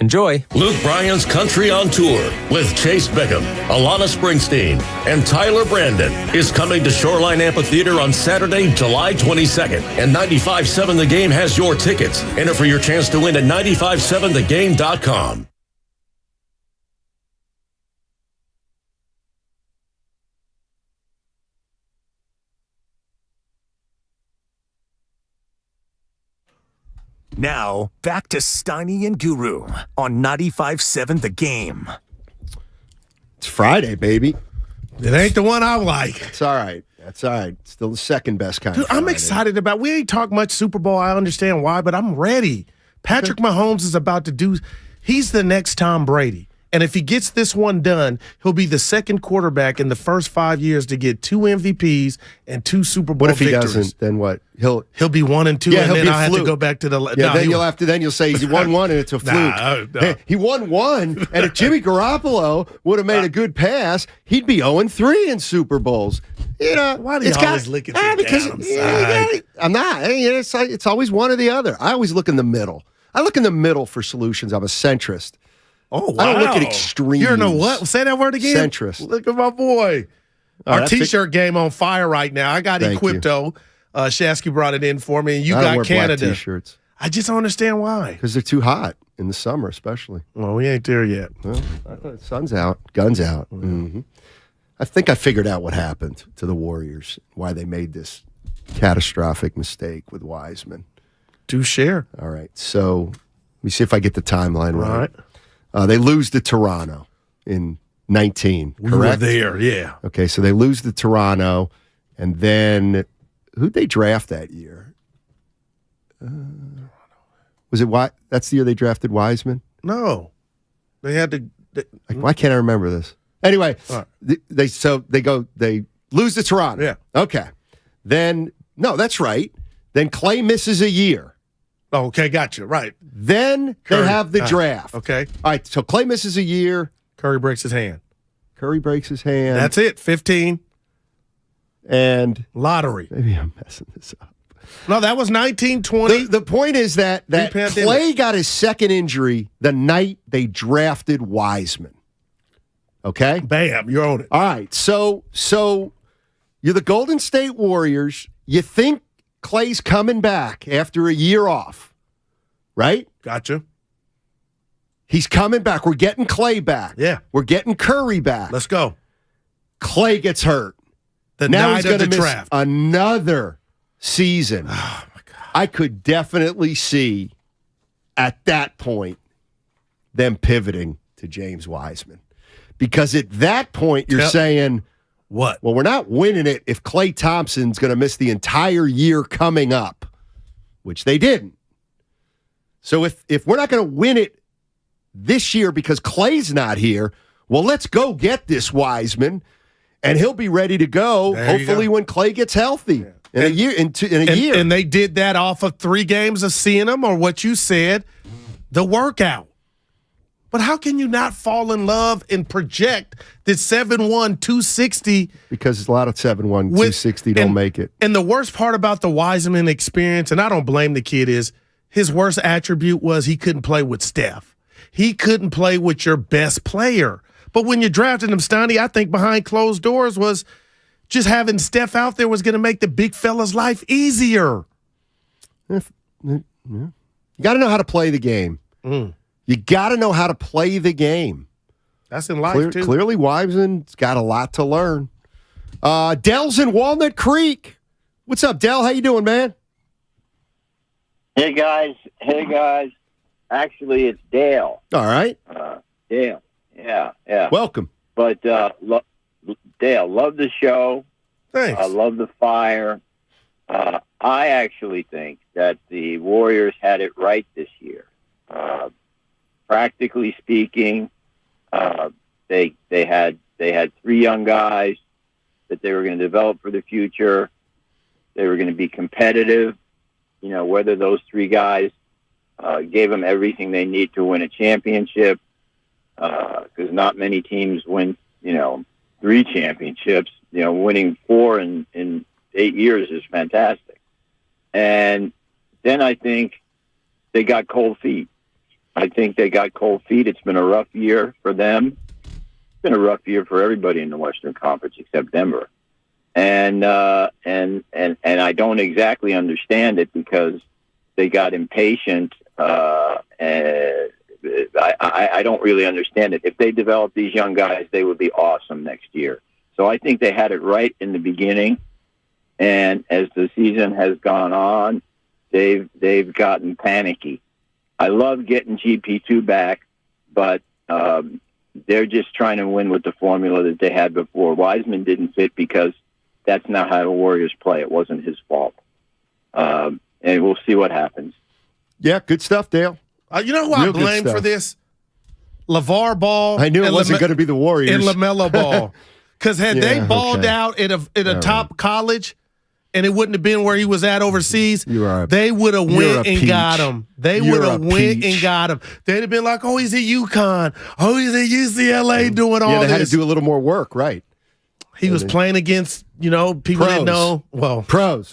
Enjoy.
Luke Bryan's Country on Tour with Chase Bigham, Alana Springsteen, and Tyler Brandon is coming to Shoreline Amphitheater on Saturday, July 22nd. And 95.7 The Game has your tickets. Enter for your chance to win at 957thegame.com.
Now, back to Steiny and Guru on 95.7 The Game.
It's Friday, baby.
It ain't the one I like.
It's all right. That's all right. Still the second best kind
Dude,
of Friday.
I'm excited about. We ain't talk much Super Bowl. I understand why, but I'm ready. Patrick Mahomes is about to do. He's the next Tom Brady. And if he gets this one done, he'll be the second quarterback in the first 5 years to get 2 MVPs and 2 Super Bowl victories.
What if he doesn't? Then what? He'll
be 1 and 2, and then I'll have to go back to the.
Then you'll say he won 1 and it's a fluke.
No.
He won 1, and if Jimmy Garoppolo would have made a good pass, he'd be 0-3 in Super Bowls.
Why do you always look at the downside?
I'm not. It's always one or the other. I always look in the middle. I look in the middle for solutions. I'm a centrist.
Oh, wow.
I don't look at extremes.
You're no what? Say that word again.
Centrist.
Look at my boy. Our T-shirt game on fire right now. I got Equipto. Shasky brought it in for me, and you got
wear
Canada.
Black T-shirts.
I just don't understand why.
Because they're too hot in the summer, especially.
Well, we ain't there yet.
Well, I thought sun's out, guns out. Mm-hmm. I think I figured out what happened to the Warriors, why they made this catastrophic mistake with Wiseman.
Do share.
All right. So let me see if I get the timeline right.
All right.
They lose to Toronto in 19, correct?
We were there, yeah.
Okay, so they lose to Toronto, and then who'd they draft that year? Was it that's the year they drafted Wiseman?
No. They had to...
Why can't I remember this? Anyway,
right.
they lose to Toronto.
Yeah.
Okay. Then, no, that's right. Then Clay misses a year.
Oh, okay, gotcha. Right.
Then
Curry.
they have the draft.
Okay.
All right, so Clay misses a year.
Curry breaks his hand.
That's
it, 15.
And
lottery.
Maybe I'm messing this up.
No, that was 1920.
The point is that Clay got his second injury the night they drafted Wiseman. Okay?
Bam, you're on it.
All right, so you're the Golden State Warriors. You think Clay's coming back after a year off, right?
Gotcha.
He's coming back. We're getting Clay back.
Yeah.
We're getting Curry back.
Let's go.
Clay gets hurt.
Now
he's
going to
miss
draft
another season.
Oh, my God.
I could definitely see at that point them pivoting to James Wiseman. Because at that point, you're saying,
what?
Well, we're not winning it if Klay Thompson's going to miss the entire year coming up, which they didn't. So if we're not going to win it this year because Klay's not here, well, let's go get this Wiseman, and he'll be ready to go, hopefully when Klay gets healthy in a year.
And they did that off of 3 games of seeing him, or what you said, the workout. But how can you not fall in love and project that 7'1", 260?
Because a lot of 7'1", 260 don't make it.
And the worst part about the Wiseman experience, and I don't blame the kid, is his worst attribute was he couldn't play with Steph. He couldn't play with your best player. But when you drafted him, Steiny, I think behind closed doors was just having Steph out there was going to make the big fella's life easier.
You got to know how to play the game. You got to know how to play the game.
That's in life, too.
Clearly, Wiseman's got a lot to learn. Dell's in Walnut Creek. What's up, Dell? How you doing, man?
Hey, guys. Actually, it's Dale.
All right.
Dale. Yeah.
Welcome.
But, Dale, love the show.
Thanks.
I love the fire. I actually think that the Warriors had it right this year. Practically speaking, they had 3 young guys that they were going to develop for the future. They were going to be competitive. You know, whether those 3 guys gave them everything they need to win a championship, because not many teams win, 3 championships. Winning 4 in 8 years is fantastic. And then I think they got cold feet. It's been a rough year for them. It's been a rough year for everybody in the Western Conference except Denver. And I don't exactly understand it because they got impatient. And I don't really understand it. If they develop these young guys, they would be awesome next year. So I think they had it right in the beginning. And as the season has gone on, they've gotten panicky. I love getting GP2 back, but they're just trying to win with the formula that they had before. Wiseman didn't fit because that's not how the Warriors play. It wasn't his fault. And we'll see what happens.
Yeah, good stuff, Dale.
You know who I blame for this? LeVar Ball.
I knew it wasn't going to be the Warriors.
And LaMelo Ball. Because had they balled out in a top college, and it wouldn't have been where he was at overseas, they would have went and got him. They would have went and got him. They'd have been like, oh, he's at UConn. Oh, he's at UCLA doing all this.
Yeah, they had to do a little more work, right?
He was playing against, people that know. Well,
pros.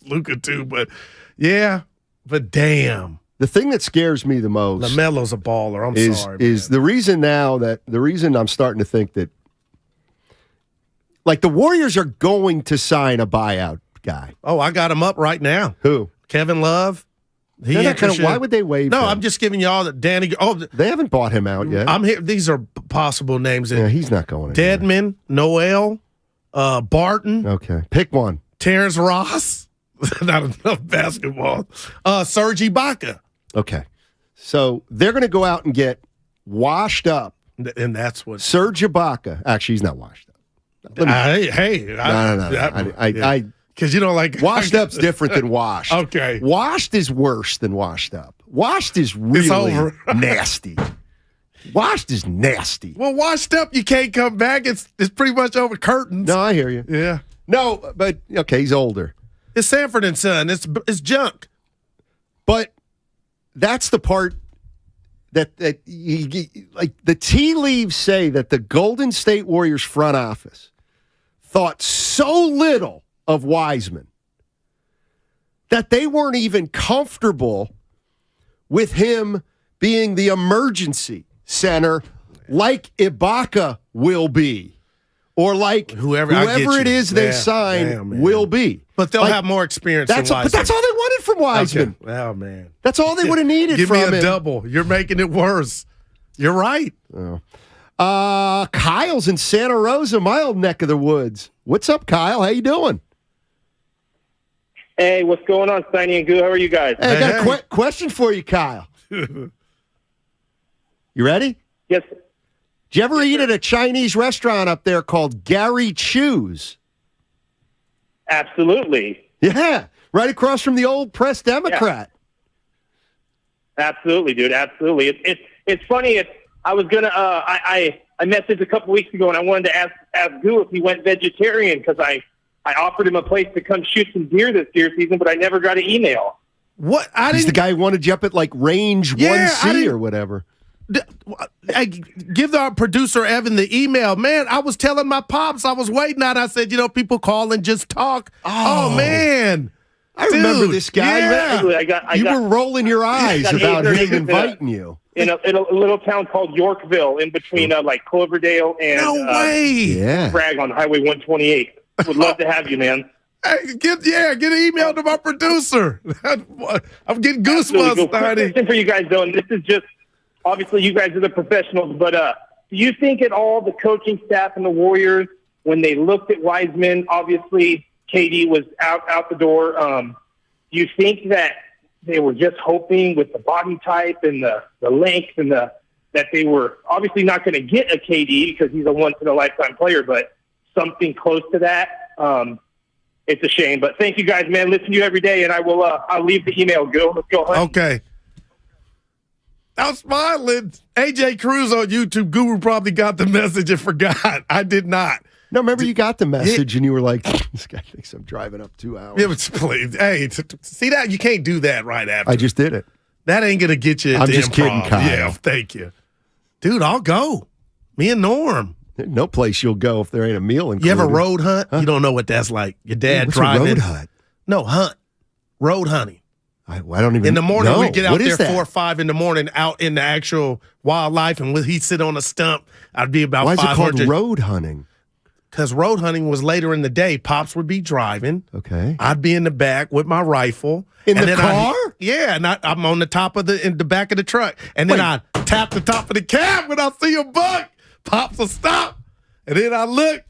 Luka too, but yeah. But damn.
The thing that scares me the most.
LaMelo's a baller. I'm sorry.
Is the reason I'm starting to think that, like, the Warriors are going to sign a buyout guy.
Oh, I got him up right now.
Who?
Kevin Love.
Why would they waive him?
I'm just giving y'all that Danny. Oh,
they haven't bought him out yet.
I'm here. These are possible names.
Yeah, he's not going.
Dedmon, Noel, Barton.
Okay, pick one.
Terrence Ross. Not enough basketball. Serge Ibaka.
Okay, so they're going to go out and get washed up,
and that's what
Serge Ibaka. Actually, he's not washed up.
No. Because you don't like
washed up's different than washed.
Okay,
washed is worse than washed up. Washed is really nasty. Washed is nasty.
Well, washed up, you can't come back. It's pretty much over curtains.
No, I hear you.
Yeah.
No, but okay, he's older.
It's Sanford and Son. It's junk.
But that's the part that like the tea leaves say that the Golden State Warriors front office thought so little of Wiseman that they weren't even comfortable with him being the emergency center like Ibaka will be, or like whoever it is they sign will be.
But they'll have more experience than Wiseman.
But that's all they wanted from Wiseman.
Okay. Oh, man.
That's all they would have needed from him.
Give me a double. You're making it worse. You're right.
Oh. Kyle's in Santa Rosa, my old neck of the woods. What's up, Kyle? How you doing?
Hey, what's going on, Steiny and Goo? How are you guys?
Hey, I got a question for you, Kyle. You ready?
Yes.
Did you ever eat at a Chinese restaurant up there called Gary Chu's?
Absolutely.
Yeah, right across from the old Press Democrat.
Yeah. Absolutely, dude. Absolutely. It's funny. I was gonna. I messaged a couple weeks ago, and I wanted to ask Goo if he went vegetarian because I offered him a place to come shoot some deer this deer season, but I never got an email.
What?
He's the guy who wanted you up at like range 1C or whatever.
I give our producer Evan the email. Man, I was telling my pops I was waiting out. I said, people call and just talk. Oh man,
I remember this guy.
Yeah.
You were rolling your eyes about him inviting you
in a little town called Yorkville, in between like Cloverdale and Bragg on Highway 128. Would love to have you, man.
Hey, get an email to my producer. I'm getting goosebumps.
Question for you guys though, and this is just. Obviously, you guys are the professionals, but do you think at all the coaching staff and the Warriors, when they looked at Wiseman, obviously KD was out the door, do you think that they were just hoping with the body type and the length and that they were obviously not going to get a KD because he's a once-in-a-lifetime player, but something close to that? It's a shame. But thank you guys, man. Listen to you every day, and I'll leave the email. Let's go.
Okay. I was smiling. AJ Cruz on YouTube. Guru probably got the message and forgot. I did not.
No, remember you got the message and you were like, this guy thinks I'm driving up 2 hours.
Yeah, but please. Hey, see that? You can't do that right after.
I just did it.
That ain't going to get you
I'm just kidding, Kyle.
Yeah, thank you. Dude, I'll go. Me and Norm.
There's no place you'll go if there ain't a meal included.
You ever road hunt? Huh? You don't know what that's like. Your dad
What's
driving.
A road hunt?
No, hunt. Road hunting.
I don't even.
In the morning,
know.
we get out
what
there 4 or 5 in the morning, out in the actual wildlife, and he'd sit on a stump. I'd be about 500.
Why is it called road hunting?
Because road hunting was later in the day. Pops would be driving.
Okay.
I'd be in the back with my rifle.
In the car?
And I'm on the top of in the back of the truck. And then I tap the top of the cab when I see a buck. Pops will stop. And then I look.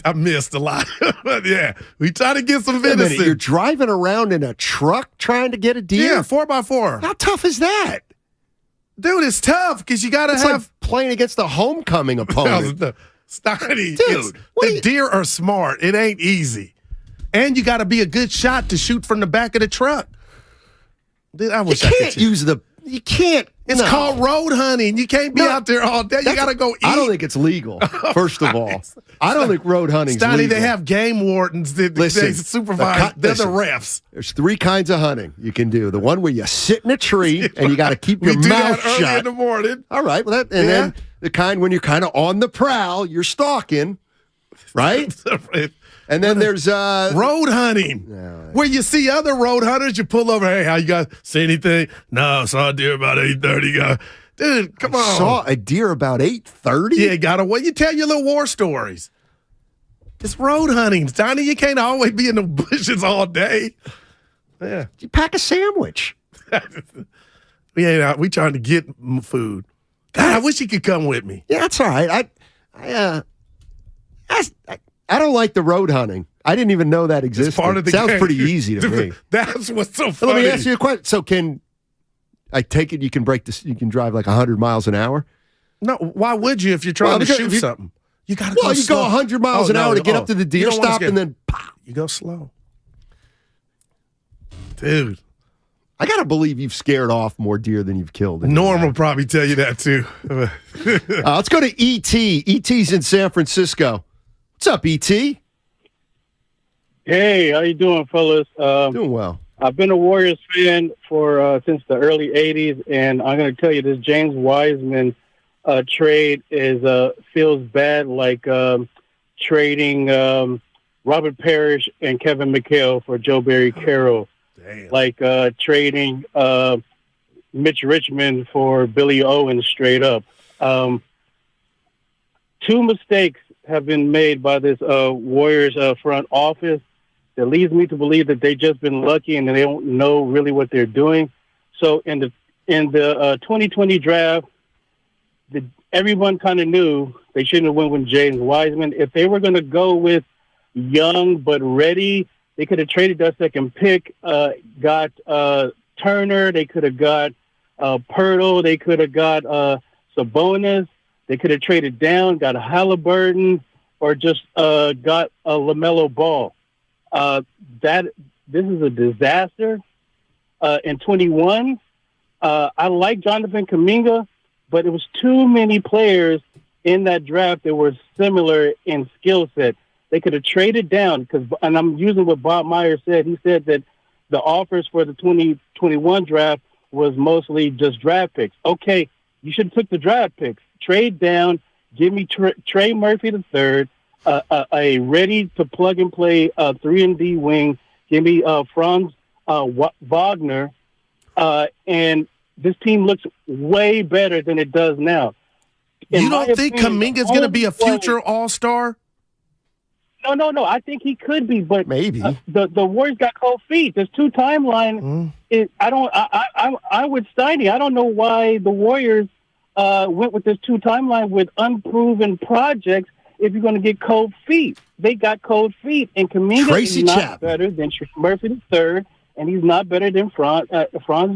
I missed a lot. But yeah, we try to get some venison.
You're driving around in a truck trying to get a deer?
Yeah, 4x4.
How tough is that?
Dude, it's tough because you got to have.
Like playing against a homecoming opponent.
Steiny, dude, the deer are smart. It ain't easy. And you got to be a good shot to shoot from the back of the truck. Dude, I wish
you can't use the You can't.
It's called road hunting. You can't be out there all day. You got to go eat.
I don't think it's legal, first of all. I don't think road hunting's legal.
They have game wardens that they supervise. They're the refs.
There's 3 kinds of hunting you can do. The one where you sit in a tree and you got to keep your mouth shut.
Early in the morning.
All right. Well, then the kind when you're kind of on the prowl, you're stalking, right? And then there's
road hunting, where you see other road hunters. You pull over. Hey, how you guys see anything? No, saw a deer about 8:30. Dude, come on.
Saw a deer about 8:30.
Yeah, gotta wait. You tell your little war stories. It's road hunting, Donnie. You can't always be in the bushes all day. Yeah,
you pack a sandwich.
We trying to get food. God, I wish you could come with me.
Yeah, that's all right. I don't like the road hunting. I didn't even know that existed.
It's part of the
Sounds
game.
pretty easy to me.
That's what's so funny.
Let me ask you a question. So I take it you can you can drive like 100 miles an hour?
No, why would you if you're trying to shoot something? You got to go slow.
You go 100 miles an hour to get up to the deer stop and then pow.
You go slow. Dude.
I got to believe you've scared off more deer than you've killed.
Norm will probably tell you that too.
Let's go to E.T. E.T.'s in San Francisco. What's up, E.T.?
Hey, how you doing, fellas?
Doing well.
I've been a Warriors fan for since the early 80s, and I'm going to tell you this James Wiseman trade feels bad, like trading Robert Parrish and Kevin McHale for Joe Barry Carroll.
Damn.
Like trading Mitch Richmond for Billy Owen straight up. 2 mistakes have been made by this Warriors front office that leads me to believe that they've just been lucky and they don't know really what they're doing. So in the 2020 draft, everyone kind of knew they shouldn't have went with James Wiseman. If they were going to go with young but ready, they could have traded that second pick, got Turner, they could have got Pirtle, they could have got Sabonis. They could have traded down, got a Halliburton, or just got a LaMelo Ball. This is a disaster. In 21, I like Jonathan Kuminga, but it was too many players in that draft that were similar in skill set. They could have traded down and I'm using what Bob Meyer said. He said that the offers for the 2021 draft was mostly just draft picks. Okay, you should have took the draft picks. Trade down, give me Trey Murphy III, a ready-to-plug-and-play 3-and-D wing. Give me Franz Wagner, and this team looks way better than it does now.
You don't think Kuminga's going to be a future All-Star?
No. I think he could be, but
maybe
the Warriors got cold feet. There's 2 timelines. I would Steiny. I don't know why the Warriors went with this 2 timeline with unproven projects. If you're going to get cold feet, they got cold feet, and Kuminga is not better than Trey Murphy III, and he's not better than Franz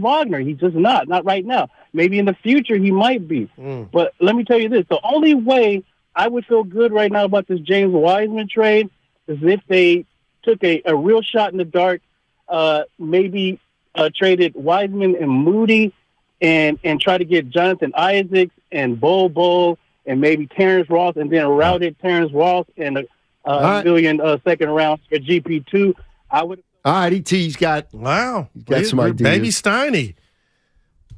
Wagner. He's just not right now. Maybe in the future he might be. But let me tell you this: the only way I would feel good right now about this James Wiseman trade is if they took a real shot in the dark, maybe traded Wiseman and Moody and try to get Jonathan Isaacs and Bol and maybe Terrence Ross, and then routed Terrence Ross and a million second rounds for GP2. I would.
All right, E.T.'s got some ideas.
Baby Steiny.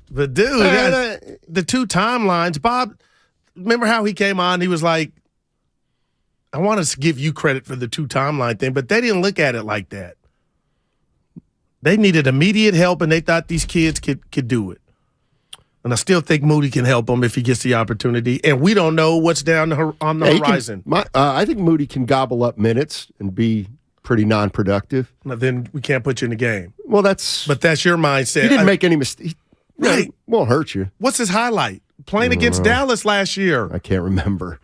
But dude, the 2 timelines, Bob. Remember how he came on? He was like, I want to give you credit for the 2 timeline thing, but they didn't look at it like that. They needed immediate help, and they thought these kids could do it. And I still think Moody can help them if he gets the opportunity. And we don't know what's down on the horizon.
I think Moody can gobble up minutes and be pretty non-productive.
Then we can't put you in the game.
Well, that's
your mindset.
He didn't make any mistakes.
Right.
Won't hurt you.
What's his highlight? Playing against Dallas last year.
I can't remember.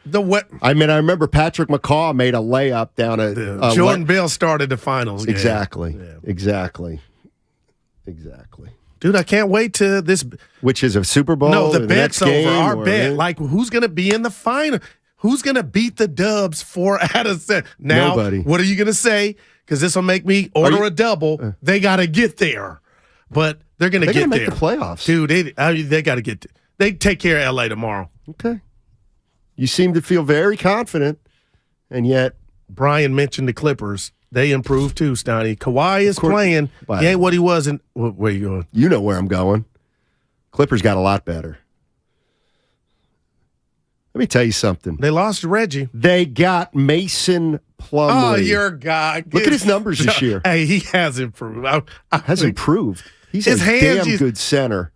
I
remember Patrick McCaw made a layup down at
Jordan Bell started the finals.
Exactly.
Yeah.
Exactly.
Dude, I can't wait to this.
Which is a Super Bowl?
No, the bet's over. Our bet. Like, who's going to be in the final? Who's going to beat the Dubs 4 out of 7? Now,
nobody.
What are you going to say? Because this will make me order a double. They got to get there. but they're going to get there.
They're going to make the playoffs.
Dude, they got to get there. They take care of L.A. tomorrow.
Okay. You seem to feel very confident, and yet
Brian mentioned the Clippers. They improved too, Stoney. Kawhi is playing. He ain't what he was in. Where you going?
You know where I'm going. Clippers got a lot better. Let me tell you something.
They lost Reggie.
They got Mason Plumlee.
Oh, your guy.
Look at his numbers this year.
Hey, he has improved.
Has improved. He's a damn good center.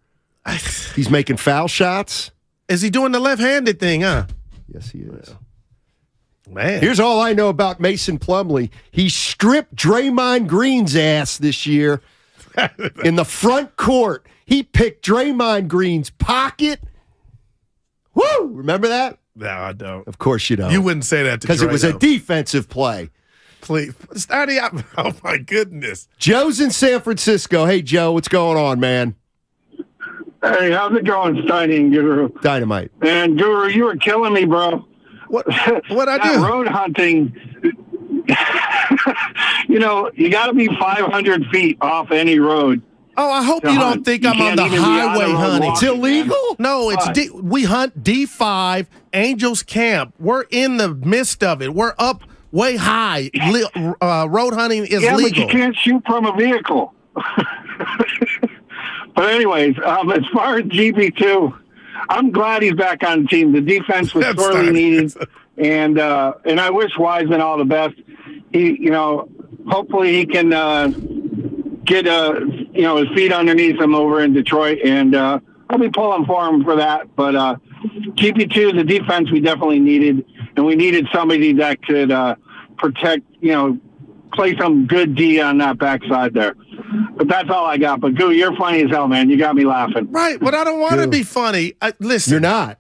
He's making foul shots.
Is he doing the left-handed thing, huh?
Yes, he is.
Man.
Here's all I know about Mason Plumlee. He stripped Draymond Green's ass this year in the front court. He picked Draymond Green's pocket. Woo! Remember that?
No, I don't.
Of course you don't.
You wouldn't say that to
because it was a defensive play.
Please. Stoney, oh, my goodness.
Joe's in San Francisco. Hey, Joe, what's going on, man?
Hey, how's it going, Steiny and Guru?
Dynamite.
And Guru, you were killing me, bro.
What I do?
Road hunting, you got to be 500 feet off any road.
Oh, I hope you don't think I'm on the highway hunting.
It's illegal?
No, it's we hunt D5, Angels Camp. We're in the midst of it. We're up way high. Road hunting is legal.
But you can't shoot from a vehicle. But anyways, as far as GB2, I'm glad he's back on the team. The defense was sorely needed, and I wish Wiseman all the best. He, hopefully he can get his feet underneath him over in Detroit, and I'll be pulling for him for that. But GB2, the defense we definitely needed, and we needed somebody that could protect, play some good D on that backside there. But that's all I got. But, Goo, you're funny as hell, man. You got me laughing.
Right, but I don't want to be funny. Listen.
You're not.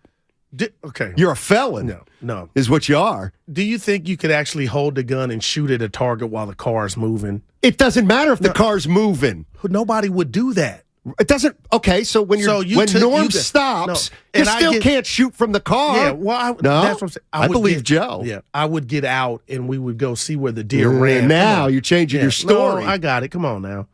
Okay.
You're a felon.
No.
Is what you are.
Do you think you could actually hold the gun and shoot at a target while the car's moving?
It doesn't matter if the car's moving.
Nobody would do that.
It doesn't. Okay, so when Norm stops, you still can't shoot from the car.
Yeah, well, that's what I'm saying.
I believe Joe.
Yeah, I would get out and we would go see where the deer ran.
Now you're changing your story.
No, I got it. Come on now.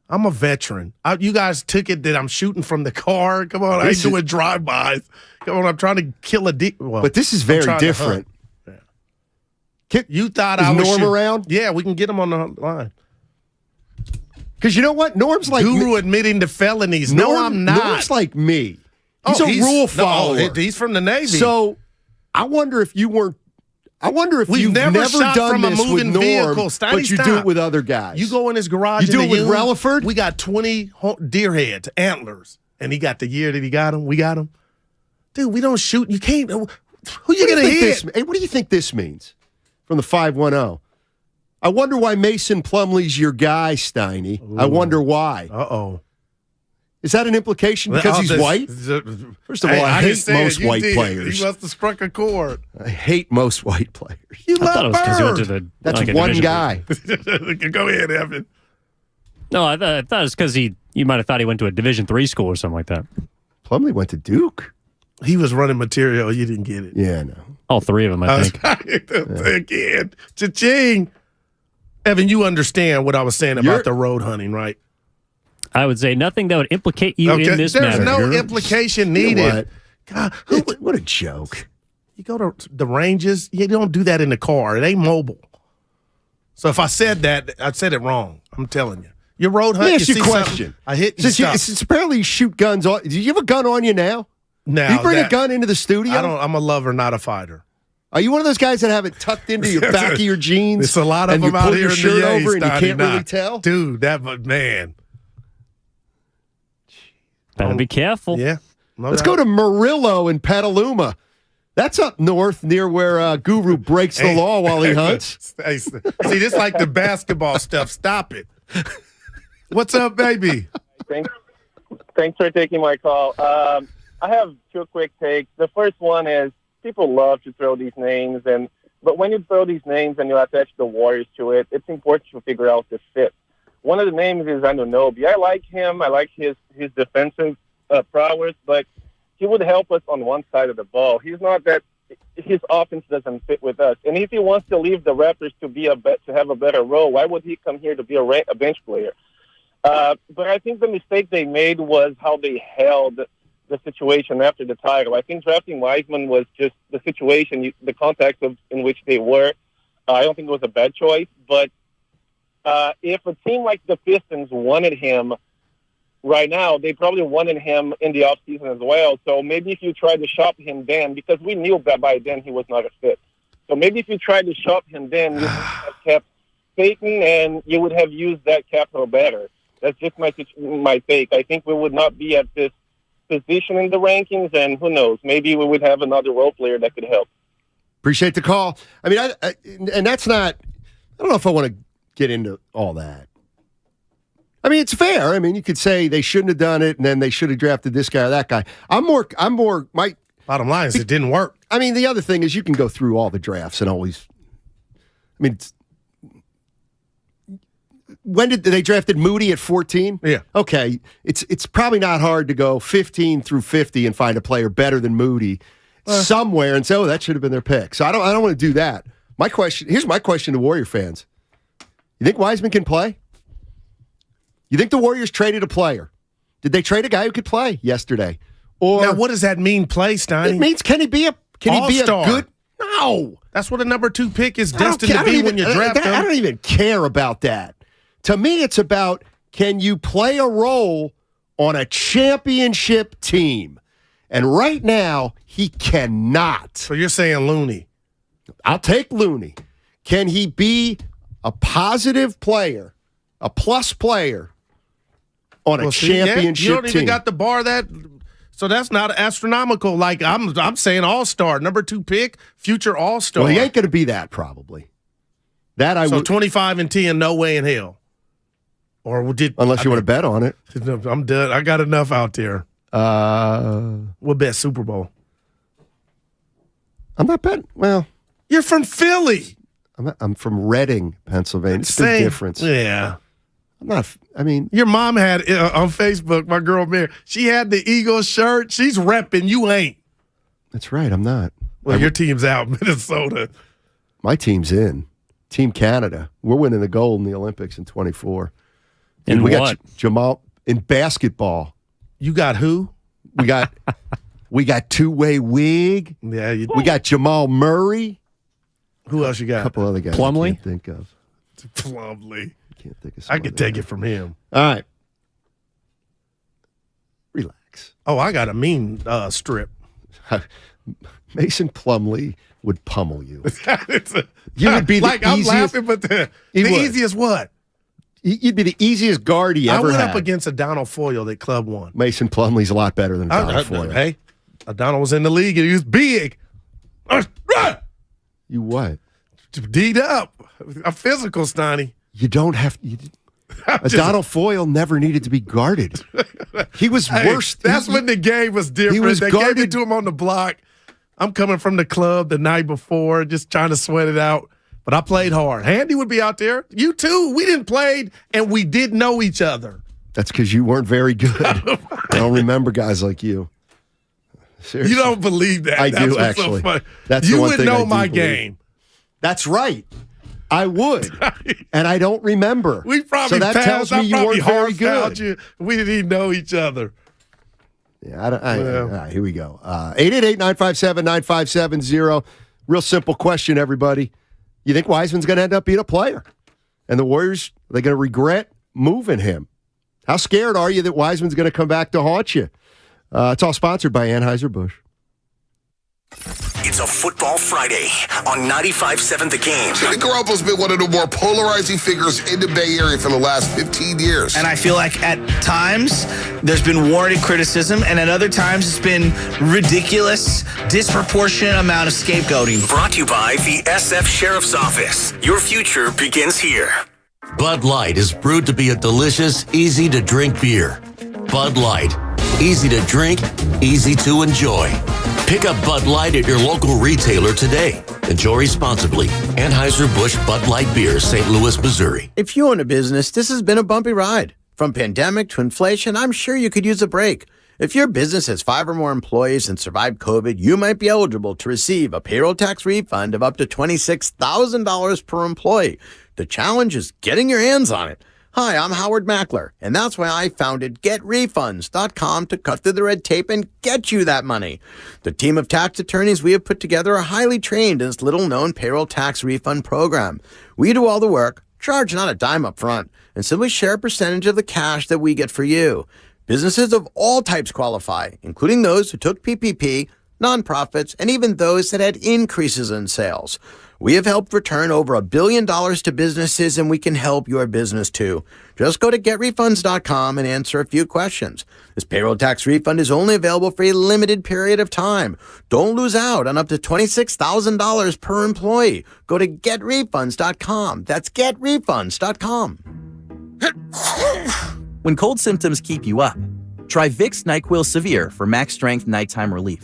I'm a veteran. You guys took it that I'm shooting from the car. Come on, I ain't doing drive-bys. Come on, I'm trying to kill a deer. Well,
but this is very different.
Yeah. You thought I was
Norm around?
Yeah, we can get him on the line.
Because you know what? Norm's like
Guru admitting to felonies. No, I'm not.
Norm's like me. He's a rule follower.
He's from the Navy.
So I wonder if you weren't. I wonder if you've never done this with Norm,
vehicle.
but you do it with other guys.
You go in his garage.
You do it with Relaford?
We got 20 deer heads, antlers, and he got the year that he got them. We got them. Dude, we don't shoot. You can't. Who you going to hit?
Hey, what do you think this means from the 510? I wonder why Mason Plumlee's your guy, Steiny. Ooh. I wonder why.
Uh-oh.
Is that an implication because he's white? First of all, I hate most white players.
He must have struck a chord.
I hate most white players.
You love
Bird. That's one guy.
Go ahead, Evan.
No, I thought it was because you might have thought he went to a Division III school or something like that.
Plumlee went to Duke.
He was running material. You didn't get it.
Yeah, no.
All three of them, I think.
Again, cha-ching. Evan, you understand what I was saying about the road hunting, right?
I would say nothing that would implicate you in this matter.
There's no implication needed.
You know what? What a joke.
You go to the ranges, you don't do that in the car. It ain't mobile. So if I said that, I said it wrong. I'm telling you. Your road hunt,
Let me ask you a question.
I hit you.
Since apparently you shoot guns. Do you have a gun on you now?
No.
Do you bring a gun into the studio?
I'm a lover, not a fighter.
Are you one of those guys that have it tucked into your back of your jeans?
There's a lot of them out here in the
over and you can't really tell?
Dude, man.
Better be careful.
Yeah.
Let's go to Murillo in Petaluma. That's up north near where Guru breaks the law while he hunts.
See, this like the basketball stuff. Stop it. What's up, baby?
Thanks for taking my call. I have two quick takes. The first one is people love to throw these names, but when you throw these names and you attach the Warriors to it, it's important to figure out the fit. One of the names is Anunoby. I like him. I like his defensive prowess, but he would help us on one side of the ball. He's not that. His offense doesn't fit with us. And if he wants to leave the Raptors to have a better role, why would he come here to be a bench player? But I think the mistake they made was how they held the situation after the title. I think drafting Wiseman was just the situation, the context in which they were. I don't think it was a bad choice. But if a team like the Pistons wanted him right now, they probably wanted him in the offseason as well. So maybe if you tried to shop him then, because we knew that by then he was not a fit. So maybe if you tried to shop him then, you would have kept Payton and you would have used that capital better. That's just my take. I think we would not be at this position in the rankings, and who knows, maybe we would have another role player that could help.
Appreciate the call. I mean, and that's not, I don't know if I want to get into all that. I mean, it's fair. I mean, you could say they shouldn't have done it, and then they should have drafted this guy or that guy. My
bottom line is it didn't work.
I mean, the other thing is you can go through all the drafts and always, I mean, when did they drafted Moody at 14?
Yeah.
Okay. It's probably not hard to go 15 through 50 and find a player better than Moody somewhere and say, oh, that should have been their pick. So I don't want to do that. Here's my question to Warrior fans. You think Wiseman can play? You think the Warriors traded a player? Did they trade a guy who could play yesterday? Or
now, what does that mean, play, Steiny?
It means can he be a good? No.
That's what a number 2 pick is destined to be when you draft him.
I don't even care about that. To me, it's about, can you play a role on a championship team? And right now, he cannot.
So you're saying Looney.
I'll take Looney. Can he be a positive player, a plus player on a championship team?
You don't even got the bar that, so that's not astronomical. Like I'm saying all-star, number 2 pick, future all-star.
Well, he ain't going to be that probably.
So 25 and 10, no way in hell.
Unless you want to bet on it.
I'm done. I got enough out there. We'll bet Super Bowl.
I'm not betting. Well,
you're from Philly.
I'm from Reading, Pennsylvania. It's a big difference.
Yeah.
I'm not. I mean,
your mom had on Facebook. My girl Mary. She had the Eagles shirt. She's repping. You ain't.
That's right. I'm not.
Well, your team's out, Minnesota.
My team's in. Team Canada. We're winning the gold in the Olympics in 24.
And
we
what?
got Jamal in basketball.
You got who?
We got two-way wig.
Yeah,
we got Jamal Murray.
Who else you got?
A couple other guys.
Plumlee?
I can't think of.
Plumlee.
Can't think of.
I could take it from him.
All right. Relax.
Oh, I got a mean strip.
Mason Plumlee would pummel you. You would be the
like
easiest.
I'm laughing, but the easiest what?
You'd be the easiest guard he ever had.
I went up against Adonal Foyle that club won.
Mason Plumlee's a lot better than Adonal Foyle.
Hey, Adonal was in the league and he was big.
You what?
D'd up. I'm physical, Steiny.
You don't have to. Adonal Foyle never needed to be guarded. He was worse.
That's when the game was different. They gave it to him on the block. I'm coming from the club the night before, just trying to sweat it out. But I played hard. Handy would be out there. You too. We didn't play, and we did know each other.
That's because you weren't very good. I don't remember guys like you. Seriously.
You don't believe that.
I do, actually.
So
That's
you
the one
would
thing
know
I do
my
believe.
game.
That's right. I would. And I don't remember.
We probably
so that tells me you weren't very good.
You. We didn't even know each other.
Yeah, all right, here we go. 888-957-9570. Real simple question, everybody. You think Wiseman's going to end up being a player? And the Warriors, are they going to regret moving him? How scared are you that Wiseman's going to come back to haunt you? It's all sponsored by Anheuser-Busch.
It's a Football Friday on 95.7 The Game.
Jimmy Garoppolo's been one of the more polarizing figures in the Bay Area for the last 15 years.
And I feel like at times there's been warranted criticism, and at other times it's been ridiculous, disproportionate amount of scapegoating.
Brought to you by the SF Sheriff's Office. Your future begins here.
Bud Light is brewed to be a delicious, easy-to-drink beer. Bud Light. Easy to drink, easy to enjoy. Pick up Bud Light at your local retailer today. Enjoy responsibly. Anheuser-Busch Bud Light Beer, St. Louis, Missouri.
If you own a business, this has been a bumpy ride. From pandemic to inflation, I'm sure you could use a break. If your business has 5 or more employees and survived COVID, you might be eligible to receive a payroll tax refund of up to $26,000 per employee. The challenge is getting your hands on it. Hi, I'm Howard Mackler, and that's why I founded GetRefunds.com to cut through the red tape and get you that money. The team of tax attorneys we have put together are highly trained in this little-known payroll tax refund program. We do all the work, charge not a dime up front, and simply share a percentage of the cash that we get for you. Businesses of all types qualify, including those who took PPP, nonprofits, and even those that had increases in sales. We have helped return over $1 billion to businesses, and we can help your business too. Just go to getrefunds.com and answer a few questions. This payroll tax refund is only available for a limited period of time. Don't lose out on up to $26,000 per employee. Go to getrefunds.com. That's getrefunds.com.
When cold symptoms keep you up, try Vicks NyQuil Severe for max strength nighttime relief.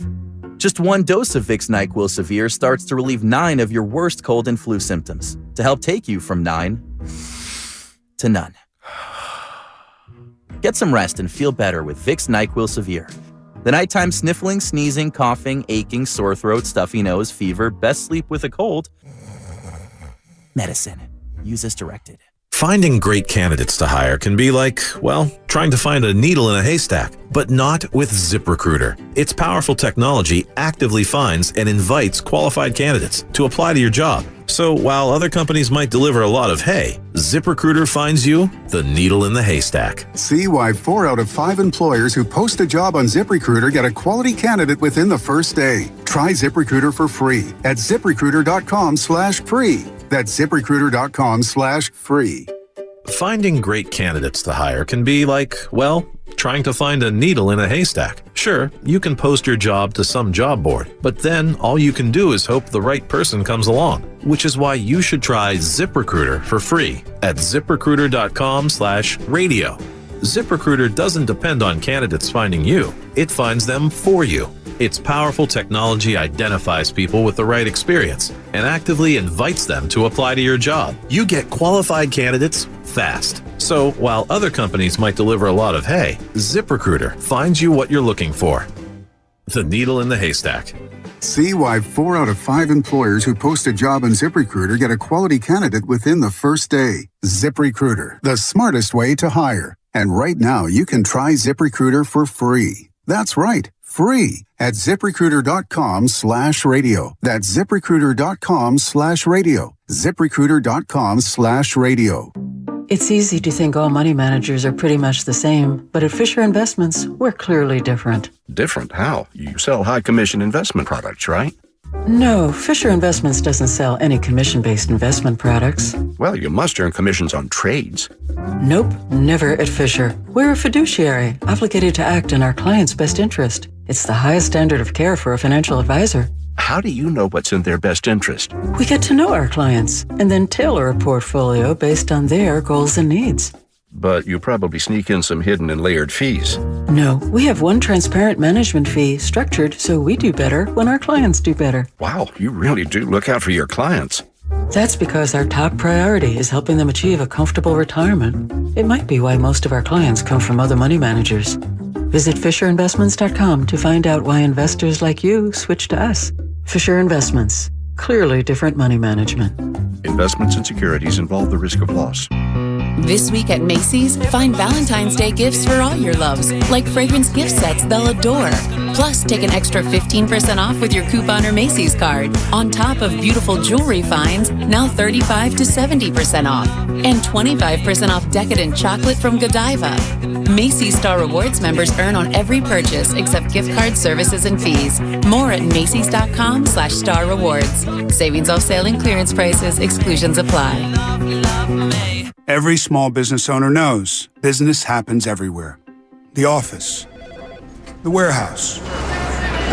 Just one dose of Vicks NyQuil Severe starts to relieve 9 of your worst cold and flu symptoms to help take you from 9 to none. Get some rest and feel better with Vicks NyQuil Severe. The nighttime sniffling, sneezing, coughing, aching, sore throat, stuffy nose, fever, best sleep with a cold. Medicine. Use as directed.
Finding great candidates to hire can be like, well, trying to find a needle in a haystack, but not with ZipRecruiter. Its powerful technology actively finds and invites qualified candidates to apply to your job. So while other companies might deliver a lot of hay, ZipRecruiter finds you the needle in the haystack.
See why 4 out of 5 employers who post a job on ZipRecruiter get a quality candidate within the first day. Try ZipRecruiter for free at ZipRecruiter.com/free. That's ZipRecruiter.com/free.
Finding great candidates to hire can be like, well, trying to find a needle in a haystack. Sure, you can post your job to some job board, but then all you can do is hope the right person comes along, which is why you should try ZipRecruiter for free at ZipRecruiter.com/radio. ZipRecruiter doesn't depend on candidates finding you. It finds them for you. Its powerful technology identifies people with the right experience and actively invites them to apply to your job. You get qualified candidates fast. So while other companies might deliver a lot of hay, ZipRecruiter finds you what you're looking for. The needle in the haystack.
See why 4 out of 5 employers who post a job on ZipRecruiter get a quality candidate within the first day. ZipRecruiter, the smartest way to hire. And right now, you can try ZipRecruiter for free. That's right, free at ZipRecruiter.com/radio. That's ZipRecruiter.com/radio. ZipRecruiter.com/radio.
It's easy to think all money managers are pretty much the same, but at Fisher Investments, we're clearly different.
Different? How? You sell high-commission investment products, right?
No, Fisher Investments doesn't sell any commission-based investment products.
Well, you must earn commissions on trades.
Nope, never at Fisher. We're a fiduciary, obligated to act in our client's best interest. It's the highest standard of care for a financial advisor.
How do you know what's in their best interest?
We get to know our clients and then tailor a portfolio based on their goals and needs.
But you probably sneak in some hidden and layered fees.
No, we have one transparent management fee structured so we do better when our clients do better.
Wow, you really do look out for your clients.
That's because our top priority is helping them achieve a comfortable retirement. It might be why most of our clients come from other money managers. Visit FisherInvestments.com to find out why investors like you switch to us. Fisher Investments. Clearly different money management.
Investments and securities involve the risk of loss.
This week at Macy's, find Valentine's Day gifts for all your loves, like fragrance gift sets they'll adore. Plus, take an extra 15% off with your coupon or Macy's card. On top of beautiful jewelry finds, now 35 to 70% off. And 25% off decadent chocolate from Godiva. Macy's Star Rewards members earn on every purchase except gift card services and fees. More at Macys.com/Star Rewards. Savings off sale and clearance prices. Exclusions apply.
Every small business owner knows business happens everywhere. The office, the warehouse,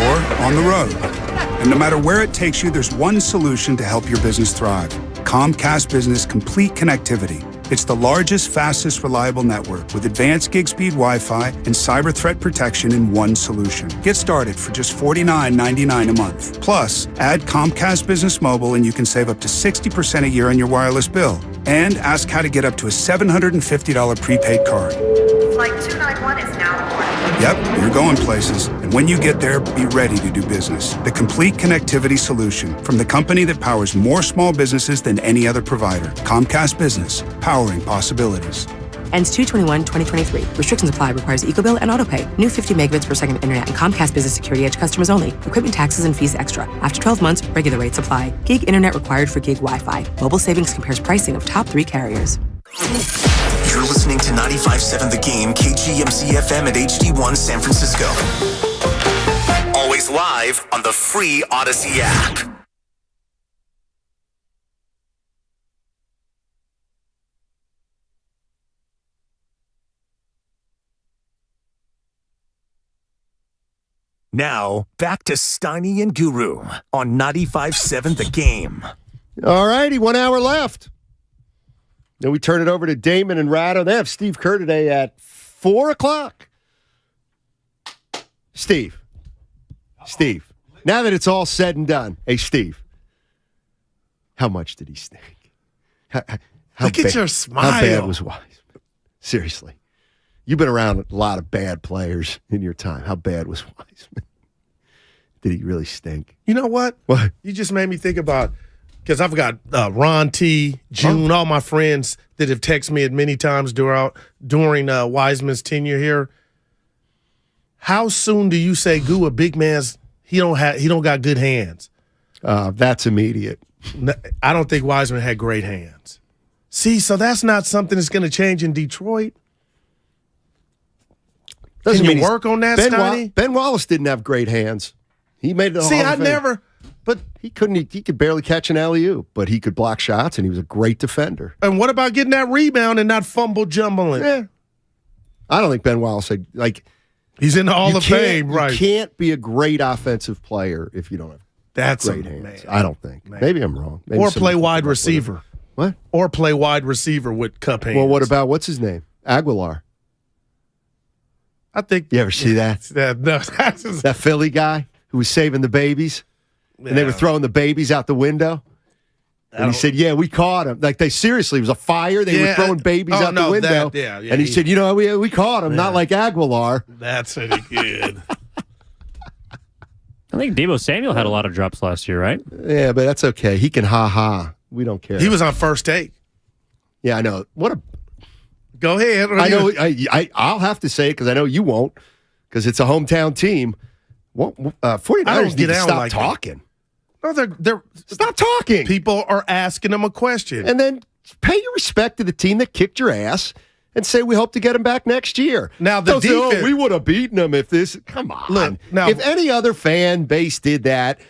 or on the road. And no matter where it takes you, there's one solution to help your business thrive. Comcast Business Complete Connectivity. It's the largest, fastest, reliable network with advanced gig speed Wi-Fi and cyber threat protection in one solution. Get started for just $49.99 a month. Plus, add Comcast Business Mobile and you can save up to 60% a year on your wireless bill. And ask how to get up to a $750 prepaid card.
Flight 291 is now aboard.
Yep, you're going places. And when you get there, be ready to do business. The complete connectivity solution from the company that powers more small businesses than any other provider. Comcast Business, powering possibilities.
Ends 2/21/2023. Restrictions apply. Requires EcoBill and AutoPay. New 50 megabits per second internet and Comcast Business Security Edge customers only. Equipment taxes and fees extra. After 12 months, regular rates apply. Gig internet required for gig Wi-Fi. Mobile Savings compares pricing of top 3 carriers.
You're listening to 95.7 The Game, KGMC FM at HD1 San Francisco. Always live on the free Odyssey app. Now, back to Steiny and Guru on 95.7 The Game.
All righty, 1 hour left. Then we turn it over to Damon and Ratto. They have Steve Kerr today at 4 o'clock. Steve, now that it's all said and done, hey, Steve, how much did he stink?
Look at your smile.
How bad was Wiseman? Seriously. You've been around a lot of bad players in your time. How bad was Wiseman? Did he really stink?
You know what?
What?
You just made me think about, because I've got Ron T, June, all my friends that have texted me many times during Wiseman's tenure here. How soon do you say, "Goo, a big man's he don't got good hands"?
That's immediate.
I don't think Wiseman had great hands. See, so that's not something that's going to change in Detroit.
Doesn't
Can you work on that, Steiny?
Ben Wallace didn't have great hands. He made the Hall of Fame.
But
he couldn't. He could barely catch an alley-oop, but he could block shots, and he was a great defender.
And what about getting that rebound and not fumble jumbling?
Yeah. I don't think Ben Wallace
he's in the Hall of Fame, right?
You can't be a great offensive player if you don't have great hands.
Man.
I don't think. Man. Maybe I'm wrong. Maybe
or play wide receiver.
What?
Or play wide receiver with cup hands.
Well, what about what's his name? Aguilar.
I think.
You ever see that? That Philly guy who was saving the babies, and they were throwing the babies out the window. And he said, "Yeah, we caught him." Like seriously, it was a fire. They were throwing babies out the window. And he said, we caught him, not like Aguilar.
That's pretty good.
I think Deebo Samuel had a lot of drops last year, right?
Yeah, but that's okay. He can ha-ha. We don't care.
He was on First Take.
Yeah, I know.
Go ahead.
I know. I'll have to say it because I know you won't, because it's a hometown team. 49ers need to stop talking.
No, they're
stop talking.
People are asking them a question,
and then pay your respect to the team that kicked your ass, and say we hope to get them back next year.
Now the defense,
we would have beaten them if this. Come on.
Look, now,
if any other fan base did that,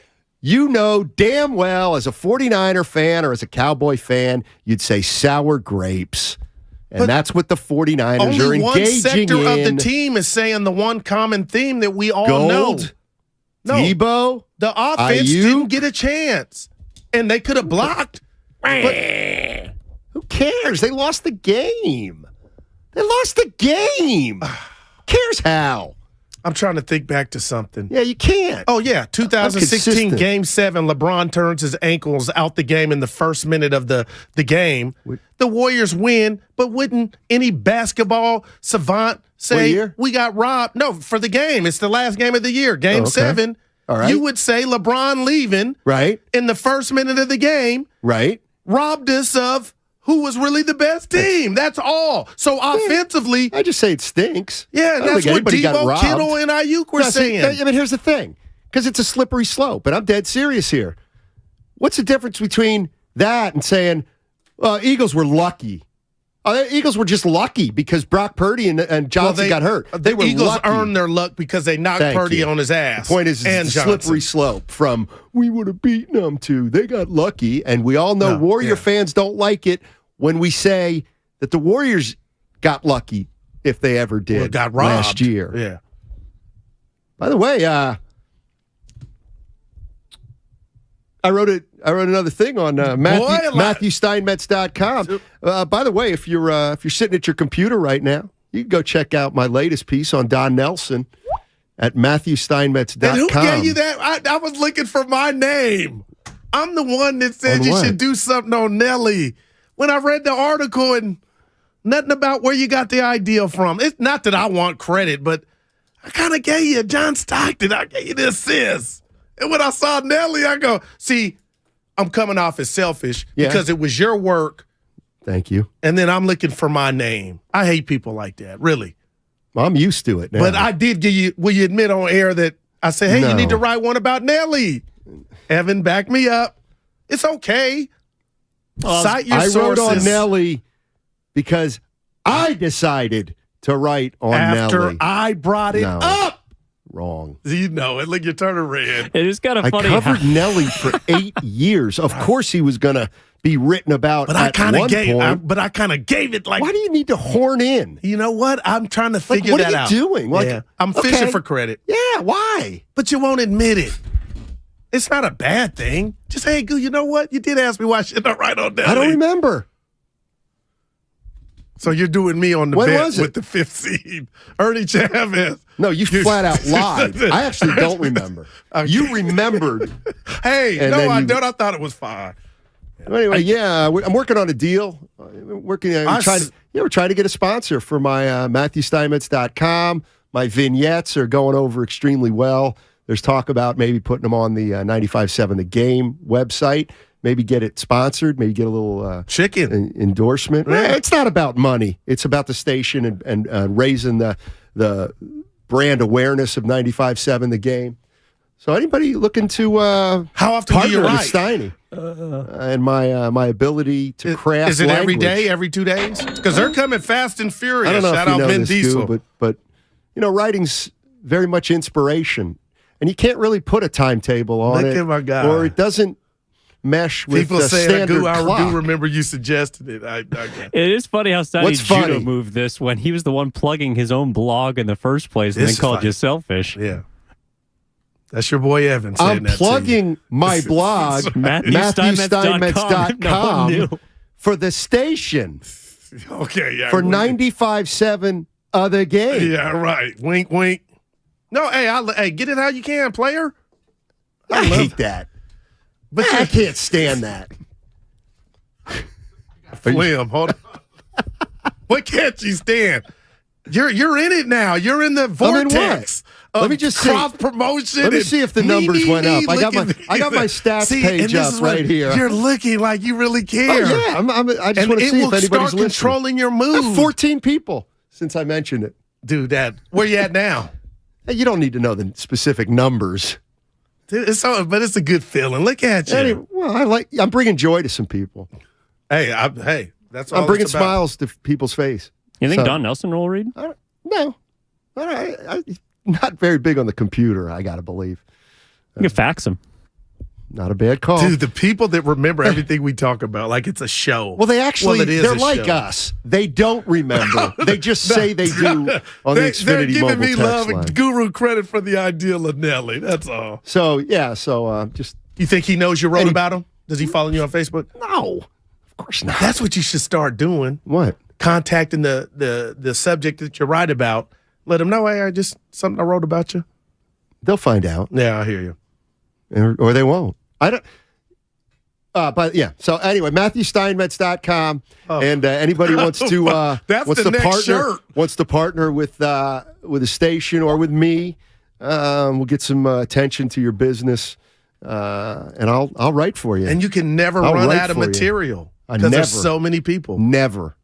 you know damn well, as a 49er fan or as a Cowboy fan, you'd say sour grapes. And that's what the 49ers are engaging in.
Only one sector of the team is saying the one common theme that we all know. No,
Deebo,
the offense didn't get a chance. And they could have blocked. But
who cares? They lost the game. Who cares how?
I'm trying to think back to something.
Yeah, you can't.
Oh, yeah. 2016, Game 7, LeBron turns his ankles out the game in the first minute of the game. The Warriors win, but wouldn't any basketball savant say we got robbed? No, for the game. It's the last game of the year, Game 7.
All right.
You would say LeBron leaving in the first minute of the game robbed us of who was really the best team. That's all. So offensively,
I just say it stinks.
Yeah, that's what Deebo, Kittle, and Ayuk were saying.
I mean, here's the thing, because it's a slippery slope, and I'm dead serious here. What's the difference between that and saying Eagles were lucky? Eagles were just lucky because Brock Purdy and Johnson got hurt.
The Eagles earned their luck because they knocked Purdy on his ass.
The point is, it's a slippery slope from we would have beaten them to they got lucky. And we all know Warrior fans don't like it when we say that the Warriors got lucky, if they ever did,
got robbed
last year.
Yeah.
By the way, I wrote another thing on MatthewSteinmetz.com. By the way, if you're sitting at your computer right now, you can go check out my latest piece on Don Nelson at MatthewSteinmetz.com.
And who gave you that? I was looking for my name. I'm the one that said you should do something on Nelly. When I read the article and nothing about where you got the idea from. It's not that I want credit, but I kind of gave you John Stockton. I gave you the assist. And when I saw Nelly, I go, see, I'm coming off as selfish because it was your work
Thank you.
And then I'm looking for my name. I hate people like that, really.
Well, I'm used to it now.
But I did give you, will you admit on air that I said, hey, you need to write one about Nelly. Evan, back me up. It's okay. Cite your sources.
I wrote on Nelly because I decided to write on Nelly.
After I brought it up.
Wrong.
You know it. Look, you're turning red.
It is kind of funny.
I covered Nelly for 8 years. Of course he was going to be written about
but
at one point.
But I kind of gave it like.
Why do you need to horn in?
You know what? I'm trying to figure that out.
What are you doing? Like,
yeah. I'm fishing for credit.
Yeah, why?
But you won't admit it. It's not a bad thing. Just, hey, Goo, you know what? You did ask me why should I write on Nelly.
I don't remember.
So you're doing me on the bet with the 5th seed. Ernie Chavez.
No, you flat out lied. I actually don't remember. You remembered.
Hey, no, I don't. I thought it was fine.
Anyway, I'm working on a deal. We're trying to get a sponsor for my MatthewSteinmetz.com. My vignettes are going over extremely well. There's talk about maybe putting them on the 95.7 The Game website. Maybe get it sponsored. Maybe get a little
chicken
endorsement.
Yeah.
It's not about money. It's about the station and raising the brand awareness of 95.7 The Game. So anybody looking to
how often do you
partner
write?
with Steiny and my ability to craft
Is it
language.
every day, every 2 days? Because they're coming fast and furious.
I don't know
Shout
if you
out
know
Vin
this,
Diesel.
Stu, but writing's very much inspiration, and you can't really put a timetable on
Look
it,
at my guy.
or it doesn't mesh with
People
the
say
standard
I
clock.
do remember you suggested it.
It is funny how Sonny
What's
Judo
funny?
moved this when he was the one plugging his own blog in the first place and
This
then
is
called
funny.
you selfish.
Yeah. That's your boy Evan saying
I'm
that
plugging my blog,
MatthewSteinmetz.com,
MatthewSteinmetz.com, for the station.
Okay, yeah.
For 95.7 The Game.
Yeah, right. Wink, wink. No, hey, get it how you can, player.
I hate that.
But
I can't stand that.
Liam, hold on. What can't you stand? You're in it now. You're in the vortex.
Let me just
cross promotion.
Let me see if the numbers went up. I got my stats page up right here.
You're looking like you really care.
Oh, yeah, I just want to see if anybody's
start
listening.
controlling your
I
mood.
have 14 people since I mentioned it.
Dude, where you at now?
Hey, you don't need to know the specific numbers.
Dude, but it's a good feeling. Look at you.
Anyway, I'm bringing joy to some people.
Hey, that's all
I'm bringing
it's about.
smiles to people's face.
You think Don Nelson will read?
No. I'm not very big on the computer, I got to believe.
You can fax him.
Not a bad call.
Dude, the people that remember everything we talk about, like it's a show.
Well, they're like
show.
us. They don't remember. They just say they do on the Xfinity
They're giving
mobile
me
text
love
line.
and Guru credit for the ideal of Nelly. That's all.
So just.
You think he knows you wrote about him? Does he follow you on Facebook?
No, of course not.
That's what you should start doing.
What?
Contacting the subject that you write about. Let them know, hey, something I wrote about you.
They'll find out.
Yeah, I hear you.
Or they won't. I don't. But yeah. So anyway, MatthewSteinmetz.com, and anybody wants to wants to partner with a station or with me, we'll get some attention to your business, and I'll write for you.
And you can never run out of material because there's so many people.
Never.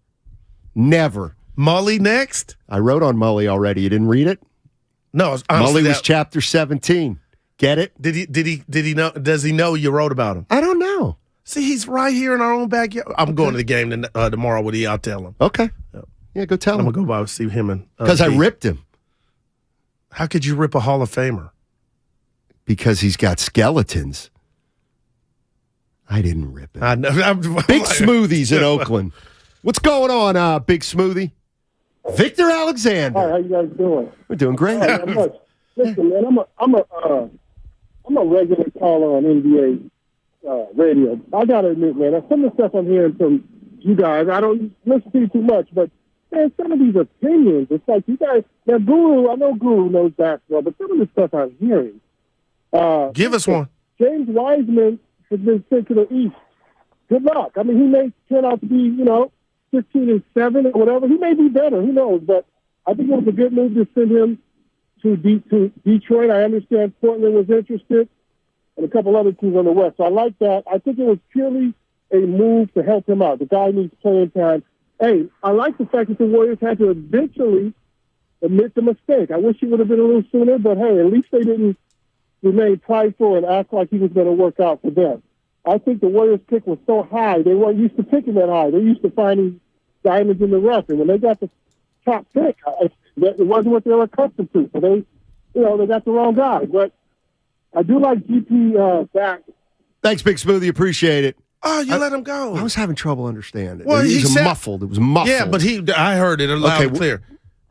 Mully next.
I wrote on Mully already. You didn't read it?
No,
Mully was chapter 17. Get it?
Did he know? Does he know you wrote about him?
I don't know.
See, he's right here in our own backyard. I'm going to the game tomorrow with I'll tell him.
Okay. Yeah, go tell him.
I'm gonna go by and see him and
because I ripped him.
How could you rip a Hall of Famer?
Because he's got skeletons. I didn't rip him.
I know.
Big Smoothies in Oakland. What's going on, Big Smoothie? Victor Alexander.
Hi, how you guys doing?
We're doing great.
Listen, man, I'm a regular caller on NBA radio. I gotta admit, man, some of the stuff I'm hearing from you guys, I don't listen to you too much, but man, some of these opinions, it's like you guys. Now, I know Guru knows basketball, but some of the stuff I'm hearing.
Give us one.
James Wiseman has been sent to the East. Good luck. I mean, he may turn out to be, 15-7 or whatever. He may be better. Who knows? But I think it was a good move to send him to Detroit. I understand Portland was interested and a couple other teams on the West. So I like that. I think it was purely a move to help him out. The guy needs playing time. Hey, I like the fact that the Warriors had to eventually admit the mistake. I wish he would have been a little sooner, but hey, at least they didn't remain prideful and act like he was going to work out for them. I think the Warriors pick was so high, they weren't used to picking that high. They're used to finding diamonds in the rough, and when they got the top pick, it wasn't what they were accustomed to. So they got the wrong guy. But I do like GP back.
Thanks, Big Smoothie. Appreciate it.
Oh, you let him go.
I was having trouble understanding.
Well,
It was muffled.
Yeah, but I heard it loud and clear.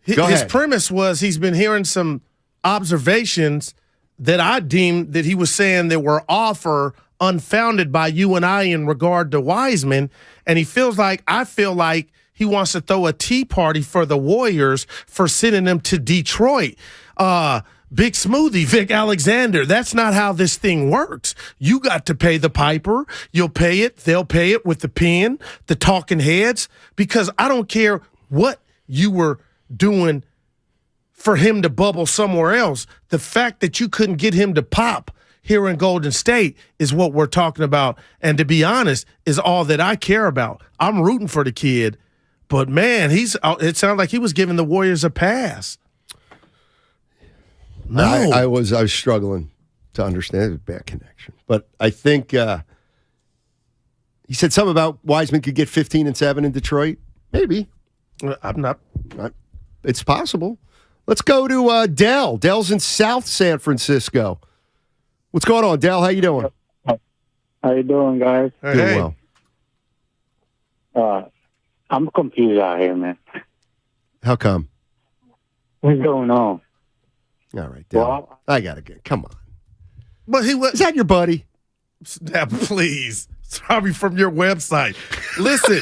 His premise was he's been hearing some observations that I deemed that he was saying that were off or unfounded by you and I in regard to Wiseman, and I feel like he wants to throw a tea party for the Warriors for sending them to Detroit. Big Smoothie, Vic Alexander, that's not how this thing works. You got to pay the piper. You'll pay it. They'll pay it with the pen, the talking heads, because I don't care what you were doing for him to bubble somewhere else. The fact that you couldn't get him to pop here in Golden State is what we're talking about. And to be honest, is all that I care about. I'm rooting for the kid, but man, it sounded like he was giving the Warriors a pass. No,
I was struggling to understand. It was a bad connection, but I think he said something about Wiseman could get 15-7 in Detroit. Maybe.
I'm not.
It's possible. Let's go to Dell. Dell's in South San Francisco. What's going on, Dell? How you doing?
How you doing, guys?
Doing
well. I'm confused out here, man.
How come?
What's going on?
All right, Dell. Well, I gotta get. Come on.
But
is that your buddy?
Please, it's probably from your website. Listen,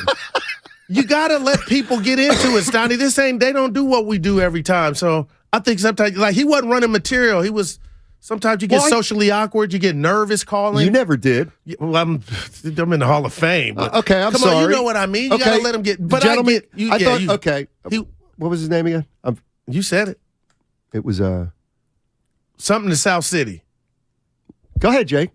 you gotta let people get into it, Stoney. They don't do what we do every time. So I think sometimes, like, he wasn't running material. He was. Sometimes you get socially awkward. You get nervous calling.
You never did.
Well, I'm in the Hall of Fame. But
okay, I'm sorry.
Come on, you know what I mean. You gotta let him get. But
gentlemen,
I thought.
Okay. What was his name again?
You said it.
It was
something to South City.
Go ahead, Jake.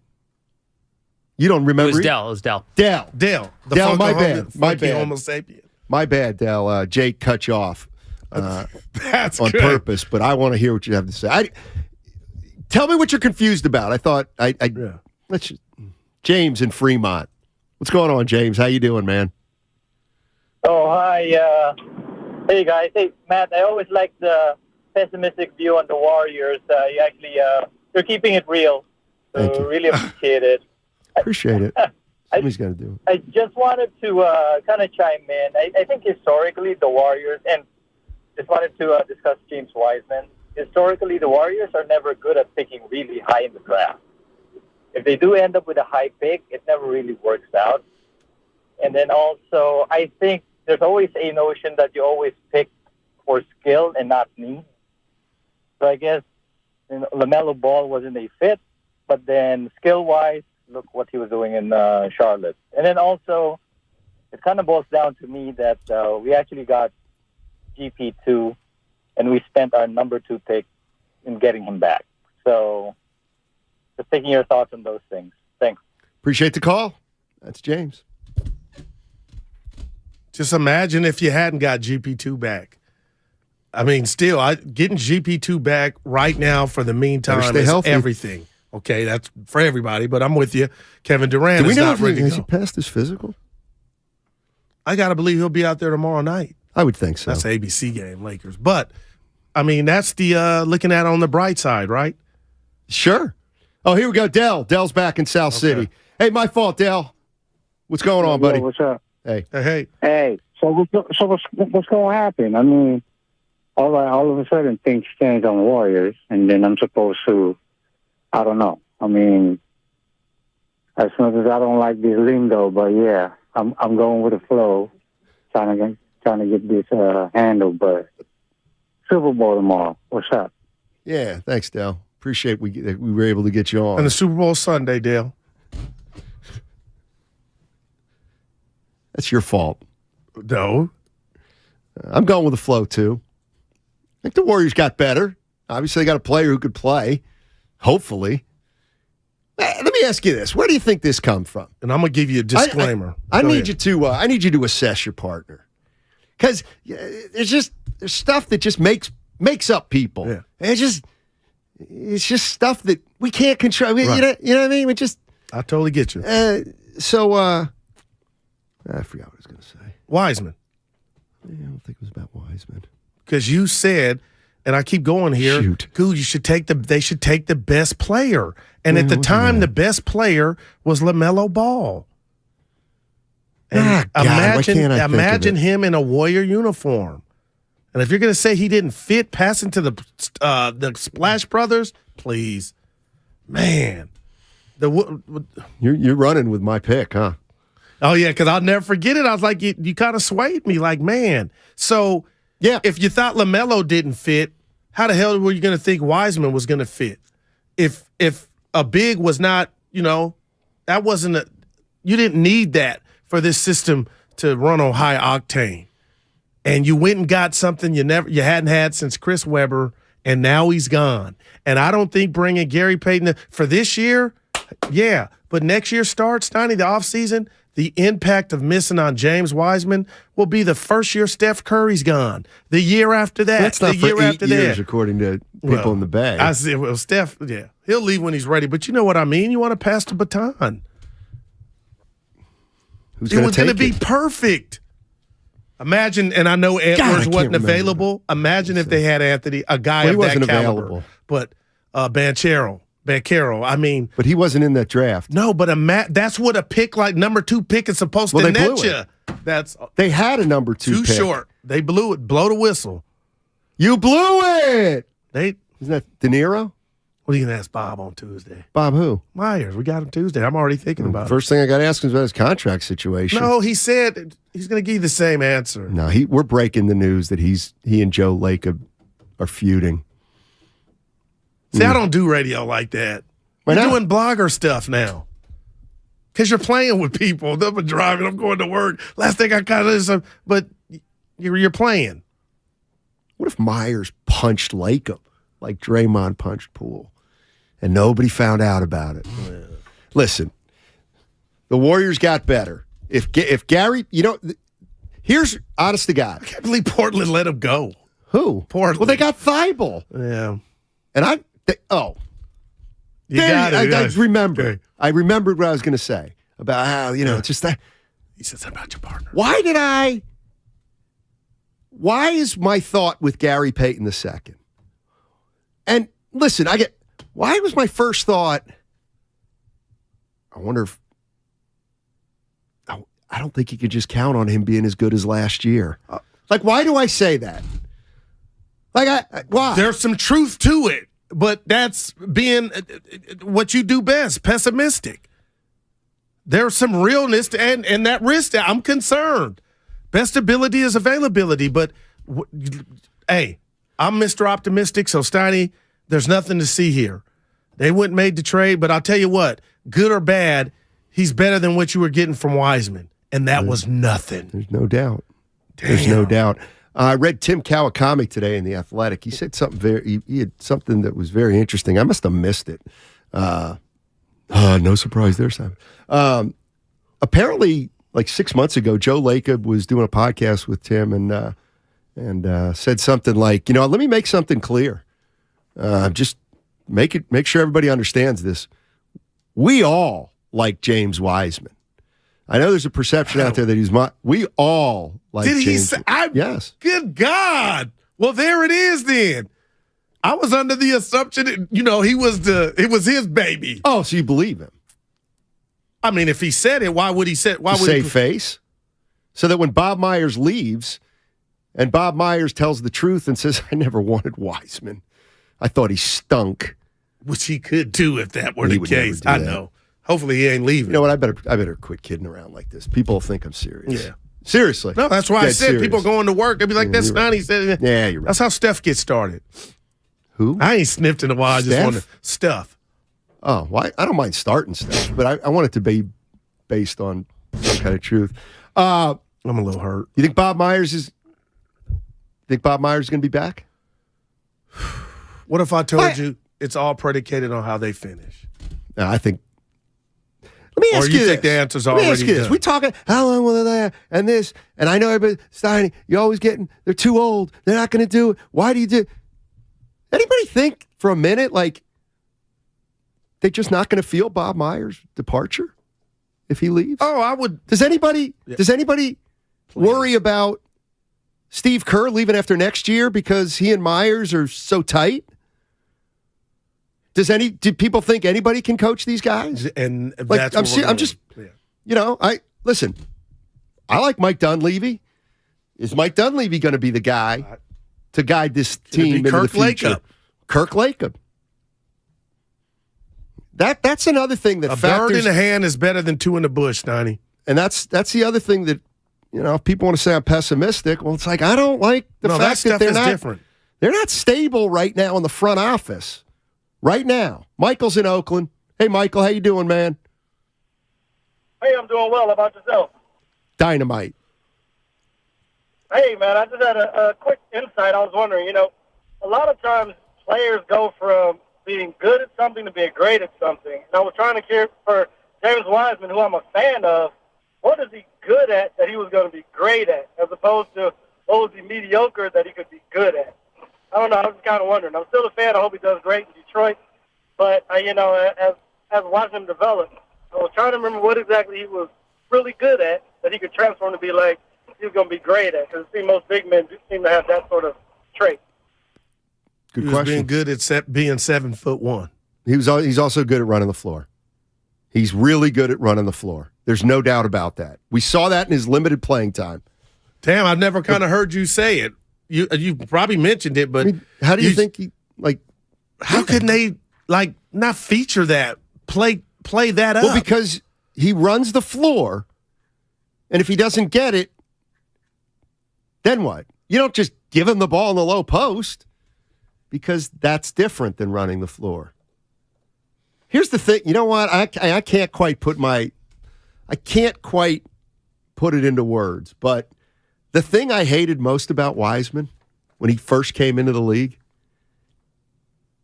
You don't remember?
It was Dell. It was Dell.
Dell.
Dell, my bad. My bad.
Homo sapien.
My bad, Dell. Jake cut you off
That's
on
good.
purpose, but I want to hear what you have to say. Tell me what you're confused about. I thought let's just, James in Fremont. What's going on, James? How you doing, man?
Oh, hi. Hey, guys. Hey, Matt, I always like the pessimistic view on the Warriors. You actually, you're keeping it real. So
Thank you.
Really appreciate it.
Appreciate it. Somebody's got to do it.
I just wanted to kind of chime in. I think historically the Warriors, and just wanted to discuss James Wiseman. Historically, the Warriors are never good at picking really high in the draft. If they do end up with a high pick, it never really works out. And then also, I think there's always a notion that you always pick for skill and not need. So I guess LaMelo Ball wasn't a fit, but then skill-wise, look what he was doing in Charlotte. And then also, it kind of boils down to me that we actually got GP2, and we spent our number 2 pick in getting him back. So just taking your thoughts on those things. Thanks.
Appreciate the call. That's James.
Just imagine if you hadn't got GP2 back. I mean, still, getting GP2 back right now for the meantime is
healthy.
everything. Okay, that's for everybody, but I'm with you. Kevin Durant
Do we
is
know
not
if
ready to
has he
go.
passed his physical?
I got to believe he'll be out there tomorrow night.
I would think so.
That's an ABC game, Lakers. But, I mean, that's the looking at it on the bright side, right?
Sure. Oh, here we go. Dell's back in South City. Hey, my fault, Dell. What's going on, buddy?
What's up?
Hey.
Hey. So what's going to happen? I mean, all of a sudden things change on the Warriors, and then I'm supposed to, I don't know. I mean, as much as I don't like this lingo, but yeah, I'm going with the flow, trying to get this handled. But Super Bowl tomorrow. What's up?
Yeah, thanks, Dell. Appreciate we were able to get you on.
And the Super Bowl Sunday, Dale.
That's your fault.
No.
I'm going with the flow, too. I think the Warriors got better. Obviously, they got a player who could play. Hopefully. Let me ask you this: where do you think this come from?
And I'm gonna give you a disclaimer.
I need you to assess your partner, because there's stuff that just makes up people.
Yeah.
And it's just stuff that we can't control.
Right.
You know what I mean?
I totally get you.
I forgot what I was going to say.
Wiseman.
I don't think it was about Wiseman.
Because you said, and I keep going here, Goo, they should take the best player. And at the time, the best player was LaMelo Ball. And imagine him in a Warrior uniform. And if you're going to say he didn't fit passing to the Splash Brothers, please, man.
You're running with my pick, huh?
Oh, yeah, because I'll never forget it. I was like, you kind of swayed me, like, man. So,
yeah,
if you thought LaMelo didn't fit, how the hell were you going to think Wiseman was going to fit? If a big was not, that wasn't you didn't need that for this system to run on high octane. And you went and got something you hadn't had since Chris Webber, and now he's gone. And I don't think bringing Gary Payton for this year, yeah, but next year starts, Steiny, the offseason, the impact of missing on James Wiseman will be the first year Steph Curry's gone. The year after that,
that's not
the year
for 8
after
years,
that.
according to people in the Bay.
I said, well, Steph, yeah, he'll leave when he's ready. But you know what I mean? You want to pass the baton.
Who's
it was going to be perfect. Imagine, and I know Edwards wasn't available. Imagine if they had Anthony, a guy of that caliber.
Available.
But Banchero, I mean.
But he wasn't in that draft.
No, but that's what a pick like number 2 pick is supposed to net you.
They had a number 2
too
pick.
Short. They blew it. Blow the whistle.
You blew it.
Isn't
that De Niro?
What are you going to ask Bob on Tuesday?
Bob who?
Myers. We got him Tuesday. I'm already thinking about it.
First thing I got to ask him is about his contract situation.
No, he said he's going to give you the same answer.
No, we're breaking the news that he and Joe Lacob are feuding.
See, I don't do radio like that. You're doing blogger stuff now. Because you're playing with people. They'll be driving. I'm going to work. Last thing I got is, but you're playing.
What if Myers punched Lacob like Draymond punched Poole? And nobody found out about it. Yeah. Listen, the Warriors got better. If Gary, here's honest to God.
I can't believe Portland let him go.
Who?
Portland.
Well, they got Thibault.
Yeah.
And I remember.
Okay.
I remembered what I was going to say about how, it's just that.
He said something about your partner.
Why is my thought with Gary Payton II? And listen, why was my first thought, I wonder if, I don't think you could just count on him being as good as last year. Why do I say that? Why?
There's some truth to it, but that's being what you do best, pessimistic. There's some realness and that risk. I'm concerned. Best ability is availability, but hey, I'm Mr. Optimistic, so Steiny, there's nothing to see here. They wouldn't made the trade, but I'll tell you what, good or bad, he's better than what you were getting from Wiseman, and that was nothing.
There's no doubt.
Damn.
There's no doubt. I read Tim Kawakami today in The Athletic. He said something he had something that was very interesting. I must have missed it. No surprise there, Simon. Apparently, 6 months ago, Joe Lacob was doing a podcast with Tim and said something like, let me make something clear. Just make sure everybody understands this. We all like James Wiseman. I know there's a perception out there that we all like James.
Did he say?
Yes.
Good God. Well, there it is then. I was under the assumption, it was his baby.
Oh, so you believe him?
I mean, if he said it, why would he say? Why would
he save face? So that when Bob Myers leaves, and Bob Myers tells the truth and says, "I never wanted Wiseman. I thought he stunk,"
which he could do if that were the case. I know. Hopefully, he ain't leaving.
You know what? I better quit kidding around like this. People think I'm serious.
Yeah,
seriously.
No, that's why I said
serious.
People going to work. They'd be like, "That's not." He said,
"Yeah, you're right."
That's how Steph gets started.
Who?
I ain't sniffed in a while. I just want to stuff.
Oh, well, I don't mind starting stuff, but I want it to be based on some kind of truth.
I'm a little hurt.
You think Bob Myers is going to be back?
What if I told you it's all predicated on how they finish?
I think Let me ask
or
you
you think
this.
the answer's
Let me
already
ask you this.
done?
We talking how long will they and this, and I know everybody, Steiny, you're always getting, they're too old. They're not going to do it. Why do you do? Anybody think for a minute like they're just not going to feel Bob Myers' departure if he leaves?
Oh, I would.
Does anybody worry about Steve Kerr leaving after next year because he and Myers are so tight? Do people think anybody can coach these guys?
And
like,
that's
I'm just, you know, I like Mike Dunleavy. Is Mike Dunleavy going to be the guy to guide this team into the future? Kirk Lacob. That's another thing that
a bird in the hand is better than two in the bush, Donnie.
And that's the other thing that, you know, if people want to say I'm pessimistic, well, it's like I don't like the fact that they're not different. They're not stable right now in the front office. Right now, Michael's in Oakland. Hey, Michael, how you doing, man?
Hey, I'm doing well. How about yourself?
Dynamite.
Hey, man, I just had a quick insight. I was wondering, you know, a lot of times players go from being good at something to being great at something. And I was trying to hear for James Wiseman, who I'm a fan of, what is he good at that he was going to be great at, as opposed to what was he mediocre that he could be good at? I don't know. I was just kind of wondering. I'm still a fan. I hope he does great in Detroit. But, you know, as watching him develop, I was trying to remember what exactly he was really good at that he could transform to be like he was going to be great at. Because it seems most big men do seem to have that sort of trait.
Good
he
question.
Being good at being 7'1".
He's also good at running the floor. He's really good at running the floor. There's no doubt about that. We saw that in his limited playing time.
Damn, I've never kind of heard you say it. You probably mentioned it, but
I mean, how do you think he like?
How can they like not feature that play that up?
Well, because he runs the floor, and if he doesn't get it, then what? You don't just give him the ball in the low post, because that's different than running the floor. Here's the thing. You know what? I can't quite put it into words, but the thing I hated most about Wiseman when he first came into the league,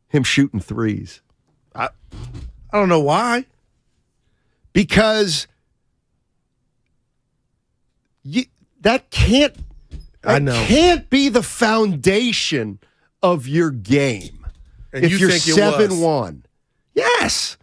him shooting threes.
I don't know why.
Because that can't be the foundation of your game.
And
if
you
you're
think
7-1. Yes.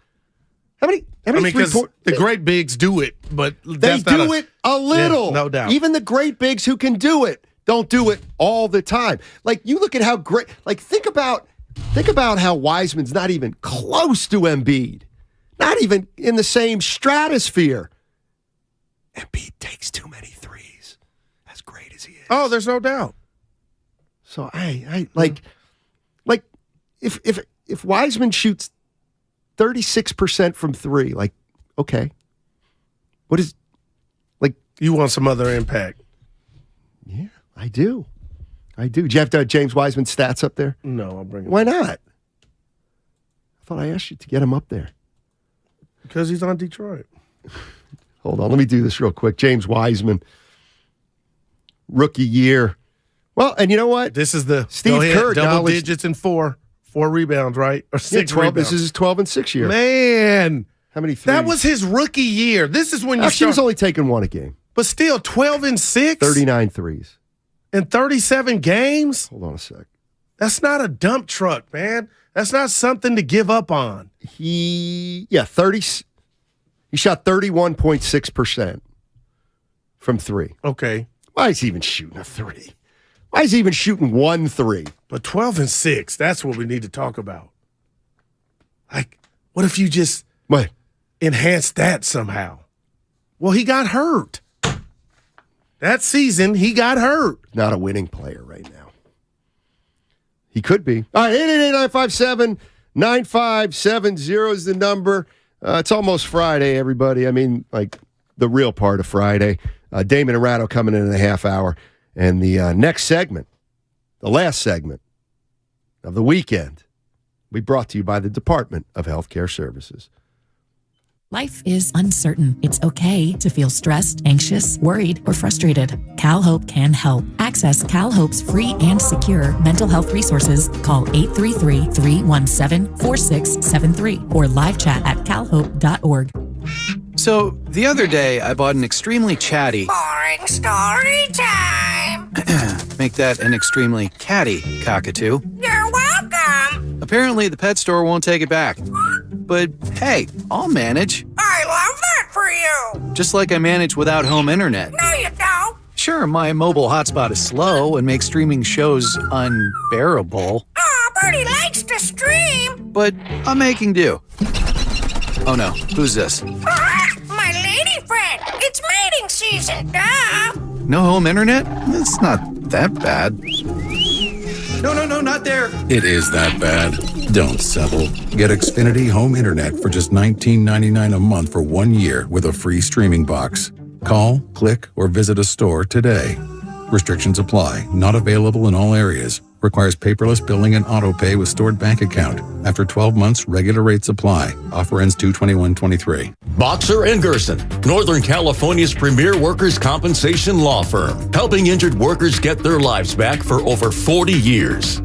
How many
because the great bigs do it, but
they do it a little.
Yeah, no doubt.
Even the great bigs who can do it don't do it all the time. Like, you look at how great, like, think about how Wiseman's not even close to Embiid. Not even in the same stratosphere. Embiid takes too many threes, as great as he is.
Oh, there's no doubt.
So I if Wiseman shoots 36% from three, like, okay. What is, like,
you want some other impact?
Yeah, I do. Do you have James Wiseman stats up there?
No, I'll bring it.
Why not? I thought I asked you to get him up there.
Because he's on Detroit.
Hold on, let me do this real quick. James Wiseman, rookie year. Well, and you know what?
This is the
Steve Kerr
double digits and four rebounds, right? Or 6
12,
rebounds.
This is his 12 and 6 year.
Man,
how many threes?
That was his rookie year. This is when you
He was only taking one a game.
But still, 12 and 6?
39 threes.
In 37 games?
Hold on a sec.
That's not a dump truck, man. That's not something to give up on.
He shot 31.6% from three.
Okay.
Why is he even shooting a three? Why is he even shooting 1 3?
But 12 and 6, that's what we need to talk about. Like, what if you just enhance that somehow? Well, he got hurt. That season, he got hurt.
Not a winning player right now. He could be. All right, 888-957-9570 is the number. It's almost Friday, everybody. I mean, like, the real part of Friday. Damon and Ratto coming in a half hour. And the next segment, the last segment of the weekend, we brought to you by the Department of Healthcare Services.
Life is uncertain. It's okay to feel stressed, anxious, worried, or frustrated. CalHope can help. Access CalHope's free and secure mental health resources. Call 833-317-4673 or live chat at calhope.org.
So, the other day, I bought an extremely chatty...
Boring story time!
Make that an extremely catty cockatoo.
You're welcome!
Apparently, the pet store won't take it back. But, hey, I'll manage.
I love that for you!
Just like I manage without home internet.
No, you don't!
Sure, my mobile hotspot is slow and makes streaming shows unbearable.
Aw, Bertie likes to stream!
But I'm making do. Oh no, who's this?
My lady friend! It's mating season, duh!
No home internet? It's not that bad. No, not there!
It is that bad. Don't settle. Get Xfinity Home Internet for just $19.99 a month for 1 year with a free streaming box. Call, click, or visit a store today. Restrictions apply. Not available in all areas. Requires paperless billing and auto pay with stored bank account. After 12 months, regular rates apply. Offer ends 2/21/23.
Boxer & Gerson, Northern California's premier workers' compensation law firm, helping injured workers get their lives back for over 40 years.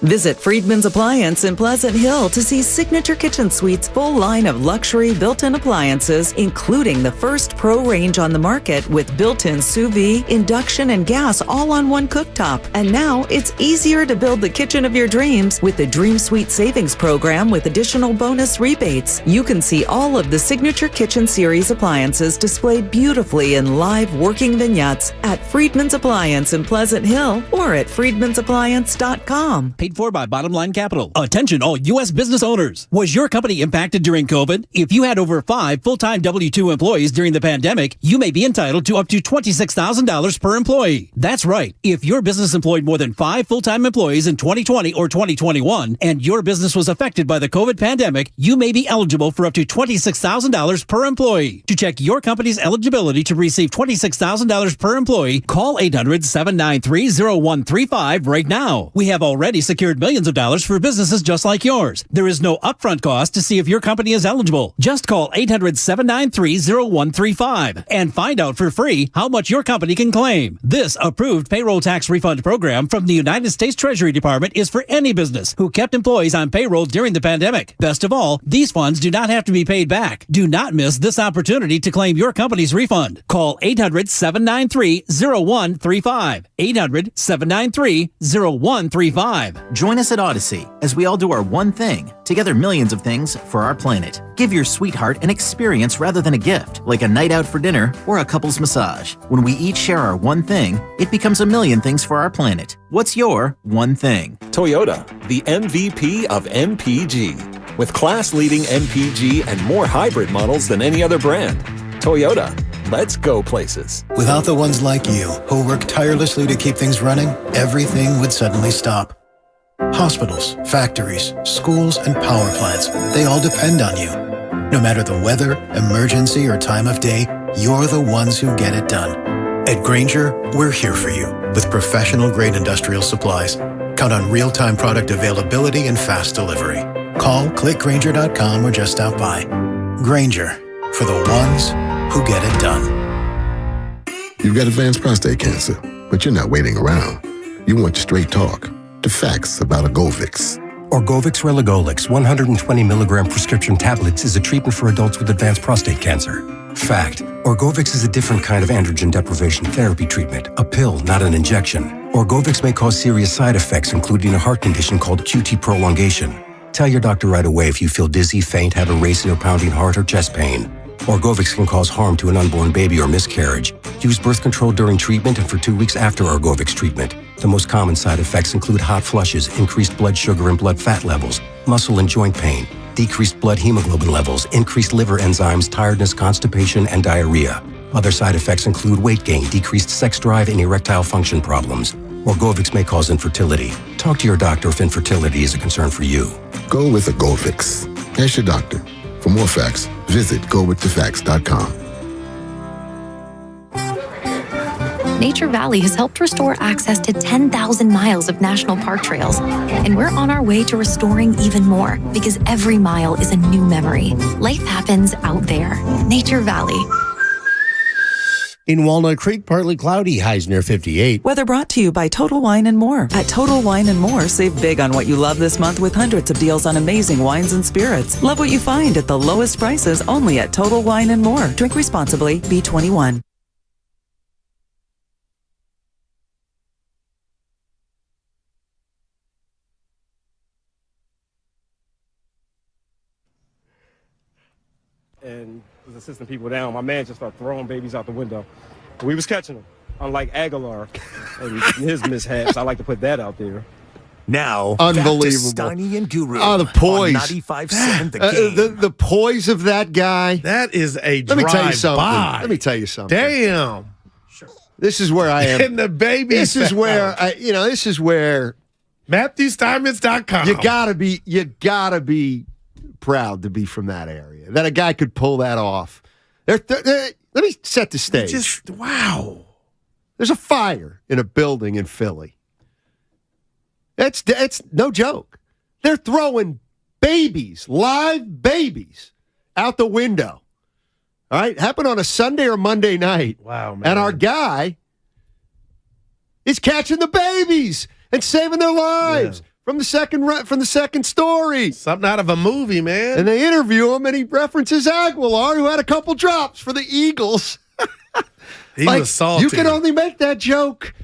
Visit Friedman's Appliance in Pleasant Hill to see Signature Kitchen Suite's full line of luxury built-in appliances, including the first Pro range on the market with built-in sous vide, induction, and gas all on one cooktop. And now it's easier to build the kitchen of your dreams with the Dream Suite Savings Program with additional bonus rebates. You can see all of the Signature Kitchen Series appliances displayed beautifully in live working vignettes at Friedman's Appliance in Pleasant Hill or at friedmansappliance.com.
Paid for by Bottom Line Capital. Attention all U.S. business owners. Was your company impacted during COVID? If you had over 5 full-time W-2 employees during the pandemic, you may be entitled to up to $26,000 per employee. That's right. If your business employed more than 5 full-time employees in 2020 or 2021, and your business was affected by the COVID pandemic, you may be eligible for up to $26,000 per employee. To check your company's eligibility to receive $26,000 per employee, call 800-793-0135 right now. We have already secured millions of dollars for businesses just like yours. There is no upfront cost to see if your company is eligible. Just call 800-793-0135 and find out for free how much your company can claim. This approved payroll tax refund program from the United States Treasury Department is for any business who kept employees on payroll during the pandemic. Best of all, these funds do not have to be paid back. Do not miss this opportunity to claim your company's refund. Call 800-793-0135. 800-793-0135.
Join us at Odyssey as we all do our one thing, together millions of things for our planet. Give your sweetheart an experience rather than a gift, like a night out for dinner or a couple's massage. When we each share our one thing, it becomes a million things for our planet. What's your one thing?
Toyota, the MVP of MPG. With class-leading MPG and more hybrid models than any other brand. Toyota, let's go places.
Without the ones like you, who work tirelessly to keep things running, everything would suddenly stop. Hospitals, factories, schools, and power plants, they all depend on you. No matter the weather, emergency, or time of day, you're the ones who get it done. At Grainger, we're here for you with professional-grade industrial supplies. Count on real-time product availability and fast delivery. Call, click Grainger.com, or just stop by. Grainger, for the ones who get it done.
You've got advanced prostate cancer, but you're not waiting around. You want straight talk. The facts about Orgovix.
Orgovix Relagolix 120 milligram prescription tablets is a treatment for adults with advanced prostate cancer. Fact: Orgovix is a different kind of androgen deprivation therapy treatment, a pill, not an injection. Orgovix may cause serious side effects, including a heart condition called QT prolongation. Tell your doctor right away if you feel dizzy, faint, have a racing or pounding heart, or chest pain. Orgovix can cause harm to an unborn baby or miscarriage. Use birth control during treatment and for 2 weeks after Orgovix treatment. The most common side effects include hot flushes, increased blood sugar and blood fat levels, muscle and joint pain, decreased blood hemoglobin levels, increased liver enzymes, tiredness, constipation, and diarrhea. Other side effects include weight gain, decreased sex drive, and erectile function problems. Orgovix may cause infertility. Talk to your doctor if infertility is a concern for you.
Go with Orgovix. Ask your doctor. For more facts, visit gowiththefacts.com.
Nature Valley has helped restore access to 10,000 miles of national park trails. And we're on our way to restoring even more, because every mile is a new memory. Life happens out there. Nature Valley.
In Walnut Creek, partly cloudy, highs near 58.
Weather brought to you by Total Wine & More. At Total Wine & More, save big on what you love this month with hundreds of deals on amazing wines and spirits. Love what you find at the lowest prices only at Total Wine & More. Drink responsibly. B21.
And was assisting people down. My man just started throwing babies out the window. We was catching them, unlike Aguilar and his mishaps. I like to put that out there.
Now,
unbelievable.
Back to Steiny and Guru.
Oh, the poise.
95.7 The Game.
The poise of that guy.
That is a
Let me tell you something.
by.
Let me tell you something.
Damn.
This is where I am.
And the baby.
This is where this is where
MatthewSteinmetz.com.
You gotta be proud to be from that area. That a guy could pull that off. Let me set the stage.
Wow.
There's a fire in a building in Philly. It's no joke. They're throwing babies, live babies, out the window. All right? Happened on a Sunday or Monday night.
Wow, man.
And our guy is catching the babies and saving their lives from the second story.
Something out of a movie, man.
And they interview him, and he references Aguilar, who had a couple drops for the Eagles.
He was salty.
You can only make that joke.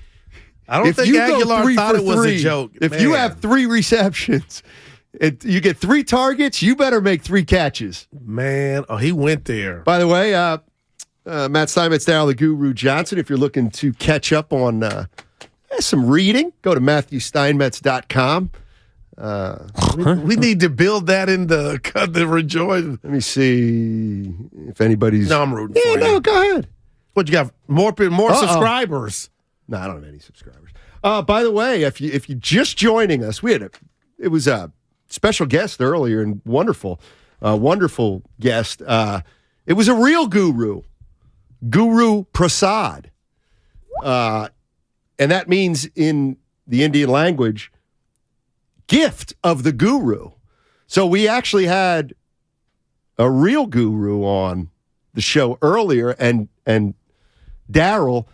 I don't think Aguilar thought it was a joke.
If you have 3 receptions, you get 3 targets, you better make 3 catches.
Man, he went there.
By the way, Matt Steinmetz, Darryl the Guru Johnson. If you're looking to catch up on some reading, go to MatthewSteinmetz.com.
We need to build that in the rejoice.
Let me see if anybody's.
No, I'm rooting for you.
No, go ahead.
What you got? More subscribers?
No, I don't have any subscribers. By the way, if you just joining us, it was a special guest earlier and wonderful guest. It was a real guru, Guru Prasad, and that means in the Indian language, gift of the guru. So we actually had a real guru on the show earlier, and Darryl,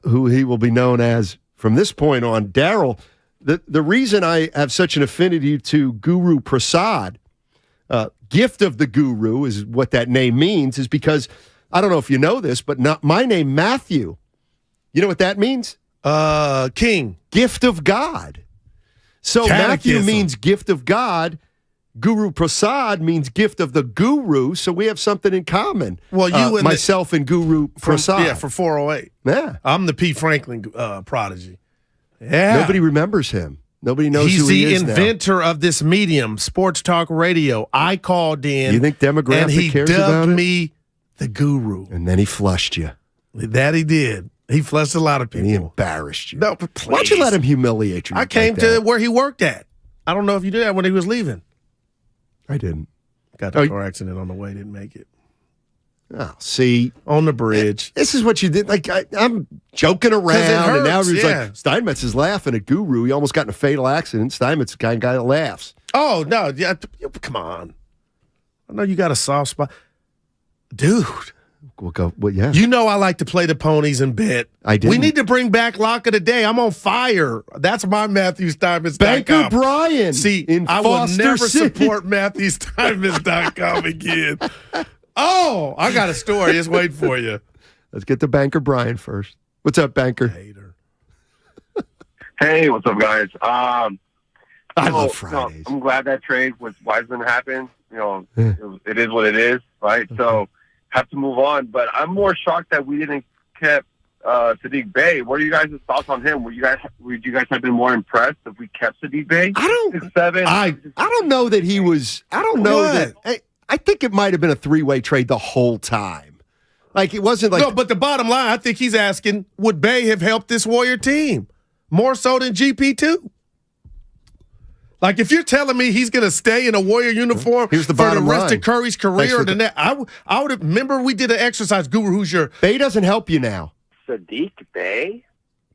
who he will be known as from this point on, Darryl, the reason I have such an affinity to Guru Prasad, gift of the guru is what that name means, is because, I don't know if you know this, but not my name, Matthew, you know what that means?
King.
Gift of God. So Matthew means gift of God. Guru Prasad means gift of the guru, so we have something in common.
Well, you and
myself and Guru Prasad.
For 408.
Yeah.
I'm the P. Franklin prodigy. Yeah.
Nobody remembers him. Nobody knows who he is.
He's the inventor of this medium, sports talk radio. I called in.
You think demographic cares about it?
And he dubbed me the guru.
And then he flushed you.
That he did. He flushed a lot of people.
And he embarrassed you.
No, but please.
Why'd you let him humiliate you?
I came to where he worked at. I don't know if you did that when he was leaving.
I didn't.
Got a car accident on the way, didn't make it.
Oh, see.
On the bridge.
This is what you did. Like, I'm joking around, and now he's like, Steinmetz is laughing at Guru. He almost got in a fatal accident. Steinmetz is the kind of guy that laughs.
Oh, no. Yeah, come on. I know you got a soft spot. Dude.
We'll go. Well, yeah.
You know I like to play the ponies and bet.
I did.
We need to bring back Lock of the Day. I'm on fire. That's my MatthewSteinmetz.com.
Banker Brian.
See, I will never support MatthewSteinmetz.com again. Oh, I got a story. It's waiting for you.
Let's get to Banker Brian first. What's up, Banker?
Hater.
Hey, what's up, guys? I
love Fridays.
I'm glad that trade with Wiseman happened. You know, it is what it is, right? So have to move on. But I'm more shocked that we didn't keep Saddiq Bey. What are you guys' thoughts on him? Would you guys have been more impressed if we kept Saddiq Bey?
I don't know that he was. I don't know that. I think it might have been a 3-way trade the whole time. Like, it wasn't like.
No, but the bottom line, I think he's asking, would Bey have helped this Warrior team more so than GP2? Like, if you're telling me he's going to stay in a Warrior uniform
Here's the
for the
bottom
rest
line.
of Curry's career, then I would have. Remember, we did an exercise, Guru, who's your.
Bey doesn't help you now.
Saddiq Bey?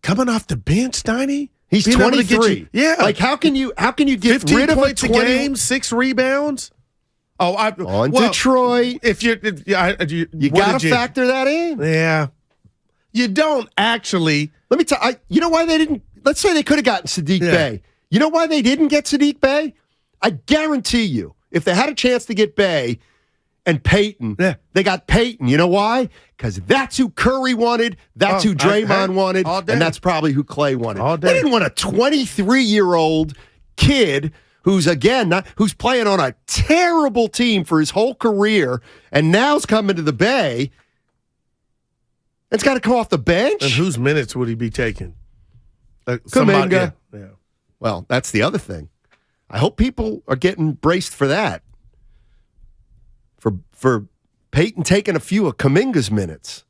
Coming off the bench, Steiny?
He's
Being able to
23.
get you, yeah.
Like, how can you get
15
rid of
points
a
a game, 6 rebounds? Oh,
on Detroit.
If you
got to factor that in.
Yeah. You don't actually.
Let me tell you. You know why they didn't? Let's say they could have gotten Sadiq Bey. You know why they didn't get Sadiq Bey? I guarantee you, if they had a chance to get Bey and Payton, they got Payton. You know why? Because that's who Curry wanted, that's who Draymond wanted, and that's probably who Clay wanted. They didn't want a 23-year-old kid who's, again, who's playing on a terrible team for his whole career and now's coming to the Bay. It's got to come off the bench.
And whose minutes would he be taking?
Kuminga. Yeah. Well, that's the other thing. I hope people are getting braced for that. For Payton taking a few of Kuminga's minutes.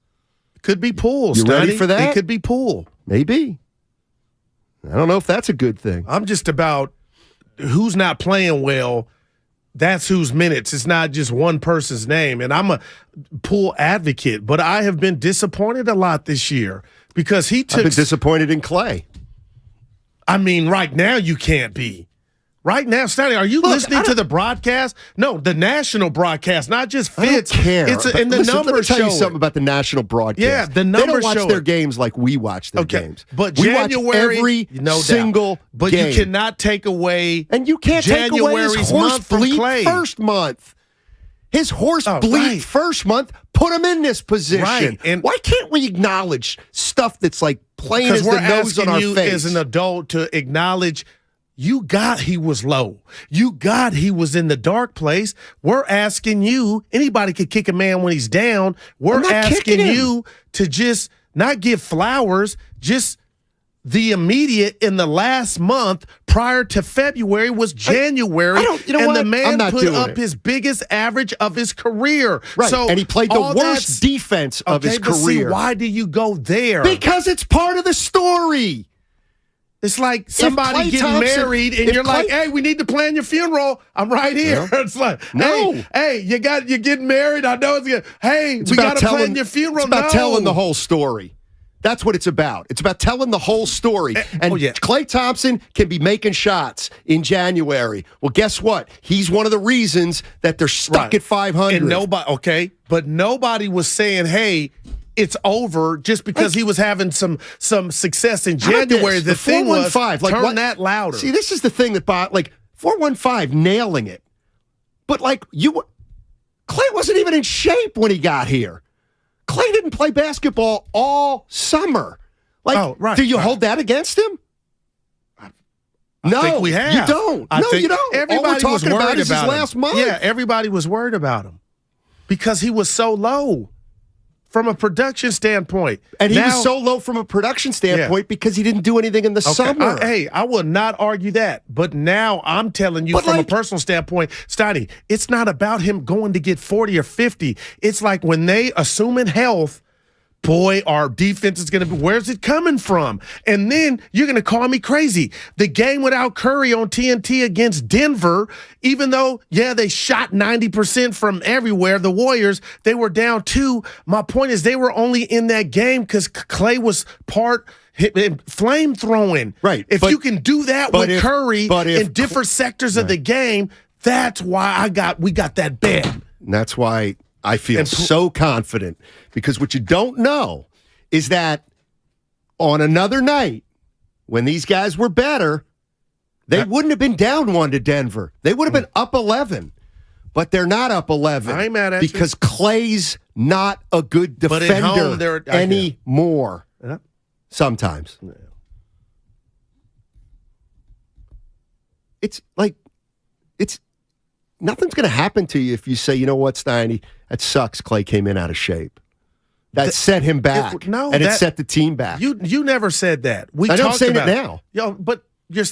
Could be Poole.
You ready for that?
It could be Poole.
Maybe. I don't know if that's a good thing.
I'm just about who's not playing well. That's whose minutes. It's not just one person's name. And I'm a Poole advocate, but I have been disappointed a lot this year because he took.
I've been disappointed in Clay.
I mean, right now you can't be. Right now, Stanley, are you listening to the broadcast? No, the national broadcast, not just Fitz.
I don't care.
And the
listen,
numbers
let me tell
show
you something about the national broadcast.
Yeah, the numbers
They don't watch
show
their games like we watch their games.
But
we
January,
watch every single
but
game.
you cannot take away
and you can't take away his horse bleep
Clay.
First month. His horse bleep first month put him in this position.
Right. And
why can't we acknowledge stuff that's like plain as the nose on our face?
Because we're asking you as an adult to acknowledge you got he was low. You got he was in the dark place. We're asking you, anybody could kick a man when he's down. We're asking you to just not give flowers, just the immediate in the last month prior to February was January. The man put up his biggest average of his career.
Right.
So
and he played the worst defense of his career.
See, why do you go there?
Because it's part of the story.
It's like somebody getting married and you're like, hey, we need to plan your funeral. I'm right here. Yeah. It's like, hey, you're getting married. I know it's good. Hey, we got to plan your funeral.
It's about telling the whole story. That's what it's about. It's about telling the whole story. And Klay Thompson can be making shots in January. Well, guess what? He's one of the reasons that they're stuck at 500.
And but nobody was saying, hey, it's over just because he was having some success in January. The thing was, turn that louder.
See, this is the thing that 415 nailing it. But Clay wasn't even in shape when he got here. Clay didn't play basketball all summer. Do you hold that against him?
I think we have.
You don't. You don't.
Everybody was worried about him.
Last month.
Yeah, everybody was worried about him because he was so low. From a production standpoint.
And he was so low from a production standpoint because he didn't do anything in the summer.
I will not argue that. But now I'm telling you from a personal standpoint, Stotty, it's not about him going to get 40 or 50. It's like when they assuming health, boy, our defense is going to be, where's it coming from? And then you're going to call me crazy. The game without Curry on TNT against Denver, even though, they shot 90% from everywhere, the Warriors, they were down 2. My point is they were only in that game because Clay was flame throwing.
Right.
If you can do that with Curry in different sectors of the game, that's why we got that bet.
And that's why I feel so confident, because what you don't know is that on another night, when these guys were better, they wouldn't have been down 1 to Denver. They would have been up 11. But they're not up 11.
I ain't mad at
because Clay's not a good defender anymore.
Yeah.
Sometimes. Yeah. It's nothing's going to happen to you if you say, you know what, Steiny, that sucks. Clay came in out of shape. That set him back. It set the team back.
You never said that.
I don't say it now.
But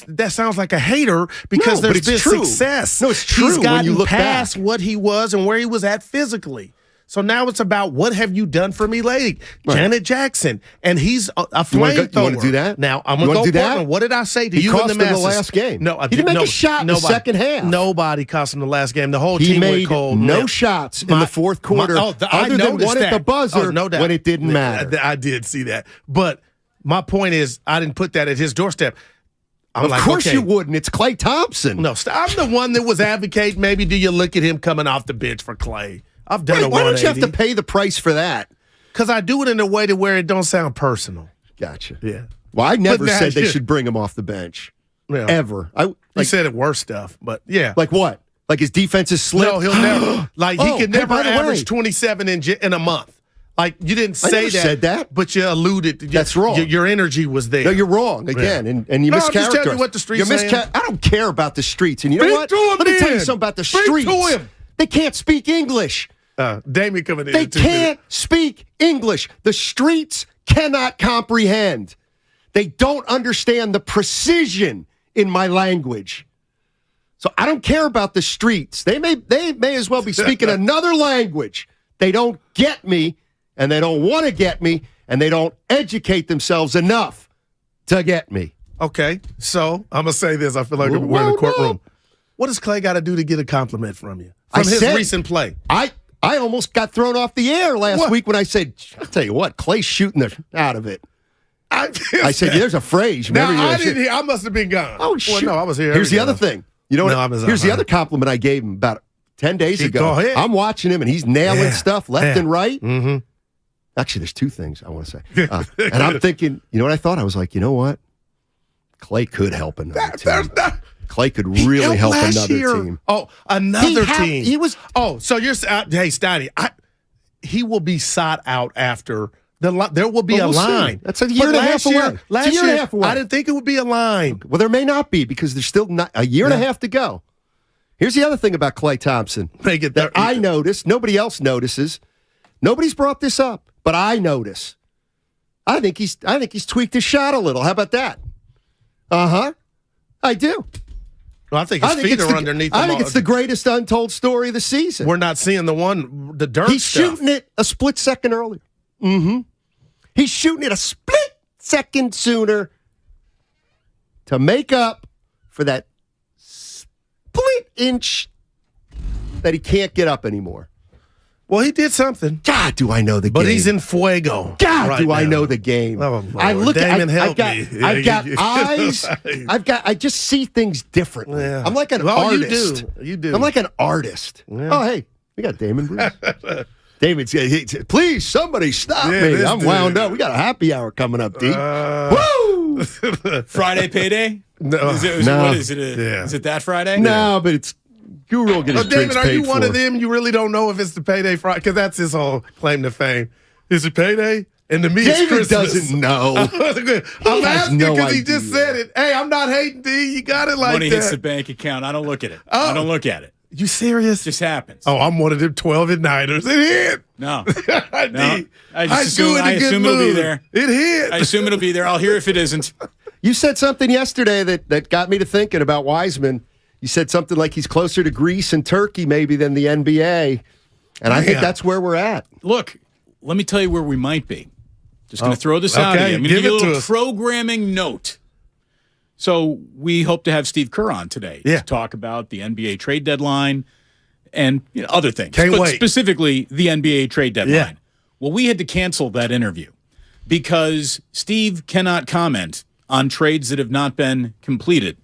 that sounds like a hater because there's been success.
No, it's true.
He's gotten
when you look
past
back.
what he was and where he was at physically. So now it's about what have you done for me lately? Right. Janet Jackson, and he's a flamethrower.
You want to do that?
Now, I'm going to go Portland. What did I say to you in the masses?
He cost him the last game.
No,
he didn't make a shot in the second half.
Nobody cost him the last game. The whole team went cold.
He made no shots in the fourth quarter other than one at the buzzer when it didn't matter.
I did see that. But my point is I didn't put that at his doorstep.
Of course you wouldn't. It's Klay Thompson.
No, I'm the one that was advocating maybe do you look at him coming off the bench for Clay. I've done a 180.
Why don't you have to pay the price for that?
because I do it in a way to where it don't sound personal.
Gotcha.
Yeah.
Well, I never said they should bring him off the bench.
Yeah.
Ever.
You said it worse stuff, but yeah.
Like what? Like his defense is slipped?
No, he'll never. Like he could never
by the
average
way.
27 in a month. Like you didn't say
never said that.
but you alluded.
That's wrong.
Your energy was there.
No, you're wrong again, and you
No, I'm just
mischaracterized.
telling you what the streets saying.
I don't care about the streets, and you know
Speak
what?
to him,
Let me tell you
then.
something about the
Speak
streets.
to him.
They can't speak English.
Damien coming in.
They
in 2
can't
minutes.
speak English. The streets cannot comprehend. They don't understand the precision in my language. So I don't care about the streets. They may as well be speaking another language. They don't get me, and they don't want to get me, and they don't educate themselves enough to get me.
Okay, so I'm gonna say this. I feel like we're in the courtroom. What does Clay got to do to get a compliment from you from his recent play?
I almost got thrown off the air last week when I said, I'll tell you what, Clay's shooting out of it. I said, there's a phrase.
Now,
Remember,
I didn't hear. I must have been gone.
Oh, shit.
Well, no, I was here.
Here's the other thing. You know what? Here's the other compliment I gave him about 10 days ago.
Go ahead.
I'm watching him, and he's nailing stuff left and right.
Mm-hmm.
Actually, there's two things I want to say. And I'm thinking, you know what I thought? I was like, you know what? Clay could help another team. Clay could really help another team.
Oh, another team.
He was.
Oh, so you're hey, Stoddy, he will be sought out after there will be
Well,
a
we'll see.
line.
That's a year and a half away.
Last
It's a year and a
year,
half away.
I didn't think it would be a line.
Well, there may not be because there's still not a year and a half to go. Here's the other thing about Klay Thompson that I noticed. Nobody else notices. Nobody's brought this up, but I notice. I think he's tweaked his shot a little. How about that? I do.
Well, I think his feet are underneath him.
I think it's the greatest untold story of the season.
We're not seeing the dirt
He's
stuff.
shooting it a split second earlier. Mm-hmm. He's shooting it a split second sooner to make up for that split inch that he can't get up anymore.
Well, he did something.
God, do I know the game.
But he's in fuego.
God,
right
do I
now.
know the game.
Oh, Lord.
I look
Damon,
at
help me.
I've got eyes. I just see things differently.
Yeah.
I'm like an
Well,
artist.
You do.
I'm like an artist.
Yeah.
Oh, hey, we got Damon Bruce. David's please somebody stop me. I'm wound up. We got a happy hour coming up, D. Woo!
Friday payday?
No.
No. What is it? Is it that Friday?
No, but it's Guru will get his drinks
David, are you
paid
one
for.
of them? You really don't know if it's the payday Friday because that's his whole claim to fame. Is it payday? And to me, it's
David
Christmas.
doesn't know.
I'm asking because he just said it. Hey, I'm not hating D. You got it like
Money
that.
hits the bank account. I don't look at it. I don't look at it.
You serious?
Just happens.
Oh, I'm one of them 12 at nighters. It hit.
No.
I
assume it'll be there.
It hit.
I assume it'll be there. I'll hear if it isn't.
You said something yesterday that got me to thinking about Wiseman. You said something like he's closer to Greece and Turkey maybe than the NBA. And I think that's where we're at.
Look, let me tell you where we might be. Just going to throw this out here. I'm going to give you a little programming note. So we hope to have Steve Kerr on today to talk about the NBA trade deadline and other things.
Can't wait.
Specifically, the NBA trade deadline.
Yeah.
Well, we had to cancel that interview because Steve cannot comment on trades that have not been completed.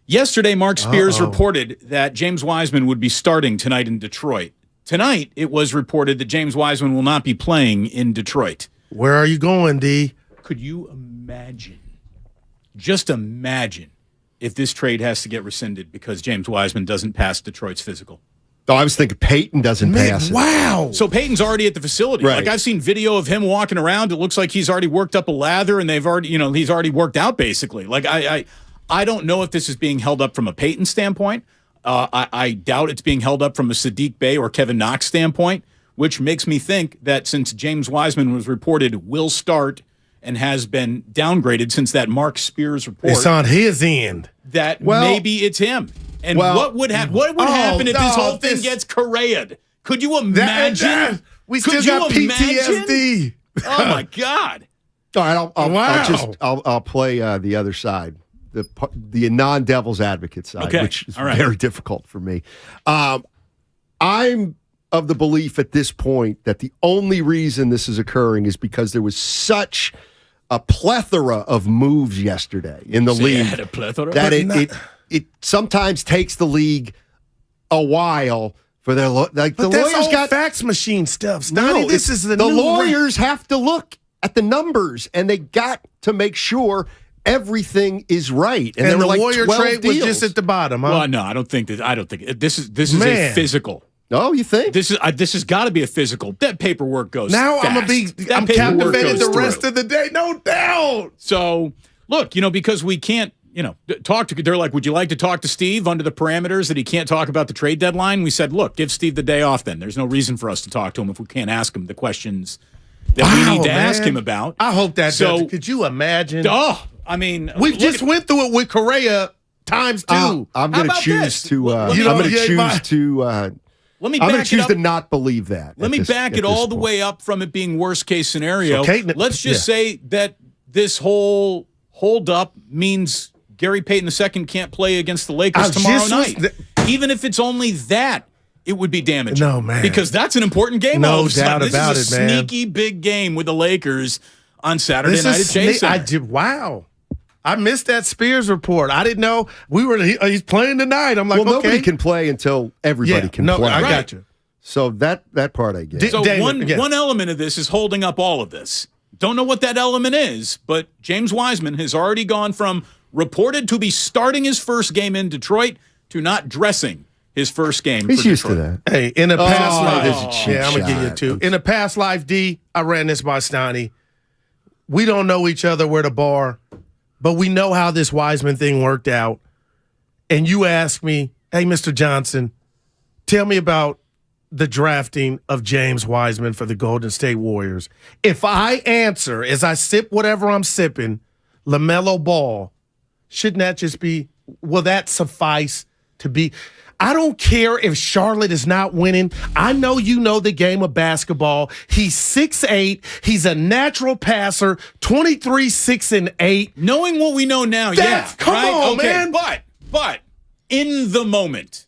Yesterday, Mark Spears reported that James Wiseman would be starting tonight in Detroit. Tonight, it was reported that James Wiseman will not be playing in Detroit.
Where are you going, D?
Could you imagine? Just imagine if this trade has to get rescinded because James Wiseman doesn't pass Detroit's physical.
Oh, I was thinking Payton doesn't pass it.
Wow.
So Payton's already at the facility.
Right.
Like I've seen video of him walking around. It looks like he's already worked up a lather and they've already, he's already worked out basically. Like I don't know if this is being held up from a Payton standpoint. I doubt it's being held up from a Sadiq Bey or Kevin Knox standpoint, which makes me think that since James Wiseman was reported will start and has been downgraded since that Mark Spears report.
It's on his end.
That maybe it's him. And what would happen if this whole thing gets Correa'd? Could you imagine?
We still got PTSD.
Oh my God!
All right, I'll play the other side, the non-devil's advocate side, which is very difficult for me. I'm of the belief at this point that the only reason this is occurring is because there was such a plethora of moves yesterday in the league
had a plethora?
that it sometimes takes the league a while for their
but
the
that's
lawyers
all
got
fax machine stuff. Stoney, this is the new
lawyers have to look at the numbers, and they got to make sure everything is right. And there
the
were like
Warrior
12
trade
deals.
was just at the bottom, huh?
Well, no, I don't think this is a physical.
Oh, you think
this has got to be a physical? That paperwork goes.
Now
fast.
I'm captivated the rest of the day, no doubt.
So look, because we can't, talk to. They're like, would you like to talk to Steve under the parameters that he can't talk about the trade deadline? We said, look, give Steve the day off. Then there's no reason for us to talk to him if we can't ask him the questions that we need to ask him about.
I hope that. So could you imagine?
Oh, I mean,
we just went through it with Correa times 2.
I'm going to choose to. I'm going to choose to.
Let me
I'm going
back
to choose
it up.
to not believe that.
Let me back it all the way up from it being worst case scenario. Let's just say that this whole hold up means Gary Payton II can't play against the Lakers tomorrow night. Even if it's only that, it would be damaging.
No, man.
Because that's an important game.
No doubt about it, man.
This is a sneaky big game with the Lakers on Saturday night at Chase Center.
Wow. I missed that Spears report. I didn't know he's playing tonight. I'm like,
nobody can play until everybody can play.
I got you.
So that part I get.
So one element of this is holding up all of this. Don't know what that element is, but James Wiseman has already gone from reported to be starting his first game in Detroit to not dressing his first game.
He's
for
used
Detroit.
to that.
Hey, in a past life,
there's a cheap
I'm gonna give you
shot.
2. In a past life, D, I ran this by Stoney. We don't know each other. We're the bar. But we know how this Wiseman thing worked out. And you ask me, hey, Mr. Johnson, tell me about the drafting of James Wiseman for the Golden State Warriors. If I answer, as I sip whatever I'm sipping, LaMelo Ball, shouldn't that just be, will that suffice to be? I don't care if Charlotte is not winning. I know you know the game of basketball. He's 6'8". He's a natural passer, 23, 6, and 8.
Knowing what we know now,
Come on, man.
But in the moment,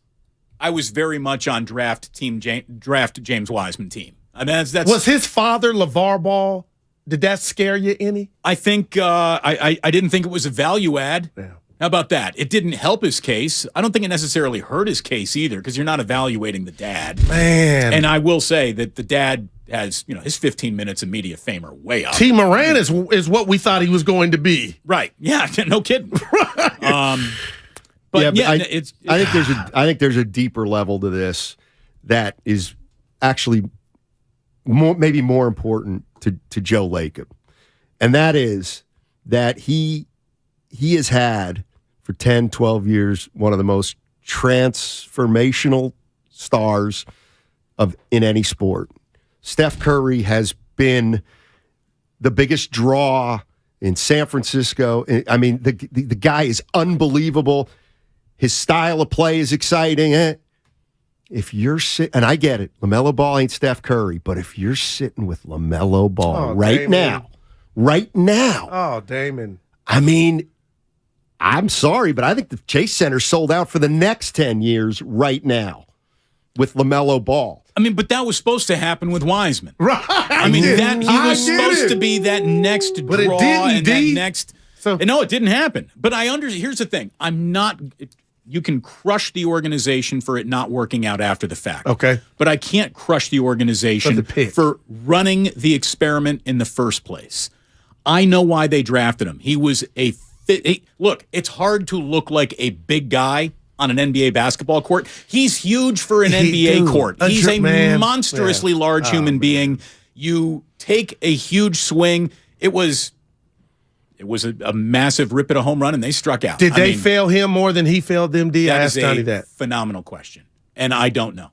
I was very much on draft James Wiseman team. I mean, that's
was his father LeVar Ball? Did that scare you any?
I think I didn't think it was a value add.
Yeah.
How about that? It didn't help his case. I don't think it necessarily hurt his case either because you're not evaluating the dad.
Man.
And I will say that the dad has, his 15 minutes of media fame are way up.
T. Moran is what we thought he was going to be.
Right. Yeah, no kidding.
Right.
But
I think there's a deeper level to this that is actually maybe more important to Joe Lacob. And that is that he has had for 10, 12 years one of the most transformational stars in any sport. Steph Curry has been the biggest draw in San Francisco. I mean, the guy is unbelievable. His style of play is exciting. If you're sitting, and I get it, LaMelo Ball ain't Steph Curry, but if you're sitting with LaMelo Ball right now.
Oh, Damon.
I mean, I'm sorry, but I think the Chase Center sold out for the next 10 years right now with LaMelo Ball.
I mean, but that was supposed to happen with Wiseman.
Right.
I mean, he was supposed to be that next draw and that next. No, it didn't happen. But here's the thing. You can crush the organization for it not working out after the fact.
Okay.
But I can't crush the organization for running the experiment in the first place. I know why they drafted him. He was look, it's hard to look like a big guy on an NBA basketball court. He's huge for an NBA court. He's a monstrously large human being. You take a huge swing. It was a massive rip at a home run, and they struck out.
Did they fail him more than he failed them, D?
That is a phenomenal question, and I don't know.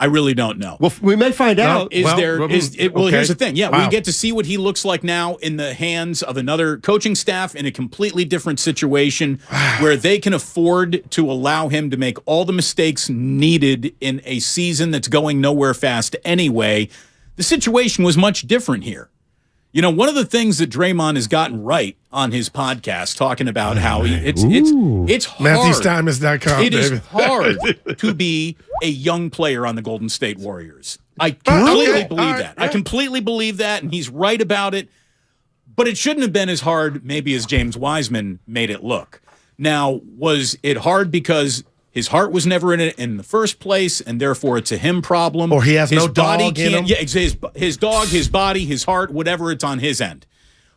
I really don't know.
Well, we may find out.
Here's the thing. Yeah, we get to see what he looks like now in the hands of another coaching staff in a completely different situation where they can afford to allow him to make all the mistakes needed in a season that's going nowhere fast anyway. The situation was much different here. One of the things that Draymond has gotten right on his podcast, talking about how it's hard.
MatthewSteinman.com.
It is hard to be a young player on the Golden State Warriors. I completely believe that. I completely believe that, and he's right about it. But it shouldn't have been as hard, maybe, as James Wiseman made it look. Now, was it hard because his heart was never in it in the first place, and therefore it's a him problem.
Or he has
his
no
body
dog in him.
Yeah, his dog, his body, his heart, whatever, it's on his end.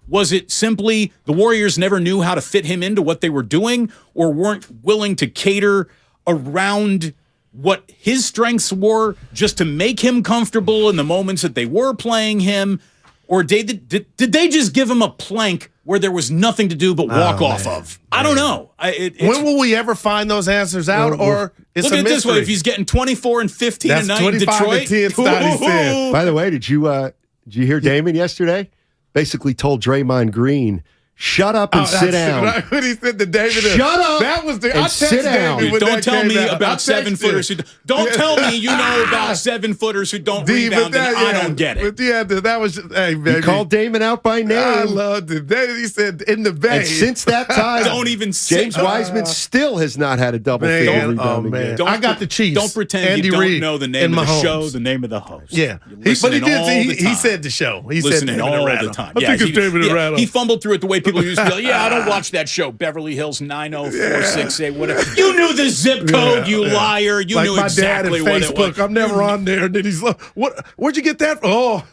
Was it simply the Warriors never knew how to fit him into what they were doing, or weren't willing to cater around what his strengths were just to make him comfortable in the moments that they were playing him? Or did they just give him a plank where there was nothing to do but walk off of? I don't know.
When will we ever find those answers out? Or it's
look
a
at it this
mystery?
way: if he's getting 24 and 15
That's
a night in
25
Detroit,
and 10, Stoney said.
By the way, did you hear Damon yesterday? Basically told Draymond Green, shut up and sit down.
When he said to David,
shut up.
That was the.
And
I
sit down.
David when
don't
that
tell
came
me
out.
about
I texted
7-footers who don't tell me you know about 7-footers who don't rebound. And I don't get it.
But yeah, that was hey baby.
He called Damon out by name.
I loved it. Then he said in the bay.
And since that time,
don't even
James Wiseman still has not had a double-figure rebound again.
I got the Chiefs.
Don't pretend
Andy
you don't
Reid
know the name of the
Mahomes.
show, the name of the host.
Yeah,
But
he said the show. He said
listening
David
all
Arado.
the time.
I think it's David Arado.
He fumbled through it the way people used to be like, yeah, I don't watch that show. Beverly Hills 90468, whatever. You knew the zip code, you liar. You
like
knew
my
exactly
dad
what
at
it was.
Facebook. I'm never on there. And then he's like, "What? Where'd you get that from?"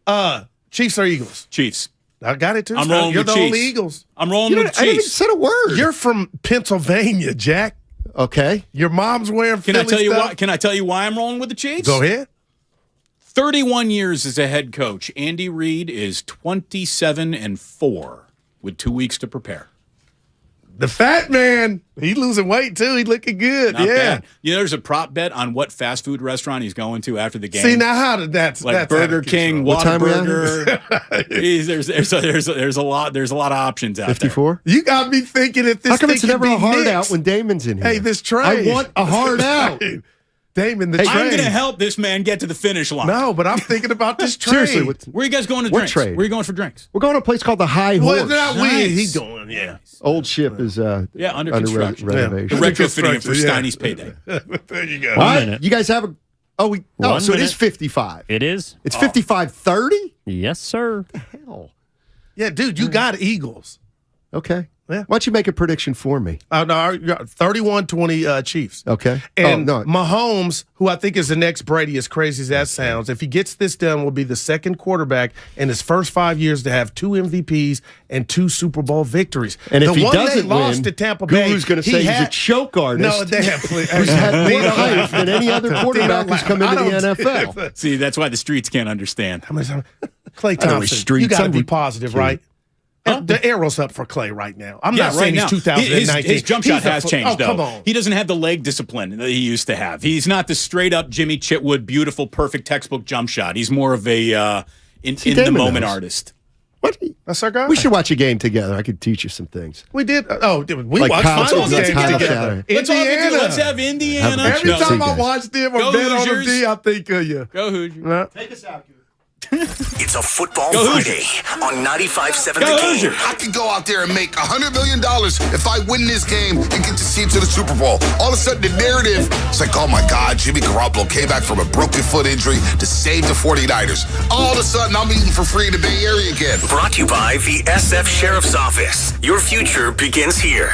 Oh, Chiefs or Eagles?
Chiefs.
I got it too.
I'm rolling
You're
with
the
Chiefs.
only Eagles.
I'm rolling with
I didn't even
Chiefs.
said a word.
You're from Pennsylvania, Jack.
Okay.
Your mom's wearing
Can I
Philly
tell you
stuff?
why? Can I tell you why I'm rolling with the Chiefs?
Go ahead.
31 years as a head coach. Andy Reid is 27-4 with 2 weeks to prepare.
The fat man, he losing weight too. He looking good.
Not
yeah.
bad. You know, there's a prop bet on what fast food restaurant he's going to after the game.
See now, how did that's
like
that's
Burger King, Whataburger.
There's
there's a lot of options out
54?
You got me thinking if this.
How come
thing
it's
could
never
be
a hard
Knicks?
out when Damon's in here?
Hey, this trade.
I want a hard out.
Damon, the
I'm
trade.
going to help this man get to the finish line.
No, but I'm thinking about this trade.
Seriously,
Where are you guys going to
what
drinks?
trade?
Where are you going for drinks?
We're going to a place called the High Horse.
Well, not
Nice.
He's going. Yeah.
Old Ship is
under construction.
renovation.
The retrofitting it for Steiny's payday.
There you go.
What? You guys have a? So it is 55.
It is.
It's 55-30.
Yes, sir.
What the hell?
Yeah, dude, you got Eagles.
Okay.
Yeah.
Why don't you make a prediction for me?
No, 31-20 Chiefs.
Okay.
And
no.
Mahomes, who I think is the next Brady, as crazy as that sounds, if he gets this done, will be the second quarterback in his first 5 years to have 2 MVPs and 2 Super Bowl victories.
And if
the
he
one
doesn't
they lost
win,
to Tampa Bay,
Gulu's going to say he's a choke artist.
No, they have
who's had more hype than any other quarterback who's come into the NFL.
See, that's why the streets can't understand.
Clay Thompson, you got to be positive, right? The arrow's up for Clay right now. I'm not saying he's 2019.
His jump shot has changed, though.
Come on.
He doesn't have the leg discipline that he used to have. He's not the straight-up Jimmy Chitwood, beautiful, perfect textbook jump shot. He's more of a in-the-moment artist.
What?
That's our guy.
We should watch a game together. I could teach you some things.
We did. We
Like
watched
college
finals
games,
games
college
together.
games.
Indiana.
Let's have Indiana.
Every time
see,
I
guys.
watch them or
Go
bet on
Hoosiers.
them, I think of you.
Go Hoosiers.
Take us out,
It's a football
Go
Friday on 95.7
Go
The Game.
Hoosiers.
I could go out there and make $100 million if I win this game and get to see to the Super Bowl. All of a sudden, the narrative is like, oh my God, Jimmy Garoppolo came back from a broken foot injury to save the 49ers. All of a sudden, I'm eating for free in the Bay Area again.
Brought to you by the SF Sheriff's Office. Your future begins here.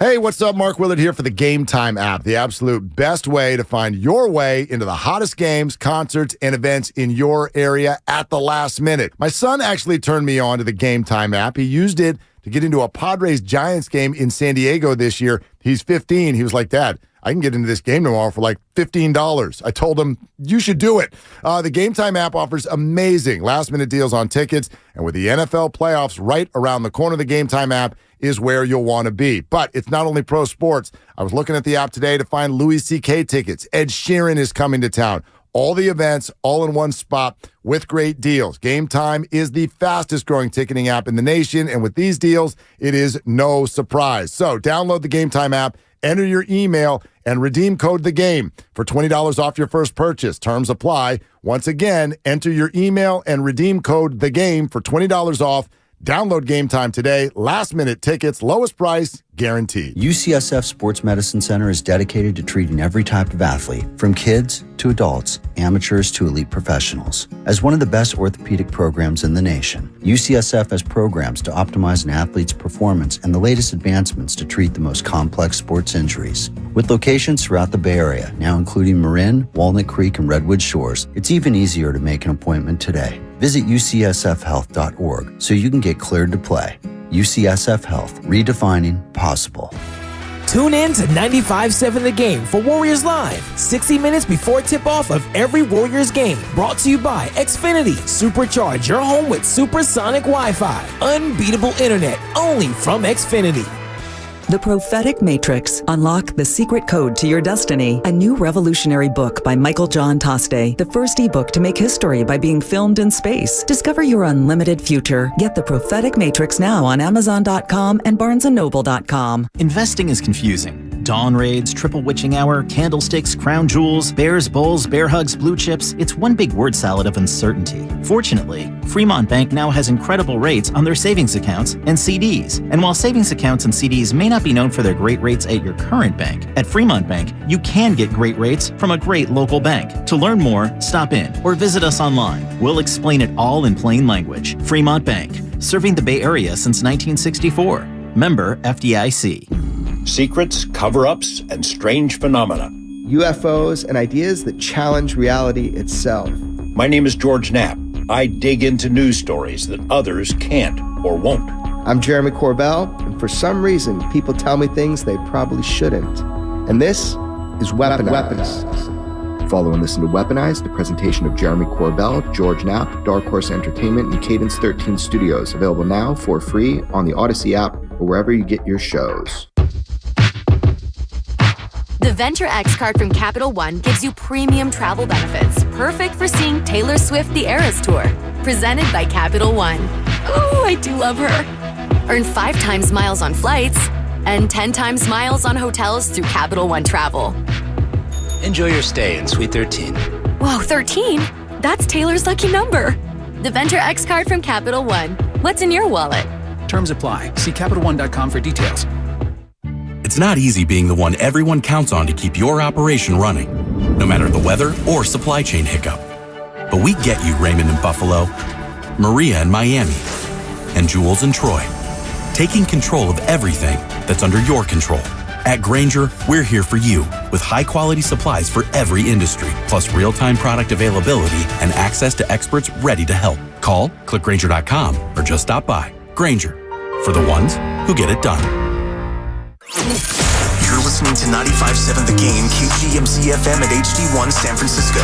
Hey, what's up? Mark Willard here for the Game Time app, the absolute best way to find your way into the hottest games, concerts, and events in your area at the last minute. My son actually turned me on to the Game Time app. He used it to get into a Padres-Giants game in San Diego this year. He's 15. He was like, Dad, I can get into this game tomorrow for like $15. I told him, you should do it. The Game Time app offers amazing last-minute deals on tickets, and with the NFL playoffs right around the corner, the Game Time app is where you'll want to be. But it's not only pro sports. I was looking at the app today to find Louis C.K. tickets. Ed Sheeran is coming to town. All the events, all in one spot with great deals. Game Time is the fastest growing ticketing app in the nation, and with these deals, it is no surprise. So download the Game Time app, enter your email, and redeem code THEGAME for $20 off your first purchase. Terms apply. Once again, enter your email and redeem code THEGAME for $20 off. Download Game Time today. Last minute tickets, lowest price guaranteed.
UCSF Sports Medicine Center is dedicated to treating every type of athlete, from kids to adults, amateurs to elite professionals. As one of the best orthopedic programs in the nation, UCSF has programs to optimize an athlete's performance and the latest advancements to treat the most complex sports injuries. With locations throughout the Bay Area, now including Marin, Walnut Creek, and Redwood Shores, it's even easier to make an appointment today. Visit ucsfhealth.org so you can get cleared to play. UCSF Health, redefining possible.
Tune in to 95.7 The Game for Warriors Live, 60 minutes before tip-off of every Warriors game. Brought to you by Xfinity. Supercharge your home with supersonic Wi-Fi. Unbeatable internet, only from Xfinity.
The Prophetic Matrix. Unlock the secret code to your destiny. A new revolutionary book by Michael John Toste. The first ebook to make history by being filmed in space. Discover your unlimited future. Get The Prophetic Matrix now on Amazon.com and BarnesandNoble.com.
Investing is confusing. Dawn raids, triple witching hour, candlesticks, crown jewels, bears, bulls, bear hugs, blue chips. It's one big word salad of uncertainty. Fortunately, Fremont Bank now has incredible rates on their savings accounts and CDs. And while savings accounts and CDs may not be known for their great rates at your current bank, at Fremont Bank, you can get great rates from a great local bank. To learn more, stop in or visit us online. We'll explain it all in plain language. Fremont Bank, serving the Bay Area since 1964. Member FDIC.
Secrets, cover-ups, and strange phenomena.
UFOs and ideas that challenge reality itself.
My name is George Knapp. I dig into news stories that others can't or won't.
I'm Jeremy Corbell, and for some reason, people tell me things they probably shouldn't. And this is Weaponized. Follow and listen to Weaponized, a presentation of Jeremy Corbell, George Knapp, Dark Horse Entertainment, and Cadence 13 Studios. Available now for free on the Odyssey app or wherever you get your shows.
The Venture X card from Capital One gives you premium travel benefits, perfect for seeing Taylor Swift The Eras Tour. Presented by Capital One. Ooh, I do love her. Earn 5 times miles on flights and 10 times miles on hotels through Capital One Travel.
Enjoy your stay in Suite 13.
Whoa, 13? That's Taylor's lucky number. The Venture X card from Capital One. What's in your wallet?
Terms apply. See CapitalOne.com for details.
It's not easy being the one everyone counts on to keep your operation running, no matter the weather or supply chain hiccup. But we get you, Raymond in Buffalo, Maria in Miami, and Jules in Troy, taking control of everything that's under your control. At Grainger, we're here for you with high-quality supplies for every industry, plus real-time product availability and access to experts ready to help. Call, click Grainger.com, or just stop by. Grainger, for the ones who get it done.
You're listening to 95.7 The Game, KGMZ FM at HD1 San Francisco.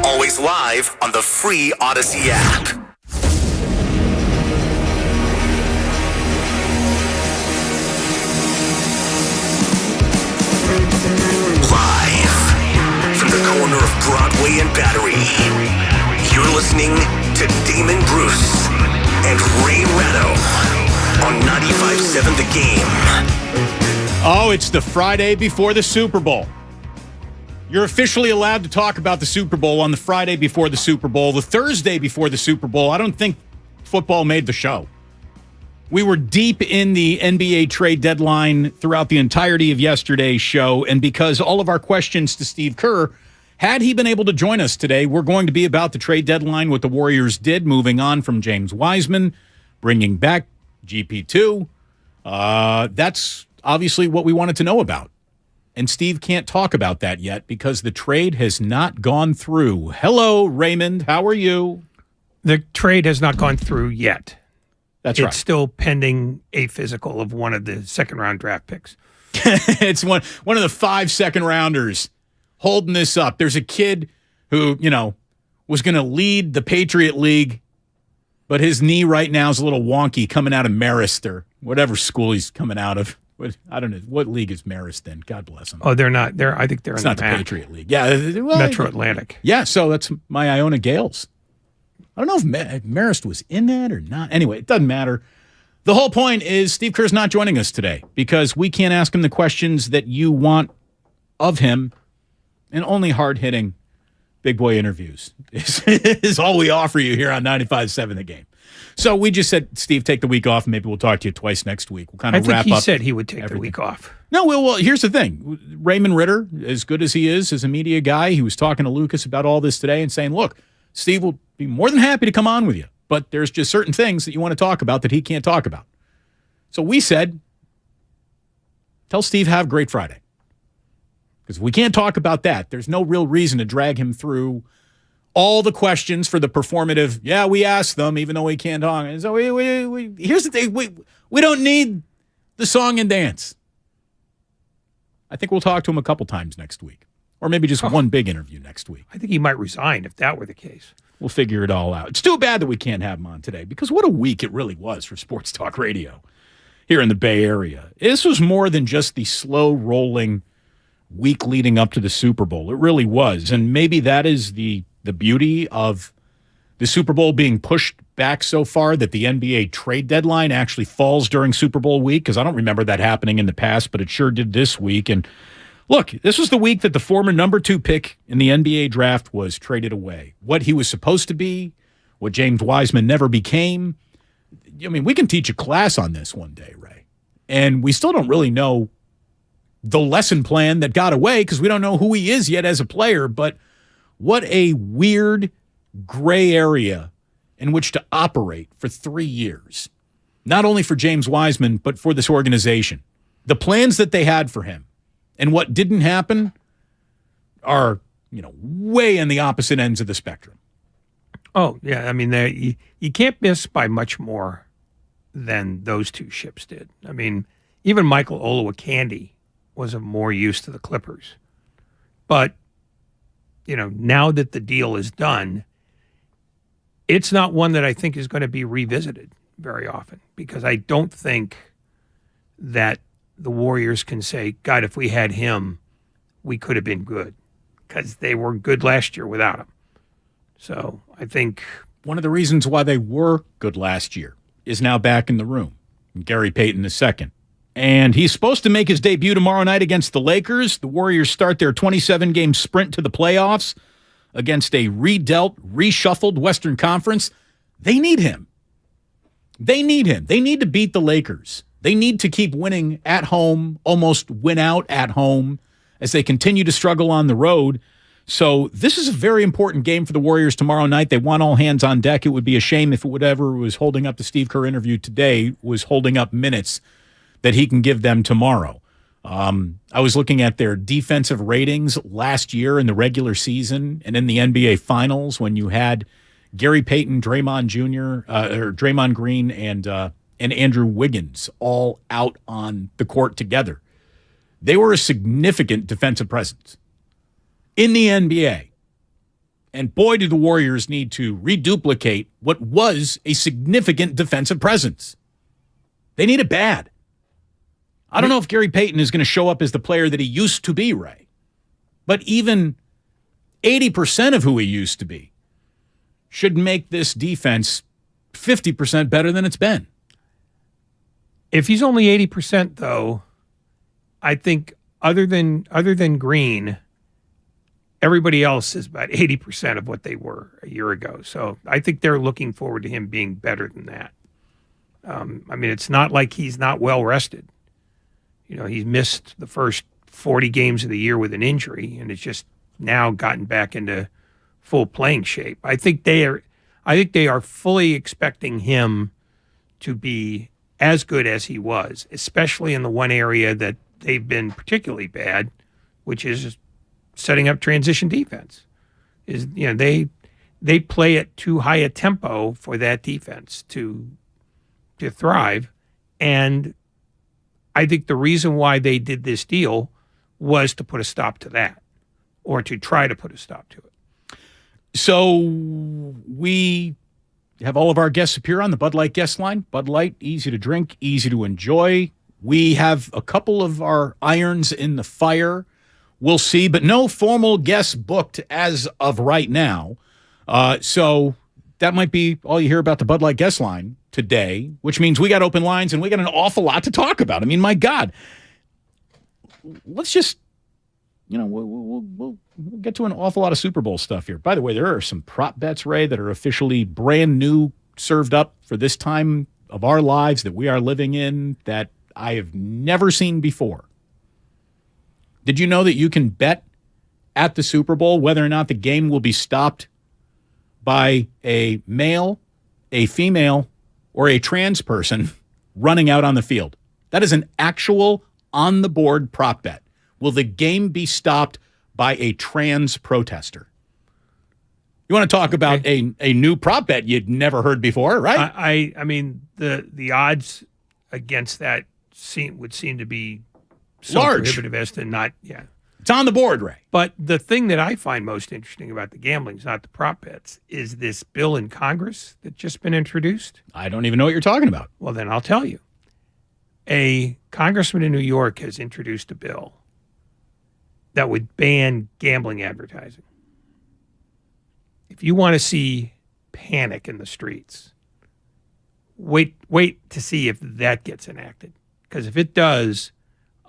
Always live on the free Odyssey app. Live from the corner of Broadway and Battery, you're listening to Damon Bruce and Ray Ratto on 95.7 The Game.
Oh, it's the Friday before the Super Bowl. You're officially allowed to talk about the Super Bowl on the Friday before the Super Bowl. The Thursday before the Super Bowl, I don't think football made the show. We were deep in the NBA trade deadline throughout the entirety of yesterday's show, and because all of our questions to Steve Kerr, had he been able to join us today, we're going to be about the trade deadline, what the Warriors did, moving on from James Wiseman, bringing back GP2. That's obviously what we wanted to know about. And Steve can't talk about that yet because the trade has not gone through. Hello, Raymond. How are you?
The trade has not gone through yet.
That's right.
It's still pending a physical of one of the second-round draft picks.
It's one of the 5 second-rounders holding this up. There's a kid who, was going to lead the Patriot League, but his knee right now is a little wonky coming out of Marist or whatever school he's coming out of. I don't know. What league is Marist in? God bless him.
Oh, they're not. I think they're
it's
in
not the
MAC.
Patriot League. Yeah. Well,
Metro Atlantic.
Yeah, so that's my Iona Gales. I don't know if Marist was in that or not. Anyway, it doesn't matter. The whole point is Steve Kerr's not joining us today because we can't ask him the questions that you want of him, and only hard-hitting big boy interviews is all we offer you here on 95.7 The Game. So we just said, Steve, take the week off, and maybe we'll talk to you twice next week. We'll kind of wrap up.
I think he said he would take the week off.
No, well, here's the thing. Raymond Ritter, as good as he is as a media guy, he was talking to Lucas about all this today and saying, look, Steve will be more than happy to come on with you, but there's just certain things that you want to talk about that he can't talk about. So we said, tell Steve have a great Friday. Because if we can't talk about that, there's no real reason to drag him through all the questions for the performative, yeah, we asked them, even though we can't talk. And so here's the thing, we don't need the song and dance. I think we'll talk to him a couple times next week. Or maybe just one big interview next week.
I think he might resign if that were the case.
We'll figure it all out. It's too bad that we can't have him on today, because what a week it really was for Sports Talk Radio here in the Bay Area. This was more than just the slow-rolling week leading up to the Super Bowl. It really was. And maybe that is the beauty of the Super Bowl being pushed back so far that the NBA trade deadline actually falls during Super Bowl week, because I don't remember that happening in the past, but it sure did this week. And look, this was the week that the former number 2 pick in the NBA draft was traded away. What he was supposed to be, what James Wiseman never became. I mean, we can teach a class on this one day, Ray. And we still don't really know the lesson plan that got away, because we don't know who he is yet as a player. But what a weird gray area in which to operate for 3 years. Not only for James Wiseman, but for this organization. The plans that they had for him and what didn't happen are, way in the opposite ends of the spectrum.
Oh, yeah. I mean, you can't miss by much more than those two ships did. I mean, even Michael Olowokandi was of more use to the Clippers. But, now that the deal is done, it's not one that I think is going to be revisited very often, because I don't think that the Warriors can say, God, if we had him, we could have been good, because they were good last year without him. So I think
one of the reasons why they were good last year is now back in the room. Gary Payton II. And he's supposed to make his debut tomorrow night against the Lakers. The Warriors start their 27-game sprint to the playoffs against a redealt, reshuffled Western Conference. They need him. They need him. They need to beat the Lakers. They need to keep winning at home, almost win out at home, as they continue to struggle on the road. So this is a very important game for the Warriors tomorrow night. They want all hands on deck. It would be a shame if whatever was holding up the Steve Kerr interview today was holding up minutes that he can give them tomorrow. I was looking at their defensive ratings last year in the regular season and in the NBA Finals when you had Gary Payton, Draymond Green, and Andrew Wiggins all out on the court together. They were a significant defensive presence in the NBA. And boy, do the Warriors need to reduplicate what was a significant defensive presence. They need it bad. I don't know if Gary Payton is going to show up as the player that he used to be, Ray. But even 80% of who he used to be should make this defense 50% better than it's been.
If he's only 80%, though, I think other than Green, everybody else is about 80% of what they were a year ago. So I think they're looking forward to him being better than that. I mean, it's not like he's not well rested. He's missed the first 40 games of the year with an injury, and it's just now gotten back into full playing shape. I think they are fully expecting him to be as good as he was, especially in the one area that they've been particularly bad, which is setting up transition defense. They play at too high a tempo for that defense to thrive. And I think the reason why they did this deal was to put a stop to that, or to try to put a stop to it.
So we have all of our guests appear on the Bud Light guest line. Bud Light, easy to drink, easy to enjoy. We have a couple of our irons in the fire. We'll see, but no formal guests booked as of right now. So that might be all you hear about the Bud Light guest line today, which means we got open lines and we got an awful lot to talk about. I mean, my God, let's just, we'll get to an awful lot of Super Bowl stuff here. By the way, there are some prop bets, Ray, that are officially brand new served up for this time of our lives that we are living in that I have never seen before. Did you know that you can bet at the Super Bowl whether or not the game will be stopped by a male, a female, or a trans person running out on the field? That is an actual on-the-board prop bet. Will the game be stopped by a trans protester? You want to talk about a new prop bet you'd never heard before, right?
I mean, the odds against that would seem to be so
large,
prohibitive as to not, yeah.
It's on the board, Ray.
But the thing that I find most interesting about the gambling is not the prop bets, is this bill in Congress that's just been introduced.
I don't even know what you're talking about.
Well, then I'll tell you. A congressman in New York has introduced a bill that would ban gambling advertising. If you want to see panic in the streets, wait to see if that gets enacted. Because if it does,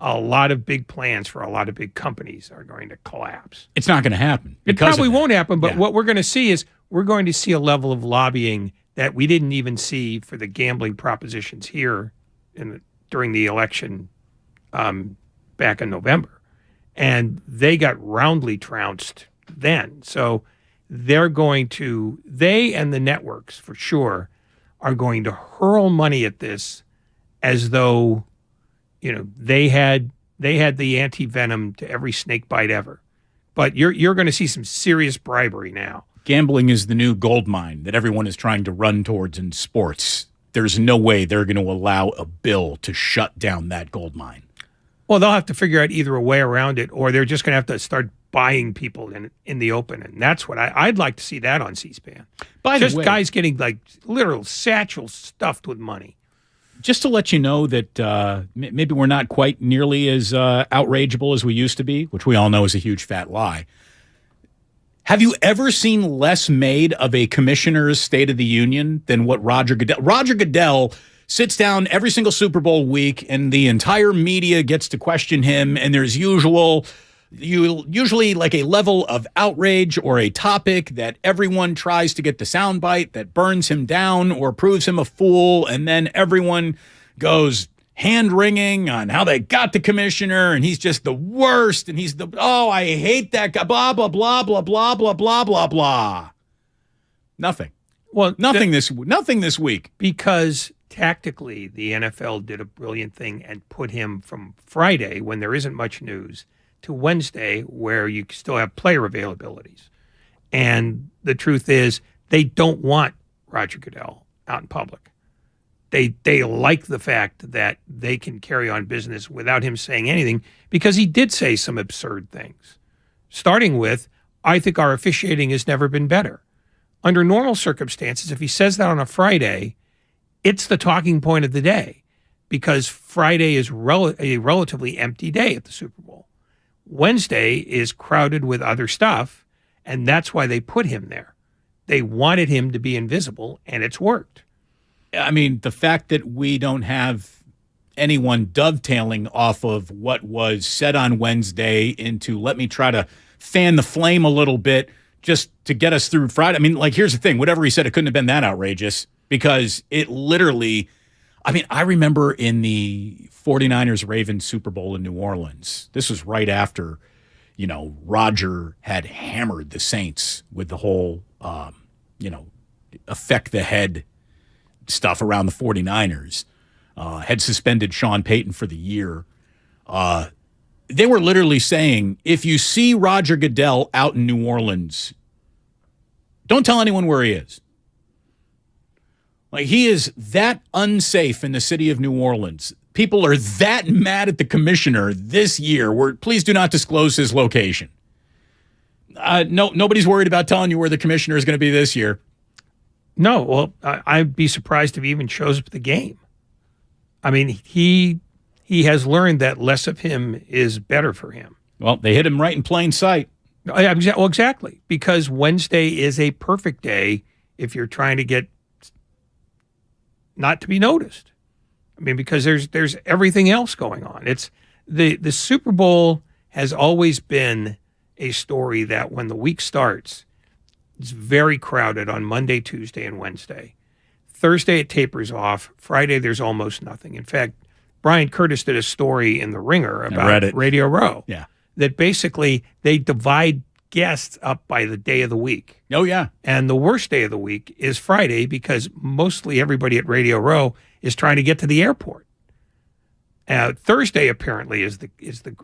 a lot of big plans for a lot of big companies are going to collapse.
It's not going to happen.
It probably won't happen, but what we're going to see is we're going to see a level of lobbying that we didn't even see for the gambling propositions here during the election back in November. And they got roundly trounced then. So they and the networks for sure are going to hurl money at this as though, they had the anti-venom to every snake bite ever. But you're going to see some serious bribery now.
Gambling is the new gold mine that everyone is trying to run towards in sports. There's no way they're going to allow a bill to shut down that gold mine.
Well, they'll have to figure out either a way around it, or they're just going to have to start buying people in the open. And that's what I'd like to see that on C-SPAN. Just guys getting like literal satchels stuffed with money.
Just to let you know that maybe we're not quite nearly as outrageable as we used to be, which we all know is a huge fat lie. Have you ever seen less made of a commissioner's State of the Union than what Roger Goodell? Roger Goodell sits down every single Super Bowl week, and the entire media gets to question him, and there's usually like a level of outrage or a topic that everyone tries to get the soundbite that burns him down or proves him a fool, and then everyone goes hand-wringing on how they got the commissioner, and he's just the worst, and I hate that guy, blah, blah, blah, blah, blah, blah, blah, blah, blah. Nothing.
Well,
nothing this week.
Because tactically, the NFL did a brilliant thing and put him from Friday, when there isn't much news, to Wednesday, where you still have player availabilities. And the truth is, they don't want Roger Goodell out in public. They like the fact that they can carry on business without him saying anything, because he did say some absurd things. Starting with, I think our officiating has never been better. Under normal circumstances, if he says that on a Friday, it's the talking point of the day, because Friday is a relatively empty day at the Super Bowl. Wednesday is crowded with other stuff, and that's why they put him there. They wanted him to be invisible, and it's worked.
I mean, the fact that we don't have anyone dovetailing off of what was said on Wednesday into let me try to fan the flame a little bit just to get us through Friday. I mean, like, here's the thing. Whatever he said, it couldn't have been that outrageous, because it literally, I mean, I remember in the 49ers-Ravens Super Bowl in New Orleans, this was right after, Roger had hammered the Saints with the whole, affect the head stuff around the 49ers, had suspended Sean Payton for the year. They were literally saying, if you see Roger Goodell out in New Orleans, don't tell anyone where he is. Like, he is that unsafe in the city of New Orleans. People are that mad at the commissioner this year, where please do not disclose his location. Nobody's worried about telling you where the commissioner is going to be this year.
No, well, I'd be surprised if he even shows up at the game. I mean, he has learned that less of him is better for him.
Well, they hit him right in plain sight.
Well, exactly, because Wednesday is a perfect day if you're trying to get not to be noticed. I mean, because there's everything else going on. It's the Super Bowl has always been a story that when the week starts, it's very crowded on Monday, Tuesday, and Wednesday. Thursday, it tapers off. Friday, there's almost nothing. In fact, Brian Curtis did a story in The Ringer about Radio Row.
Yeah.
That basically they divide guests up by the day of the week.
Oh, yeah.
And the worst day of the week is Friday because mostly everybody at Radio Row is trying to get to the airport. Thursday apparently is the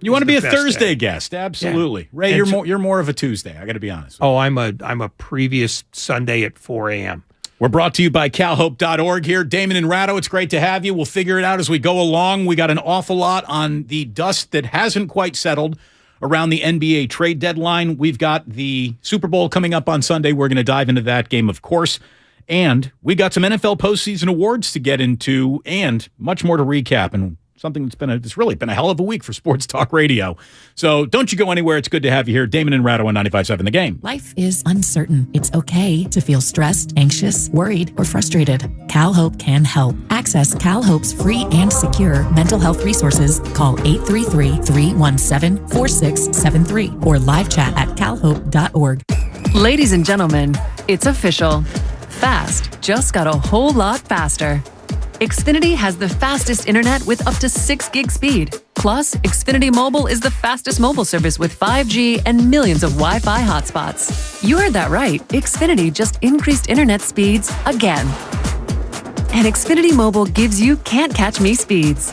You want to be a Thursday
day.
guest, absolutely.
Yeah.
Ray,
And
you're more of a Tuesday. I got to be honest.
Oh, I'm a previous Sunday at 4 a.m.
We're brought to you by calhope.org here. Damon and Ratto, it's great to have you. We'll figure it out as we go along. We got an awful lot on the dust that hasn't quite settled around the NBA trade deadline. We've got the Super Bowl coming up on Sunday. We're going to dive into that game, of course. And we got some NFL postseason awards to get into and much more to recap, and something that's really been a hell of a week for Sports Talk Radio. So don't you go anywhere. It's good to have you here. Damon and Ratto on 95.7 The Game.
Life is uncertain. It's okay to feel stressed, anxious, worried, or frustrated. CalHope can help. Access CalHope's free and secure mental health resources. Call 833-317-4673 or live chat at calhope.org.
Ladies and gentlemen, it's official. Fast just got a whole lot faster. Xfinity has the fastest internet with up to 6 gig speed. Plus, Xfinity Mobile is the fastest mobile service with 5G and millions of Wi-Fi hotspots. You heard that right. Xfinity just increased internet speeds again. And Xfinity Mobile gives you can't-catch-me speeds.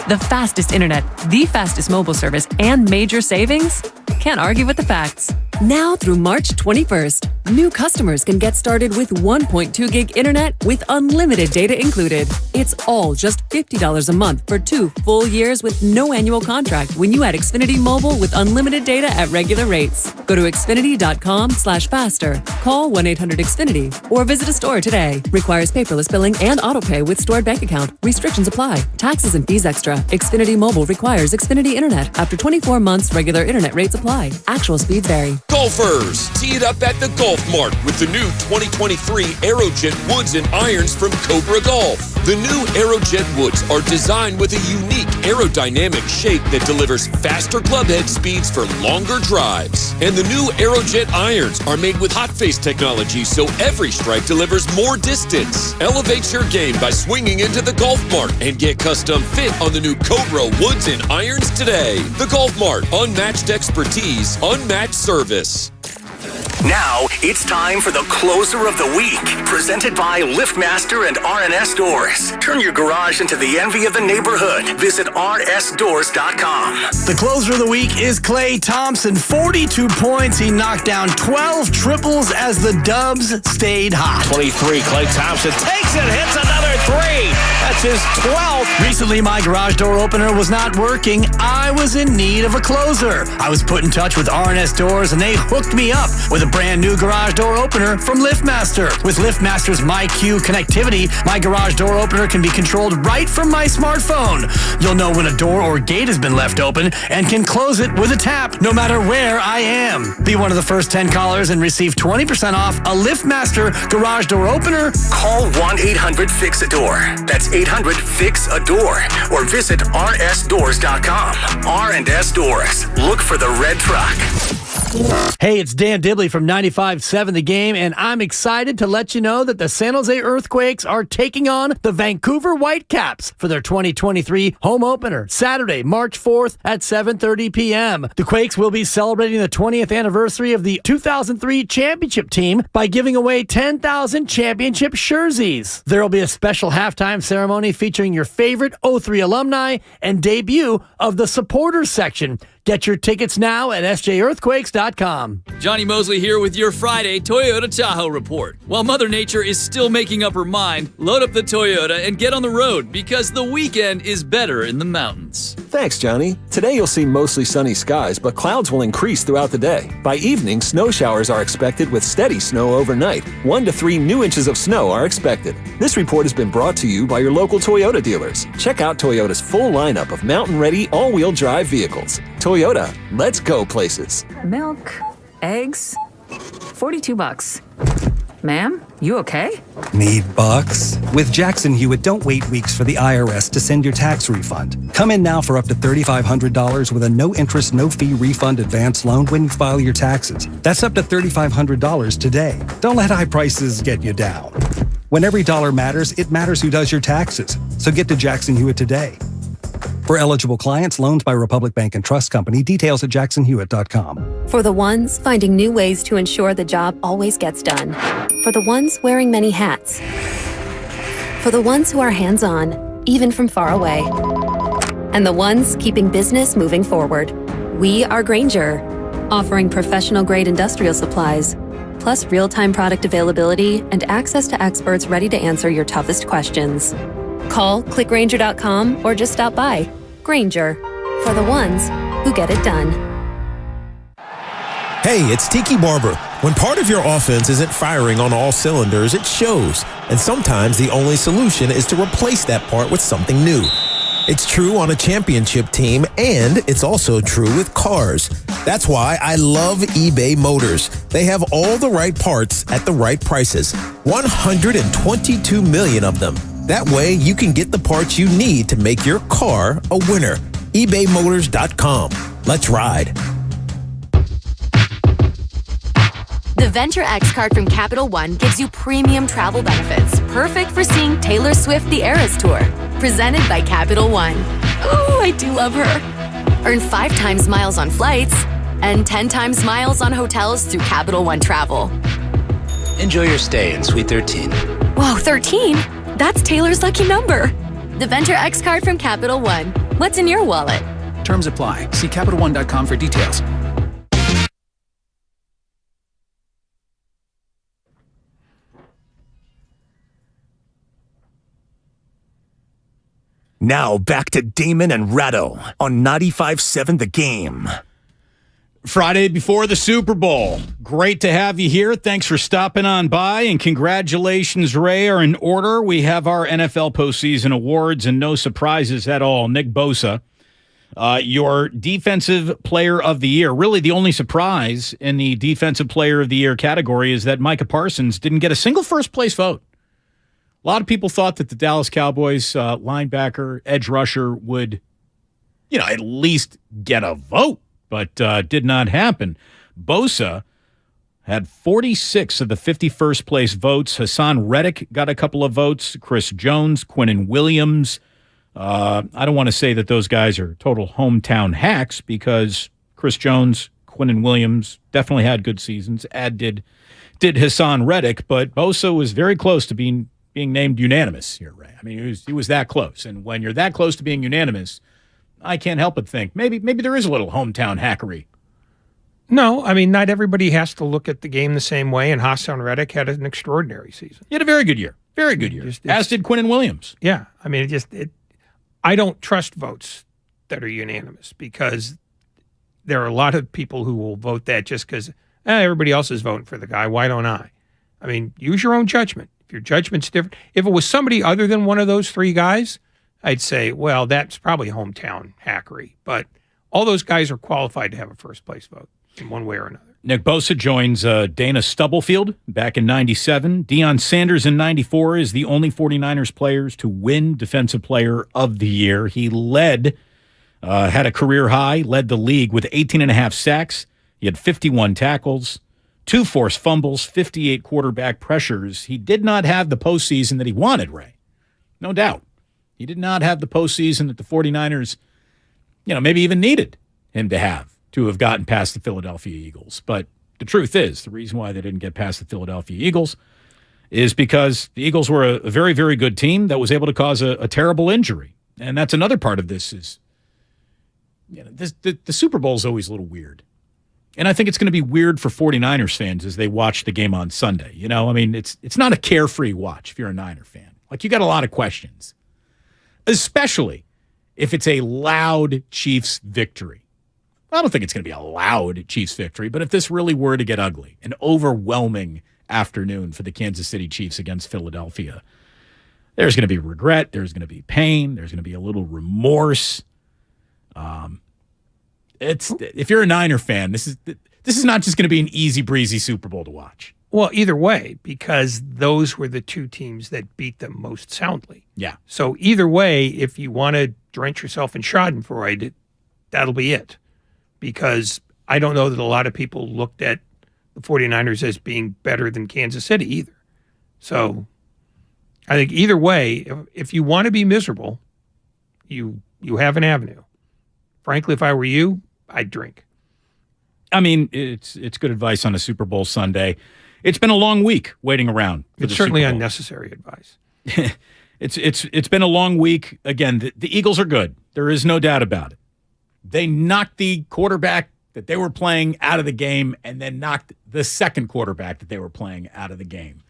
The fastest internet, the fastest mobile service, and major savings? Can't argue with the facts. Now through March 21st, new customers can get started with 1.2 gig internet with unlimited data included. It's all just $50 a month for 2 full years with no annual contract when you add Xfinity Mobile with unlimited data at regular rates. Go to xfinity.com/faster, call 1-800-XFINITY, or visit a store today. Requires paperless billing and autopay with stored bank account. Restrictions apply. Taxes and fees extra. Xfinity Mobile requires Xfinity Internet. After 24 months, regular internet rates apply. Actual speeds vary.
Golfers, tee it up at the Golf Mart with the new 2023 Aerojet woods and irons from Cobra Golf. The new Aerojet woods are designed with a unique aerodynamic shape that delivers faster clubhead speeds for longer drives. And the new Aerojet irons are made with hot face technology, so every strike delivers more distance. Elevate your game by swinging into the Golf Mart and get custom fit on the new Cobra woods and irons today. The Golf Mart, unmatched expertise, unmatched service.
Now it's time for the closer of the week, presented by LiftMaster and RNS Doors. Turn your garage into the envy of the neighborhood. Visit rnsdoors.com.
The closer of the week is Klay Thompson, 42 points. He knocked down 12 triples as the Dubs stayed hot.
23, Klay Thompson takes it, hits another 3. That's his 12th.
Recently, my garage door opener was not working. I was in need of a closer. I was put in touch with RNS Doors, and they hooked me up with a brand new garage door opener from LiftMaster. With LiftMaster's MyQ connectivity, my garage door opener can be controlled right from my smartphone. You'll know when a door or gate has been left open and can close it with a tap, no matter where I am. Be one of the first 10 callers and receive 20% off a LiftMaster garage door opener.
Call 1-800-FIX-A-DOOR. That's 800-FIX-A-DOOR. Or visit rsdoors.com. R&S Doors. Look for the red truck.
Hey, it's Dan Dibley from 95.7 The Game, and I'm excited to let you know that the San Jose Earthquakes are taking on the Vancouver Whitecaps for their 2023 home opener, Saturday, March 4th at 7:30 p.m. The Quakes will be celebrating the 20th anniversary of the 2003 championship team by giving away 10,000 championship jerseys. There will be a special halftime ceremony featuring your favorite 03 alumni and debut of the supporters section. Get your tickets now at sjearthquakes.com.
Johnny Mosley here with your Friday Toyota Tahoe report. While Mother Nature is still making up her mind, load up the Toyota and get on the road because the weekend is better in the mountains.
Thanks, Johnny. Today you'll see mostly sunny skies, but clouds will increase throughout the day. By evening, snow showers are expected with steady snow overnight. 1 to 3 new inches of snow are expected. This report has been brought to you by your local Toyota dealers. Check out Toyota's full lineup of mountain-ready all-wheel drive vehicles. Toyota, let's go places.
Milk, eggs, $42. Ma'am, you okay?
Need bucks? With Jackson Hewitt, don't wait weeks for the IRS to send your tax refund. Come in now for up to $3,500 with a no-interest, no-fee refund advance loan when you file your taxes. That's up to $3,500 today. Don't let high prices get you down. When every dollar matters, it matters who does your taxes. So get to Jackson Hewitt today. For eligible clients, loans by Republic Bank and Trust Company. Details at jacksonhewitt.com.
For the ones finding new ways to ensure the job always gets done. For the ones wearing many hats. For the ones who are hands-on, even from far away. And the ones keeping business moving forward. We are Grainger, offering professional-grade industrial supplies, plus real-time product availability and access to experts ready to answer your toughest questions. Call, clickgrainger.com, or just stop by. Grainger, for the ones who get it done.
Hey, it's Tiki Barber. When part of your offense isn't firing on all cylinders, it shows. And sometimes the only solution is to replace that part with something new. It's true on a championship team, and it's also true with cars. That's why I love eBay Motors. They have all the right parts at the right prices. 122 million of them. That way, you can get the parts you need to make your car a winner. ebaymotors.com. Let's ride.
The Venture X card from Capital One gives you premium travel benefits, perfect for seeing Taylor Swift the Eras Tour. Presented by Capital One. Ooh, I do love her. Earn 5 times miles on flights and 10 times miles on hotels through Capital One Travel.
Enjoy your stay in Suite 13.
Whoa, 13? That's Taylor's lucky number. The Venture X card from Capital One. What's in your wallet?
Terms apply. See CapitalOne.com for details.
Now back to Damon and Ratto on 95.7 The Game.
Friday before the Super Bowl. Great to have you here. Thanks for stopping on by, and congratulations, Ray, are in order. We have our NFL postseason awards, and no surprises at all. Nick Bosa, your Defensive Player of the Year. Really, the only surprise in the Defensive Player of the Year category is that Micah Parsons didn't get a single first-place vote. A lot of people thought that the Dallas Cowboys linebacker, edge rusher would, at least get a vote, but did not happen. Bosa had 46 of the 51st place votes. Hassan Reddick got a couple of votes. Chris Jones, Quinnen Williams. I don't want to say that those guys are total hometown hacks, because Chris Jones, Quinnen Williams definitely had good seasons, as did Hassan Reddick, but Bosa was very close to being named unanimous here, Ray. I mean, he was that close. And when you're that close to being unanimous, I can't help but think maybe there is a little hometown hackery.
No, I mean, not everybody has to look at the game the same way, and Hassan Reddick had an extraordinary season.
He had a very good year. Very good year. As did Quinnen Williams.
Yeah. I mean, I don't trust votes that are unanimous, because there are a lot of people who will vote that just because everybody else is voting for the guy. Why don't I? I mean, use your own judgment. If your judgment's different, if it was somebody other than one of those 3 guys, I'd say, well, that's probably hometown hackery. But all those guys are qualified to have a first-place vote in one way or another.
Nick Bosa joins Dana Stubblefield back in 97. Deion Sanders in 94 is the only 49ers players to win Defensive Player of the Year. He had a career high, led the league with 18.5 sacks. He had 51 tackles, 2 forced fumbles, 58 quarterback pressures. He did not have the postseason that he wanted, Ray. No doubt. He did not have the postseason that the 49ers, maybe even needed him to have gotten past the Philadelphia Eagles. But the truth is, the reason why they didn't get past the Philadelphia Eagles is because the Eagles were a very, very good team that was able to cause a terrible injury. And that's another part of this is, the Super Bowl is always a little weird. And I think it's going to be weird for 49ers fans as they watch the game on Sunday. It's not a carefree watch if you're a Niner fan. Like, you got a lot of questions, especially if it's a loud Chiefs victory. I don't think it's going to be a loud Chiefs victory, but if this really were to get ugly, an overwhelming afternoon for the Kansas City Chiefs against Philadelphia, there's going to be regret, there's going to be pain, there's going to be a little remorse. If you're a Niner fan, this is not just going to be an easy breezy Super Bowl to watch.
Well, either way, because those were the 2 teams that beat them most soundly.
Yeah.
So either way, if you want to drench yourself in Schadenfreude, that'll be it. Because I don't know that a lot of people looked at the 49ers as being better than Kansas City either. So I think either way, if you want to be miserable, you have an avenue. Frankly, if I were you, I'd drink.
I mean, it's good advice on a Super Bowl Sunday. It's been a long week waiting around.
It's certainly unnecessary advice.
It's been a long week. Again, the Eagles are good. There is no doubt about it. They knocked the quarterback that they were playing out of the game and then knocked the second quarterback that they were playing out of the game.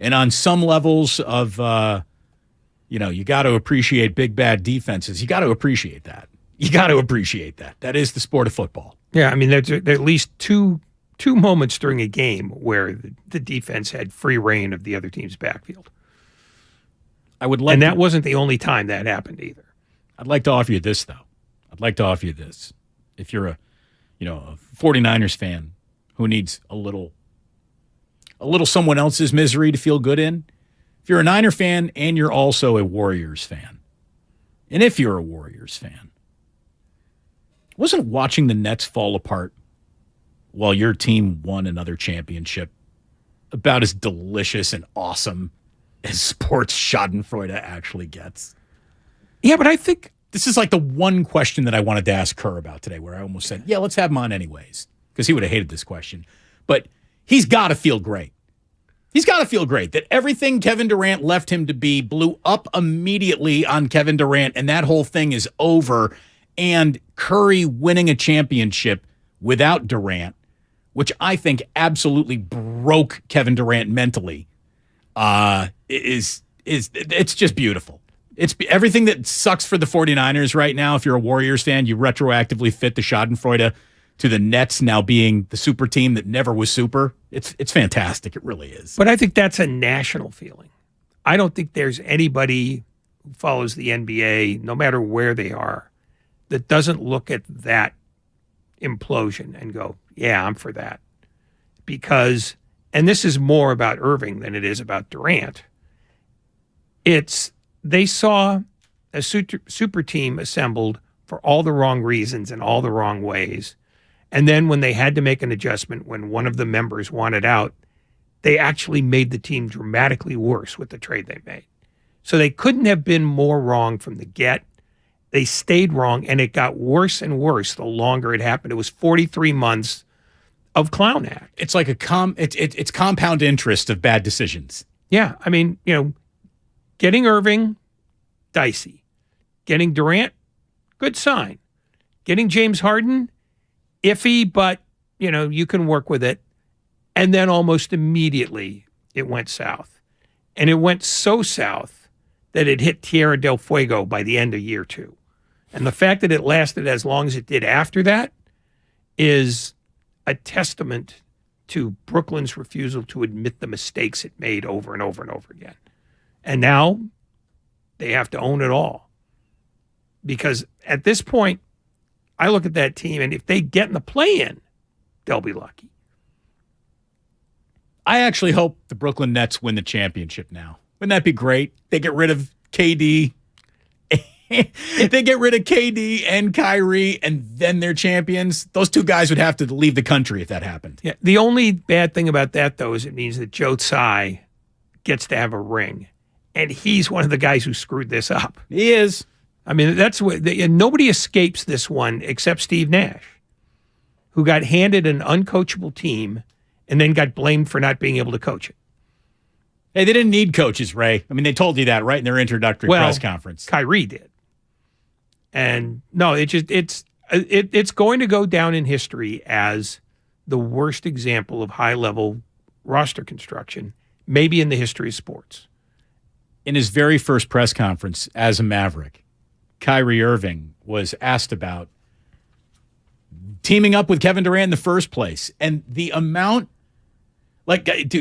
And on some levels of, you got to appreciate big, bad defenses. You got to appreciate that. You got to appreciate that. That is the sport of football.
Yeah, I mean, there's at least two moments during a game where the defense had free reign of the other team's backfield. And that wasn't the only time that happened either.
I'd like to offer you this, though. I'd like to offer you this. If you're a 49ers fan who needs a little someone else's misery to feel good in, if you're a Niner fan and you're also a Warriors fan, and if you're a Warriors fan, wasn't watching the Nets fall apart while your team won another championship about as delicious and awesome as sports schadenfreude actually gets?
Yeah, but I think
this is like the one question that I wanted to ask Kerr about today, where I almost said, yeah, let's have him on anyways, because he would have hated this question. But he's got to feel great. He's got to feel great that everything Kevin Durant left him to be blew up immediately on Kevin Durant, and that whole thing is over. And Curry winning a championship without Durant, which I think absolutely broke Kevin Durant mentally, it's just beautiful. It's everything that sucks for the 49ers right now. If you're a Warriors fan, you retroactively fit the schadenfreude to the Nets now being the super team that never was super. It's fantastic. It really is.
But I think that's a national feeling. I don't think there's anybody who follows the NBA, no matter where they are, that doesn't look at that implosion and go, yeah, I'm for that. Because, and this is more about Irving than it is about Durant, they saw a super team assembled for all the wrong reasons and all the wrong ways. And then when they had to make an adjustment, when one of the members wanted out, they actually made the team dramatically worse with the trade they made. So they couldn't have been more wrong from the get. They stayed wrong, and it got worse and worse the longer it happened. It was 43 months of clown act.
It's like it's compound interest of bad decisions.
Yeah, I mean, getting Irving, dicey. Getting Durant, good sign. Getting James Harden, iffy, but, you can work with it. And then almost immediately it went south. And it went so south that it hit Tierra del Fuego by the end of year 2. And the fact that it lasted as long as it did after that is a testament to Brooklyn's refusal to admit the mistakes it made over and over and over again. And now they have to own it all. Because at this point, I look at that team, and if they get in the play-in, they'll be lucky.
I actually hope the Brooklyn Nets win the championship now. Wouldn't that be great? They get rid of KD. They get rid of KD and Kyrie, and then they're champions. Those two guys would have to leave the country if that happened.
Yeah. The only bad thing about that, though, is it means that Joe Tsai gets to have a ring. And he's one of the guys who screwed this up.
He is.
I mean, that's what nobody escapes this one except Steve Nash, who got handed an uncoachable team and then got blamed for not being able to coach it.
Hey, they didn't need coaches, Ray. I mean, they told you that right in their introductory press conference.
Kyrie did. And no, it's going to go down in history as the worst example of high-level roster construction, maybe in the history of sports.
In his very first press conference as a Maverick, Kyrie Irving was asked about teaming up with Kevin Durant in the first place. And the amount,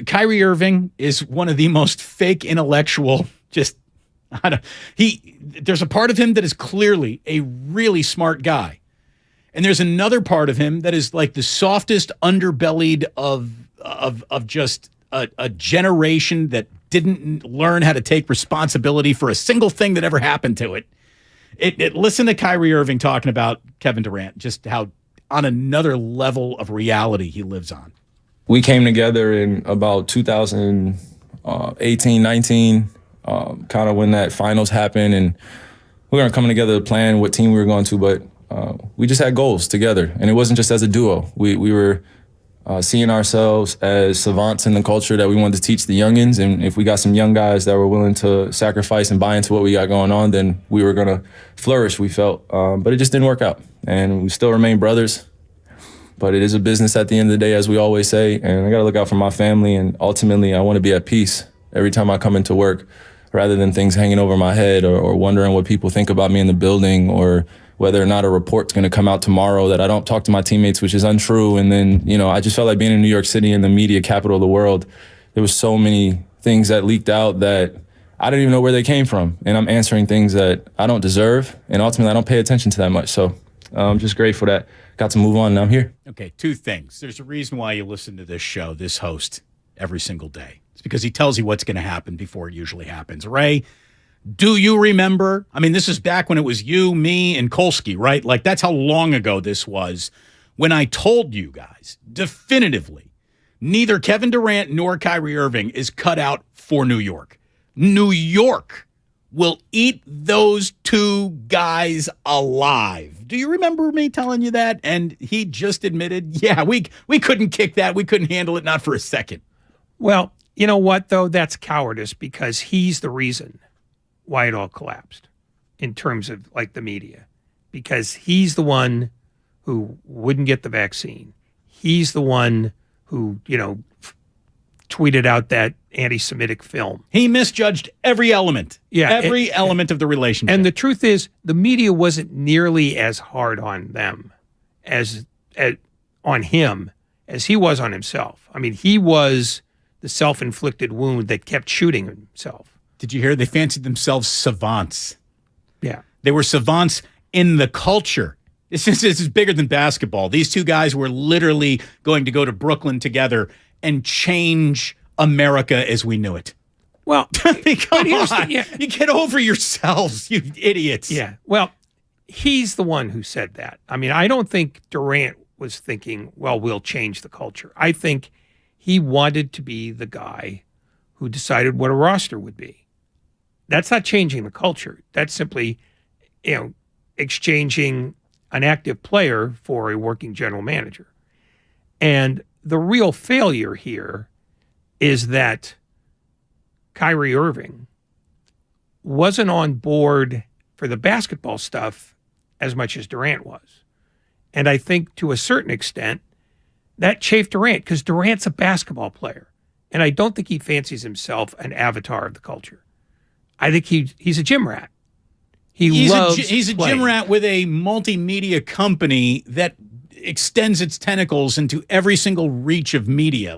Kyrie Irving is one of the most fake intellectual, there's a part of him that is clearly a really smart guy. And there's another part of him that is like the softest underbellied of just a generation that didn't learn how to take responsibility for a single thing that ever happened to it. Listen to Kyrie Irving talking about Kevin Durant, just how on another level of reality he lives on.
We came together in about 2018, 19. kind of when that finals happened, and we weren't coming together to plan what team we were going to, but we just had goals together, and it wasn't just as a duo. We were seeing ourselves as savants in the culture that we wanted to teach the youngins, and if we got some young guys that were willing to sacrifice and buy into what we got going on, then we were going to flourish, we felt. But it just didn't work out, and we still remain brothers. But it is a business at the end of the day, as we always say, and I got to look out for my family, and ultimately I want to be at peace every time I come into work, rather than things hanging over my head or wondering what people think about me in the building, or whether or not a report's going to come out tomorrow that I don't talk to my teammates, which is untrue. And then, I just felt like being in New York City and the media capital of the world, there was so many things that leaked out that I didn't even know where they came from. And I'm answering things that I don't deserve, and ultimately I don't pay attention to that much. So I'm just grateful that I got to move on and I'm here.
Okay, two things. There's a reason why you listen to this show, this host, every single day. It's because he tells you what's going to happen before it usually happens. Ray, do you remember? I mean, this is back when it was you, me, and Kolsky, right? Like, that's how long ago this was when I told you guys definitively neither Kevin Durant nor Kyrie Irving is cut out for New York. New York will eat those two guys alive. Do you remember me telling you that? And he just admitted, yeah, we couldn't kick that. We couldn't handle it, not for a second.
Well, you know what, though? That's cowardice, because he's the reason why it all collapsed in terms of like the media, because he's the one who wouldn't get the vaccine. He's the one who, tweeted out that anti-Semitic film.
He misjudged every element. Yeah. Every element of the relationship.
And the truth is, the media wasn't nearly as hard on them as on him as he was on himself. I mean, he was the self-inflicted wound that kept shooting himself.
Did you hear? They fancied themselves savants.
Yeah.
They were savants in the culture. This is bigger than basketball. These two guys were literally going to go to Brooklyn together and change America as we knew it.
Well,
come on. You get over yourselves, you idiots.
Yeah. Well, he's the one who said that. I mean, I don't think Durant was thinking, well, we'll change the culture. I think he wanted to be the guy who decided what a roster would be. That's not changing the culture. That's simply, exchanging an active player for a working general manager. And the real failure here is that Kyrie Irving wasn't on board for the basketball stuff as much as Durant was. And I think to a certain extent, that chafed Durant, because Durant's a basketball player. And I don't think he fancies himself an avatar of the culture. I think he's a gym rat. He's
a gym rat with a multimedia company that extends its tentacles into every single reach of media.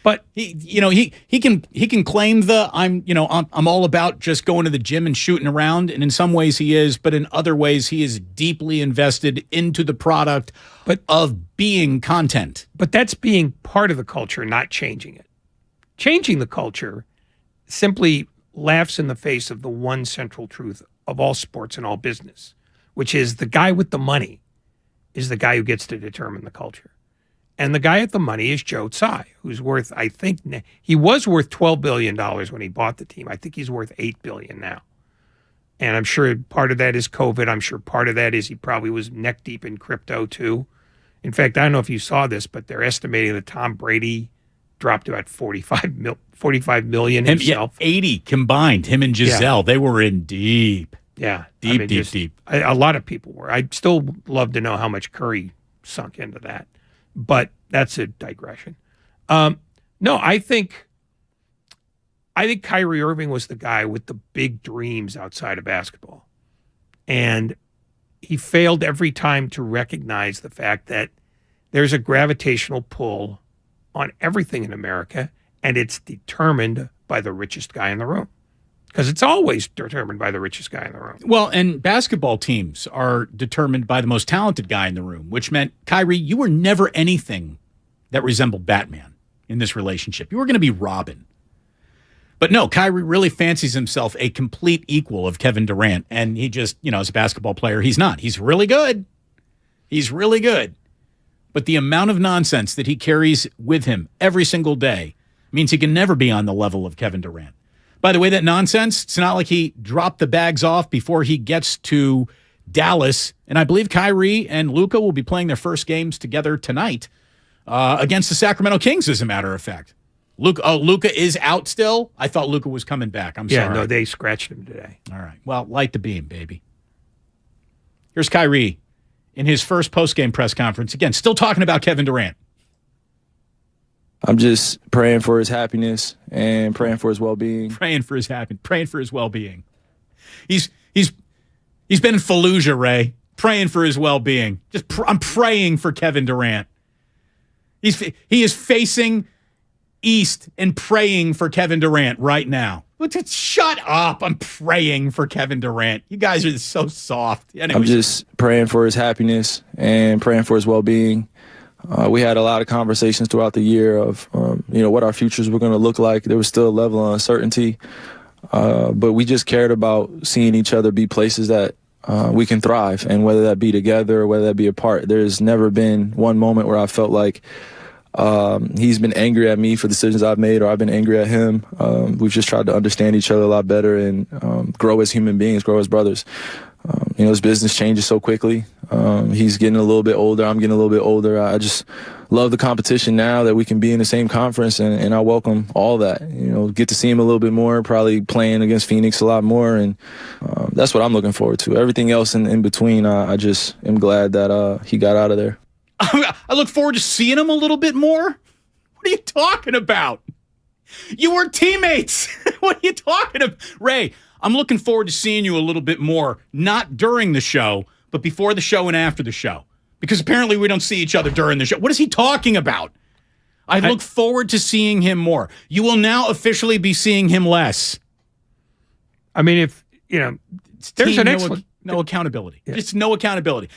But he can claim I'm all about just going to the gym and shooting around, and in some ways he is, but in other ways he is deeply invested into the product of being content.
But that's being part of the culture, not changing it. Changing the culture simply laughs in the face of the one central truth of all sports and all business, which is the guy with the money is the guy who gets to determine the culture. And the guy at the money is Joe Tsai, who's worth, I think, he was worth $12 billion when he bought the team. I think he's worth $8 billion now. And I'm sure part of that is COVID. I'm sure part of that is he probably was neck deep in crypto too. In fact, I don't know if you saw this, but they're estimating that Tom Brady dropped about 45 million himself.
80 combined, him and Giselle. They were in deep.
Yeah.
Deep.
A lot of people were. I'd still love to know how much Curry sunk into that. But that's a digression. No, I think Kyrie Irving was the guy with the big dreams outside of basketball. And he failed every time to recognize the fact that there's a gravitational pull on everything in America, and it's determined by the richest guy in the room. Because it's always determined by the richest guy in the room.
Well, and basketball teams are determined by the most talented guy in the room, which meant, Kyrie, you were never anything that resembled Batman in this relationship. You were going to be Robin. But no, Kyrie really fancies himself a complete equal of Kevin Durant, and he just, as a basketball player, he's not. He's really good. He's really good. But the amount of nonsense that he carries with him every single day means he can never be on the level of Kevin Durant. By the way, that nonsense, it's not like he dropped the bags off before he gets to Dallas. And I believe Kyrie and Luka will be playing their first games together tonight against the Sacramento Kings, as a matter of fact. Luka is out still? I thought Luka was coming back. I'm sorry.
Yeah, no, they scratched him today.
All right. Well, light the beam, baby. Here's Kyrie in his first post-game press conference. Again, still talking about Kevin Durant.
I'm just praying for his happiness and praying for his well-being.
Praying for his well-being. He's been in Fallujah, Ray, praying for his well-being. I'm praying for Kevin Durant. He is facing east and praying for Kevin Durant right now. Shut up. I'm praying for Kevin Durant. You guys are so soft. Anyways.
I'm just praying for his happiness and praying for his well-being. We had a lot of conversations throughout the year of, what our futures were going to look like. There was still a level of uncertainty, but we just cared about seeing each other be places that we can thrive, and whether that be together or whether that be apart. There's never been one moment where I felt like he's been angry at me for decisions I've made, or I've been angry at him. We've just tried to understand each other a lot better and grow as human beings, grow as brothers. His business changes so quickly. He's getting a little bit older. I'm getting a little bit older. I just love the competition now that we can be in the same conference, and I welcome all that. Get to see him a little bit more, probably playing against Phoenix a lot more, and that's what I'm looking forward to. Everything else in between, I just am glad that he got out of there.
I look forward to seeing him a little bit more? What are you talking about? You were teammates. What are you talking about? Ray, I'm looking forward to seeing you a little bit more, not during the show, but before the show and after the show. Because apparently we don't see each other during the show. What is he talking about? I look forward to seeing him more. You will now officially be seeing him less.
I mean, there's an excellent...
No accountability. Yeah. Just no accountability.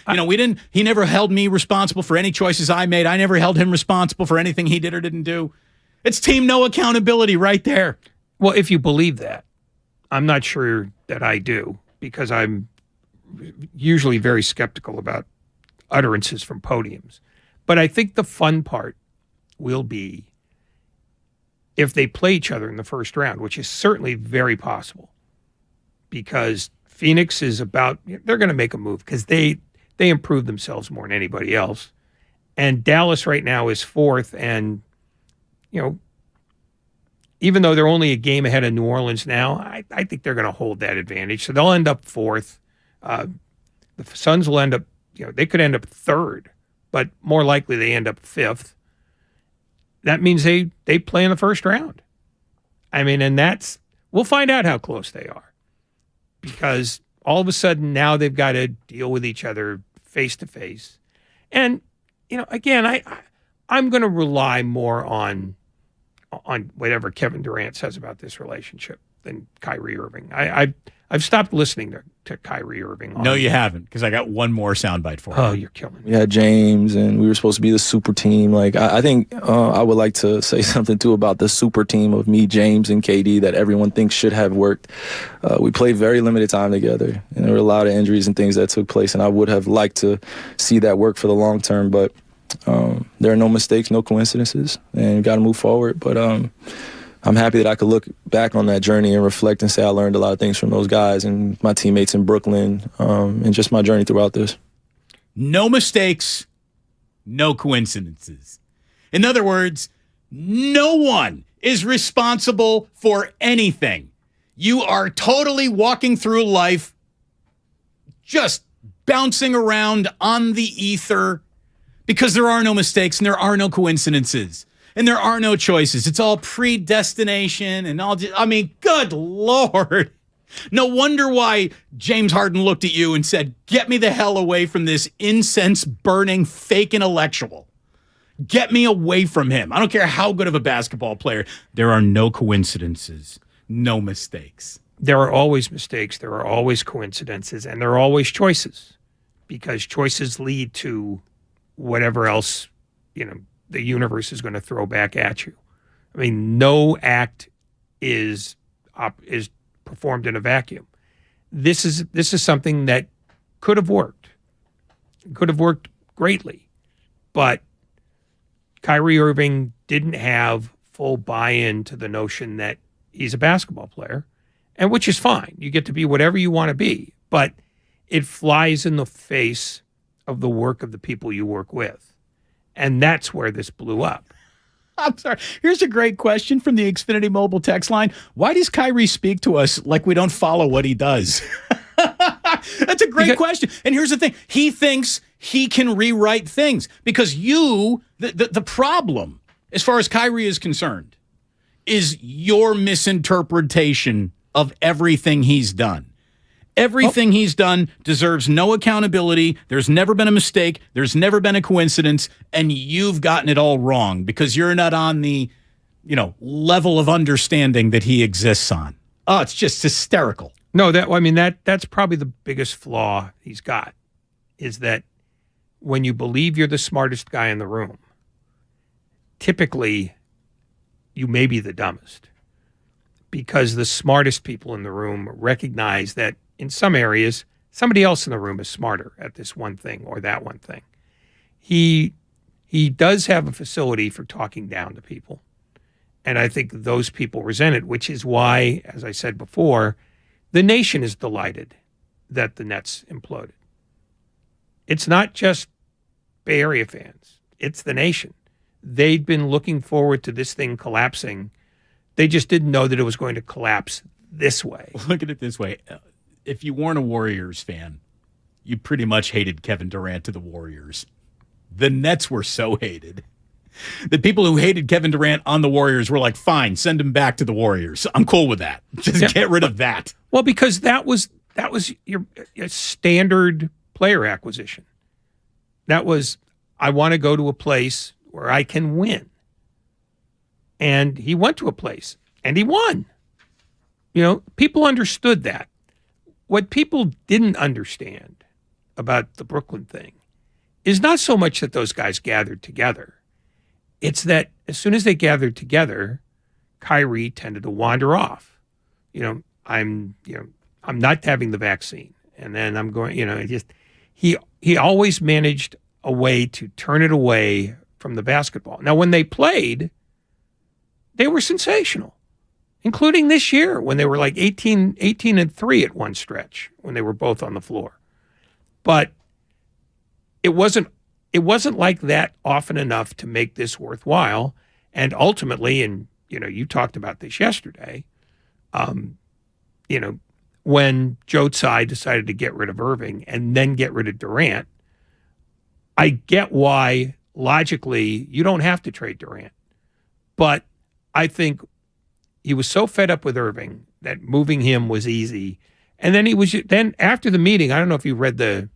He never held me responsible for any choices I made. I never held him responsible for anything he did or didn't do. It's team no accountability right there.
Well, if you believe that, I'm not sure that I do, because I'm usually very skeptical about utterances from podiums. But I think the fun part will be if they play each other in the first round, which is certainly very possible, because Phoenix is they're going to make a move because they improve themselves more than anybody else. And Dallas right now is fourth. And, even though they're only a game ahead of New Orleans now, I think they're going to hold that advantage. So they'll end up fourth. The Suns will end up, they could end up third, but more likely they end up fifth. That means they play in the first round. I mean, and we'll find out how close they are. Because all of a sudden now they've got to deal with each other face to face. And, again, I'm going to rely more on whatever Kevin Durant says about this relationship than Kyrie Irving. I've stopped listening to Kyrie Irving.
No, you haven't, because I got one more soundbite for you.
Oh, you're killing me.
We had James, and we were supposed to be the super team. Like, I think I would like to say something, too, about the super team of me, James, and KD that everyone thinks should have worked. We played very limited time together, and there were a lot of injuries and things that took place, and I would have liked to see that work for the long term, but there are no mistakes, no coincidences, and got to move forward. But I'm happy that I could look back on that journey and reflect and say I learned a lot of things from those guys and my teammates in Brooklyn, and just my journey throughout this.
No mistakes, no coincidences. In other words, no one is responsible for anything. You are totally walking through life just bouncing around on the ether because there are no mistakes and there are no coincidences. And there are no choices. It's all predestination and all. Good Lord. No wonder why James Harden looked at you and said, get me the hell away from this incense-burning fake intellectual. Get me away from him. I don't care how good of a basketball player. There are no coincidences, no mistakes.
There are always mistakes. There are always coincidences. And there are always choices, because choices lead to whatever else, the universe is going to throw back at you. I mean, no act is performed in a vacuum. This is something that could have worked. Could have worked greatly. But Kyrie Irving didn't have full buy-in to the notion that he's a basketball player, and which is fine. You get to be whatever you want to be, but it flies in the face of the work of the people you work with. And that's where this blew up.
I'm sorry. Here's a great question from the Xfinity Mobile text line. Why does Kyrie speak to us like we don't follow what he does? That's a great question. And here's the thing. He thinks he can rewrite things because the problem, as far as Kyrie is concerned, is your misinterpretation of everything he's done. Everything he's done deserves no accountability. There's never been a mistake. There's never been a coincidence. And you've gotten it all wrong because you're not on the, level of understanding that he exists on. Oh, it's just hysterical.
No, that's probably the biggest flaw he's got, is that when you believe you're the smartest guy in the room, typically you may be the dumbest, because the smartest people in the room recognize that in some areas, somebody else in the room is smarter at this one thing or that one thing. He does have a facility for talking down to people. And I think those people resent it, which is why, as I said before, the nation is delighted that the Nets imploded. It's not just Bay Area fans. It's the nation. They'd been looking forward to this thing collapsing. They just didn't know that it was going to collapse this way.
Look at it this way. If you weren't a Warriors fan, you pretty much hated Kevin Durant to the Warriors. The Nets were so hated. The people who hated Kevin Durant on the Warriors were like, fine, send him back to the Warriors. I'm cool with that. Just get rid of that.
Well, because that was your standard player acquisition. That was, I want to go to a place where I can win. And he went to a place and he won. People understood that. What people didn't understand about the Brooklyn thing is not so much that those guys gathered together. It's that as soon as they gathered together, Kyrie tended to wander off. I'm not having the vaccine. And then I'm going, he always managed a way to turn it away from the basketball. Now, when they played, they were sensational. Including this year when they were like 18-3 at one stretch when they were both on the floor. But it wasn't like that often enough to make this worthwhile. And ultimately, and you talked about this yesterday, when Joe Tsai decided to get rid of Irving and then get rid of Durant, I get why logically you don't have to trade Durant. But I think he was so fed up with Irving that moving him was easy. And then after the meeting, I don't know if you read the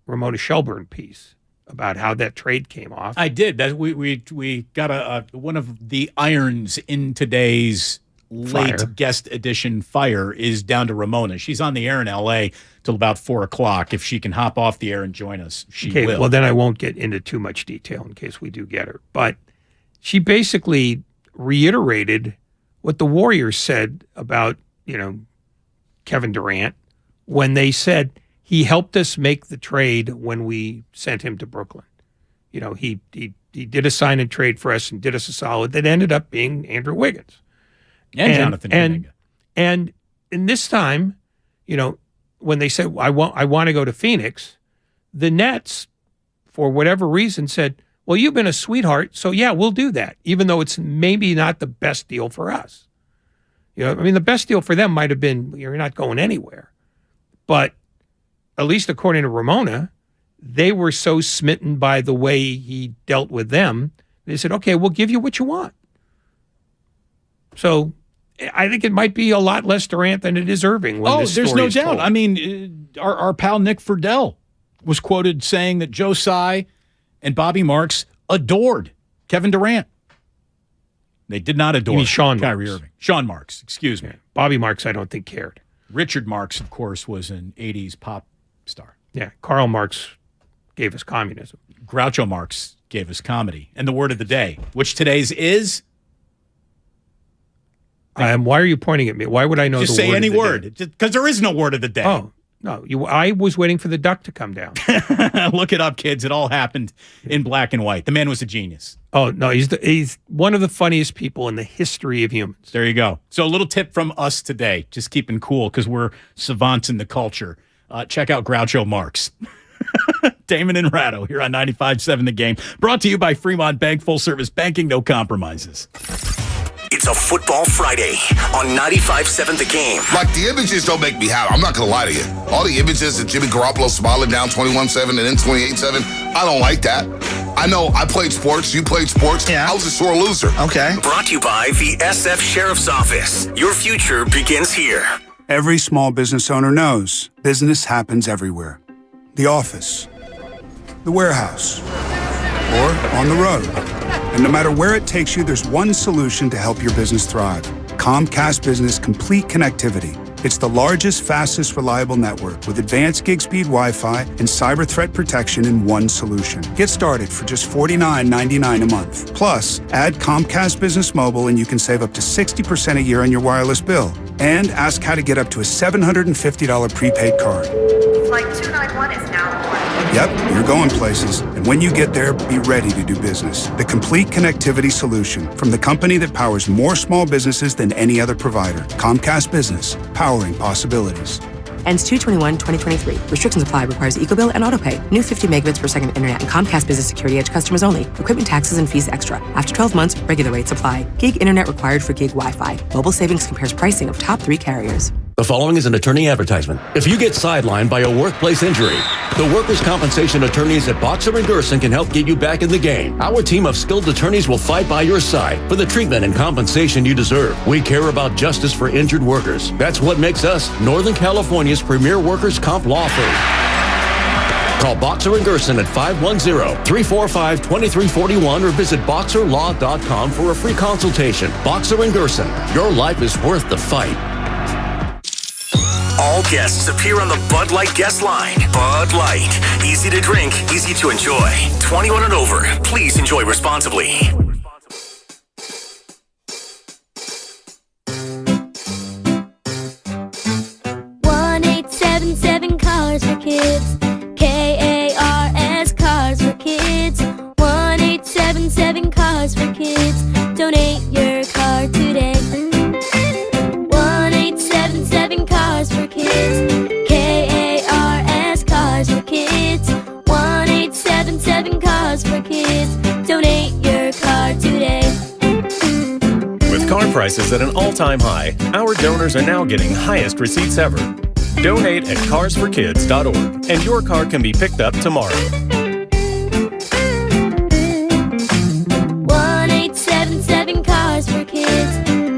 Ramona Shelburne piece about how that trade came off.
I did. That we got one of the irons in today's late guest edition fire is down to Ramona. She's on the air in LA till about 4:00. If she can hop off the air and join us, she will.
Well, then I won't get into too much detail in case we do get her. But she basically reiterated what the Warriors said about, Kevin Durant when they said he helped us make the trade when we sent him to Brooklyn. He did a sign and trade for us and did us a solid that ended up being Andrew Wiggins.
And Jonathan Kuminga.
And in this time, when they said, I want to go to Phoenix, the Nets, for whatever reason, said, well, you've been a sweetheart, so yeah, we'll do that, even though it's maybe not the best deal for us. The best deal for them might have been, you're not going anywhere. But at least according to Ramona, they were so smitten by the way he dealt with them, they said, okay, we'll give you what you want. So I think it might be a lot less Durant than it is Irving.
There's no doubt.
Told.
Our pal Nick Friedel was quoted saying that Joe Tsai and Bobby Marks adored Kevin Durant. They did not adore Kyrie Irving. Sean Marks, excuse me.
Bobby Marks, I don't think cared.
Richard Marks, of course, was an 80s pop star.
Yeah, Karl Marx gave us communism.
Groucho Marx gave us comedy. And the word of the day, which today's is?
Why are you pointing at me? Why would I know
Just
the
say
word
any
of the
word. Because there is no word of the day.
Oh, No, I was waiting for the duck to come down.
Look it up, kids. It all happened in black and white. The man was a genius.
Oh, no, he's one of the funniest people in the history of humans.
There you go. So a little tip from us today, just keeping cool because we're savants in the culture. Check out Groucho Marx. Damon and Ratto here on 95.7 The Game. Brought to you by Fremont Bank. Full service banking, no compromises.
It's a football Friday on 95.7 The Game.
Like, the images don't make me happy. I'm not going to lie to you. All the images of Jimmy Garoppolo smiling down 21-7 and then 28-7, I don't like that. I know I played sports. You played sports. Yeah. I was a sore loser. Okay.
Brought to you by the SF Sheriff's Office. Your future begins here.
Every small business owner knows business happens everywhere. The office, the warehouse, or on the road. And no matter where it takes you, there's one solution to help your business thrive. Comcast Business Complete Connectivity. It's the largest, fastest, reliable network with advanced gig speed Wi-Fi and cyber threat protection in one solution. Get started for just $49.99 a month. Plus, add Comcast Business Mobile and you can save up to 60% a year on your wireless bill. And ask how to get up to a $750 prepaid card.
Flight 291 is now aboard.
Yep, you're going places. And when you get there, be ready to do business. The complete connectivity solution from the company that powers more small businesses than any other provider. Comcast Business, powering possibilities.
Ends 2/21/2023. Restrictions apply. Requires EcoBill and AutoPay. New 50 megabits per second internet and Comcast Business Security Edge customers only. Equipment taxes and fees extra. After 12 months, regular rates apply. Gig internet required for gig Wi-Fi. Mobile Savings compares pricing of top 3 carriers.
The following is an attorney advertisement. If you get sidelined by a workplace injury, the workers' compensation attorneys at Boxer and Gerson can help get you back in the game. Our team of skilled attorneys will fight by your side for the treatment and compensation you deserve. We care about justice for injured workers. That's what makes us Northern California's premier workers' comp law firm. Call Boxer and Gerson at 510-345-2341 or visit boxerlaw.com for a free consultation. Boxer and Gerson, your life is worth the fight.
All guests appear on the Bud Light guest line. Bud Light. Easy to drink, easy to enjoy. 21 and over. Please enjoy responsibly.
1877 Cars for Kids. KARS Cars for Kids. 1877 Cars for Kids. Donate your car today. 1877 Cars for Kids. KARS Cars for Kids. 1877 Cars for Kids. Donate your car today.
With car prices at an all-time high, our donors are now getting highest receipts ever. Donate at carsforkids.org and your car can be picked up tomorrow.
1877 Cars for Kids.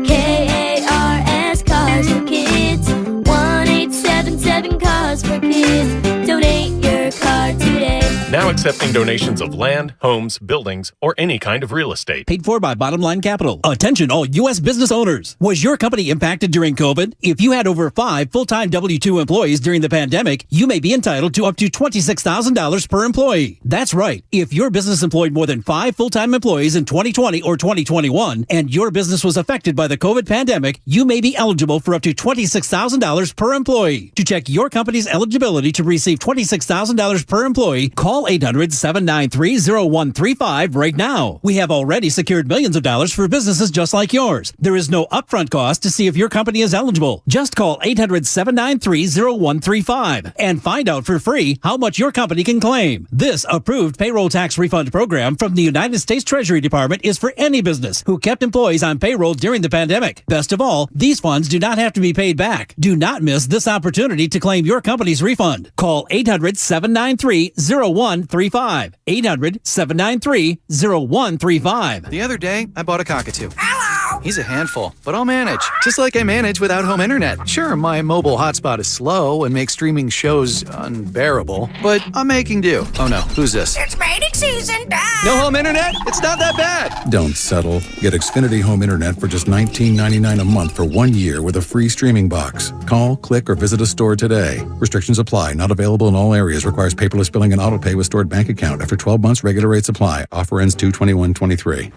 KARS Cars for Kids. 1877 Cars for Kids. Donate your car today.
Now accepting donations of land, homes, buildings, or any kind of real estate.
Paid for by Bottom Line Capital. Attention all U.S. business owners. Was your company impacted during COVID? If you had over 5 full-time W-2 employees during the pandemic, you may be entitled to up to $26,000 per employee. That's right. If your business employed more than 5 full-time employees in 2020 or 2021, and your business was affected by the COVID pandemic, you may be eligible for up to $26,000 per employee. To check your company's eligibility to receive $26,000 per employee, call 800-793-0135 right now. We have already secured millions of dollars for businesses just like yours. There is no upfront cost to see if your company is eligible. Just call 800-793-0135 and find out for free how much your company can claim. This approved payroll tax refund program from the United States Treasury Department is for any business who kept employees on payroll during the pandemic. Best of all, these funds do not have to be paid back. Do not miss this opportunity to claim your company's refund. Call 800-793-0135. 800-793-0135.
The other day, I bought a cockatoo. Hello! He's a handful, but I'll manage. Just like I manage without home internet. Sure, my mobile hotspot is slow and makes streaming shows unbearable, but I'm making do. Oh no, who's this?
It's mating season, Dad!
No home internet? It's not that bad!
Don't settle. Get Xfinity Home Internet for just $19.99 a month for 1 year with a free streaming box. Call, click, or visit a store today. Restrictions apply. Not available in all areas. Requires paperless billing and auto pay with stored bank account. After 12 months, regular rates apply. Offer ends 2/21/23.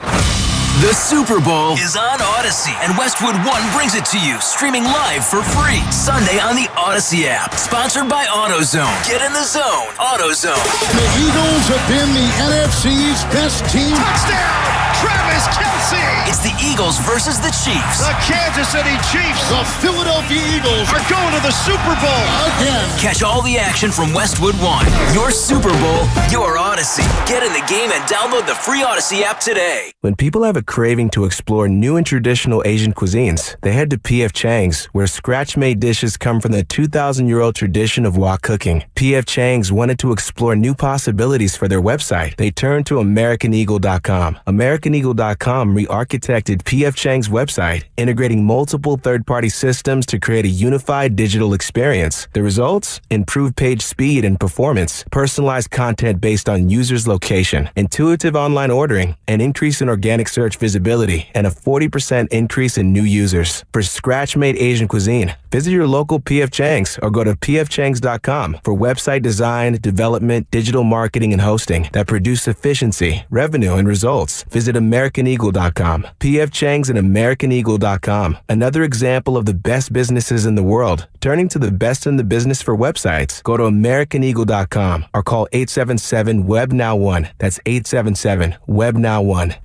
The Super Bowl is on Odyssey, and Westwood One brings it to you, streaming live for free Sunday on the Odyssey app. Sponsored by AutoZone. Get in the zone. AutoZone.
The Eagles have been the NFC's best team.
Touchdown! Travis Kelce!
It's the Eagles versus the Chiefs.
The Kansas City Chiefs,
The Philadelphia Eagles
are going to the Super Bowl
again.
Catch all the action from Westwood One. Your Super Bowl, your Odyssey. Get in the game and download the free Odyssey app today.
When people have a craving to explore new and traditional Asian cuisines, they head to P.F. Chang's, where scratch-made dishes come from the 2,000-year-old tradition of wok cooking. P.F. Chang's wanted to explore new possibilities for their website. They turned to AmericanEagle.com. AmericanEagle.com re-architected P.F. Chang's website, integrating multiple third-party systems to create a unified digital experience. The results? Improved page speed and performance, personalized content based on users' location, intuitive online ordering, an increase in organic search visibility, and a 40% increase in new users. For scratch-made Asian cuisine, visit your local P.F. Chang's or go to pfchangs.com for website design, development, digital marketing, and hosting that produce efficiency, revenue, and results. Visit AmericanEagle.com. P.F. Chang's and AmericanEagle.com. Another example of the best businesses in the world, turning to the best in the business for websites. Go to AmericanEagle.com or call 877-WEB-NOW1. That's 877-WEB-NOW1.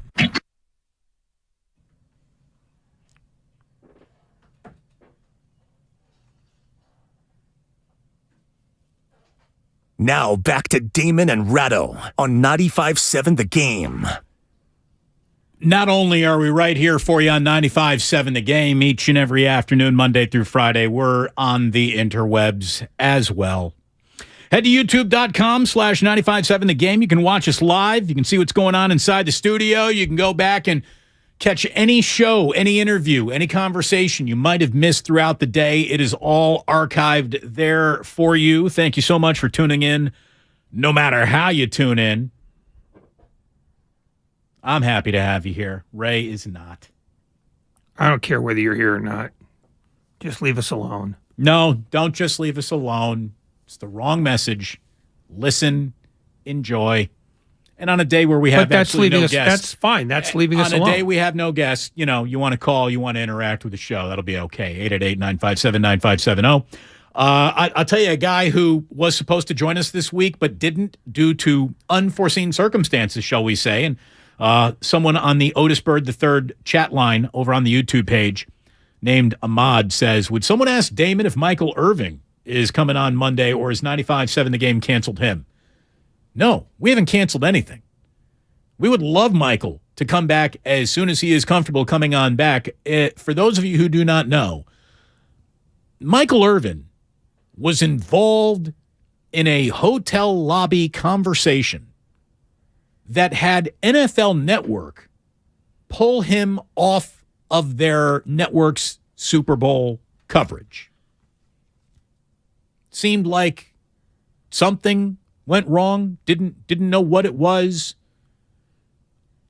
Now back to Damon and Ratto on 95.7 The Game.
Not only are we right here for you on 95.7 The Game each and every afternoon, Monday through Friday, we're on the interwebs as well. Head to youtube.com/957 The Game. You can watch us live. You can see what's going on inside the studio. You can go back and catch any show, any interview, any conversation you might have missed throughout the day. It is all archived there for you. Thank you so much for tuning in, no matter how you tune in. I'm happy to have you here. Ray is not.
I don't care whether you're here or not. Just leave us alone.
No, don't just leave us alone. It's the wrong message. Listen, enjoy. And on a day where we have absolutely no guests.
That's fine. That's leaving us alone.
On a day we have no guests, you want to call, you want to interact with the show, that'll be okay. 888-957-9570. I'll tell you a guy who was supposed to join us this week but didn't due to unforeseen circumstances, shall we say. And someone on the Otis Bird III chat line over on the YouTube page named Ahmad says, would someone ask Damon if Michael Irving is coming on Monday or is 95.7 The Game canceled him? No, we haven't canceled anything. We would love Michael to come back as soon as he is comfortable coming on back. For those of you who do not know, Michael Irvin was involved in a hotel lobby conversation that had NFL Network pull him off of their network's Super Bowl coverage. Seemed like something went wrong, didn't know what it was.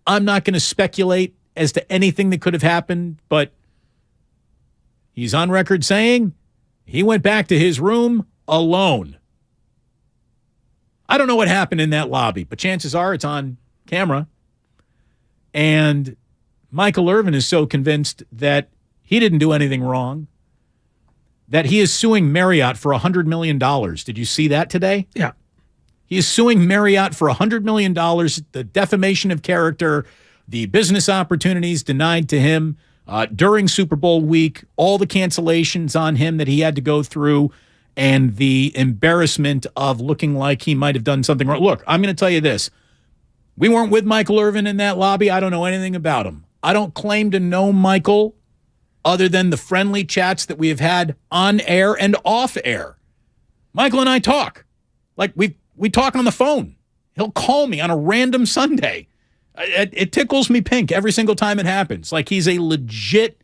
I'm not going to speculate as to anything that could have happened, but he's on record saying he went back to his room alone. I don't know what happened in that lobby, but chances are it's on camera. And Michael Irvin is so convinced that he didn't do anything wrong that he is suing Marriott for $100 million. Did you see that today?
Yeah.
He is suing Marriott for $100 million, the defamation of character, the business opportunities denied to him during Super Bowl week, all the cancellations on him that he had to go through, and the embarrassment of looking like he might have done something wrong. Look, I'm going to tell you this. We weren't with Michael Irvin in that lobby. I don't know anything about him. I don't claim to know Michael other than the friendly chats that we have had on air and off air. Michael and I talk. Like we talk on the phone. He'll call me on a random Sunday. It tickles me pink every single time it happens. Like he's a legit,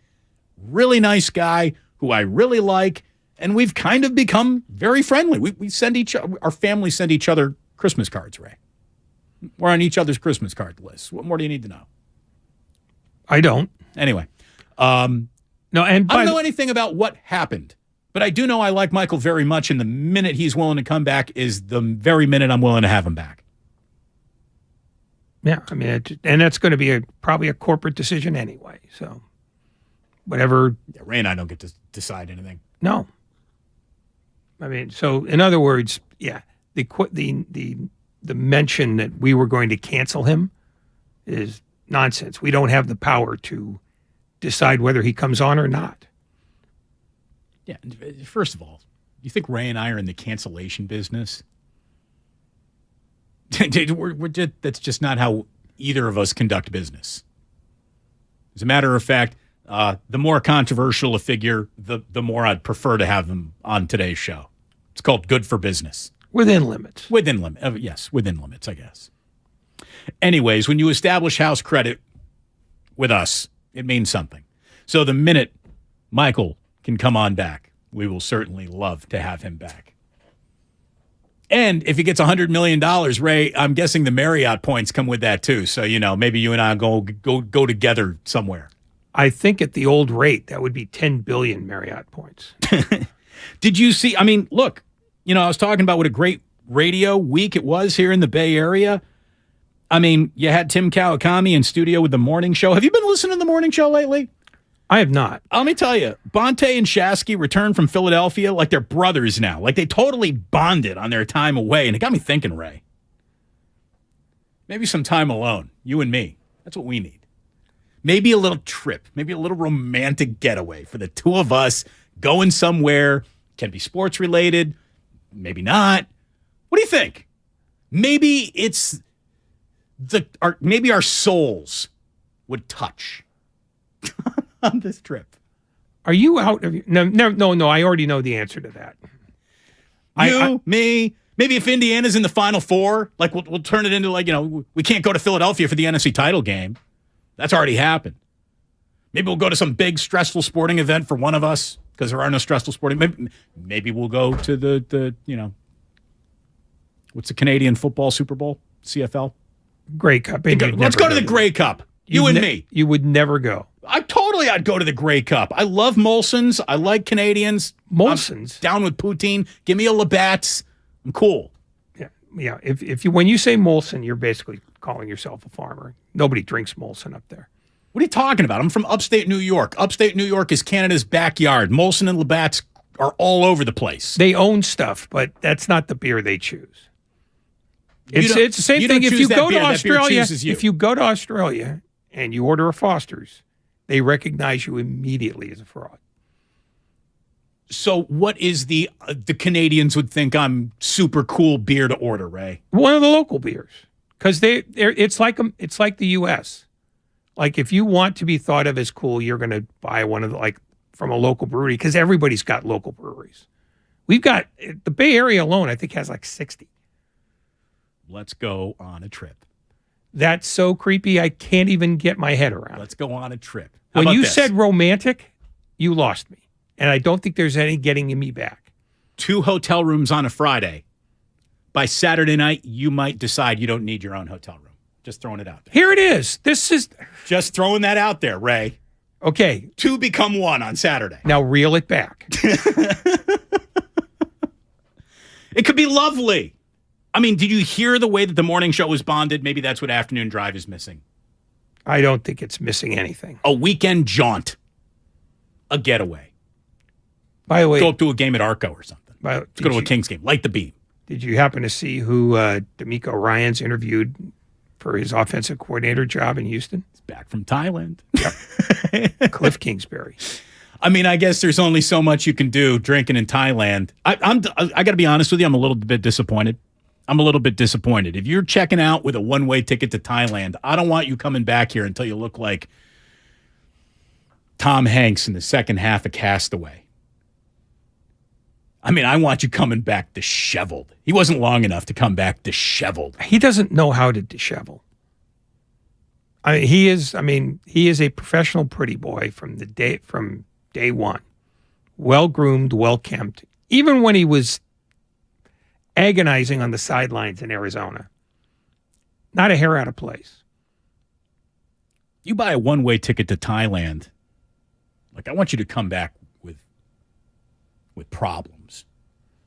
really nice guy who I really like, and we've kind of become very friendly. We send our families send each other Christmas cards, Ray. We're on each other's Christmas card lists. What more do you need to know?
I don't.
Anyway.
No, and
I don't know anything about what happened. But I do know I like Michael very much, and the minute he's willing to come back is the very minute I'm willing to have him back.
Yeah, I mean, and that's going to be probably a corporate decision anyway. So, whatever.
Yeah, Ray and I don't get to decide anything.
No. I mean, so in other words, yeah, the mention that we were going to cancel him is nonsense. We don't have the power to decide whether he comes on or not.
Yeah. First of all, you think Ray and I are in the cancellation business? That's just not how either of us conduct business. As a matter of fact, the more controversial a figure, the more I'd prefer to have them on today's show. It's called good for business.
Within limits.
Within limits. Yes, within limits, I guess. Anyways, when you establish house credit with us, it means something. So the minute Michael can come on back, we will certainly love to have him back. And if he gets $100 million, Ray, I'm guessing the Marriott points come with that too. So, maybe you and I go together somewhere.
I think at the old rate, that would be 10 billion Marriott points.
Did you see? I mean, look, I was talking about what a great radio week it was here in the Bay Area. I mean, you had Tim Kawakami in studio with the morning show. Have you been listening to the morning show lately?
I have not.
Let me tell you, Bonte and Shasky returned from Philadelphia like they're brothers now. Like they totally bonded on their time away. And it got me thinking, Ray. Maybe some time alone, you and me. That's what we need. Maybe a little trip, maybe a little romantic getaway for the two of us going somewhere. Can be sports related, maybe not. What do you think? Maybe it's maybe our souls would touch on this trip.
Are you out of No, I already know the answer to that.
Me. Maybe if Indiana's in the Final Four, like we'll turn it into we can't go to Philadelphia for the NFC title game. That's already happened. Maybe we'll go to some big stressful sporting event for one of us because there are no stressful sporting. Maybe we'll go to the what's the Canadian football Super Bowl? CFL?
Grey Cup.
Let's go to the Grey Cup. You and me.
You would never go.
I'd go to the Grey Cup. I love Molson's. I like Canadians.
Molson's?
I'm down with poutine. Give me a Labatt's. I'm cool.
Yeah. If you when you say Molson, you're basically calling yourself a farmer. Nobody drinks Molson up there.
What are you talking about? I'm from upstate New York. Upstate New York is Canada's backyard. Molson and Labatt's are all over the place.
They own stuff, but that's not the beer they choose. It's the same thing. If you go to Australia, if you go to Australia and you order a Foster's, they recognize you immediately as a fraud.
So what is the Canadians would think I'm super cool beer to order, Ray?
One of the local beers. Because it's like the U.S. Like if you want to be thought of as cool, you're going to buy one of from a local brewery because everybody's got local breweries. We've got the Bay Area alone, I think has 60.
Let's go on a trip.
That's so creepy. I can't even get my head around.
Let's go on a trip.
When you said romantic, you lost me. And I don't think there's any getting me back.
2 hotel rooms on a Friday. By Saturday night, you might decide you don't need your own hotel room. Just throwing it out there.
Here it is. This is...
Just throwing that out there, Ray.
Okay.
2 become 1 on Saturday.
Now reel it back.
It could be lovely. I mean, did you hear the way that the morning show was bonded? Maybe that's what Afternoon Drive is missing.
I don't think it's missing anything.
A weekend jaunt. A getaway.
By the way...
Go up to a game at Arco or something. Let's go to a Kings game. Light the beam.
Did you happen to see who D'Amico Ryans interviewed for his offensive coordinator job in Houston?
He's back from Thailand.
Yep. Cliff Kingsbury.
I mean, I guess there's only so much you can do drinking in Thailand. I got to be honest with you. I'm a little bit disappointed. If you're checking out with a one-way ticket to Thailand, I don't want you coming back here until you look like Tom Hanks in the second half of Castaway. I mean, I want you coming back disheveled. He wasn't long enough to come back disheveled.
He doesn't know how to dishevel. He is a professional pretty boy from day one. Well-groomed, well-kempt. Even when he was agonizing on the sidelines in Arizona. Not a hair out of place.
You buy a one-way ticket to Thailand, I want you to come back with problems.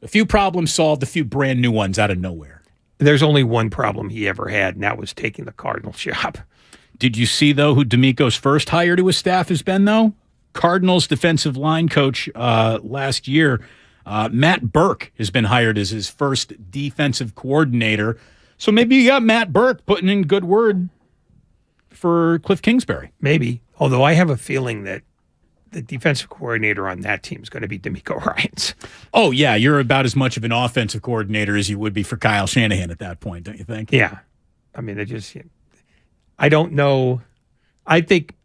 A few problems solved, a few brand new ones out of nowhere.
There's only one problem he ever had, and that was taking the Cardinals job.
Did you see, though, who D'Amico's first hire to his staff has been, though? Cardinals defensive line coach last year, Matt Burke, has been hired as his first defensive coordinator. So maybe you got Matt Burke putting in good word for Cliff Kingsbury.
Maybe, although I have a feeling that the defensive coordinator on that team is going to be D'Amico Ryans.
Oh, yeah, you're about as much of an offensive coordinator as you would be for Kyle Shanahan at that point, don't you think?
Yeah. I mean, I don't know. I think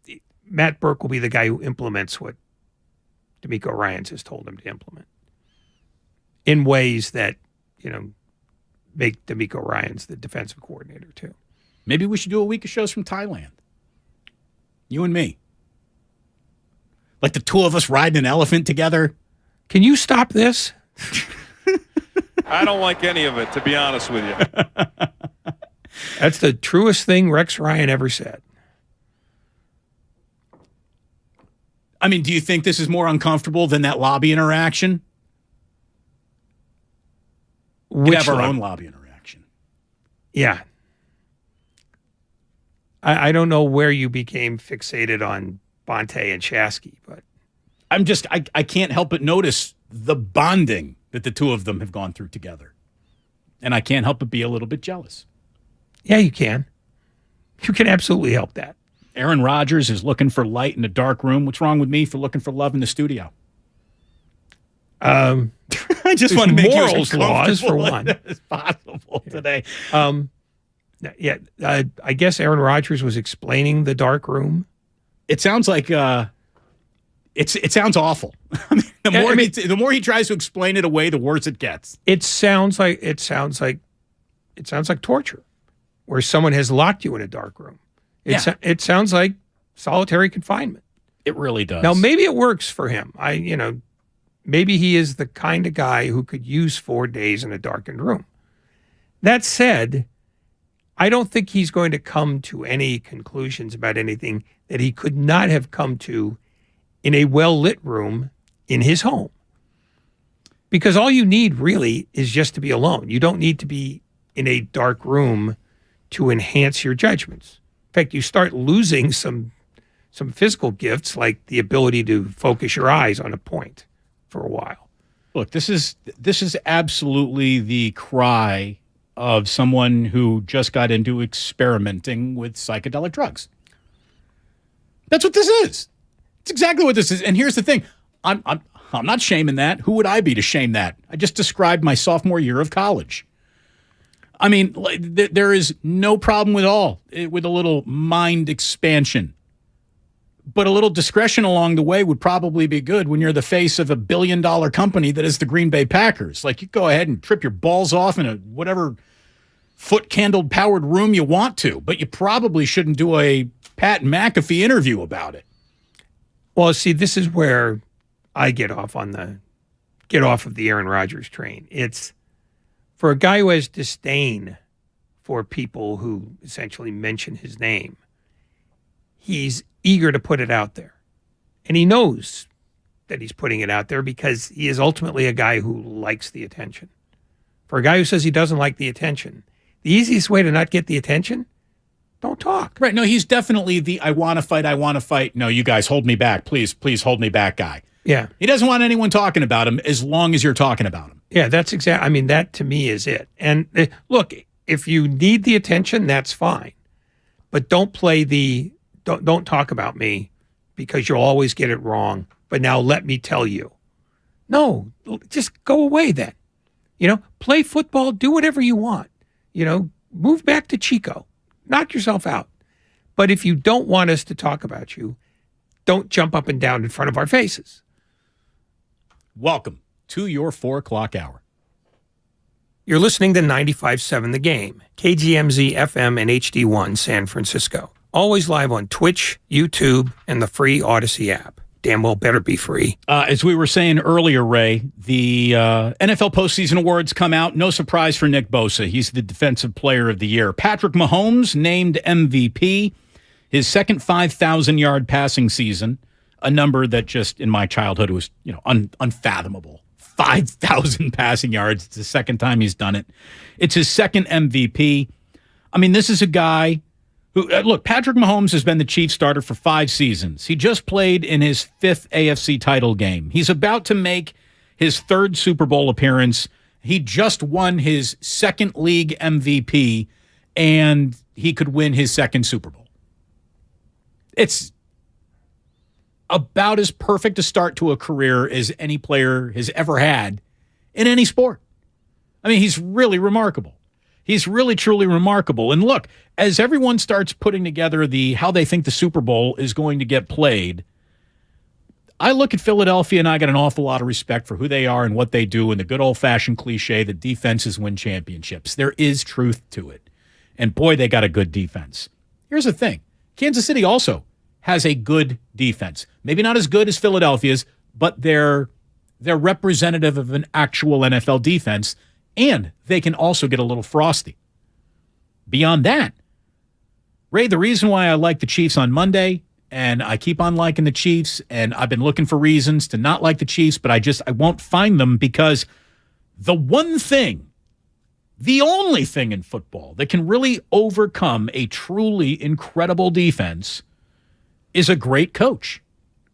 Matt Burke will be the guy who implements what D'Amico Ryans has told him to implement in ways that, make D'Amico Ryans the defensive coordinator too.
Maybe we should do a week of shows from Thailand. You and me. Like the two of us riding an elephant together.
Can you stop this?
I don't like any of it, to be honest with you.
That's the truest thing Rex Ryan ever said.
I mean, do you think this is more uncomfortable than that lobby interaction? We have our own lobby interaction.
Yeah. I don't know where you became fixated on Bonte and Shasky, but
I can't help but notice the bonding that the two of them have gone through together. And I can't help but be a little bit jealous.
Yeah, you can. You can absolutely help that.
Aaron Rodgers is looking for light in a dark room. What's wrong with me for looking for love in the studio?
I
just want to make you
moral flaws for one
as possible today.
I guess Aaron Rodgers was explaining the dark room.
It sounds like it sounds awful. The more he tries to explain it away, the worse it gets.
It sounds like torture, where someone has locked you in a dark room. It sounds like solitary confinement.
It really does.
Now maybe it works for him. Maybe he is the kind of guy who could use 4 days in a darkened room. That said, I don't think he's going to come to any conclusions about anything that he could not have come to in a well-lit room in his home. Because all you need really is just to be alone. You don't need to be in a dark room to enhance your judgments. In fact, you start losing some physical gifts like the ability to focus your eyes on a point for a while.
Look, this is absolutely the cry of someone who just got into experimenting with psychedelic drugs. That's what this is. It's exactly what this is. And here's the thing. I'm not shaming that. Who would I be to shame that? I just described my sophomore year of college. I mean, there is no problem with a little mind expansion. But a little discretion along the way would probably be good when you're the face of $1 billion company that is the Green Bay Packers. Like, you go ahead and trip your balls off in a whatever foot-candled powered room you want to, but you probably shouldn't do a Pat McAfee interview about it.
Well, see, this is where I get off of the Aaron Rodgers train. It's for a guy who has disdain for people who essentially mention his name. He's eager to put it out there. And he knows that he's putting it out there because he is ultimately a guy who likes the attention. For a guy who says he doesn't like the attention, the easiest way to not get the attention, don't talk.
Right. No, he's definitely the I want to fight. No, you guys, hold me back. Please hold me back guy.
Yeah.
He doesn't want anyone talking about him as long as you're talking about him.
Yeah, that's exactly. I mean, that to me is it. And look, if you need the attention, that's fine. But don't play the don't talk about me because you'll always get it wrong. But now let me tell you. No, just go away then. Play football, do whatever you want. Move back to Chico. Knock yourself out. But if you don't want us to talk about you, don't jump up and down in front of our faces.
Welcome to your 4 o'clock hour.
You're listening to 95.7 The Game, KGMZ FM and HD1 San Francisco. Always live on Twitch, YouTube, and the free Odyssey app. Damn well better be free.
As we were saying earlier, Ray, the NFL postseason awards come out. No surprise for Nick Bosa. He's the Defensive Player of the Year. Patrick Mahomes named MVP. His second 5,000-yard passing season, a number that just in my childhood was unfathomable. 5,000 passing yards. It's the second time he's done it. It's his second MVP. I mean, this is a guy who, look, Patrick Mahomes has been the Chiefs starter for 5 seasons. He just played in his 5th AFC title game. He's about to make his 3rd Super Bowl appearance. He just won his 2nd league MVP, and he could win his 2nd Super Bowl. It's about as perfect a start to a career as any player has ever had in any sport. I mean, he's really remarkable. He's really, truly remarkable. And look, as everyone starts putting together how they think the Super Bowl is going to get played, I look at Philadelphia and I got an awful lot of respect for who they are and what they do and the good old-fashioned cliche that defenses win championships. There is truth to it. And boy, they got a good defense. Here's the thing. Kansas City also has a good defense. Maybe not as good as Philadelphia's, but they're representative of an actual NFL defense, and they can also get a little frosty. Beyond that, Ray, the reason why I like the Chiefs on Monday, and I keep on liking the Chiefs, and I've been looking for reasons to not like the Chiefs, but I won't find them, because the only thing in football that can really overcome a truly incredible defense is a great coach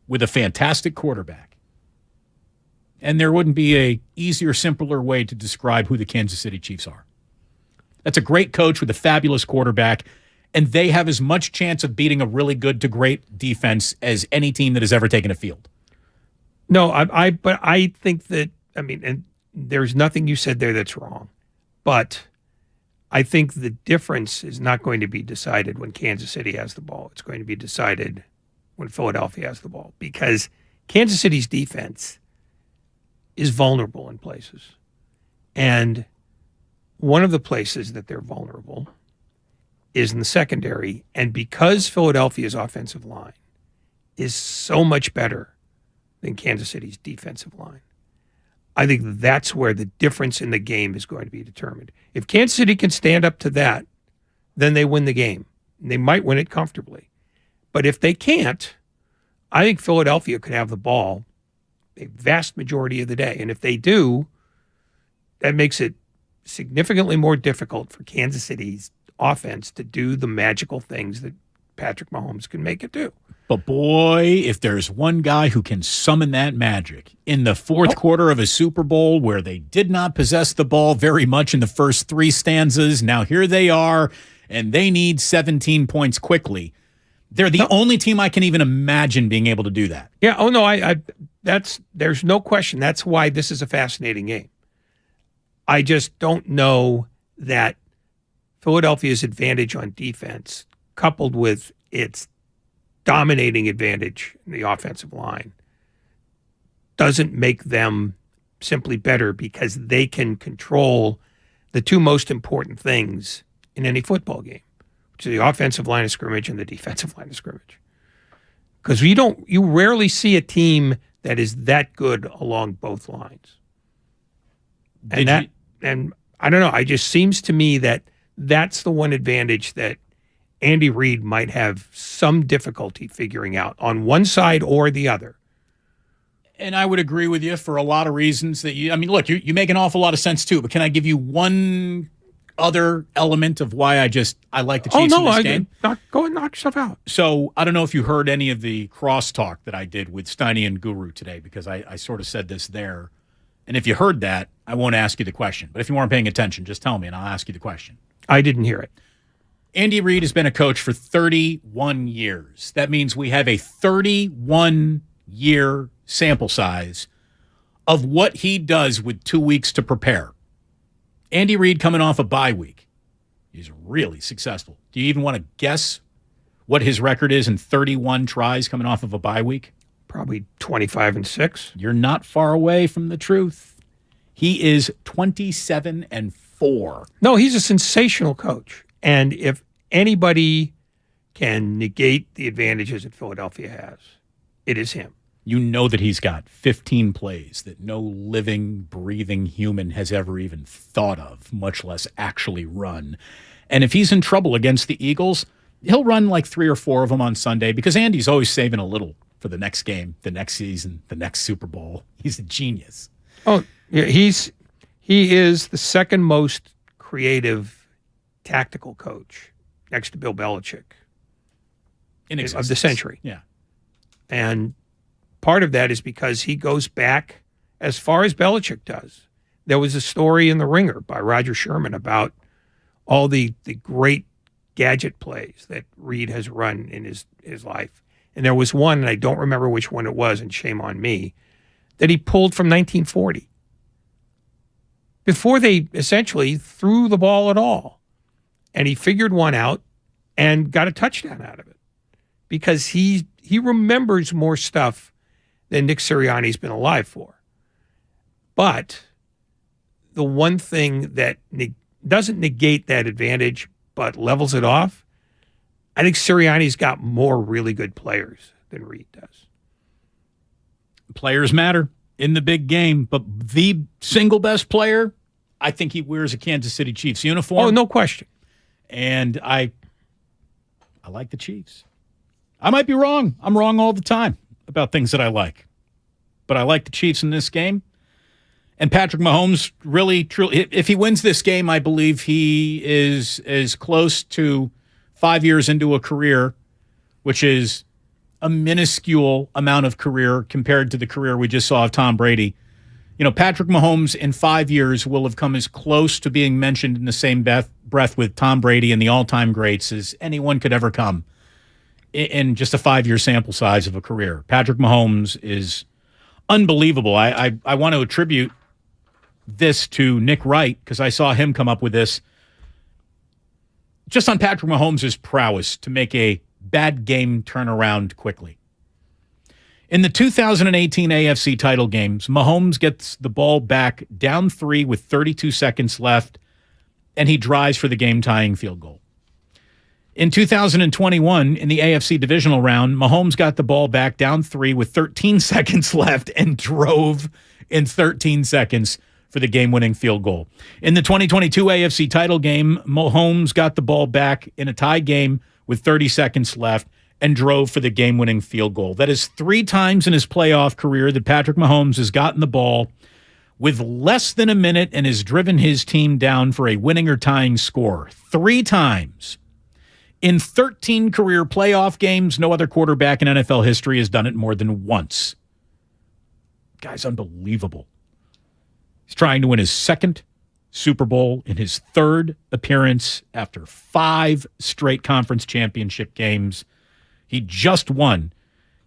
with a fantastic quarterback. And there wouldn't be a easier, simpler way to describe who the Kansas City Chiefs are. That's a great coach with a fabulous quarterback, and they have as much chance of beating a really good to great defense as any team that has ever taken a field.
No, but I think that, I mean, and there's nothing you said there that's wrong. But I think the difference is not going to be decided when Kansas City has the ball. It's going to be decided when Philadelphia has the ball, because Kansas City's defense is vulnerable in places. And one of the places that they're vulnerable is in the secondary. And because Philadelphia's offensive line is so much better than Kansas City's defensive line, I think that's where the difference in the game is going to be determined. If Kansas City can stand up to that, then they win the game. They might win it comfortably. But if they can't, I think Philadelphia could have the ball a vast majority of the day. And if they do, that makes it significantly more difficult for Kansas City's offense to do the magical things that Patrick Mahomes can make it do.
But boy, if there's one guy who can summon that magic in the fourth quarter of a Super Bowl where they did not possess the ball very much in the first 3 stanzas, now here they are, and they need 17 points quickly. They're the only team I can even imagine being able to do that.
Yeah. Oh no, there's no question. That's why this is a fascinating game. I just don't know that Philadelphia's advantage on defense, coupled with its dominating advantage in the offensive line, doesn't make them simply better, because they can control the 2 most important things in any football game, which is the offensive line of scrimmage and the defensive line of scrimmage. Because you rarely see a team that is that good along both lines. And I don't know, it just seems to me that that's the one advantage that Andy Reid might have some difficulty figuring out on one side or the other.
And I would agree with you for a lot of reasons that look, you make an awful lot of sense too, but can I give you one other element of why I like the Chiefs in this game?
Go and knock yourself out.
So I don't know if you heard any of the crosstalk that I did with Steiny and Guru today, because I sort of said this there. And if you heard that, I won't ask you the question. But if you weren't paying attention, just tell me and I'll ask you the question.
I didn't hear it.
Andy Reid has been a coach for 31 years. That means we have a 31-year sample size of what he does with 2 weeks to prepare. Andy Reid coming off a bye week. He's really successful. Do you even want to guess what his record is in 31 tries coming off of a bye week?
Probably 25-6.
You're not far away from the truth. He is 27-4.
No, he's a sensational coach. And if anybody can negate the advantages that Philadelphia has, it is him.
You know that he's got 15 plays that no living, breathing human has ever even thought of, much less actually run. And if he's in trouble against the Eagles, he'll run like 3 or 4 of them on Sunday, because Andy's always saving a little for the next game, the next season, the next Super Bowl. He's a genius.
Oh, Yeah, he is the second most creative tactical coach next to Bill Belichick of the century.
Yeah.
And part of that is because he goes back as far as Belichick does. There was a story in The Ringer by Roger Sherman about all the great gadget plays that Reed has run in his life. And there was one, and I don't remember which one it was, and shame on me, that he pulled from 1940. Before they essentially threw the ball at all. And he figured one out and got a touchdown out of it. Because he remembers more stuff than Nick Sirianni's been alive for. But the one thing that doesn't negate that advantage, but levels it off, I think Sirianni's got more really good players than Reed does.
Players matter in the big game, but the single best player, I think he wears a Kansas City Chiefs uniform.
Oh, no question.
And I like the Chiefs. I might be wrong. I'm wrong all the time about things that I like. But I like the Chiefs in this game. And Patrick Mahomes really, truly, if he wins this game, I believe he is as close to 5 years into a career, which is a minuscule amount of career compared to the career we just saw of Tom Brady. You know, Patrick Mahomes in 5 years will have come as close to being mentioned in the same breath with Tom Brady and the all-time greats as anyone could ever come in just a 5-year sample size of a career. Patrick Mahomes is unbelievable. I want to attribute this to Nick Wright because I saw him come up with this just on Patrick Mahomes' prowess to make a bad game turn around quickly. In the 2018 AFC title games, Mahomes gets the ball back down 3 with 32 seconds left, and he drives for the game-tying field goal. In 2021, in the AFC divisional round, Mahomes got the ball back down 3 with 13 seconds left and drove in 13 seconds for the game-winning field goal. In the 2022 AFC title game, Mahomes got the ball back in a tie game with 30 seconds left and drove for the game-winning field goal. That is 3 times in his playoff career that Patrick Mahomes has gotten the ball with less than a minute and has driven his team down for a winning or tying score. 3 times. In 13 career playoff games, no other quarterback in NFL history has done it more than once. Guy's unbelievable. He's trying to win his 2nd Super Bowl in his 3rd appearance after 5 straight conference championship games. He just won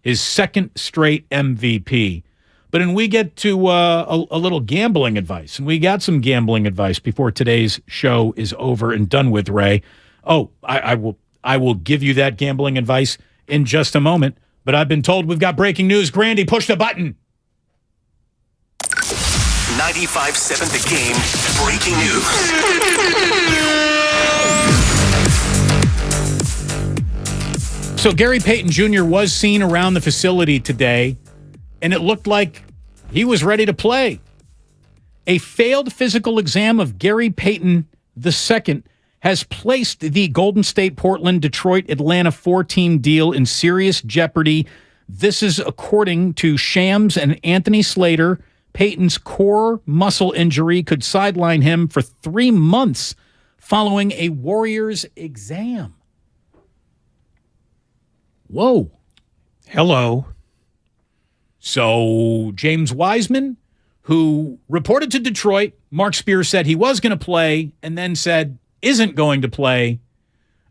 his 2nd straight MVP. But then we get to a little gambling advice, and we got some gambling advice before today's show is over and done with, Ray. Oh, I will give you that gambling advice in just a moment, but I've been told we've got breaking news. Grandy, push the button.
95.7 The Game, breaking news.
So Gary Payton Jr. was seen around the facility today, and it looked like he was ready to play. A failed physical exam of Gary Payton II has placed the Golden State, Portland, Detroit, Atlanta 4-team deal in serious jeopardy. This is according to Shams and Anthony Slater. Payton's core muscle injury could sideline him for 3 months following a Warriors exam. Whoa.
Hello.
So James Wiseman, who reported to Detroit, Mark Spears said he was going to play and then said isn't going to play.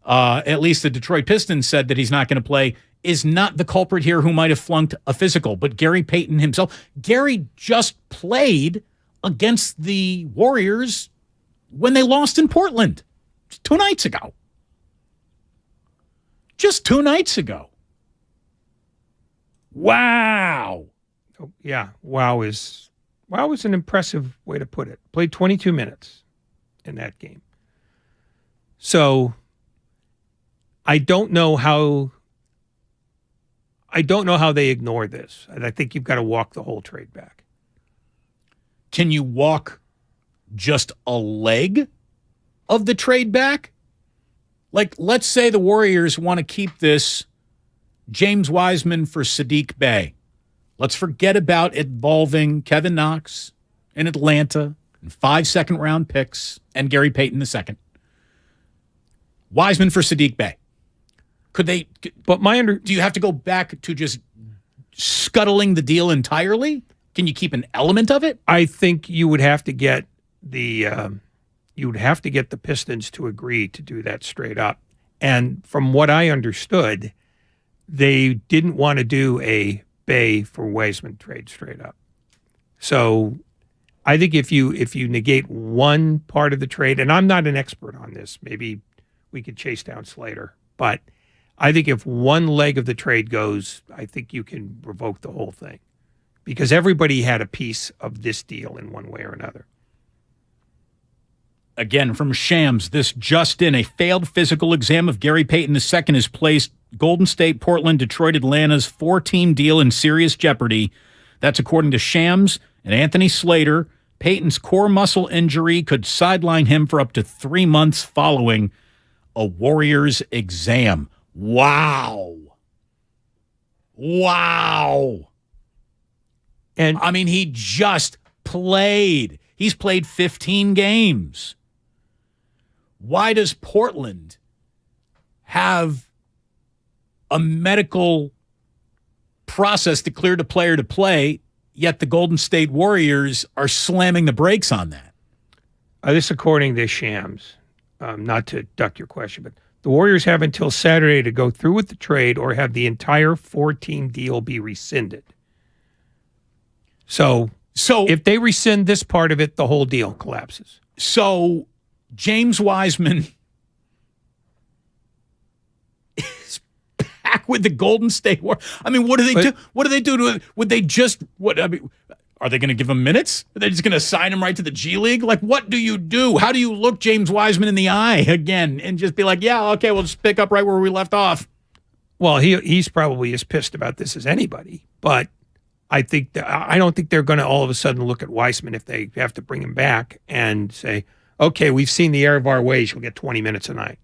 At least the Detroit Pistons said that he's not going to play, is not the culprit here who might have flunked a physical, but Gary Payton himself. Gary just played against the Warriors when they lost in Portland 2 nights ago. Just 2 nights ago. Wow.
Oh, yeah, wow is an impressive way to put it. Played 22 minutes in that game. So I don't know how they ignore this. And I think you've got to walk the whole trade back.
Can you walk just a leg of the trade back? Like, let's say the Warriors want to keep this James Wiseman for Sadiq Bey. Let's forget about involving Kevin Knox in Atlanta, and 5 second-round picks, and Gary Payton II. Wiseman for Sadiq Bey. Could they?
But
do you have to go back to just scuttling the deal entirely? Can you keep an element of it?
I think you would have to get the Pistons to agree to do that straight up. And from what I understood, they didn't want to do a Bey for Wiseman trade straight up. So I think if you negate one part of the trade, and I'm not an expert on this, maybe we could chase down Slater, but I think if one leg of the trade goes, I think you can revoke the whole thing because everybody had a piece of this deal in one way or another.
Again, from Shams, this just in, a failed physical exam of Gary Payton II has placed Golden State, Portland, Detroit, Atlanta's 4-team deal in serious jeopardy. That's according to Shams and Anthony Slater. Payton's core muscle injury could sideline him for up to 3 months following a Warriors exam. Wow. And I mean, he just played. He's played 15 games. Why does Portland have a medical process to clear the player to play, yet the Golden State Warriors are slamming the brakes on that?
This according to Shams, not to duck your question, but the Warriors have until Saturday to go through with the trade or have the entire 4-team deal be rescinded. So if they rescind this part of it, the whole deal collapses.
So James Wiseman is back with the Golden State Warriors. I mean, what do they do? What do they do to it? Would they just are they going to give him minutes? Are they just going to sign him right to the G League? Like, what do you do? How do you look James Wiseman in the eye again and just be like, yeah, okay, we'll just pick up right where we left off?
Well, he's probably as pissed about this as anybody, but I don't think they're going to all of a sudden look at Wiseman if they have to bring him back and say, okay, we've seen the error of our ways. You'll get 20 minutes a night.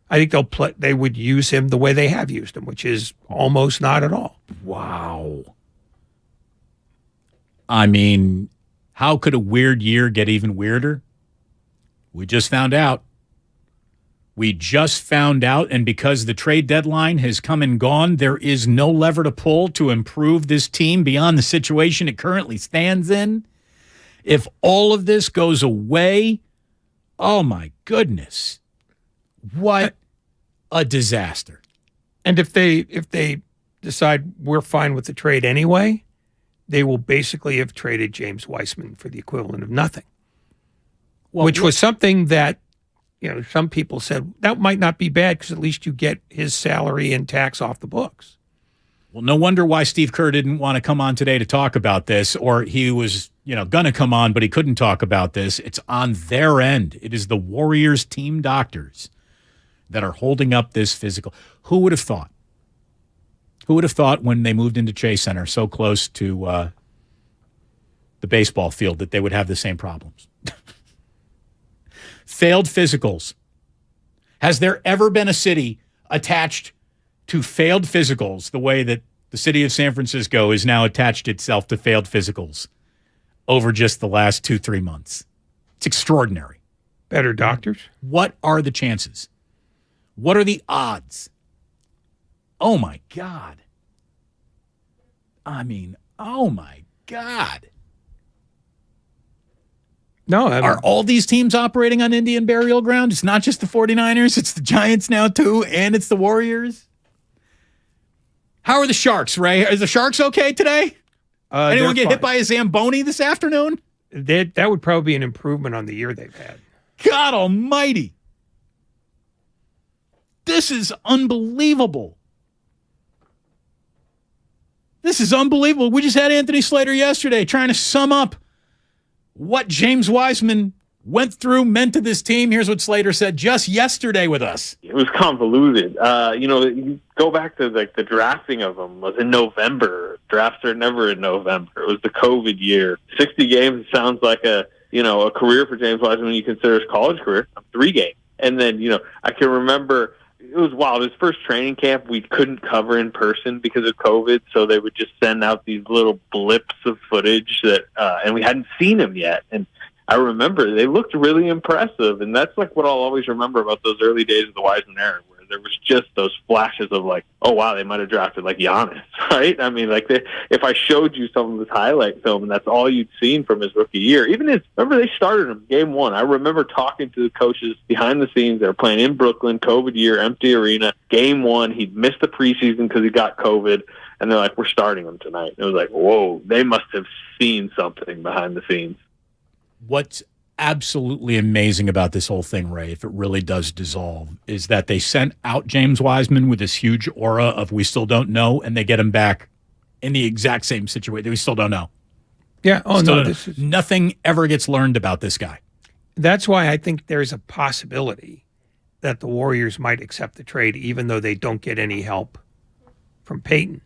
I think they would use him the way they have used him, which is almost not at all.
Wow. I mean, how could a weird year get even weirder? We just found out. And because the trade deadline has come and gone, there is no lever to pull to improve this team beyond the situation it currently stands in. If all of this goes away, oh my goodness, what a disaster.
And if they decide we're fine with the trade anyway, they will basically have traded James Wiseman for the equivalent of nothing, which was something that, some people said that might not be bad because at least you get his salary and tax off the books.
Well, no wonder why Steve Kerr didn't want to come on today to talk about this, or he was, going to come on, but he couldn't talk about this. It's on their end. It is the Warriors team doctors that are holding up this physical. Who would have thought? Who would have thought when they moved into Chase Center so close to the baseball field that they would have the same problems? Failed physicals. Has there ever been a city attached to failed physicals the way that the city of San Francisco is now attached itself to failed physicals over just the last 2-3 months? It's extraordinary.
Better doctors?
What are the chances? What are the odds? Oh, my God. I mean, oh, my God.
No,
are all these teams operating on Indian burial ground? It's not just the 49ers. It's the Giants now, too, and it's the Warriors. How are the Sharks, Ray? Are the Sharks okay today? Anyone get hit by a Zamboni this afternoon?
That would probably be an improvement on the year they've had.
God almighty. This is unbelievable. This is unbelievable. We just had Anthony Slater yesterday trying to sum up what James Wiseman went through, meant to this team. Here's what Slater said just yesterday with us.
It was convoluted. You go back to the drafting of him was in November. Drafts are never in November. It was the COVID year. 60 games sounds like a career for James Wiseman when you consider his college career. 3 games. And then, I can remember it was wild. His first training camp we couldn't cover in person because of COVID, so they would just send out these little blips of footage that, and we hadn't seen him yet. And I remember they looked really impressive, and that's like what I'll always remember about those early days of the Wiseman era, where there was just those flashes of like, oh wow, they might have drafted like Giannis, right? I mean, like if I showed you some of his highlight film and that's all you'd seen from his rookie year, remember they started him game one. I remember talking to the coaches behind the scenes. They were playing in Brooklyn, COVID year, empty arena. Game one, he'd missed the preseason because he got COVID, and they're like, we're starting him tonight. It was like, whoa, they must have seen something behind the scenes.
What's absolutely amazing about this whole thing, Ray, if it really does dissolve, is that they sent out James Wiseman with this huge aura of we still don't know, and they get him back in the exact same situation. We still don't know.
Yeah. Oh,
still
no.
Nothing ever gets learned about this guy.
That's why I think there's a possibility that the Warriors might accept the trade, even though they don't get any help from Payton.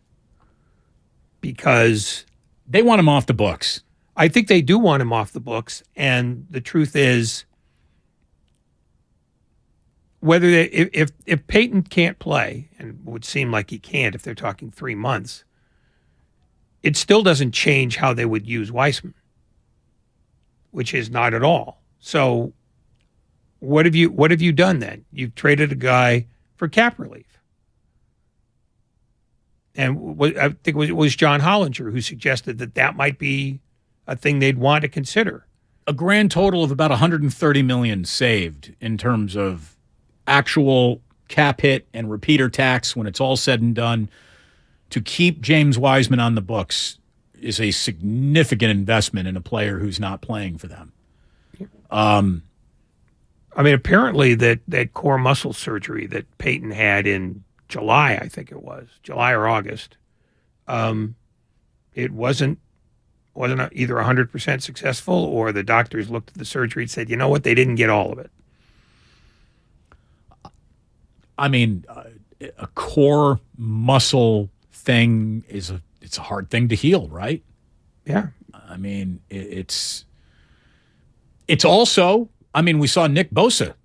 Because
they want him off the books.
I think they do want him off the books, and the truth is, whether if Payton can't play, and it would seem like he can't if they're talking 3 months, it still doesn't change how they would use Wiseman, which is not at all. So, what have you done then? You've traded a guy for cap relief. And I think it was John Hollinger who suggested that might be a thing they'd want to consider.
A grand total of about $130 million saved in terms of actual cap hit and repeater tax when it's all said and done. To keep James Wiseman on the books is a significant investment in a player who's not playing for them.
I mean, apparently that core muscle surgery that Payton had in July, I think it was, July or August, it wasn't either 100% successful, or the doctors looked at the surgery and said, you know what, they didn't get all of it.
I mean, a core muscle thing it's a hard thing to heal, right?
Yeah.
I mean, it's also, I mean, we saw Nick Bosa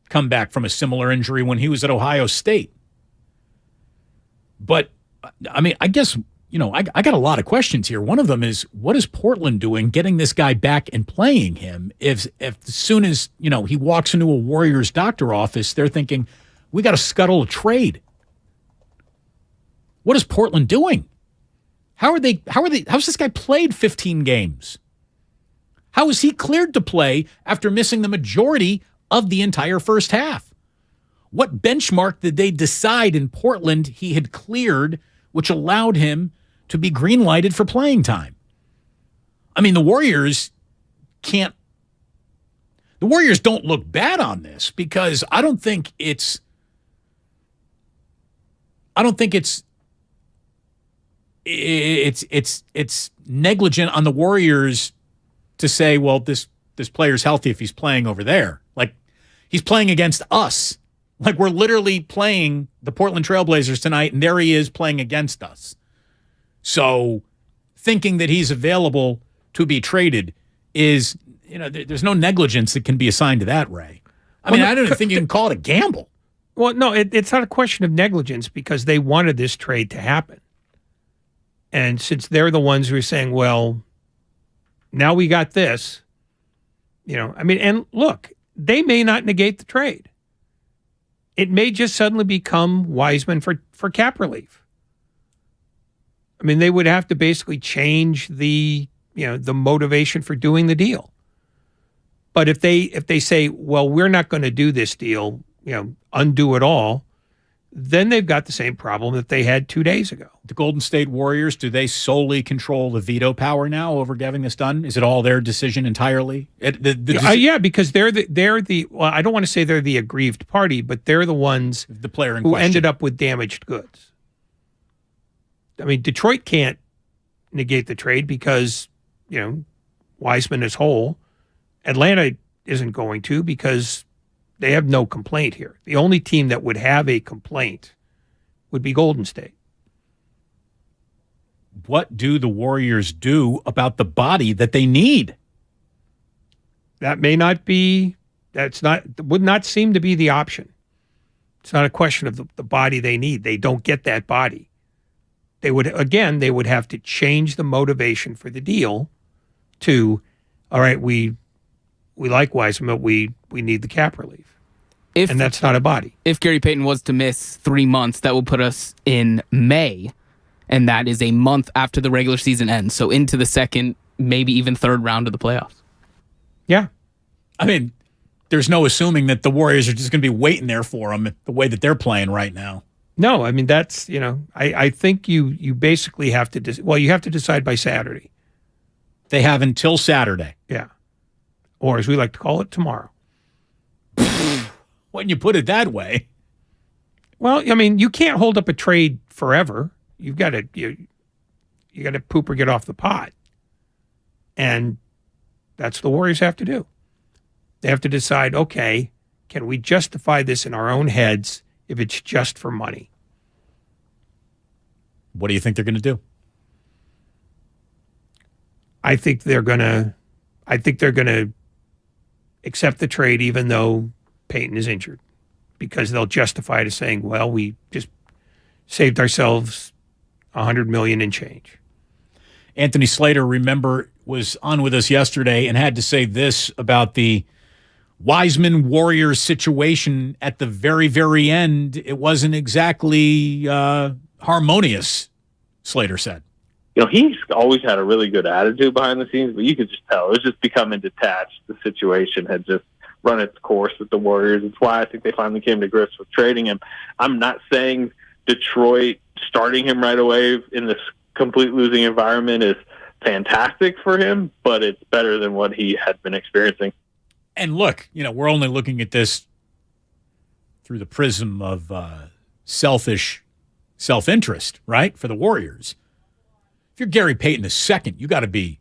come back from a similar injury when he was at Ohio State. But, I mean, I guess, I got a lot of questions here. One of them is, what is Portland doing getting this guy back and playing him if as soon as, he walks into a Warriors doctor office, they're thinking, we got to scuttle a trade. What is Portland doing? How's this guy played 15 games? How is he cleared to play after missing the majority of the entire first half? What benchmark did they decide in Portland he had cleared, which allowed him to be green-lighted for playing time? I mean, the Warriors don't look bad on this, because I don't think it's negligent on the Warriors to say, well, this player's healthy if he's playing over there. Like, he's playing against us. Like, we're literally playing the Portland Trailblazers tonight, and there he is playing against us. So thinking that he's available to be traded is, there's no negligence that can be assigned to that, Ray. I mean, I don't even think you can call it a gamble.
Well, no, it's not a question of negligence, because they wanted this trade to happen. And since they're the ones who are saying, well, now we got this, and look, they may not negate the trade. It may just suddenly become Wiseman for cap relief. I mean, they would have to basically change the motivation for doing the deal. But if they say, well, we're not going to do this deal, undo it all, then they've got the same problem that they had 2 days ago.
The Golden State Warriors, do they solely control the veto power now over getting this done? Is it all their decision entirely?
Yeah, because they're the well, I don't want to say they're the aggrieved party, but they're the ones
the player in
who
question
ended up with damaged goods. I mean, Detroit can't negate the trade because, Wiseman is whole. Atlanta isn't going to, because they have no complaint here. The only team that would have a complaint would be Golden State.
What do the Warriors do about the body that they need?
That would not seem to be the option. It's not a question of the body they need. They don't get that body. They would have to change the motivation for the deal to, all right, we like Wiseman, but we need the cap relief. And that's not a body.
If Gary Payton was to miss 3 months, that will put us in May, and that is a month after the regular season ends. So into the second, maybe even third round of the playoffs.
Yeah.
I mean, there's no assuming that the Warriors are just going to be waiting there for him the way that they're playing right now.
No, I mean, that's, I think you basically have to, you have to decide by Saturday.
They have until Saturday.
Yeah. Or as we like to call it, tomorrow.
When you put it that way.
Well, I mean, you can't hold up a trade forever. You've got to you got to poop or get off the pot. And that's what the Warriors have to do. They have to decide, okay, can we justify this in our own heads if it's just for money?
What do you think they're going to do?
I think they're going to accept the trade even though Payton is injured, because they'll justify it as saying, well, we just saved ourselves $100 million and change.
Anthony Slater, remember, was on with us yesterday and had to say this about the Wiseman Warriors situation at the very, very end. It wasn't exactly harmonious, Slater said.
He's always had a really good attitude behind the scenes, but you could just tell it was just becoming detached. The situation had just run its course with the Warriors. It's why I think they finally came to grips with trading him. I'm not saying Detroit starting him right away in this complete losing environment is fantastic for him, but it's better than what he had been experiencing.
And look, we're only looking at this through the prism of selfish self-interest, right, for the Warriors. If you're Gary Payton II, you got to be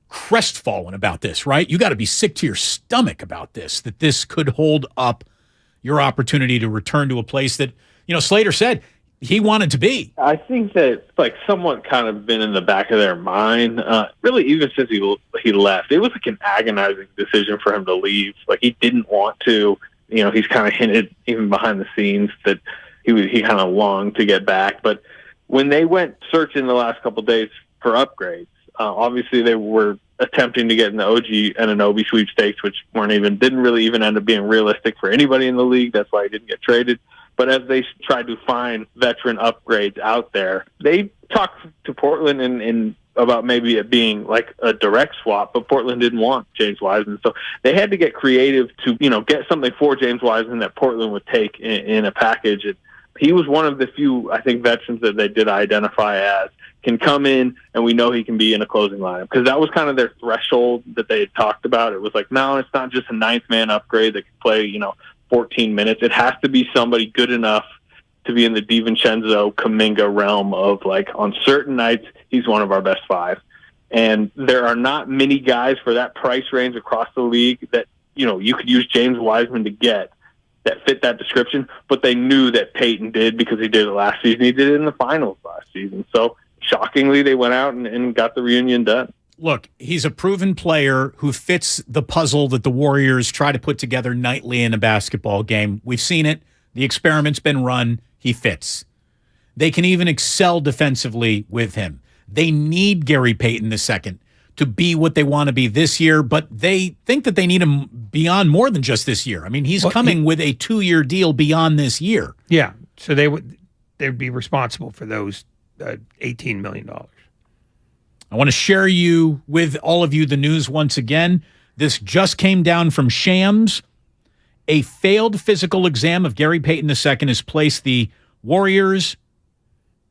crestfallen about this, right? You got to be sick to your stomach about this, that this could hold up your opportunity to return to a place that, Slater said he wanted to be.
I think that somewhat kind of been in the back of their mind, really even since he left. It was an agonizing decision for him to leave. He didn't want to. He's kind of hinted even behind the scenes that he kind of longed to get back. But when they went searching the last couple of days for upgrades, obviously they were attempting to get in the OG and Anunoby sweepstakes, which didn't really even end up being realistic for anybody in the league. That's why he didn't get traded. But as they tried to find veteran upgrades out there, they talked to Portland and about maybe it being like a direct swap, but Portland didn't want James Wiseman. So they had to get creative to, get something for James Wiseman that Portland would take in a package. And he was one of the few, I think, veterans that they did identify as can come in and we know he can be in a closing lineup, because that was kind of their threshold that they had talked about. It was like, no, it's not just a ninth man upgrade that can play, 14 minutes. It has to be somebody good enough to be in the DiVincenzo, Kuminga realm of on certain nights, he's one of our best five. And there are not many guys for that price range across the league that, you could use James Wiseman to get that fit that description, but they knew that Payton did because he did it last season. He did it in the finals last season. So shockingly, they went out and got the reunion done.
Look, he's a proven player who fits the puzzle that the Warriors try to put together nightly in a basketball game. We've seen it. The experiment's been run. He fits. They can even excel defensively with him. They need Gary Payton II to be what they want to be this year, but they think that they need him beyond more than just this year. I mean, he's coming with a 2-year deal beyond this year.
Yeah, so they'd be responsible for those $18 million.
I want to share with all of you the news once again. This just came down from Shams. A failed physical exam of Gary Payton II has placed the Warriors,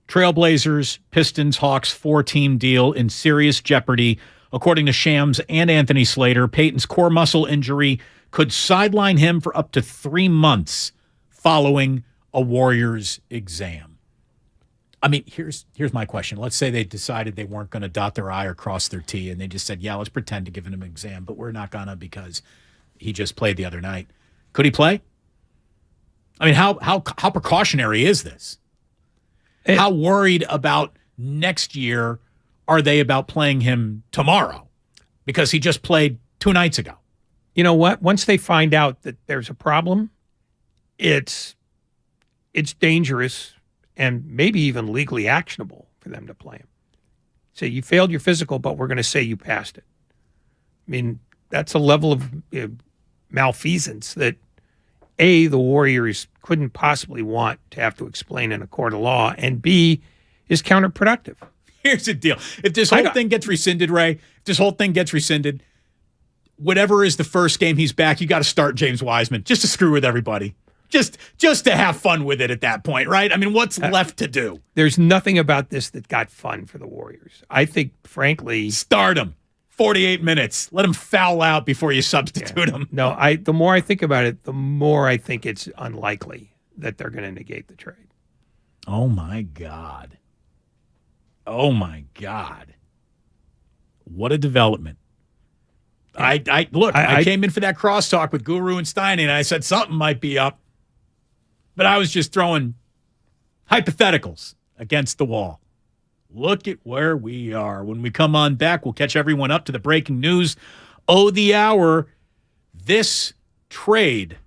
Trailblazers, Pistons, Hawks 4-team deal in serious jeopardy. According to Shams and Anthony Slater, Payton's core muscle injury could sideline him for up to 3 months following a Warriors exam. I mean, here's my question. Let's say they decided they weren't going to dot their I or cross their T, and they just said, yeah, let's pretend to give him an exam, but we're not going to because he just played the other night. Could he play? I mean, how precautionary is this? How worried about next year are they about playing him tomorrow? Because he just played 2 nights ago.
You know what? Once they find out that there's a problem, it's it's dangerous and maybe even legally actionable for them to play him. Say you failed your physical, but we're going to say you passed it. I mean, that's a level of malfeasance that A, the Warriors couldn't possibly want to have to explain in a court of law, and B, is counterproductive.
Here's the deal. If this whole thing gets rescinded, Ray, whatever is the first game he's back, you got to start James Wiseman just to screw with everybody. Just to have fun with it at that point, right? I mean, what's left to do?
There's nothing about this that got fun for the Warriors. I think, frankly...
Start him. 48 minutes. Let him foul out before you substitute him.
No, the more I think about it, the more I think it's unlikely that they're going to negate the trade.
Oh, my God. Oh, my God. What a development. I came in for that crosstalk with Guru and Steiny, and I said something might be up. But I was just throwing hypotheticals against the wall. Look at where we are. When we come on back, we'll catch everyone up to the breaking news. The hour. This trade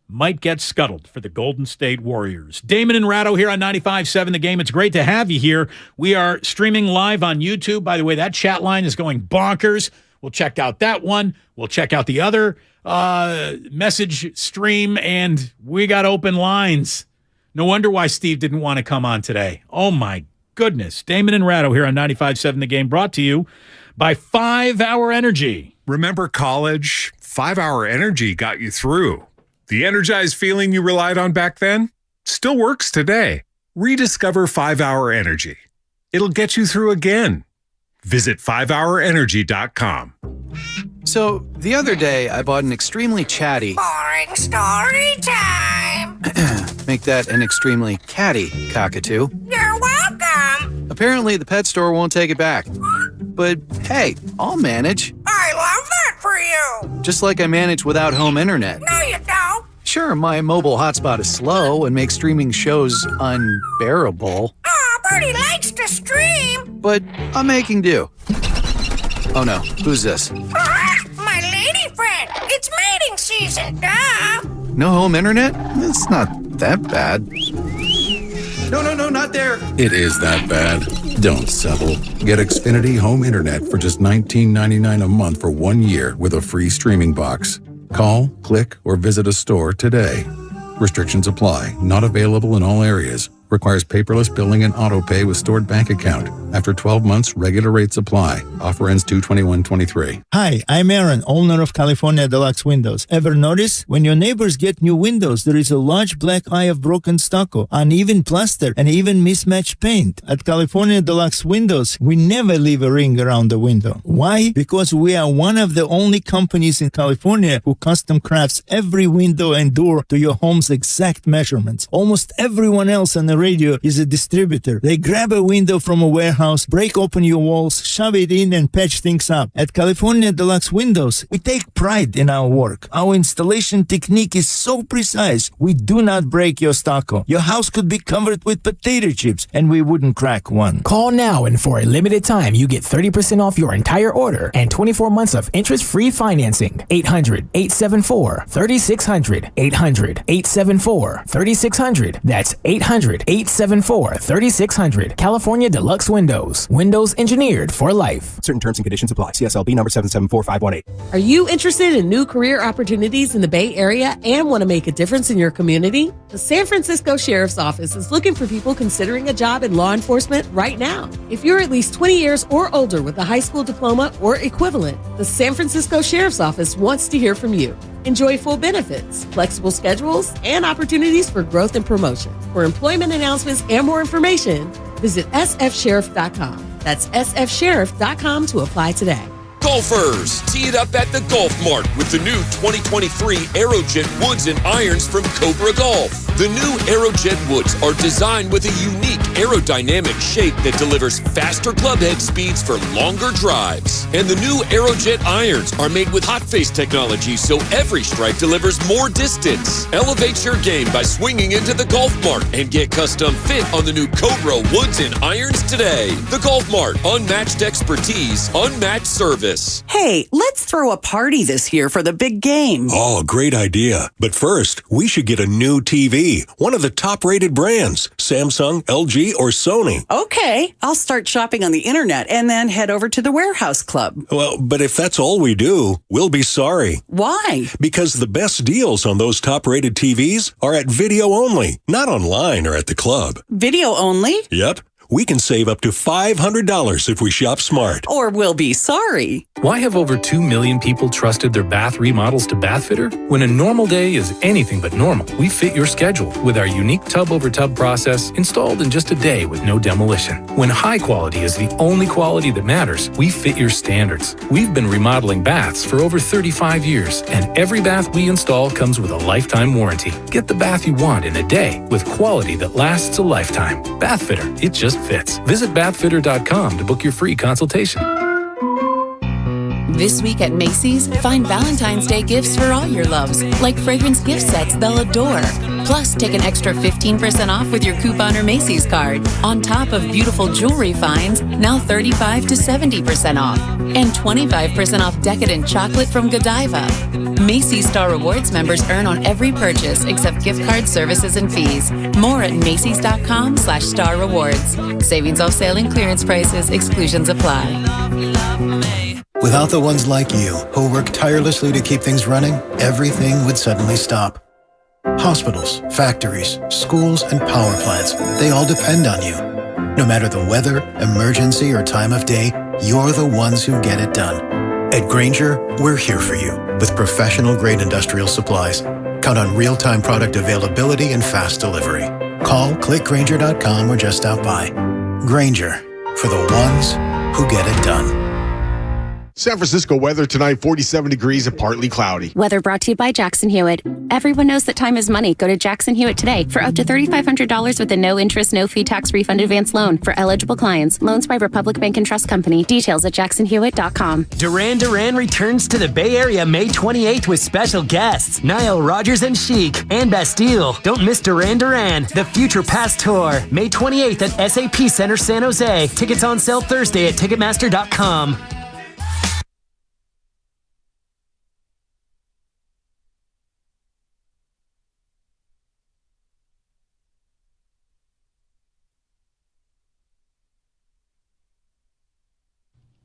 might get scuttled for the Golden State Warriors. Damon and Ratto here on 95.7 The Game. It's great to have you here. We are streaming live on YouTube. By the way, that chat line is going bonkers. We'll check out that one. We'll check out the other message stream, and we got open lines. No wonder why Steve didn't want to come on today. Oh, my goodness. Damon and Ratto here on 95.7 The Game, brought to you by 5 Hour Energy.
Remember college? 5 Hour Energy got you through. The energized feeling you relied on back then still works today. Rediscover 5 Hour Energy. It'll get you through again. Visit 5hourenergy.com.
So, the other day, I bought an extremely chatty...
Boring story time!
Make that an extremely catty cockatoo.
You're welcome!
Apparently, the pet store won't take it back. But, hey, I'll manage.
I love that for you!
Just like I manage without home internet.
No, you don't!
Sure, my mobile hotspot is slow and makes streaming shows unbearable.
Aw, Birdie likes to stream!
But I'm making do. Oh no, who's this?
My lady friend! It's mating season, duh!
No home internet? It's not that bad. No, not there!
It is that bad. Don't settle. Get Xfinity Home Internet for just $19.99 a month for 1 year with a free streaming box. Call, click, or visit a store today. Restrictions apply. Not available in all areas. Requires paperless billing and auto pay with stored bank account. After 12 months, regular rates apply. Offer ends 2/21/23.
Hi, I'm Aaron, owner of California Deluxe Windows. Ever notice? When your neighbors get new windows, there is a large black eye of broken stucco, uneven plaster, and even mismatched paint. At California Deluxe Windows, we never leave a ring around the window. Why? Because we are one of the only companies in California who custom crafts every window and door to your home's exact measurements. Almost everyone else on the radio is a distributor. They grab a window from a warehouse, break open your walls, shove it in, and patch things up. At California Deluxe Windows, we take pride in our work. Our installation technique is so precise, we do not break your stucco. Your house could be covered with potato chips, and we wouldn't crack one.
Call now, and for a limited time, you get 30% off your entire order and 24 months of interest-free financing. 800-874-3600. 800-874-3600. That's 800-874-3600. California Deluxe Windows. Windows engineered for life.
Certain terms and conditions apply. CSLB number 774518.
Are you interested in new career opportunities in the Bay Area and want to make a difference in your community? The San Francisco Sheriff's Office is looking for people considering a job in law enforcement right now. If you're at least 20 years or older with a high school diploma or equivalent, the San Francisco Sheriff's Office wants to hear from you. Enjoy full benefits, flexible schedules, and opportunities for growth and promotion. For employment announcements and more information, visit sfsheriff.com. That's sfsheriff.com to apply today.
Golfers, tee it up at the Golf Mart with the new 2023 Aerojet Woods and Irons from Cobra Golf. The new Aerojet Woods are designed with a unique aerodynamic shape that delivers faster clubhead speeds for longer drives. And the new Aerojet Irons are made with hot face technology, so every strike delivers more distance. Elevate your game by swinging into the Golf Mart and get custom fit on the new Cobra Woods and Irons today. The Golf Mart, unmatched expertise, unmatched service.
Hey, let's throw a party this year for the big game.
Oh, great idea. But first, we should get a new TV.
TV, one of the top-rated brands, Samsung, LG, or Sony.
Okay, I'll start shopping on the internet and then head over to the Warehouse Club.
Well, but if that's all we do, we'll be sorry.
Why?
Because the best deals on those top-rated TVs are at video only, not online or at the club.
Video only?
Yep. We can save up to $500 if we shop smart.
Or we'll be sorry.
Why have over 2 million people trusted their bath remodels to Bathfitter? When a normal day is anything but normal, we fit your schedule with our unique tub-over-tub process installed in just a day with no demolition. When high quality is the only quality that matters, we fit your standards. We've been remodeling baths for over 35 years, and every bath we install comes with a lifetime warranty. Get the bath you want in a day with quality that lasts a lifetime. Bathfitter, it just fits. Visit bathfitter.com to book your free consultation.
This week at Macy's, find Valentine's Day gifts for all your loves, like fragrance gift sets they'll adore. Plus, take an extra 15% off with your coupon or Macy's card, on top of beautiful jewelry finds, now 35 to 70% off, and 25% off decadent chocolate from Godiva. Macy's Star Rewards members earn on every purchase except gift card services and fees. More at Macys.com/Star Rewards. Savings off sale and clearance prices. Exclusions apply.
Without the ones like you, who work tirelessly to keep things running, everything would suddenly stop. Hospitals, factories, schools, and power plants, they all depend on you. No matter the weather, emergency, or time of day, you're the ones who get it done. At Grainger, we're here for you with professional-grade industrial supplies. Count on real-time product availability and fast delivery. Call, clickgrainger.com, or just stop by. Grainger, for the ones who get it done.
San Francisco weather tonight, 47 degrees and partly cloudy.
Weather brought to you by Jackson Hewitt. Everyone knows that time is money. Go to Jackson Hewitt today for up to $3,500 with a no-interest, no-fee tax refund advance loan for eligible clients. Loans by Republic Bank and Trust Company. Details at jacksonhewitt.com.
Duran Duran returns to the Bay Area May 28th with special guests Nile Rodgers and Chic and Bastille. Don't miss Duran Duran, the Future Past Tour. May 28th at SAP Center San Jose. Tickets on sale Thursday at Ticketmaster.com.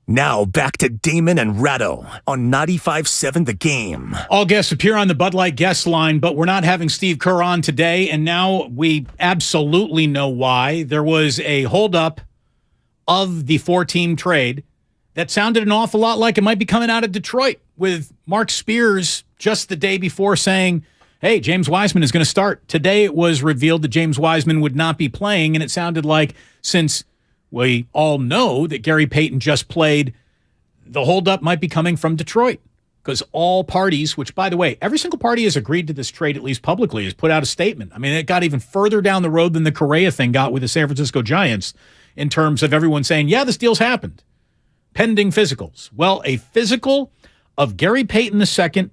Now back to Damon and Ratto on 95.7 The Game.
All guests appear on the Bud Light guest line, but we're not having Steve Kerr on today, and now we absolutely know why. There was a holdup of the 4-team trade that sounded an awful lot like it might be coming out of Detroit, with Mark Spears just the day before saying, hey, James Wiseman is going to start. Today it was revealed that James Wiseman would not be playing, and it sounded like, since we all know that Gary Payton just played, the holdup might be coming from Detroit, because all parties, which, by the way, every single party has agreed to this trade, at least publicly, has put out a statement. I mean, it got even further down the road than the Correa thing got with the San Francisco Giants in terms of everyone saying, yeah, this deal's happened, pending physicals. Well, a physical of Gary Payton II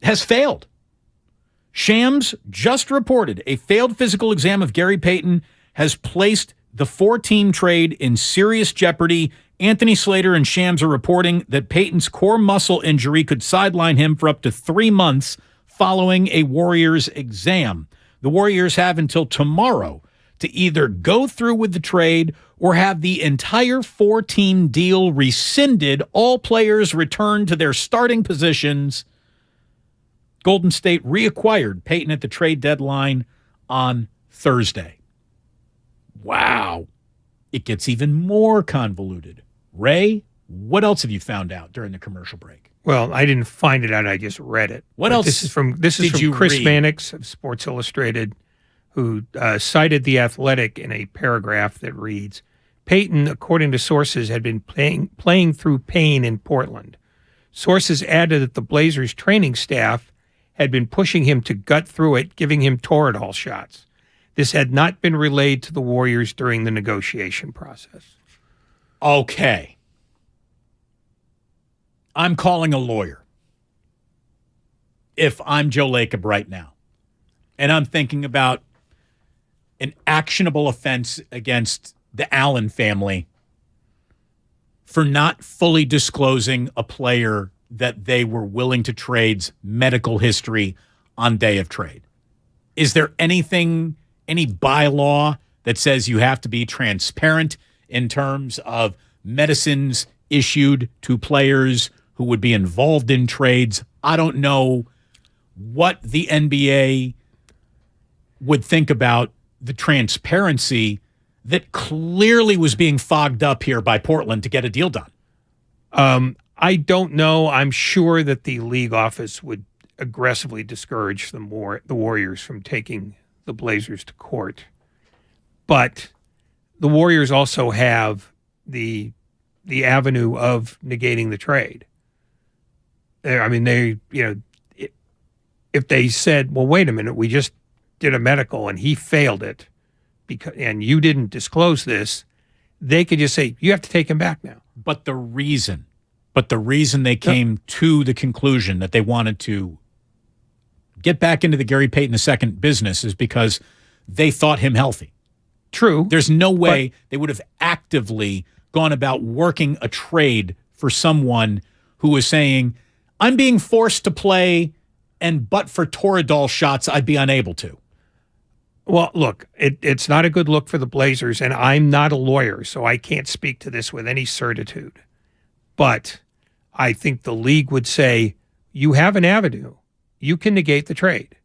has failed. Shams just reported a failed physical exam of Gary Payton has placed the 4-team trade in serious jeopardy. Anthony Slater and Shams are reporting that Payton's core muscle injury could sideline him for up to 3 months following a Warriors exam. The Warriors have until tomorrow to either go through with the trade or have the entire 4-team deal rescinded, all players return to their starting positions. Golden State reacquired Payton at the trade deadline on Thursday. Wow. It gets even more convoluted. Ray, what else have you found out during the commercial break?
Well, I didn't find it out. I just read it.
What else
This is from
you
Chris
read?
Mannix of Sports Illustrated, who cited The Athletic in a paragraph that reads, Payton, according to sources, had been playing through pain in Portland. Sources added that the Blazers' training staff had been pushing him to gut through it, giving him Toradol shots. This had not been relayed to the Warriors during the negotiation process.
Okay. I'm calling a lawyer if I'm Joe Lacob right now. And I'm thinking about an actionable offense against the Allen family for not fully disclosing a player that they were willing to trade's medical history on day of trade. Is there any bylaw that says you have to be transparent in terms of medicines issued to players who would be involved in trades? I don't know what the NBA would think about the transparency that clearly was being fogged up here by Portland to get a deal done.
I don't know. I'm sure that the league office would aggressively discourage the Warriors from taking the Blazers to court. But the Warriors also have the avenue of negating the trade. If they said, well, wait a minute, we just did a medical and he failed it and you didn't disclose this, they could just say, you have to take him back now.
But the reason they came to the conclusion that they wanted to get back into the Gary Payton II business is because they thought him healthy.
True.
There's no way they would have actively gone about working a trade for someone who was saying, I'm being forced to play, and but for Toradol shots, I'd be unable to.
Well, look, it's not a good look for the Blazers, and I'm not a lawyer, so I can't speak to this with any certitude. But I think the league would say, you have an avenue. You can negate the trade.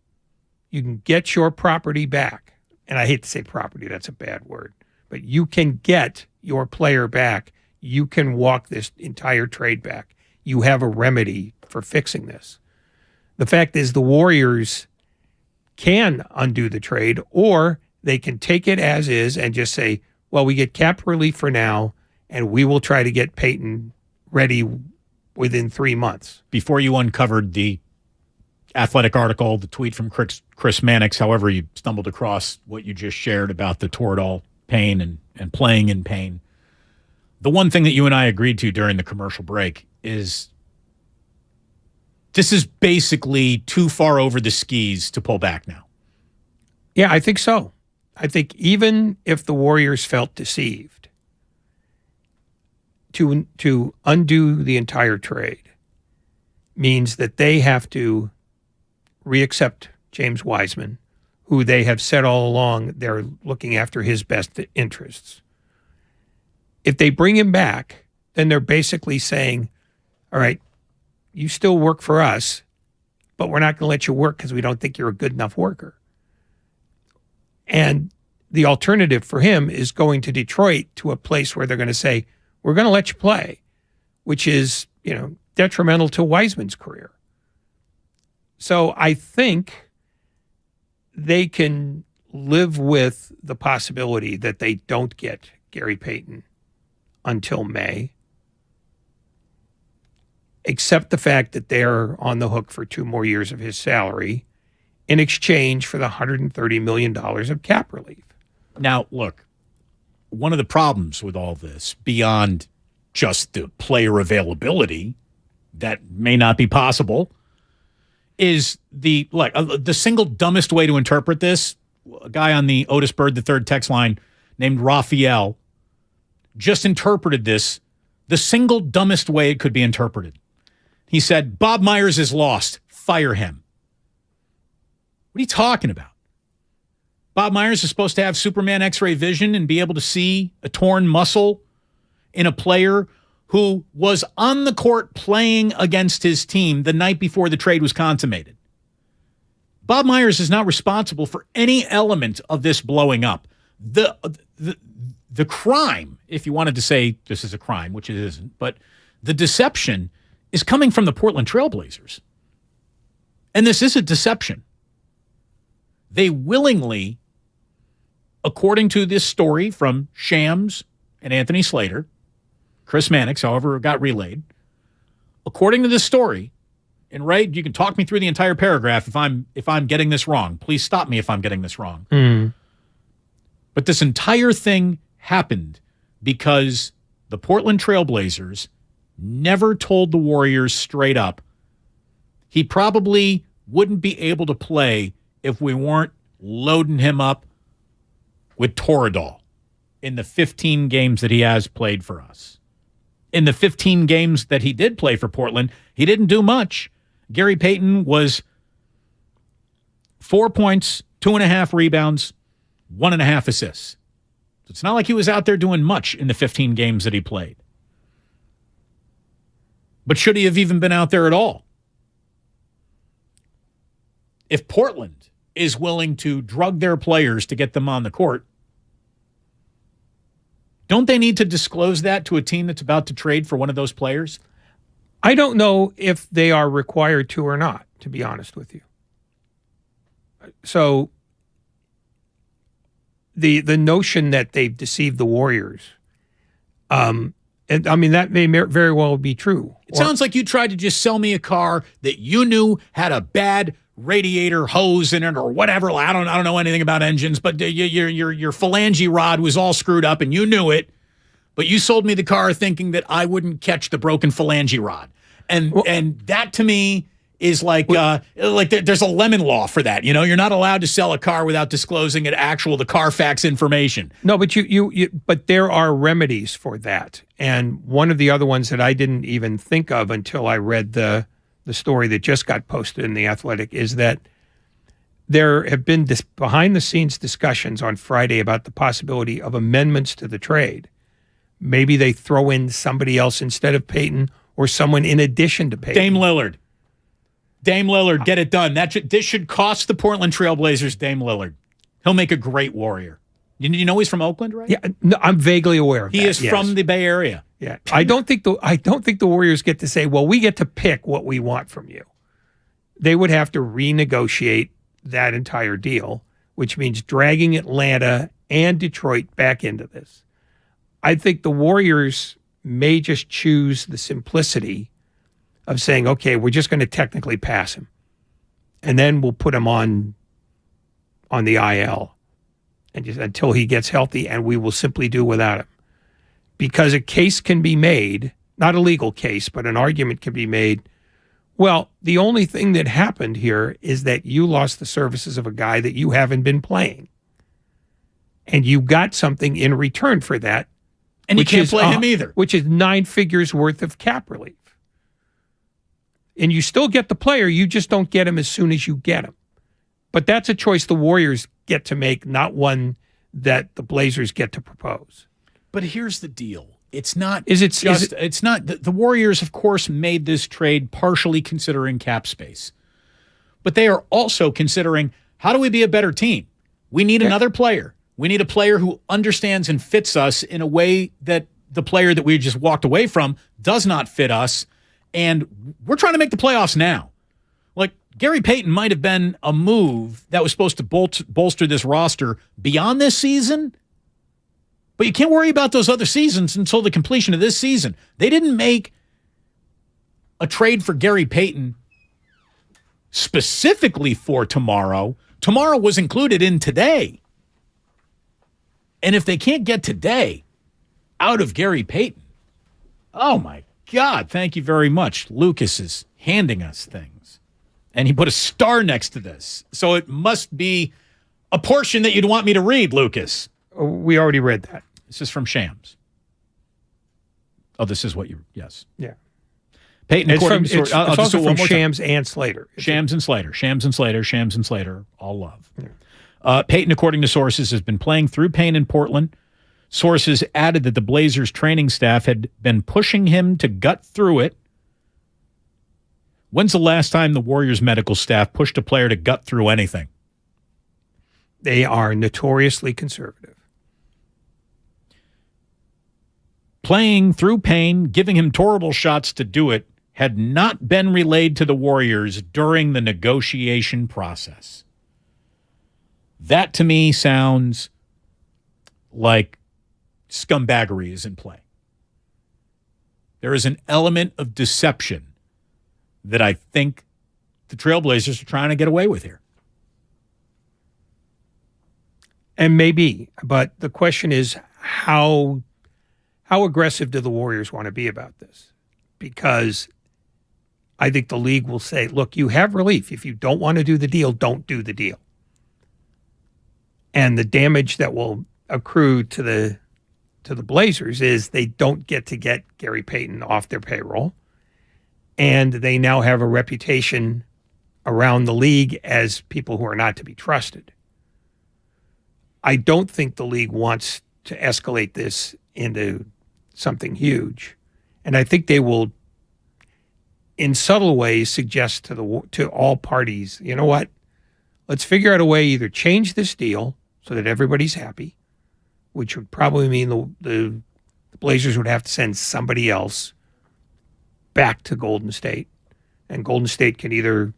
You can get your property back. And I hate to say property, that's a bad word. But you can get your player back. You can walk this entire trade back. You have a remedy for fixing this. The fact is the Warriors can undo the trade, or they can take it as is and just say, well, we get cap relief for now, and we will try to get Payton ready within 3 months.
Before you uncovered the Athletic article, the tweet from Chris Mannix, however you stumbled across what you just shared about the Toradol pain and playing in pain, the one thing that you and I agreed to during the commercial break is this is basically too far over the skis to pull back now.
Yeah, I think so. I think even if the Warriors felt deceived, to undo the entire trade means that they have to reaccept James Wiseman, who they have said all along they're looking after his best interests. If they bring him back, then they're basically saying, all right, you still work for us, but we're not going to let you work because we don't think you're a good enough worker. And the alternative for him is going to Detroit, to a place where they're going to say, we're going to let you play, which is, detrimental to Wiseman's career. So I think they can live with the possibility that they don't get Gary Payton until May, except the fact that they're on the hook for 2 more years of his salary in exchange for the $130 million of cap relief.
Now, look, one of the problems with all this, beyond just the player availability that may not be possible, is the single dumbest way to interpret this. A guy on the Otis Bird III text line named Raphael just interpreted this the single dumbest way it could be interpreted. He said, Bob Myers is lost. Fire him. What are you talking about? Bob Myers is supposed to have Superman X-ray vision and be able to see a torn muscle in a player who was on the court playing against his team the night before the trade was consummated. Bob Myers is not responsible for any element of this blowing up. The crime, if you wanted to say this is a crime, which it isn't, but the deception is coming from the Portland Trailblazers. And this is a deception. They willingly, according to this story from Shams and Anthony Slater, Chris Mannix, however, got relayed, according to this story, and Ray, you can talk me through the entire paragraph if I'm getting this wrong. Please stop me if I'm getting this wrong. But this entire thing happened because the Portland Trailblazers never told the Warriors straight up, he probably wouldn't be able to play if we weren't loading him up with Toradol in the 15 games that he has played for us. In the 15 games that he did play for Portland, he didn't do much. Gary Payton was 4 points, 2.5 rebounds, 1.5 assists. So it's not like he was out there doing much in the 15 games that he played. But should he have even been out there at all? If Portland is willing to drug their players to get them on the court, don't they need to disclose that to a team that's about to trade for one of those players?
I don't know if they are required to or not, to be honest with you. So the notion that they've deceived the Warriors, and I mean, that may very well be true.
It sounds like you tried to just sell me a car that you knew had a bad radiator hose in it or whatever. I don't know anything about engines, but your phalange rod was all screwed up and you knew it, but you sold me the car thinking that I wouldn't catch the broken phalange rod. And that to me is like there's a lemon law for that. You know, you're not allowed to sell a car without disclosing the Carfax information.
No, but but there are remedies for that. And one of the other ones that I didn't even think of until I read the story that just got posted in The Athletic is that there have been behind-the-scenes discussions on Friday about the possibility of amendments to the trade. Maybe they throw in somebody else instead of Payton or someone in addition to Payton.
Dame Lillard, get it done. This should cost the Portland Trailblazers Dame Lillard. He'll make a great Warrior. You know he's from Oakland, right?
Yeah, no, I'm vaguely aware of that.
He is from the Bay Area.
Yeah, I don't think the Warriors get to say, well, we get to pick what we want from you. They would have to renegotiate that entire deal, which means dragging Atlanta and Detroit back into this. I think the Warriors may just choose the simplicity of saying, okay, we're just going to technically pass him, and then we'll put him on the IL and just until he gets healthy, and we will simply do without him. Because a case can be made, not a legal case, but an argument can be made, well, the only thing that happened here is that you lost the services of a guy that you haven't been playing. And you got something in return for that.
And you can't play him either.
Which is 9 figures worth of cap relief. And you still get the player, you just don't get him as soon as you get him. But that's a choice the Warriors get to make, not one that the Blazers get to propose.
But here's the deal. It's not the Warriors, of course, made this trade partially considering cap space. But they are also considering, how do we be a better team? We need another player. We need a player who understands and fits us in a way that the player that we just walked away from does not fit us. And we're trying to make the playoffs now. Like, Gary Payton might have been a move that was supposed to bolster this roster beyond this season, but you can't worry about those other seasons until the completion of this season. They didn't make a trade for Gary Payton specifically for tomorrow. Tomorrow was included in today. And if they can't get today out of Gary Payton, oh my God, thank you very much. Lucas is handing us things. And he put a star next to this. So it must be a portion that you'd want me to read, Lucas.
We already read that.
This is from Shams. Oh, this is what yes.
Yeah.
Payton,
it's also from Shams and Slater.
Shams and Slater, all love. Yeah. Payton, according to sources, has been playing through pain in Portland. Sources added that the Blazers training staff had been pushing him to gut through it. When's the last time the Warriors medical staff pushed a player to gut through anything?
They are notoriously conservative.
Playing through pain, giving him horrible shots to do it, had not been relayed to the Warriors during the negotiation process. That to me sounds like scumbaggery is in play. There is an element of deception that I think the Trailblazers are trying to get away with here.
And maybe, but the question is how aggressive do the Warriors want to be about this? Because I think the league will say, look, you have relief. If you don't want to do the deal, don't do the deal. And the damage that will accrue to the Blazers is they don't get to get Gary Payton off their payroll. And they now have a reputation around the league as people who are not to be trusted. I don't think the league wants to escalate this into something huge. And I think they will, in subtle ways, suggest to all parties, you know what? Let's figure out a way, either change this deal so that everybody's happy, which would probably mean the Blazers would have to send somebody else back to Golden State. And Golden State can either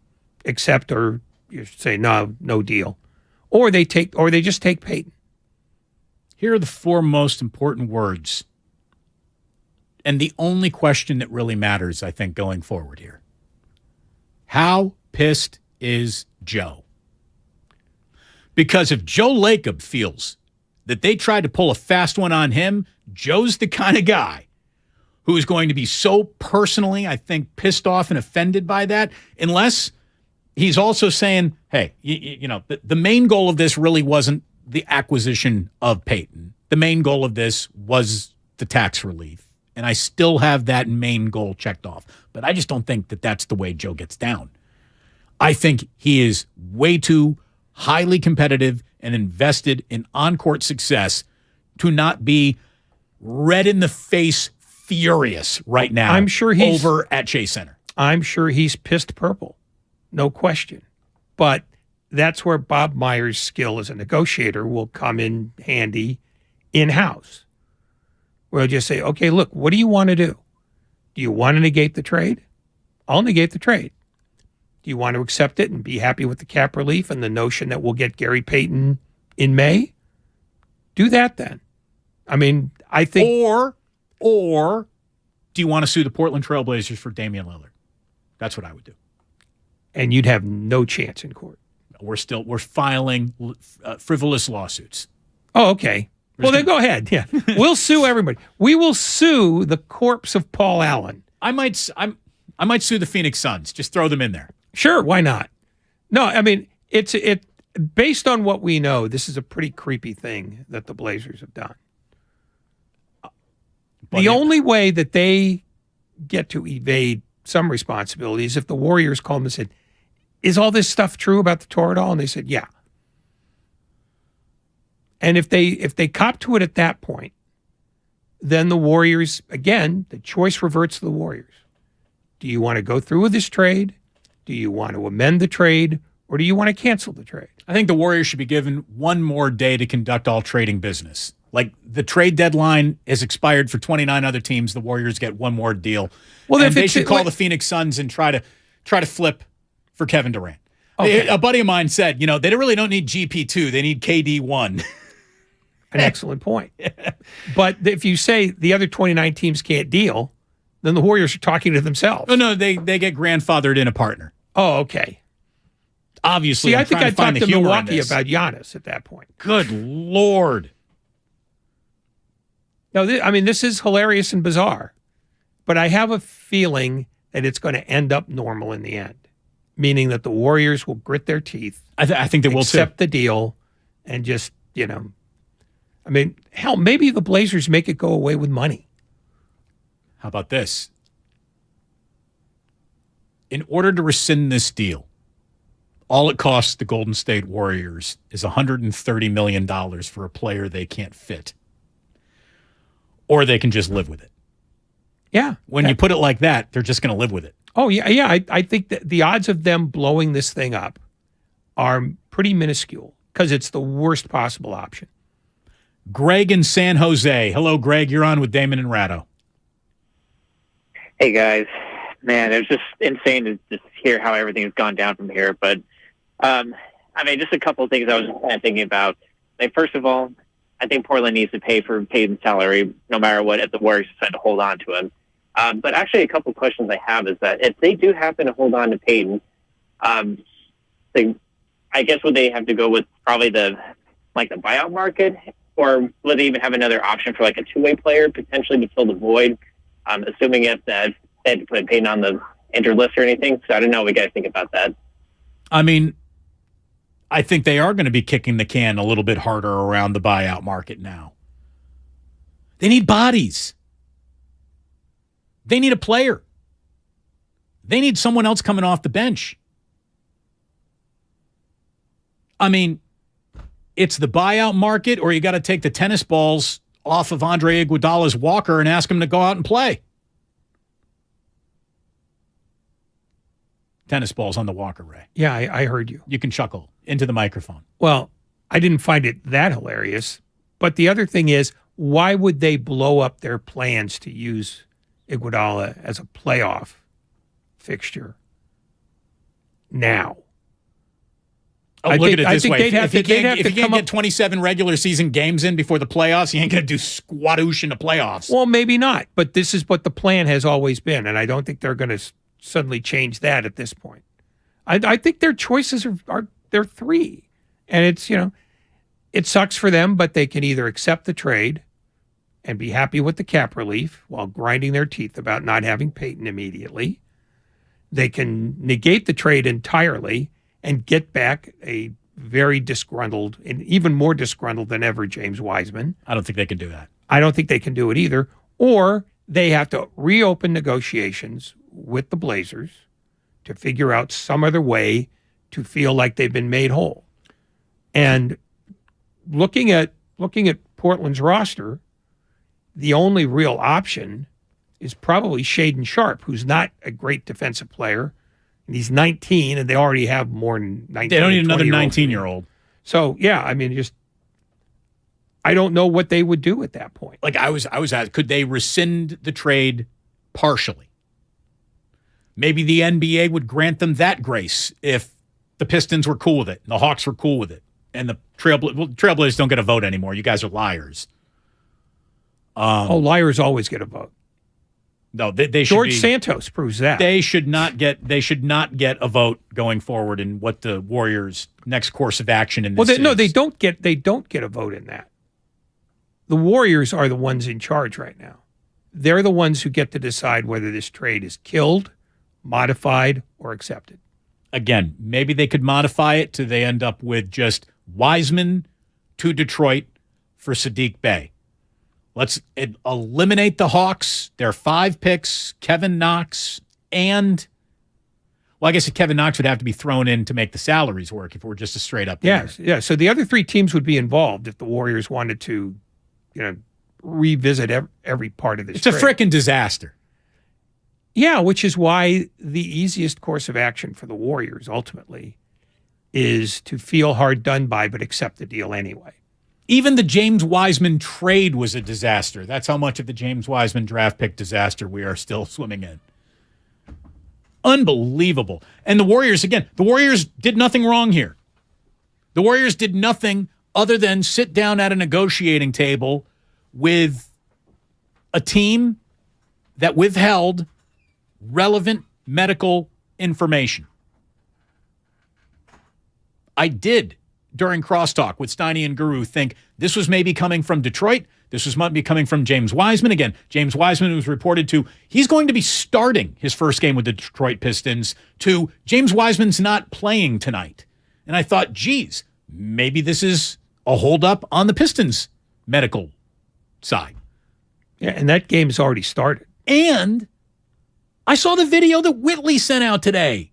accept or you say, no deal. Or they just take Payton.
Here are the 4 most important words. And the only question that really matters, I think, going forward here. How pissed is Joe? Because if Joe Lacob feels that they tried to pull a fast one on him, Joe's the kind of guy who is going to be so personally, I think, pissed off and offended by that, unless he's also saying, hey, the main goal of this really wasn't the acquisition of Payton. The main goal of this was the tax relief. And I still have that main goal checked off. But I just don't think that that's the way Joe gets down. I think he is way too highly competitive and invested in on-court success to not be red in the face furious right now.
I'm sure he's
over at Chase Center.
I'm sure he's pissed purple. No question. But that's where Bob Myers' skill as a negotiator will come in handy in-house. We'll just say, okay, look, what do you want to do? Do you want to negate the trade? I'll negate the trade. Do you want to accept it and be happy with the cap relief and the notion that we'll get Gary Payton in May? Do that then. I mean, I think...
Or do you want to sue the Portland Trail Blazers for Damian Lillard? That's what I would do.
And you'd have no chance in court.
We're filing frivolous lawsuits.
Oh, okay. Well, then go ahead. Yeah. We'll sue everybody. We will sue the corpse of Paul Allen.
I might sue the Phoenix Suns. Just throw them in there.
Sure, why not? No, I mean, it's based on what we know, this is a pretty creepy thing that the Blazers have done. The only way that they get to evade some responsibility is if the Warriors call them and said, is all this stuff true about the Toradol? And they said, yeah. And if they cop to it at that point, then the Warriors, again, the choice reverts to the Warriors. Do you want to go through with this trade? Do you want to amend the trade? Or do you want to cancel the trade?
I think the Warriors should be given one more day to conduct all trading business. Like, the trade deadline has expired for 29 other teams. The Warriors get one more deal. Well, and they should call the Phoenix Suns and try to flip for Kevin Durant. Okay. A buddy of mine said, they really don't need GP2. They need KD1.
An excellent point. But if you say the other 29 teams can't deal, then the Warriors are talking to themselves.
Oh, no, they get grandfathered in a partner.
Oh, okay.
Obviously,
see, I think I talked to Milwaukee about Giannis at that point.
Good Lord.
No, this is hilarious and bizarre, but I have a feeling that it's going to end up normal in the end, meaning that the Warriors will grit their teeth.
I think they will too.
Accept the deal and just, hell, maybe the Blazers make it go away with money.
How about this? In order to rescind this deal, all it costs the Golden State Warriors is $130 million for a player they can't fit. Or they can just live with it.
Yeah.
When you put it like that, they're just going to live with it.
Oh, yeah. I think that the odds of them blowing this thing up are pretty minuscule because it's the worst possible option.
Greg in San Jose. Hello, Greg. You're on with Damon and Ratto.
Hey, guys. Man, it was just insane to just hear how everything has gone down from here. But, just a couple of things I was kind of thinking about. First of all, I think Portland needs to pay for Payton's salary no matter what if the Warriors decide to hold on to him. But actually, a couple of questions I have is that if they do happen to hold on to Payton, I guess would they have to go with probably the buyout market, or would they even have another option for a two-way player potentially to fill the void? Assuming if that they had to put Payton on the injured list or anything. So I don't know what you guys think about that.
I think they are going to be kicking the can a little bit harder around the buyout market now. They need bodies. They need a player. They need someone else coming off the bench. it's the buyout market, or you got to take the tennis balls off of Andre Iguodala's walker and ask him to go out and play. Tennis balls on the walker, Ray.
Yeah, I heard you.
You can chuckle into the microphone.
Well, I didn't find it that hilarious. But the other thing is, why would they blow up their plans to use Iguodala as a playoff fixture now?
Look at it this way. If you can't
come
get
up
27 regular season games in before the playoffs, you ain't going to do squadoosh in the playoffs.
Well, maybe not. But this is what the plan has always been. And I don't think they're going to suddenly change that at this point. I think their choices are they're three. And it's, it sucks for them, but they can either accept the trade and be happy with the cap relief while grinding their teeth about not having Payton immediately. They can negate the trade entirely and get back a very disgruntled, and even more disgruntled than ever, James Wiseman.
I don't think they can do that.
I don't think they can do it either. Or they have to reopen negotiations with the Blazers to figure out some other way to feel like they've been made whole. And looking at Portland's roster, the only real option is probably Shaedon Sharpe, who's not a great defensive player. And he's 19, and they already have more than 19.
They don't need another 19-year-old.
So, yeah, I mean, I don't know what they would do at that point.
Like I was asked, could they rescind the trade partially? Maybe the NBA would grant them that grace if the Pistons were cool with it, and the Hawks were cool with it, and the Trailblazers don't get a vote anymore. You guys are liars.
Liars always get a vote.
No, they should.
George Santos proves that.
They should not get a vote going forward in what the Warriors' next course of action in this is.
No, they don't get a vote in that. The Warriors are the ones in charge right now. They're the ones who get to decide whether this trade is killed, modified, or accepted.
Again, maybe they could modify it till they end up with just Wiseman to Detroit for Saddiq Bey. Let's eliminate the Hawks. Their 5 picks, Kevin Knox, and, well, I guess Kevin Knox would have to be thrown in to make the salaries work if it were just a straight up.
Yes, yeah. So the other 3 teams would be involved if the Warriors wanted to, revisit every part of this.
It's a frickin' disaster.
Yeah, which is why the easiest course of action for the Warriors ultimately is to feel hard done by, but accept the deal anyway.
Even the James Wiseman trade was a disaster. That's how much of the James Wiseman draft pick disaster we are still swimming in. Unbelievable. And the Warriors did nothing wrong here. The Warriors did nothing other than sit down at a negotiating table with a team that withheld relevant medical information. I did, during crosstalk with Steiny and Guru, think this was maybe coming from Detroit. This might be coming from James Wiseman. Again, James Wiseman was reported to, he's going to be starting his first game with the Detroit Pistons, to James Wiseman's not playing tonight. And I thought, geez, maybe this is a holdup on the Pistons' medical side.
Yeah, and that game's already started.
And I saw the video that Whitley sent out today.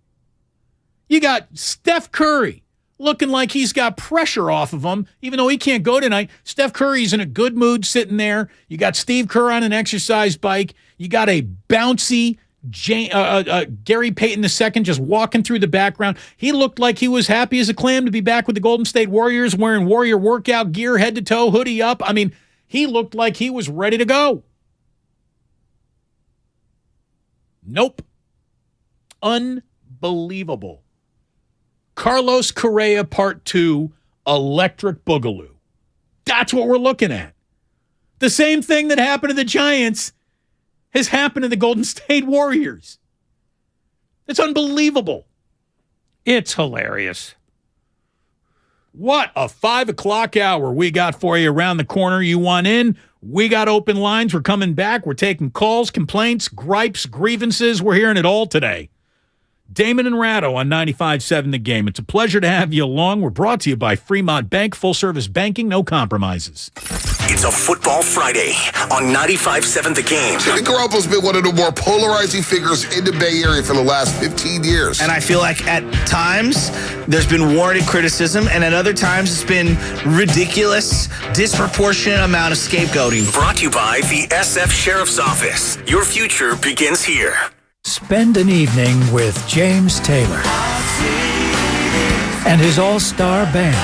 You got Steph Curry looking like he's got pressure off of him, even though he can't go tonight. Steph Curry's in a good mood sitting there. You got Steve Kerr on an exercise bike. You got a bouncy Gary Payton II just walking through the background. He looked like he was happy as a clam to be back with the Golden State Warriors, wearing Warrior workout gear, head to toe, hoodie up. I mean, he looked like he was ready to go. Nope. Unbelievable. Carlos Correa Part 2, Electric Boogaloo. That's what we're looking at. The same thing that happened to the Giants has happened to the Golden State Warriors. It's unbelievable.
It's hilarious.
What a 5 o'clock hour we got for you around the corner. You want in? We got open lines. We're coming back. We're taking calls, complaints, gripes, grievances. We're hearing it all today. Damon and Ratto on 95.7 The Game. It's a pleasure to have you along. We're brought to you by Fremont Bank, full-service banking, no compromises.
It's a Football Friday on 95.7 The Game.
Jimmy Garoppolo's been one of the more polarizing figures in the Bay Area for the last 15 years.
And I feel like at times there's been warranted criticism, and at other times it's been ridiculous, disproportionate amount of scapegoating.
Brought to you by the SF Sheriff's Office. Your future begins here.
Spend an evening with James Taylor and his all-star band.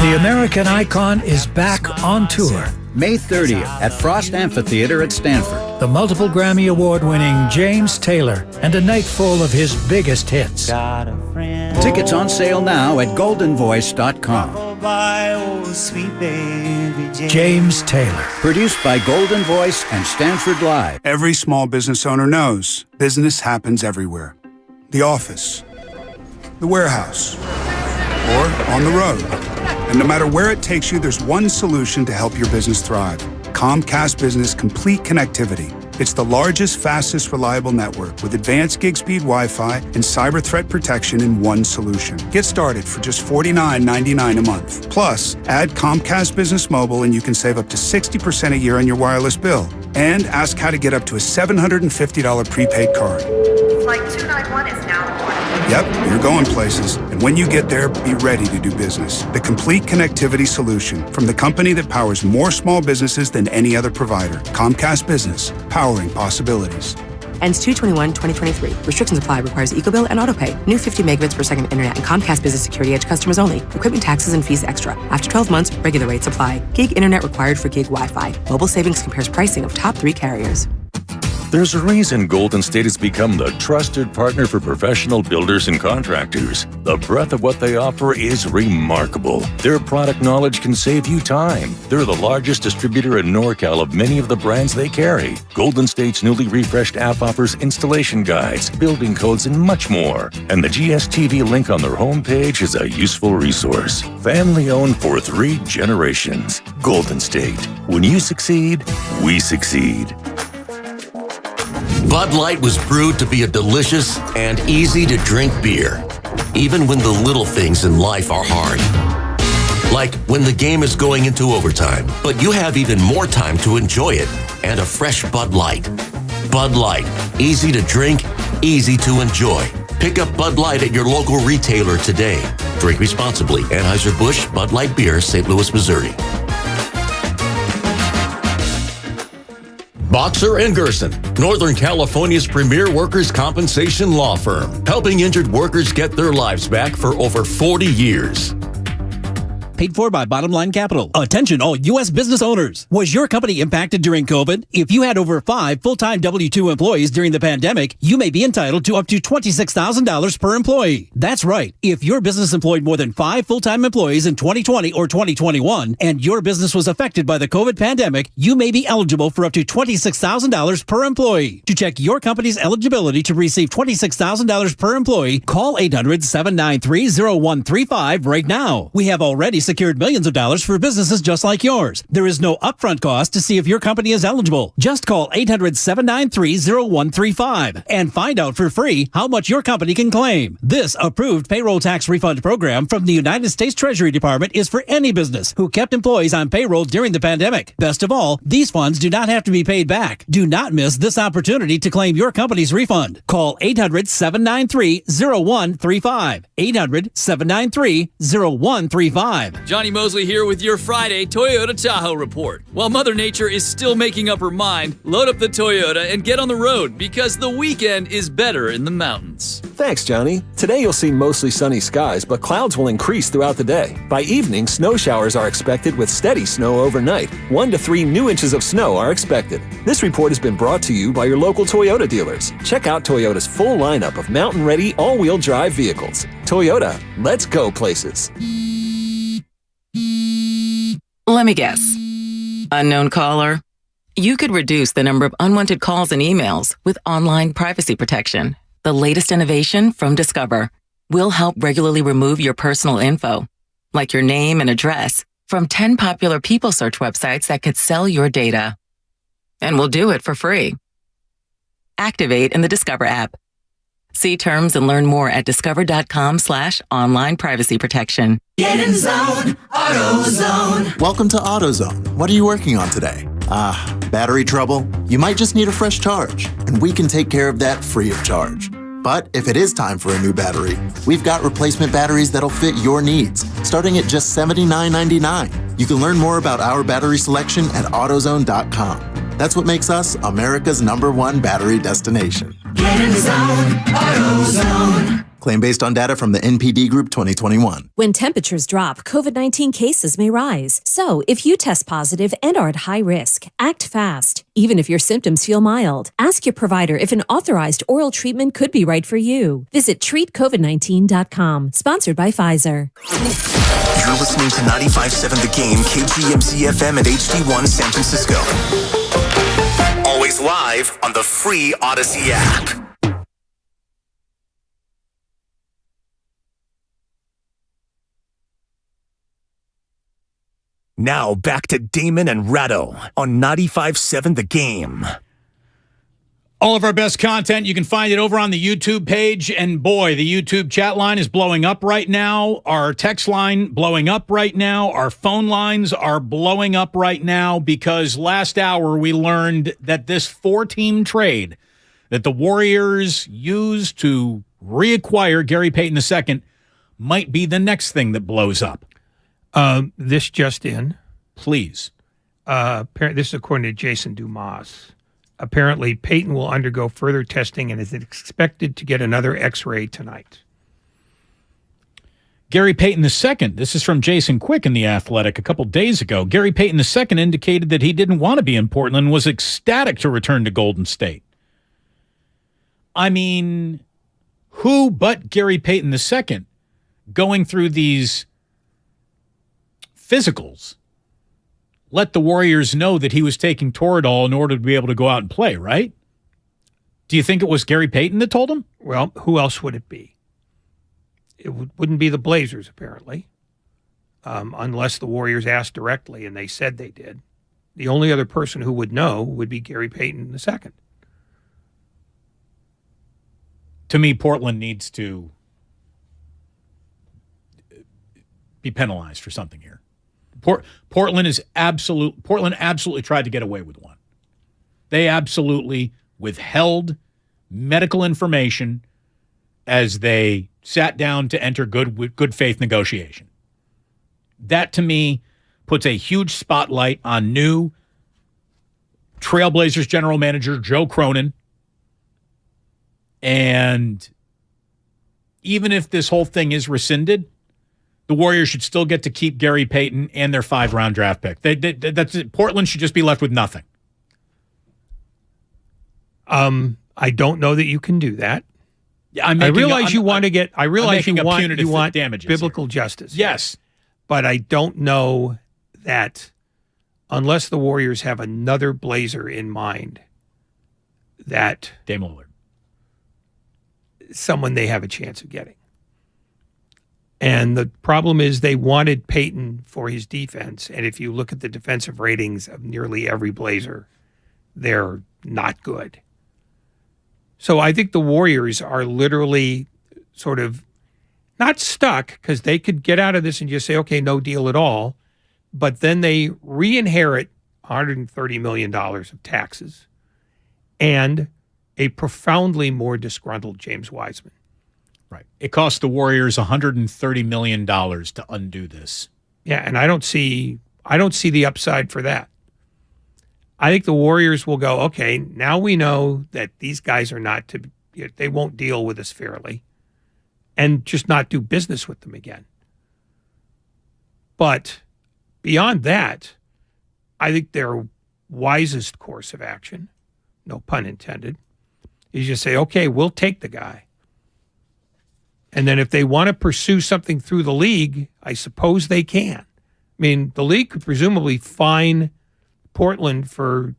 The American icon is back on tour.
May 30th at Frost Amphitheater at Stanford.
The multiple Grammy Award-winning James Taylor and a night full of his biggest hits.
Tickets on sale now at goldenvoice.com.
James Taylor.
Produced by Golden Voice and Stanford Live.
Every small business owner knows business happens everywhere. The office, the warehouse, or on the road. And no matter where it takes you, there's one solution to help your business thrive. Comcast Business Complete Connectivity. It's the largest, fastest, reliable network with advanced gig speed Wi-Fi and cyber threat protection in one solution. Get started for just $49.99 a month. Plus, add Comcast Business Mobile and you can save up to 60% a year on your wireless bill. And ask how to get up to a $750 prepaid card.
Flight 291 is now aboard.
Yep, you're going places. And when you get there, be ready to do business. The complete connectivity solution from the company that powers more small businesses than any other provider. Comcast Business, powering possibilities.
Ends 2/21/2023. Restrictions apply. Requires EcoBill and AutoPay. New 50 megabits per second internet and Comcast Business Security Edge customers only. Equipment taxes and fees extra. After 12 months, regular rates apply. Gig internet required for gig Wi-Fi. Mobile Savings compares pricing of top 3 carriers.
There's a reason Golden State has become the trusted partner for professional builders and contractors. The breadth of what they offer is remarkable. Their product knowledge can save you time. They're the largest distributor in NorCal of many of the brands they carry. Golden State's newly refreshed app offers installation guides, building codes, and much more. And the GSTV link on their homepage is a useful resource. Family owned for 3 generations. Golden State. When you succeed, we succeed.
Bud Light was brewed to be a delicious and easy-to-drink beer, even when the little things in life are hard. Like when the game is going into overtime, but you have even more time to enjoy it, and a fresh Bud Light. Bud Light, easy to drink, easy to enjoy. Pick up Bud Light at your local retailer today. Drink responsibly. Anheuser-Busch Bud Light Beer, St. Louis, Missouri. Boxer & Gerson, Northern California's premier workers' compensation law firm, helping injured workers get their lives back for over 40 years.
Paid for by Bottom Line Capital. Attention all U.S. business owners. Was your company impacted during COVID? If you had over 5 full-time W-2 employees during the pandemic, you may be entitled to up to $26,000 per employee. That's right. If your business employed more than 5 full-time employees in 2020 or 2021, and your business was affected by the COVID pandemic, you may be eligible for up to $26,000 per employee. To check your company's eligibility to receive $26,000 per employee, call 800-793-0135 right now. We have already secured millions of dollars for businesses just like yours. There is no upfront cost to see if your company is eligible. Just call 800-793-0135 and find out for free how much your company can claim. This approved payroll tax refund program from the United States Treasury Department is for any business who kept employees on payroll during the pandemic. Best of all, these funds do not have to be paid back. Do not miss this opportunity to claim your company's refund. Call 800-793-0135. 800-793-0135.
Johnny Mosley here with your Friday Toyota Tahoe report. While Mother Nature is still making up her mind, load up the Toyota and get on the road because the weekend is better in the mountains.
Thanks, Johnny. Today you'll see mostly sunny skies, but clouds will increase throughout the day. By evening, snow showers are expected with steady snow overnight. 1 to 3 new inches of snow are expected. This report has been brought to you by your local Toyota dealers. Check out Toyota's full lineup of mountain-ready all-wheel drive vehicles. Toyota, let's go places.
Let me guess. Unknown caller? You could reduce the number of unwanted calls and emails with online privacy protection. The latest innovation from Discover will help regularly remove your personal info, like your name and address, from 10 popular people search websites that could sell your data. And we'll do it for free. Activate in the Discover app. See terms and learn more at discover.com/online privacy protection.
Get in zone, AutoZone.
Welcome to AutoZone. What are you working on today? Battery trouble? You might just need a fresh charge, and we can take care of that free of charge. But if it is time for a new battery, we've got replacement batteries that'll fit your needs, starting at just $79.99. You can learn more about our battery selection at AutoZone.com. That's what makes us America's #1 battery destination.
Get in zone, AutoZone.
Claim based on data from the NPD Group 2021.
When temperatures drop, COVID-19 cases may rise. So, if you test positive and are at high risk, act fast. Even if your symptoms feel mild, ask your provider if an authorized oral treatment could be right for you. Visit treatcovid19.com. Sponsored by Pfizer.
You're listening to 95.7 The Game, KGMZ FM at HD1 San Francisco. Always live on the free Odyssey app. Now back to Damon and Ratto on 95.7 The Game.
All of our best content, you can find it over on the YouTube page. And boy, the YouTube chat line is blowing up right now. Our text line blowing up right now. Our phone lines are blowing up right now because last hour we learned that this 4-team trade that the Warriors used to reacquire Gary Payton II might be the next thing that blows up.
This just in.
Please.
This is according to Jason Dumas. Apparently, Payton will undergo further testing and is expected to get another X-ray tonight.
Gary Payton II, this is from Jason Quick in The Athletic a couple days ago. Gary Payton II indicated that he didn't want to be in Portland and was ecstatic to return to Golden State. I mean, who but Gary Payton II going through these physicals let the Warriors know that he was taking Toradol in order to be able to go out and play, right? Do you think it was Gary Payton that told him?
Well, who else would it be? It wouldn't be the Blazers, apparently, unless the Warriors asked directly, and they said they did. The only other person who would know would be Gary Payton II.
To me, Portland needs to be penalized for something here. Portland absolutely tried to get away with one. They absolutely withheld medical information as they sat down to enter good faith negotiation. That, to me, puts a huge spotlight on new Trailblazers general manager Joe Cronin. And even if this whole thing is rescinded, the Warriors should still get to keep Gary Payton and their 5th-round draft pick. That's it. Portland should just be left with nothing.
I don't know that you can do that. I realize you want
damages
biblical justice.
Yes.
But I don't know that unless the Warriors have another Blazer in mind, that
Dame Lillard,
someone they have a chance of getting. And the problem is they wanted Payton for his defense. And if you look at the defensive ratings of nearly every Blazer, they're not good. So I think the Warriors are literally sort of not stuck because they could get out of this and just say, okay, no deal at all. But then they re-inherit $130 million of taxes and a profoundly more disgruntled James Wiseman.
Right. It cost the Warriors $130 million to undo this.
Yeah, and I don't see the upside for that. I think the Warriors will go, okay, now we know that these guys they won't deal with us fairly, and just not do business with them again. But beyond that, I think their wisest course of action, no pun intended, is just say, okay, we'll take the guy. And then if they want to pursue something through the league, I suppose they can. I mean, the league could presumably fine Portland for,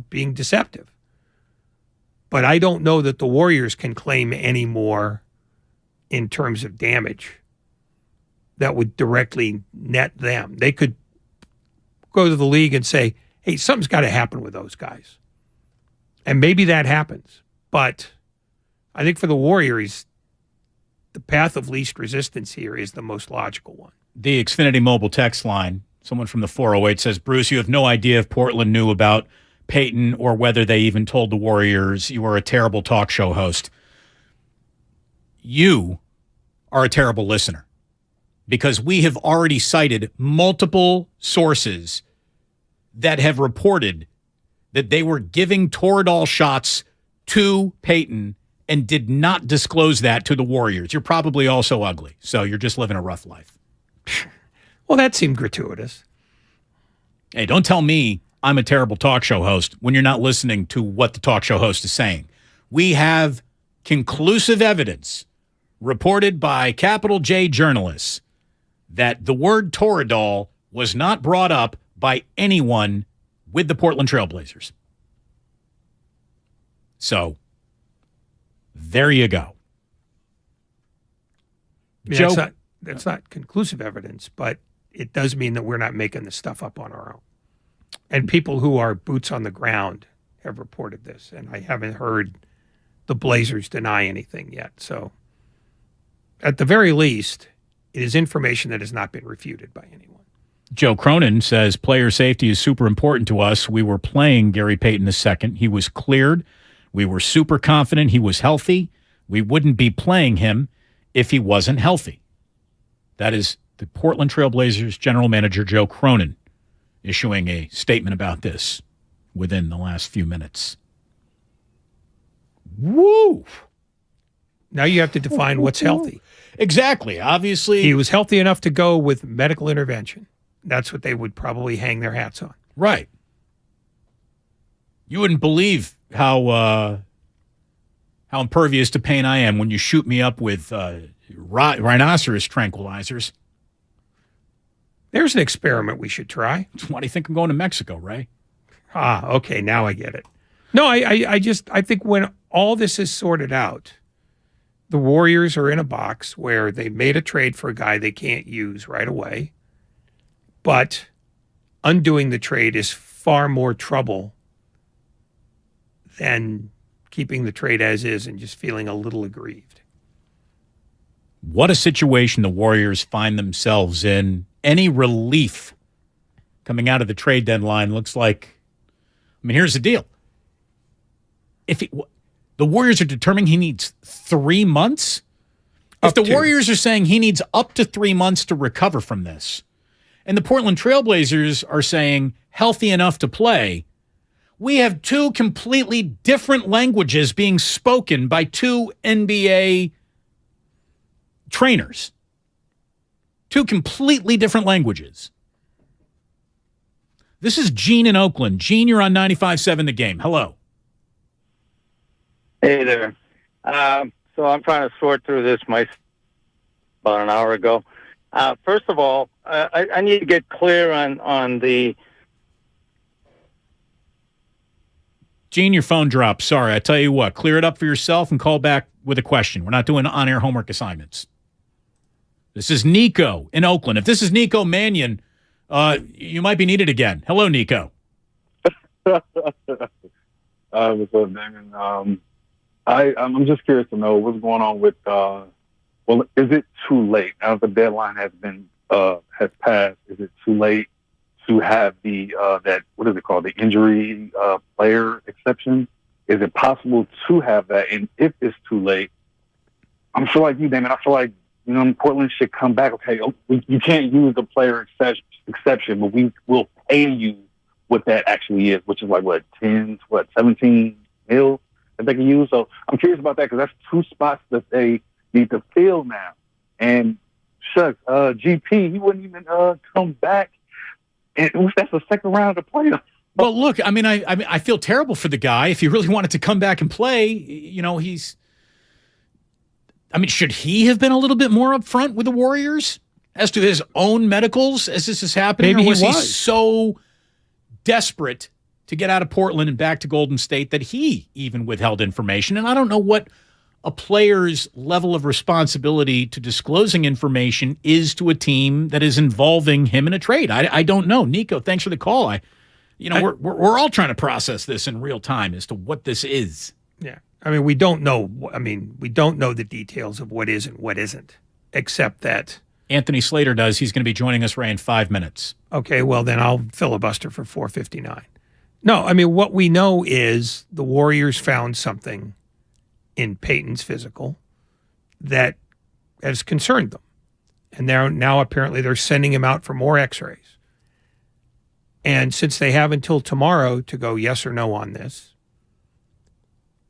being deceptive. But I don't know that the Warriors can claim any more in terms of damage that would directly net them. They could go to the league and say, hey, something's got to happen with those guys. And maybe that happens. But I think for the Warriors, the path of least resistance here is the most logical one.
The Xfinity Mobile text line, someone from the 408 says, Bruce, you have no idea if Portland knew about Payton or whether they even told the Warriors. You are a terrible talk show host. You are a terrible listener because we have already cited multiple sources that have reported that they were giving Toradol shots to Payton and did not disclose that to the Warriors. You're probably also ugly, so you're just living a rough life.
Well, that seemed gratuitous.
Hey, don't tell me I'm a terrible talk show host when you're not listening to what the talk show host is saying. We have conclusive evidence reported by capital J journalists that the word Toradol was not brought up by anyone with the Portland Trailblazers. So, there you go.
Yeah, that's not conclusive evidence, but it does mean that we're not making this stuff up on our own. And people who are boots on the ground have reported this, and I haven't heard the Blazers deny anything yet. So, at the very least, it is information that has not been refuted by anyone.
Joe Cronin says, player safety is super important to us. We were playing Gary Payton II. He was cleared. We were super confident he was healthy. We wouldn't be playing him if he wasn't healthy. That is the Portland Trailblazers general manager, Joe Cronin, issuing a statement about this within the last few minutes. Woo!
Now you have to define what's healthy.
Exactly. Obviously,
he was healthy enough to go with medical intervention. That's what they would probably hang their hats on.
Right. You wouldn't believe how impervious to pain I am when you shoot me up with rhinoceros tranquilizers.
There's an experiment we should try.
Why do you think I'm going to Mexico, Ray?
Ah, okay, now I get it. No, I think when all this is sorted out, the Warriors are in a box where they made a trade for a guy they can't use right away, but undoing the trade is far more trouble than keeping the trade as is and just feeling a little aggrieved.
What a situation the Warriors find themselves in. Any relief coming out of the trade deadline looks like, I mean, here's the deal. The Warriors are determining he needs 3 months. If the Warriors are saying he needs up to 3 months to recover from this, and the Portland Trailblazers are saying healthy enough to play, we have two completely different languages being spoken by two NBA trainers. Two completely different languages. This is Gene in Oakland. Gene, you're on 95.7 The Game. Hello.
Hey there. So I'm trying to sort through this about an hour ago. First of all, I need to get clear on the...
Gene, your phone dropped. Sorry. I tell you what, clear it up for yourself and call back with a question. We're not doing on-air homework assignments. This is Nico in Oakland. If this is Nico Mannion, you might be needed again. Hello, Nico.
What's up, Damon? I'm just curious to know what's going on with. Well, is it too late now? The deadline has passed. Is it too late to have the that what is it called, the injury player exception? Is it possible to have that? And if it's too late, I'm sure like you, Damon. I feel like Portland should come back. Okay, you can't use the player exception, but we will pay you what that actually is, which is like 17 mil that they can use. So I'm curious about that because that's two spots that they need to fill now. And shucks, GP, he wouldn't even come back, and that's the second round of the playoffs.
Well, look, I mean, I feel terrible for the guy. If he really wanted to come back and play, should he have been a little bit more upfront with the Warriors as to his own medicals as this is happening?
Maybe
or was
he
he so desperate to get out of Portland and back to Golden State that he even withheld information? And I don't know what a player's level of responsibility to disclosing information is to a team that is involving him in a trade. I don't know. Nico, thanks for the call. We're all trying to process this in real time as to what this is.
Yeah. I mean, we don't know. We don't know the details of what is and what isn't, except that
Anthony Slater does. He's going to be joining us, Ray, in 5 minutes.
Okay, well, then I'll filibuster for 4:59. No, I mean, what we know is the Warriors found something in Payton's physical that has concerned them. And now apparently they're sending him out for more x-rays. And since they have until tomorrow to go yes or no on this,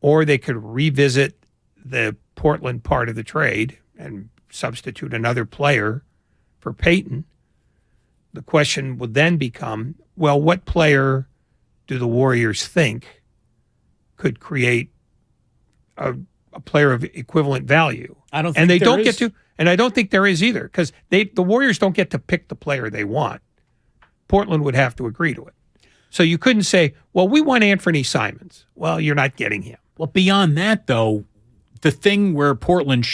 or they could revisit the Portland part of the trade and substitute another player for Payton, the question would then become, well, what player do the Warriors think could create a player of equivalent value?
I don't think
and they
there
don't
is.
get to, and I don't think there is either, because the Warriors don't get to pick the player they want. Portland would have to agree to it. So you couldn't say, well, we want Anthony Simons. Well, you're not getting him.
Well, beyond that, though, the thing where Portland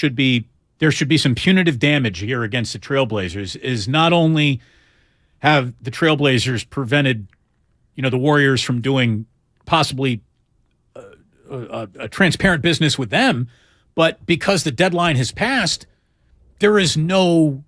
there should be some punitive damage here against the Trailblazers is not only have the Trailblazers prevented, the Warriors from doing possibly a transparent business with them, but because the deadline has passed, there's no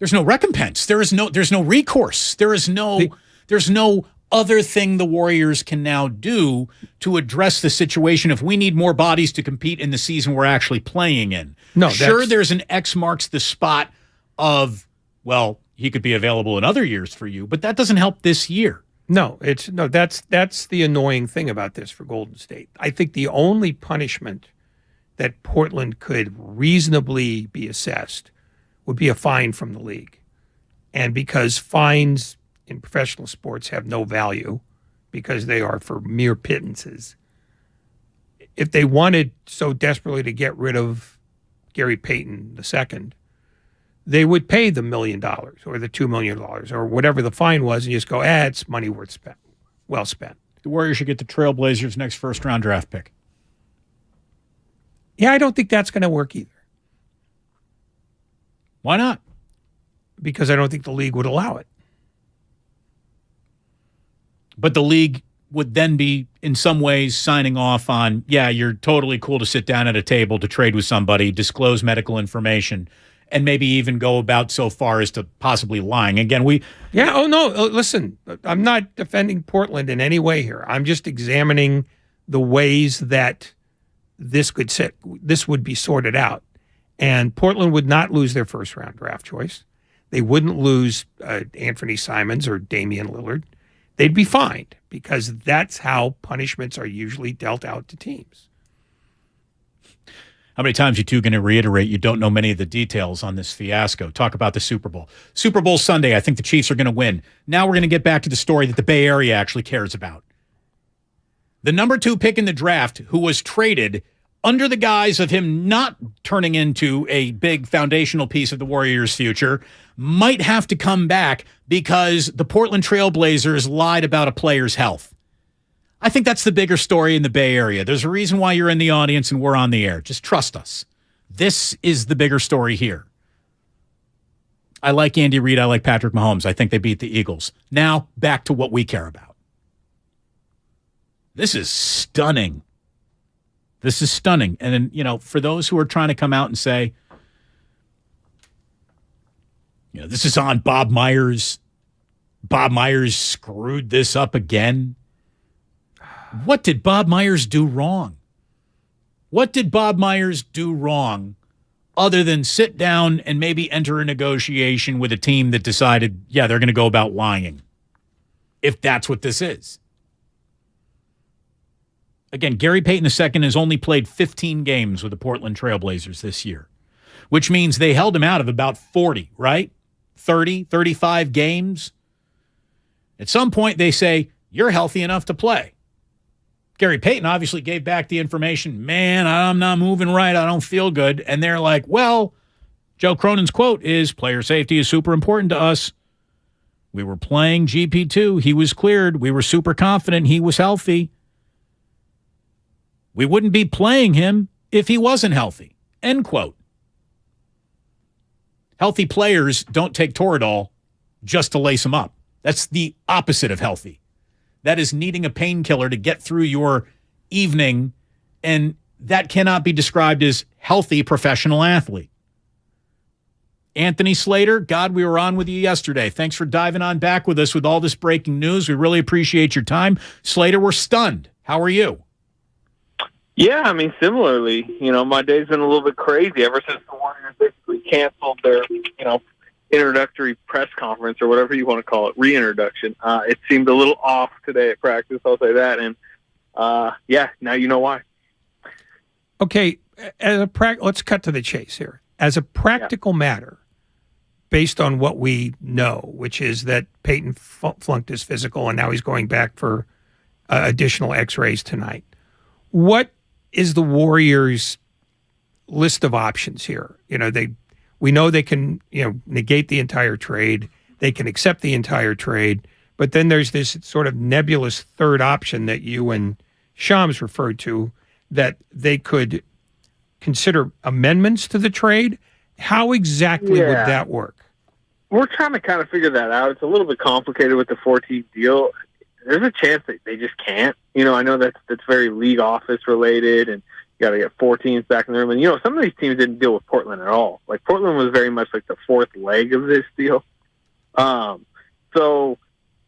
recompense. There's no recourse. There's no other thing the Warriors can now do to address the situation if we need more bodies to compete in the season we're actually playing in.
No,
sure, there's an X marks the spot of, well, he could be available in other years for you, but that doesn't help this year.
That's the annoying thing about this for Golden State. I think the only punishment that Portland could reasonably be assessed would be a fine from the league. And because fines in professional sports have no value because they are for mere pittances, if they wanted so desperately to get rid of Gary Payton II, they would pay the $1 million or the $2 million or whatever the fine was and just go, it's money well spent.
The Warriors should get the Trailblazers' next first-round draft pick.
Yeah, I don't think that's going to work either.
Why not?
Because I don't think the league would allow it.
But the league would then be, in some ways, signing off on, yeah, you're totally cool to sit down at a table to trade with somebody, disclose medical information, and maybe even go about so far as to possibly lying. Again,
listen, I'm not defending Portland in any way here. I'm just examining the ways that this would be sorted out. And Portland would not lose their first-round draft choice. They wouldn't lose Anthony Simons or Damian Lillard. They'd be fined because that's how punishments are usually dealt out to teams.
How many times are you two going to reiterate you don't know many of the details on this fiasco? Talk about the Super Bowl. Super Bowl Sunday, I think the Chiefs are going to win. Now we're going to get back to the story that the Bay Area actually cares about. The number 2 pick in the draft, who was traded under the guise of him not turning into a big foundational piece of the Warriors' future, might have to come back because the Portland Trailblazers lied about a player's health. I think that's the bigger story in the Bay Area. There's a reason why you're in the audience and we're on the air. Just trust us. This is the bigger story here. I like Andy Reid. I like Patrick Mahomes. I think they beat the Eagles. Now, back to what we care about. This is stunning. This is stunning. And then, for those who are trying to come out and say, this is on Bob Myers. Bob Myers screwed this up again. What did Bob Myers do wrong? What did Bob Myers do wrong other than sit down and maybe enter a negotiation with a team that decided, they're going to go about lying, if that's what this is? Again, Gary Payton II has only played 15 games with the Portland Trailblazers this year, which means they held him out of about 40, right? 30, 35 games. At some point, they say, you're healthy enough to play. Gary Payton obviously gave back the information, man, I'm not moving right. I don't feel good. And they're like, well, Joe Cronin's quote is, player safety is super important to us. We were playing GP2. He was cleared. We were super confident he was healthy. We wouldn't be playing him if he wasn't healthy. End quote. Healthy players don't take Toradol just to lace them up. That's the opposite of healthy. That is needing a painkiller to get through your evening, and that cannot be described as healthy professional athlete. Anthony Slater, God, we were on with you yesterday. Thanks for diving on back with us with all this breaking news. We really appreciate your time. Slater, we're stunned. How are you?
Yeah, I mean, similarly, my day's been a little bit crazy ever since the Warriors basically canceled their, introductory press conference or whatever you want to call it, reintroduction. It seemed a little off today at practice, I'll say that. And, now you know why.
Okay, let's cut to the chase here. As a practical matter, based on what we know, which is that Payton flunked his physical and now he's going back for additional x-rays tonight, what is the Warriors' list of options here? We know they can, negate the entire trade. They can accept the entire trade. But then there's this sort of nebulous third option that you and Shams referred to, that they could consider amendments to the trade. How exactly would that work?
We're trying to kind of figure that out. It's a little bit complicated with the 14 deal. There's a chance that they just can't. I know that's very league office related, and you got to get 4 teams back in the room. And, some of these teams didn't deal with Portland at all. Like, Portland was very much like the fourth leg of this deal. So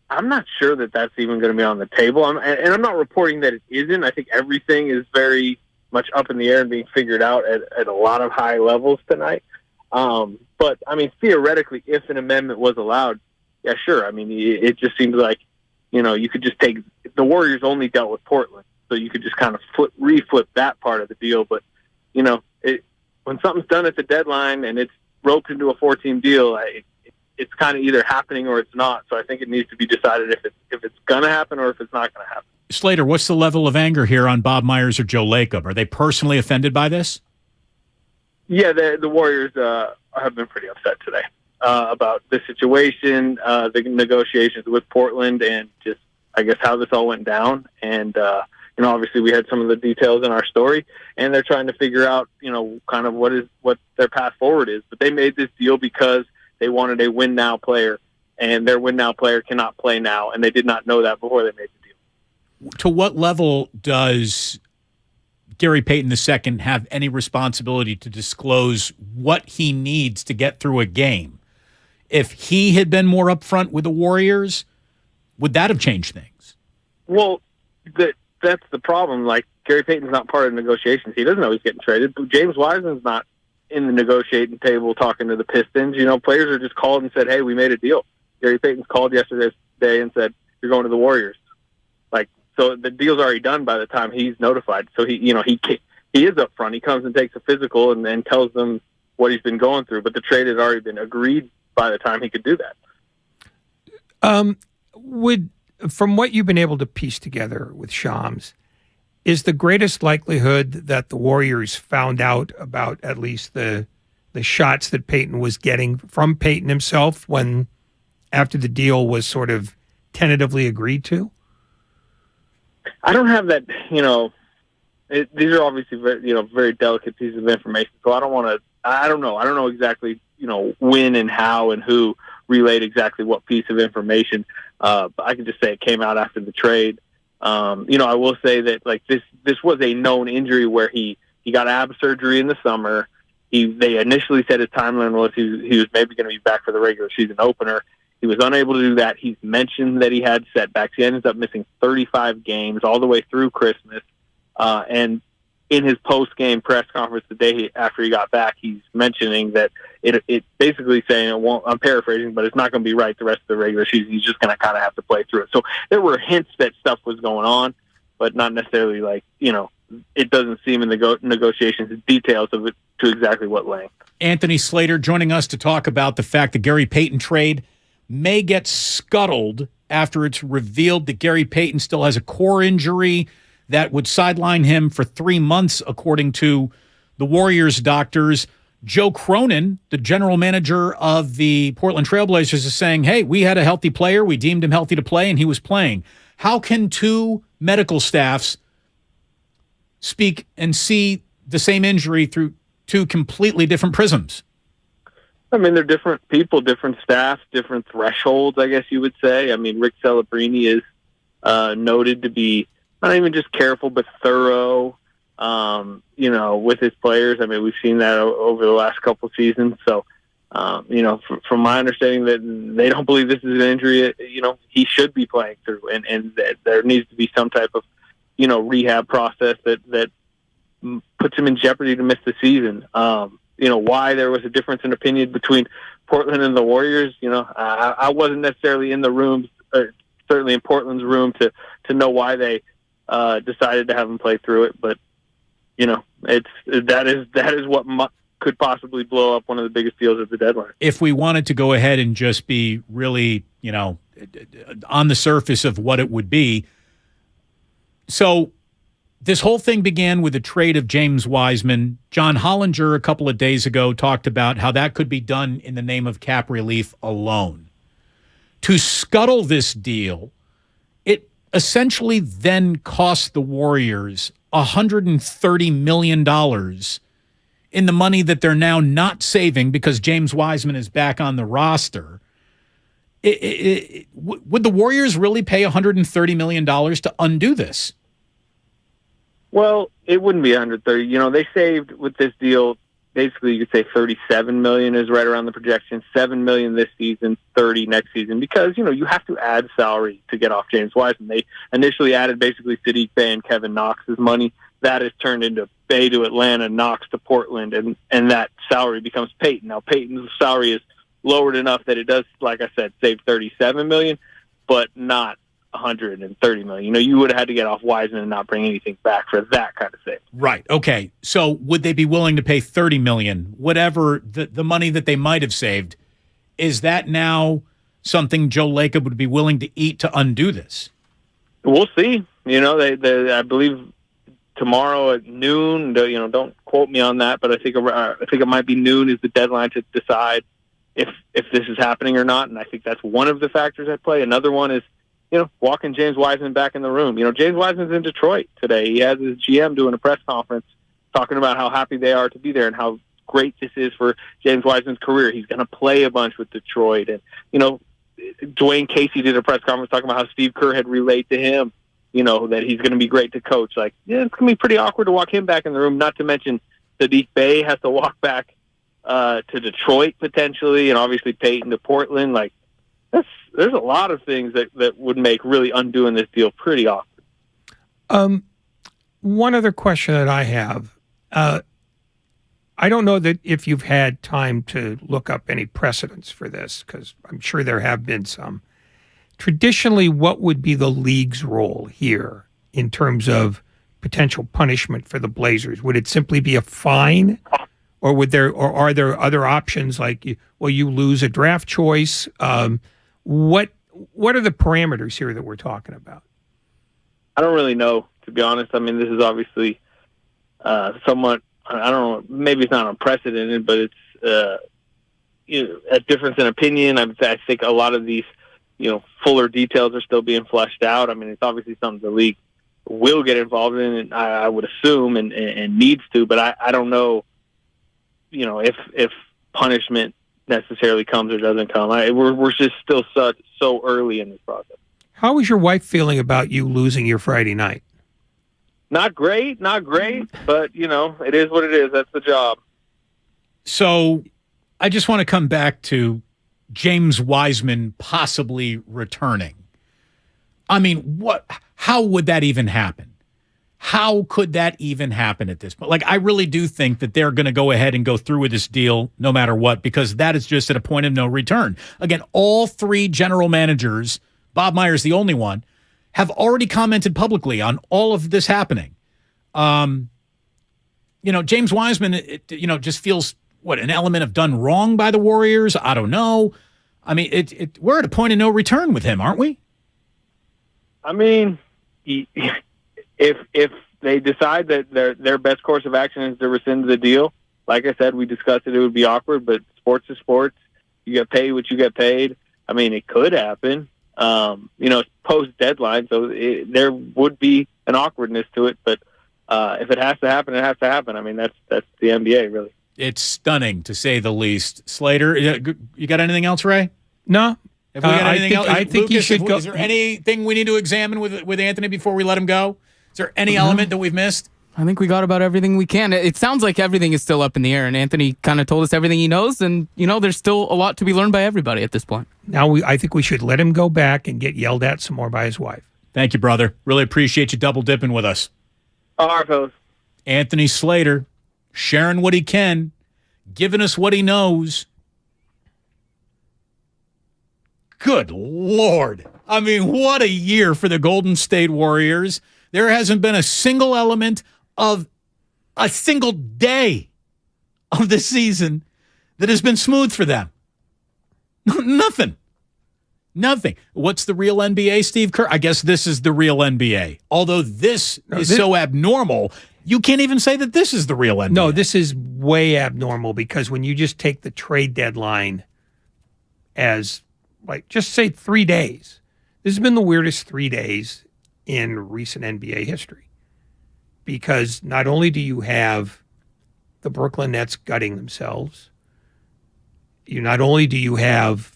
I'm not sure that that's even going to be on the table. And I'm not reporting that it isn't. I think everything is very much up in the air and being figured out at a lot of high levels tonight. But, I mean, theoretically, if an amendment was allowed, yeah, sure. I mean, it just seems like, you could just take – the Warriors only dealt with Portland, so you could just kind of reflip that part of the deal. But, when something's done at the deadline and it's roped into a 4-team deal, it's kind of either happening or it's not. So I think it needs to be decided if it's going to happen or if it's not going to happen.
Slater, what's the level of anger here on Bob Myers or Joe Lacob? Are they personally offended by this?
Yeah, the Warriors have been pretty upset today about the situation, the negotiations with Portland, and just, I guess, how this all went down. And, obviously we had some of the details in our story, and they're trying to figure out, kind of what their path forward is. But they made this deal because they wanted a win-now player, and their win-now player cannot play now, and they did not know that before they made the deal.
To what level does Gary Payton II have any responsibility to disclose what he needs to get through a game? If he had been more upfront with the Warriors, would that have changed things?
Well, that's the problem. Like, Gary Payton's not part of the negotiations. He doesn't know he's getting traded. James Wiseman's not in the negotiating table talking to the Pistons. Players are just called and said, hey, we made a deal. Gary Payton's called yesterday and said, you're going to the Warriors. So the deal's already done by the time he's notified. So he is up front. He comes and takes a physical and then tells them what he's been going through. But the trade had already been agreed by the time he could do that.
From what you've been able to piece together with Shams, is the greatest likelihood that the Warriors found out about at least the shots that Payton was getting from Payton himself after the deal was sort of tentatively agreed to?
I don't have that, these are obviously very delicate pieces of information. So I don't know. I don't know exactly, when and how and who relayed exactly what piece of information. But I can just say it came out after the trade. I will say that this was a known injury where he got ab surgery in the summer. They initially said his timeline was he was maybe going to be back for the regular season opener. He was unable to do that. He's mentioned that he had setbacks. He ends up missing 35 games all the way through Christmas. And in his post-game press conference the day after he got back, he's mentioning that it basically saying, I'm paraphrasing, but it's not going to be right the rest of the regular season. He's just going to kind of have to play through it. So there were hints that stuff was going on, but not necessarily it doesn't seem in the negotiations, the details of it to exactly what length.
Anthony Slater joining us to talk about the fact that Gary Payton trade may get scuttled after it's revealed that Gary Payton still has a core injury that would sideline him for 3 months, according to the Warriors doctors. Joe Cronin, the general manager of the Portland Trailblazers, is saying, hey, we had a healthy player. We deemed him healthy to play, and he was playing. How can two medical staffs speak and see the same injury through two completely different prisms?
I mean, they're different people, different staff, different thresholds, I guess you would say. I mean, Rick Celebrini is noted to be not even just careful, but thorough. with his players. I mean, we've seen that over the last couple seasons. So, from my understanding that they don't believe this is an injury, he should be playing through, and that there needs to be some type of, rehab process that puts him in jeopardy to miss the season. Why there was a difference in opinion between Portland and the Warriors, I wasn't necessarily in the room, certainly in Portland's room to know why they decided to have him play through it. But, that is what could possibly blow up one of the biggest deals at the deadline.
If we wanted to go ahead and just be really, on the surface of what it would be. So this whole thing began with a trade of James Wiseman. John Hollinger a couple of days ago talked about how that could be done in the name of cap relief alone. To scuttle this deal, it essentially then cost the Warriors $130 million in the money that they're now not saving because James Wiseman is back on the roster. Would the Warriors really pay $130 million to undo this?
Well, it wouldn't be 130. They saved with this deal, basically you could say $37 million is right around the projection, $7 million this season, $30 next season, because, you have to add salary to get off James Wiseman. They initially added basically Saddiq Bey and Kevin Knox's money. That has turned into Bey to Atlanta, Knox to Portland, and that salary becomes Payton. Now, Payton's salary is lowered enough that it does, like I said, save $37 million, but not $130 million. You would have had to get off Wiseman and not bring anything back for that kind of thing.
Right. Okay. So would they be willing to pay $30 million, whatever the money that they might have saved? Is that now something Joe Lacob would be willing to eat to undo this?
We'll see. I believe tomorrow at noon. Don't quote me on that, but I think it might be noon is the deadline to decide if this is happening or not. And I think that's one of the factors at play. Another one is, walking James Wiseman back in the room. James Wiseman's in Detroit today. He has his GM doing a press conference talking about how happy they are to be there and how great this is for James Wiseman's career. He's going to play a bunch with Detroit. And, Dwayne Casey did a press conference talking about how Steve Kerr had relayed to him, that he's going to be great to coach. Like, it's going to be pretty awkward to walk him back in the room, not to mention Saddiq Bey has to walk back to Detroit potentially, and obviously Payton to Portland. Like, there's a lot of things that would make really undoing this deal pretty awkward.
One other question that I have, I don't know that if you've had time to look up any precedents for this, because I'm sure there have been some. Traditionally, what would be the league's role here in terms of potential punishment for the Blazers? Would it simply be a fine, or are there other options like you lose a draft choice? What are the parameters here that we're talking about?
I don't really know, to be honest. I mean, this is obviously somewhat, I don't know, maybe it's not unprecedented, but it's a difference in opinion. I think a lot of these, fuller details are still being fleshed out. I mean, it's obviously something the league will get involved in, and I would assume and needs to, but I don't know, if punishment necessarily comes or doesn't come. We're just still so early in this process.
How is your wife feeling about you losing your Friday night?
Not great, but it is what it is. That's the job.
So I just want to come back to James Wiseman possibly returning. I mean, how would that even happen? How could that even happen at this point? Like, I really do think that they're going to go ahead and go through with this deal no matter what, because that is just at a point of no return. Again, all three general managers, Bob Myers the only one, have already commented publicly on all of this happening. James Wiseman, just feels, an element of done wrong by the Warriors? I don't know. I mean, we're at a point of no return with him, aren't we?
I mean, if they decide that their best course of action is to rescind the deal, like I said, we discussed it would be awkward, but sports is sports. You get paid what you get paid. I mean, it could happen. It's post-deadline, so there would be an awkwardness to it, but if it has to happen, it has to happen. I mean, that's the NBA, really.
It's stunning, to say the least. Slater, you got anything else, Ray?
No.
Have we got anything else?
I think
Lucas,
you should go.
Is there anything we need to examine with Anthony before we let him go? Is there any element that we've missed?
I think we got about everything we can. It sounds like everything is still up in the air, and Anthony kind of told us everything he knows, and, there's still a lot to be learned by everybody at this point.
Now, I think we should let him go back and get yelled at some more by his wife.
Thank you, brother. Really appreciate you double dipping with us.
All right, fellas.
Anthony Slater, sharing what he can, giving us what he knows. Good Lord. I mean, what a year for the Golden State Warriors. There hasn't been a single element of a single day of the season that has been smooth for them. Nothing. What's the real NBA, Steve Kerr? I guess this is the real NBA. Although this is so abnormal, you can't even say that this is the real NBA.
No, this is way abnormal because when you just take the trade deadline as, just say 3 days, this has been the weirdest 3 days in recent NBA history. Because not only do you have the Brooklyn Nets gutting themselves, not only do you have,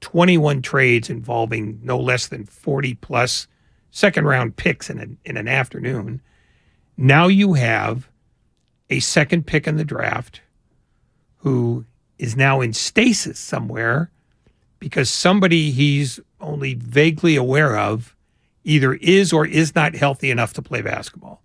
21 trades involving no less than 40-plus second-round picks in an afternoon, now you have a second pick in the draft who is now in stasis somewhere because somebody he's only vaguely aware of either is or is not healthy enough to play basketball.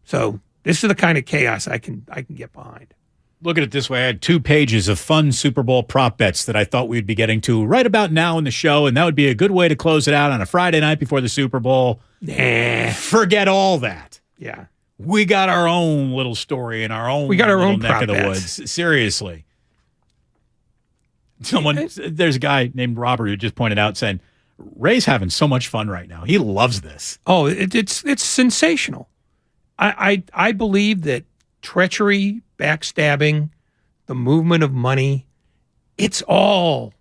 So this is the kind of chaos I can get behind.
Look at it this way. I had 2 pages of fun Super Bowl prop bets that I thought we'd be getting to right about now in the show, and that would be a good way to close it out on a Friday night before the Super Bowl.
Nah.
Forget all that.
Yeah.
We got our own little story in our own neck of the woods. Seriously. There's a guy named Robert who just pointed out saying, Ray's having so much fun right now. He loves this.
Oh, it's sensational. I believe that treachery, backstabbing, the movement of money, it's all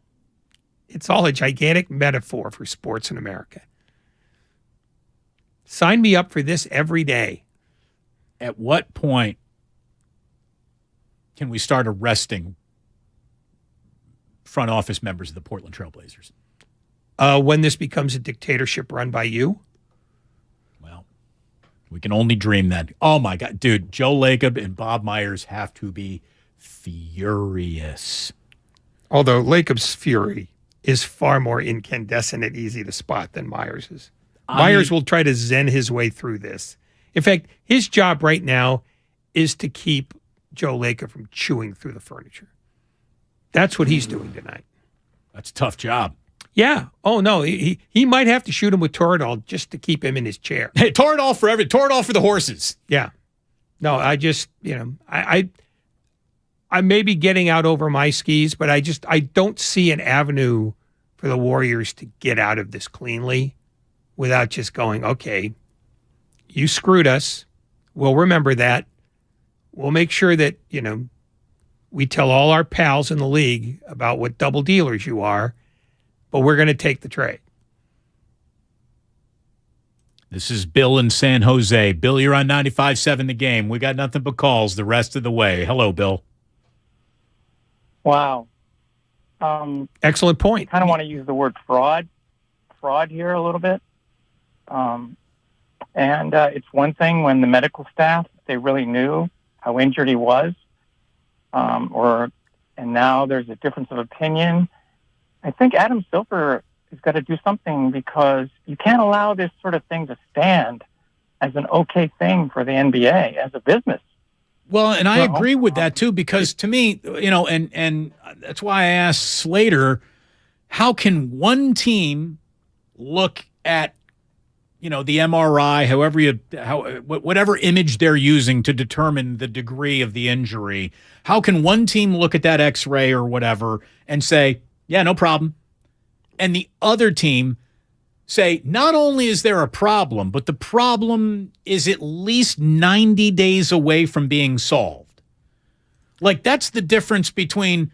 a gigantic metaphor for sports in America. Sign me up for this every day.
At what point can we start arresting front office members of the Portland Trail Blazers?
When this becomes a dictatorship run by you?
Well, we can only dream that. Oh, my God. Dude, Joe Lacob and Bob Myers have to be furious.
Although Lacob's fury is far more incandescent and easy to spot than Myers's. Myers will try to zen his way through this. In fact, his job right now is to keep Joe Lacob from chewing through the furniture. That's what he's doing tonight.
That's a tough job.
Yeah. Oh, no. He might have to shoot him with Toradol just to keep him in his chair.
Hey, Toradol for the horses.
Yeah. No, I just, I may be getting out over my skis, but I don't see an avenue for the Warriors to get out of this cleanly without just going, okay, you screwed us. We'll remember that. We'll make sure that, we tell all our pals in the league about what double dealers you are, but we're going to take the trade.
This is Bill in San Jose. Bill, you're on 95.7 The Game. We got nothing but calls the rest of the way. Hello, Bill.
Wow.
Excellent point.
I kind of want to use the word fraud here a little bit. And it's one thing when the medical staff, they really knew how injured he was, and now there's a difference of opinion. I think Adam Silver has got to do something because you can't allow this sort of thing to stand as an okay thing for the NBA as a business.
Well, and I agree with that too, because to me, and that's why I asked Slater, how can one team look at, the MRI, whatever image they're using to determine the degree of the injury, how can one team look at that X-ray or whatever and say, yeah, no problem, and the other team say, not only is there a problem, but the problem is at least 90 days away from being solved? Like, that's the difference between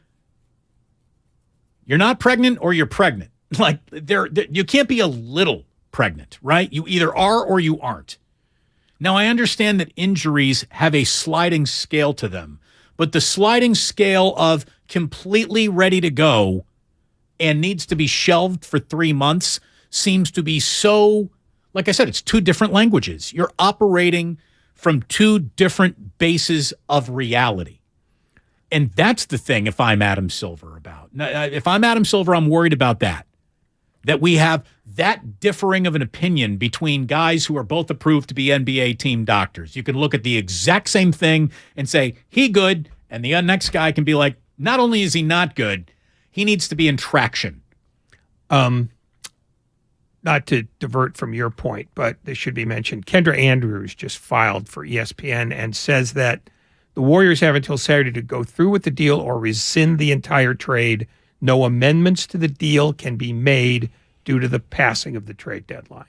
you're not pregnant or you're pregnant. Like, you can't be a little pregnant, right? You either are or you aren't. Now, I understand that injuries have a sliding scale to them, but the sliding scale of completely ready to go and needs to be shelved for 3 months seems to be so, like I said, it's two different languages. You're operating from two different bases of reality. And that's the thing if I'm Adam Silver about. If I'm Adam Silver, I'm worried about that we have that differing of an opinion between guys who are both approved to be NBA team doctors. You can look at the exact same thing and say, he good, and the next guy can be like, not only is he not good, he needs to be in traction.
Not to divert from your point, but this should be mentioned. Kendra Andrews just filed for ESPN and says that the Warriors have until Saturday to go through with the deal or rescind the entire trade. No amendments to the deal can be made due to the passing of the trade deadline.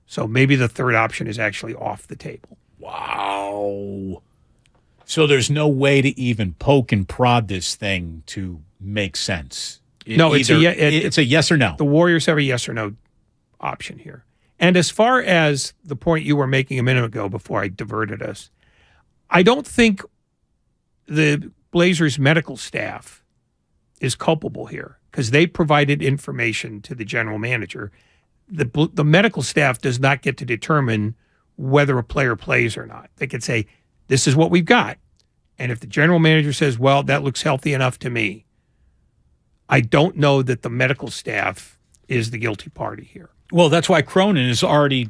So maybe the third option is actually off the table.
Wow. So there's no way to even poke and prod this thing to make sense.
No,
it's a yes or no.
The Warriors have a yes or no option here. And as far as the point you were making a minute ago before I diverted us, I don't think the Blazers medical staff is culpable here because they provided information to the general manager. The medical staff does not get to determine whether a player plays or not. They could say, this is what we've got. And if the general manager says, well, that looks healthy enough to me, I don't know that the medical staff is the guilty party here.
Well, that's why Cronin is already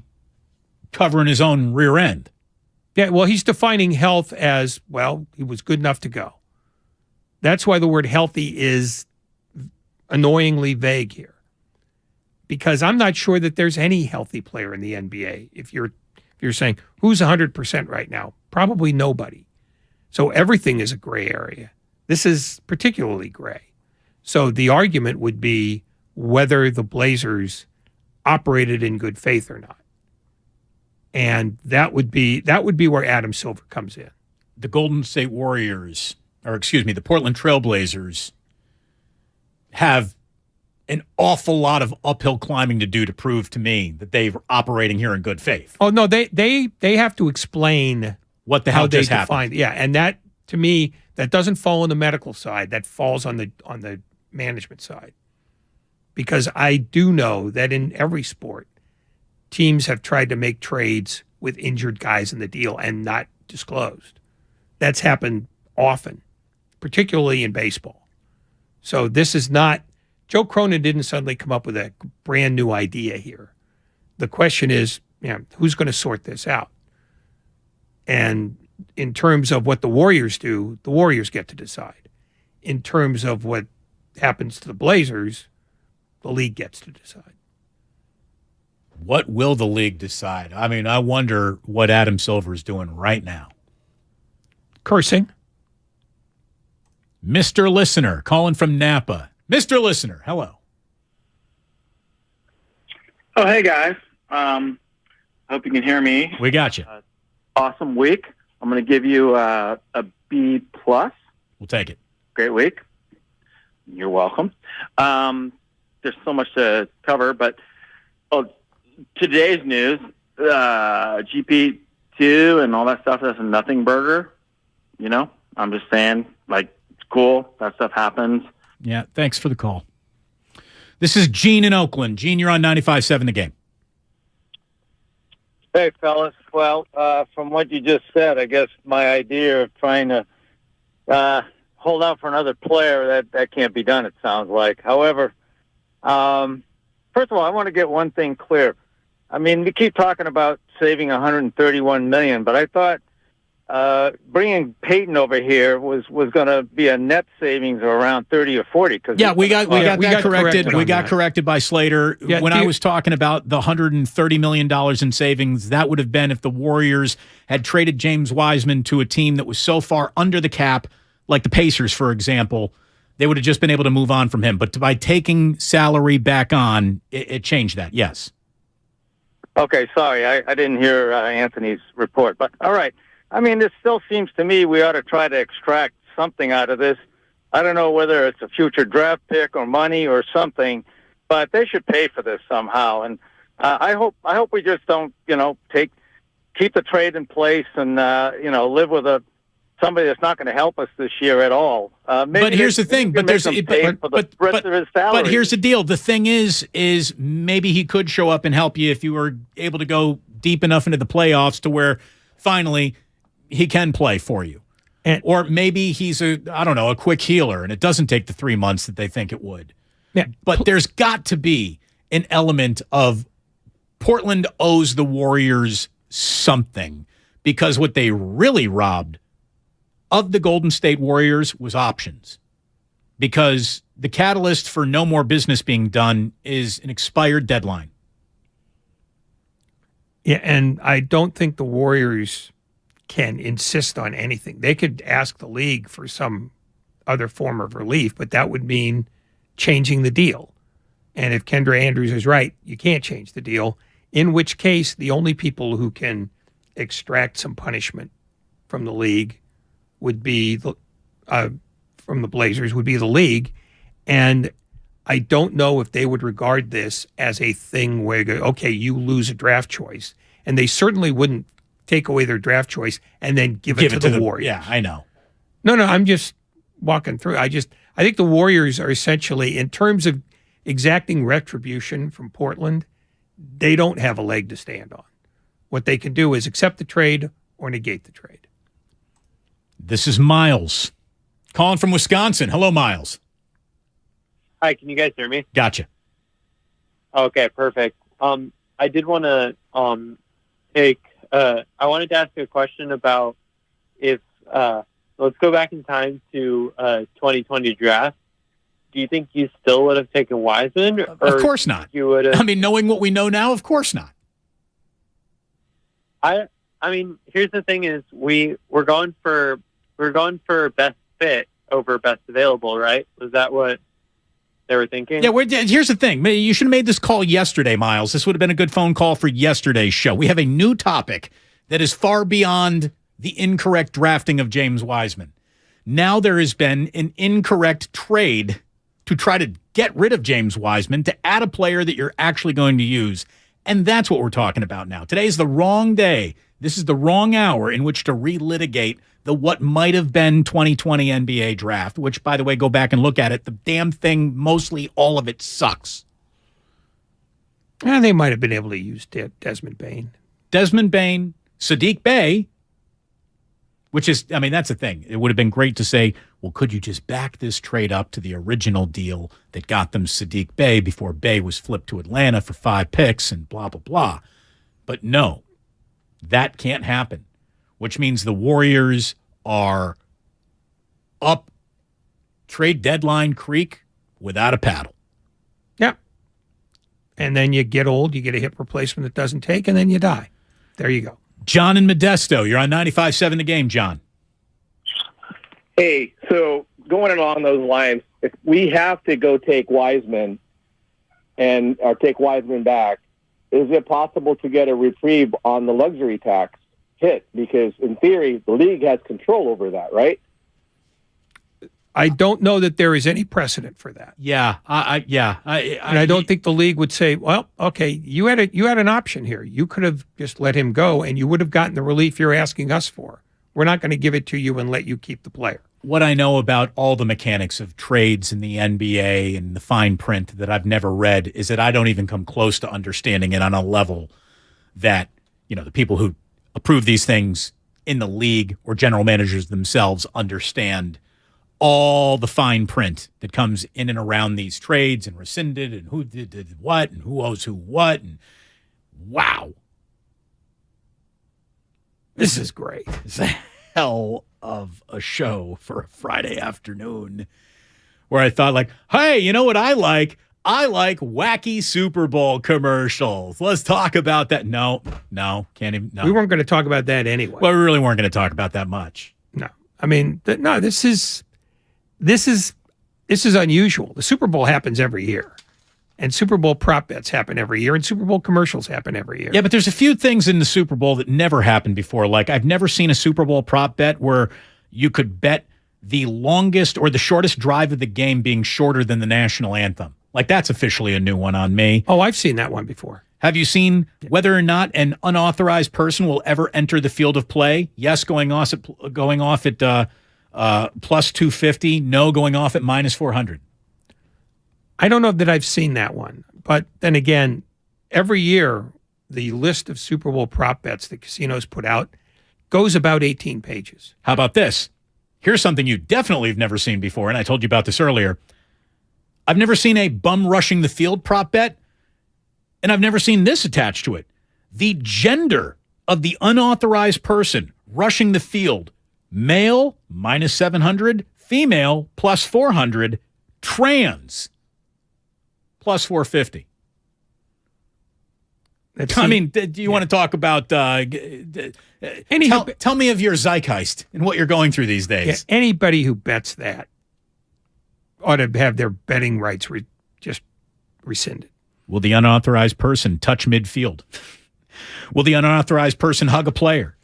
covering his own rear end.
Yeah, well, he's defining health as, well, he was good enough to go. That's why the word healthy is annoyingly vague here. Because I'm not sure that there's any healthy player in the NBA. If you're saying, who's 100% right now? Probably nobody. So everything is a gray area. This is particularly gray. So the argument would be whether the Blazers operated in good faith or not. And that would be where Adam Silver comes in.
The Golden State Warriors, the Portland Trail Blazers have an awful lot of uphill climbing to do to prove to me that they're operating here in good faith.
Oh no, they have to explain
what the hell just happened.
Yeah, and that to me that doesn't fall on the medical side. That falls on the management side. Because I do know that in every sport, teams have tried to make trades with injured guys in the deal and not disclosed. That's happened often, particularly in baseball. So this is not, Joe Cronin didn't suddenly come up with a brand new idea here. The question is, who's going to sort this out? And in terms of what the Warriors do, the Warriors get to decide. In terms of what happens to the Blazers, the league gets to decide.
What will the league decide? I mean, I wonder what Adam Silver is doing right now.
Cursing.
Mr. Listener, calling from Napa. Mr. Listener, hello.
Oh, hey, guys. Hope you can hear me.
We got you.
Awesome week. I'm going to give you a B+.
We'll take it.
Great week. You're welcome. There's so much to cover, but today's news, GP2 and all that stuff, that's a nothing burger. I'm just saying, it's cool. That stuff happens.
Yeah, thanks for the call. This is Gene in Oakland. Gene, you're on 95.7 The Game.
Hey, fellas. Well, from what you just said, I guess my idea of trying to hold out for another player, that can't be done, it sounds like. However, first of all, I want to get one thing clear. I mean, we keep talking about saving $131 million, but I thought bringing Payton over here was going to be a net savings of around 30 or 40.
Yeah, we got that corrected. We got corrected by Slater.
Yeah,
when I was talking about the $130 million in savings, that would have been if the Warriors had traded James Wiseman to a team that was so far under the cap, like the Pacers, for example, they would have just been able to move on from him. But by taking salary back on, it changed that, yes.
Okay, sorry. I didn't hear Anthony's report. But, all right. I mean, this still seems to me we ought to try to extract something out of this. I don't know whether it's a future draft pick or money or something, but they should pay for this somehow. And I hope we just don't, keep the trade in place and, live with somebody that's not going to help us this year at all.
But here's the thing. But here's the deal. The thing is maybe he could show up and help you if you were able to go deep enough into the playoffs to where finally he can play for you. Or maybe he's a quick healer, and it doesn't take the 3 months that they think it would.
Yeah.
But there's got to be an element of Portland owes the Warriors something, because what they really robbed of the Golden State Warriors was options. Because the catalyst for no more business being done is an expired deadline.
Yeah, and I don't think the Warriors can insist on anything. They could ask the league for some other form of relief, but that would mean changing the deal. And if Kendra Andrews is right, you can't change the deal, in which case the only people who can extract some punishment from the league would be from the Blazers would be the league. And I don't know if they would regard this as a thing where, okay, you lose a draft choice. And they certainly wouldn't take away their draft choice and then give it to the Warriors.
Yeah, I know.
No, I'm just walking through. I think the Warriors are essentially, in terms of exacting retribution from Portland, they don't have a leg to stand on. What they can do is accept the trade or negate the trade.
This is Miles calling from Wisconsin. Hello, Miles.
Hi, can you guys hear me?
Gotcha.
Okay, perfect. I did want to I wanted to ask a question about if let's go back in time to 2020 draft. Do you think you still would have taken Wiseman?
Of course not.
You would have.
I mean, knowing what we know now, of course not.
I mean, here's the thing: is we're going for best fit over best available, right? Was that what they were thinking?
Yeah, here's the thing. You should have made this call yesterday, Miles. This would have been a good phone call for yesterday's show. We have a new topic that is far beyond the incorrect drafting of James Wiseman. Now there has been an incorrect trade to try to get rid of James Wiseman to add a player that you're actually going to use. And that's what we're talking about now. Today is the wrong day. This is the wrong hour in which to relitigate the what might have been 2020 NBA draft, which, by the way, go back and look at it. The damn thing, mostly all of it sucks.
They might have been able to use Desmond Bane.
Desmond Bane, Saddiq Bey, which is, I mean, that's the thing. It would have been great to say, well, could you just back this trade up to the original deal that got them Saddiq Bey before Bey was flipped to Atlanta for 5 picks and blah, blah, blah. But no, that can't happen, which means the Warriors are up trade deadline creek without a paddle.
Yeah. And then you get old, you get a hip replacement that doesn't take, and then you die. There you go.
John in Modesto, you're on 95.7 The Game, John.
Hey, so going along those lines, if we have to go take Wiseman or take Wiseman back, is it possible to get a reprieve on the luxury tax hit? Because in theory, the league has control over that, right?
I don't know that there is any precedent for that.
Yeah,
and I don't think the league would say, well, okay, you had an option here. You could have just let him go, and you would have gotten the relief you're asking us for. We're not going to give it to you and let you keep the player.
What I know about all the mechanics of trades in the NBA and the fine print that I've never read is that I don't even come close to understanding it on a level that, you know, the people who approve these things in the league or general managers themselves understand all the fine print that comes in and around these trades and rescinded and who did what and who owes who what. And wow. This is great. It's a hell of a show for a Friday afternoon where I thought, like, hey, you know what I like? I like wacky Super Bowl commercials. Let's talk about that. No, can't even. No.
We weren't going to talk about that anyway.
Well, we really weren't going to talk about that much.
No. I mean, this is unusual. The Super Bowl happens every year. And Super Bowl prop bets happen every year, and Super Bowl commercials happen every year.
Yeah, but there's a few things in the Super Bowl that never happened before. Like, I've never seen a Super Bowl prop bet where you could bet the longest or the shortest drive of the game being shorter than the national anthem. Like, that's officially a new one on me.
Oh, I've seen that one before.
Have you seen whether or not an unauthorized person will ever enter the field of play? Yes, going off at plus 250. No, going off at minus 400.
I don't know that I've seen that one. But then again, every year, the list of Super Bowl prop bets that casinos put out goes about 18 pages.
How about this? Here's something you definitely have never seen before, and I told you about this earlier. I've never seen a bum rushing the field prop bet, and I've never seen this attached to it. The gender of the unauthorized person rushing the field: male, minus 700, female, plus 400, trans, plus 450. I mean, do you want to talk about... tell me of your zeitgeist and what you're going through these days.
Yeah, anybody who bets that ought to have their betting rights just rescinded.
Will the unauthorized person touch midfield? Will the unauthorized person hug a player?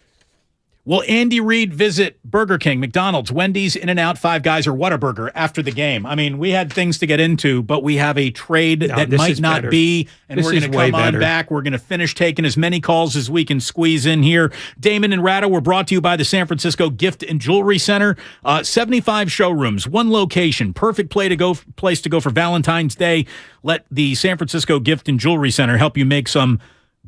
Will Andy Reid visit Burger King, McDonald's, Wendy's, In-N-Out, Five Guys, or Whataburger after the game? I mean, we had things to get into, but we have a trade that might not be, and we're going to come on back. We're going to finish taking as many calls as we can squeeze in here. Damon and Ratto were brought to you by the San Francisco Gift and Jewelry Center. 75 showrooms, one location, perfect place to go for Valentine's Day. Let the San Francisco Gift and Jewelry Center help you make some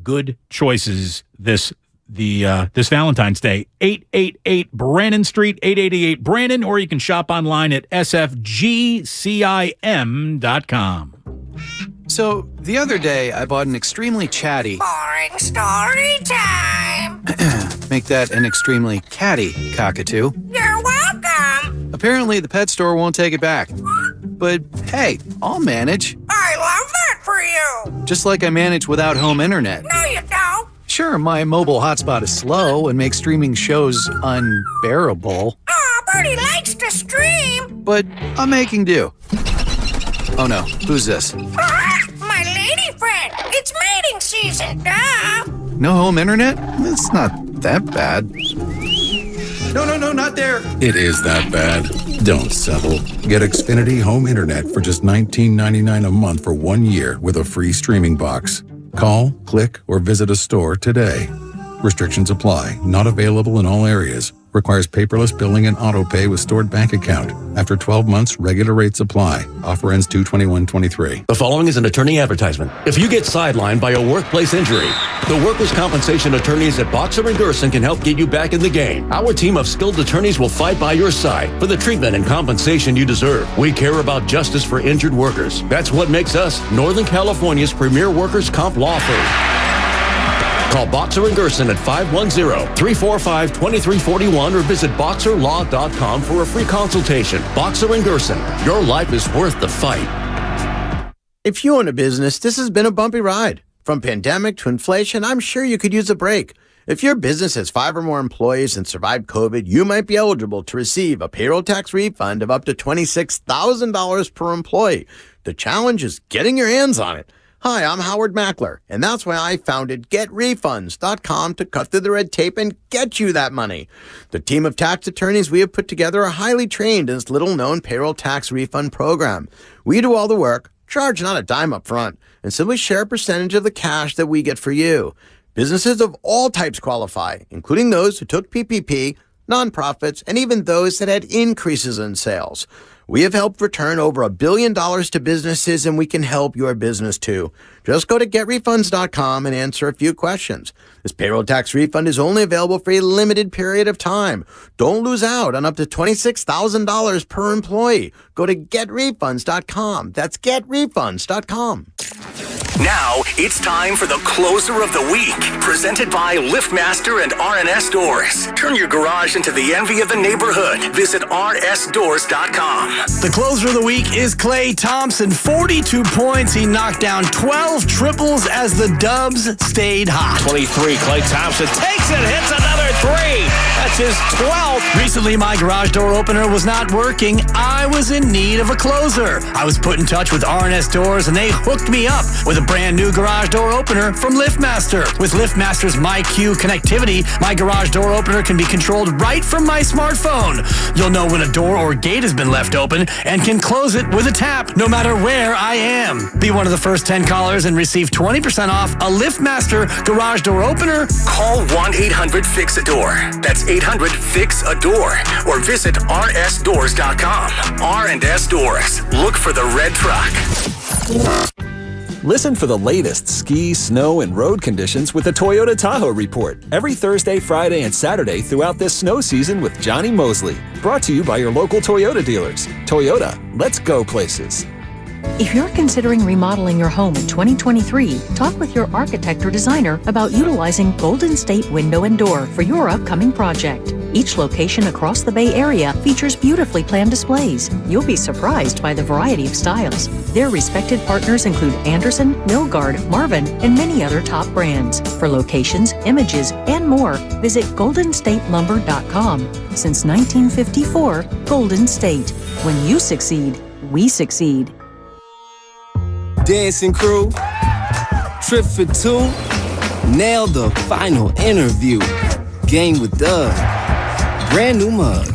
good choices this Valentine's Day. 888 Brannan Street, 8888 Brannan, or you can shop online at sfgcim.com.
So, the other day, I bought an extremely chatty...
Boring story time.
Make that an extremely catty cockatoo.
You're welcome.
Apparently, the pet store won't take it back. But, hey, I'll manage.
I love that for you.
Just like I manage without home internet.
No, you don't.
Sure, my mobile hotspot is slow and makes streaming shows unbearable.
Aw, Bertie likes to stream.
But I'm making do. Oh no, who's this?
My lady friend. It's mating season, duh.
No home internet? It's not that bad.
No, not there.
It is that bad. Don't settle. Get Xfinity Home Internet for just $19.99 a month for 1 year with a free streaming box. Call, click, or visit a store today. Restrictions apply. Not available in all areas. Requires paperless billing and auto pay with stored bank account. After 12 months, regular rates apply. Offer ends 2/21/23.
The following is an attorney advertisement. If you get sidelined by a workplace injury, the workers' compensation attorneys at Boxer & Gerson can help get you back in the game. Our team of skilled attorneys will fight by your side for the treatment and compensation you deserve. We care about justice for injured workers. That's what makes us Northern California's premier workers' comp law firm. Call Boxer & Gerson at 510-345-2341 or visit boxerlaw.com for a free consultation. Boxer & Gerson, your life is worth the fight.
If you own a business, this has been a bumpy ride. From pandemic to inflation, I'm sure you could use a break. If your business has 5 or more employees and survived COVID, you might be eligible to receive a payroll tax refund of up to $26,000 per employee. The challenge is getting your hands on it. Hi, I'm Howard Mackler, and that's why I founded GetRefunds.com to cut through the red tape and get you that money. The team of tax attorneys we have put together are highly trained in this little-known payroll tax refund program. We do all the work, charge not a dime up front, and simply share a percentage of the cash that we get for you. Businesses of all types qualify, including those who took PPP, nonprofits, and even those that had increases in sales. We have helped return over $1 billion to businesses, and we can help your business too. Just go to getrefunds.com and answer a few questions. This payroll tax refund is only available for a limited period of time. Don't lose out on up to $26,000 per employee. Go to getrefunds.com. That's getrefunds.com.
Now, it's time for the closer of the week, presented by LiftMaster and RNS Doors. Turn your garage into the envy of the neighborhood. Visit rsdoors.com.
The closer of the week is Klay Thompson. 42 points. He knocked down 12 triples as the Dubs stayed hot.
23, Klay Thompson takes it, hits another three. That's his 12th.
Recently, my garage door opener was not working. I was in need of a closer. I was put in touch with RNS Doors, and they hooked me up with a brand new garage door opener from LiftMaster. With LiftMaster's MyQ connectivity, my garage door opener can be controlled right from my smartphone. You'll know when a door or gate has been left open and can close it with a tap, no matter where I am. Be one of the first 10 callers and receive 20% off a LiftMaster garage door opener.
Call 1-800-FIX-A-DOOR. That's 800-FIX-A-DOOR. Or visit rsdoors.com. R&S Doors. Look for the red truck.
Listen for the latest ski, snow, and road conditions with the Toyota Tahoe Report every Thursday, Friday, and Saturday throughout this snow season with Johnny Mosley. Brought to you by your local Toyota dealers. Toyota, let's go places.
If you're considering remodeling your home in 2023, talk with your architect or designer about utilizing Golden State Window and Door for your upcoming project. Each location across the Bay Area features beautifully planned displays. You'll be surprised by the variety of styles. Their respected partners include Anderson, Milgard, Marvin, and many other top brands. For locations, images, and more, visit goldenstatelumber.com. Since 1954, Golden State. When you succeed, we succeed.
Dancing crew, trip for two, nailed the final interview. Game with Doug, brand new mug.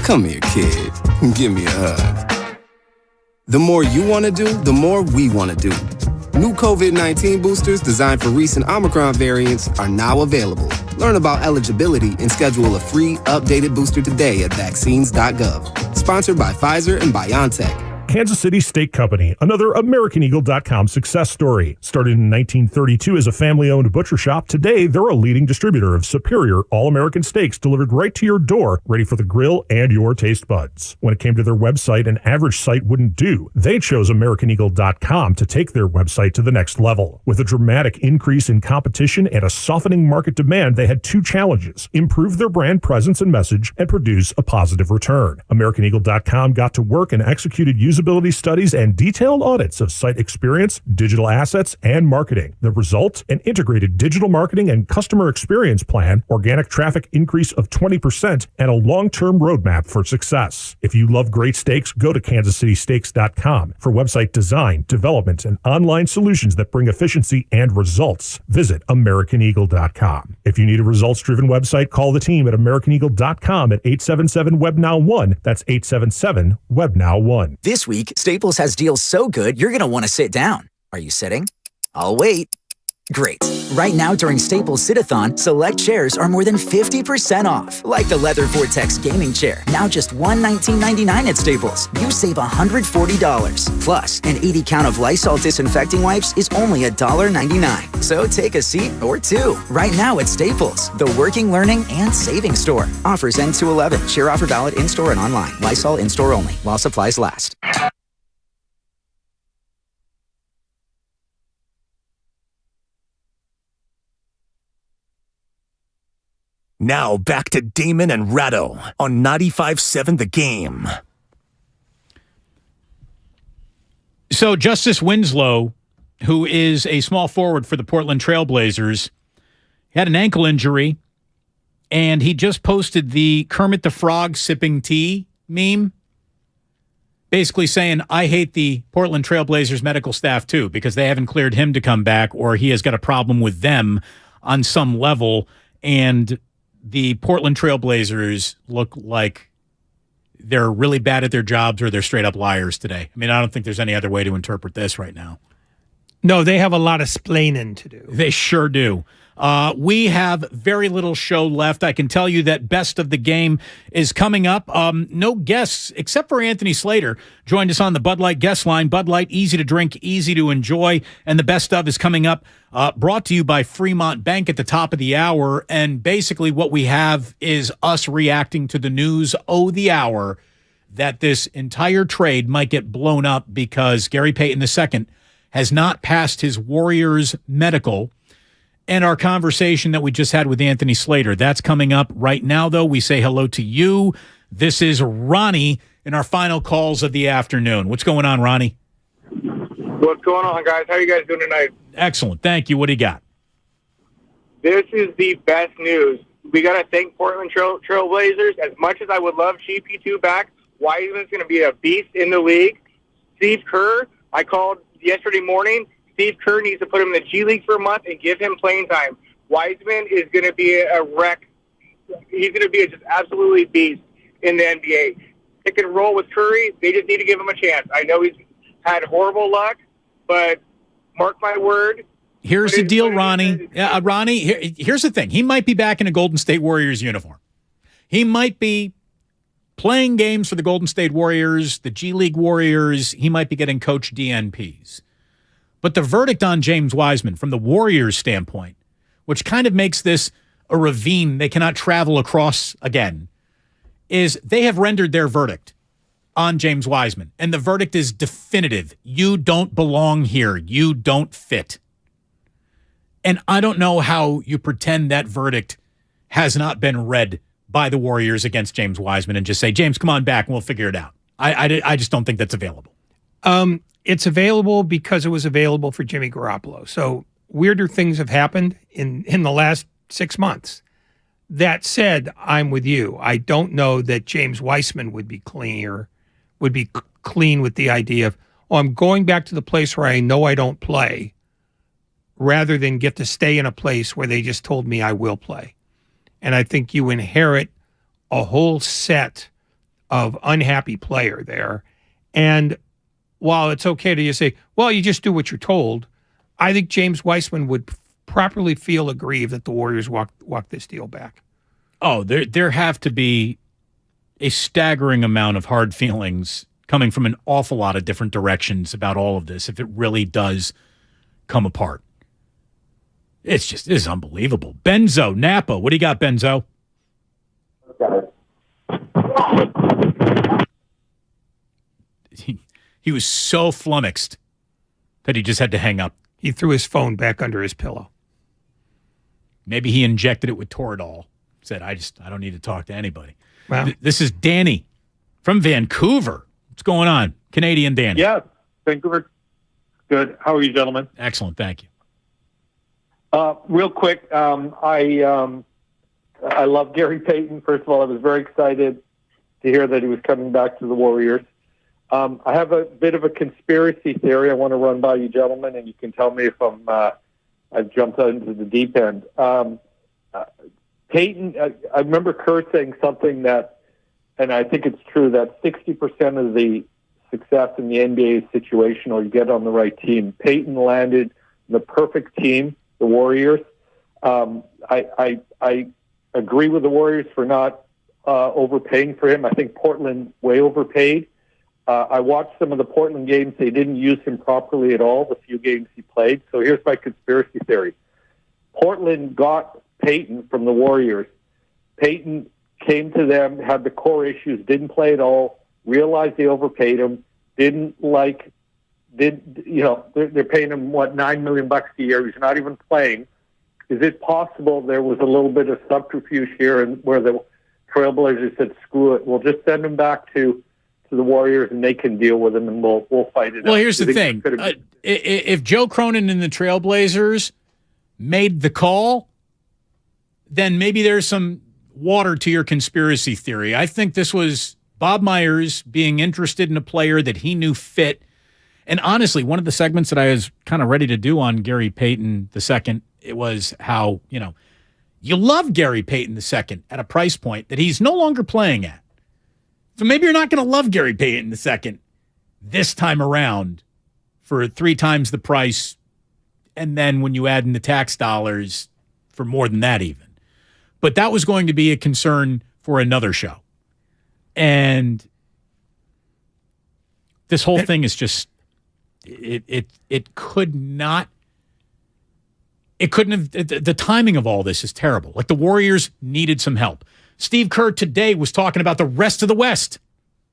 Come here, kid, give me a hug. The more you want to do, the more we want to do. New COVID-19 boosters designed for recent Omicron variants are now available. Learn about eligibility and schedule a free, updated booster today at vaccines.gov. Sponsored by Pfizer and BioNTech.
Kansas City Steak Company, another AmericanEagle.com success story. Started in 1932 as a family-owned butcher shop, today they're a leading distributor of superior all-American steaks delivered right to your door, ready for the grill and your taste buds. When it came to their website, an average site wouldn't do. They chose AmericanEagle.com to take their website to the next level. With a dramatic increase in competition and a softening market demand, they had two challenges: improve their brand presence and message, and produce a positive return. AmericanEagle.com got to work and executed usability studies and detailed audits of site experience, digital assets, and marketing. The result? An integrated digital marketing and customer experience plan, organic traffic increase of 20%, and a long-term roadmap for success. If you love great steaks, go to kansascitysteaks.com for website design, development, and online solutions that bring efficiency and results. Visit AmericanEagle.com. If you need a results-driven website, call the team at AmericanEagle.com at 877-WEBNOW1. That's 877-WEBNOW1.
This week, Staples has deals so good, you're going to want to sit down. Are you sitting? I'll wait. Great. Right now during Staples Sit-a-thon, select chairs are more than 50% off. Like the Leather Vortex gaming chair, now just $119.99 at Staples. You save $140. Plus, an 80 count of Lysol disinfecting wipes is only $1.99. So take a seat or two. Right now at Staples, the working, learning, and saving store. Offers end 2/11. Share offer valid in-store and online. Lysol in-store only while supplies last.
Now back to Damon and Ratto on 95.7 The Game.
So Justice Winslow, who is a small forward for the Portland Trailblazers, had an ankle injury, and he just posted the Kermit the Frog sipping tea meme, basically saying, I hate the Portland Trailblazers medical staff too, because they haven't cleared him to come back, or he has got a problem with them on some level, and the Portland Trailblazers look like they're really bad at their jobs or they're straight up liars today. I mean, I don't think there's any other way to interpret this right now.
No, they have a lot of splaining to do.
They sure do. We have very little show left. I can tell you that Best of the Game is coming up. No guests, except for Anthony Slater, joined us on the Bud Light guest line. Bud Light, easy to drink, easy to enjoy. And the Best of is coming up, brought to you by Fremont Bank at the top of the hour. And basically what we have is us reacting to the news the hour that this entire trade might get blown up because Gary Payton II has not passed his Warriors medical. And our conversation that we just had with Anthony Slater, that's coming up right now, though. We say hello to you. This is Ronnie in our final calls of the afternoon. What's going on, Ronnie?
What's going on, guys? How are you guys doing tonight?
Excellent. Thank you. What do you got?
This is the best news. We got to thank Portland Trailblazers. As much as I would love GP2 back, Wiseman's going to be a beast in the league. Steve Kerr, I called yesterday morning. Steve Kerr needs to put him in the G League for a month and give him playing time. Wiseman is going to be a wreck. He's going to be just absolutely beast in the NBA. Pick and roll with Curry. They just need to give him a chance. I know he's had horrible luck, but mark my word.
Here's the deal, Ronnie. Ronnie, here's the thing. He might be back in a Golden State Warriors uniform. He might be playing games for the Golden State Warriors, the G League Warriors. He might be getting coach DNPs. But the verdict on James Wiseman from the Warriors' standpoint, which kind of makes this a ravine they cannot travel across again, is they have rendered their verdict on James Wiseman. And the verdict is definitive. You don't belong here. You don't fit. And I don't know how you pretend that verdict has not been read by the Warriors against James Wiseman and just say, James, come on back and we'll figure it out. I just don't think that's available.
It's available because it was available for Jimmy Garoppolo. So weirder things have happened in the last 6 months. That said, I'm with you. I don't know that James Wiseman would be clean with the idea of, I'm going back to the place where I know I don't play, rather than get to stay in a place where they just told me I will play. And I think you inherit a whole set of unhappy player there. And while it's okay to just say, well, you just do what you're told, I think James Wiseman would properly feel aggrieved that the Warriors walk this deal back.
Oh, there have to be a staggering amount of hard feelings coming from an awful lot of different directions about all of this if it really does come apart. It's unbelievable. Benzo, Napa, what do you got, Benzo? He was so flummoxed that he just had to hang up.
He threw his phone back under his pillow.
Maybe he injected it with Toradol. Said, I don't need to talk to anybody.
Wow.
This is Danny from Vancouver. What's going on? Canadian Danny.
Yeah, Vancouver. Good. How are you, gentlemen?
Excellent. Thank you.
Real quick, I love Gary Payton. First of all, I was very excited to hear that he was coming back to the Warriors. I have a bit of a conspiracy theory I want to run by you, gentlemen, and you can tell me if I've jumped out into the deep end. Payton, I remember Kerr saying something that, and I think it's true, that 60% of the success in the NBA is situational. You get on the right team. Payton landed the perfect team, the Warriors. I agree with the Warriors for not overpaying for him. I think Portland way overpaid. I watched some of the Portland games. They didn't use him properly at all, the few games he played. So here's my conspiracy theory. Portland got Payton from the Warriors. Payton came to them, had the core issues, didn't play at all, realized they overpaid him, they're paying him, $9 million a year. He's not even playing. Is it possible there was a little bit of subterfuge here and where the Trailblazers said, screw it, we'll just send him back to the Warriors and they can deal with him and we'll fight it out?
Well, here's the thing. If Joe Cronin and the Trailblazers made the call, then maybe there's some water to your conspiracy theory. I think this was Bob Myers being interested in a player that he knew fit. And honestly, one of the segments that I was kind of ready to do on Gary Payton II, it was how, you love Gary Payton II at a price point that he's no longer playing at. So maybe you're not going to love Gary Payton II this time around for 3 times the price, and then when you add in the tax dollars for more than that even. But that was going to be a concern for another show. And this whole thing is just, it couldn't have, the timing of all this is terrible. Like the Warriors needed some help. Steve Kerr today was talking about the rest of the West.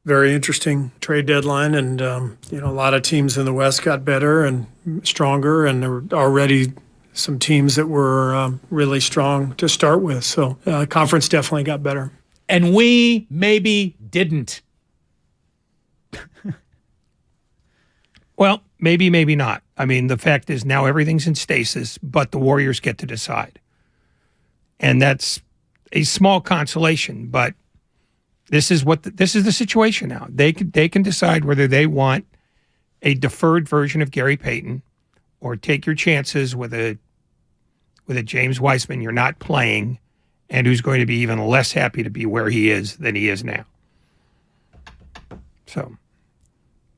Very interesting trade deadline, and a lot of teams in the West got better and stronger, and there were already some teams that were really strong to start with. So conference definitely got better.
And we maybe didn't.
Well, maybe, maybe not. I mean, the fact is now everything's in stasis, but the Warriors get to decide. And that's a small consolation, but this is the situation now. They can decide whether they want a deferred version of Gary Payton or take your chances with a James Wiseman you're not playing and who's going to be even less happy to be where he is than he is now. So,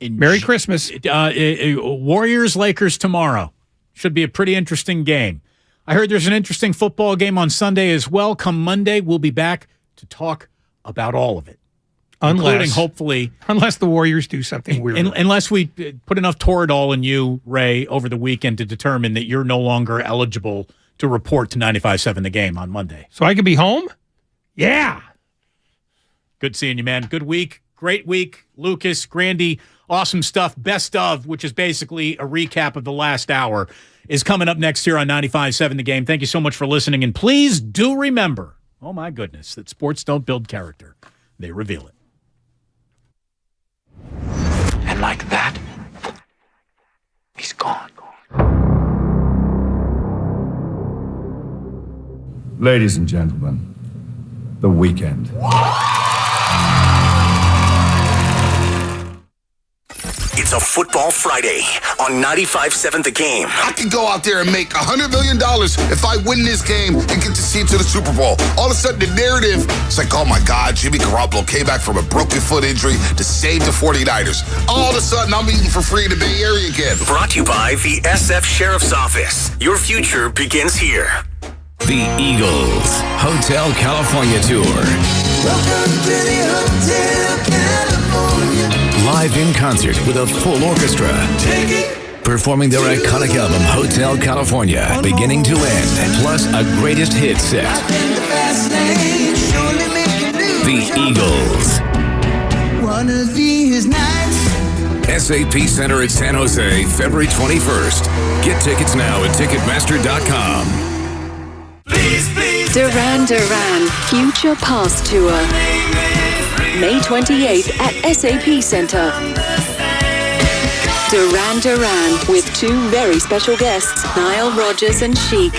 Merry Christmas.
Warriors-Lakers tomorrow. Should be a pretty interesting game. I heard there's an interesting football game on Sunday as well. Come Monday, we'll be back to talk about all of it. including hopefully...
Unless the Warriors do something weird.
Unless we put enough Toradol in you, Ray, over the weekend to determine that you're no longer eligible to report to 95.7 The Game on Monday.
So I could be home? Yeah.
Good seeing you, man. Good week. Great week. Lucas, Grandy, awesome stuff. Best of, which is basically a recap of the last hour, is coming up next here on 95.7 The Game. Thank you so much for listening. And please do remember, oh my goodness, that sports don't build character. They reveal it.
And like that, he's gone.
Ladies and gentlemen, the weekend.
It's a football Friday on 95.7 The Game.
I could go out there and make $100 million if I win this game and get to see it to the Super Bowl. All of a sudden, the narrative, it's like, oh my God, Jimmy Garoppolo came back from a broken foot injury to save the 49ers. All of a sudden, I'm eating for free in the Bay Area again.
Brought to you by the SF Sheriff's Office. Your future begins here.
The Eagles Hotel California Tour.
Welcome to the Hotel California.
Live in concert with a full orchestra. Performing their iconic album Hotel California, beginning to end, plus a greatest hit set. The Eagles.
One of these nights.
SAP Center at San Jose, February 21st. Get tickets now at Ticketmaster.com.
Duran Duran Future Past Tour. May 28th at SAP Center. Duran Duran with two very special guests, Nile Rodgers and Chic.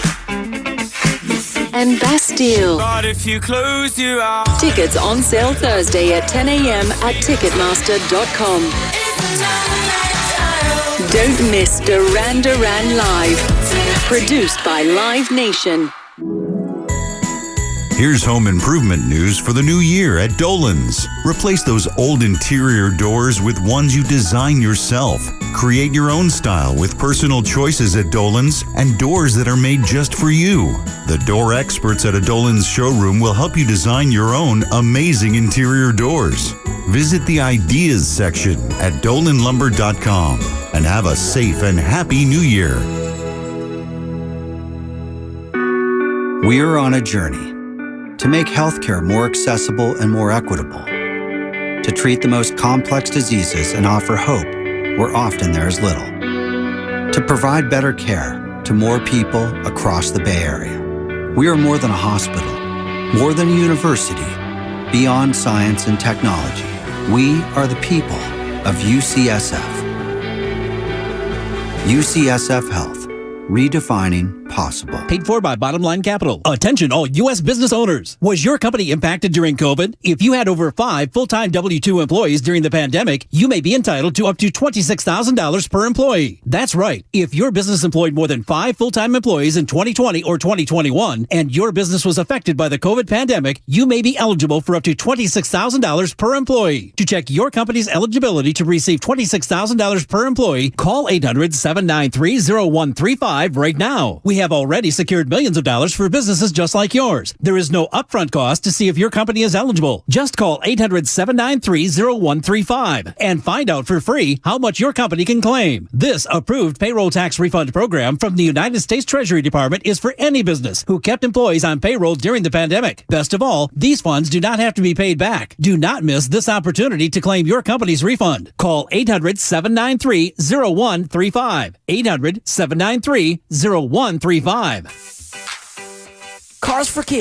And Bastille.
But if you close your eyes.
Tickets on sale Thursday at 10 a.m. at Ticketmaster.com. Don't miss Duran Duran Live. Produced by Live Nation.
Here's home improvement news for the new year at Dolan's. Replace those old interior doors with ones you design yourself. Create your own style with personal choices at Dolan's and doors that are made just for you. The door experts at a Dolan's showroom will help you design your own amazing interior doors. Visit the Ideas section at dolanlumber.com and have a safe and happy new year.
We're on a journey to make healthcare more accessible and more equitable, to treat the most complex diseases and offer hope where often there is little, to provide better care to more people across the Bay Area. We are more than a hospital, more than a university, beyond science and technology. We are the people of UCSF. UCSF Health. Redefining possible.
Paid for by Bottom Line Capital. Attention all U.S. business owners. Was your company impacted during COVID? If you had over 5 full-time W-2 employees during the pandemic, you may be entitled to up to $26,000 per employee. That's right. If your business employed more than 5 full-time employees in 2020 or 2021, and your business was affected by the COVID pandemic, you may be eligible for up to $26,000 per employee. To check your company's eligibility to receive $26,000 per employee, call 800-793-0135 right now. We have already secured millions of dollars for businesses just like yours. There is no upfront cost to see if your company is eligible. Just call 800-793-0135 and find out for free how much your company can claim. This approved payroll tax refund program from the United States Treasury Department is for any business who kept employees on payroll during the pandemic. Best of all, these funds do not have to be paid back. Do not miss this opportunity to claim your company's refund. Call 800-793-0135. 800-793-0135.
Cars for Kids.